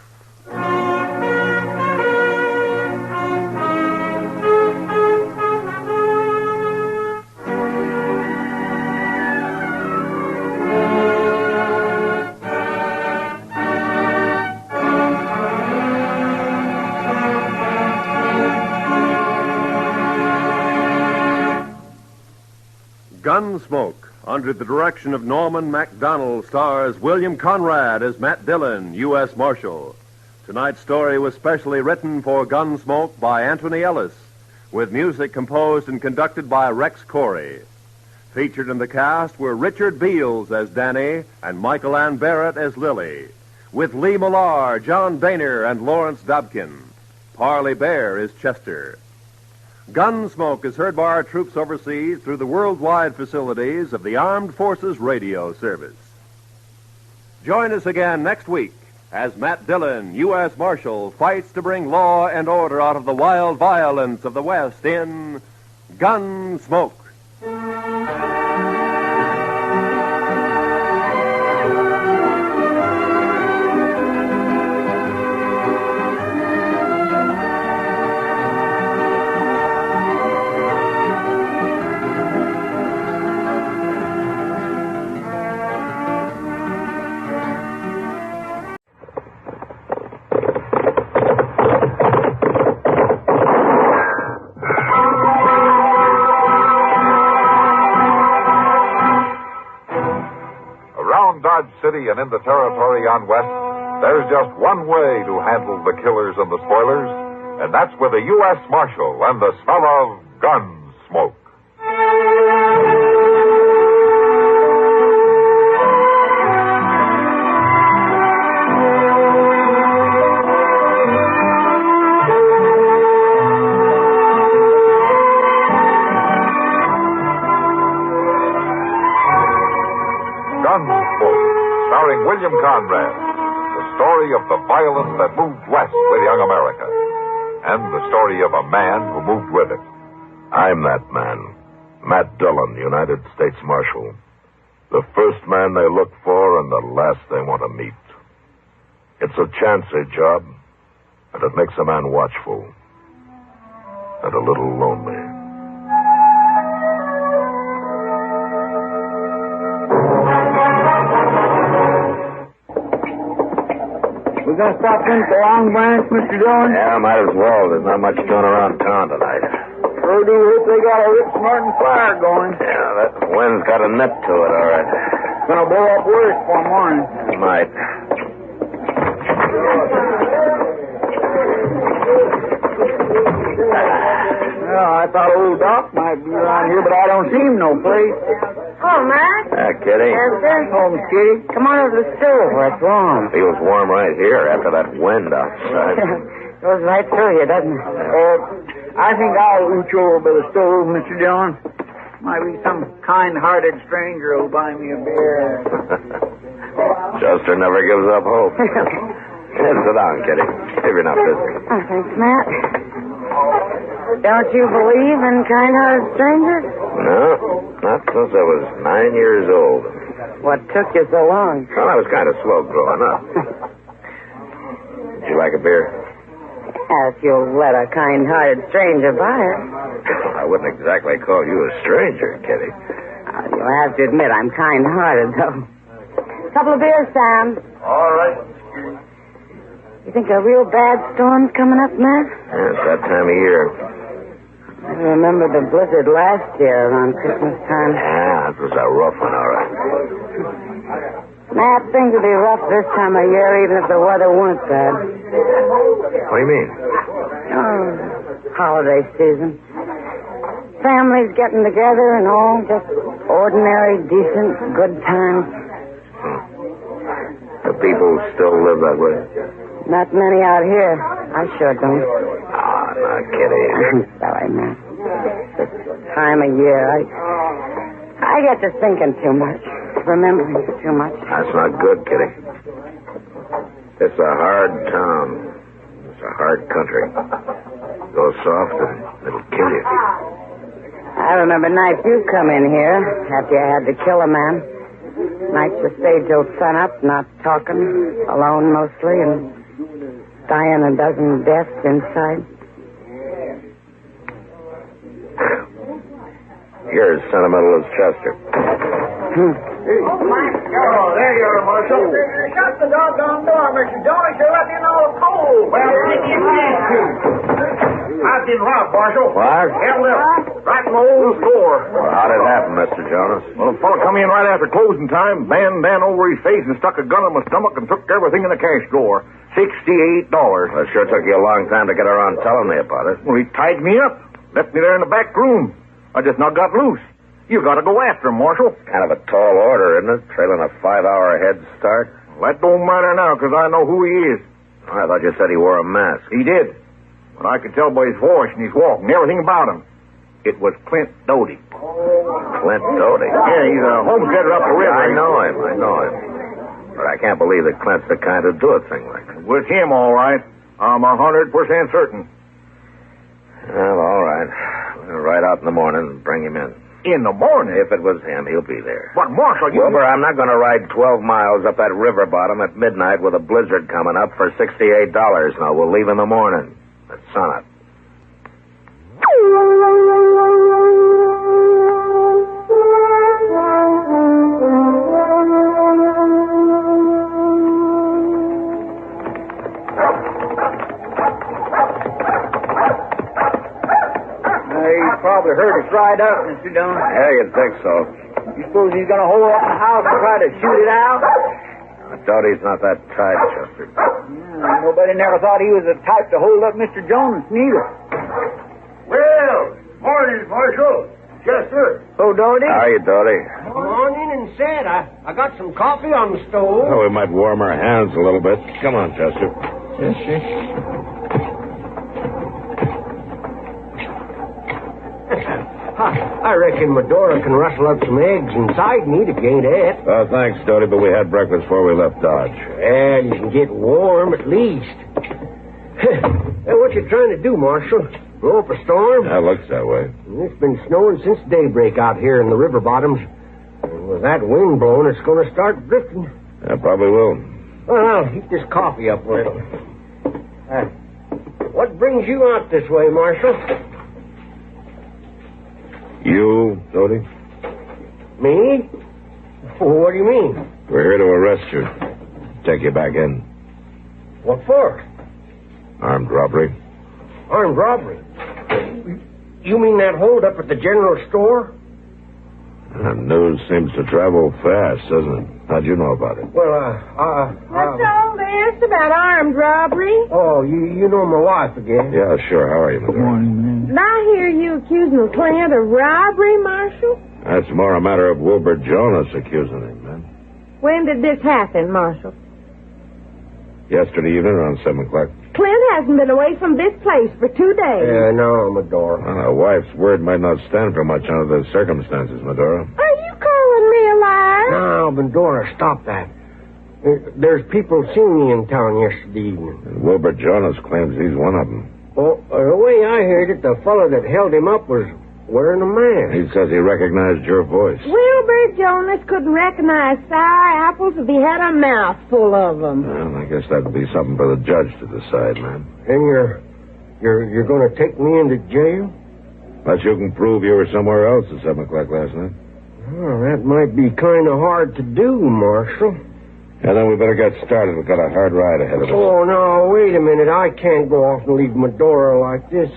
Gunsmoke, under the direction of Norman MacDonald, stars William Conrad as Matt Dillon, U.S. Marshal. Tonight's story was specially written for Gunsmoke by Anthony Ellis, with music composed and conducted by Rex Corey. Featured in the cast were Richard Beals as Danny and Michael Ann Barrett as Lily, with Lee Millar, John Boehner, and Lawrence Dobkin. Parley Bear is Chester. Gunsmoke is heard by our troops overseas through the worldwide facilities of the Armed Forces Radio Service. Join us again next week as Matt Dillon, U.S. Marshal, fights to bring law and order out of the wild violence of the West in Gunsmoke. Dodge City and in the territory on West, there's just one way to handle the killers and the spoilers, and that's with a U.S. Marshal and the smell of Gunsmoke. Gunsmoke, starring William Conrad, the story of the violence that moved west with young America. and the story of a man who moved with it. I'm that man, Matt Dillon, United States Marshal. The first man they look for and the last they want to meet. It's a chancy job, and it makes a man watchful and a little lonely. We gonna stop in at the Long Branch, Mr. Dillon? Yeah, might as well. There's not much doing around town tonight. Sure do hope they got a rip smarting fire going. Yeah, that wind's got a nip to it, all right. Gonna blow up worse for morning. It might. Well, I thought old Doc might be around here, but I don't see him no place. Oh, Matt. Kitty. Pester. Home, Kitty. Come on over to the stove. What's wrong? Feels warm right here after that wind outside. Goes right through you, doesn't it? I think I'll ooch over by the stove, Mr. Dillon. Might be some kind-hearted stranger who'll buy me a beer. Chester never gives up hope. Sit down, Kitty, if you're not busy. Oh, thanks, Matt. Don't you believe in kind-hearted strangers? No, not since I was 9 years old. What took you so long? Well, I was kind of slow growing up. Would you like a beer? If you'll let a kind-hearted stranger buy it. I wouldn't exactly call you a stranger, Kitty. You'll have to admit I'm kind-hearted, though. Couple of beers, Sam. All right. You think a real bad storm's coming up, Matt? Yeah, it's that time of year. I remember the blizzard last year around Christmas time. Yeah, it was a rough one, all right. Matt, things will be rough this time of year, even if the weather weren't bad. What do you mean? Oh, holiday season. Families getting together and all, just ordinary, decent, good times. The people still live that way? Not many out here. I sure don't. Ah, now, Kitty. I'm sorry, Matt. This time of year, I get to thinking too much, remembering too much. That's not good, Kitty. It's a hard town. It's a hard country. Go soft and it'll kill you. I remember nights you come in here after you had to kill a man. Nights you stayed till sunup, not talking, alone mostly, and dying a dozen deaths inside. You're as sentimental as Chester. Oh, there you are, Marshal. Shut the doggone door, Mr. Dillon. You're letting in all the cold. Well, I've been robbed, Marshal. What? Held up. Right in my old store. Well, how'd it happen, Mr. Jonas? Well, a fellow come in right after closing time, bandana over his face, and stuck a gun in my stomach and took everything in the cash drawer. $68. Well, it sure took you a long time to get around telling me about it. Well, he tied me up. Left me there in the back room. I just not got loose. You got to go after him, Marshal. Kind of a tall order, isn't it? Trailing a 5-hour head start. Well, that don't matter now, because I know who he is. I thought you said he wore a mask. He did. But I could tell by his voice and his walk and everything about him. It was Clint Doty. Clint Doty? Yeah, he's a homesteader up the river. I know him. But I can't believe that Clint's the kind to do a thing like that. With him, all right. I'm 100% certain. Well, all right. We'll ride out in the morning and bring him in. In the morning? If it was him, he'll be there. But, Marshal, you... Wilbur, I'm not going to ride 12 miles up that river bottom at midnight with a blizzard coming up for $68. No, we'll leave in the morning at sunup. He's probably heard us ride up, Mr. Dillon. Yeah, you'd think so. You suppose he's going to hole up in the house and try to shoot it out? Doty's not that tight, Chester. Yeah, nobody never thought he was the type to hold up Mr. Jones, neither. Well, morning, Marshal. Chester. Oh, Doty? How are you, Doty? Come on in and sit. I got some coffee on the stove. Oh, we might warm our hands a little bit. Come on, Chester. Yes, sir. I reckon Medora can rustle up some eggs inside and eat if you ain't ate. Oh, thanks, Doty, but we had breakfast before we left Dodge. Well, you can get warm at least. Hey, what you trying to do, Marshal? Blow up a storm? That looks that way. It's been snowing since daybreak out here in the river bottoms. And with that wind blowing, it's going to start drifting. Yeah, probably will. Well, I'll heat this coffee up a little. What brings you out this way, Marshal? You, Doty? Me? What do you mean? We're here to arrest you. Take you back in. What for? Armed robbery. Armed robbery? You mean that hold up at the general store? News seems to travel fast, doesn't it? How'd you know about it? Well, What's all this about armed robbery? Oh, you know my wife again. Yeah, sure. How are you, Madonna? Morning, man. Did I hear you accusing the client of robbery, Marshal? That's more a matter of Wilbur Jonas accusing him, man. When did this happen, Marshal? Yesterday evening around 7 o'clock. Clint hasn't been away from this place for 2 days. Yeah, no, Medora. Well, a wife's word might not stand for much under the circumstances, Medora. Are you calling me a liar? No, Medora, stop that. There's people seen me in town yesterday evening. And Wilbur Jonas claims he's one of them. Well, the way I heard it, the fellow that held him up was wearing a mask. He says he recognized your voice. Wilbur Jonas couldn't recognize sour apples if he had a mouth full of them. Well, I guess that'd be something for the judge to decide, man. And you're going to take me into jail? Unless you can prove you were somewhere else at 7 o'clock last night. Well, that might be kind of hard to do, Marshal. Yeah, then we better get started. We've got a hard ride ahead of us. Oh, no, wait a minute. I can't go off and leave Medora like this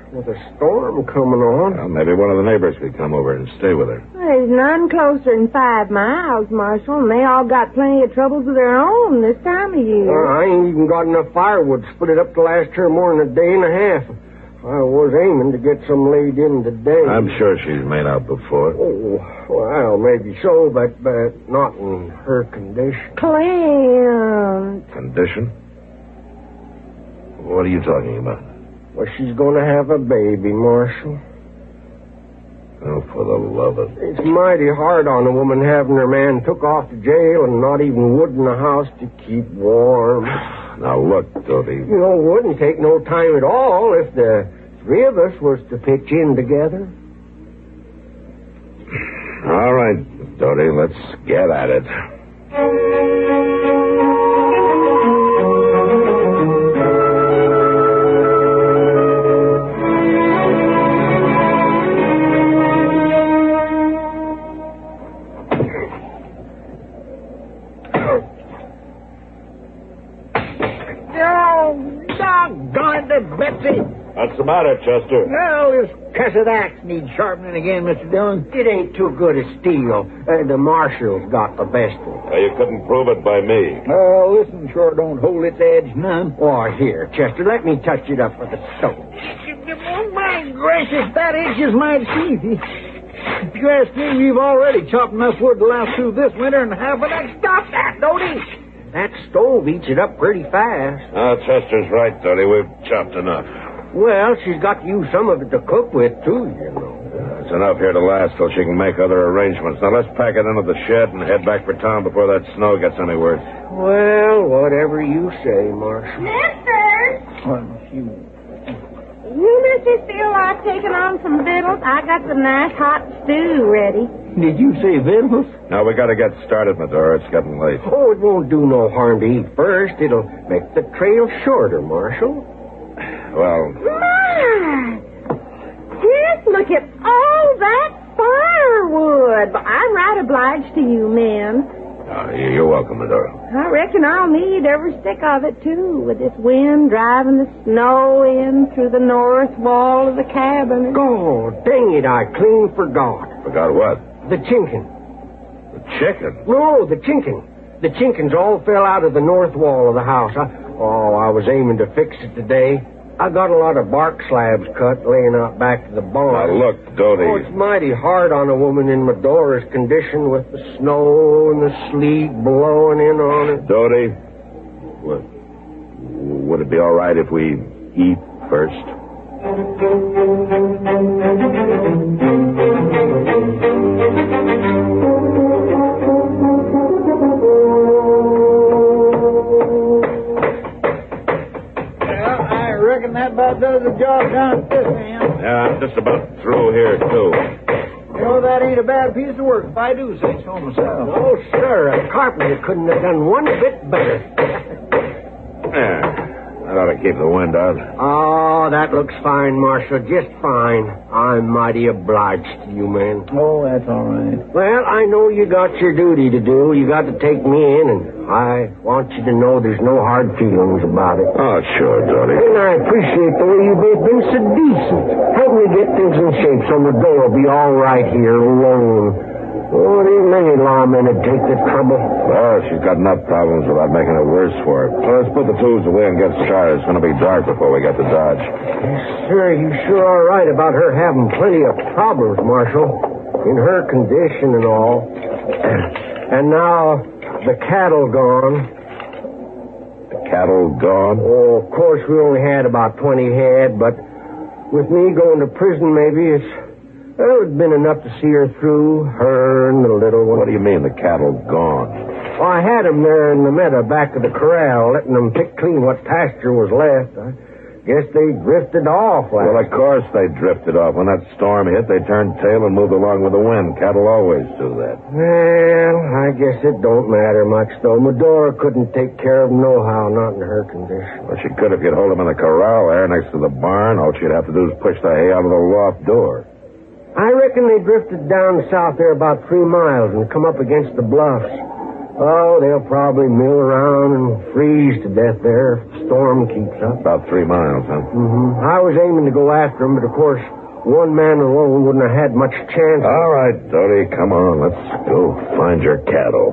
with a storm coming on. Well, maybe one of the neighbors could come over and stay with her. There's none closer than 5 miles, Marshal, and they all got plenty of troubles of their own this time of year. I ain't even got enough firewood to split it up to last her more than a day and a half. I was aiming to get some laid in today. I'm sure she's made out before. Oh, well, maybe so, but not in her condition. Clint. Condition? What are you talking about? Well, she's going to have a baby, Marshal. Oh, for the love of... It's mighty hard on a woman having her man took off to jail and not even wood in the house to keep warm. Now, look, Doty. You know, it wouldn't take no time at all if the 3 of us was to pitch in together. All right, Doty, let's get at it. Betsy. What's the matter, Chester? Well, this cussed axe needs sharpening again, Mr. Dillon. It ain't too good a steel. The marshal's got the best of it. You couldn't prove it by me. Oh, listen, sure don't hold its edge none. Oh, here, Chester, let me touch it up with a stone. Oh, my gracious, that itch is mighty easy. If you ask me, we've already chopped enough wood to last through this winter and half of that. Stop that, don't he? That stove eats it up pretty fast. Chester's right, Doty. We've chopped enough. Well, she's got to use some of it to cook with, too, you know. It's enough here to last till she can make other arrangements. Now, let's pack it into the shed and head back for town before that snow gets any worse. Well, whatever you say, Marshal. Mister! You misses feel like taking on some victuals? I got some nice hot stew ready. Did you say victuals? Now, we got to get started, Medora. It's getting late. Oh, it won't do no harm to eat first. It'll make the trail shorter, Marshal. Well... My! Just look at all that firewood. I'm right obliged to you, men. You're welcome, Medora. I reckon I'll need every stick of it, too, with this wind driving the snow in through the north wall of the cabin. Oh, dang it, I clean forgot. Forgot what? The chinkin. The chicken? No, the chinkin. The chinkins all fell out of the north wall of the house. I was aiming to fix it today. I got a lot of bark slabs cut laying out back to the barn. Now, look, Doty. Oh, it's mighty hard on a woman in Medora's condition with the snow and the sleet blowing in on it. Doty, would it be all right if we eat first? that about does the job down at this end. Yeah, I'm just about through here, too. You know, that ain't a bad piece of work if I do say so myself. Oh, sir, a carpenter couldn't have done one bit better. Yeah, that ought to keep the wind out. Oh, that looks fine, Marshal, just fine. I'm mighty obliged to you, man. Oh, that's all right. Well, I know you got your duty to do. You got to take me in, and I want you to know there's no hard feelings about it. Oh, sure, Tony. And I appreciate the way you've both been so decent. Help me get things in shape so the door will be all right here alone. Oh, there ain't many lawmen that'd take the trouble. Well, she's got enough problems without making it worse for her. So let's put the tools away and get started. It's going to be dark before we get to Dodge. Yes, sir, you sure are right about her having plenty of problems, Marshal. In her condition and all. And now, the cattle gone. The cattle gone? Oh, of course, we only had about 20 head, but with me going to prison, maybe it's been enough to see her through, her and the little one. What do you mean, the cattle gone? Well, I had them there in the meadow back of the corral, letting them pick clean what pasture was left. I guess they drifted off. Well, of course they drifted off. When that storm hit, they turned tail and moved along with the wind. Cattle always do that. Well, I guess it don't matter much, though. Medora couldn't take care of them nohow, not in her condition. Well, she could if you'd hold them in the corral there next to the barn. All she'd have to do is push the hay out of the loft door. I reckon they drifted down south there about 3 miles and come up against the bluffs. Oh, they'll probably mill around and freeze to death there if the storm keeps up. About 3 miles, huh? Mm-hmm. I was aiming to go after them, but of course, one man alone wouldn't have had much chance. All right, Dodie, come on. Let's go find your cattle.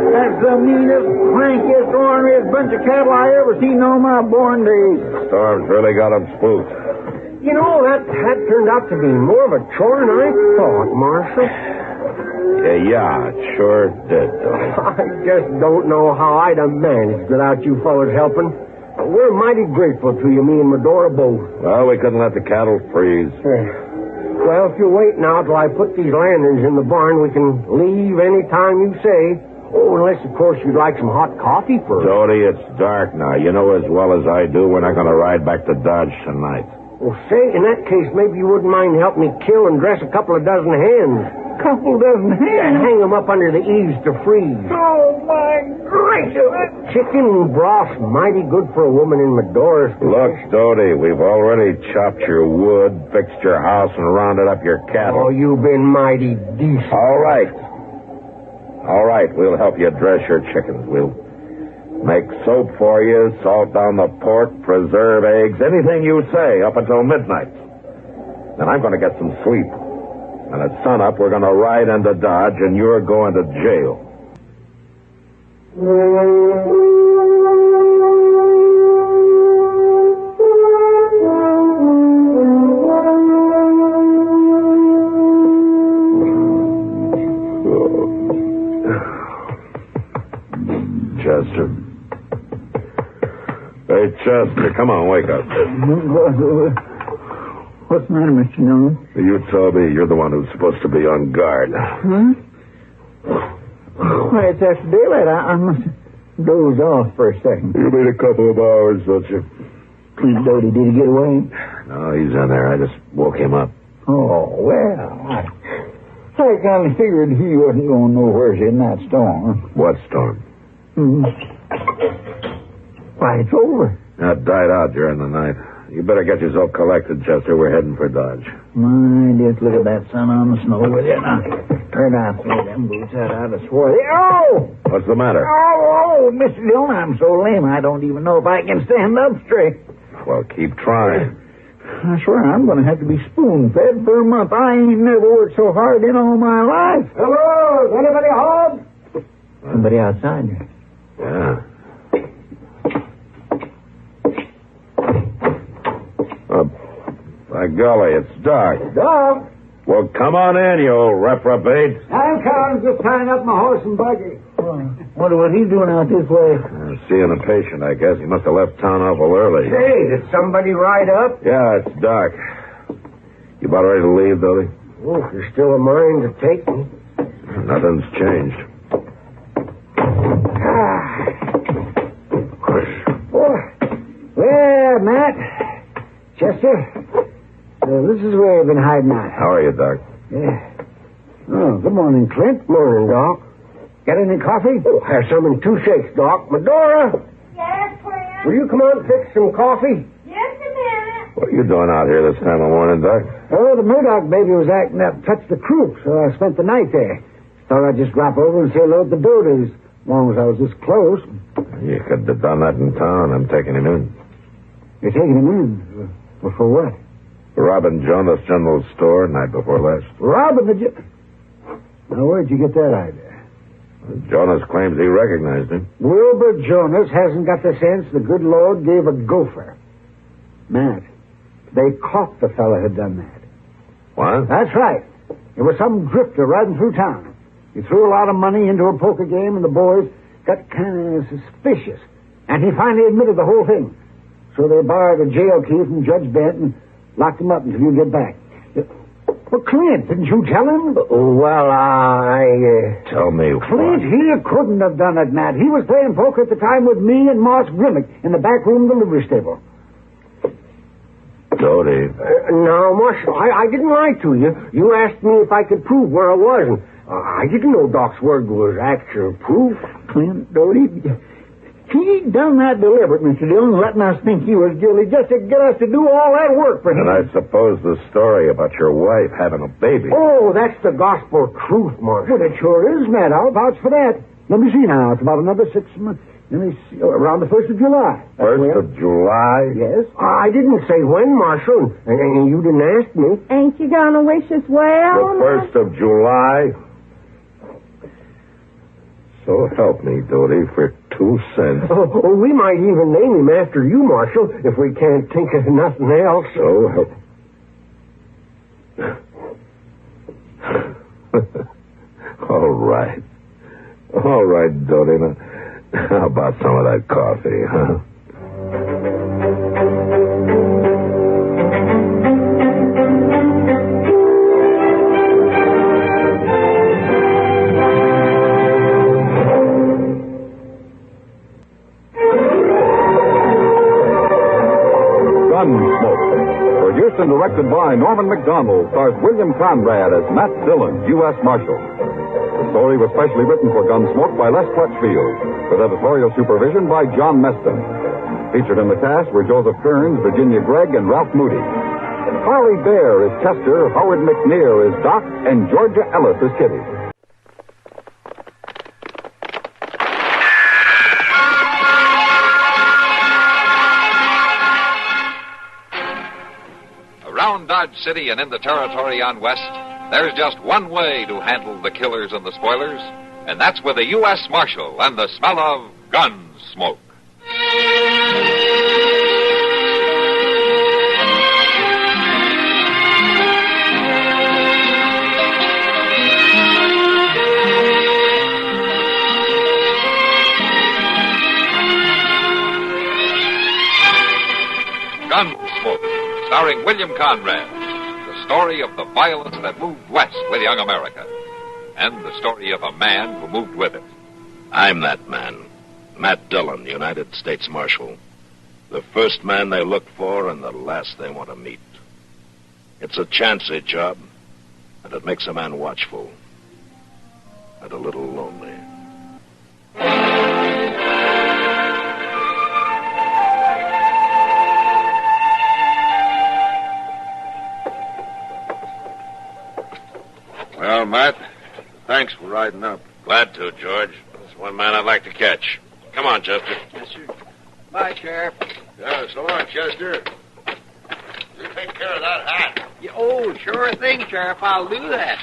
That's the meanest, crankiest, orneriest bunch of cattle I ever seen in all my born days. Storm's really got them spooked. You know, that turned out to be more of a chore than I thought, Marshal. Yeah, it sure did, Tony. I just don't know how I'd have managed without you fellas helping. We're mighty grateful to you, me and Medora both. Well, we couldn't let the cattle freeze. Well, if you wait now till I put these lanterns in the barn, we can leave any time you say. Oh, unless, of course, you'd like some hot coffee first. Jody, it's dark now. You know as well as I do we're not going to ride back to Dodge tonight. Well, say, in that case, maybe you wouldn't mind helping me kill and dress a couple of dozen hens. Couple dozen hens? Yeah, hang them up under the eaves to freeze. Oh, my gracious. Chicken broth's mighty good for a woman in Medora's position. Look, Dodie, we've already chopped your wood, fixed your house, and rounded up your cattle. Oh, you've been mighty decent. All right. All right, we'll help you dress your chickens. We'll make soap for you, salt down the pork, preserve eggs, anything you say up until midnight. Then I'm going to get some sleep. And at sunup, we're going to ride into Dodge, and you're going to jail. Chester. Hey, Chester, come on, wake up. What's the matter, Mr. Dillon? You told me you're the one who's supposed to be on guard. Huh? Why, it's after daylight. I must have dozed off for a second. You mean a couple of hours, don't you? Clint Doty, did he get away? No, he's in there. I just woke him up. Oh, well, I kind of figured he wasn't going nowhere in that storm. What storm? Why, it's over. That died out during the night. You better get yourself collected, Chester. We're heading for Dodge. My, just look at that sun on the snow with it. Now, turn out throw them boots out of swarthy. Oh! What's the matter? Oh, Mr. Dillon, I'm so lame I don't even know if I can stand up straight. Well, keep trying. I swear I'm going to have to be spoon-fed for a month. I ain't never worked so hard in all my life. Hello, is anybody home? Somebody outside. Yeah. By golly, it's dark. Doc, Well, come on in, you old reprobate. I'm coming, just tying up my horse and buggy. Wonder what he's doing out this way. Seeing a patient, I guess. He must have left town awful early. Hey, did somebody ride up? Yeah, it's dark. You about ready to leave, Billy? Oh, if you're still a mind to take me. Nothing's changed. Well, Matt, Chester, this is where you've been hiding out. How are you, Doc? Yeah. Oh, good morning, Clint. Morning, Doc. Got any coffee? Oh, have some in 2 shakes, Doc. Medora, Yes, Clint? will you come out and fix some coffee? Just a minute. What are you doing out here this time of morning, Doc? Oh, the Murdoch baby was acting up, touched the croup, so I spent the night there. Thought I'd just drop over and say hello to the Doties, as long as I was this close. You could have done that in town. I'm taking him in. You're taking him in? Well, for what? Robbing Jonas General Store night before last. Robbing the... Now, where'd you get that idea? Jonas claims he recognized him. Wilbur Jonas hasn't got the sense the good Lord gave a gopher. Matt, they caught the fella who'd done that. What? That's right. There was some drifter riding through town. He threw a lot of money into a poker game, and the boys got kind of suspicious. And he finally admitted the whole thing. So they borrowed a jail key from Judge Bent and locked him up until you get back. Well, Clint, didn't you tell him? Well, Tell me Clint, he couldn't have done it, Matt. He was playing poker at the time with me and Moss Grimmick in the back room of the livery stable. Dodie. No, Marshal, I didn't lie to you. You asked me if I could prove where I was, and I didn't know Doc's word was actual proof. Clint, Dodie, he done that deliberate, Mr. Dillon, letting us think he was guilty just to get us to do all that work for him. And I suppose the story about your wife having a baby. Oh, that's the gospel truth, Marshal. Well, it sure is, Matt. I'll vouch for that. Let me see now. It's about another 6 months. Let me see. Around the 1st of July. 1st of July? Yes. I didn't say when, Marshal, and you didn't ask me. Ain't you gonna wish us well? The 1st of July? So help me, Dodie, for 2 cents. Oh, we might even name him after you, Marshal, if we can't think of nothing else. So help. All right. All right, Dodie. Now, how about some of that coffee, huh? Gunsmoke. Produced and directed by Norman McDonald, stars William Conrad as Matt Dillon, U.S. Marshal. The story was specially written for Gunsmoke by Les Crutchfield, with editorial supervision by John Meston. Featured in the cast were Joseph Kearns, Virginia Gregg, and Ralph Moody. Harley Bear is Chester, Howard McNear is Doc, and Georgia Ellis is Kitty. Around Dodge City and in the territory on West, there's just one way to handle the killers and the spoilers, and that's with a U.S. Marshal and the smell of gun smoke. Gunsmoke, starring William Conrad. The story of the violence that moved west with young America. And the story of a man who moved with it. I'm that man. Matt Dillon, United States Marshal. The first man they look for and the last they want to meet. It's a chancy job, and it makes a man watchful. And a little lonely. Well, Matt, thanks for riding up. Glad to, George. There's one man I'd like to catch. Come on, Chester. Yes, sir. Bye, Sheriff. Yeah, so long, Chester. You take care of that hat. Yeah, oh, sure thing, Sheriff. I'll do that.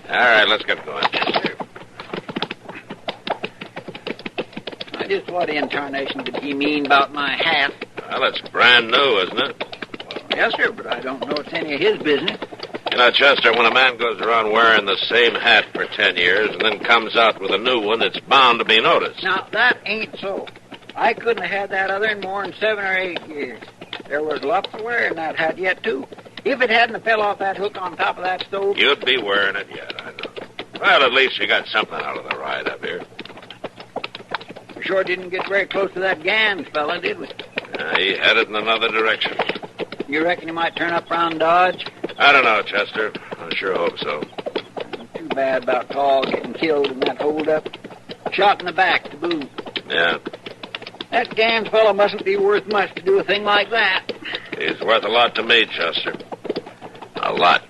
All right, let's get going. Yes, sir. Now, just what incarnation did he mean about my hat? Well, it's brand new, isn't it? Yes, sir, but I don't know it's any of his business. You know, Chester, when a man goes around wearing the same hat for 10 years and then comes out with a new one, it's bound to be noticed. Now, that ain't so. I couldn't have had that other in more than 7 or 8 years. There was lots of wearing that hat yet, too. If it hadn't fell off that hook on top of that stove... You'd be wearing it yet, I know. Well, at least you got something out of the ride up here. We sure didn't get very close to that Gans fella, did we? He headed in another direction. You reckon he might turn up round Dodge? I don't know, Chester. I sure hope so. Too bad about Paul getting killed in that holdup. Shot in the back to boot. Yeah. That Gans fellow mustn't be worth much to do a thing like that. He's worth a lot to me, Chester. A lot.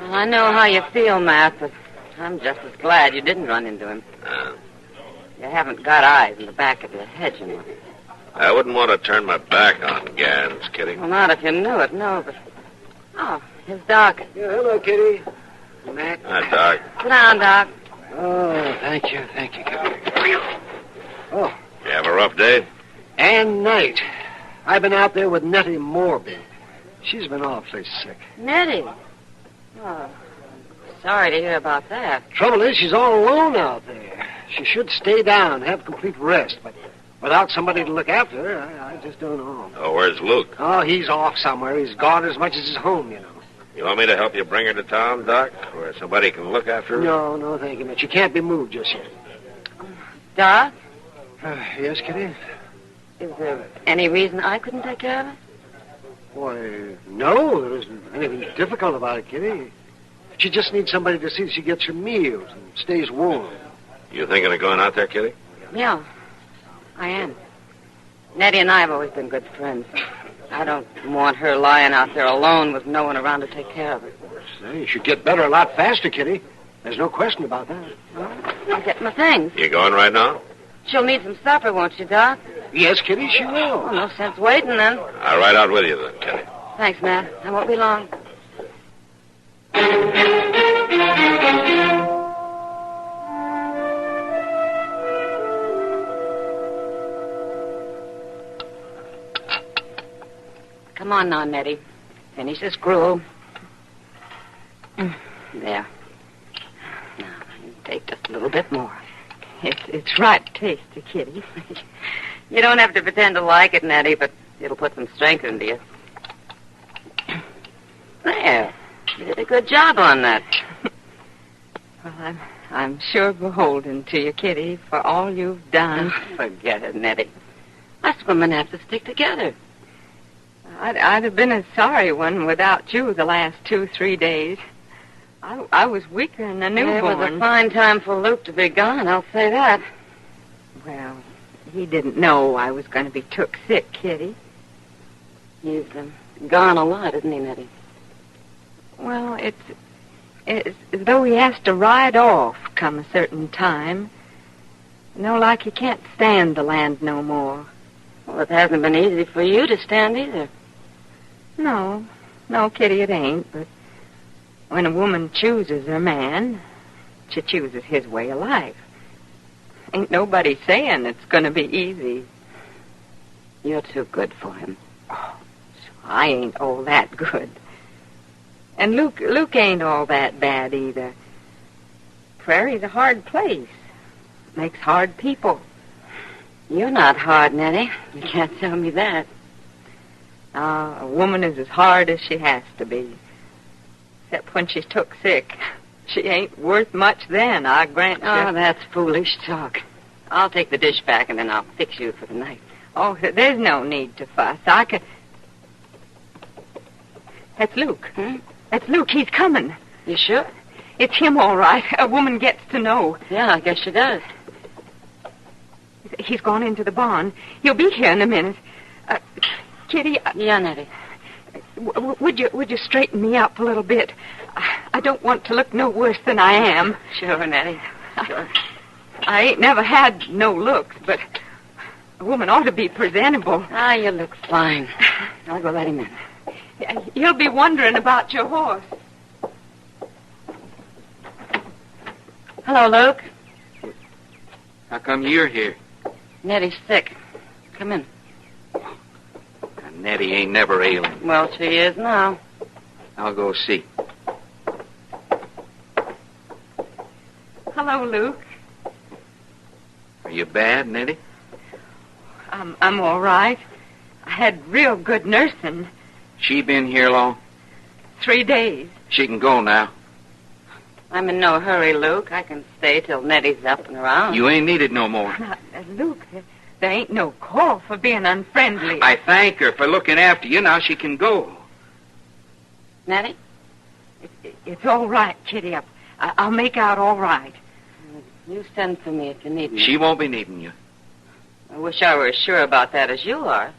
Well, I know how you feel, Matt, but I'm just as glad you didn't run into him. You haven't got eyes in the back of your head, you know. I wouldn't want to turn my back on Gans, Kitty. Well, not if you knew it, no, but... Oh, here's Doc. Yeah, hello, Kitty. Matt. Hi, Doc. Sit down, Doc. Oh, thank you, Kitty. Oh. You have a rough day? And night. I've been out there with Nettie Morby. She's been awfully sick. Nettie. Oh, sorry to hear about that. Trouble is, she's all alone out there. She should stay down, have complete rest, but without somebody to look after her, I just don't know. Oh, where's Luke? Oh, he's off somewhere. He's gone as much as his home, you know. You want me to help you bring her to town, Doc, where somebody can look after her? No, thank you, Mitch. She can't be moved just yet. Doc? Yes, Kitty? Is there any reason I couldn't take care of it? Why, no, there isn't anything difficult about it, Kitty. She just needs somebody to see that she gets her meals and stays warm. You thinking of going out there, Kitty? Yeah, I am. Nettie and I have always been good friends. I don't want her lying out there alone with no one around to take care of her. Say, you should get better a lot faster, Kitty. There's no question about that. Well, I'll get my things. You going right now? She'll need some supper, won't she, Doc? Yes, Kitty, she will. Oh, no sense waiting, then. I'll ride out with you, then, Kitty. Thanks, Matt. I won't be long. Come on now, Nettie. Finish this gruel. There. Now, you take just a little bit more. It's right tasty, Kitty. You don't have to pretend to like it, Nettie, but it'll put some strength into you. There. You did a good job on that. Well, I'm sure beholden to you, Kitty, for all you've done. Forget it, Nettie. Us women have to stick together. I'd have been a sorry one without you the last 2-3 days. I was weaker than a newborn. It was a fine time for Luke to be gone, I'll say that. Well, he didn't know I was going to be took sick, Kitty. He's gone a lot, isn't he, Nettie? Well, it's as though he has to ride off come a certain time. You know, like he can't stand the land no more. Well, it hasn't been easy for you to stand either. No, Kitty, it ain't, but when a woman chooses her man, she chooses his way of life. Ain't nobody saying it's going to be easy. You're too good for him. Oh, so I ain't all that good. And Luke ain't all that bad either. Prairie's a hard place. Makes hard people. You're not hard, Nettie. You can't tell me that. A woman is as hard as she has to be. Except when she's took sick. She ain't worth much then, I grant you. Oh, that's foolish talk. I'll take the dish back and then I'll fix you for the night. Oh, there's no need to fuss. I can... That's Luke. That's Luke. He's coming. You sure? It's him, all right. A woman gets to know. Yeah, I guess she does. He's gone into the barn. He'll be here in a minute. Kitty... Yeah, Nettie. Would you straighten me up a little bit? I don't want to look no worse than I am. Sure, Nettie. Sure. I ain't never had no looks, but a woman ought to be presentable. Ah, you look fine. I'll go let him in. He'll be wondering about your horse. Hello, Luke. How come you're here? Nettie's sick. Come in. Nettie ain't never ailing. Well, she is now. I'll go see. Hello, Luke. Are you bad, Nettie? I'm all right. I had real good nursing. She been here long? 3 days. She can go now. I'm in no hurry, Luke. I can stay till Nettie's up and around. You ain't needed no more. Now, Luke, there ain't no call for being unfriendly. I thank her for looking after you. Now she can go. Nettie? It's all right, Kitty. I'll make out all right. You send for me if you need me. She won't be needing you. I wish I were as sure about that as you are.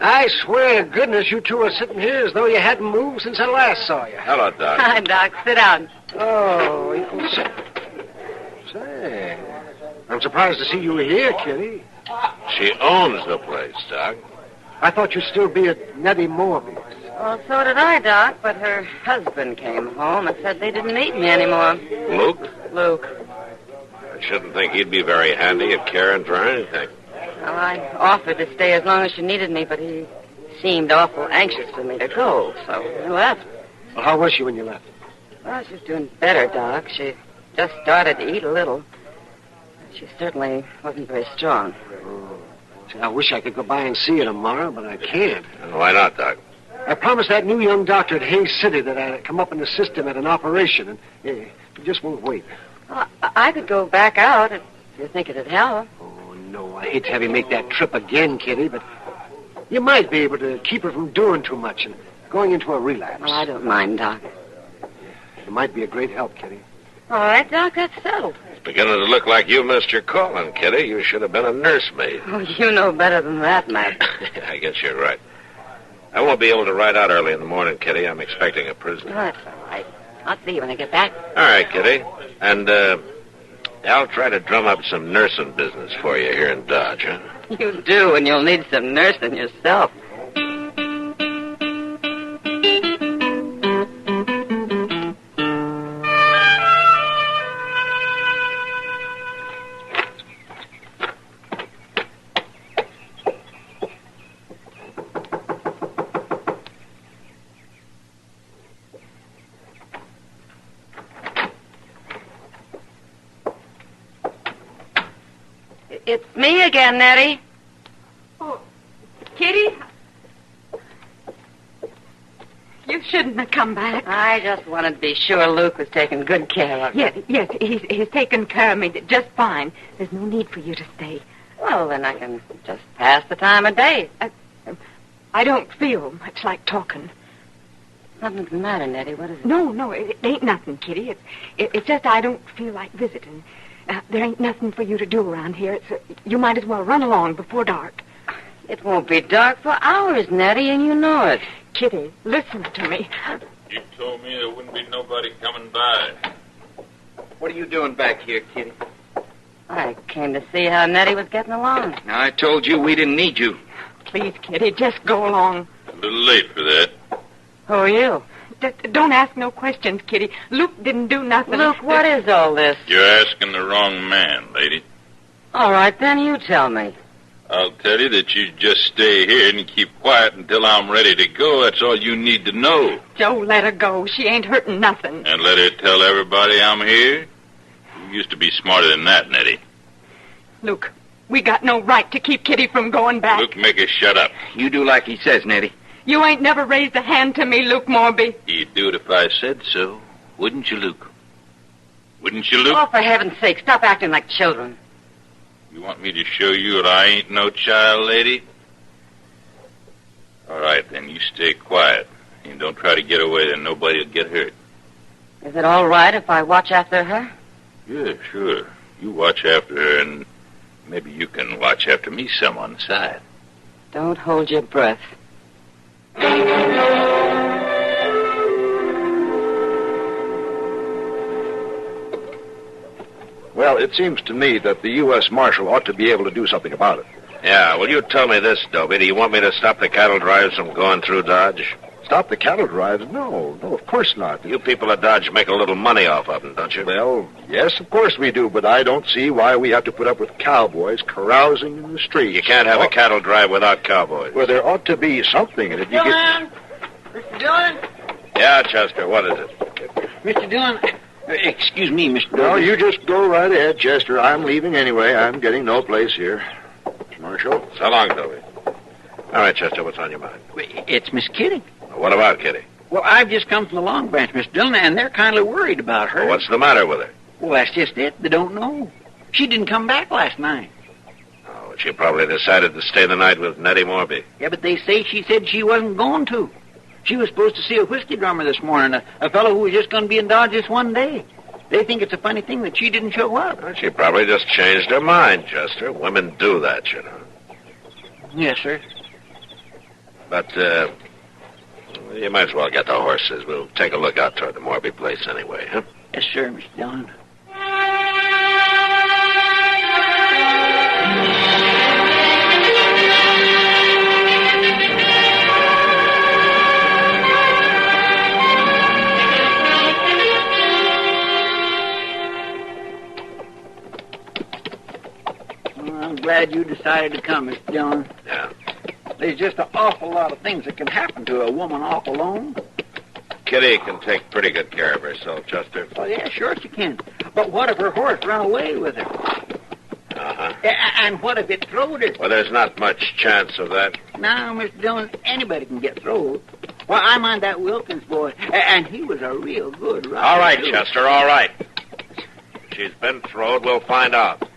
I swear to goodness you two are sitting here as though you hadn't moved since I last saw you. Hello, Doc. Hi, Doc. Sit down. Oh, you can sit. Say, I'm surprised to see you here, Kitty. She owns the place, Doc. I thought you'd still be at Nettie Morby's. Well, so did I, Doc, but her husband came home and said they didn't need me anymore. Luke? Luke. I shouldn't think he'd be very handy at caring for anything. Well, I offered to stay as long as she needed me, but he seemed awful anxious for me to go, so I left. Well, how was she when you left? Well, she's doing better, Doc. She just started to eat a little. She certainly wasn't very strong. Oh. See, I wish I could go by and see her tomorrow, but I can't. Why not, Doc? I promised that new young doctor at Hayes City that I'd come up and assist him at an operation, and he just won't wait. Well, I could go back out if you think it'd help. Oh, no, I hate to have you make that trip again, Kitty, but you might be able to keep her from doing too much and going into a relapse. Well, I don't mind, Doc. It might be a great help, Kitty. All right, Doc, that's settled. It's beginning to look like you missed your calling, Kitty. You should have been a nursemaid. Oh, you know better than that, Matt. I guess you're right. I won't be able to ride out early in the morning, Kitty. I'm expecting a prisoner. That's all right. I'll see you when I get back. All right, Kitty. And, I'll try to drum up some nursing business for you here in Dodge, huh? You do, and you'll need some nursing yourself. It's me again, Nettie. Oh, Kitty? You shouldn't have come back. I just wanted to be sure Luke was taking good care of you. Yes, he's taken care of me just fine. There's no need for you to stay. Well, then I can just pass the time of day. I don't feel much like talking. Nothing's the matter, Nettie. What is it? No, it ain't nothing, Kitty. It's just I don't feel like visiting. There ain't nothing for you to do around here. You might as well run along before dark. It won't be dark for hours, Nettie, and you know it. Kitty, listen to me. You told me there wouldn't be nobody coming by. What are you doing back here, Kitty? I came to see how Nettie was getting along. Now, I told you we didn't need you. Please, Kitty, just go along. A little late for that. Who are you? Don't ask no questions, Kitty. Luke didn't do nothing. Luke, what is all this? You're asking the wrong man, lady. All right, then you tell me. I'll tell you that you just stay here and keep quiet until I'm ready to go. That's all you need to know. Joe, let her go. She ain't hurting nothing. And let her tell everybody I'm here? You used to be smarter than that, Nettie. Luke, we got no right to keep Kitty from going back. Luke, make her shut up. You do like he says, Nettie. You ain't never raised a hand to me, Luke Morby. You'd do it if I said so, wouldn't you, Luke? Wouldn't you, Luke? Oh, for heaven's sake, stop acting like children. You want me to show you that I ain't no child, lady? All right, then, you stay quiet. And don't try to get away, then nobody'll get hurt. Is it all right if I watch after her? Yeah, sure. You watch after her, and maybe you can watch after me some on the side. Don't hold your breath. Well, it seems to me that the U.S. Marshal ought to be able to do something about it. Yeah, well, you tell me this, Dobie. Do you want me to stop the cattle drives from going through Dodge? Stop the cattle drives? No, of course not. You people at Dodge make a little money off of them, don't you? Well, yes, of course we do, but I don't see why we have to put up with cowboys carousing in the streets. You can't have a cattle drive without cowboys. Well, there ought to be something, and if you Dillon! Mr. Dillon? Yeah, Chester, what is it? Mr. Dillon, excuse me, Mr. No, Dillon. you just go right ahead, Chester. I'm leaving anyway. I'm getting no place here. Marshal? So long, Dobie. All right, Chester, what's on your mind? It's Miss Kitty. What about Kitty? Well, I've just come from the Long Branch, Mr. Dillon, and they're kind of worried about her. Well, what's the matter with her? Well, that's just it. They don't know. She didn't come back last night. Oh, she probably decided to stay the night with Nettie Morby. Yeah, but they say she said she wasn't going to. She was supposed to see a whiskey drummer this morning, a fellow who was just going to be in Dodge this one day. They think it's a funny thing that she didn't show up. Well, she probably just changed her mind, Chester. Women do that, you know. Yes, sir. But, you might as well get the horses. We'll take a look out toward the Morby place anyway, huh? Yes, sir, Mr. Dillon. Well, I'm glad you decided to come, Mr. Dillon. Yeah. There's just an awful lot of things that can happen to a woman off alone. Kitty can take pretty good care of herself, Chester. Oh, yeah, sure she can. But what if her horse ran away with her? Uh-huh. And what if it throwed her? Well, there's not much chance of that. Now, Mr. Dillon, anybody can get throwed. Well, I mind that Wilkins boy, and he was a real good rider. All right, too. Chester, all right. If she's been throwed, we'll find out.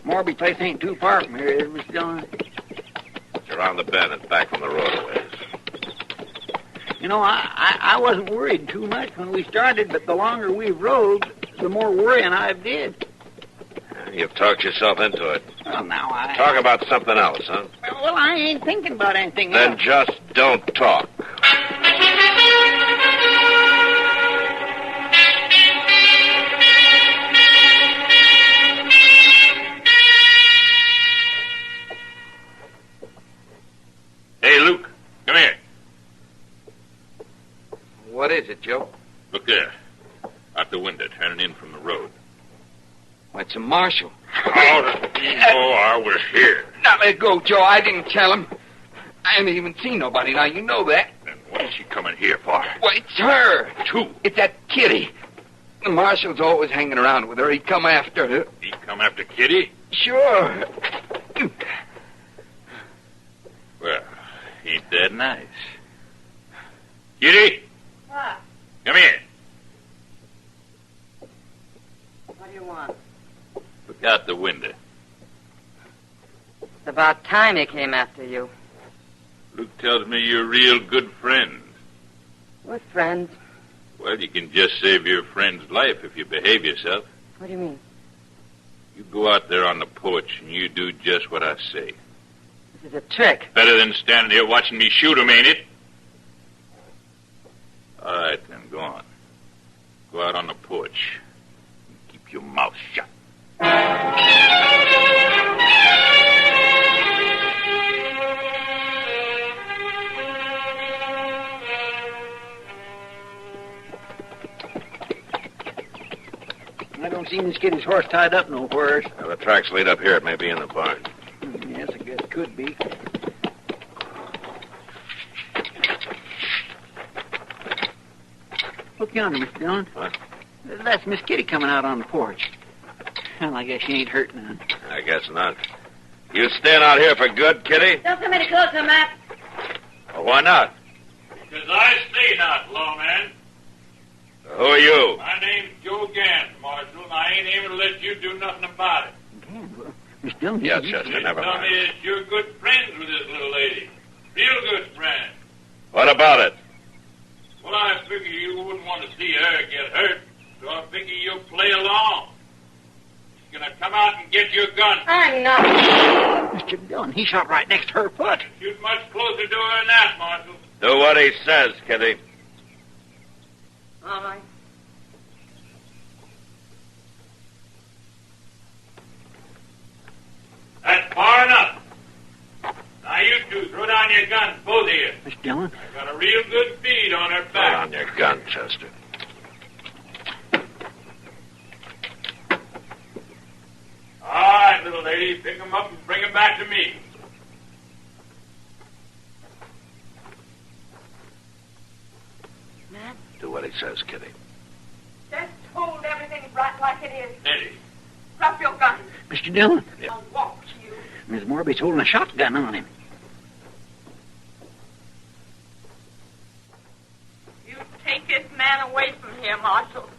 Morby place ain't too far from here, is it, Mr. Dillon? It's around the bend and back from the road a ways. You know, I wasn't worried too much when we started, but the longer we've rode, the more worrying I've did. You've talked yourself into it. Well, now Talk about something else, huh? Well, I ain't thinking about anything Then else. just don't talk. Hey, Luke, come here. What is it, Joe? Look there. Out the window, turning in from the road. Why, it's a marshal. Oh, I was here. Now let go, Joe. I didn't tell him. I haven't even seen nobody. Now, you know that. Then what is she coming here for? Why, it's her. Who? It's that Kitty. The marshal's always hanging around with her. He'd come after her. He come after Kitty? Sure. Well, he's dead nice. Kitty, What? come here. What do you want? Look out the window. It's about time he came after you. Luke tells me you're real good friends. We're friends. Well, you can just save your friend's life if you behave yourself. What do you mean? You go out there on the porch and you do just what I say. This is a trick. Better than standing here watching me shoot him, ain't it? All right, then, go on. Go out on the porch and keep your mouth shut. I don't see Miss Kitty's horse tied up nowhere. Well, the tracks lead up here. It may be in the barn. Yes, I guess it could be. Look yonder, Mr. Dillon. What? That's Miss Kitty coming out on the porch. Well, I guess she ain't hurt none. I guess not. You staying out here for good, Kitty? Don't come any closer, Matt. Well, why not? Because I stay not, lawman. Who are you? My name's Joe Gans, Marshal, and I ain't able to let you do nothing about it. Miss Dillon, Yeah, Chester, never Tell mind. me that you're good friends with this little lady. Real good friends. What about it? Well, I figure you wouldn't want to see her get hurt, so I figure you'll play along. She's gonna come out and get your gun. I'm not. Mr. Dillon, he shot right next to her foot. Shoot much closer to her than that, Marshal. Do what he says, Kitty. All right. Dillon. Got a real good feed on her Put back. on your gun, Chester. All right, little lady, pick 'em up and bring 'em back to me. Matt? Do what he says, Kitty. Just hold everything right like it is. Eddie. Drop your gun. Mr. Dillon. I'll walk you. Miss Morby's holding a shotgun on him. You take this man away from here, Marshal.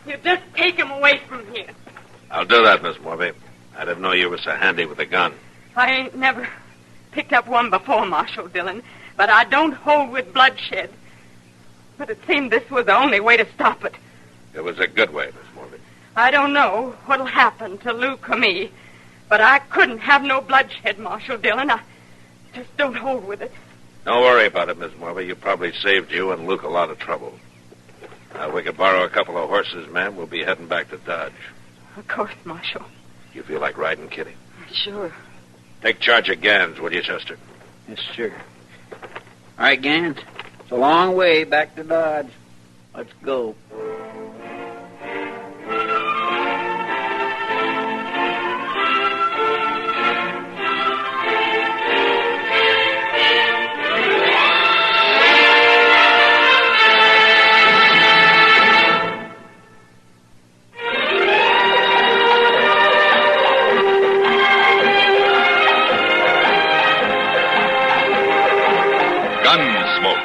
You just take him away from here. I'll do that, Miss Morby. I didn't know you were so handy with a gun. I ain't never picked up one before, Marshal Dillon, but I don't hold with bloodshed. But it seemed this was the only way to stop it. It was a good way, Miss Morby. I don't know what'll happen to Luke or me, but I couldn't have no bloodshed, Marshal Dillon. I just don't hold with it. Don't worry about it, Miss Morby. You probably saved you and Luke a lot of trouble. We could borrow a couple of horses, ma'am. We'll be heading back to Dodge. Of course, Marshal. You feel like riding, Kitty? Sure. Take charge of Gans, will you, Chester? Yes, sir. All right, Gans. It's a long way back to Dodge. Let's go. Gunsmoke.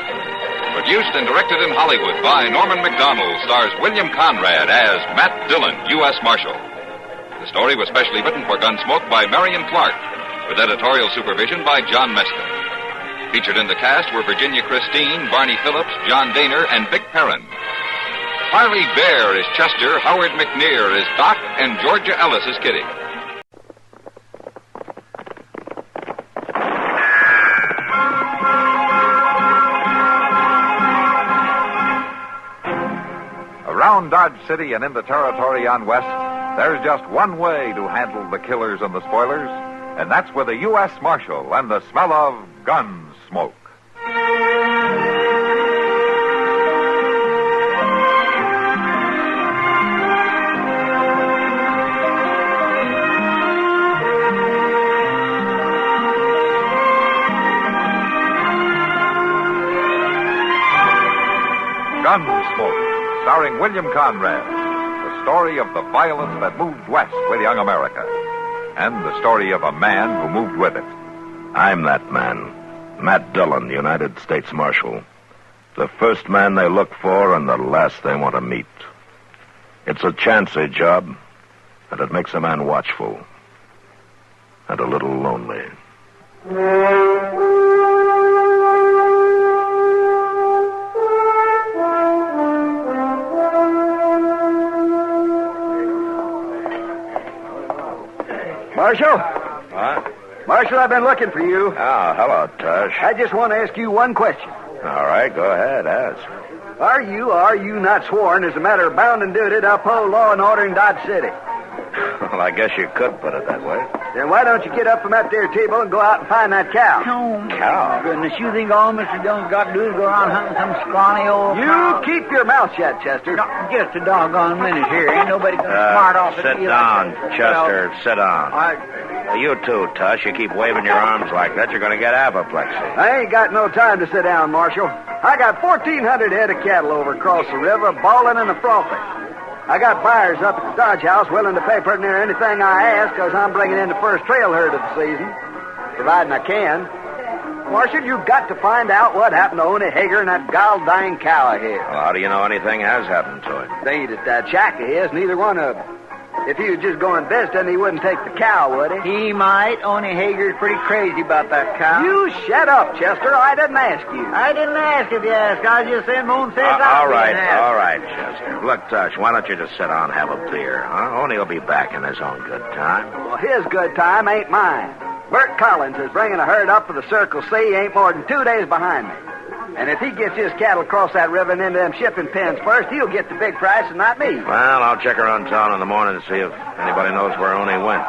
Produced and directed in Hollywood by Norman Macdonald, stars William Conrad as Matt Dillon, U.S. Marshal. The story was specially written for Gunsmoke by Marion Clark, with editorial supervision by John Meston. Featured in the cast were Virginia Christine, Barney Phillips, John Daner, and Vic Perrin. Harley Bear is Chester, Howard McNear is Doc, and Georgia Ellis is Kitty. Around Dodge City and in the territory on West, there's just one way to handle the killers and the spoilers, and that's with a U.S. Marshal and the smell of gun smoke. Gunsmoke, starring William Conrad, the story of the violence that moved west with young America, and the story of a man who moved with it. I'm that man, Matt Dillon, United States Marshal. The first man they look for and the last they want to meet. It's a chancy job, and it makes a man watchful and a little lonely. Marshal? What? Marshal, I've been looking for you. Oh, hello, Tush. I just want to ask you one question. All right, go ahead, ask. Are you not sworn as a matter of bound and duty to uphold law and order in Dodge City? Well, I guess you could put it that way. Then why don't you get up from that there table and go out and find that cow? Cow? Goodness, you think all Mr. Dillon's got to do is go around hunting some scrawny old cow? You keep your mouth shut, Chester. Just a doggone minute here. Ain't nobody going to smart off at Sit me down, like that. Chester, sit down. You too, Tush. You keep waving your arms like that, you're going to get apoplexy. I ain't got no time to sit down, Marshal. I got 1,400 head of cattle over across the river, bawling and a frothing. I got buyers up at the Dodge House willing to pay pretty near anything I ask because I'm bringing in the first trail herd of the season, providing I can. Marshal, you've got to find out what happened to Oney Hager and that gall-dying cow of his. Well, how do you know anything has happened to him? They ain't at that shack of his, neither one of them. If he was just going visiting, he wouldn't take the cow, would he? He might. Oney Hager's pretty crazy about that cow. You shut up, Chester. I didn't ask you. I didn't ask if you asked. I was just saying Moon says all right, Chester. Look, Tush, why don't you just sit down and have a beer, huh? Oney will be back in his own good time. Well, his good time ain't mine. Bert Collins is bringing a herd up for the Circle C. He ain't more than 2 days behind me. And if he gets his cattle across that river and into them shipping pens first, he'll get the big price and not me. Well, I'll check around town in the morning to see if anybody knows where Oney went.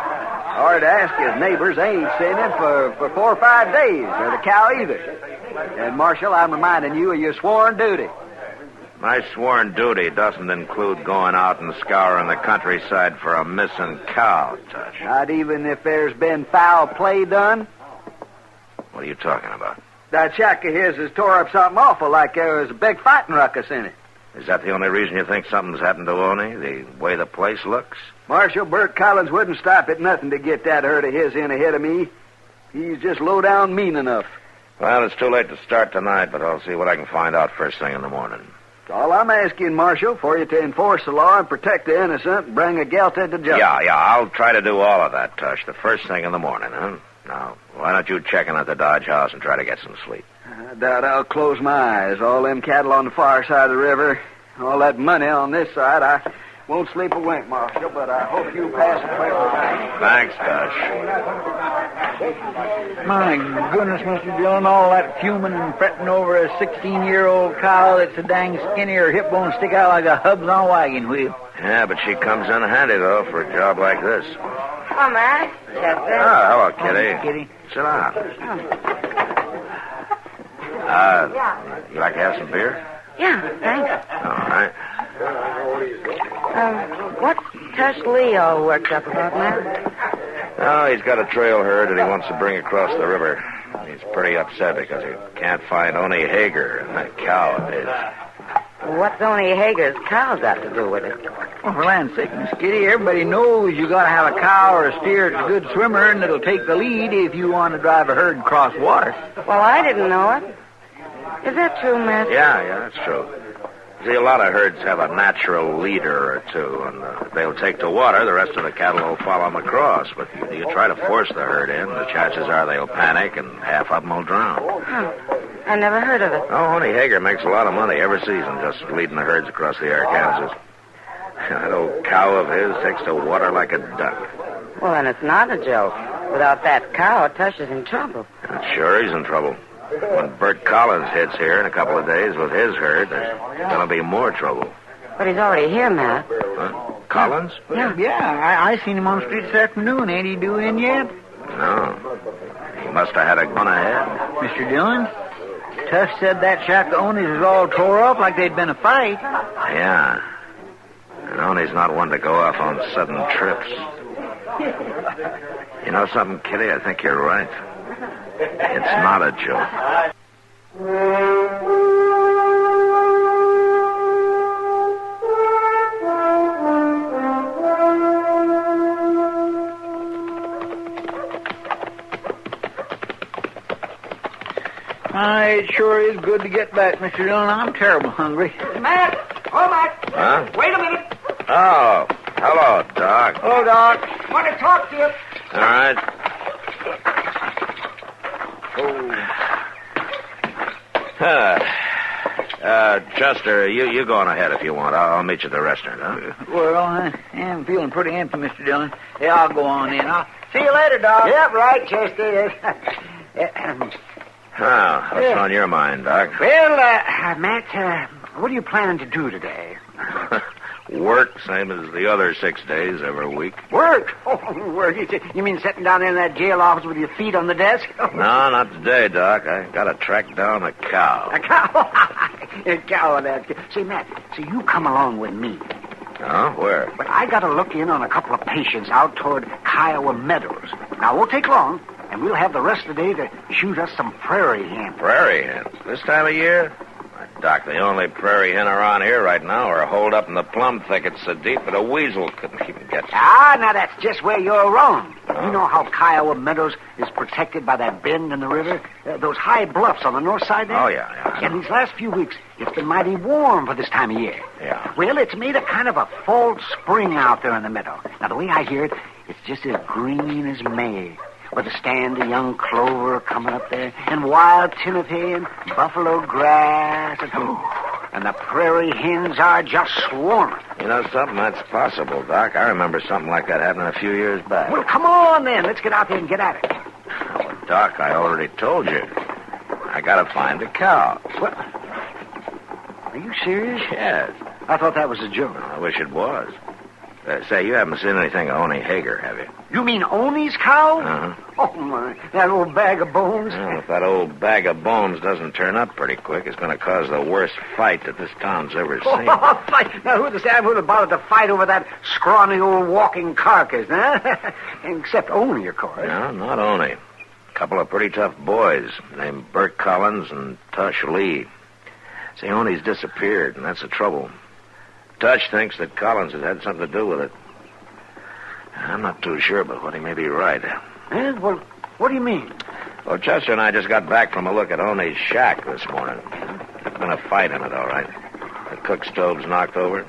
Hard to ask his neighbors. They ain't seen him for 4 or 5 days, or the cow either. And, Marshal, I'm reminding you of your sworn duty. My sworn duty doesn't include going out and scouring the countryside for a missing cow, Tush. Not even if there's been foul play done? What are you talking about? That shack of his has tore up something awful, like there was a big fighting ruckus in it. Is that the only reason you think something's happened to Oney, the way the place looks? Marshal, Bert Collins wouldn't stop at nothing to get that herd of his in ahead of me. He's just low down mean enough. Well, it's too late to start tonight, but I'll see what I can find out first thing in the morning. All I'm asking, Marshal, for you to enforce the law and protect the innocent and bring a guilty to justice. Yeah, I'll try to do all of that, Tush, the first thing in the morning, huh? Now, why don't you check in at the Dodge house and try to get some sleep? I doubt I'll close my eyes. All them cattle on the far side of the river, all that money on this side, I won't sleep a wink, Marshal, but I hope you pass a pleasant night. Thanks, Tush. My goodness, Mr. Dillon, all that fuming and fretting over a 16-year-old cow that's a dang skinny, her hip bones stick out like a hubs on a wagon wheel. Yeah, but she comes in handy, though, for a job like this. Oh, Matt. Chester. Oh, hello, Kitty. Oh, Kitty. Sit down. You like to have some beer? Yeah, thanks. All right. What's Tush Lee all worked up about, Matt? Oh, he's got a trail herd that he wants to bring across the river. He's pretty upset because he can't find Oney Hager and that cow of his. What's Oney Hager's cow got to do with it? Well, for land's sake, Miss Kitty, everybody knows you got to have a cow or a steer that's a good swimmer and that'll take the lead if you want to drive a herd across water. Well, I didn't know it. Is that true, Matt? Yeah, that's true. See, a lot of herds have a natural leader or two, and they'll take to water. The rest of the cattle will follow them across. But you try to force the herd in, the chances are they'll panic, and half of them will drown. Huh. I never heard of it. Oh, Oney Hager makes a lot of money every season just leading the herds across the Arkansas. That old cow of his takes to water like a duck. Well, then it's not a joke. Without that cow, Tush is in trouble. Sure, he's in trouble. When Bert Collins hits here in a couple of days with his herd, there's going to be more trouble. But he's already here, Matt. Huh? Collins? Yeah, I seen him on the street this afternoon. Ain't he due in yet? No. He must have had a gun ahead. Mr. Dillon, Tush said that shack of Oney's was all tore up like they'd been a fight. Yeah. And Oney's not one to go off on sudden trips. You know something, Kitty? I think you're right. It's not a joke. It sure is good to get back, Mr. Dillon. I'm terrible hungry. Matt! Oh, Matt! Huh? Wait a minute. Oh, hello, Doc. Hello, Doc. Want to talk to you. All right. Chester, you go on ahead if you want. I'll meet you at the restaurant, huh? Well, I am feeling pretty empty, Mr. Dillon. Yeah, I'll go on in. I'll see you later, Doc. Yep, right, Chester. What's on your mind, Doc? Well, Matt, what are you planning to do today? Work, same as the other 6 days every week. Work? Oh, work. You mean sitting down there in that jail office with your feet on the desk? No, not today, Doc. I got to track down a cow. A cow? A cow. See, Matt, you come along with me. Oh, where? But I got to look in on a couple of patients out toward Kiowa Meadows. Now, it won't take long, and we'll have the rest of the day to shoot us some prairie hens. Prairie hens? This time of year? Doc, the only prairie hen around here right now are holed up in the plum thickets so deep that a weasel couldn't even get to. Now that's just where you're wrong. Oh. You know how Kiowa Meadows is protected by that bend in the river? Those high bluffs on the north side there? Oh, yeah. And these last few weeks, it's been mighty warm for this time of year. Yeah. Well, it's made a kind of a false spring out there in the meadow. Now, the way I hear it, it's just as green as May. With a stand of young clover coming up there, and wild timothy and buffalo grass, and the prairie hens are just swarming. You know something? That's possible, Doc. I remember something like that happening a few years back. Well, come on, then. Let's get out there and get at it. Well, Doc, I already told you. I gotta find a cow. What? Are you serious? Yes. I thought that was a joke. I wish it was. Say, you haven't seen anything of Oni Hager, have you? You mean Oni's cow? Uh-huh. Oh, my. That old bag of bones. Well, if that old bag of bones doesn't turn up pretty quick, it's going to cause the worst fight that this town's ever seen. Oh, fight. Now, who'd have bothered to fight over that scrawny old walking carcass, huh? Except Oni, of course. No, not Oni. A couple of pretty tough boys named Bert Collins and Tush Lee. See, Oni's disappeared, and that's the trouble. Tush thinks that Collins has had something to do with it. I'm not too sure, but what he may be right. Eh? Well, what do you mean? Well, Chester and I just got back from a look at Oni's shack this morning. There's been a fight in it, all right. The cook stove's knocked over.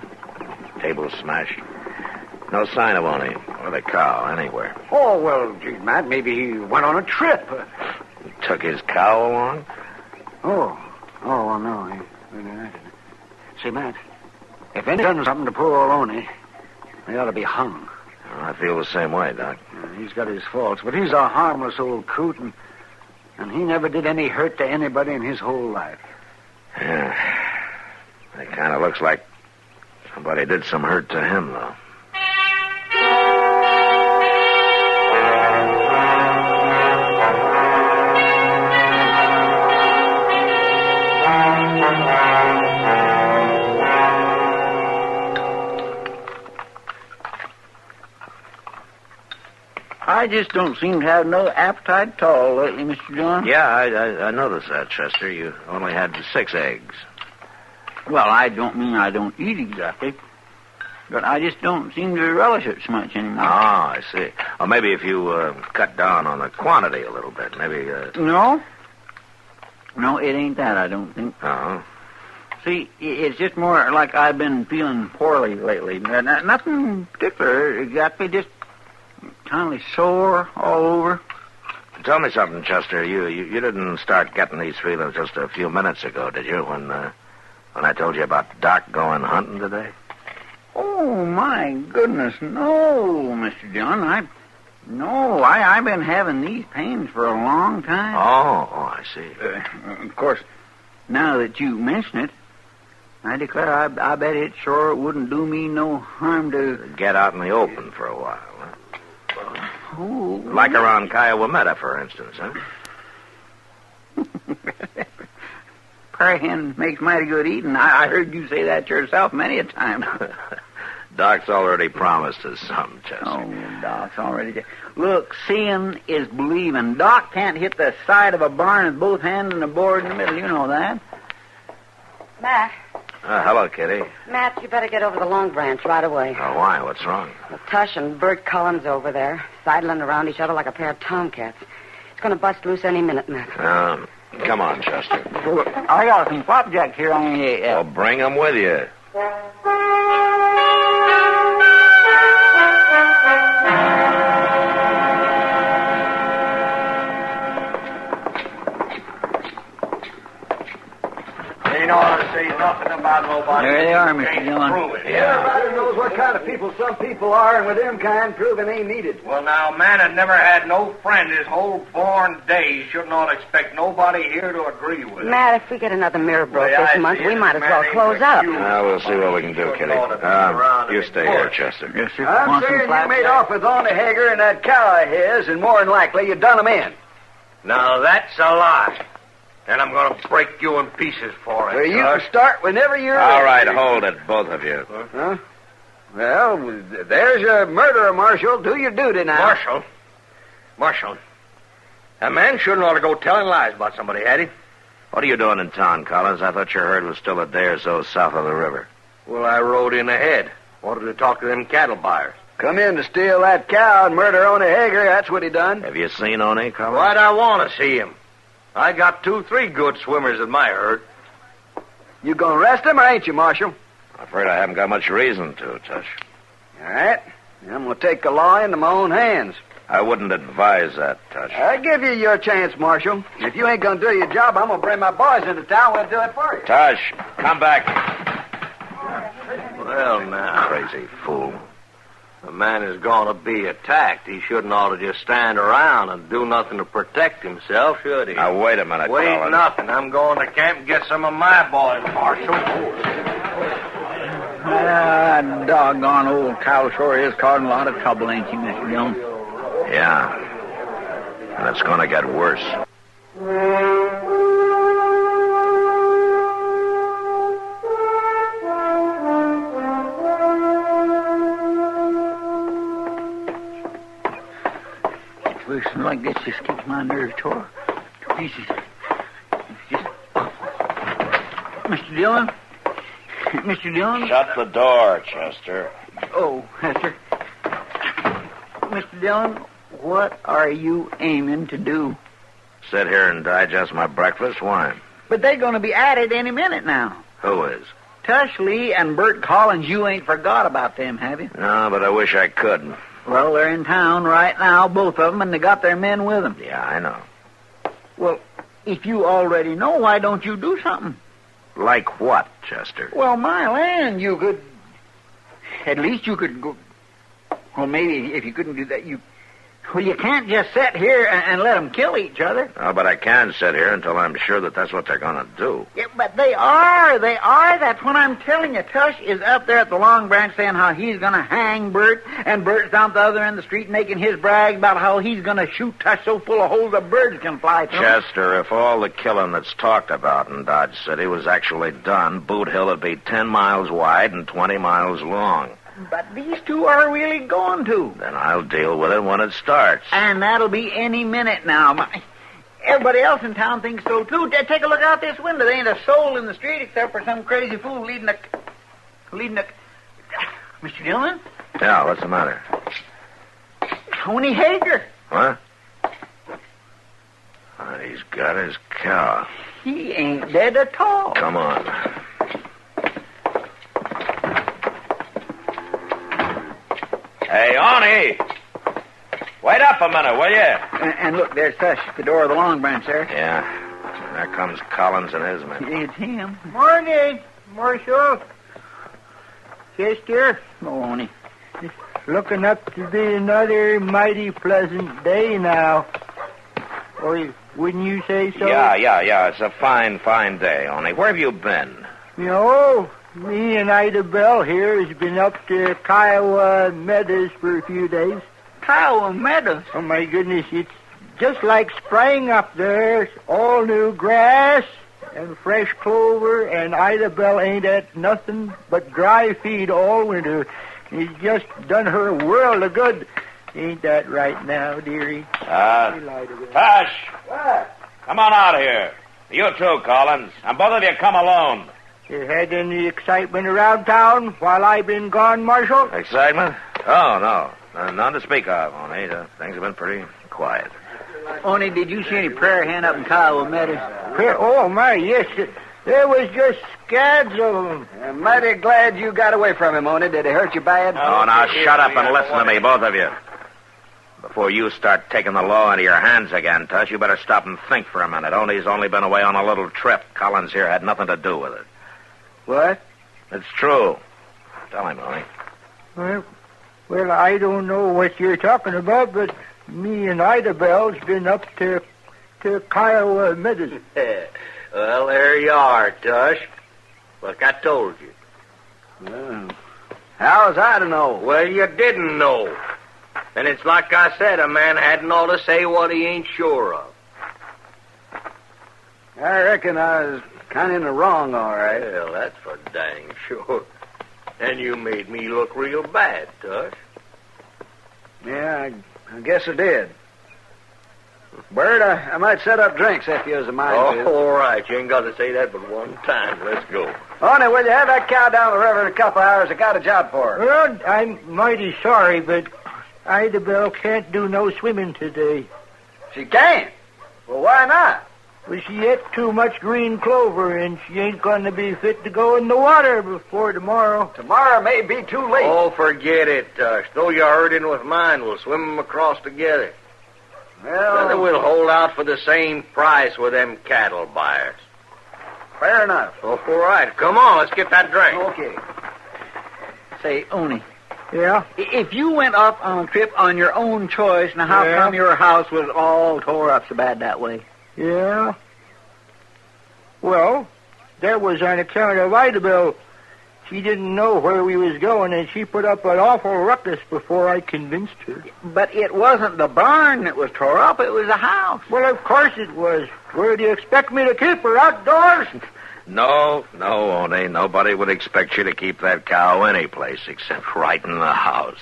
Table's smashed. No sign of Oni or the cow anywhere. Oh, well, gee, Matt, maybe he went on a trip. He took his cow along? Oh, well, no. He didn't. Say, Matt, if anyone's done something to poor old Oni, they ought to be hung. Well, I feel the same way, Doc. He's got his faults, but he's a harmless old coot, and he never did any hurt to anybody in his whole life. Yeah. It kind of looks like somebody did some hurt to him, though. I just don't seem to have no appetite at all lately, Mr. John. Yeah, I noticed that, Chester. You only had 6 eggs. Well, I don't mean I don't eat exactly, but I just don't seem to relish it so much anymore. Oh, I see. Well, maybe if you cut down on the quantity a little bit, maybe... No, it ain't that, I don't think. Oh. See, it's just more like I've been feeling poorly lately. Nothing particular, exactly, just kind of sore all over. Tell me something, Chester. You didn't start getting these feelings just a few minutes ago, did you, when I told you about Doc going hunting today? Oh, my goodness, no, Mr. John. I've been having these pains for a long time. Oh, I see. Of course, now that you mention it, I declare I bet it sure wouldn't do me no harm to... Get out in the open for a while, huh? Oh. Like around Kayawameta, for instance, huh? Prairie hen makes mighty good eating. I heard you say that yourself many a time. Doc's already promised us something, Chester. Oh, Doc's already... Look, seeing is believing. Doc can't hit the side of a barn with both hands and a board in the middle. You know that. Matt. Hello, Kitty. Matt, you better get over the Long Branch right away. Oh, why? What's wrong? Well, Tush and Bert Collins over there, sidling around each other like a pair of tomcats. It's going to bust loose any minute, Matt. Come on, Chester. Look, I got some flapjacks here on the... Well, bring them with you. Ain't ought to say nothing about nobody. There they are, Mr. Dillon. Everybody knows what kind of people some people are, and with them kind, proving ain't needed. Well, now, man had never had no friend his whole born days. Should not expect nobody here to agree with him. Matt, if we get another mirror broke this month, we might as well close up. We'll see what we can do, Kitty. You stay here, Chester. Yes, sir. I'm saying you made off with Oni Hager and that cow of his, and more than likely you done him in. Now, that's a lie. And I'm going to break you in pieces for it. Well, you can start whenever you're All right, ready. hold it, both of you. Huh? Well, there's a murderer, Marshal. Do your duty now. Marshal. A man shouldn't ought to go telling lies about somebody, had he? What are you doing in town, Collins? I thought your herd was still a day or so south of the river. Well, I rode in ahead. Wanted to talk to them cattle buyers. Come in to steal that cow and murder Oni Hager. That's what he done. Have you seen Oni, Collins? Why'd I want to see him? I got 2-3 good swimmers in my herd. You gonna arrest him or ain't you, Marshal? I'm afraid I haven't got much reason to, Tush. All right. I'm gonna take the law into my own hands. I wouldn't advise that, Tush. I'll give you your chance, Marshal. If you ain't gonna do your job, I'm gonna bring my boys into town. We'll do it for you. Tush, come back. Well, now. Crazy fool. A man is going to be attacked. He shouldn't ought to just stand around and do nothing to protect himself, should he? Now, wait a minute, Wait Collins. nothing. I'm going to camp and get some of my boys, Marshal. That doggone old cow sure is causing a lot of trouble, ain't she, Mr. Dillon? Yeah. And it's going to get worse. Something like this just keeps my nerves tore to pieces. Mr. Dillon? Mr. Dillon? Shut the door, Chester. Oh, Hester. Mr. Dillon, what are you aiming to do? Sit here and digest my breakfast. Why? But they're going to be at it any minute now. Who is? Tush Lee and Bert Collins, you ain't forgot about them, have you? No, but I wish I could. Well, they're in town right now, both of them, and they got their men with them. Yeah, I know. Well, if you already know, why don't you do something? Like what, Chester? Well, my land, you could... At least you could go... Well, maybe if you couldn't do that, you... Well, you can't just sit here and let them kill each other. Oh, but I can sit here until I'm sure that that's what they're going to do. Yeah, but they are. That's what I'm telling you. Tush is up there at the Long Branch saying how he's going to hang Bert, and Bert's down at the other end of the street making his brag about how he's going to shoot Tush so full of holes the birds can fly through. Chester, if all the killing that's talked about in Dodge City was actually done, Boot Hill would be 10 miles wide and 20 miles long. But these two are really going to. Then I'll deal with it when it starts. And that'll be any minute now. Everybody else in town thinks so, too. Take a look out this window. There ain't a soul in the street except for some crazy fool leading a... Mr. Dillon? Yeah, what's the matter? Tony Hager. What? Oh, he's got his cow. He ain't dead at all. Come on. Hey, Oni! Wait up a minute, will you? And look, there's Tush at the door of the Long Branch there. Yeah. There comes Collins and his men. It's him. Morning, Marshal. Chester. Oh, Oni. It's looking up to be another mighty pleasant day now. Or wouldn't you say so? Yeah. It's a fine day, Oni. Where have you been? You know, me and Ida Bell here has been up to Kiowa Meadows for a few days. Kiowa Meadows? Oh, my goodness, it's just like spring up there. It's all new grass and fresh clover, and Ida Bell ain't at nothing but dry feed all winter. It's just done her a world of good. Ain't that right now, dearie? Tush! What? Come on out here. You too, Collins. And both of you come alone. You had any excitement around town while I've been gone, Marshal? Excitement? Oh, no. None to speak of, Oni. Things have been pretty quiet. Oni, did you see any prayer hen up in Kiowa Meadows? Prayer? Oh, my, yes. There was just scads of them. I'm mighty glad you got away from him, Oni. Did he hurt you bad? Oh, now shut up and listen to me, both of you. Before you start taking the law into your hands again, Tush, you better stop and think for a minute. Oni's only been away on a little trip. Collins here had nothing to do with it. What? It's true. Tell him, Oni. Well, I don't know what you're talking about, but me and Ida Bell's been up to Kiowa Meadows. Well, there you are, Tush. Like I told you. Well, how was I to know? Well, you didn't know. And it's like I said, a man hadn't ought to say what he ain't sure of. I reckon I was kind of in the wrong, all right. Well, that's for dang sure. And you made me look real bad, Tush. Yeah, I guess I did. Bert, I might set up drinks if you was a mind to. All right. You ain't got to say that but one time. Let's go. Honey, will you have that cow down the river in a couple hours? I got a job for her. Well, I'm mighty sorry, but Ida Bell can't do no swimming today. She can't? Well, why not? Well, she ate too much green clover, and she ain't going to be fit to go in the water before tomorrow. Tomorrow may be too late. Oh, forget it, Tush. Throw your herd in with mine. We'll swim them across together. Well, then we'll hold out for the same price with them cattle buyers. Fair enough. Oh, all right. Come on, let's get that drink. Okay. Say, Oni. Yeah? If you went off on a trip on your own choice, now how come your house was all tore up so bad that way? Yeah? Well, that was on account of Ida Bell. She didn't know where we was going, and she put up an awful ruckus before I convinced her. But it wasn't the barn that was tore up, it was the house. Well, of course it was. Where do you expect me to keep her, outdoors? No, Oney. Nobody would expect you to keep that cow any place except right in the house.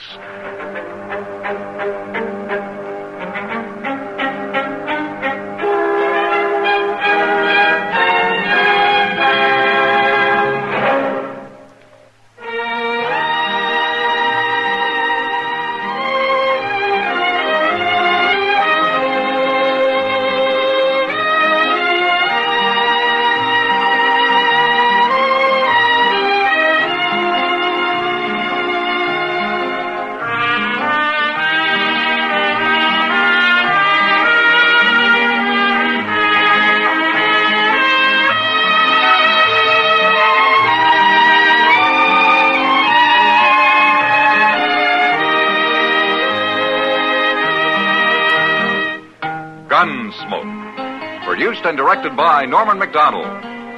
Gunsmoke. Produced and directed by Norman McDonald.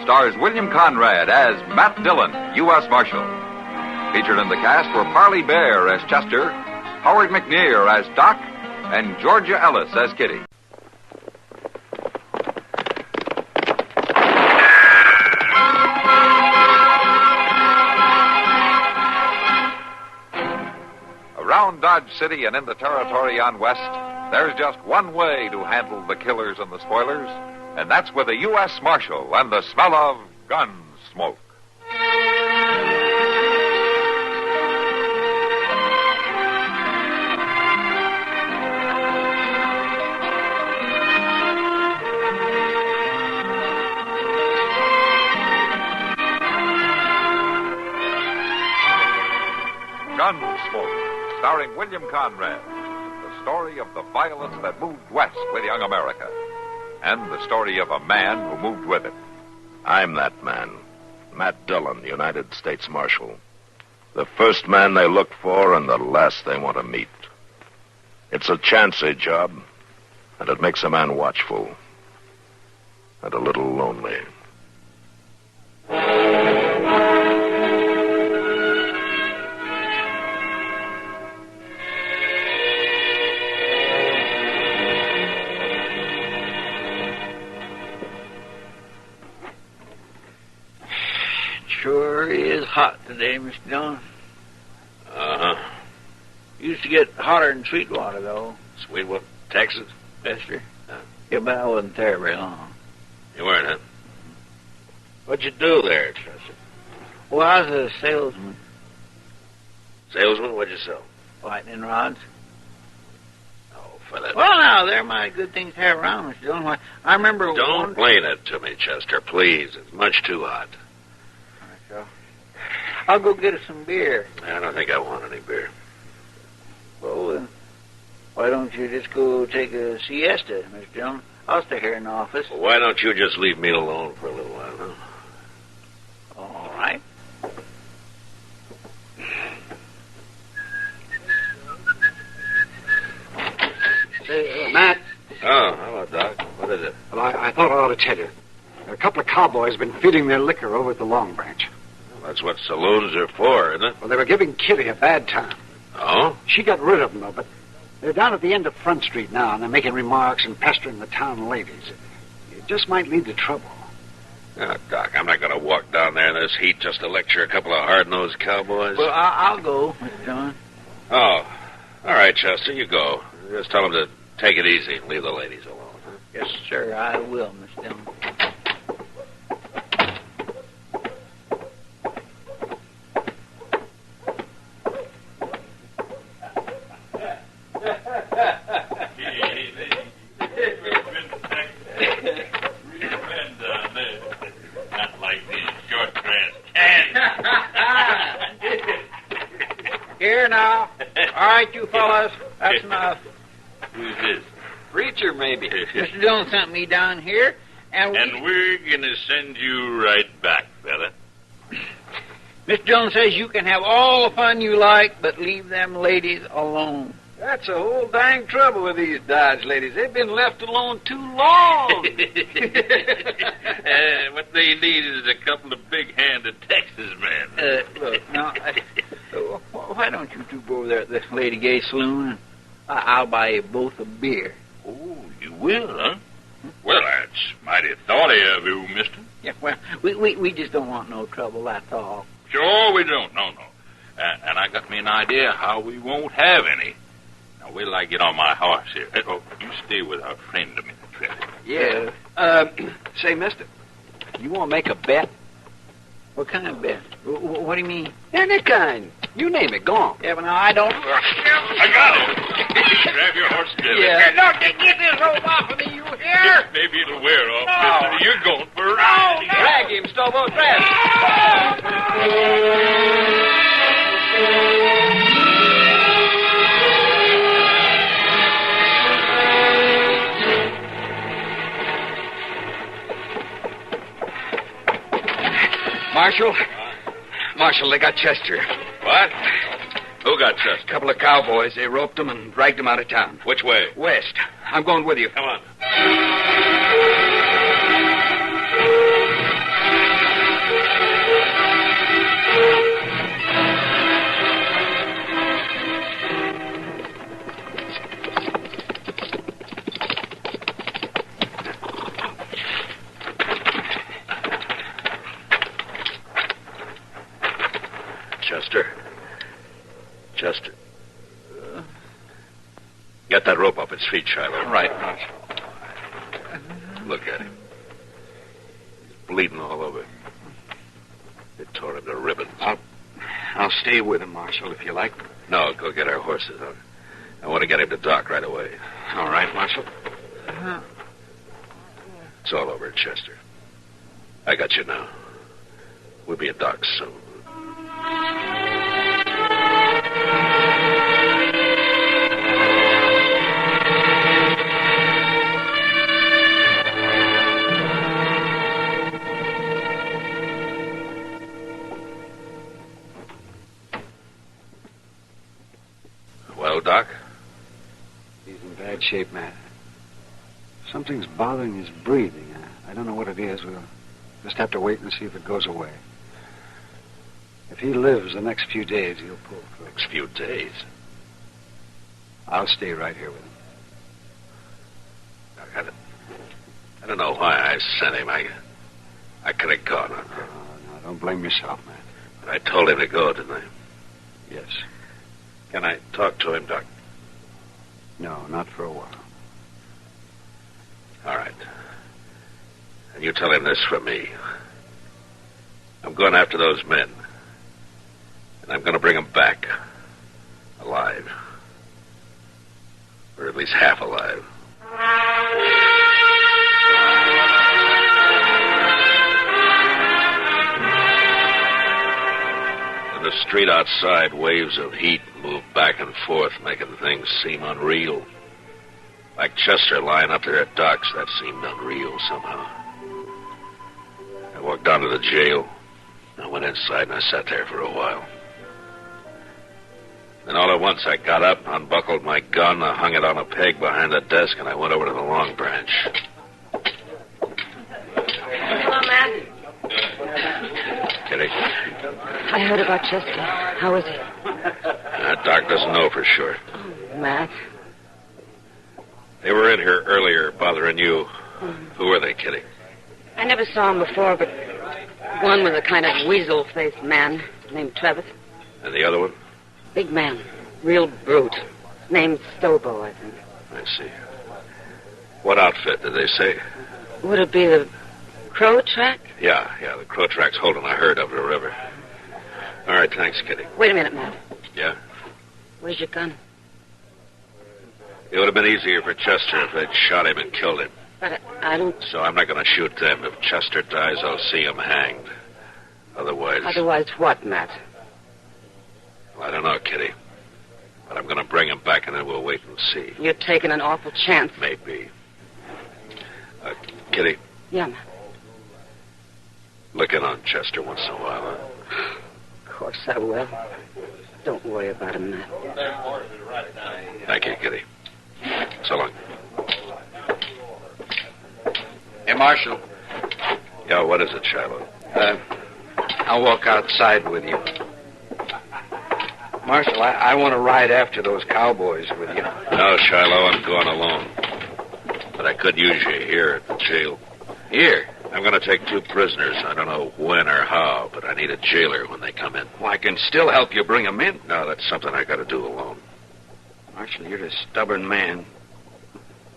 Stars William Conrad as Matt Dillon, U.S. Marshal. Featured in the cast were Parley Bear as Chester, Howard McNear as Doc, and Georgia Ellis as Kitty. Around Dodge City and in the territory on West, there's just one way to handle the killers and the spoilers, and that's with a U.S. Marshal and the smell of gun smoke. Gunsmoke, starring William Conrad. The story of the violence that moved west with young America. And the story of a man who moved with it. I'm that man. Matt Dillon, United States Marshal. The first man they look for and the last they want to meet. It's a chancy job, and it makes a man watchful. And a little lonely. Sure is hot today, Mr. Dillon. Uh-huh. Used to get hotter than Sweetwater, though. Sweetwater, Texas? Pester. Yeah, but I wasn't there very long. You weren't, huh? What'd you do there, Chester? Well, I was a salesman. Salesman? What'd you sell? Lightning rods. Oh, for that... Well, now, they're mighty good things to have around, Mr. Dillon. I remember... Don't plain it to me, Chester, please. It's much too hot. I'll go get us some beer. I don't think I want any beer. Well, why don't you just go take a siesta, Mr. Dillon? I'll stay here in the office. Well, why don't you just leave me alone for a little while, huh? All right. Say, Matt. Oh, hello, Doc. What is it? Well, I thought I ought to tell you. A couple of cowboys have been feeding their liquor over at the Long Branch. Well, that's what saloons are for, isn't it? Well, they were giving Kitty a bad time. Oh? She got rid of them, though, but they're down at the end of Front Street now, and they're making remarks and pestering the town ladies. It just might lead to trouble. Oh, Doc, I'm not going to walk down there in this heat just to lecture a couple of hard-nosed cowboys. Well, I'll go, Mr. Dillon. Oh, all right, Chester, you go. Just tell them to take it easy and leave the ladies alone, huh? Yes, sir, I will, Mr. Dillon. Here now. All right, you fellas. That's enough. Who's this? Preacher, maybe. Mr. Dillon sent me down here, and we're going to send you right back, fella. Mr. Dillon says you can have all the fun you like, but leave them ladies alone. That's the whole dang trouble with these Dodge ladies. They've been left alone too long. What they need is a couple of big-handed Texas men. Look, now, why don't you two go over there at the Lady Gay Saloon? I'll buy you both a beer. Oh, you will, huh? Well, that's mighty thoughty of you, mister. Yeah, well, we just don't want no trouble, that's all. Sure we don't, no. And I got me an idea how we won't have any. Now, wait till I get on my horse here. Oh, you stay with our friend a minute, Freddy. Yeah. Say, mister, you want to make a bet? What kind of bet? What do you mean? Any kind. You name it. Go on. Yeah, but now I don't... I got it. Grab your horse, Billy. Yeah. Look, get this rope off of me, you hear? Maybe it'll wear off, mister. You're going for a ride. No. Drag him, Stobo. Drag Marshal, they got Chester. What? Who got Chester? A couple of cowboys. They roped him and dragged him out of town. Which way? West. I'm going with you. Come on. Chester. Get that rope off its feet, Shiloh. Right. Look at him. He's bleeding all over. They tore him to ribbons. I'll stay with him, Marshal, if you like. No, go get our horses. I want to get him to dock right away. All right, Marshal. It's all over, Chester. I got you now. We'll be at dock soon. Well, Doc? He's in bad shape, Matt. Something's bothering his breathing. I don't know what it is. We'll just have to wait and see if it goes away. If he lives the next few days, he'll pull through. Next few days? I'll stay right here with him. Doc, I don't know why I sent him. I could have gone. No, don't blame yourself, Matt. But I told him to go, didn't I? Yes. Can I talk to him, Doc? No, not for a while. All right. And you tell him this from me. I'm going after those men. And I'm going to bring them back. Alive. Or at least half alive. In the street outside, waves of heat moved back and forth, making things seem unreal. Like Chester lying up there at docks, that seemed unreal somehow. I walked down to the jail. I went inside and I sat there for a while. Then all at once I got up, unbuckled my gun, I hung it on a peg behind the desk, and I went over to the Long Branch. Hello, Matt. Kitty. I heard about Chester. How is he? That Doc doesn't know for sure. Matt. They were in here earlier bothering you. Who were they, Kitty? I never saw him before, but one was a kind of weasel-faced man named Travis. And the other one? Big man. Real brute. Named Stobo, I think. I see. What outfit did they say? Would it be the Crow Track? Yeah, the Crow Track's holding a herd over the river. All right, thanks, Kitty. Wait a minute, Matt. Yeah? Where's your gun? It would have been easier for Chester if they'd shot him and killed him. But I don't... So I'm not going to shoot them. If Chester dies, I'll see him hanged. Otherwise... Otherwise what, Matt? Well, I don't know, Kitty. But I'm going to bring him back, and then we'll wait and see. You're taking an awful chance. Maybe. Kitty, Yeah, Matt. look in on Chester once in a while, huh? Of course I will. Don't worry about him, Matt. Thank you, Kitty. So long. Hey, Marshal. Yeah, what is it, Shiloh? I'll walk outside with you. Marshal, I want to ride after those cowboys with you. No, Shiloh, I'm going alone. But I could use you here at the jail. Here? I'm going to take 2 prisoners. I don't know when or how, but I need a jailer when they come in. Well, I can still help you bring them in. No, that's something I got to do alone. Marshal, you're a stubborn man.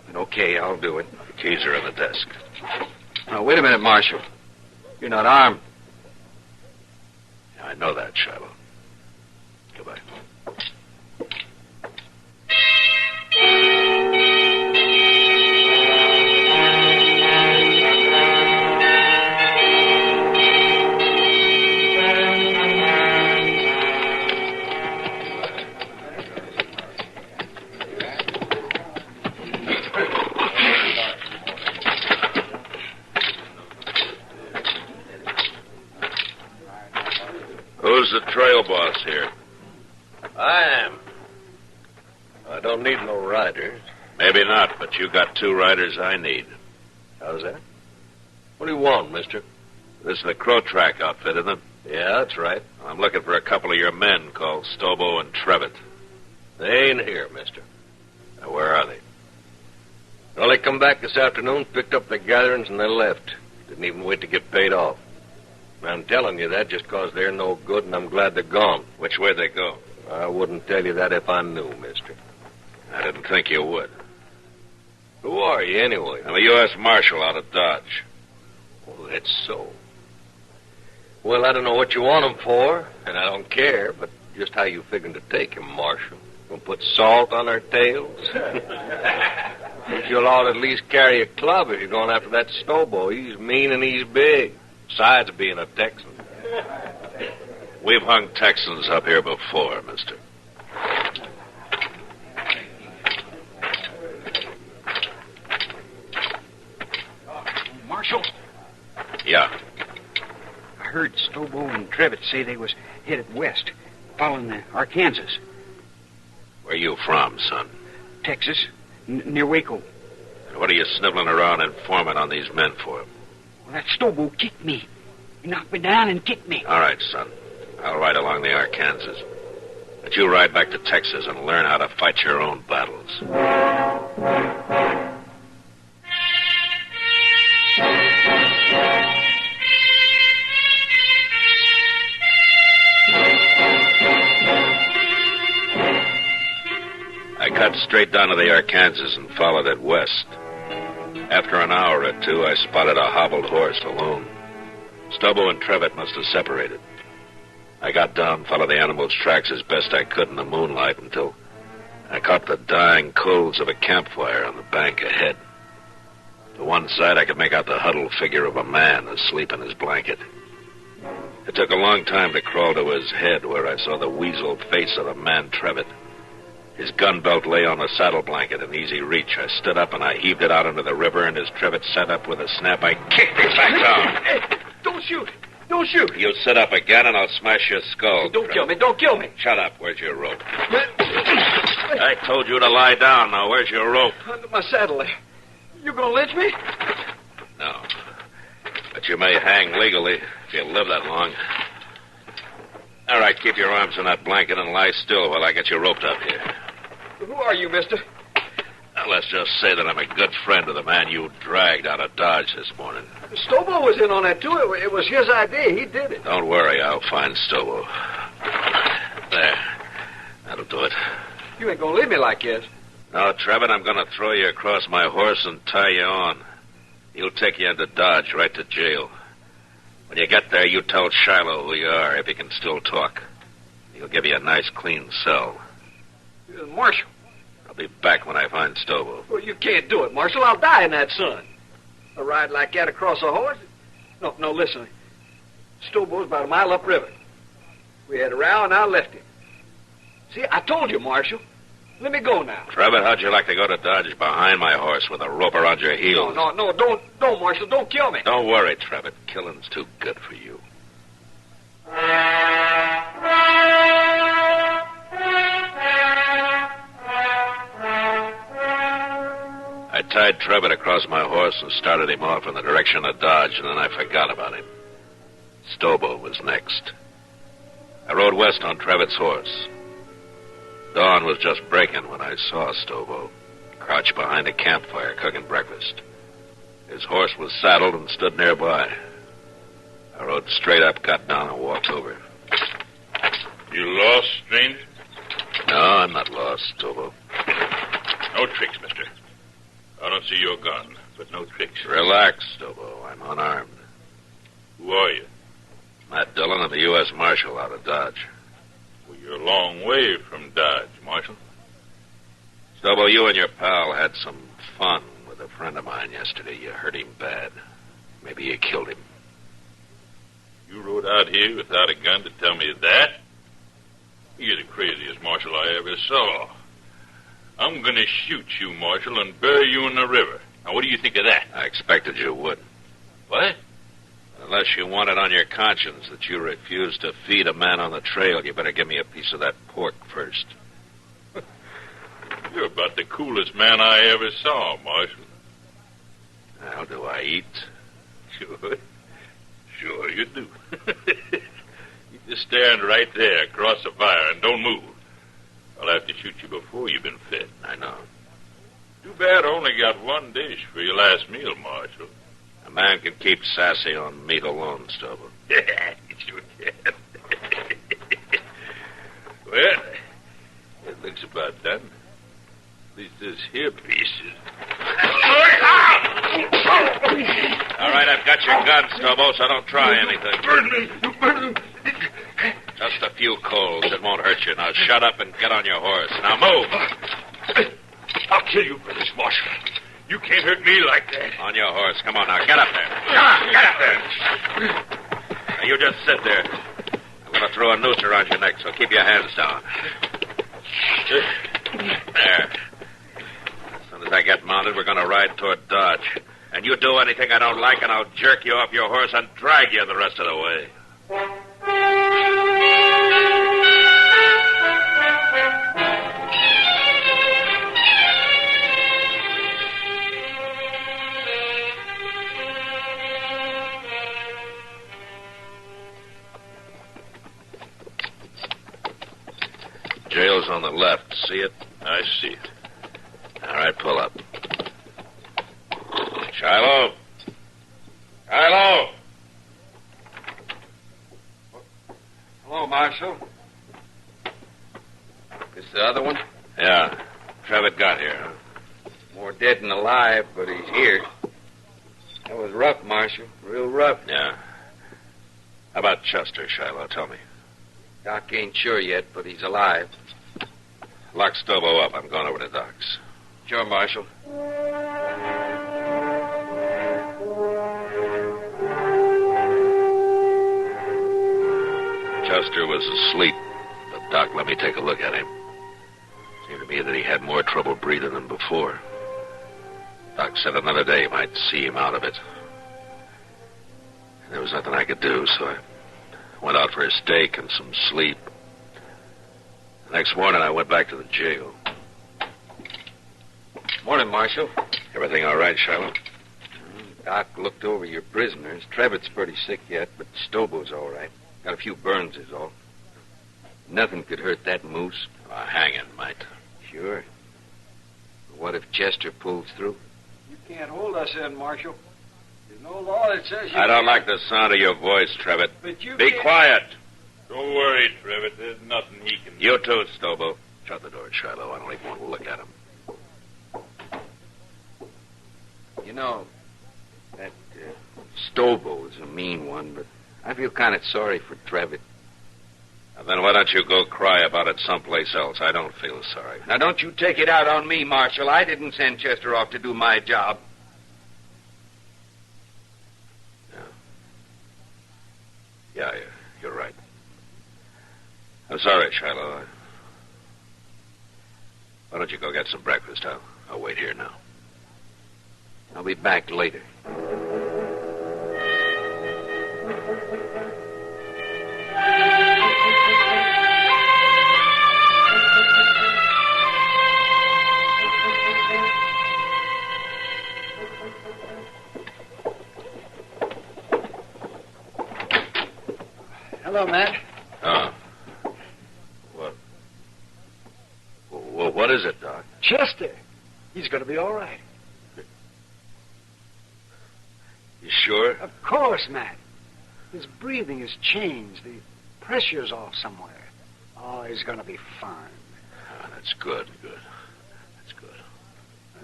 But okay, I'll do it. The keys are in the desk. Now, wait a minute, Marshal. You're not armed. I know that, Shiloh. Goodbye. Who's the trail boss here? I am. I don't need no riders. Maybe not, but you got 2 riders I need. How's that? What do you want, mister? This is the Crow Track outfit, isn't it? Yeah, that's right. I'm looking for a couple of your men called Stobo and Trevitt. They ain't here, mister. Now, where are they? Well, they come back this afternoon, picked up their gatherings, and they left. Didn't even wait to get paid off. I'm telling you that just 'cause they're no good, and I'm glad they're gone. Which way they go? I wouldn't tell you that if I knew, mister. I didn't think you would. Who are you, anyway? I'm a U.S. Marshal out of Dodge. Oh, that's so. Well, I don't know what you want them for, and I don't care, but just how you figuring to take 'em, Marshal? Gonna put salt on their tails? Think you'll ought to at least carry a club if you're going after that Stobo. He's mean and he's big. Besides being a Texan. We've hung Texans up here before, mister. Marshal? Yeah. I heard Stobo and Trevitt say they was headed west, following the Arkansas. Where you from, son? Texas, near Waco. And what are you sniveling around informing on these men for? Well, that Stobo kicked me. He knocked me down and kicked me. All right, son. I'll ride along the Arkansas. But you ride back to Texas and learn how to fight your own battles. I cut straight down to the Arkansas and followed it west. After an hour or 2, I spotted a hobbled horse alone. Stobo and Trevitt must have separated. I got down, followed the animal's tracks as best I could in the moonlight until I caught the dying coals of a campfire on the bank ahead. To one side, I could make out the huddled figure of a man asleep in his blanket. It took a long time to crawl to his head, where I saw the weasel face of the man Trevitt. His gun belt lay on the saddle blanket in easy reach. I stood up and I heaved it out into the river, and as Trevitt sat up with a snap, I kicked him back down. Hey, don't shoot! Don't shoot! You'll sit up again and I'll smash your skull. Don't kill me! Don't kill me! Shut up. Where's your rope? I told you to lie down. Now, where's your rope? Under my saddle there. You gonna lynch me? No. But you may hang legally if you live that long. All right, keep your arms in that blanket and lie still while I get you roped up here. Who are you, mister? Now, let's just say that I'm a good friend of the man you dragged out of Dodge this morning. Stobo was in on that, too. It was his idea. He did it. Don't worry, I'll find Stobo. There. That'll do it. You ain't gonna leave me like this. No, Trevitt, I'm gonna throw you across my horse and tie you on. He'll take you into Dodge, right to jail. When you get there, you tell Shiloh who you are, if he can still talk. He'll give you a nice, clean cell. Marshal. I'll be back when I find Stobo. Well, you can't do it, Marshal. I'll die in that sun. A ride like that across a horse? No, listen. Stobo's about a mile upriver. We had a row, and I left him. See, I told you, Marshal. Let me go now. Trevitt, how'd you like to go to Dodge behind my horse with a rope around your heels? No, don't, Marshal. Don't kill me. Don't worry, Trevitt. Killing's too good for you. tied Trevitt across my horse and started him off in the direction of Dodge, and then I forgot about him. Stobo was next. I rode west on Trevitt's horse. Dawn was just breaking when I saw Stobo, crouched behind a campfire cooking breakfast. His horse was saddled and stood nearby. I rode straight up, got down, and walked over. You lost, stranger? No, I'm not lost, Stobo. No tricks, mister. I don't see your gun, but no tricks. Relax, Stobo. I'm unarmed. Who are you? Matt Dillon of the U.S. Marshal out of Dodge. Well, you're a long way from Dodge, Marshal. Stobo, you and your pal had some fun with a friend of mine yesterday. You hurt him bad. Maybe you killed him. You rode out here without a gun to tell me that? You're the craziest marshal I ever saw. I'm going to shoot you, Marshal, and bury you in the river. Now, what do you think of that? I expected you would. What? Unless you want it on your conscience that you refused to feed a man on the trail, you better give me a piece of that pork first. You're about the coolest man I ever saw, Marshal. How do I eat? Sure you do. You just stand right there across the fire and don't move. I'll have to shoot you before you've been fed. I know. Too bad I only got one dish for your last meal, Marshal. A man can keep sassy on meat alone, Stobo. Yeah, sure can. Well, it looks about done. At least this here piece is... All right, I've got your gun, Stobo, so don't try anything. Burn me! You burn me! Just a few coals. It won't hurt you. Now shut up and get on your horse. Now move. I'll kill you for this, Marshal. You can't hurt me like that. On your horse. Come on now. Get up there. Get up there. Now, you just sit there. I'm going to throw a noose around your neck, so keep your hands down. There. As soon as I get mounted, we're going to ride toward Dodge. And you do anything I don't like, and I'll jerk you off your horse and drag you the rest of the way. Jail's on the left. See it? I see it. All right, pull up. Shiloh! Shiloh! Hello, Marshal. This the other one? Yeah. Trevitt got here, huh? More dead than alive, but he's here. That was rough, Marshal. Real rough. Yeah. How about Chester, Shiloh? Tell me. Doc ain't sure yet, but he's alive. Lock Stobo up. I'm going over to Doc's. Sure, Marshal. Chester was asleep, but Doc let me take a look at him. Seemed to me that he had more trouble breathing than before. Doc said another day might see him out of it. There was nothing I could do, so I went out for a steak and some sleep. The next morning, I went back to the jail. Morning, Marshal. Everything all right, Shiloh? Doc looked over your prisoners. Trevitt's pretty sick yet, but Stobo's all right. Got a few burns is all. Nothing could hurt that moose. A hanging might. Sure. But what if Chester pulls through? You can't hold us in, Marshal. There's no law that says you I don't can't. like the sound of your voice, Trevitt. But you Be can't. quiet. Don't worry, Trevitt. There's nothing he can do. You too, Stobo. Shut the door, Shiloh. I don't even want to look at him. You know, that Stobo is a mean one, but I feel kind of sorry for Trevitt. And then why don't you go cry about it someplace else? I don't feel sorry. Now, don't you take it out on me, Marshal. I didn't send Chester off to do my job. Yeah, you're right. I'm sorry, Shiloh. Why don't you go get some breakfast? I'll wait here now. I'll be back later. what is it, Doc? Chester. He's going to be all right. You sure? Of course, Matt. His breathing has changed. The pressure's off somewhere. Oh, he's going to be fine. Oh, that's good.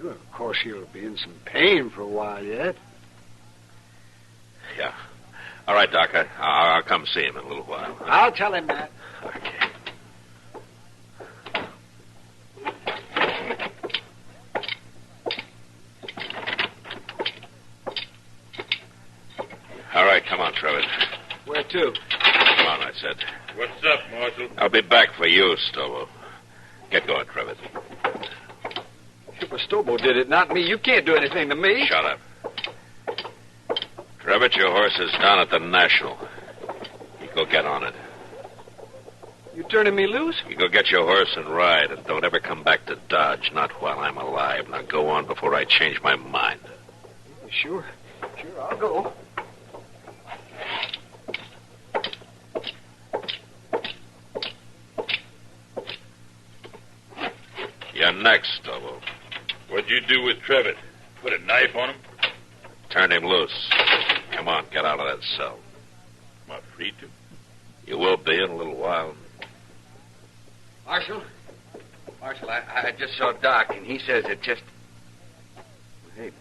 Well, of course, he'll be in some pain for a while yet. Yeah. All right, Doc. I'll come see him in a little while. I'll tell him, Matt. Okay. All right, come on, Trevor. Where to? Come on, I said. What's up, Marshal? I'll be back for you, Stobo. Get going, Trevor. Skipper Stobo did it, not me. You can't do anything to me. Shut up. Trevitt, your horse is down at the National. You go get on it. You turning me loose? You go get your horse and ride, and don't ever come back to Dodge, not while I'm alive. Now go on before I change my mind. Sure, I'll go. You're next, Stobo. What'd you do with Trevitt? Put a knife on him? Turn him loose. Come on, get out of that cell. Am I free to? You will be in a little while. Marshal, I just saw Doc, and he says it just... Hey,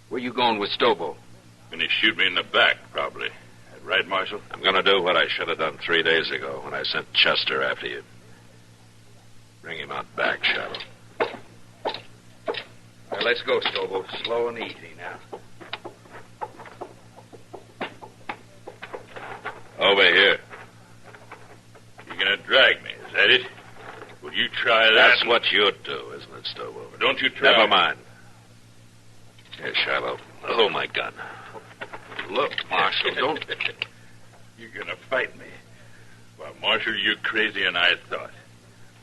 where you going with Stobo? Gonna shoot me in the back, probably. Right, Marshal? I'm gonna do what I should have done 3 days ago when I sent Chester after you. Bring him out back, Shadow. All right, let's go, Stobo. Slow and easy now. Over here. You're gonna drag me, is that it? Will you try that? That's what you'd do, isn't it, Stobo? Don't you try. Never mind. Here, Shiloh. Hold my gun. Look, Marshal, don't... You're gonna fight me. Well, Marshal, you're crazier than I thought.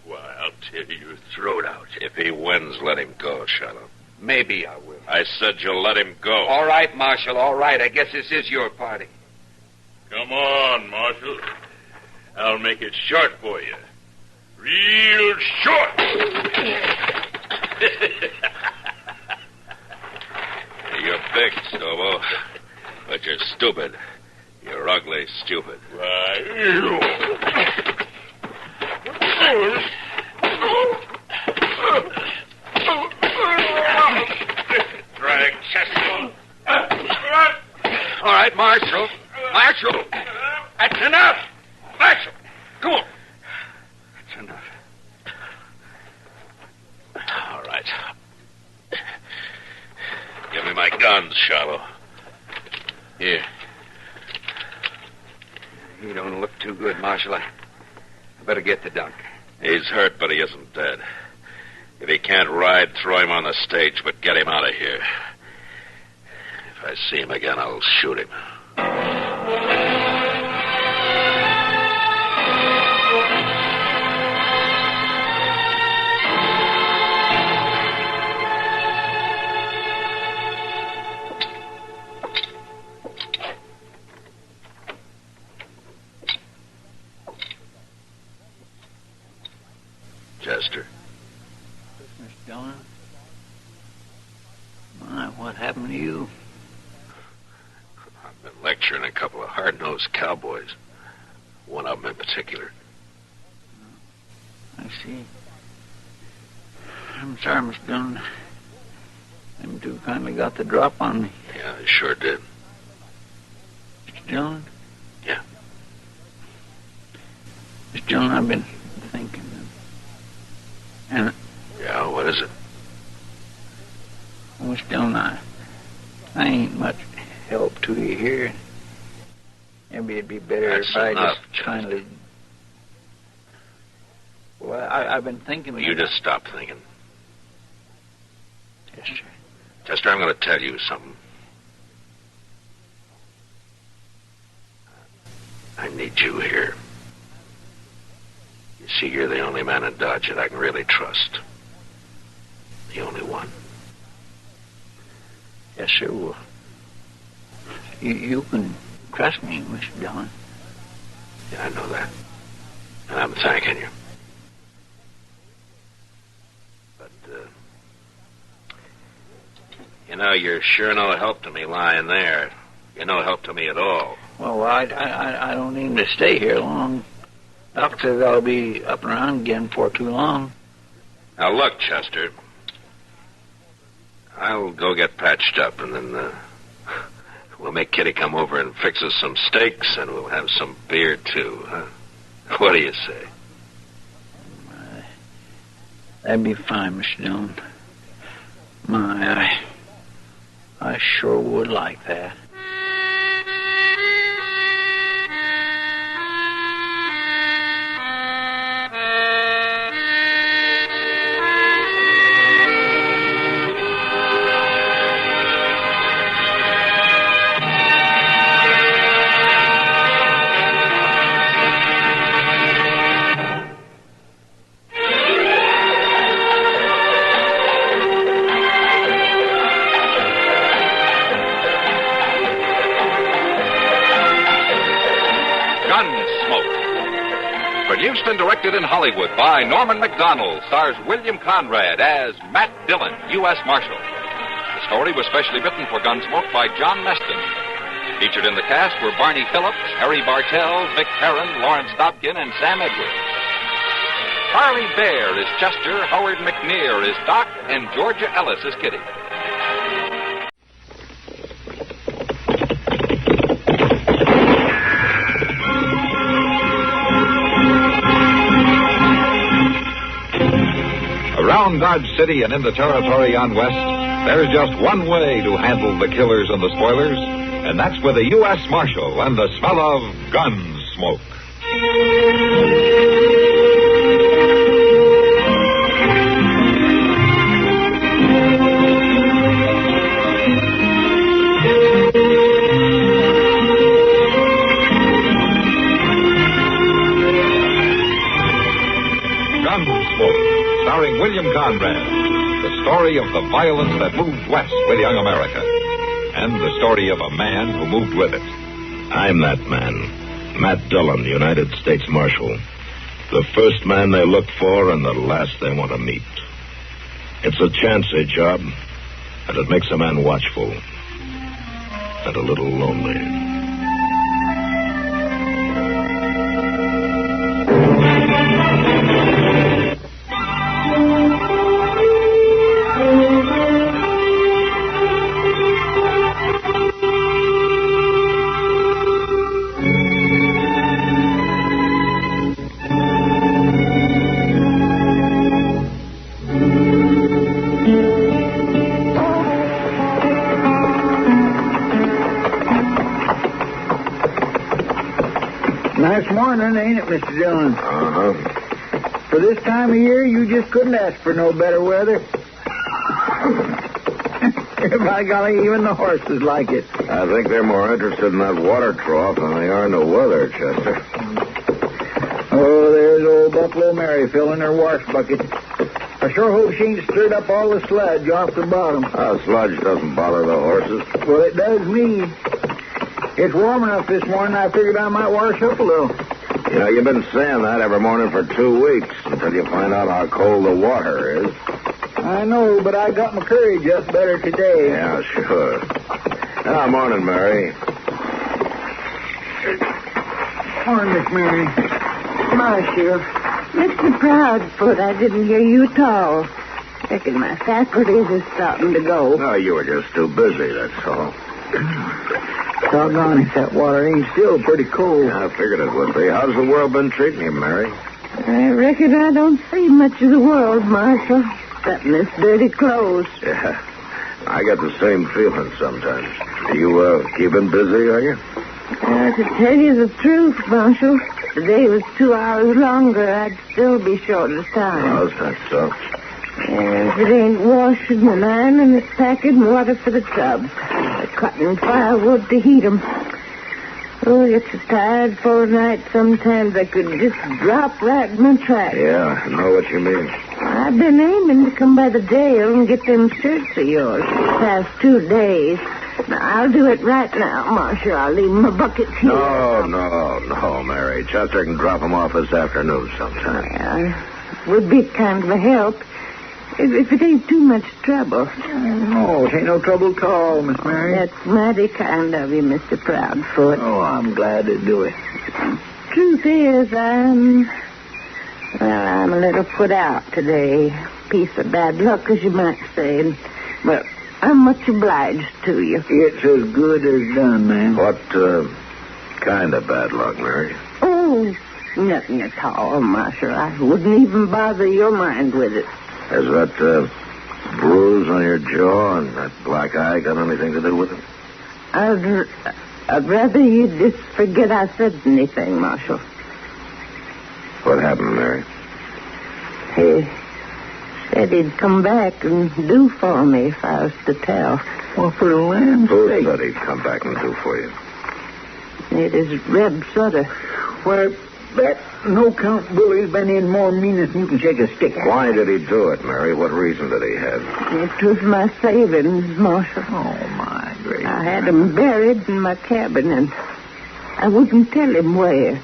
Why, I'll tear your throat out. If he wins, let him go, Shiloh. Maybe I will. I said you'll let him go. All right, Marshal, all right. I guess this is your party. Come on, Marshal. I'll make it short for you. Real short. You're big, Stobo. But you're stupid. You're ugly, stupid. Drag Chester. All right, Marshal. Marshal. That's enough. Marshal. Come on. That's enough. All right. Give me my guns, Shiloh. Here. You don't look too good, Marshal. I better get the doctor. He's hurt, but he isn't dead. If he can't ride, throw him on the stage, but get him out of here. If I see him again, I'll shoot him. Chester. Mr. Dillon? My, what happened to you? I've been lecturing a couple of hard-nosed cowboys. One of them in particular. I see. I'm sorry, Mr. Dillon. Them two kindly got the drop on me. Yeah, I sure did. Mr. Dillon? Yeah. Mr. Dillon, I've been thinking. And... Yeah, what is it? Well, Mr. Dillon, I ain't much help to you here. Maybe it'd be better That's if I enough, just kindly... Well, I've been thinking... Well, you just stop thinking. Chester. Chester, I'm going to tell you something. I need you here. You see, you're the only man in Dodge that I can really trust. The only one. Yes, sir. Well, you can trust me, Mr. Dillon. Yeah, I know that. And I'm thanking you. know, you're sure no help to me lying there. You're no help to me at all. Well, I don't aim to stay here long. Doc says I'll be up and around again before too long. Now, look, Chester. I'll go get patched up, and then we'll make Kitty come over and fix us some steaks, and we'll have some beer, too, huh? What do you say? That'd be fine, Mr. Dillon. I sure would like that. Produced and directed in Hollywood by Norman Macdonald, stars William Conrad as Matt Dillon, U.S. Marshal. The story was specially written for Gunsmoke by John Meston. Featured in the cast were Barney Phillips, Harry Bartell, Vic Perrin, Lawrence Dobkin, and Sam Edwards. Charlie Baer is Chester, Howard McNear is Doc, and Georgia Ellis is Kitty. Around Dodge City and in the territory on West, there's just one way to handle the killers and the spoilers, and that's with a U.S. Marshal and the smell of Gunsmoke. Gunsmoke, starring William Conrad, the story of the violence that moved west with young America, and the story of a man who moved with it. I'm that man, Matt Dillon, United States Marshal. The first man they look for and the last they want to meet. It's a chancy job, and it makes a man watchful and a little lonely. Nice morning, ain't it, Mr. Dillon? Uh-huh. For this time of year, you just couldn't ask for no better weather. By golly, even the horses like it. I think they're more interested in that water trough than they are in the weather, Chester. Oh, there's old Buffalo Mary filling her wash bucket. I sure hope she ain't stirred up all the sludge off the bottom. Sludge doesn't bother the horses. Well, it does me. It's warm enough this morning, I figured I might wash up a little. You know, you've been saying that every morning for 2 weeks until you find out how cold the water is. I know, but I got my courage up better today. Yeah, sure. Morning, Mary. Morning, Miss Mary. Marshal, Mr. Proudfoot, I didn't hear you at all. Reckon my faculties are starting to go. No, you were just too busy, that's all. Doggone if that water ain't still pretty cold. Yeah, I figured it would be. How's the world been treating you, Mary? I reckon I don't see much of the world, Marshal. Except in this dirty clothes. Yeah, I get the same feeling sometimes. You keeping busy, are you? To tell you the truth, Marshal, if the day was 2 hours longer, I'd still be short of time. How's that so? If it ain't washing and ironing, it's packing water for the tubs. Cutting firewood to heat 'em. Oh, it's so tired for a night sometimes I could just drop right in my tracks. Yeah, I know what you mean. I've been aiming to come by the jail and get them shirts of yours for the past 2 days. Now, I'll do it right now, Marshal. I'll leave my buckets here. No, Mary. Chester can drop them off this afternoon sometime. Yeah, it would be kind of a help. If it ain't too much trouble. No, it ain't no trouble at all, Miss Mary. That's mighty kind of you, Mr. Proudfoot. Oh, I'm glad to do it. Truth is, I'm a little put out today. Piece of bad luck, as you might say. Well, I'm much obliged to you. It's as good as done, ma'am. What kind of bad luck, Mary? Oh, nothing at all, Marshal. I wouldn't even bother your mind with it. Has that bruise on your jaw and that black eye got anything to do with it? I'd rather you just forget I said anything, Marshal. What happened, Mary? He said he'd come back and do for me if I was to tell. Well, for the land's sake. Who said he'd come back and do for you? It is Reb Sutter. Why, that no-count bully's been in more meanness than you can shake a stick at. Why did he do it, Mary? What reason did he have? It was my savings, Marshal. Oh, my gracious. I had him buried in my cabin, and I wouldn't tell him where.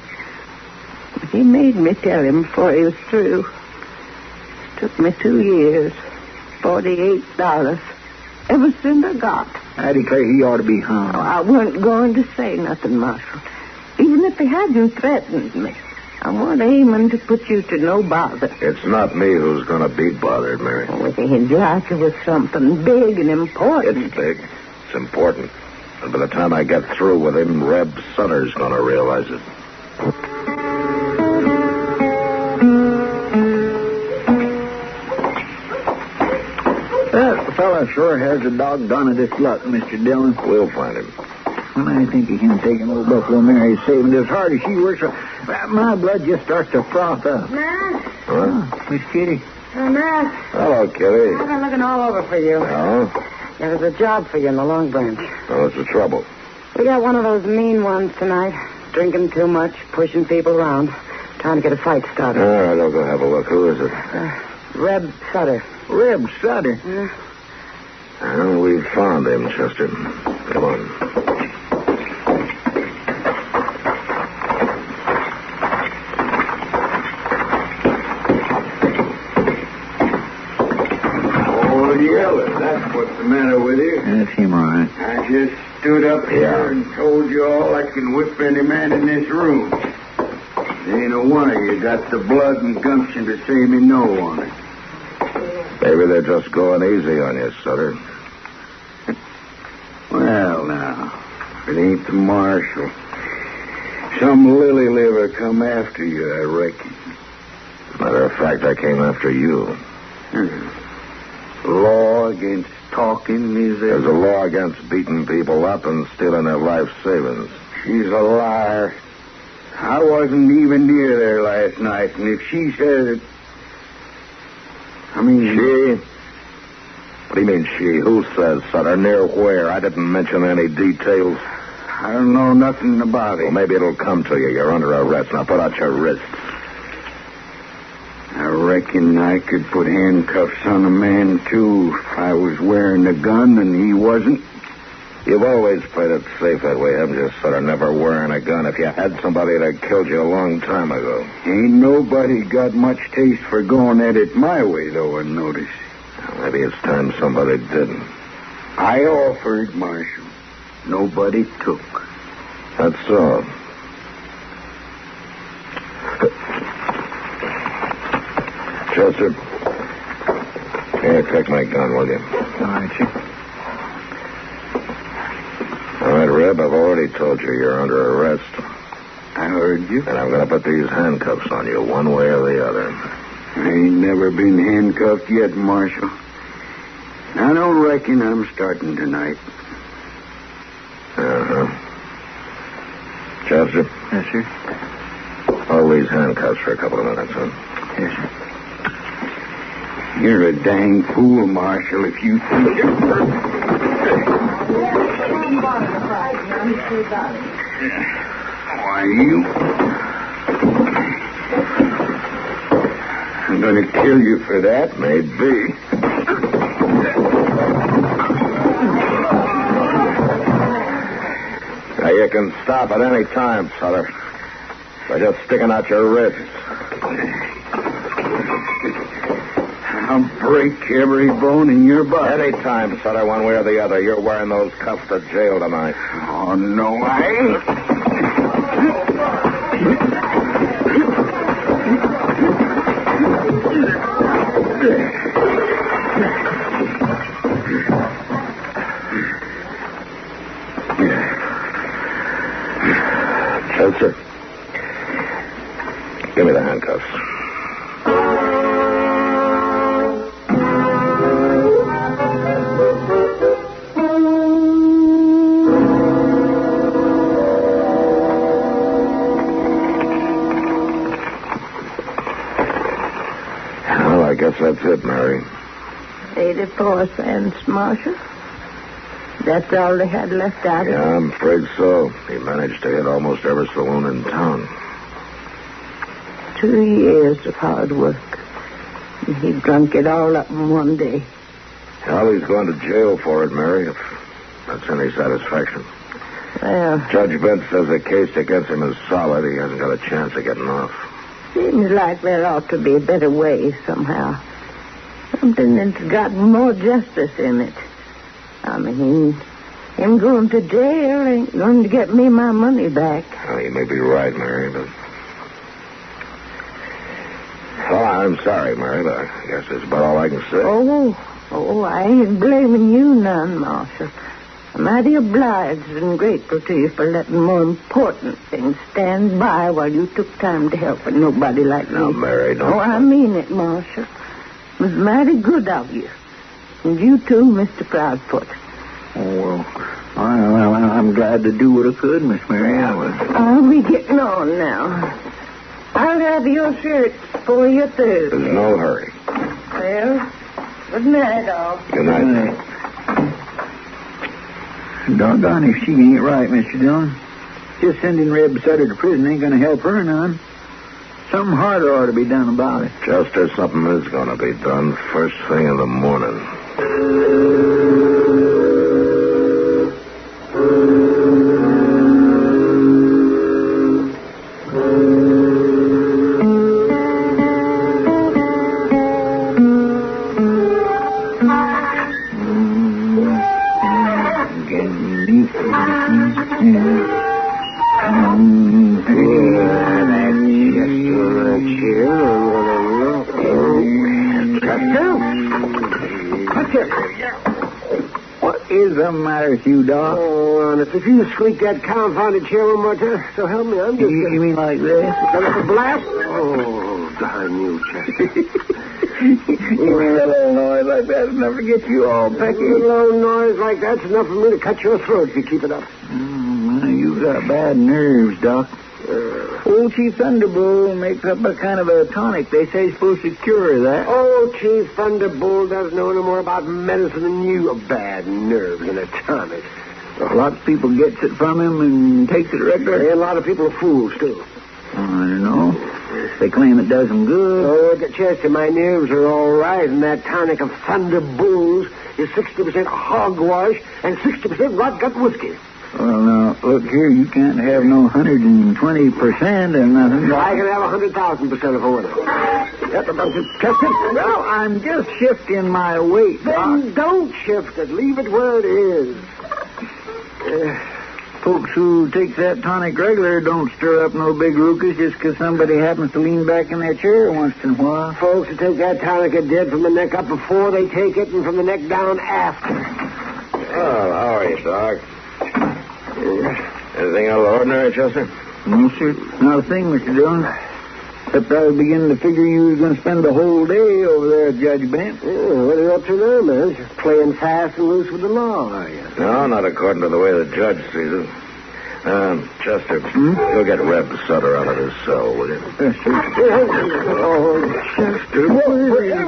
But he made me tell him before he was through. It took me 2 years, $48. Ever since I got. I declare he ought to be hung. Oh, I wasn't going to say nothing, Marshal. Even if he hadn't threatened me. I wasn't aiming to put you to no bother. It's not me who's going to be bothered, Mary. Oh, it ain't like it was something big and important. It's big. It's important. And by the time I get through with him, Reb Sutter's going to realize it. That fella sure has a doggonedest luck, Mr. Dillon. We'll find him. When I think of him taking old Buffalo Mary saving as hard as she works, my blood just starts to froth up. Matt? Huh? Miss Kitty. Matt. Hello, Kitty. I've been looking all over for you. No? There's a job for you in the Long Branch. What's the trouble? We got one of those mean ones tonight. Drinking too much, pushing people around. Trying to get a fight started. All right, I'll go have a look. Who is it? Reb Sutter. Reb Sutter? Yeah. Well, we found him, Chester. Come on. That's what's the matter with you. That's him, all right. I just stood up here and told you all I can whip any man in this room. Ain't a one of you got the blood and gumption to say me no on it. Maybe they're just going easy on you, Sutter. Well, now, if it ain't the marshal. Some lily liver come after you, I reckon. Matter of fact, I came after you. Law against talking, is there? There's a law against beating people up and stealing their life savings. She's a liar. I wasn't even near there last night, and if she says it... She? What do you mean, she? Who says, Sutter? Near where? I didn't mention any details. I don't know nothing about it. Well, maybe it'll come to you. You're under arrest. Now put out your wrists. I reckon I could put handcuffs on a man, too, if I was wearing a gun and he wasn't. You've always played it safe that way, haven't you, Sutter? Never wearing a gun. If you had somebody that killed you a long time ago. Ain't nobody got much taste for going at it my way, though, I notice. Well, maybe it's time somebody didn't. I offered, Marshal. Nobody took. That's so. Chester, here, take my gun, will you? All right, sir. All right, Reb, I've already told you you're under arrest. I heard you. And I'm going to put these handcuffs on you one way or the other. I ain't never been handcuffed yet, Marshal. I don't reckon I'm starting tonight. Uh-huh. Chester? Yes, sir. Hold these handcuffs for a couple of minutes, huh? Yes, sir. You're a dang fool, Marshal, if you think you're... Why, you... I'm going to kill you for that. Maybe. Now, you can stop at any time, Sutter. By just sticking out your wrists. I'll break every bone in your body. Anytime, Sutter, one way or the other. You're wearing those cuffs to jail tonight. Oh, no, I ain't. Chester, give me the handcuffs. Well, I guess that's it, Mary. 84 cents, Marshal. That's all they had left out of Yeah, I'm afraid so. He managed to hit almost every saloon in town. 2 years of hard work. And he drunk it all up in one day. Well, he's going to jail for it, Mary, if that's any satisfaction. Well, Judge Bent says the case against him is solid. He hasn't got a chance of getting off. seems like there ought to be a better way somehow. Something that's got more justice in it. I mean, him going to jail ain't going to get me my money back. Well, you may be right, Mary, but... Oh, I'm sorry, Mary, but I guess that's about all I can say. Oh, I ain't blaming you none, Marshal. I'm mighty obliged and grateful to you for letting more important things stand by while you took time to help nobody like me. Now, Mary, don't... Oh, I mean it, Marshal. It was mighty good of you. And you too, Mr. Proudfoot. Oh, well, I'm glad to do what I could, Miss Mary. I'll be getting on now. I'll have your shirts for you Thursday. There's no hurry. Well, good night, all. Good night. Doggone if she ain't right, Mr. Dillon. Just sending Reb Sutter to prison ain't going to help her none. Something harder ought to be done about it. Chester, something is going to be done first thing in the morning. What is the matter with you, Doc? Oh, honest, if you squeak that confounded chair one more time, so help me, I'm just... You mean like this? Got a blast? Oh, darn you, Chester. You mean a little noise like that will never get you all pecky? A little old noise like that's enough for me to cut your throat if you keep it up. You got bad nerves, Doc. Old Chief Thunderbolt makes up a kind of a tonic. They say it's supposed to cure that. Oh, Chief Thunderbolt doesn't know no more about medicine than you. Bad nerves and a tonic. Lots of people gets it from him and takes it regular. And a lot of people are fools, too. I don't know. They claim it does them good. Oh, Chester, my nerves are all right, and that tonic of Thunderbolts is 60% hogwash and 60% rot-gut whiskey. Well, now, look here, you can't have no 120% or nothing. I can have 100,000% if I want to. Chester? Well, I'm just shifting my weight, Doc. Then don't shift it. Leave it where it is. Folks who take that tonic regular don't stir up no big ruckus just because somebody happens to lean back in their chair once in a while. Folks who take that tonic are dead from the neck up before they take it and from the neck down after. Oh, how are you, Doc? Anything out of the ordinary, Chester? No, sir. Not a thing, Mr. Dillon. Except I was beginning to figure you was going to spend the whole day over there at Judge Bent. What are you up to now, man? Just playing fast and loose with the law, are you? No, not according to the way the judge sees it. Chester, go get Reb Sutter out of his cell, will you? Yes, sir. Oh, Chester.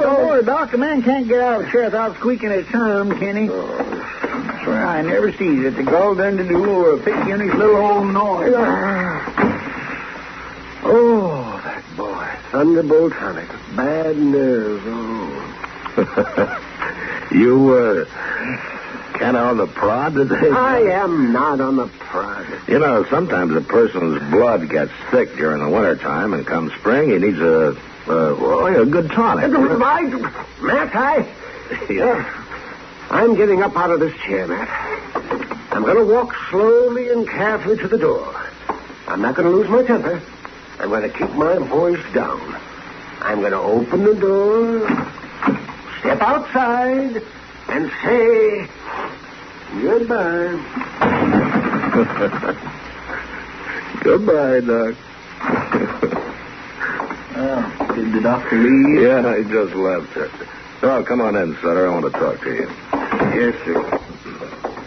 Oh, Doc, a man can't get out of a chair without squeaking his thumb, can he? I swear I never sees it. The gall done to do or a picky in his little old noise. Oh, that boy. Thunderbolt tonic. Bad nerves. Oh. You, kind of on the prod today? I am not on the prod. You know, sometimes a person's blood gets thick during the wintertime, and come spring, he needs a a good tonic. Matt, I'm getting up out of this chair, Matt. I'm going to walk slowly and carefully to the door. I'm not going to lose my temper. I'm going to keep my voice down. I'm going to open the door, step outside, and say goodbye. Goodbye, Doc. Did the doctor leave? Yeah, he just left. Oh, come on in, Sutter. I want to talk to you. Yes, sir.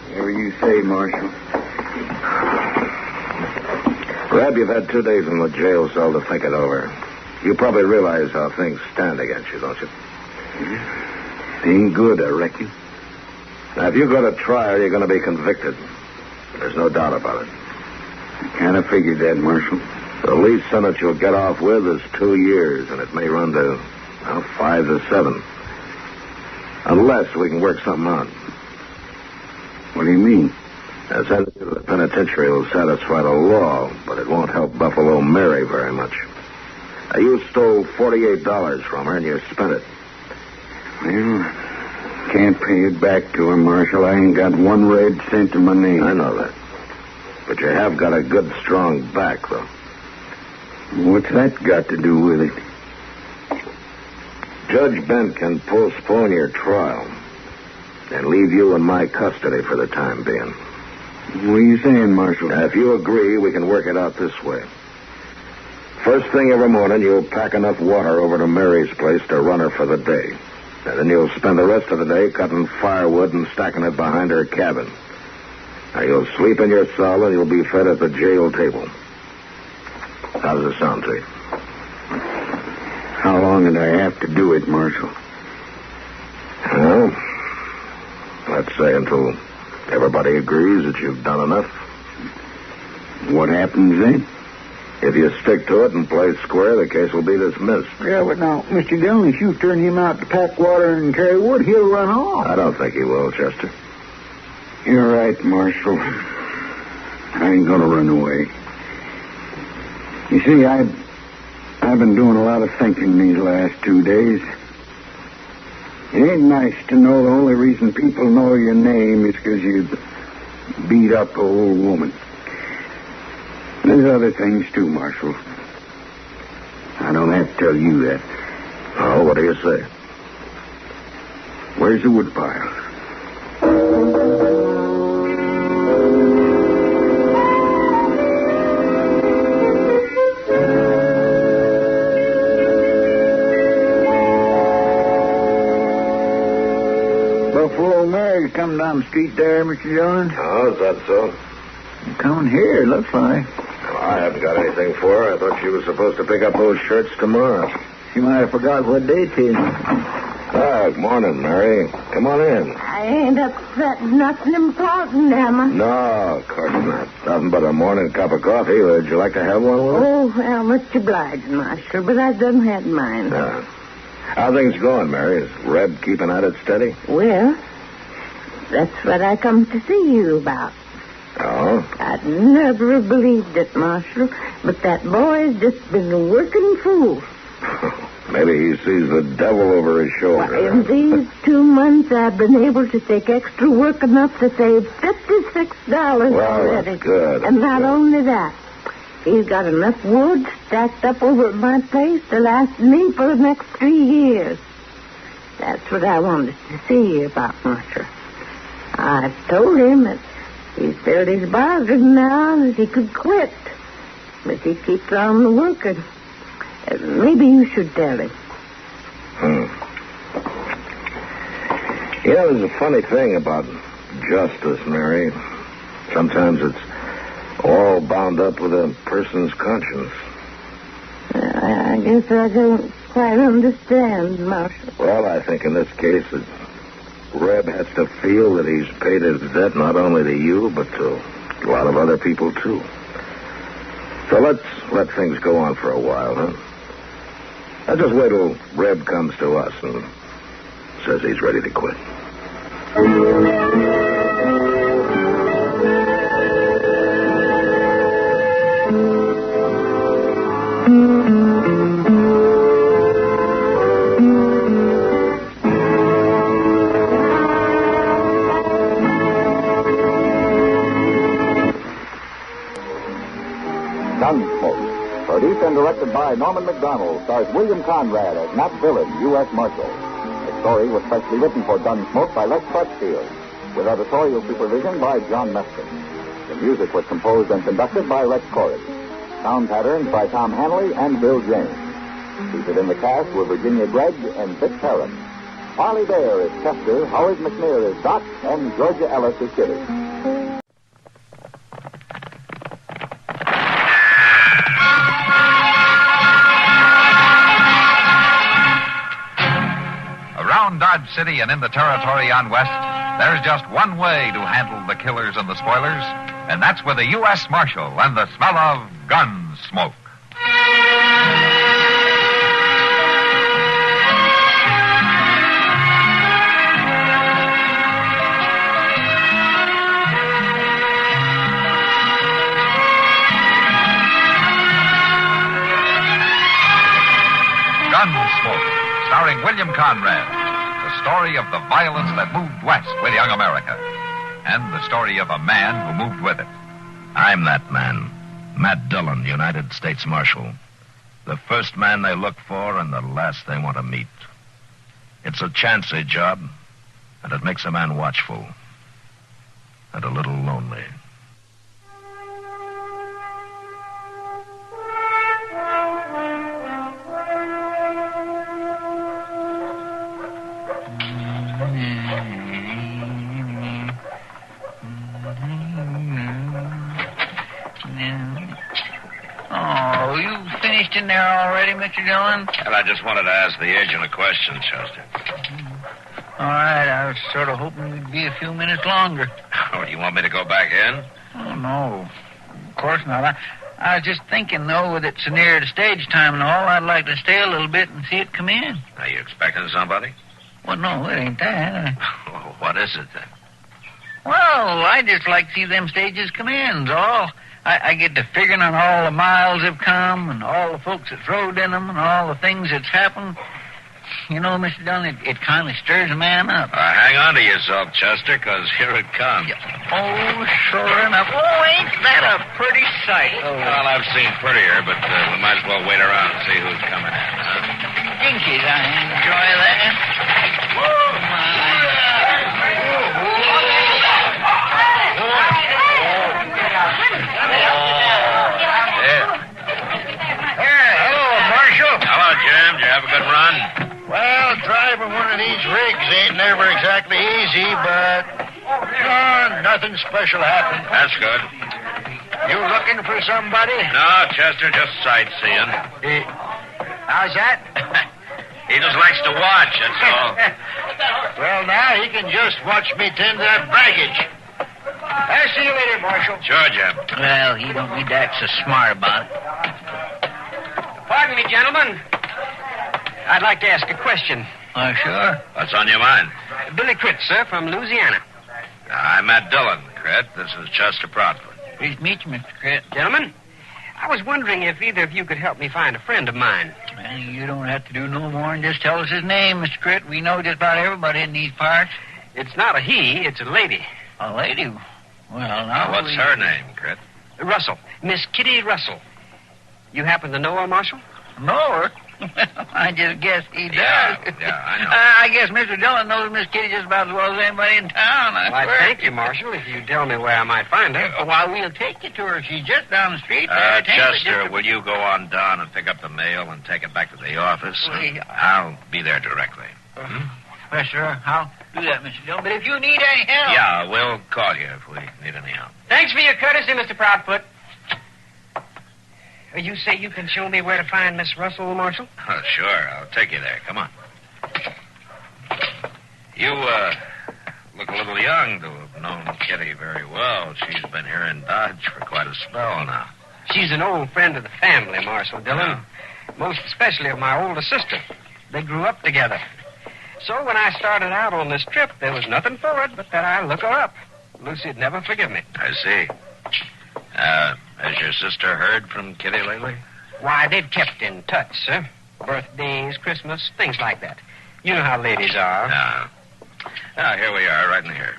Whatever you say, Marshal. Reb, you've had 2 days in the jail cell to think it over. You probably realize how things stand against you, don't you? It ain't good, I reckon. Now, if you go to trial, you're going to be convicted. There's no doubt about it. I kind of figured that, Marshal. The least sentence you'll get off with is 2 years, and it may run to 5 to 7. Unless we can work something out. What do you mean? A sentence to the penitentiary will satisfy the law, but it won't help Buffalo Mary very much. Now, you stole $48 from her, and you spent it. Well, can't pay it back to her, Marshal. I ain't got 1 red cent to my name. I know that. But you have got a good, strong back, though. What's that got to do with it? Judge Bent can postpone your trial and leave you in my custody for the time being. What are you saying, Marshal? Now, if you agree, we can work it out this way. First thing every morning, you'll pack enough water over to Mary's place to run her for the day. And then you'll spend the rest of the day cutting firewood and stacking it behind her cabin. Now, you'll sleep in your cell and you'll be fed at the jail table. How does it sound to you? How long did I have to do it, Marshal? Well, let's say until everybody agrees that you've done enough. What happens then? If you stick to it and play square, the case will be dismissed. Yeah, but now, Mr. Dillon, if you turn him out to pack water and carry wood, he'll run off. I don't think he will, Chester. You're right, Marshal. I ain't gonna run away. You see, I've been doing a lot of thinking these last 2 days. It ain't nice to know the only reason people know your name is because you beat up an old woman. There's other things, too, Marshal. I don't have to tell you that. Oh, what do you say? Where's the woodpile? Buffalo Mary's coming down the street there, Mr. Dillon. Oh, is that so? Coming here, looks like. Well, I haven't got anything for her. I thought she was supposed to pick up those shirts tomorrow. She might have forgot what day it is. Good morning, Mary. Come on in. I ain't upsetting nothing important, am I? No, of course not. Nothing but a morning cup of coffee. Would you like to have one with us? Oh, well, much obliged, Marshal, but I done had mine. How things going, Mary? Is Reb keeping at it steady? Well, that's what I come to see you about. Oh? I'd never have believed it, Marshal, but that boy's just been a working fool. Maybe he sees the devil over his shoulder. In these 2 months, I've been able to take extra work enough to save $56 already. That's good. And not only that, he's got enough wood stacked up over at my place to last me for the next 3 years. That's what I wanted to see you about, Marshal. I've told him that he's filled his bargain now that he could quit. But he keeps on working. Maybe you should tell him. You know, there's a funny thing about justice, Mary. Sometimes it's all bound up with a person's conscience. I guess I don't quite understand, Marshal. Well, I think in this case that Reb has to feel that he's paid his debt not only to you, but to a lot of other people, too. So let's let things go on for a while, huh? I'll just wait till Reb comes to us and says he's ready to quit. directed by Norman McDonald, stars William Conrad as Matt Dillon, U.S. Marshal. The story was specially written for Gunsmoke by Les Crutchfield, with editorial supervision by John Meston. The music was composed and conducted by Rex Corey. Sound patterns by Tom Hanley and Bill James. Seated in the cast were Virginia Gregg and Vic Perrin. Harley Bear is Pester, Howard McNear is Doc, and Georgia Ellis is Kitty. Around Dodge City and in the territory on West, there's just one way to handle the killers and the spoilers, and that's with a U.S. Marshal and the smell of Gunsmoke. Gunsmoke, starring William Conrad. The story of the violence that moved west with young America. And the story of a man who moved with it. I'm that man. Matt Dillon, United States Marshal. The first man they look for and the last they want to meet. It's a chancy job, and it makes a man watchful. And a little lonely. Oh, you finished in there already, Mr. Dillon? Well, I just wanted to ask the agent a question, Chester. All right, I was sort of hoping we'd be a few minutes longer. Oh, you want me to go back in? Oh, no. Of course not. I was just thinking, though, that it's near the stage time and all, I'd like to stay a little bit and see it come in. Are you expecting somebody? Well, no, it ain't that. Oh, what is it, then? Well, I just like to see them stages come in, all. I get to figuring on all the miles they've come and all the folks that's rode in them and all the things that's happened. You know, Mr. Dillon, it kind of stirs a man up. Hang on to yourself, Chester, because here it comes. Oh, sure enough. Oh, ain't that a pretty sight? Oh. Well, I've seen prettier, but we might as well wait around and see who's coming in, huh? Jinkies, I enjoy that. Oh, my. Hello, Marshal. Hello, Jim. Did you have a good run? Well, driving one of these rigs ain't never exactly easy, but nothing special happened. That's good. You looking for somebody? No, Chester, just sightseeing. How's that? He just likes to watch, that's all. Well, now he can just watch me tend that baggage. I'll see you later, Marshal. Sure, Jim. Well, he don't need to act so smart about it. Pardon me, gentlemen. I'd like to ask a question. Sure. What's on your mind? Billy Critt, sir, from Louisiana. I'm Matt Dillon, Critt. This is Chester Proudfoot. Pleased to meet you, Mr. Critt. Gentlemen, I was wondering if either of you could help me find a friend of mine. Well, you don't have to do no more than just tell us his name, Mr. Critt. We know just about everybody in these parts. It's not a he, it's a lady. A lady? Well, now... What's her name, Critt? Russell. Miss Kitty Russell. You happen to know her, Marshal? Know her? I just guess he does. Yeah, I know. I guess Mr. Dillon knows Miss Kitty just about as well as anybody in town, I Well, swear. thank you, Marshal, if you tell me where I might find her. Why, we'll take you to her. She's just down the street there. Chester, will you go on down and pick up the mail and take it back to the office? I'll be there directly. Well, sure, I'll do that, Mr. Dillon. But if you need any help... Yeah, we'll call you if we need any help. Thanks for your courtesy, Mr. Proudfoot. You say you can show me where to find Miss Russell, Marshal? Oh, sure. I'll take you there. Come on. You, look a little young to have known Kitty very well. She's been here in Dodge for quite a spell now. She's an old friend of the family, Marshal Dillon. Most especially of my older sister. They grew up together. So when I started out on this trip, there was nothing for it but that I look her up. Lucy'd never forgive me. I see. Has your sister heard from Kitty lately? Why, they've kept in touch, sir. Birthdays, Christmas, things like that. You know how ladies are. Now, here we are, right in here.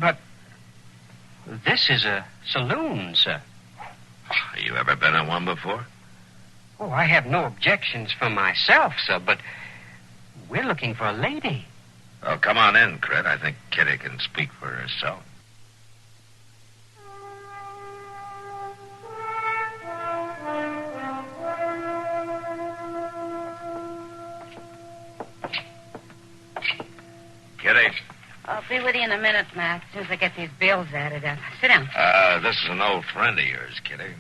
But this is a saloon, sir. You ever been in one before? Oh, I have no objections for myself, sir, but we're looking for a lady. Well, come on in, Cred. I think Kitty can speak for herself. Kitty. I'll be with you in a minute, Matt, as soon as I get these bills added up. Sit down. This is an old friend of yours, Kitty.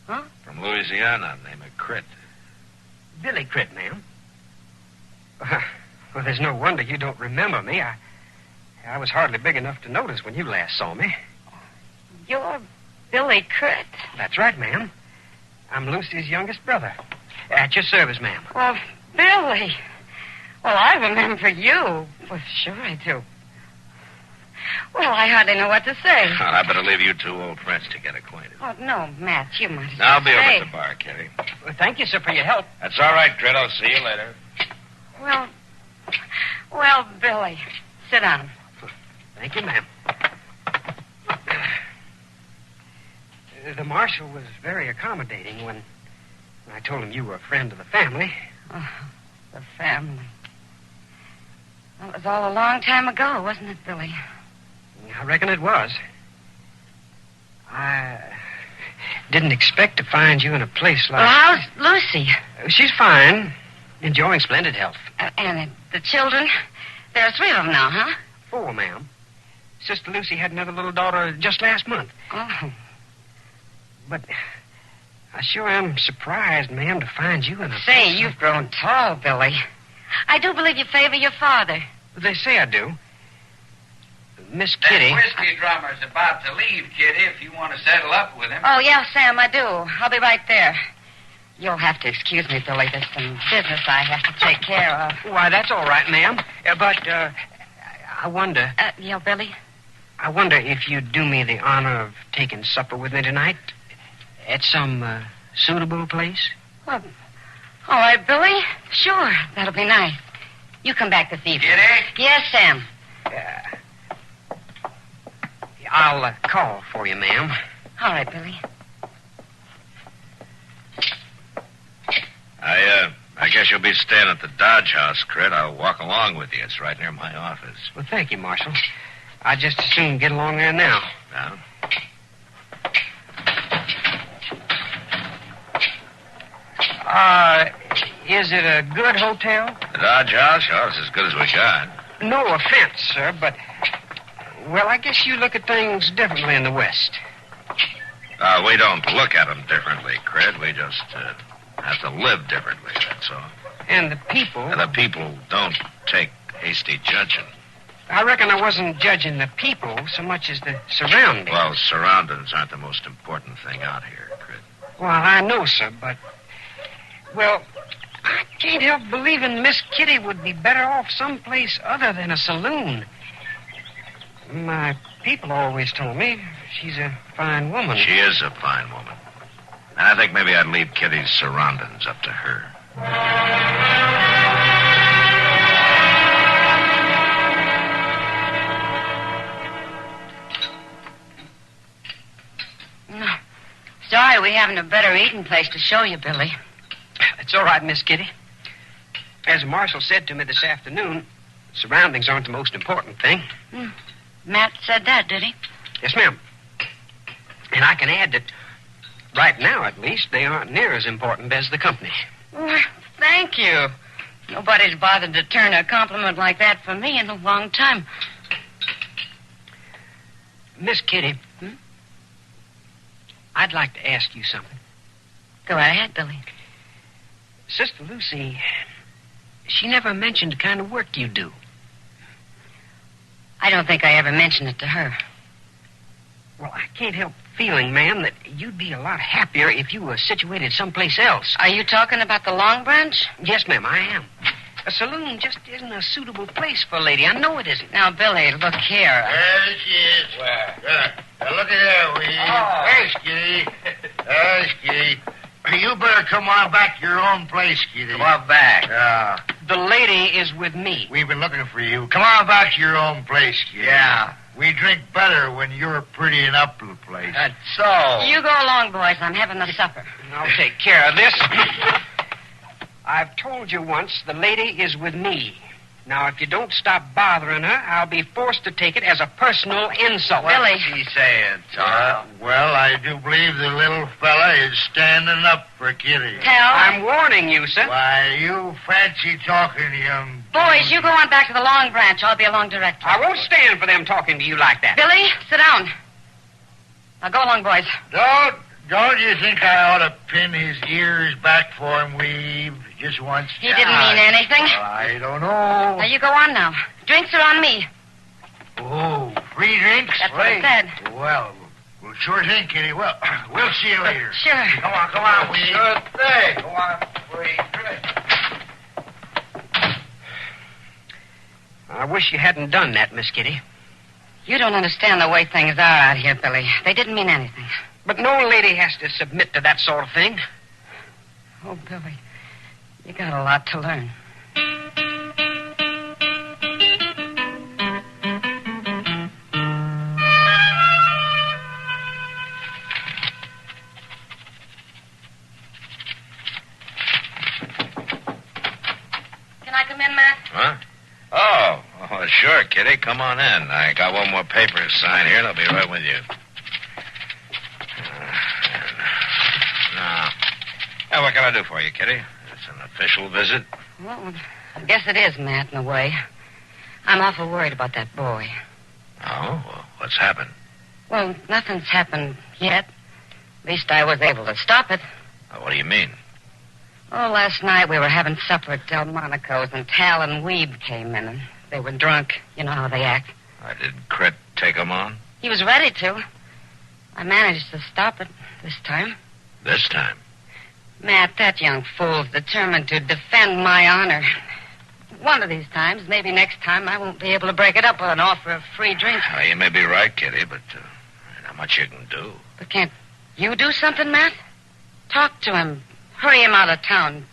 Huh? From Louisiana, named Crit. Billy Crit, ma'am. Well, there's no wonder you don't remember me. I was hardly big enough to notice when you last saw me. You're Billy Crit. That's right, ma'am. I'm Lucy's youngest brother. At your service, ma'am. Well, Billy. Well, I remember you. Well, sure I do. Well, I hardly know what to say. Well, I better leave you two old friends to get acquainted. Oh, no, Matt, you might as I'll be over stay. at the bar, Kitty. Well, thank you, sir, for your help. That's all right, Crit. I'll see you later. Well, Billy, sit down. Thank you, ma'am. The marshal was very accommodating when I told him you were a friend of the family. Oh, the family. Well, it was all a long time ago, wasn't it, Billy? I reckon it was. I didn't expect to find you in a place like... Well, how's Lucy? She's fine. Enjoying splendid health. And the children? There are 3 of them now, huh? 4, ma'am. Sister Lucy had another little daughter just last month. Oh. But I sure am surprised, ma'am, to find you in a... Say, you've grown tall, Billy. I do believe you favor your father. They say I do. Miss Kitty... That whiskey drummer's about to leave, Kitty, if you want to settle up with him. Oh, yeah, Sam, I do. I'll be right there. You'll have to excuse me, Billy. There's some business I have to take care of. Why, that's all right, ma'am. But I wonder... Yeah, Billy? I wonder if you'd do me the honor of taking supper with me tonight at some suitable place? Well, all right, Billy. Sure, that'll be nice. You come back this evening. Kitty? Yes, Sam. I'll call for you, ma'am. All right, Billy. I guess you'll be staying at the Dodge House, Crit. I'll walk along with you. It's right near my office. Well, thank you, Marshal. I'd just as soon get along there now. Now? Is it a good hotel? The Dodge House? Oh, it's as good as we got. No offense, sir, but... Well, I guess you look at things differently in the West. We don't look at them differently, Crit. We just have to live differently, that's all. And the people... And the people don't take hasty judging. I reckon I wasn't judging the people so much as the surroundings. Well, surroundings aren't the most important thing out here, Crit. Well, I know, sir, but... Well, I can't help believing Miss Kitty would be better off someplace other than a saloon. My people always told me she's a fine woman. She is a fine woman. And I think maybe I'd leave Kitty's surroundings up to her. No. Sorry we haven't a better eating place to show you, Billy. It's all right, Miss Kitty. As Marshal said to me this afternoon, surroundings aren't the most important thing. Matt said that, did he? Yes, ma'am. And I can add that right now, at least, they aren't near as important as the company. Well, thank you. Nobody's bothered to turn a compliment like that for me in a long time. Miss Kitty, I'd like to ask you something. Go ahead, Billy. Sister Lucy, she never mentioned the kind of work you do. I don't think I ever mentioned it to her. Well, I can't help feeling, ma'am, that you'd be a lot happier if you were situated someplace else. Are you talking about the Long Branch? Yes, ma'am, I am. A saloon just isn't a suitable place for a lady. I know it isn't. Now, Billy, look here. There she is. Now, look at there, will you? Oh. There's Kitty. There's Kitty. You better come on back to your own place, Kitty. Come on back. The lady is with me. We've been looking for you. Come on back to your own place, Kitty. Yeah. We drink better when you're prettying up the place. That's so. You go along, boys. I'm having the supper. I'll take care of this. I've told you once, the lady is with me. Now, if you don't stop bothering her, I'll be forced to take it as a personal insult. Billy. What's she saying, Tara? Well, I do believe the little fella is standing up for Kitty. I'm warning you, sir. Why, you fancy talking, young... Boys, you go on back to the Long Branch. I'll be along directly. I won't stand for them talking to you like that. Billy, sit down. Now go along, boys. Don't you think I ought to pin his ears back for him, Weave, just once? He didn't mean anything. Well, I don't know. Now you go on now. Drinks are on me. Oh, free drinks? That's what I said. Well, sure thing, Kitty. Well, we'll see you later. Sure. Come on, Weave. Sure thing. Go on, free drink. I wish you hadn't done that, Miss Kitty. You don't understand the way things are out here, Billy. They didn't mean anything. But no lady has to submit to that sort of thing. Oh, Billy, you got a lot to learn. Can I come in, Matt? Huh? Oh, sure, Kitty. Come on in. I got one more paper to sign here, and I'll be right with you. Now, what can I do for you, Kitty? It's an official visit. Well, I guess it is, Matt, in a way. I'm awful worried about that boy. Oh? Well, what's happened? Well, nothing's happened yet. At least I was able to stop it. What do you mean? Oh, last night we were having supper at Delmonico's, and Tal and Weeb came in, and they were drunk. You know how they act. Did Crit take him on? He was ready to. I managed to stop it this time. This time? Matt, that young fool's determined to defend my honor. One of these times, maybe next time, I won't be able to break it up with an offer of free drinks. You may be right, Kitty, but not much you can do. But can't you do something, Matt? Talk to him. Hurry him out of town.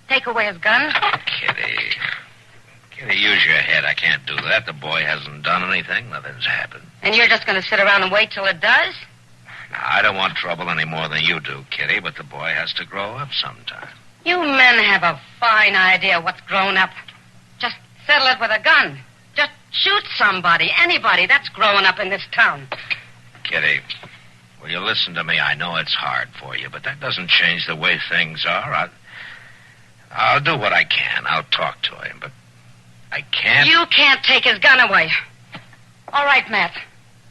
Take away his gun. Kitty, use your head. I can't do that. The boy hasn't done anything. Nothing's happened. And you're just going to sit around and wait till it does? Now, I don't want trouble any more than you do, Kitty, but the boy has to grow up sometime. You men have a fine idea what's grown up. Just settle it with a gun. Just shoot somebody, anybody. That's growing up in this town. Kitty, will you listen to me? I know it's hard for you, but that doesn't change the way things are. I'll do what I can. I'll talk to him, but I can't... You can't take his gun away. All right, Matt.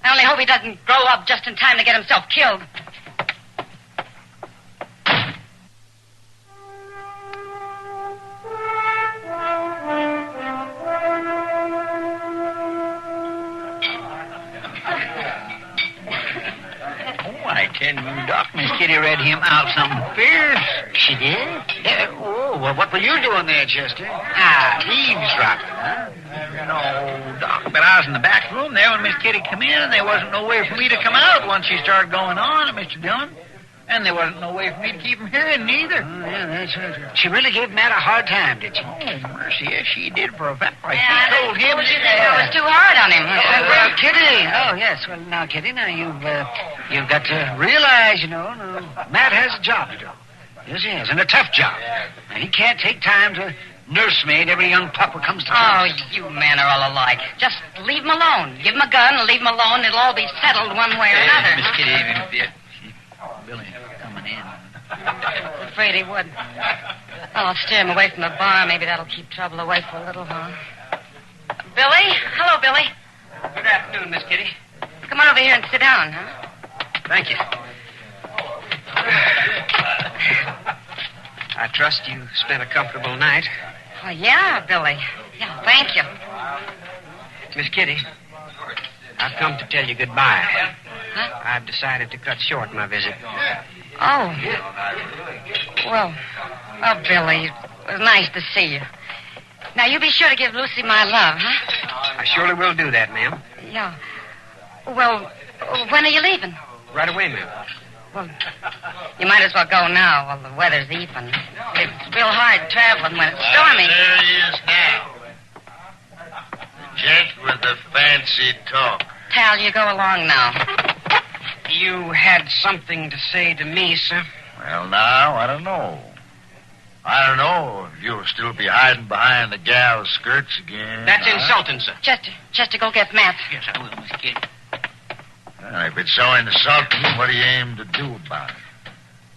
I only hope he doesn't grow up just in time to get himself killed. I tell you, Doc, Miss Kitty read him out something fierce. She did? Yeah. Oh, well, what were you doing there, Chester? Eavesdropping, huh? No, Doc, but I was in the back room there when Miss Kitty come in, and there wasn't no way for me to come out once she started going on, Mr. Dillon. And there wasn't no way for me to keep him hearing neither. Oh, yeah, that's right. She really gave Matt a hard time, did she? Oh, mercy, yes, she did for a fact. She told him it was too hard on him. Well, Kitty. Oh, yes. Well, now, Kitty, now you've got to realize, Matt has a job to do. Yes, he has, and a tough job. And he can't take time to nursemaid every young pup who comes to town. Oh, you men are all alike. Just leave him alone. Give him a gun and leave him alone. It'll all be settled one way or another. Miss Kitty, Billy coming in. I'm afraid he would. Well, I'll steer him away from the bar. Maybe that'll keep trouble away for a little while. Billy? Hello, Billy. Good afternoon, Miss Kitty. Come on over here and sit down, huh? Thank you. I trust you spent a comfortable night. Well, yeah, Billy. Yeah, thank you. Miss Kitty, I've come to tell you goodbye. Huh? I've decided to cut short my visit. Oh. Well, Billy, it was nice to see you. Now, you be sure to give Lucy my love, huh? I surely will do that, ma'am. Yeah. Well, when are you leaving? Right away, ma'am. Well, you might as well go now while the weather's even. It's real hard traveling when it's stormy. There he is now. The gent with the fancy talk. Tal, you go along now. You had something to say to me, sir? Well, now, I don't know. I don't know if you'll still be hiding behind the gal's skirts again. That's insulting, sir. Chester, go get Matt. Yes, I will, Miss Kitty. Well, if it's so insulting, what do you aim to do about it?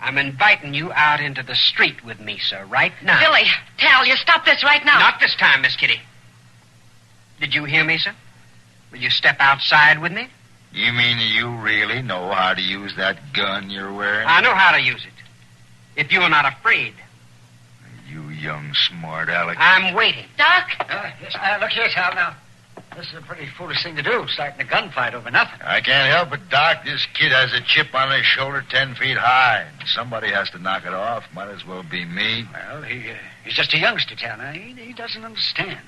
I'm inviting you out into the street with me, sir, right now. Billy, Tal, you stop this right now. Not this time, Miss Kitty. Did you hear me, sir? Will you step outside with me? You mean you really know how to use that gun you're wearing? I know how to use it. If you're not afraid. You young smart aleck. I'm waiting. Doc? Yes, look here, Tal, now. This is a pretty foolish thing to do, starting a gunfight over nothing. I can't help it, Doc. This kid has a chip on his shoulder 10 feet high. Somebody has to knock it off. Might as well be me. Well, he's just a youngster, Tal. Now, he doesn't understand.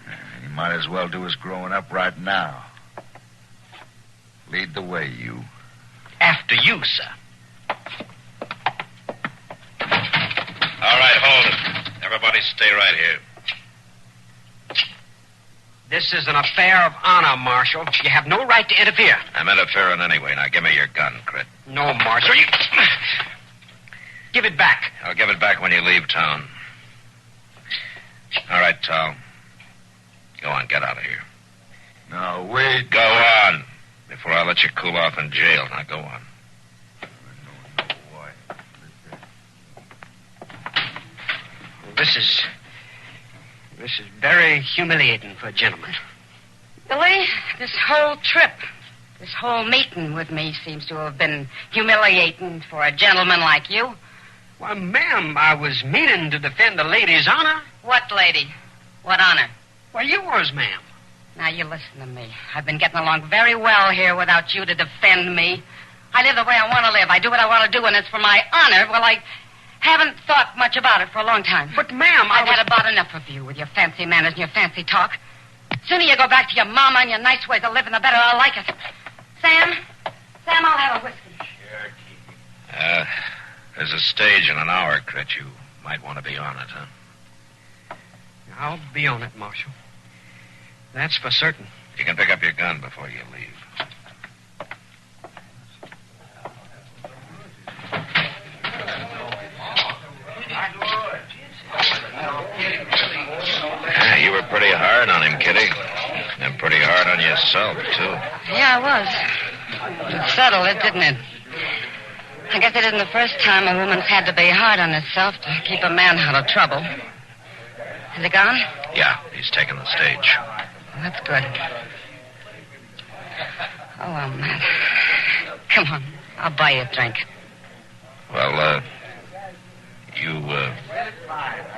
He might as well do his growing up right now. Lead the way, you. After you, sir. All right, hold it. Everybody stay right here. This is an affair of honor, Marshal. You have no right to interfere. I'm interfering anyway. Now give me your gun, Crit. No, Marshal. You... Give it back. I'll give it back when you leave town. All right, Tal. Go on, get out of here. No, wait. Go on. Before I let you cool off in jail. Now go on. This is very humiliating for a gentleman. Billy, this whole trip, this whole meeting with me seems to have been humiliating for a gentleman like you. Why, ma'am, I was meaning to defend a lady's honor. What lady? What honor? Well, yours, ma'am. Now, you listen to me. I've been getting along very well here without you to defend me. I live the way I want to live. I do what I want to do, and it's for my honor. Well, I haven't thought much about it for a long time. But, ma'am, I've had about enough of you with your fancy manners and your fancy talk. The sooner you go back to your mama and your nice ways of living, the better I'll like it. Sam, I'll have a whiskey. There's a stage in an hour, Crit. You might want to be on it, huh? I'll be on it, Marshal. That's for certain. You can pick up your gun before you leave. You were pretty hard on him, Kitty. And pretty hard on yourself, too. Yeah, I was. It settled it, didn't it? I guess it isn't the first time a woman's had to be hard on herself to keep a man out of trouble. Is he gone? Yeah, he's taking the stage. Well, that's good. Oh, well, man. Come on. I'll buy you a drink. Well, you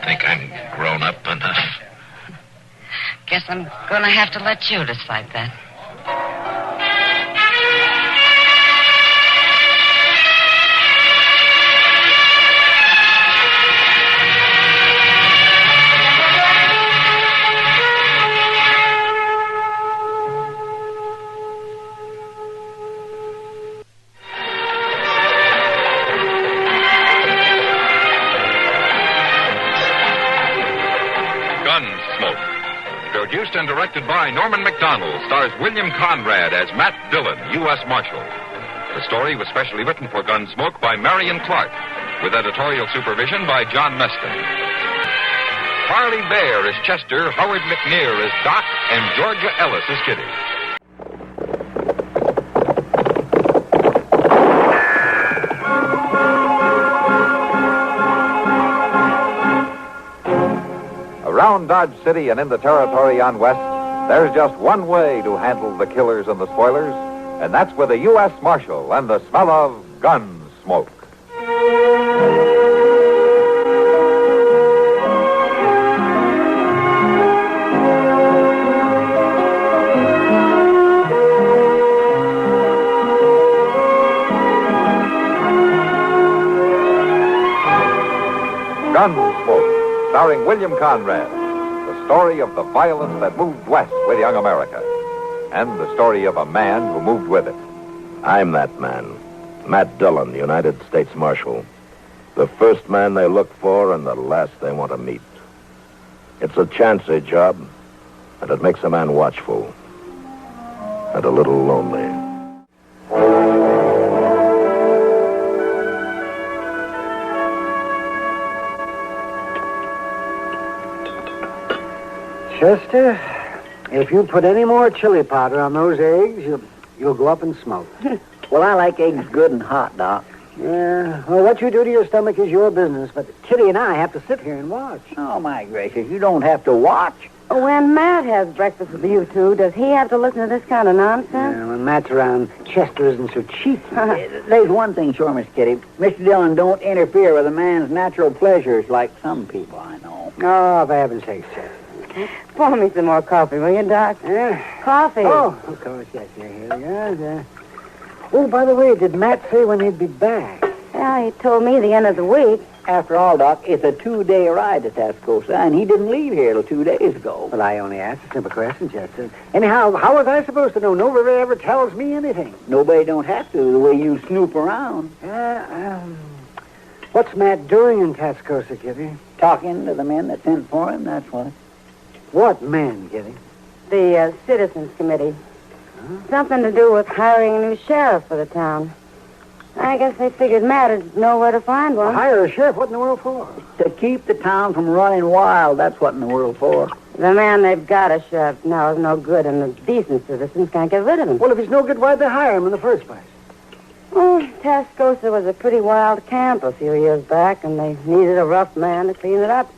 think I'm grown up enough? Guess I'm going to have to let you decide that. Gunsmoke. Produced and directed by Norman McDonald, stars William Conrad as Matt Dillon, U.S. Marshal. The story was specially written for Gunsmoke by Marion Clark, with editorial supervision by John Meston. Harley Bear is Chester, Howard McNear is Doc, and Georgia Ellis is Kitty. Around Dodge City and in the territory on West, there's just one way to handle the killers and the spoilers, and that's with a U.S. Marshal and the smell of Gunsmoke. Gunsmoke, starring William Conrad. The story of the violence that moved west with young America. And the story of a man who moved with it. I'm that man. Matt Dillon, United States Marshal. The first man they look for and the last they want to meet. It's a chancy job, and it makes a man watchful and a little lonely. Chester, if you put any more chili powder on those eggs, you'll go up in smoke. Well, I like eggs good and hot, Doc. Yeah, well, what you do to your stomach is your business, but Kitty and I have to sit here and watch. Oh, my gracious, you don't have to watch. When Matt has breakfast with you two, does he have to listen to this kind of nonsense? Yeah, when Matt's around, Chester isn't so cheeky. There's one thing sure, Miss Kitty. Mr. Dillon don't interfere with a man's natural pleasures like some people I know. Oh, for heaven's sake, Chester. Pour me some more coffee, will you, Doc? Yeah. Coffee. Oh, of course, yes, here we go. Oh, by the way, did Matt say when he'd be back? Yeah, he told me the end of the week. After all, Doc, it's a 2-day ride to Tascosa, and he didn't leave here till 2 days ago. Well, I only asked a simple question, Chester. Anyhow, how was I supposed to know? Nobody ever tells me anything. Nobody don't have to, the way you snoop around. What's Matt doing in Tascosa, Kitty? Talking to the men that sent for him, that's what. What men, Kitty? The Citizens Committee. Something to do with hiring a new sheriff for the town. I guess they figured Matt would know where to find one. Hire a sheriff? What in the world for? To keep the town from running wild. That's what in the world for. The man they've got a sheriff now is no good, and the decent citizens can't get rid of him. Well, if he's no good, why'd they hire him in the first place? Oh, Tascosa was a pretty wild camp a few years back, and they needed a rough man to clean it up.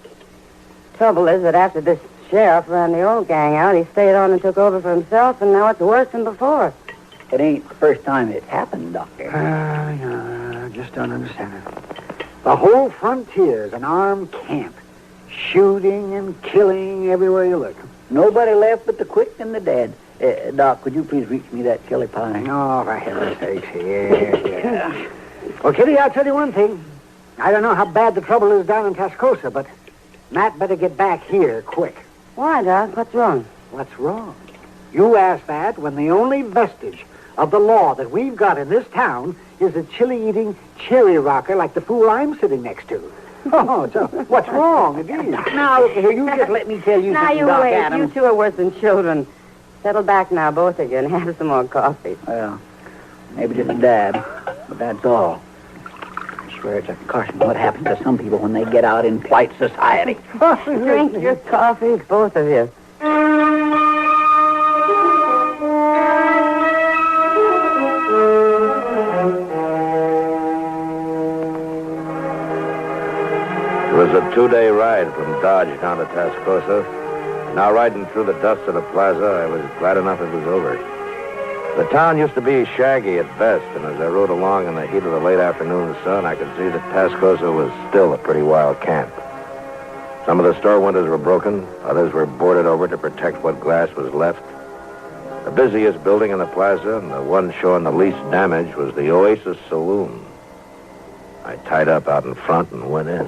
Trouble is that after this sheriff ran the old gang out, he stayed on and took over for himself, and now it's worse than before. It ain't the first time it's happened, Doctor. I just don't understand it. The whole frontier's an armed camp. Shooting and killing everywhere you look. Nobody left but the quick and the dead. Doc, could you please reach me that chili pie? Oh, for heaven's sakes, yeah. Well, Kitty, I'll tell you one thing. I don't know how bad the trouble is down in Tascosa, but Matt better get back here quick. Why, Doc? What's wrong? What's wrong? You asked that when the only vestige of the law that we've got in this town is a chili-eating cherry rocker like the fool I'm sitting next to. Oh, so what's wrong, indeed? Now, look here, you just let me tell you now something, you Doc wait. Adams. You two are worse than children. Settle back now, both of you, and have some more coffee. Well, maybe just a dab, but that's all. I swear it's a caution what happens to some people when they get out in polite society. Drink your coffee, both of you. It was a 2-day ride from Dodge down to Tascosa. Now riding through the dust of the plaza, I was glad enough it was over. The town used to be shaggy at best, and as I rode along in the heat of the late afternoon sun, I could see that Tascosa was still a pretty wild camp. Some of the store windows were broken, others were boarded over to protect what glass was left. The busiest building in the plaza, and the one showing the least damage, was the Oasis Saloon. I tied up out in front and went in.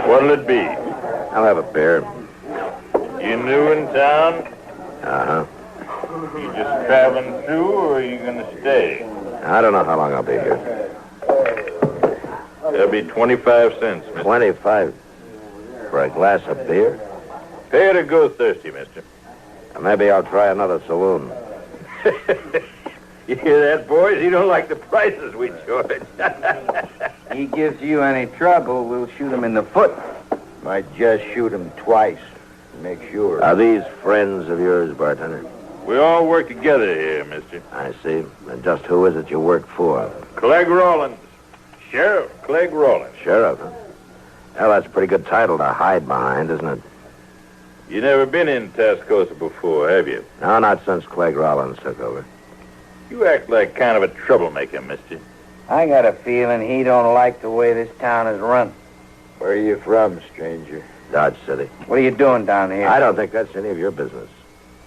What'll it be? I'll have a beer. You new in town? Uh-huh. You just traveling through, or are you going to stay? I don't know how long I'll be here. That'll be 25 cents, mister. 25 for a glass of beer? Pay to go thirsty, mister. Maybe I'll try another saloon. You hear that, boys? He don't like the prices we charge. He gives you any trouble, we'll shoot him in the foot. Might just shoot him twice to make sure. Are these friends of yours, bartender? We all work together here, mister. I see. And just who is it you work for? Clegg Rawlins. Sheriff Clegg Rawlins. Sheriff, huh? Well, that's a pretty good title to hide behind, isn't it? You never been in Tascosa before, have you? No, not since Clegg Rawlins took over. You act like kind of a troublemaker, mister. I got a feeling he don't like the way this town is run. Where are you from, stranger? Dodge City. What are you doing down here? I don't think that's any of your business.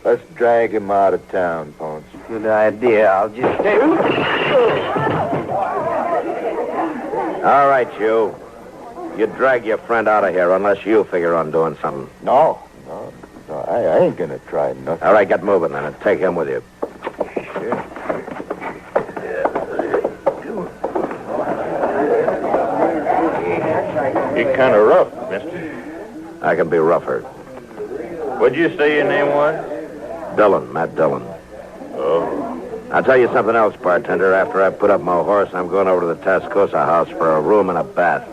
Let's drag him out of town, Ponce. Good idea. I'll just stay. All right, you. You drag your friend out of here unless you figure on doing something. No, I ain't gonna try nothing. All right, get moving then and take him with you. Sure. You're kind of rough, mister. I can be rougher. What'd you say your name was? Dillon, Matt Dillon. Oh. I'll tell you something else, bartender. After I put up my horse, I'm going over to the Tascosa house for a room and a bath.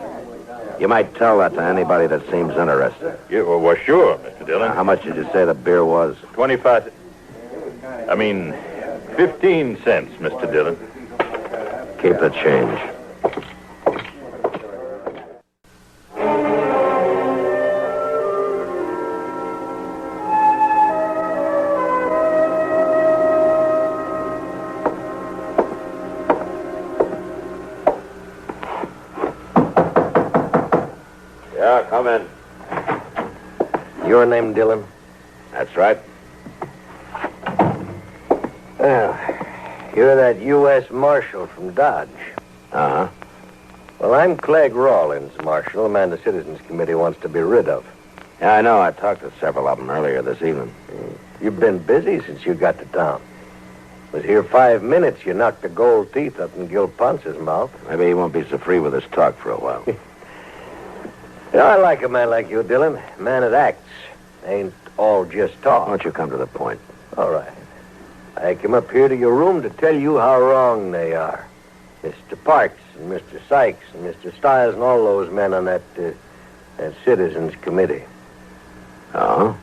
You might tell that to anybody that seems interested. Yeah, well, sure, Mr. Dillon. How much did you say the beer was? 25... 15 cents, Mr. Dillon. Keep the change. Yeah, come in. Your name, Dillon? That's right. Well, you're that U.S. Marshal from Dodge. Uh-huh. Well, I'm Clegg Rawlins, Marshal, the man the Citizens Committee wants to be rid of. Yeah, I know. I talked to several of them earlier this evening. You've been busy since you got to town. Was here 5 minutes, you knocked the gold teeth up in Gil Ponce's mouth. Maybe he won't be so free with his talk for a while. I like a man like you, Dillon. A man that acts. Ain't all just talk. Why don't you come to the point? All right. I came up here to your room to tell you how wrong they are. Mr. Parks and Mr. Sykes and Mr. Stiles and all those men on that Citizens Committee. Oh?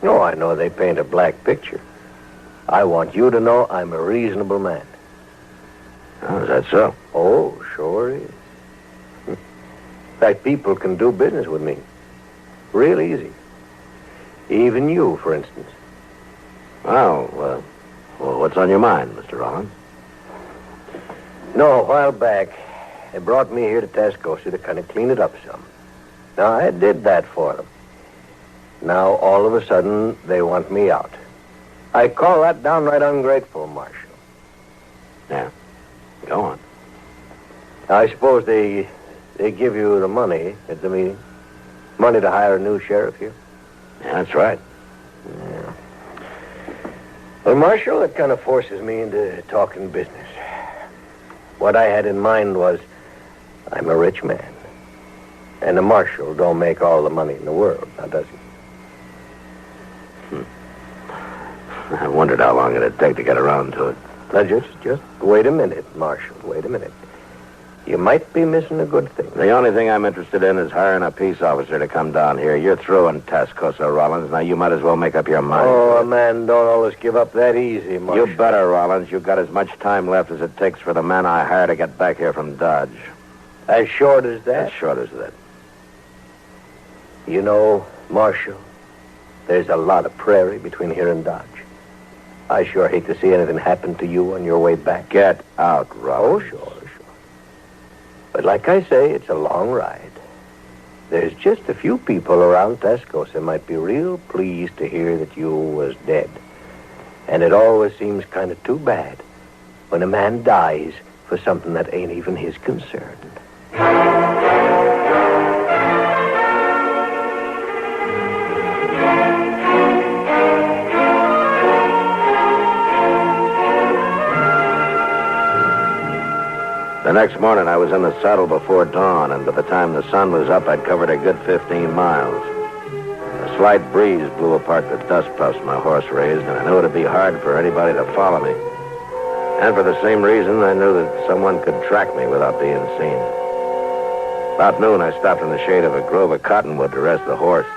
No, I know they paint a black picture. I want you to know I'm a reasonable man. Oh, is that so? Oh, sure is. In fact, people can do business with me. Real easy. Even you, for instance. Well, what's on your mind, Mr. Rollins? No, a while back, they brought me here to Tascosa to kind of clean it up some. Now, I did that for them. Now, all of a sudden, they want me out. I call that downright ungrateful, Marshal. Yeah. Go on. I suppose they give you the money at the meeting? Money to hire a new sheriff here? Yeah, that's right. Yeah. Well, Marshal, it kind of forces me into talking business. What I had in mind was, I'm a rich man. And a marshal don't make all the money in the world, now does he? I wondered how long it'd take to get around to it. Now, just wait a minute, Marshal. Wait a minute. You might be missing a good thing. The only thing I'm interested in is hiring a peace officer to come down here. You're through in Tascosa, Rollins. Now, you might as well make up your mind. Oh, a man don't always give up that easy, Marshal. You better, Rollins. You've got as much time left as it takes for the man I hire to get back here from Dodge. As short as that? As short as that. You know, Marshal, there's a lot of prairie between here and Dodge. I sure hate to see anything happen to you on your way back. Get out, Rollins. Oh, sure. But like I say, it's a long ride. There's just a few people around Tascosa might be real pleased to hear that you was dead. And it always seems kind of too bad when a man dies for something that ain't even his concern. The next morning, I was in the saddle before dawn, and by the time the sun was up, I'd covered a good 15 miles. A slight breeze blew apart the dust puffs my horse raised, and I knew it'd be hard for anybody to follow me. And for the same reason, I knew that someone could track me without being seen. About noon, I stopped in the shade of a grove of cottonwood to rest the horse.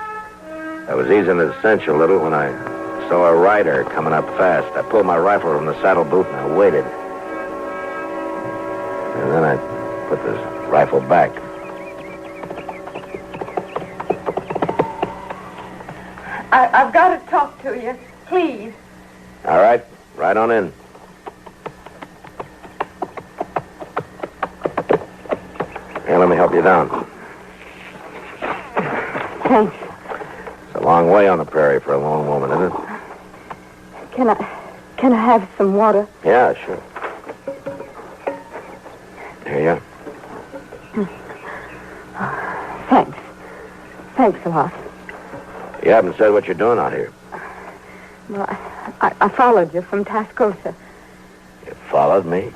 I was easing the cinch a little when I saw a rider coming up fast. I pulled my rifle from the saddle boot, and I waited. And then I put the rifle back. I've got to talk to you, please. All right, right on in. Here, let me help you down. Thanks. It's a long way on the prairie for a lone woman, isn't it? Can I have some water? Yeah, sure. Here you are. Thanks. Thanks a lot. You haven't said what you're doing out here. Well, I followed you from Tascosa. You followed me?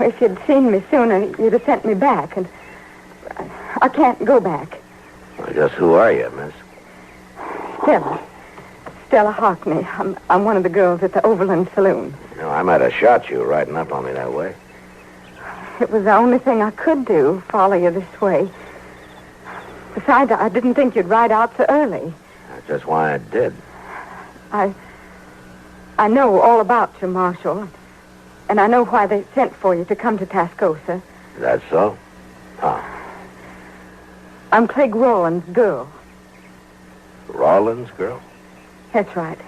If you'd seen me sooner, you'd have sent me back, and I can't go back. Well, just who are you, miss? Stella Hockney. I'm one of the girls at the Overland Saloon. You know, I might have shot you riding up on me that way. It was the only thing I could do, follow you this way. Besides, I didn't think you'd ride out so early. That's just why I did. I know all about you, Marshal. And I know why they sent for you to come to Tascosa. Is that so? Huh. I'm Clegg Rawlins' girl. Rawlins' girl? That's right.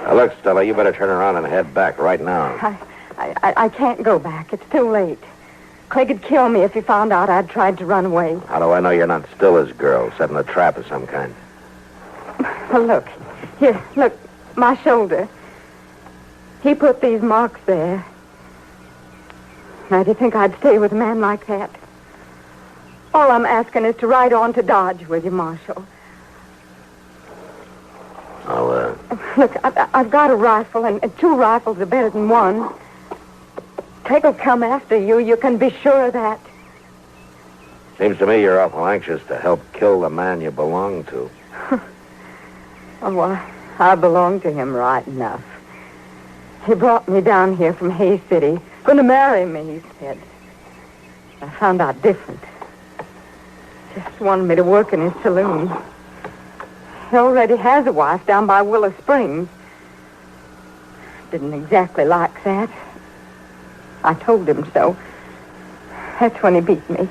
Now, look, Stella, you better turn around and head back right now. I can't go back. It's too late. Clegg would kill me if he found out I'd tried to run away. How do I know you're not still his girl, setting a trap of some kind? Well, look. Here, look. My shoulder. He put these marks there. Now, do you think I'd stay with a man like that? All I'm asking is to ride on to Dodge with you, Marshal. Look, I've got a rifle, and 2 rifles are better than 1. Clegg will come after you. You can be sure of that. Seems to me you're awful anxious to help kill the man you belong to. Oh, well, I belong to him right enough. He brought me down here from Hay City. Going to marry me, he said. I found out different. Just wanted me to work in his saloon. He already has a wife down by Willow Springs. Didn't exactly like that. I told him so. That's when he beat me.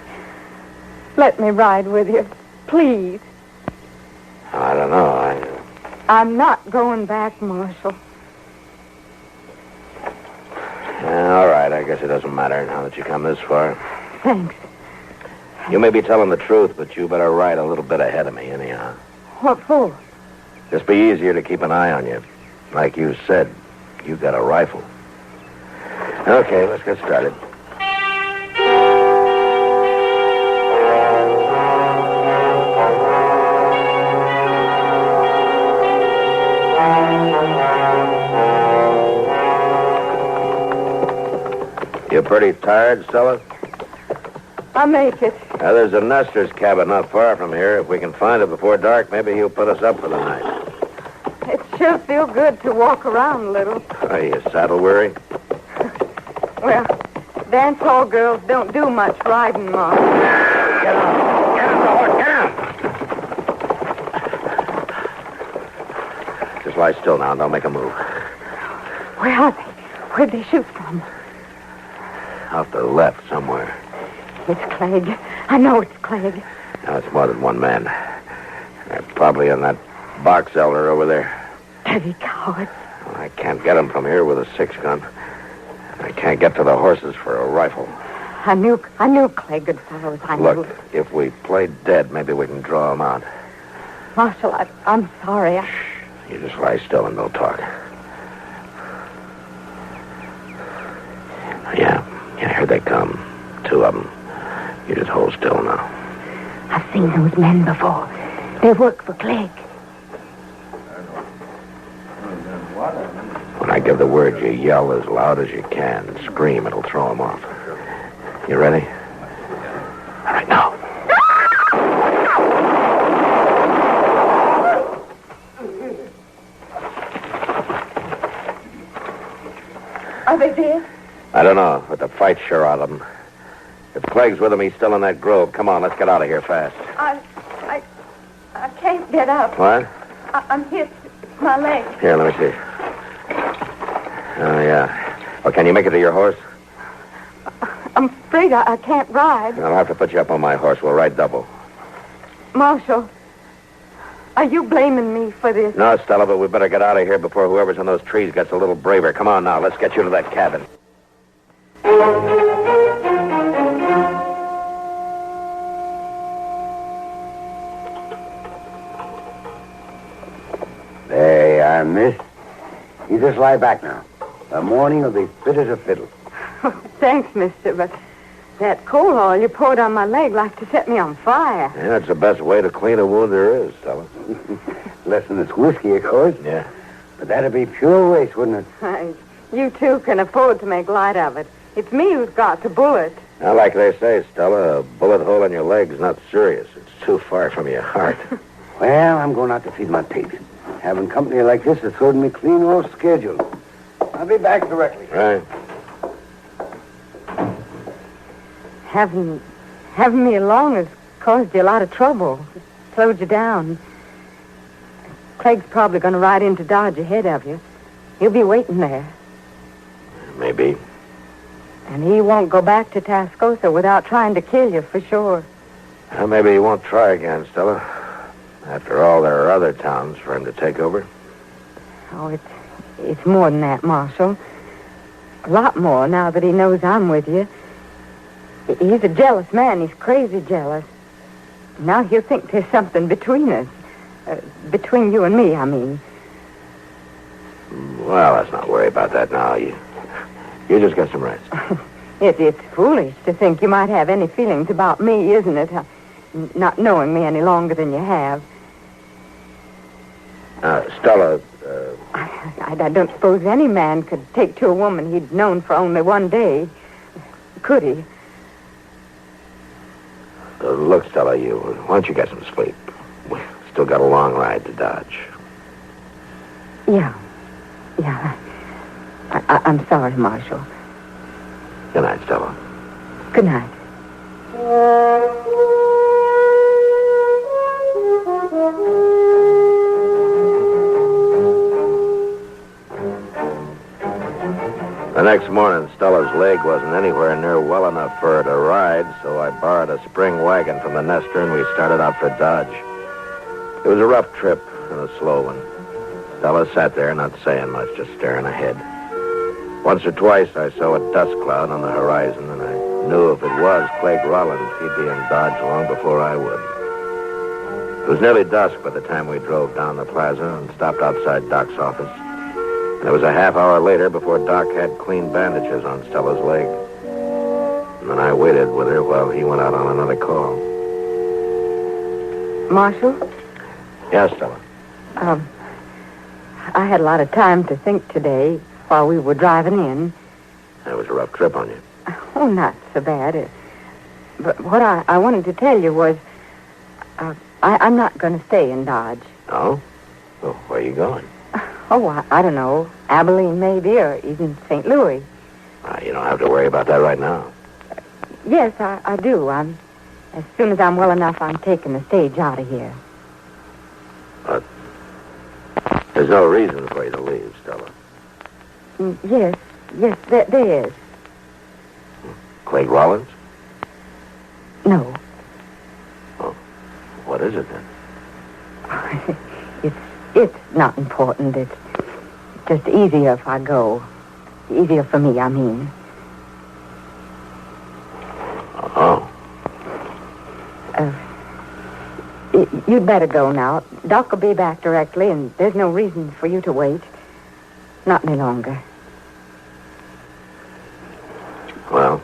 Let me ride with you, please. I don't know. I'm not going back, Marshal. All right, I guess it doesn't matter now that you come this far. Thanks. You may be telling the truth, but you better ride a little bit ahead of me anyhow. What for? Just be easier to keep an eye on you. Like you said, you got a rifle. Okay, let's get started. You pretty tired, Stella? I'll make it. Now, there's a Nestor's cabin not far from here. If we can find it before dark, maybe he'll put us up for the night. It sure feels good to walk around a little. Are you saddle weary? Well, dance hall girls don't do much riding, Mom. Get on. Get on the horse. Get on. Just lie still now and don't make a move. Where are they? Where'd they shoot from? Off to the left somewhere. It's Clegg. I know it's Clegg. Now, it's more than one man. They're probably in that box elder over there. Dirty coward. Well, I can't get him from here with a 6-gun. I can't get to the horses for a rifle. I knew Clegg would follow us. Look, if we play dead, maybe we can draw him out. Marshal, I'm sorry. You just lie still and don't talk. Yeah, here they come. 2 of them. You just hold still now. I've seen those men before. They work for Clegg. When I give the word, you yell as loud as you can. Scream, it'll throw them off. You ready? All right, now. Are they dead? I don't know, but the fight's sure out of them. If Clegg's with him, he's still in that grove. Come on, let's get out of here fast. I can't get up. What? I'm hit. My leg. Here, let me see. Oh, yeah. Well, can you make it to your horse? I'm afraid I can't ride. I'll have to put you up on my horse. We'll ride double. Marshal, are you blaming me for this? No, Stella, but we better get out of here before whoever's in those trees gets a little braver. Come on now, let's get you to that cabin. There you are, miss. You just lie back now. The morning will be fit as a fiddle. Thanks, mister, but that coal oil you poured on my leg like to set me on fire. Yeah, that's the best way to clean a wound there is, Stella. Less than it's whiskey, of course. Yeah. But that'd be pure waste, wouldn't it? You two can afford to make light of it. It's me who's got the bullet. Now, like they say, Stella, a bullet hole in your leg's not serious. It's too far from your heart. Well, I'm going out to feed my pigs. Having company like this has thrown me clean off schedule. I'll be back directly. Right. Having me along is caused you a lot of trouble. Slowed you down. Clegg's probably going to ride into Dodge ahead of you. He'll be waiting there. Maybe. And he won't go back to Tascosa without trying to kill you, for sure. Well, maybe he won't try again, Stella. After all, there are other towns for him to take over. Oh, it's more than that, Marshal. A lot more now that he knows I'm with you. He's a jealous man. He's crazy jealous. Now he'll think there's something between us. Between you and me, I mean. Well, let's not worry about that now. You just get some rest. It's foolish to think you might have any feelings about me, isn't it? Not knowing me any longer than you have. Stella... I don't suppose any man could take to a woman he'd known for only one day. Could he? Look, Stella, why don't you get some sleep? We've still got a long ride to Dodge. Yeah. I'm sorry, Marshal. Good night, Stella. Good night. The next morning, Stella's leg wasn't anywhere near well enough for her to ride, so I borrowed a spring wagon from the nester and we started out for Dodge. It was a rough trip and a slow one. Stella sat there, not saying much, just staring ahead. Once or twice, I saw a dust cloud on the horizon, and I knew if it was Clegg Rollins, he'd be in Dodge long before I would. It was nearly dusk by the time we drove down the plaza and stopped outside Doc's office. And it was a half hour later before Doc had clean bandages on Stella's leg. And then I waited with her while he went out on another call. Marshal? Yes, Stella. I had a lot of time to think today while we were driving in. It was a rough trip on you. Oh, not so bad. But what I wanted to tell you was I'm not going to stay in Dodge. Oh? Well, where are you going? Oh, I don't know. Abilene, maybe, or even St. Louis. You don't have to worry about that right now. Yes, I do. As soon as I'm well enough, I'm taking the stage out of here. But there's no reason for you to leave, Stella. Yes, there is. Clegg Rollins? No. Oh, what is it then? It's not important. It's just easier if I go. Easier for me, I mean. Oh. You'd better go now. Doc will be back directly, and there's no reason for you to wait. Not any longer. Well,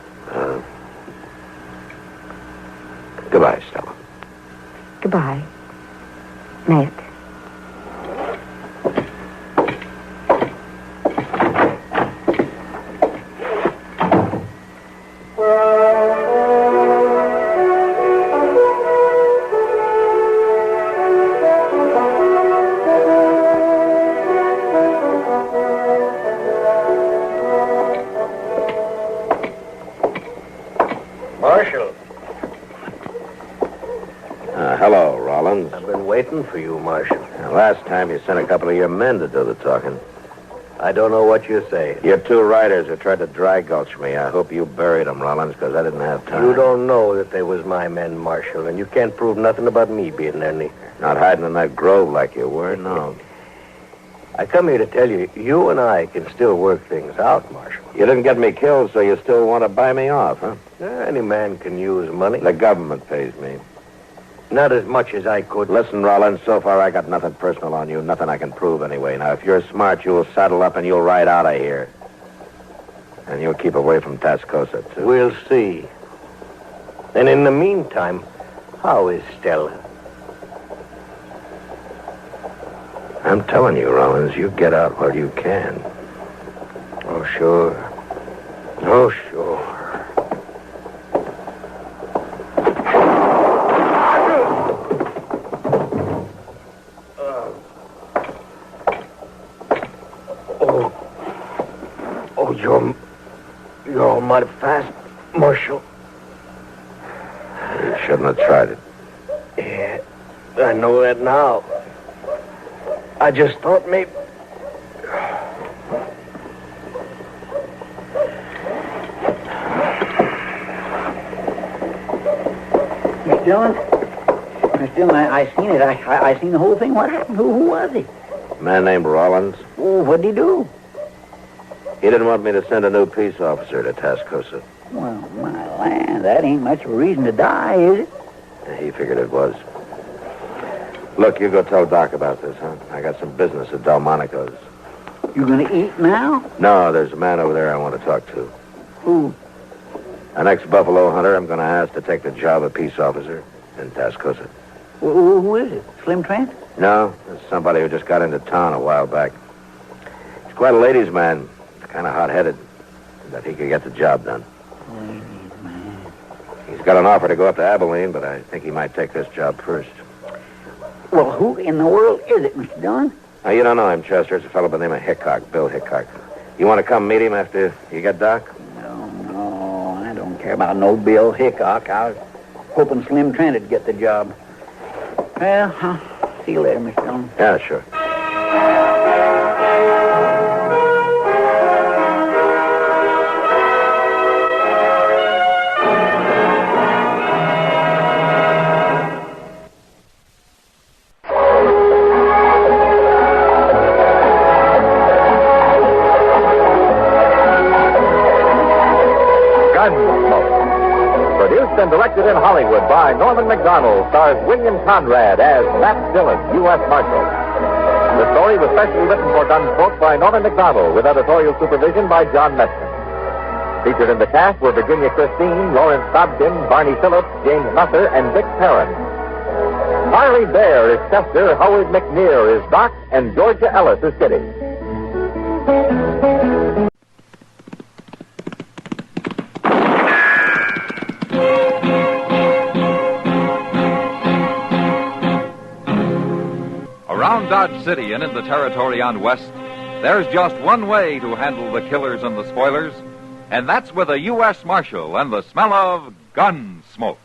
goodbye, Stella. Goodbye, Matt. Marshal. Hello, Rollins. I've been waiting for you, Marshal. Last time you sent a couple of your men to do the talking. I don't know what you're saying. Your two riders who tried to dry gulch me. I hope you buried them, Rollins, because I didn't have time. You don't know that they was my men, Marshal, and you can't prove nothing about me being there neither. Not hiding in that grove like you were, no. I come here to tell you, you and I can still work things out, Marshal. You didn't get me killed, so you still want to buy me off, huh? Any man can use money. The government pays me. Not as much as I could. Listen, Rollins, so far I got nothing personal on you. Nothing I can prove anyway. Now, if you're smart, you'll saddle up and you'll ride out of here. And you'll keep away from Tascosa, too. We'll see. And in the meantime, how is Stella? I'm telling you, Rollins, you get out while you can. Oh, sure. Oh, sure. You're all mighty fast, Marshal. You shouldn't have tried it. Yeah, I know that now. I just thought maybe... Miss Dillon? Miss Dillon, I seen it. I seen the whole thing. What happened? Who was he? A man named Rollins. Oh, what'd he do? He didn't want me to send a new peace officer to Tascosa. Well, my land, that ain't much of a reason to die, is it? He figured it was. Look, you go tell Doc about this, huh? I got some business at Delmonico's. You gonna eat now? No, there's a man over there I want to talk to. Who? An ex-buffalo hunter I'm going to ask to take the job of peace officer in Tascosa. Who is it? Slim Trent? No, it's somebody who just got into town a while back. He's quite a ladies' man. Kind of hot-headed. But he could get the job done. Ladies' man. He's got an offer to go up to Abilene, but I think he might take this job first. Well, who in the world is it, Mr. Dillon? Now, you don't know him, Chester. It's a fellow by the name of Hickok, Bill Hickok. You want to come meet him after you get Doc? No, I don't care about no Bill Hickok. I was hoping Slim Trent would get the job. Well, I'll see you later, Mr. Dillon. Yeah, sure. Produced and directed in Hollywood by Norman Macdonald, stars William Conrad as Matt Dillon, U.S. Marshal. The story was specially written for Gunsmoke by Norman Macdonald, with editorial supervision by John Meston. Featured in the cast were Virginia Christine, Lawrence Dobkin, Barney Phillips, James Nusser, and Vic Perrin. Harley Bear is Chester, Howard McNear is Doc, and Georgia Ellis is Kitty. Around Dodge City and in the territory on West, there's just one way to handle the killers and the spoilers, and that's with a U.S. Marshal and the smell of Gunsmoke.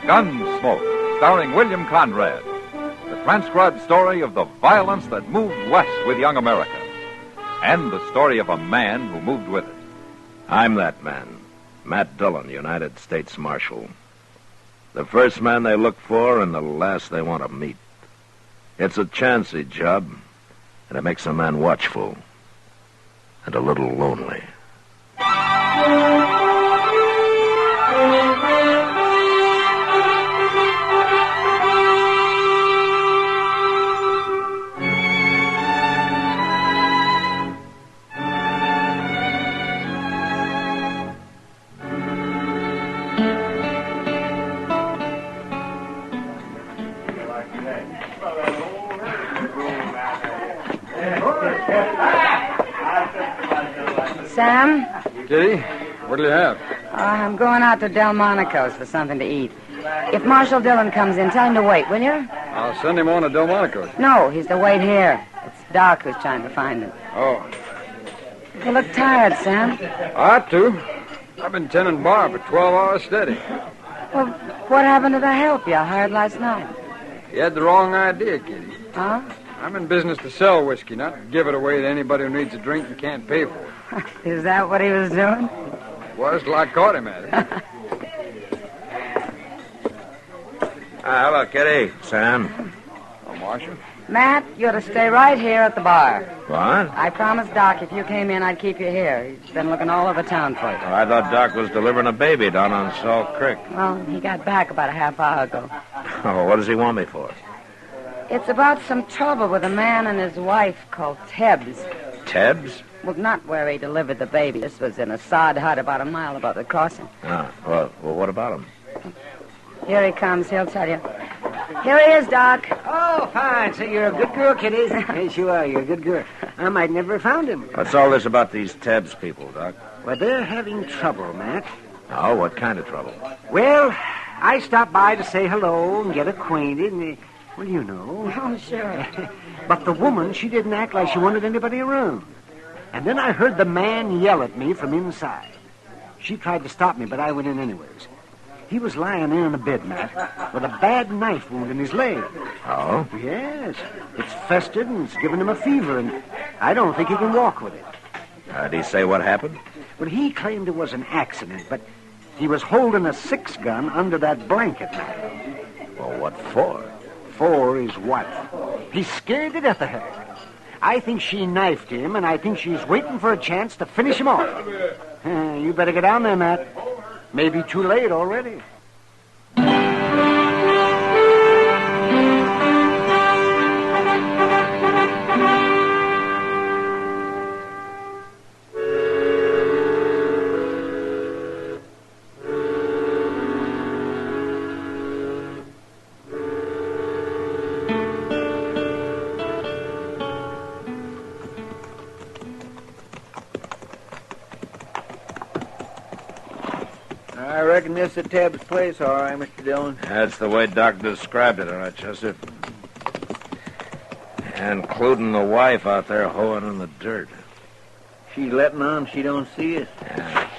Gunsmoke, starring William Conrad, the transcribed story of the violence that moved west with young America, and the story of a man who moved with it. I'm that man, Matt Dillon, United States Marshal. The first man they look for and the last they want to meet. It's a chancy job, and it makes a man watchful and a little lonely. Sam? Kitty, what'll you have? I'm going out to Delmonico's for something to eat. If Marshal Dillon comes in, tell him to wait, will you? I'll send him on to Delmonico's. No, he's to wait here. It's Doc who's trying to find him. Oh. You look tired, Sam. I ought to. I've been tending bar for 12 hours steady. Well, what happened to the help you hired last night? You had the wrong idea, Kitty. Huh? I'm in business to sell whiskey, not to give it away to anybody who needs a drink and can't pay for it. Is that what he was doing? Was till I caught him at it. Hello, Kitty. Sam. Oh, Marshal. Matt, you're to stay right here at the bar. What? I promised Doc if you came in, I'd keep you here. He's been looking all over town for you. Oh, I thought Doc was delivering a baby down on Salt Creek. Well, he got back about a half hour ago. Oh, what does he want me for? It's about some trouble with a man and his wife called Tebbs. Tebbs? Well, not where he delivered the baby. This was in a sod hut about a mile above the crossing. Well, what about him? Here he comes. He'll tell you. Here he is, Doc. Oh, fine. So you're a good girl, Kitty. Yes, you are. You're a good girl. I might never have found him. What's all this about these Tebbs people, Doc? Well, they're having trouble, Matt. Oh, what kind of trouble? Well, I stopped by to say hello and get acquainted. And, well, you know. Oh, sure. But the woman, she didn't act like she wanted anybody around. And then I heard the man yell at me from inside. She tried to stop me, but I went in anyways. He was lying in a bed, Matt, with a bad knife wound in his leg. Oh? Yes. It's festered and it's given him a fever, and I don't think he can walk with it. Did he say what happened? Well, he claimed it was an accident, but he was holding a 6-gun under that blanket, Matt. Well, what for? For his wife. He's scared to death of her. I think she knifed him, and I think she's waiting for a chance to finish him off. You better get down there, Matt. Maybe too late already. I reckon this is Tab's place, all right, Mr. Dillon. That's the way Doc described it, all right, Chester. Including the wife out there hoeing in the dirt. She's letting on she don't see us. Yeah.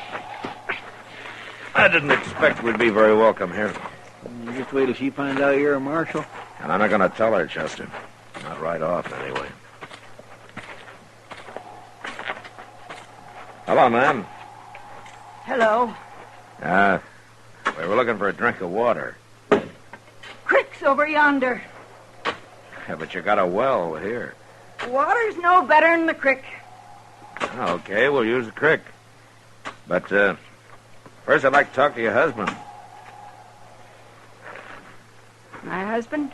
I didn't expect we'd be very welcome here. Just wait till she finds out you're a marshal. And I'm not going to tell her, Chester. Not right off, anyway. Hello, ma'am. Hello. We were looking for a drink of water. Creek's over yonder. Yeah, but you got a well here. Water's no better than the creek. Okay, we'll use the creek. But, first I'd like to talk to your husband. My husband?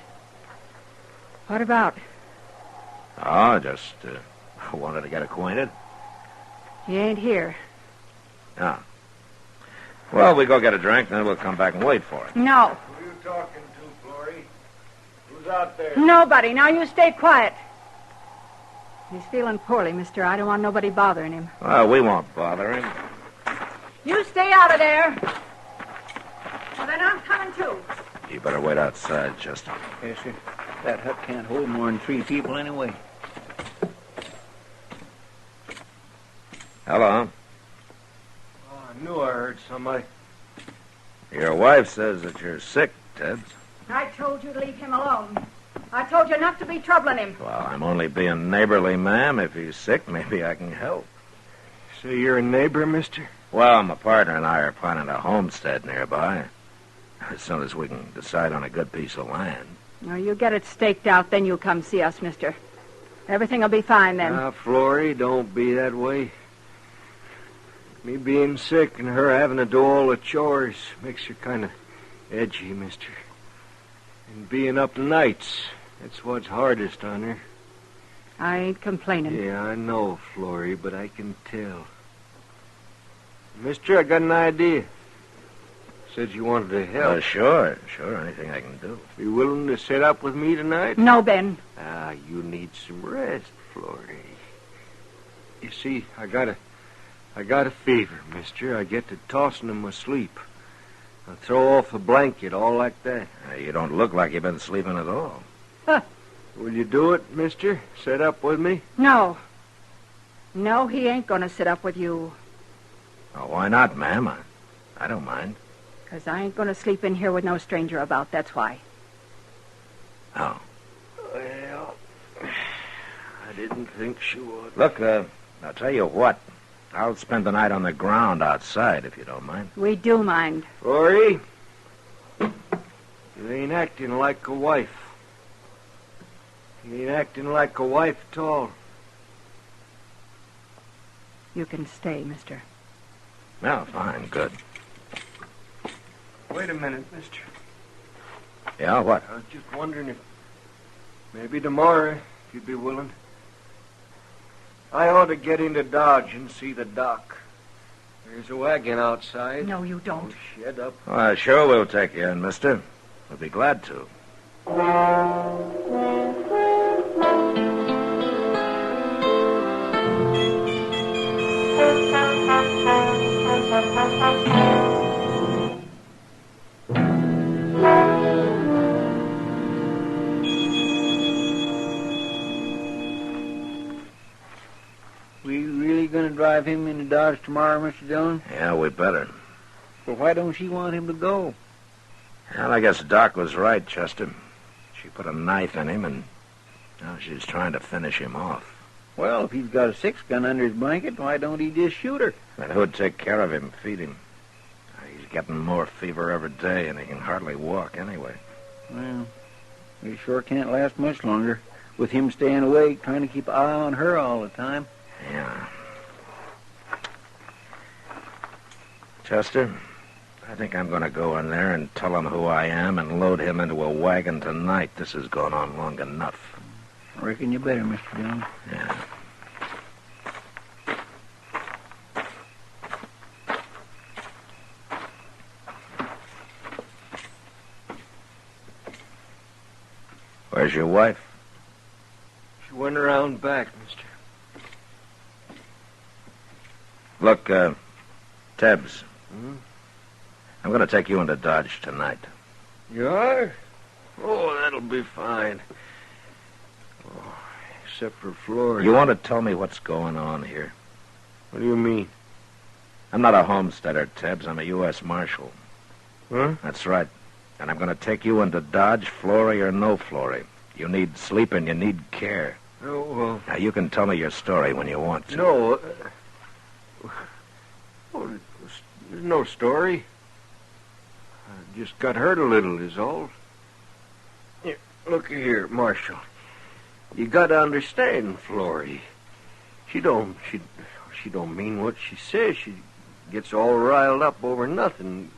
What about? Oh, just wanted to get acquainted. He ain't here. Ah. Well, we go get a drink, then we'll come back and wait for it. No. Who are you talking to, Florrie? Who's out there? Nobody. Now you stay quiet. He's feeling poorly, mister. I don't want nobody bothering him. Well, we won't bother him. You stay out of there. Well, then I'm coming too. You better wait outside, Chester. Yes, sir. That hut can't hold more than 3 people anyway. Hello. I knew I heard somebody. Your wife says that you're sick, Ted. I told you to leave him alone. I told you not to be troubling him. Well, I'm only being neighborly, ma'am. If he's sick, maybe I can help. So you're a neighbor, mister? Well, my partner and I are planning a homestead nearby. As soon as we can decide on a good piece of land. Now, you get it staked out, then you come see us, mister. Everything will be fine then. Now, Florrie, don't be that way. Me being sick and her having to do all the chores makes her kind of edgy, mister. And being up nights, that's what's hardest on her. I ain't complaining. Yeah, I know, Florrie, but I can tell. Mister, I got an idea. Said you wanted to help. Sure. Anything I can do. You willing to sit up with me tonight? No, Ben. You need some rest, Florrie. You see, I got a fever, mister. I get to tossing in my sleep. I throw off a blanket, all like that. You don't look like you've been sleeping at all. Huh. Will you do it, mister? Sit up with me? No. No, he ain't going to sit up with you. Oh, why not, ma'am? I don't mind. 'Cause I ain't going to sleep in here with no stranger about, that's why. Oh. Well, I didn't think she would. Look, I'll tell you what. I'll spend the night on the ground outside, if you don't mind. We do mind. Florrie, you ain't acting like a wife. You ain't acting like a wife at all. You can stay, mister. No, fine, good. Wait a minute, mister. Yeah, what? I was just wondering if maybe tomorrow, if you'd be willing. I ought to get into Dodge and see the doc. There's a wagon outside. No, you don't. Oh, shut up. Well, sure we'll take you in, mister. We'll be glad to. drive him into Dodge tomorrow, Mr. Dillon? Yeah, we better. Well, why don't she want him to go? Well, I guess Doc was right, Chester. She put a knife in him, and now she's trying to finish him off. Well, if he's got a 6-gun under his blanket, why don't he just shoot her? Then who'd take care of him, feed him? He's getting more fever every day, and he can hardly walk anyway. Well, he sure can't last much longer, with him staying awake, trying to keep an eye on her all the time. Yeah. Chester, I think I'm going to go in there and tell him who I am and load him into a wagon tonight. This has gone on long enough. I reckon you better, Mr. Dillon. Yeah. Where's your wife? She went around back, mister. Look, Tebbs. I'm going to take you into Dodge tonight. You are? Oh, that'll be fine. Oh, except for Florida. You want to tell me what's going on here? What do you mean? I'm not a homesteader, Tebbs. I'm a U.S. Marshal. Huh? That's right. And I'm going to take you into Dodge, Flory or no Flory. You need sleep and you need care. Oh, well... Now, you can tell me your story when you want to. No. There's no story. I just got hurt a little, is all. Here, look here, Marshal. You got to understand, Flory. She don't mean what she says. She gets all riled up over nothing.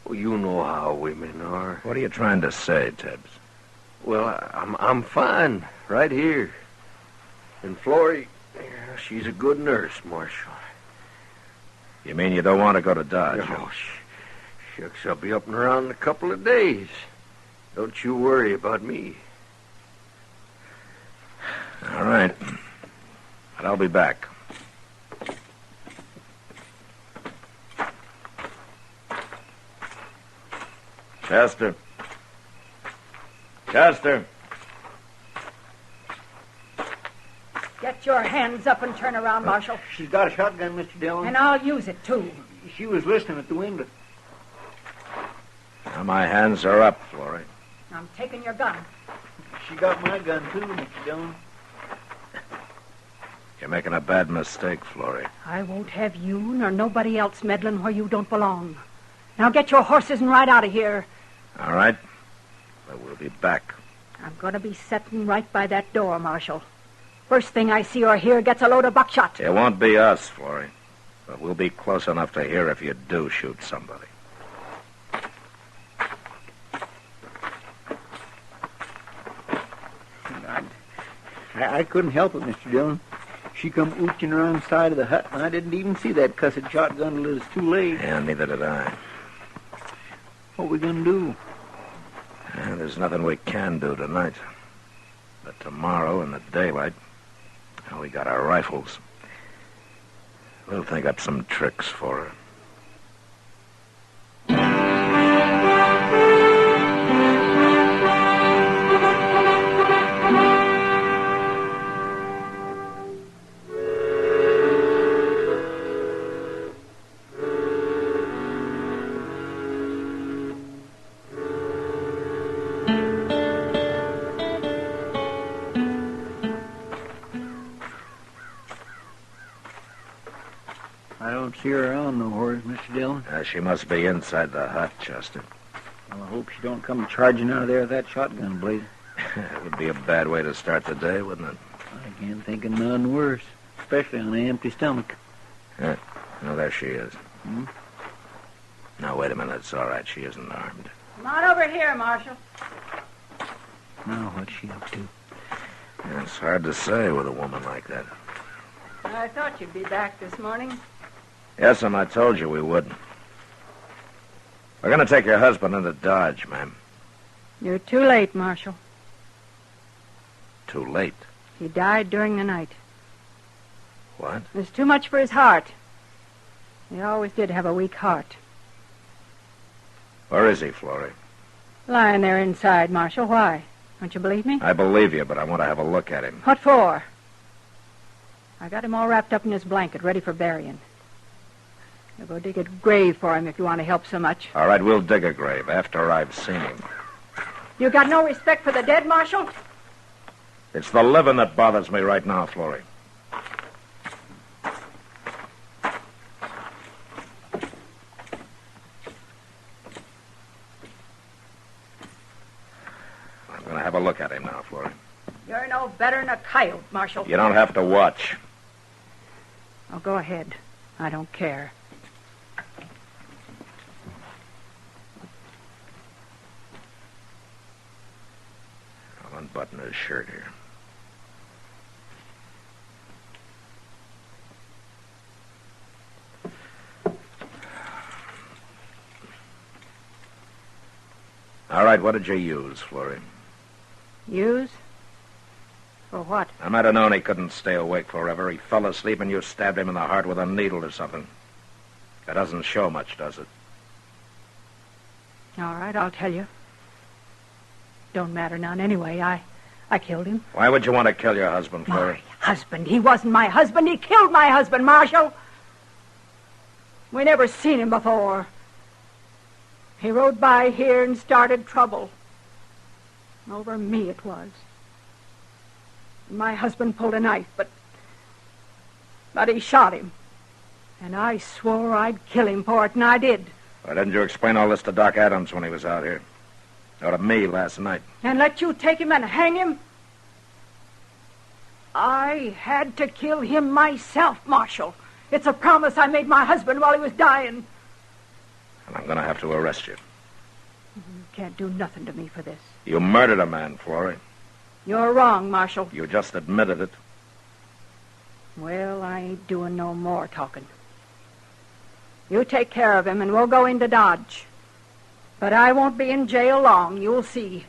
Well, you know how women are. What are you trying to say, Tebbs? Well, I'm fine right here. And Flory, she's a good nurse, Marshal. You mean you don't want to go to Dodge? No, shucks, I'll be up and around in a couple of days. Don't you worry about me. All right. But I'll be back. Chester. Chester. Get your hands up and turn around, Marshal. She's got a shotgun, Mr. Dillon. And I'll use it, too. She was listening at the window. Now my hands are up, Flory. I'm taking your gun. She got my gun, too, Mr. Dillon. You're making a bad mistake, Flory. I won't have you nor nobody else meddling where you don't belong. Now get your horses and ride out of here. All right. But we'll be back. I'm going to be sitting right by that door, Marshal. First thing I see or hear gets a load of buckshot. It won't be us, Flory. But we'll be close enough to hear if you do shoot somebody. I couldn't help it, Mr. Dillon. She come ooching around the side of the hut, and I didn't even see that cussed shotgun until it was too late. Yeah, neither did I. What we gonna do? There's nothing we can do tonight. But tomorrow in the daylight, well, we got our rifles. We'll think up some tricks for her. I don't see her around nowhere, Mr. Dillon. She must be inside the hut, Chester. Well, I hope she don't come charging out of there with that shotgun blade. It would be a bad way to start the day, wouldn't it? I can't think of none worse, especially on an empty stomach. Yeah. No, there she is. No, wait a minute. It's all right. She isn't armed. Come on over here, Marshal. Now, what's she up to? Yeah, it's hard to say with a woman like that. I thought you'd be back this morning. Yes, and I told you we would. We're going to take your husband into Dodge, ma'am. You're too late, Marshal. Too late. He died during the night. What? It was too much for his heart. He always did have a weak heart. Where is he, Flory? Lying there inside, Marshal. Why? Don't you believe me? I believe you, but I want to have a look at him. What for? I got him all wrapped up in his blanket, ready for burying. You'll go dig a grave for him if you want to help so much. All right, we'll dig a grave after I've seen him. You got no respect for the dead, Marshal? It's the living that bothers me right now, Florrie. I'm going to have a look at him now, Florrie. You're no better than a coyote, Marshal. You don't have to watch. Oh, go ahead. I don't care. I'll unbutton his shirt here. All right, what did you use, Florrie? Use? For what? I might have known he couldn't stay awake forever. He fell asleep and you stabbed him in the heart with a needle or something. That doesn't show much, does it? All right, I'll tell you. Don't matter none anyway. I killed him. Why would you want to kill your husband, Florrie? My husband? He wasn't my husband. He killed my husband, Marshal. We never seen him before. He rode by here and started trouble. Over me it was. My husband pulled a knife, but he shot him. And I swore I'd kill him for it, and I did. Why didn't you explain all this to Doc Adams when he was out here? Or to me last night? And let you take him and hang him? I had to kill him myself, Marshal. It's a promise I made my husband while he was dying. And I'm going to have to arrest you. You can't do nothing to me for this. You murdered a man, Florrie. You're wrong, Marshal. You just admitted it. Well, I ain't doing no more talking. You take care of him, and we'll go into Dodge. But I won't be in jail long, you'll see.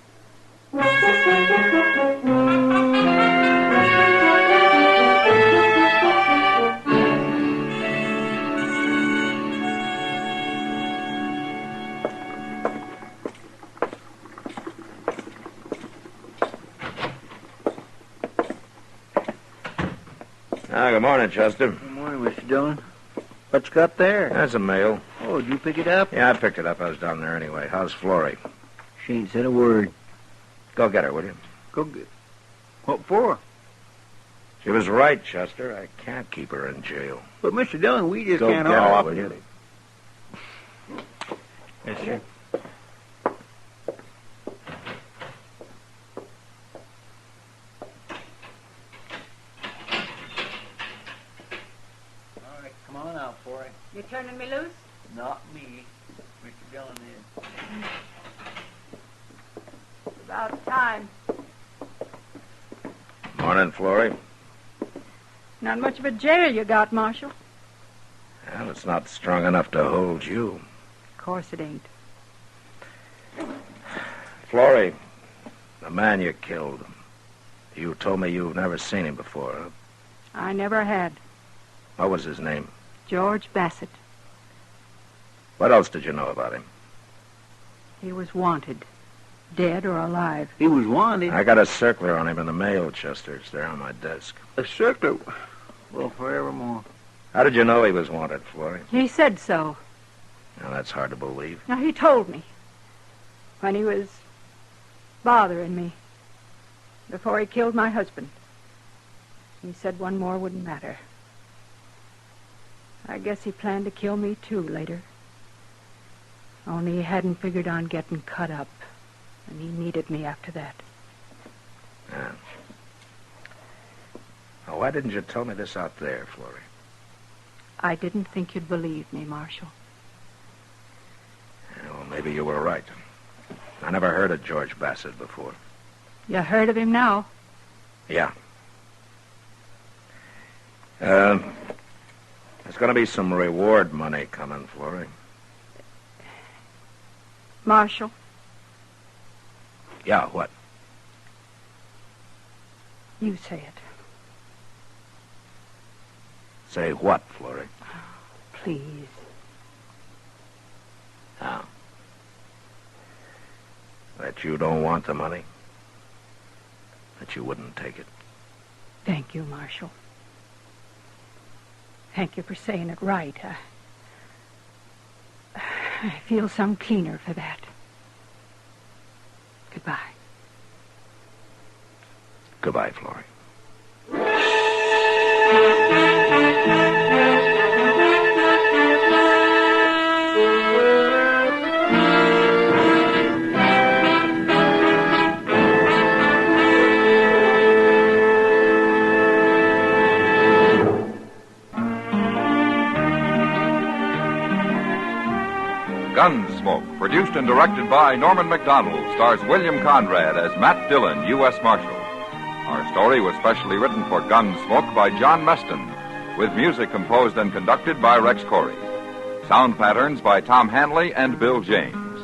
Good morning, Chester. Good morning, Mr. Dillon. What you got there? That's a mail. Oh, did you pick it up? Yeah, I picked it up. I was down there anyway. How's Florrie? She ain't said a word. Go get her, will you? Go get... What for? She was right, Chester. I can't keep her in jail. But, Mr. Dillon, we just Go can't get haul her, off... will you? Yes, sir. You turning me loose? Not me. Mr. Dillon is. About time. Morning, Florrie. Not much of a jail you got, Marshal. Well, it's not strong enough to hold you. Of course it ain't. Florrie, the man you killed, you told me you've never seen him before, huh? I never had. What was his name? George Bassett. What else did you know about him? He was wanted. Dead or alive. He was wanted? I got a circular on him in the mail, Chester. It's there on my desk. A circular? Well, forevermore. How did you know he was wanted, Florrie? He said so. Now, that's hard to believe. Now, he told me. When he was bothering me. Before he killed my husband. He said one more wouldn't matter. I guess he planned to kill me, too, later. Only he hadn't figured on getting cut up. And he needed me after that. Yeah. Now, why didn't you tell me this out there, Florrie? I didn't think you'd believe me, Marshal. Yeah, well, maybe you were right. I never heard of George Bassett before. You heard of him now? Yeah. There's going to be some reward money coming, Florrie. Marshal? Yeah, what? You say it. Say what, Florrie? Please. Now. That you don't want the money? That you wouldn't take it? Thank you, Marshal. Thank you for saying it right. I feel some keener for that. Goodbye. Goodbye, Florrie. Gunsmoke, produced and directed by Norman Macdonald, stars William Conrad as Matt Dillon, U.S. Marshal. Our story was specially written for Gunsmoke by John Meston, with music composed and conducted by Rex Corey. Sound patterns by Tom Hanley and Bill James.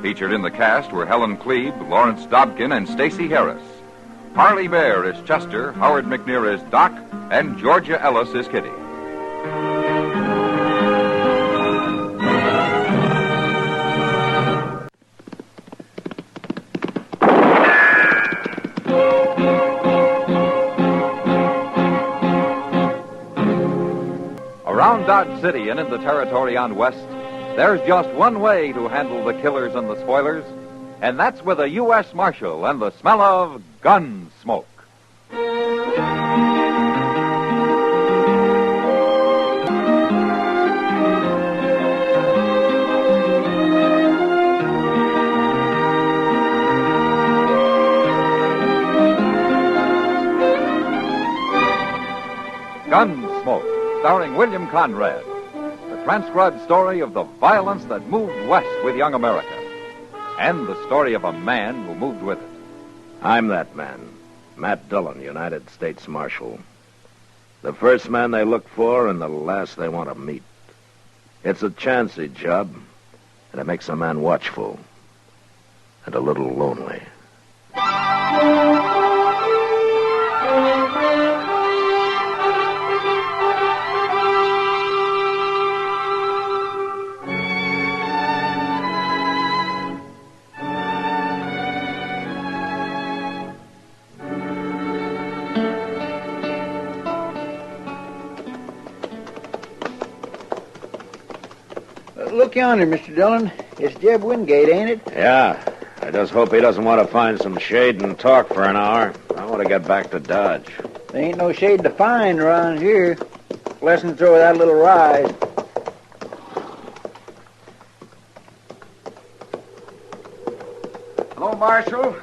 Featured in the cast were Helen Klebe, Lawrence Dobkin, and Stacey Harris. Harley Bear is Chester, Howard McNear is Doc, and Georgia Ellis is Kitty. Around Dodge City and in the territory on West, there's just one way to handle the killers and the spoilers, and that's with a U.S. Marshal and the smell of gun smoke. Gunsmoke, starring William Conrad. The transcribed story of the violence that moved west with young America. And the story of a man who moved with it. I'm that man, Matt Dillon, United States Marshal. The first man they look for and the last they want to meet. It's a chancy job, and it makes a man watchful and a little lonely. Look yonder, Mr. Dillon. It's Jeb Wingate, ain't it? Yeah. I just hope he doesn't want to find some shade and talk for an hour. I want to get back to Dodge. There ain't no shade to find around here. Lessons throw that little rise. Hello, Marshal.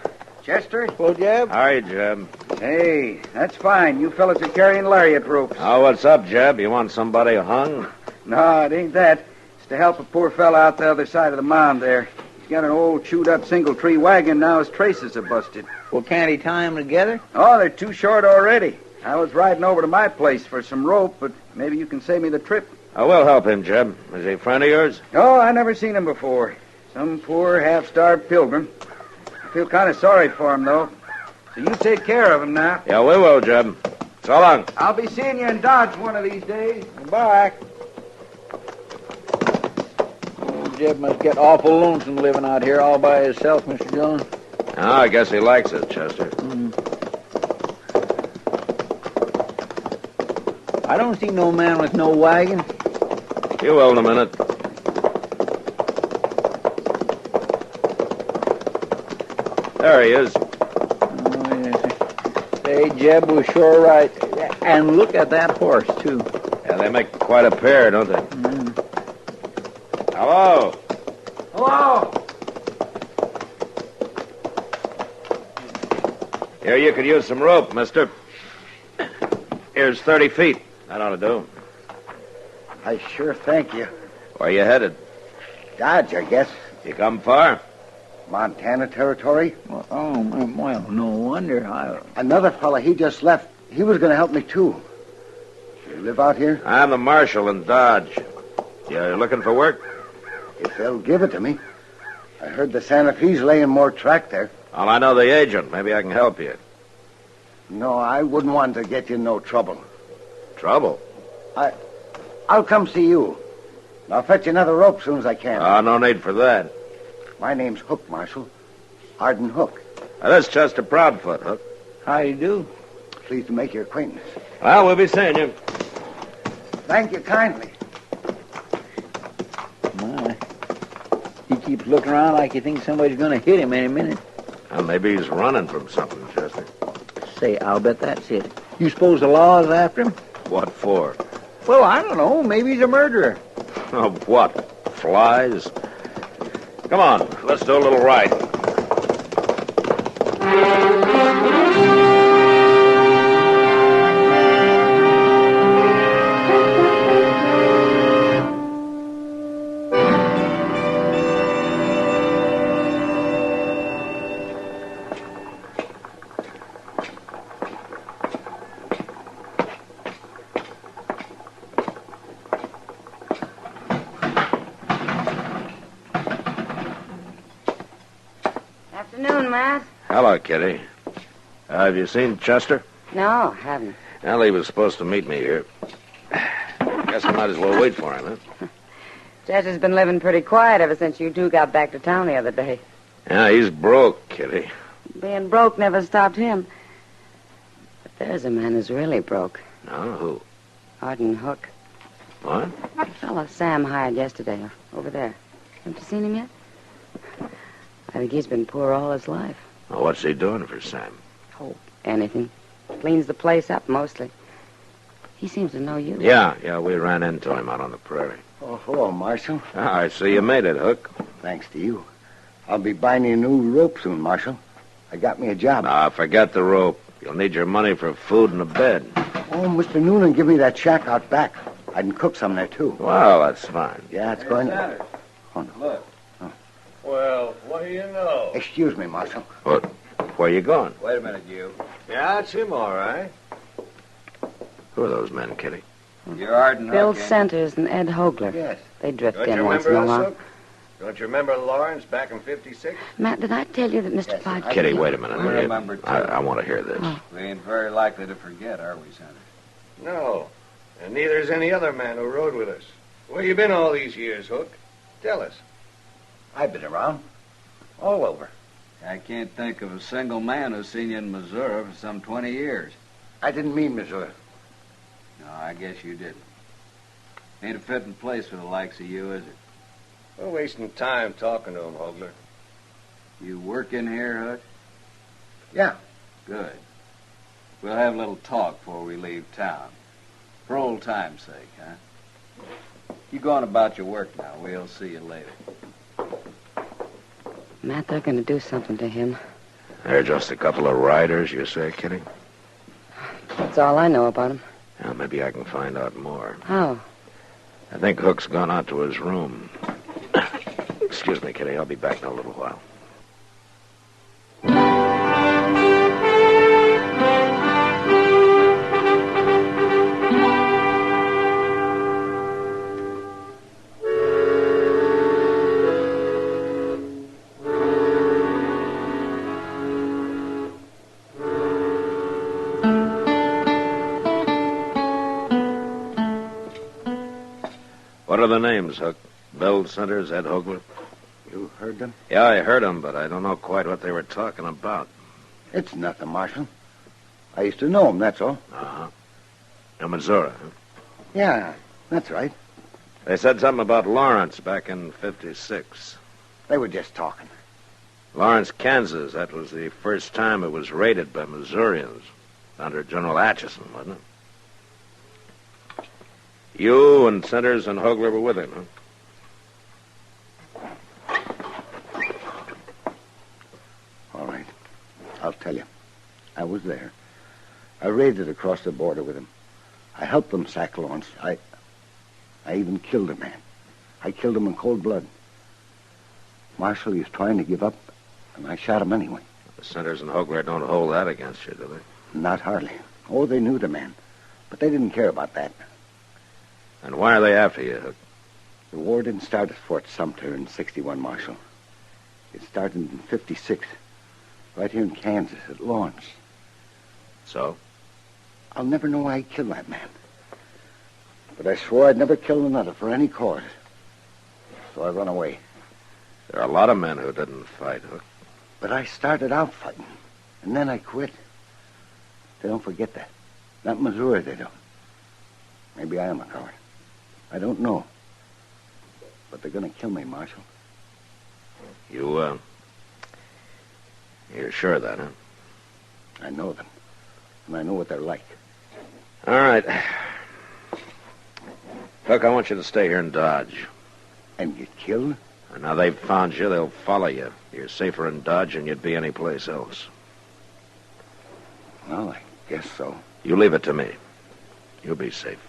Chester? Hello, Jeb. Hi, Jeb. Hey, that's fine. You fellas are carrying lariat ropes. Oh, what's up, Jeb? You want somebody hung? No, it ain't that. It's to help a poor fella out the other side of the mound there. He's got an old chewed-up single-tree wagon. Now his traces are busted. Well, can't he tie them together? Oh, they're too short already. I was riding over to my place for some rope, but maybe you can save me the trip. I will help him, Jeb. Is he a friend of yours? Oh, I never seen him before. Some poor, half-starved pilgrim. I feel kind of sorry for him, though. So you take care of him now. Yeah, we will, Jeb. So long. I'll be seeing you in Dodge one of these days. Goodbye. Jeb must get awful lonesome living out here all by himself, Mr. Dillon. Oh, I guess he likes it, Chester. I don't see no man with no wagon. You will in a minute. There he is. Oh, yes. Say, Jeb was sure right. And look at that horse, too. Yeah, they make quite a pair, don't they? Hello. Hello. Here, you could use some rope, mister. Here's 30 feet. That ought to do. I sure thank you. Where you headed? Dodge, I guess. You come far? Montana territory. Well, no wonder. Another fella, he just left. He was going to help me, too. You live out here? I'm the marshal in Dodge. You looking for work? If they'll give it to me. I heard the Santa Fe's laying more track there. Well, I know the agent. Maybe I can help you. No, I wouldn't want to get you in no trouble. Trouble? I'll come see you. I'll fetch you another rope as soon as I can. No need for that. My name's Hook, Marshal. Arden Hook. That's Chester Proudfoot, Hook. How do you do? Pleased to make your acquaintance. Well, we'll be seeing you. Thank you kindly. My. He keeps looking around like he thinks somebody's going to hit him any minute. Well, maybe he's running from something, Chester. Say, I'll bet that's it. You suppose the law is after him? What for? Well, I don't know. Maybe he's a murderer. Of what? Flies? Come on, let's do a little riding. Afternoon, Matt. Hello, Kitty. Have you seen Chester? No, haven't. Well, he was supposed to meet me here. Guess I might as well wait for him, huh? Chester's been living pretty quiet ever since you two got back to town the other day. Yeah, he's broke, Kitty. Being broke never stopped him. But there's a man who's really broke. No, who? Arden Hook. What? The fella Sam hired yesterday, over there. Haven't you seen him yet? I think he's been poor all his life. Well, what's he doing for Sam? Oh, anything. Cleans the place up, mostly. He seems to know you. Yeah, we ran into him out on the prairie. Oh, hello, Marshal. I see you made it, Hook. Thanks to you. I'll be buying you a new rope soon, Marshal. I got me a job. Forget the rope. You'll need your money for food and a bed. Oh, Mr. Noonan, give me that shack out back. I can cook some there, too. Well, that's fine. Yeah, it's going to... Oh, no. Look. Oh. Well, what do you know? Excuse me, Marshal. What? Where you going? Wait a minute, you. Yeah, it's him, all right. Who are those men, Kitty? You're Arden Bill Hook, Centers and Ed Hogler. Yes. They drift Don't in you once in remember a us, while. Hook? Don't you remember Lawrence back in 56? Matt, did I tell you that Mr. Pike... Kitty, wait a minute. We remember, too. I want to hear this. Oh. We ain't very likely to forget, are we, Senator? No. And neither is any other man who rode with us. Where you been all these years, Hook? Tell us. I've been around. All over. I can't think of a single man who's seen you in Missouri for some 20 years. I didn't mean Missouri. No, I guess you didn't. Ain't a fitting place for the likes of you, is it? We're wasting time talking to him, Hogler. You work in here, Hook? Yeah. Good. We'll have a little talk before we leave town. For old time's sake, huh? You go on about your work now. We'll see you later. Matt, they're going to do something to him. They're just a couple of riders, you say, Kitty? That's all I know about him. Well, maybe I can find out more. How? I think Hook's gone out to his room. Excuse me, Kitty. I'll be back in a little while. What are the names, Hook? Bill Centers, Ed Hogler? You heard them? Yeah, I heard them, but I don't know quite what they were talking about. It's nothing, Marshal. I used to know them, that's all. Uh-huh. In Missouri, huh? Yeah, that's right. They said something about Lawrence back in 56. They were just talking. Lawrence, Kansas. That was the first time it was raided by Missourians. Under General Atchison, wasn't it? You and Centers and Hogler were with him, huh? All right. I'll tell you. I was there. I raided across the border with him. I helped them sack Lawrence. I even killed a man. I killed him in cold blood. Marshal, he was trying to give up, and I shot him anyway. The Centers and Hogler don't hold that against you, do they? Not hardly. Oh, they knew the man. But they didn't care about that. And why are they after you, Hook? The war didn't start at Fort Sumter in 61, Marshal. It started in 56, right here in Kansas, at Lawrence. So? I'll never know why I killed that man. But I swore I'd never kill another for any cause. So I run away. There are a lot of men who didn't fight, Hook. But I started out fighting, and then I quit. They don't forget that. Not in Missouri, they don't. Maybe I am a coward. I don't know. But they're going to kill me, Marshal. You're sure of that, huh? I know them. And I know what they're like. All right. Hook, I want you to stay here in Dodge. And get killed? And now they've found you, they'll follow you. You're safer in Dodge than you'd be anyplace else. Well, I guess so. You leave it to me. You'll be safe.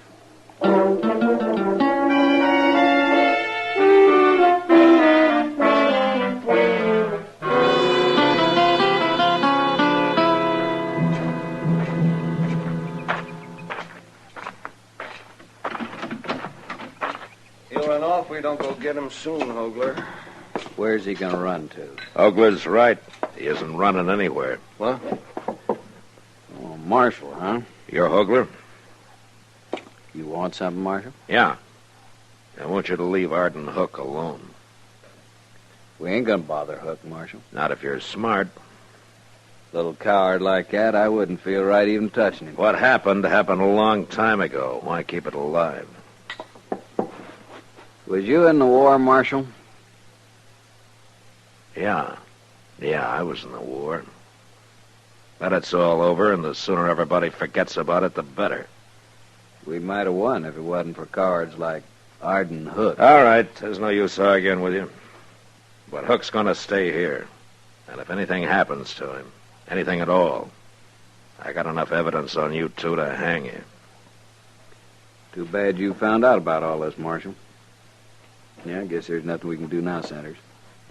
If we don't go get him soon, Hogler. Where's he going to run to? Hogler's right. He isn't running anywhere. What? Oh, Marshal, huh? You're Hogler? You want something, Marshal? Yeah. I want you to leave Arden Hook alone. We ain't going to bother Hook, Marshal. Not if you're smart. Little coward like that, I wouldn't feel right even touching him. What happened a long time ago. Why keep it alive? Was you in the war, Marshal? Yeah, I was in the war. But it's all over, and the sooner everybody forgets about it, the better. We might have won if it wasn't for cowards like Arden Hook. All right, there's no use arguing with you. But Hook's going to stay here. And if anything happens to him, anything at all, I got enough evidence on you two to hang you. Too bad you found out about all this, Marshal. Yeah, I guess there's nothing we can do now, Sanders.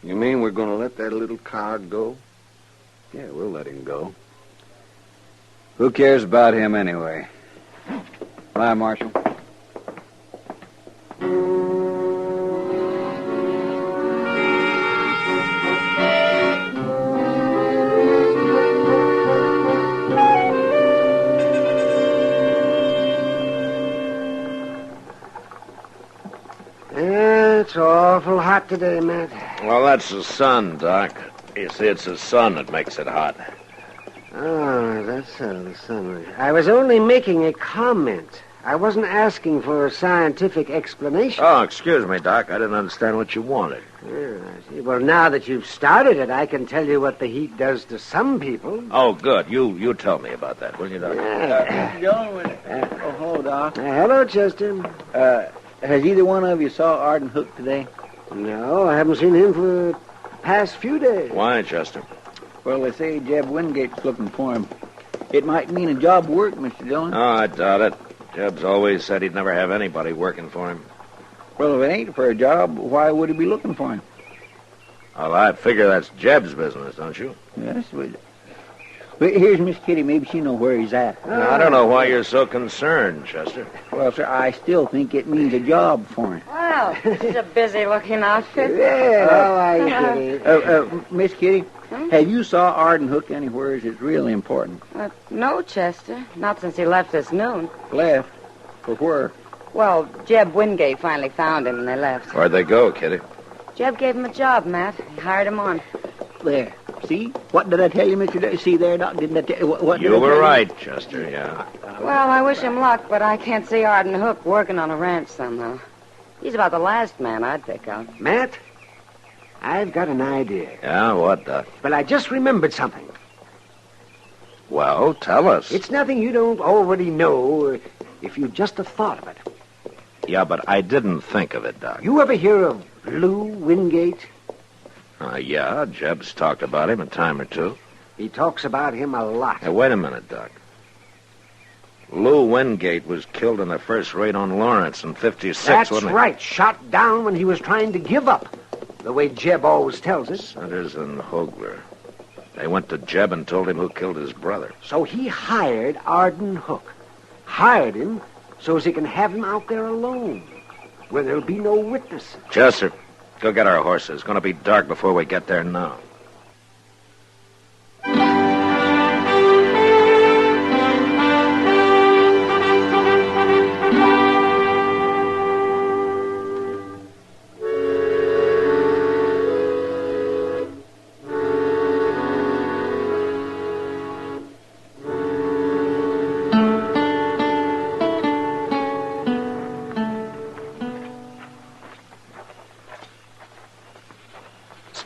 You mean we're going to let that little coward go? Yeah, we'll let him go. Who cares about him anyway? Bye, Marshal. It's awful hot today, Matt. Well, that's the sun, Doc. You see, it's the sun that makes it hot. Oh, that's how the sun. I was only making a comment. I wasn't asking for a scientific explanation. Oh, excuse me, Doc. I didn't understand what you wanted. Yeah, I see. Well, now that you've started it, I can tell you what the heat does to some people. Oh, good. You tell me about that, will you, Doc? Hello, Doc. Hello, Chester. Has either one of you saw Arden Hook today? No, I haven't seen him for the past few days. Why, Chester? Well, they say Jeb Wingate's looking for him. It might mean a job work, Mr. Dillon. Oh, I doubt it. Jeb's always said he'd never have anybody working for him. Well, if it ain't for a job, why would he be looking for him? Well, I figure that's Jeb's business, don't you? Yes, but here's Miss Kitty. Maybe she know where he's at. Now, I don't know why you're so concerned, Chester. Well, sir, I still think it means a job for him. Well, he's a busy-looking outfit. Yeah, how are you, Kitty? Miss Kitty, have you saw Arden Hook anywhere? It's really important. No, Chester. Not since he left this noon. Left? For where? Well, Jeb Wingate finally found him and they left. Where'd they go, Kitty? Jeb gave him a job, Matt. He hired him on. There. See? What did I tell you, Mr. See there, Doc? Didn't I tell you? What you were right, Chester, yeah. Well, I wish him luck, but I can't see Arden Hook working on a ranch somehow. He's about the last man I'd pick out. Matt, I've got an idea. Yeah, what, Doc? Well, I just remembered something. Well, tell us. It's nothing you don't already know if you just have thought of it. Yeah, but I didn't think of it, Doc. You ever hear of Lou Wingate? Yeah, Jeb's talked about him a time or two. He talks about him a lot. Hey, wait a minute, Doc. Lou Wingate was killed in the first raid on Lawrence in 56, That's wasn't he? right. Shot down when he was trying to give up. The way Jeb always tells it. Sanders and Hogler. They went to Jeb and told him who killed his brother. So he hired Arden Hook. Hired him so as he can have him out there alone, where there'll be no witnesses. Chester, go get our horses. It's going to be dark before we get there now.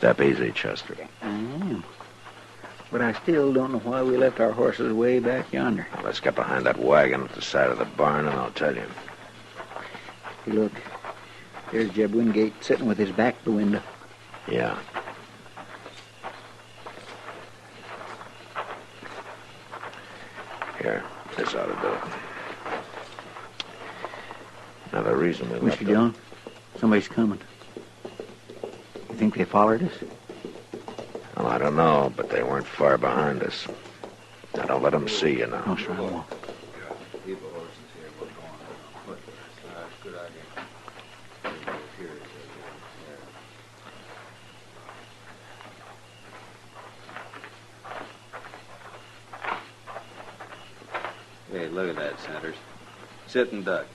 Step easy, Chester. I am. But I still don't know why we left our horses way back yonder. Now, let's get behind that wagon at the side of the barn, and I'll tell you. Hey, look. There's Jeb Wingate sitting with his back to the window. Yeah. Here, this ought to do it. Now, the reason we left Mr. Dillon, somebody's coming. You think they followed us? Well, I don't know, but they weren't far behind us. Now, don't let them see you now. No, sir, I won't. Hey, look at that, Sanders. Sit and duck.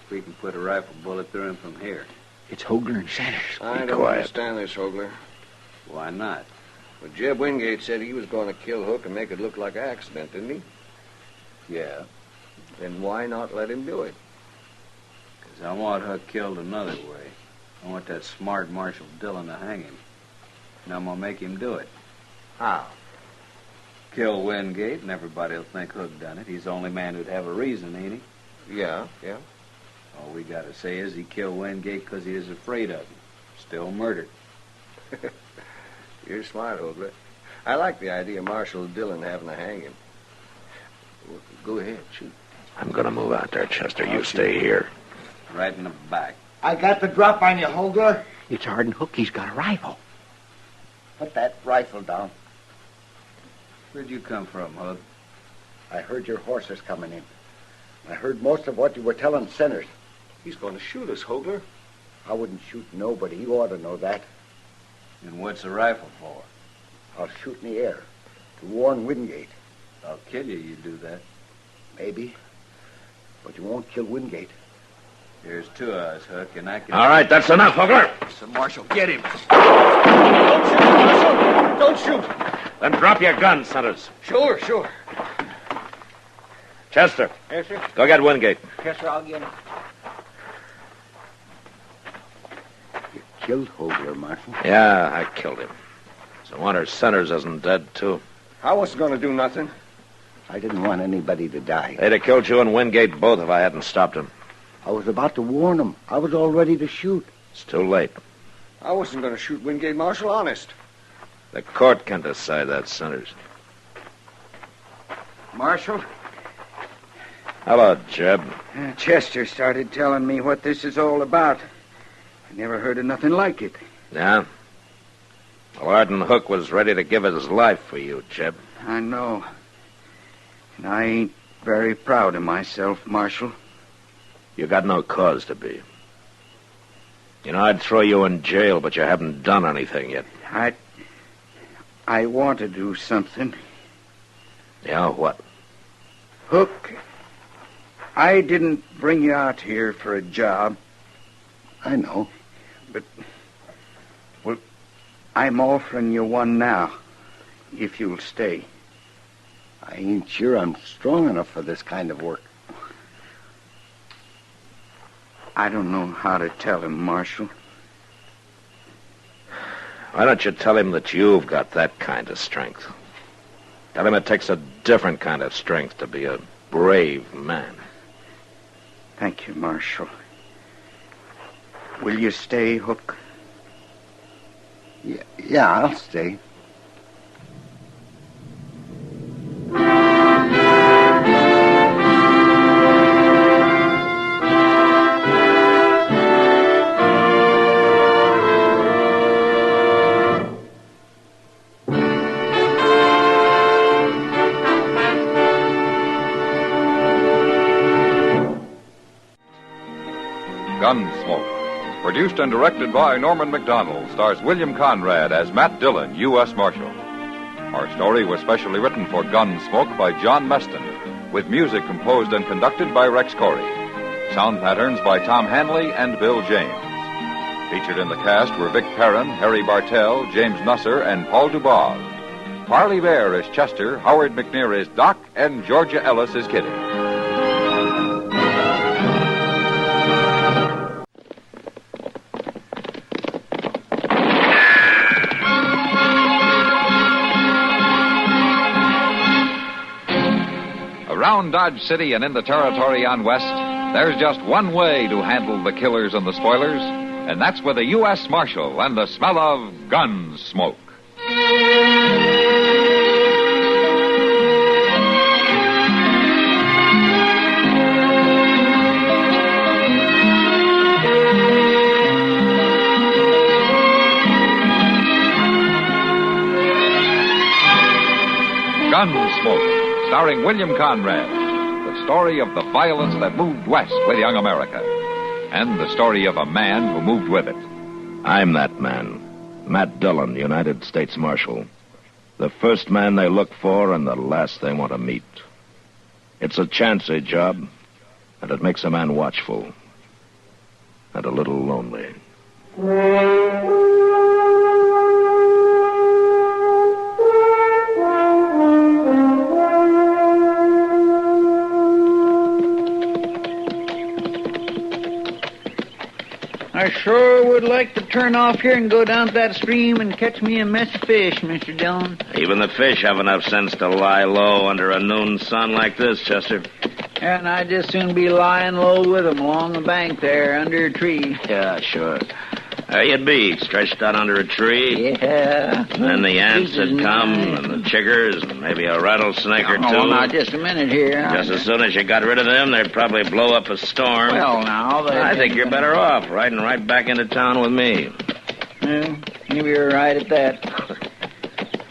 We can put a rifle bullet through him from here. It's Hogler and Sanders. I don't understand this, Hogler. Why not? Well, Jeb Wingate said he was going to kill Hook and make it look like an accident, didn't he? Yeah. Then why not let him do it? 'Cause I want Hook killed another way. I want that smart Marshal Dillon to hang him. And I'm going to make him do it. How? Kill Wingate, and everybody'll think Hook done it. He's the only man who'd have a reason, ain't he? Yeah. All we got to say is he killed Wingate because he is afraid of him. Still murdered. You're smart, Hogler. I like the idea of Marshal Dillon having to hang him. Well, go ahead, shoot. I'm going to move out there, Chester. You stay here. Right in the back. I got the drop on you, Hogler. It's Arden Hook. He's got a rifle. Put that rifle down. Where'd you come from, Hook? I heard your horses coming in. I heard most of what you were telling Centers. He's going to shoot us, Hogler. I wouldn't shoot nobody. You ought to know that. And what's the rifle for? I'll shoot in the air to warn Wingate. I'll kill you do that. Maybe. But you won't kill Wingate. There's two of us, Hook, and I can... All right, that's enough, Hogler. So, Marshal, get him. Don't shoot, Marshal! Don't shoot! Then drop your gun, Centers. Sure. Chester. Yes, sir. Go get Wingate. Yes, sir, I'll get him. You killed Hogler, Marshal. Yeah, I killed him. So wonder Centers isn't dead, too. I wasn't going to do nothing. I didn't want anybody to die. They'd have killed you and Wingate both if I hadn't stopped him. I was about to warn them. I was all ready to shoot. It's too late. I wasn't going to shoot Wingate, Marshal, honest. The court can decide that, Centers. Marshal? Hello, Jeb. Chester started telling me what this is all about. I never heard of nothing like it. Yeah? Well, Arden Hook was ready to give his life for you, Jeb. I know. And I ain't very proud of myself, Marshal. You got no cause to be. You know, I'd throw you in jail, but you haven't done anything yet. I want to do something. Yeah, what? Hook, I didn't bring you out here for a job. I know. But, well, I'm offering you one now, if you'll stay. I ain't sure I'm strong enough for this kind of work. I don't know how to tell him, Marshal. Why don't you tell him that you've got that kind of strength? Tell him it takes a different kind of strength to be a brave man. Thank you, Marshal. Will you stay, Hook? Yeah, I'll stay. Gunsmoke, produced and directed by Norman Macdonald, stars William Conrad as Matt Dillon, U.S. Marshal. Our story was specially written for Gunsmoke by John Meston, with music composed and conducted by Rex Corey. Sound patterns by Tom Hanley and Bill James. Featured in the cast were Vic Perrin, Harry Bartell, James Nusser, and Paul Dubov. Parley Bear is Chester, Howard McNear is Doc, and Georgia Ellis is Kitty. Around Dodge City and in the territory on West, there's just one way to handle the killers and the spoilers, and that's with a U.S. Marshal and the smell of Gunsmoke. Gunsmoke, starring William Conrad. The story of the violence that moved west with young America. And the story of a man who moved with it. I'm that man. Matt Dillon, United States Marshal. The first man they look for and the last they want to meet. It's a chancy job, and it makes a man watchful. And a little lonely. I sure would like to turn off here and go down to that stream and catch me a mess of fish, Mr. Dillon. Even the fish have enough sense to lie low under a noon sun like this, Chester. And I'd just soon be lying low with them along the bank there under a tree. Yeah, sure. There you'd be, stretched out under a tree. Yeah. And then the ants would come, and the chiggers, and maybe a rattlesnake or two. Oh, now, just a minute here. Just as soon as you got rid of them, they'd probably blow up a storm. Well, now, I think you're better off riding right back into town with me. Well, maybe you're right at that.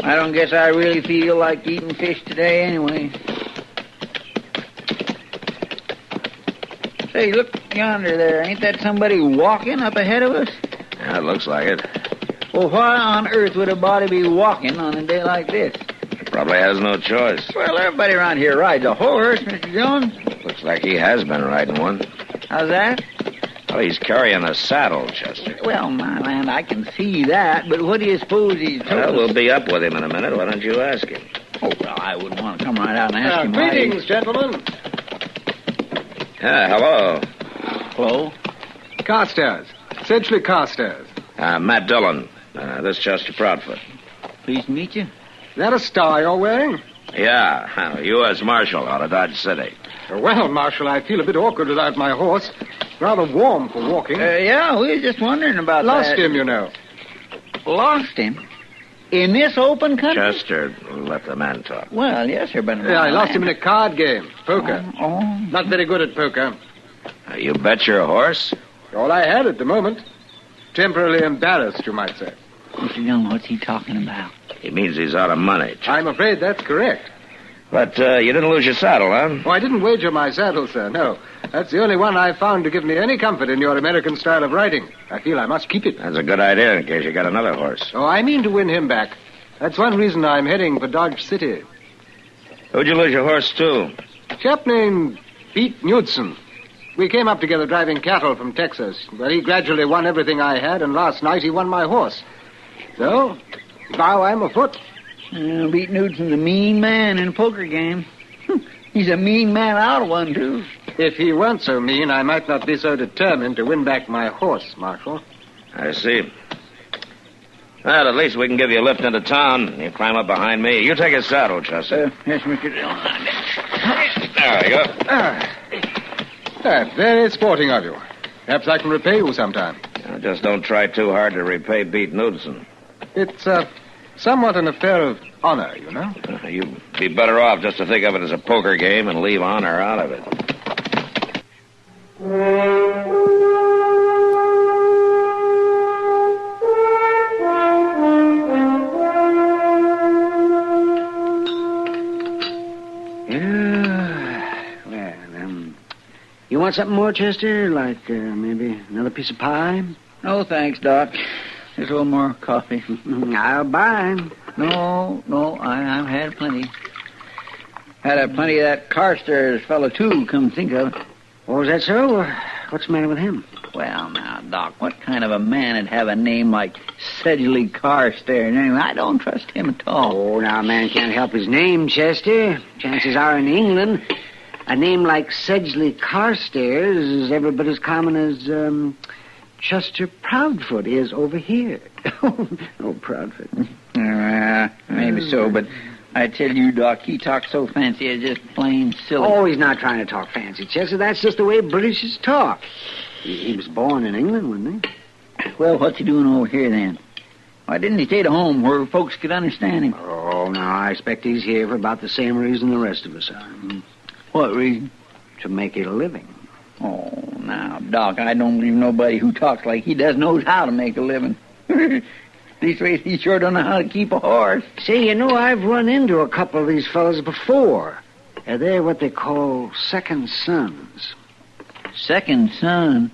I don't guess I really feel like eating fish today anyway. Say, look yonder there. Ain't that somebody walking up ahead of us? Yeah, it looks like it. Well, why on earth would a body be walking on a day like this? He probably has no choice. Well, everybody around here rides a horse, Mr. Jones. Looks like he has been riding one. How's that? Well, he's carrying a saddle, Chester. Well, my land, I can see that, but what do you suppose he's told Well, us? we'll be up with him in a minute. Why don't you ask him? Oh, well, I wouldn't want to come right out and ask him. Greetings, gentlemen. Yeah, hello. Hello? Carstairs. Sedgley Carstairs. Matt Dillon. This Chester Proudfoot. Pleased to meet you. Is that a star you're wearing? Yeah, U.S. Marshal out of Dodge City. Well, Marshal, I feel a bit awkward without my horse. Rather warm for walking. Yeah, we were just wondering about Lost that. him, you know. Lost him? In this open country? Chester, let the man talk. Well, yes, sir, but... Yeah, I lost him in a card game. Poker. Oh. Not very good at poker. You bet your horse? All I had at the moment. Temporarily embarrassed, you might say. Mr. Dillon, what's he talking about? He means he's out of money. I'm afraid that's correct. But you didn't lose your saddle, huh? Oh, I didn't wager my saddle, sir, no. That's the only one I've found to give me any comfort in your American style of riding. I feel I must keep it. That's a good idea in case you got another horse. Oh, I mean to win him back. That's one reason I'm heading for Dodge City. Who'd you lose your horse to? A chap named Pete Knudsen. We came up together driving cattle from Texas. Well, he gradually won everything I had, and last night he won my horse. So, now I'm afoot. Pete Knudsen's a mean man in a poker game. He's a mean man out of one, too. If he weren't so mean, I might not be so determined to win back my horse, Marshal. I see. Well, at least we can give you a lift into town. You climb up behind me. You take his saddle, Chester. Yes, Mr. Dillon. There you go. Very sporting of you. Perhaps I can repay you sometime. Just don't try too hard to repay Pete Knudsen. It's somewhat an affair of honor, you know. You'd be better off just to think of it as a poker game and leave honor out of it. You want something more, Chester? Like maybe another piece of pie? No, thanks, Doc. Just a little more coffee. I'll buy. No, I've had plenty. Had plenty of that Carstairs fellow, too, come to think of it. Oh, is that so? What's the matter with him? Well, now, Doc, what kind of a man would have a name like Sedgley Carstairs? Anyway, I don't trust him at all. Oh, now, a man can't help his name, Chester. Chances are in England, a name like Sedgley Carstairs is every bit as common as Chester Proudfoot is over here. Oh, Proudfoot. Maybe so, but I tell you, Doc, he talks so fancy, it's just plain silly. Oh, he's not trying to talk fancy, Chester. That's just the way Britishers talk. He was born in England, wasn't he? Well, what's he doing over here, then? Why didn't he stay at home where folks could understand him? Oh, no, I expect he's here for about the same reason the rest of us are. What reason? To make a living. Oh, now, Doc, I don't believe nobody who talks like he does knows how to make a living. These ways, he sure don't know how to keep a horse. See, you know, I've run into a couple of these fellas before. They're what they call second sons. Second son?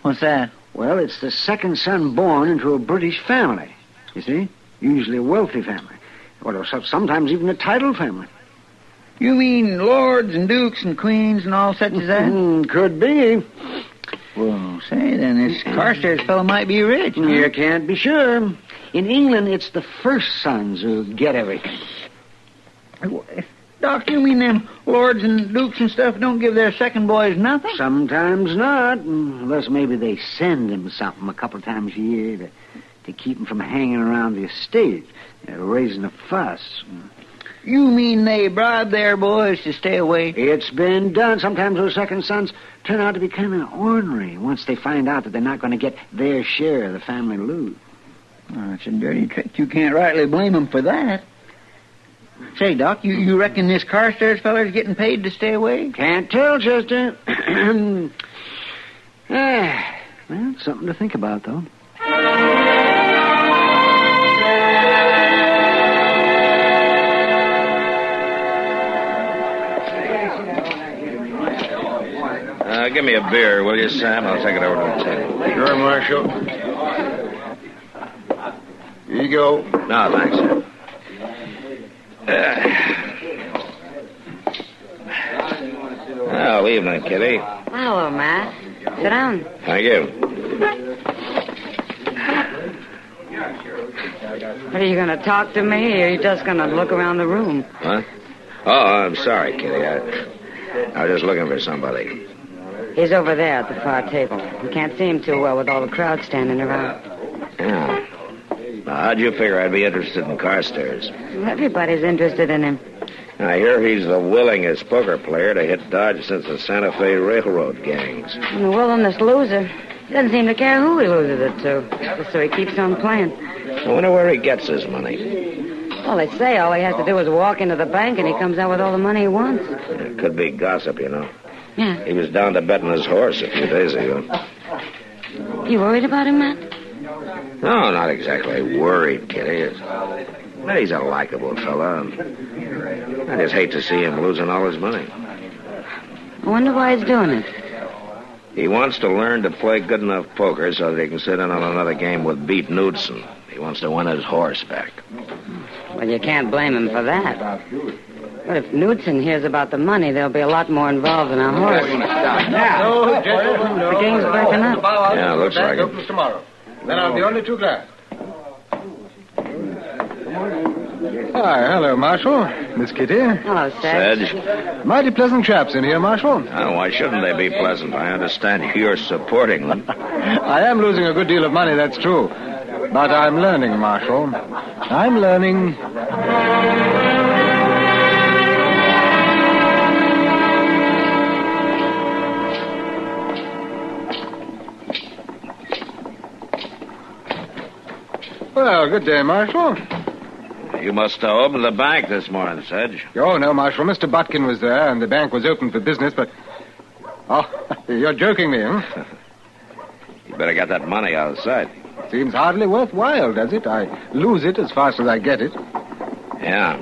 What's that? Well, it's the second son born into a British family. You see? Usually a wealthy family. Or sometimes even a titled family. You mean lords and dukes and queens and all such as that? Could be. Well, say, then this Carstairs fellow might be rich. Huh? You can't be sure. In England, it's the first sons who get everything. Doc, you mean them lords and dukes and stuff don't give their second boys nothing? Sometimes not, unless maybe they send them something a couple times a year to keep them from hanging around the estate, raising a fuss. You mean they bribe their boys to stay away? It's been done. Sometimes those second sons turn out to be kind of ornery once they find out that they're not going to get their share of the family loot. Oh, it's a dirty trick. You can't rightly blame them for that. Say, Doc, you reckon this Carstairs feller's getting paid to stay away? Can't tell, Chester. Well, something to think about, though. Give me a beer, will you, Sam? I'll take it over to the table. Sure, Marshal. Here you go. No, thanks, Sam. Well, evening, Kitty. Hello, Matt. Sit down. Thank you. What, are you going to talk to me, or are you just going to look around the room? What? Oh, I'm sorry, Kitty. I was just looking for somebody. He's over there at the far table. You can't see him too well with all the crowd standing around. Yeah. Now, how'd you figure I'd be interested in Carstairs? Well, everybody's interested in him. I hear he's the willingest poker player to hit Dodge since the Santa Fe Railroad gangs. And the willingest loser. He doesn't seem to care who he loses it to. So he keeps on playing. I wonder where he gets his money. Well, they say all he has to do is walk into the bank and he comes out with all the money he wants. It could be gossip, you know. Yeah. He was down to betting his horse a few days ago. You worried about him, Matt? No, not exactly worried, Kitty. But he's a likable fella. I just hate to see him losing all his money. I wonder why he's doing it. He wants to learn to play good enough poker so that he can sit in on another game with Beat Knudsen. He wants to win his horse back. Well, you can't blame him for that. But if Knudsen hears about the money, there'll be a lot more involved in our horse. No, gentlemen, no. The game's breaking up. Yeah, looks like it. Opens tomorrow. Then I'll be only too glad. Hi, hello, Marshal. Miss Kitty. Hello, Sedge. Mighty pleasant chaps in here, Marshal. Oh, why shouldn't they be pleasant? I understand you're supporting them. I am losing a good deal of money, that's true. But I'm learning, Marshal. I'm learning. Well, good day, Marshal. You must have opened the bank this morning, Sedge. Oh, no, Marshal. Mr. Boughten was there, and the bank was open for business, but... Oh, you're joking me, huh? You better get that money out of sight. Seems hardly worthwhile, does it? I lose it as fast as I get it. Yeah.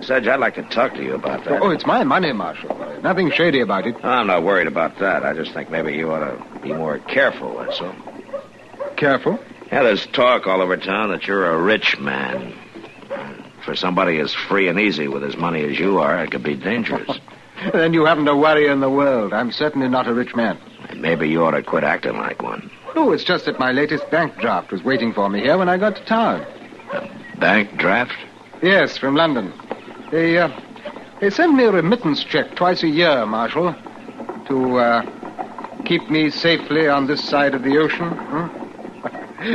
Sedge, I'd like to talk to you about that. Oh, it's my money, Marshal. Nothing shady about it. I'm not worried about that. I just think maybe you ought to be more careful, that's all. Careful? Yeah, there's talk all over town that you're a rich man. For somebody as free and easy with his money as you are, it could be dangerous. Then you haven't a worry in the world. I'm certainly not a rich man. Maybe you ought to quit acting like one. Oh, it's just that my latest bank draft was waiting for me here when I got to town. Bank draft? Yes, from London. They send me a remittance check twice a year, Marshal, to keep me safely on this side of the ocean.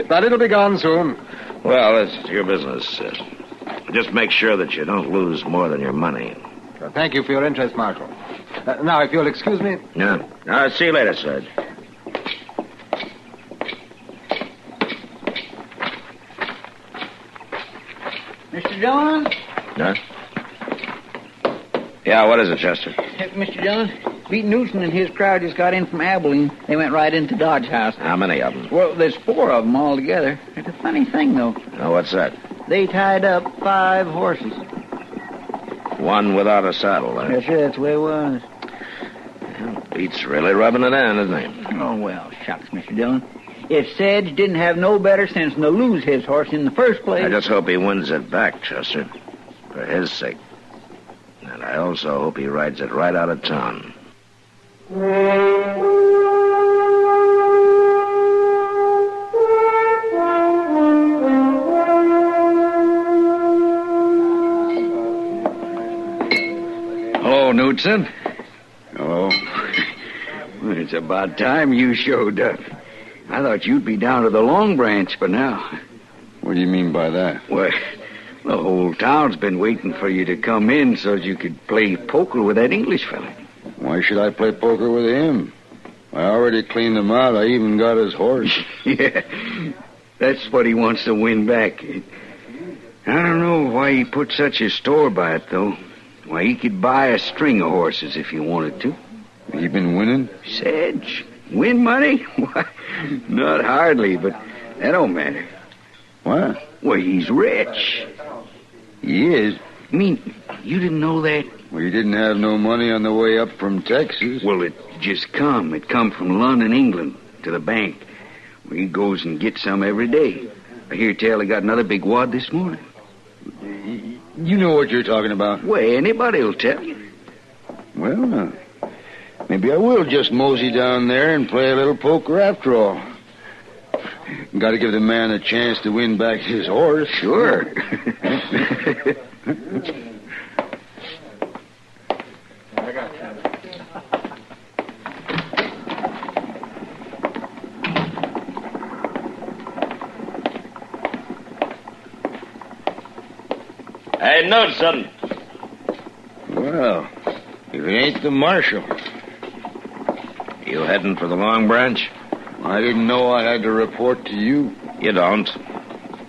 But it'll be gone soon. Well, it's your business. Just make sure that you don't lose more than your money. Well, thank you for your interest, Marshal. Now, if you'll excuse me... Yeah. I'll see you later, Sarge. Mr. Dillon? Huh? Yeah, what is it, Chester? Mr. Dillon, Beeton Newton and his crowd just got in from Abilene. They went right into Dodge House. How many of them? Well, there's 4 of them all together. It's a funny thing, though. Oh, what's that? They tied up 5 horses. One without a saddle, huh? Yes, sir, that's the way it was. Pete's really rubbing it in, isn't he? Oh, well, shucks, Mr. Dillon. If Sedge didn't have no better sense than to lose his horse in the first place... I just hope he wins it back, Chester. For his sake. And I also hope he rides it right out of town. Hello, Knudsen. Hello. It's about time you showed up. I thought you'd be down to the Long Branch by now. What do you mean by that? Well, the whole town's been waiting for you to come in so you could play poker with that English fella. Why should I play poker with him? I already cleaned him out. I even got his horse. Yeah, that's what he wants to win back. I don't know why he put such a store by it, though. Why, he could buy a string of horses if he wanted to. He been winning? Sedge, win money? Why, not hardly, but that don't matter. What? Well, he's rich. He is? I mean, you didn't know that? Well, he didn't have no money on the way up from Texas. Well, it just come. It come from London, England, to the bank. Well, he goes and gets some every day. I hear tell he got another big wad this morning. You know what you're talking about. Well, anybody'll tell you. Well, maybe I will just mosey down there and play a little poker after all. Got to give the man a chance to win back his horse. Sure. Hey, Knudsen. Well, if it ain't the marshal. You heading for the Long Branch? I didn't know I had to report to you. You don't.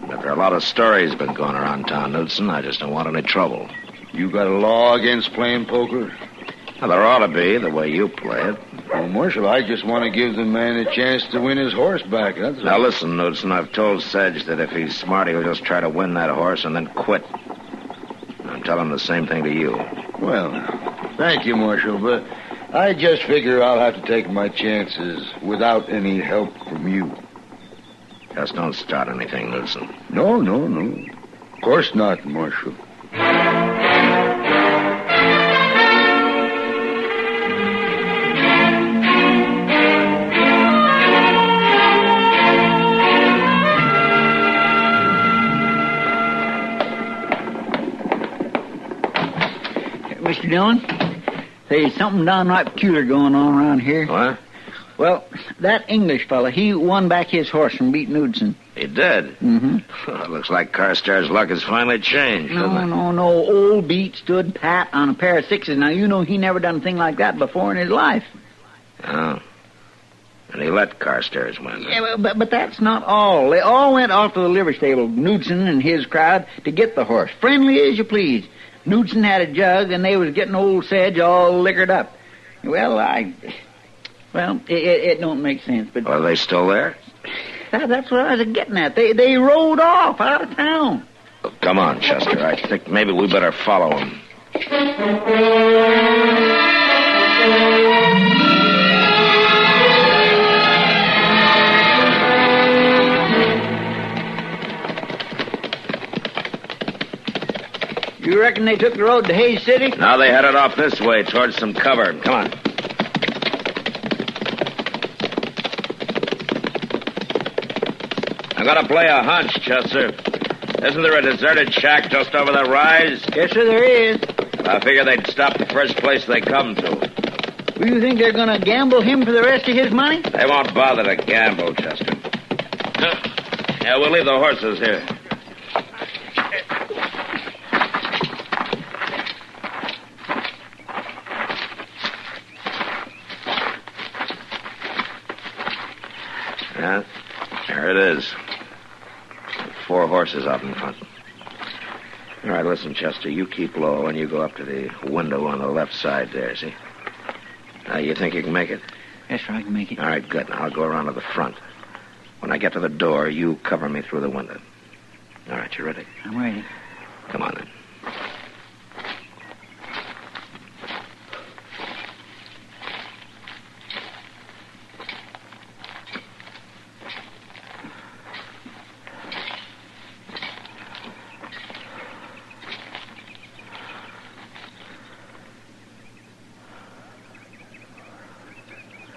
But there are a lot of stories been going around town, Knudsen. I just don't want any trouble. You got a law against playing poker? Well, there ought to be, the way you play it. Well, Marshal, I just want to give the man a chance to win his horse back, that's all. Now, listen, Knudsen, I've told Sedge that if he's smart, he'll just try to win that horse and then quit. I'm telling him the same thing to you. Well, thank you, Marshal, but I just figure I'll have to take my chances without any help from you. Just don't start anything, Knudsen. No. Of course not, Marshal. Mr. Dillon, there's something downright peculiar going on around here. What? Well, that English fella, he won back his horse from Beeton Knudsen. He did? Mm-hmm. Well, it looks like Carstairs' luck has finally changed, doesn't it? No. Old Beat stood pat on a pair of sixes. Now, you know he never done a thing like that before in his life. Oh. And he let Carstairs win. Yeah, but that's not all. They all went off to the livery stable, Knudsen and his crowd, to get the horse. Friendly as you please. Knudsen had a jug, and they was getting old Sedge all liquored up. Well, it don't make sense, but... Are they still there? That's what I was getting at. They rode off out of town. Well, come on, Chester. I think maybe we better follow him. You reckon they took the road to Hayes City? Now they headed off this way towards some cover. Come on. I'm gonna play a hunch, Chester. Isn't there a deserted shack just over the rise? Yes, sir, there is. I figure they'd stop the first place they come to. Do you think they're gonna gamble him for the rest of his money? They won't bother to gamble, Chester. Yeah, we'll leave the horses here. Yeah, there it is. 4 horses out in front. All right, listen, Chester, you keep low and you go up to the window on the left side there, see? Now, you think you can make it? Yes, sir, I can make it. All right, good. Now, I'll go around to the front. When I get to the door, you cover me through the window. All right, you ready? I'm ready. Come on, then.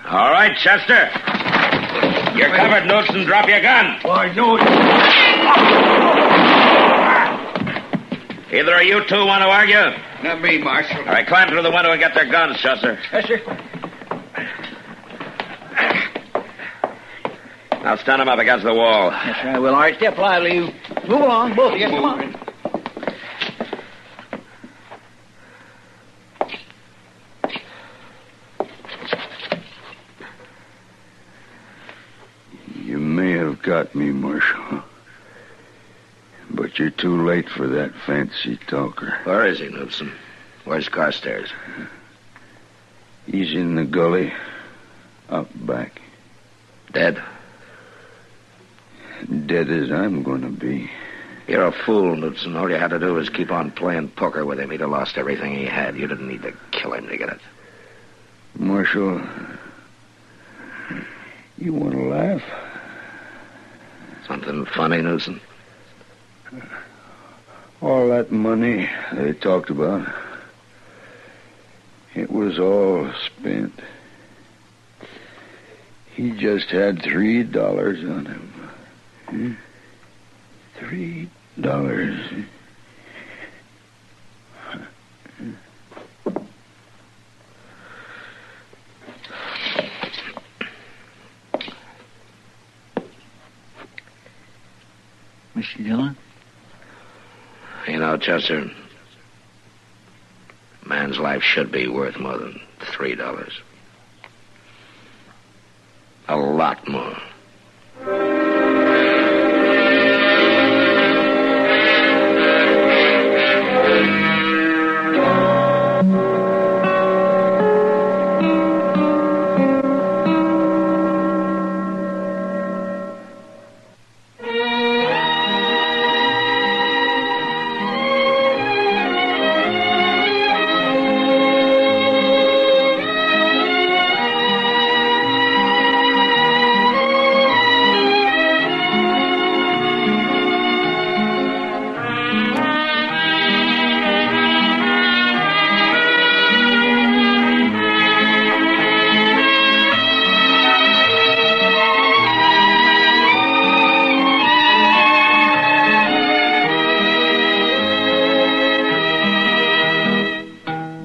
All right, Chester. You're covered, Knudsen. Drop your gun. I know it. Either of you two want to argue? Not me, Marshal. All right, climb through the window and get their guns, Chester. Yes, sir. Now stand them up against the wall. Yes, sir, I will. All right, step lively, you. Move along, both of you. Come on. You may have got me, Marshal. But you're too late for that fancy talker. Where is he, Knudsen? Where's Carstairs? He's in the gully, up back. Dead? Dead as I'm going to be. You're a fool, Knudsen. All you had to do was keep on playing poker with him. He'd have lost everything he had. You didn't need to kill him to get it. Marshal, you want to laugh? Something funny, Knudsen? All that money they talked about, it was all spent. He just had $3 on him. $3. Mr. Dillon? You know, Chester, a man's life should be worth more than $3. A lot more.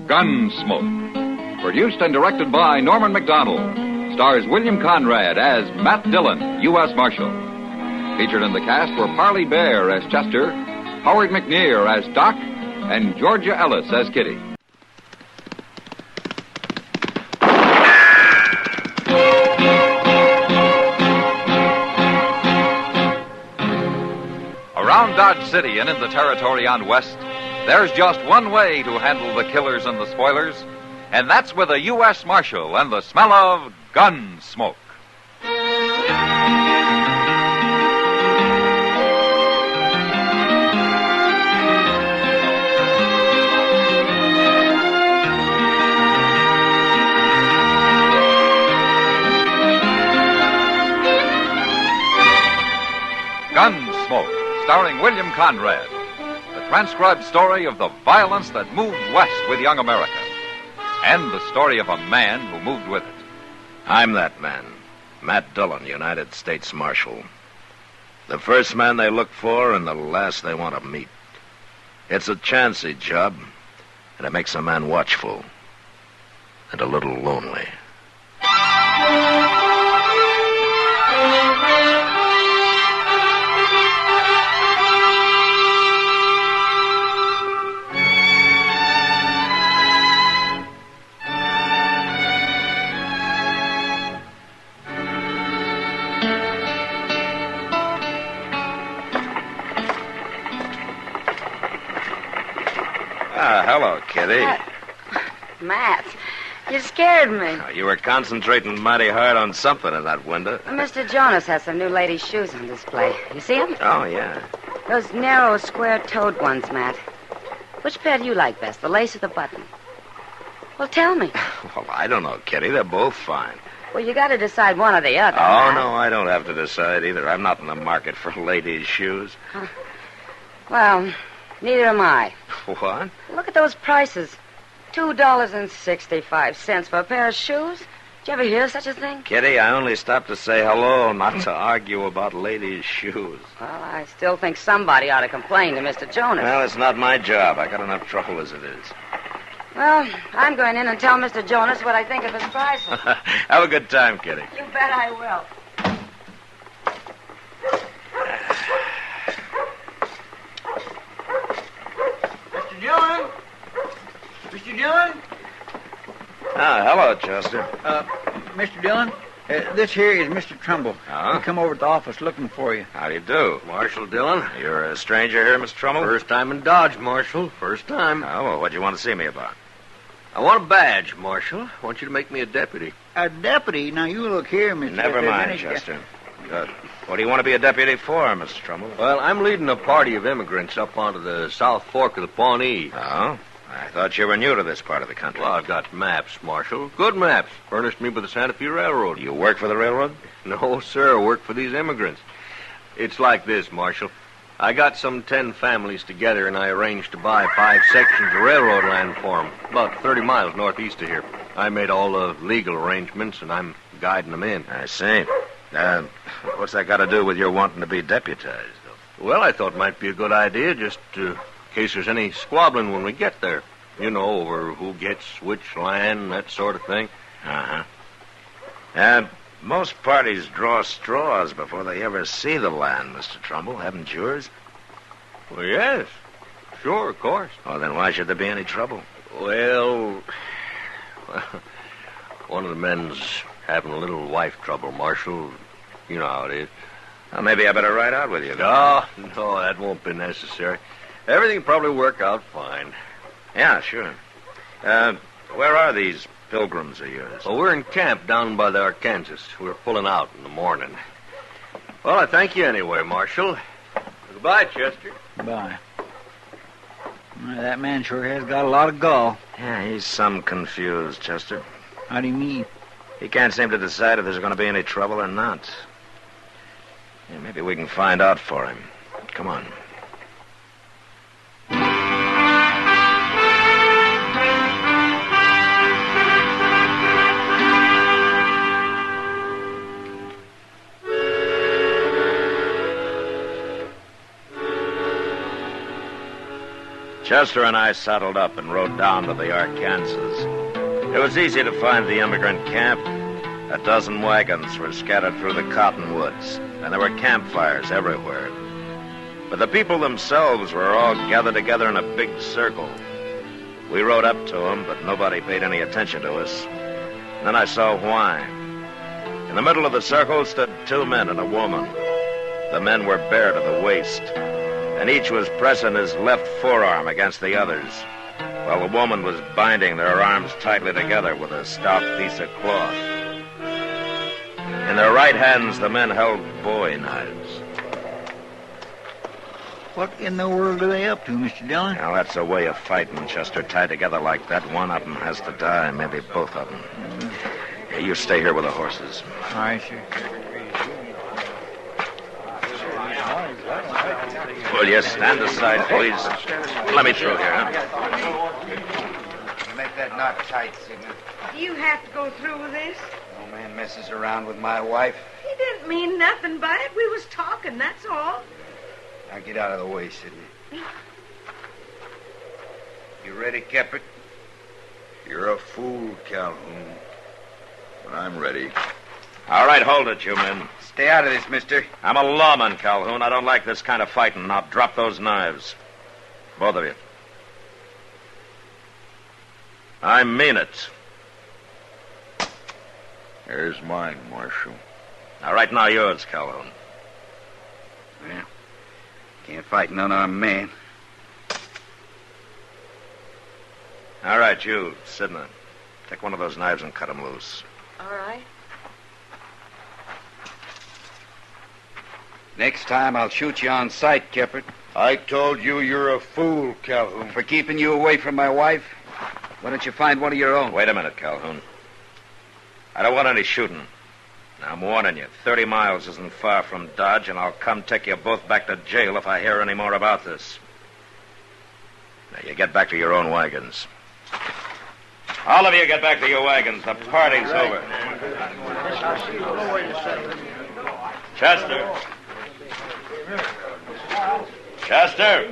Gunsmoke, produced and directed by Norman McDonald, stars William Conrad as Matt Dillon, U.S. Marshal. Featured in the cast were Parley Bear as Chester, Howard McNear as Doc, and Georgia Ellis as Kitty. Around Dodge City and in the territory on West, there's just one way to handle the killers and the spoilers, and that's with a U.S. Marshal and the smell of gun smoke. Gunsmoke, starring William Conrad. The transcribed story of the violence that moved west with young America. And the story of a man who moved with it. I'm that man, Matt Dillon, United States Marshal. The first man they look for and the last they want to meet. It's a chancy job, and it makes a man watchful and a little lonely. Hello, Kitty. Matt, you scared me. You were concentrating mighty hard on something in that window. Mr. Jonas has some new ladies' shoes on display. You see them? Oh, yeah. Those narrow, square-toed ones, Matt. Which pair do you like best, the lace or the button? Well, tell me. Well, I don't know, Kitty. They're both fine. Well, you got to decide one or the other. Oh, Matt. no, I don't have to decide either. I'm not in the market for ladies' shoes. Well, neither am I. What? Look at those prices. $2.65 for a pair of shoes. Did you ever hear of such a thing? Kitty, I only stopped to say hello, not to argue about ladies' shoes. Well, I still think somebody ought to complain to Mr. Jonas. Well, it's not my job. I got enough trouble as it is. Well, I'm going in and tell Mr. Jonas what I think of his prices. Have a good time, Kitty. You bet I will. Mr. Dillon? Mr. Dillon? Hello, Chester. Mr. Dillon, this here is Mr. Trumbull. Huh? He come over to the office looking for you. How do you do? Marshal Dillon. You're a stranger here, Mr. Trumbull? First time in Dodge, Marshal. First time. Oh, well, what do you want to see me about? I want a badge, Marshal. I want you to make me a deputy. A deputy? Now, you look here, Mr. Never mind, Chester. What do you want to be a deputy for, Mr. Trumbull? Well, I'm leading a party of immigrants up onto the South Fork of the Pawnee. Oh? I thought you were new to this part of the country. Well, I've got maps, Marshal. Good maps. Furnished me by the Santa Fe Railroad. You work for the railroad? No, sir. I work for these immigrants. It's like this, Marshal. I got some 10 families together, and I arranged to buy 5 sections of railroad land for them, about 30 miles northeast of here. I made all the legal arrangements, and I'm guiding them in. I see. What's that got to do with your wanting to be deputized, though? Well, I thought it might be a good idea, just in case there's any squabbling when we get there. You know, over who gets which land, that sort of thing. Uh-huh. Most parties draw straws before they ever see the land, Mr. Trumbull. Haven't yours? Well, yes. Sure, of course. Oh, then why should there be any trouble? Well, one of the men's having a little wife trouble, Marshal. You know how it is. Well, maybe I better ride out with you, then. No, that won't be necessary. Everything will probably work out fine. Yeah, sure. Where are these pilgrims of yours? Well, we're in camp down by the Arkansas. We're pulling out in the morning. Well, I thank you anyway, Marshal. Goodbye, Chester. Goodbye. Well, that man sure has got a lot of gall. Yeah, he's some confused, Chester. How do you mean? He can't seem to decide if there's going to be any trouble or not. Yeah, maybe we can find out for him. Come on. Chester and I saddled up and rode down to the Arkansas. It was easy to find the immigrant camp. 12 wagons were scattered through the cottonwoods, and there were campfires everywhere. But the people themselves were all gathered together in a big circle. We rode up to them, but nobody paid any attention to us. And then I saw why. In the middle of the circle stood 2 men and a woman. The men were bare to the waist, and each was pressing his left forearm against the other's, while the woman was binding their arms tightly together with a stout piece of cloth. In their right hands, the men held bowie knives. What in the world are they up to, Mr. Dillon? Now, that's a way of fighting, Chester. Tied together like that, one of them has to die, maybe both of them. Hey, you stay here with the horses. All right, sir. Will you stand aside, please? Let me through here, huh? Make that knot tight, Sigmund. Do you have to go through with this? No man messes around with my wife. He didn't mean nothing by it. We was talking, that's all. Now get out of the way, Sidney. You ready, Kepper? You're a fool, Calhoun. But I'm ready. All right, hold it, you men. Stay out of this, mister. I'm a lawman, Calhoun. I don't like this kind of fighting. Now drop those knives. Both of you. I mean it. There's mine, Marshal. All right, now yours, Calhoun. Well, can't fight an unarmed man. All right, you, Sidney. Take one of those knives and cut him loose. All right. Next time, I'll shoot you on sight, Keppert. I told you you're a fool, Calhoun. For keeping you away from my wife? Why don't you find one of your own? Wait a minute, Calhoun. I don't want any shooting. Now, I'm warning you, 30 miles isn't far from Dodge, and I'll come take you both back to jail if I hear any more about this. Now, you get back to your own wagons. All of you get back to your wagons. The party's over. Chester. Chester.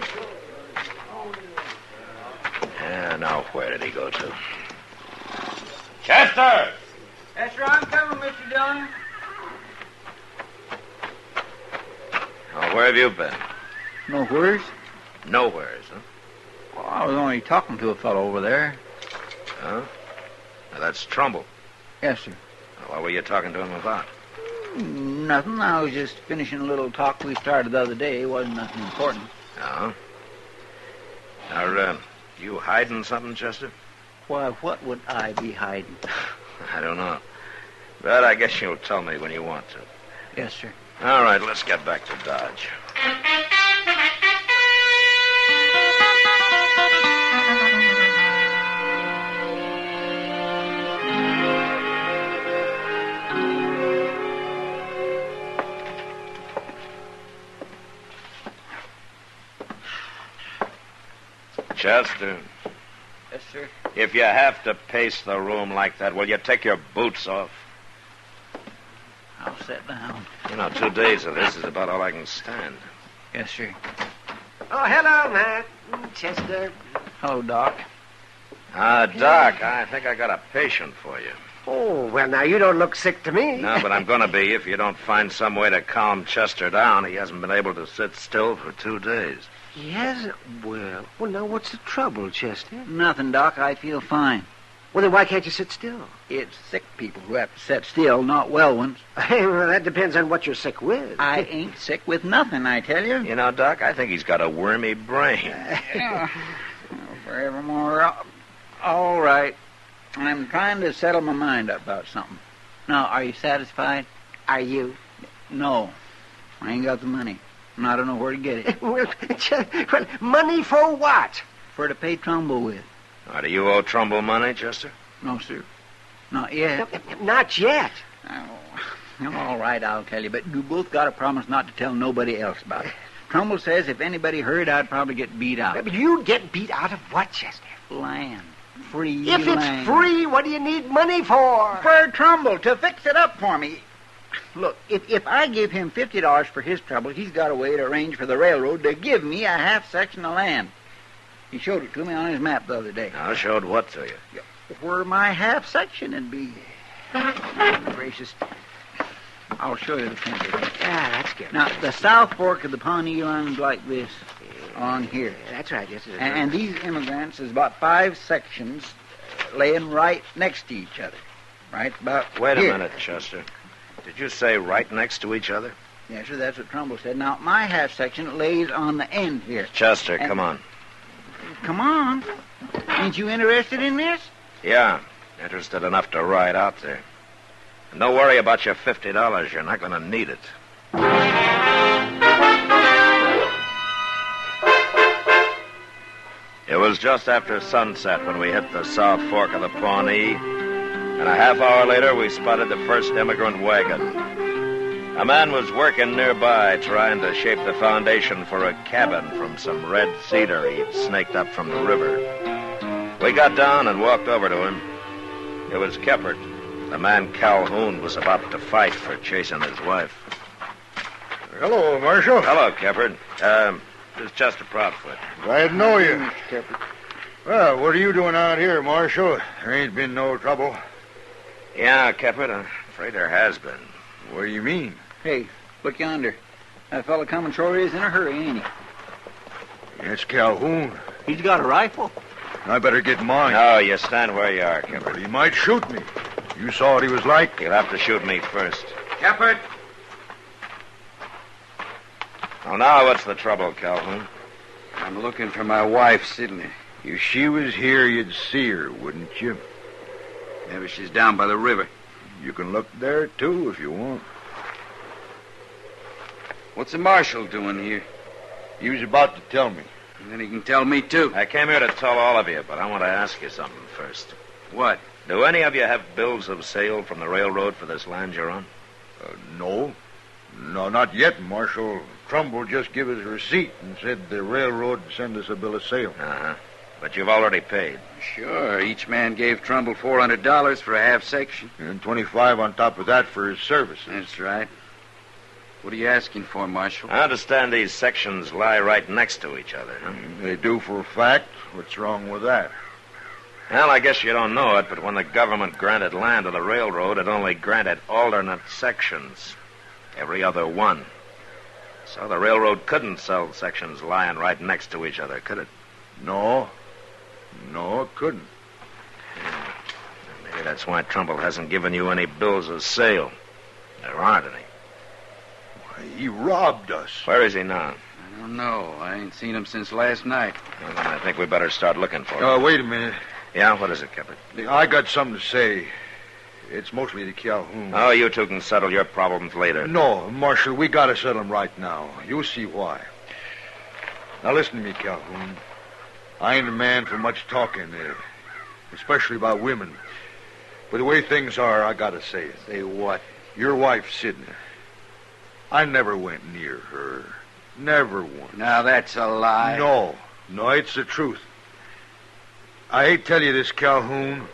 Yeah, now where did he go to? Chester! Yes, sir, I'm coming, Mr. Dillon. Oh, where have you been? Nowheres? Nowheres, huh? Well, I was only talking to a fellow over there. Huh? Now, that's Trumbull. Yes, sir. Well, what were you talking to him about? Nothing. I was just finishing a little talk we started the other day. It wasn't nothing important. Oh? Now, you hiding something, Chester? Why, what would I be hiding? I don't know. But I guess you'll tell me when you want to. Yes, sir. All right, let's get back to Dodge. Chester. Yes, sir. If you have to pace the room like that, will you take your boots off? I'll sit down. 2 days of this is about all I can stand. Yes, sir. Oh, hello, Matt. Chester. Hello, Doc. Doc, I think I got a patient for you. Oh, well, now, you don't look sick to me. No, but I'm going to be if you don't find some way to calm Chester down. He hasn't been able to sit still for 2 days. He hasn't? Well, now, what's the trouble, Chester? Nothing, Doc. I feel fine. Well, then why can't you sit still? It's sick people who have to sit still, not well ones. Hey, well, that depends on what you're sick with. I ain't sick with nothing, I tell you. You know, Doc, I think he's got a wormy brain. Forevermore. All right. I'm trying to settle my mind up about something. Now, are you satisfied? Are you? No. I ain't got the money. And I don't know where to get it. Well, money for what? For to pay Trumbull with. Do you owe Trumbull money, Chester? No, sir. Not yet. Not yet. Oh, all right, I'll tell you. But you both got to promise not to tell nobody else about it. Trumbull says if anybody heard, I'd probably get beat out. But you'd get beat out of what, Chester? Land. Free If land. it's free, what do you need money for? For Trumbull, to fix it up for me. Look, if I give him $50 for his trouble, he's got a way to arrange for the railroad to give me a half section of land. He showed it to me on his map the other day. I showed what to you? Where my half section would be. Gracious. I'll show you the picture. That's good. Now, the South Fork of the Pawnee runs like this on here. That's right, yes, it is. And these immigrants is about 5 sections laying right next to each other. Right about Wait a here. minute, Chester. Did you say right next to each other? Yes, sir, that's what Trumbull said. Now, my half section lays on the end here. Chester, come on. Come on. Ain't you interested in this? Yeah, interested enough to ride out there. And don't worry about your $50. You're not going to need it. It was just after sunset when we hit the South Fork of the Pawnee, and a half hour later we spotted the first immigrant wagon. A man was working nearby trying to shape the foundation for a cabin from some red cedar he'd snaked up from the river. We got down and walked over to him. It was Keppert, the man Calhoun was about to fight for chasing his wife. Hello, Marshal. Hello, Keppert. This is Chester Proudfoot. Glad to know you. Well, what are you doing out here, Marshal? There ain't been no trouble. Yeah, Keppert, I'm afraid there has been. What do you mean? Hey, look yonder. That fella coming sure is in a hurry, ain't he? It's Calhoun. He's got a rifle. I better get mine. No, you stand where you are, Keppert. But he might shoot me. You saw what he was like. You'll have to shoot me first. Keppert! Oh, now what's the trouble, Calhoun? I'm looking for my wife, Sidney. If she was here, you'd see her, wouldn't you? Maybe she's down by the river. You can look there, too, if you want. What's the marshal doing here? He was about to tell me. And then he can tell me, too. I came here to tell all of you, but I want to ask you something first. What? Do any of you have bills of sale from the railroad for this land you're on? No. No, not yet, Marshal. Trumbull just gave us a receipt and said the railroad would send us a bill of sale. Uh-huh. But you've already paid. Sure. Each man gave Trumbull $400 for a half section. And $25 on top of that for his services. That's right. What are you asking for, Marshal? I understand these sections lie right next to each other, huh? They do for a fact. What's wrong with that? Well, I guess you don't know it, but when the government granted land to the railroad, it only granted alternate sections. Every other one. So the railroad couldn't sell sections lying right next to each other, could it? No. No, it couldn't. Maybe that's why Trumbull hasn't given you any bills of sale. There aren't any. Why, he robbed us. Where is he now? I don't know. I ain't seen him since last night. Well, then I think we better start looking for him. Oh, wait a minute. Yeah, what is it, Captain? I got something to say. It's mostly to Calhoun. Oh, you two can settle your problems later. No, Marshal, we gotta settle them right now. You'll see why. Now listen to me, Calhoun. I ain't a man for much talking, especially about women. But the way things are, I gotta say it. Say what? Your wife, Sidney. I never went near her. Never once. Now, that's a lie. No, it's the truth. I hate to tell you this, Calhoun,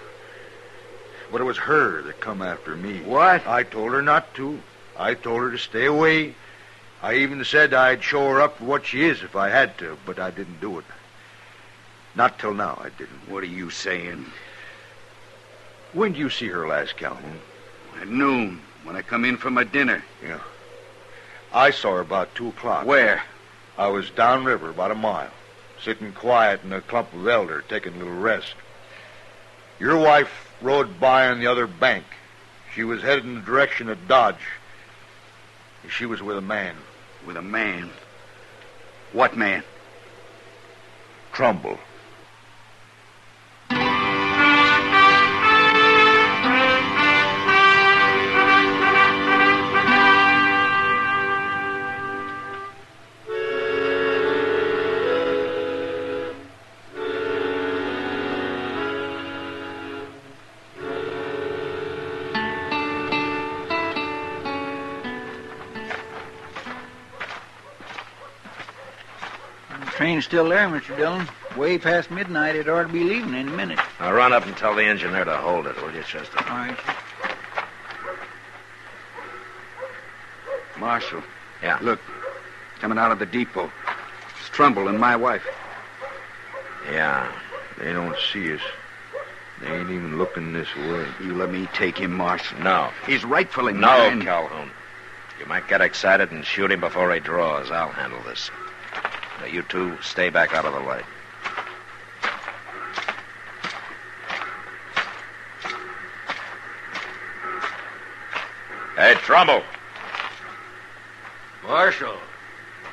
but it was her that come after me. What? I told her not to. I told her to stay away. I even said I'd show her up for what she is if I had to, but I didn't do it. Not till now, I didn't. What are you saying? When did you see her last, Calhoun? At noon, when I come in from my dinner. Yeah. I saw her about 2 o'clock. Where? I was downriver, about a mile, sitting quiet in a clump of elder, taking a little rest. Your wife rode by on the other bank. She was headed in the direction of Dodge. She was with a man. With a man? What man? Trumbull. Train's still there, Mr. Dillon. Way past midnight. It ought to be leaving in a minute. Now run up and tell the engineer to hold it, will you, Chester? All right. Marshal. Yeah? Look, coming out of the depot. It's Trumbull and my wife. Yeah. They don't see us. They ain't even looking this way. You let me take him, Marshal. No. He's rightfully No, mine. Calhoun. You might get excited and shoot him before he draws. I'll handle this. Now, you two stay back out of the light. Hey, Trumbull. Marshal.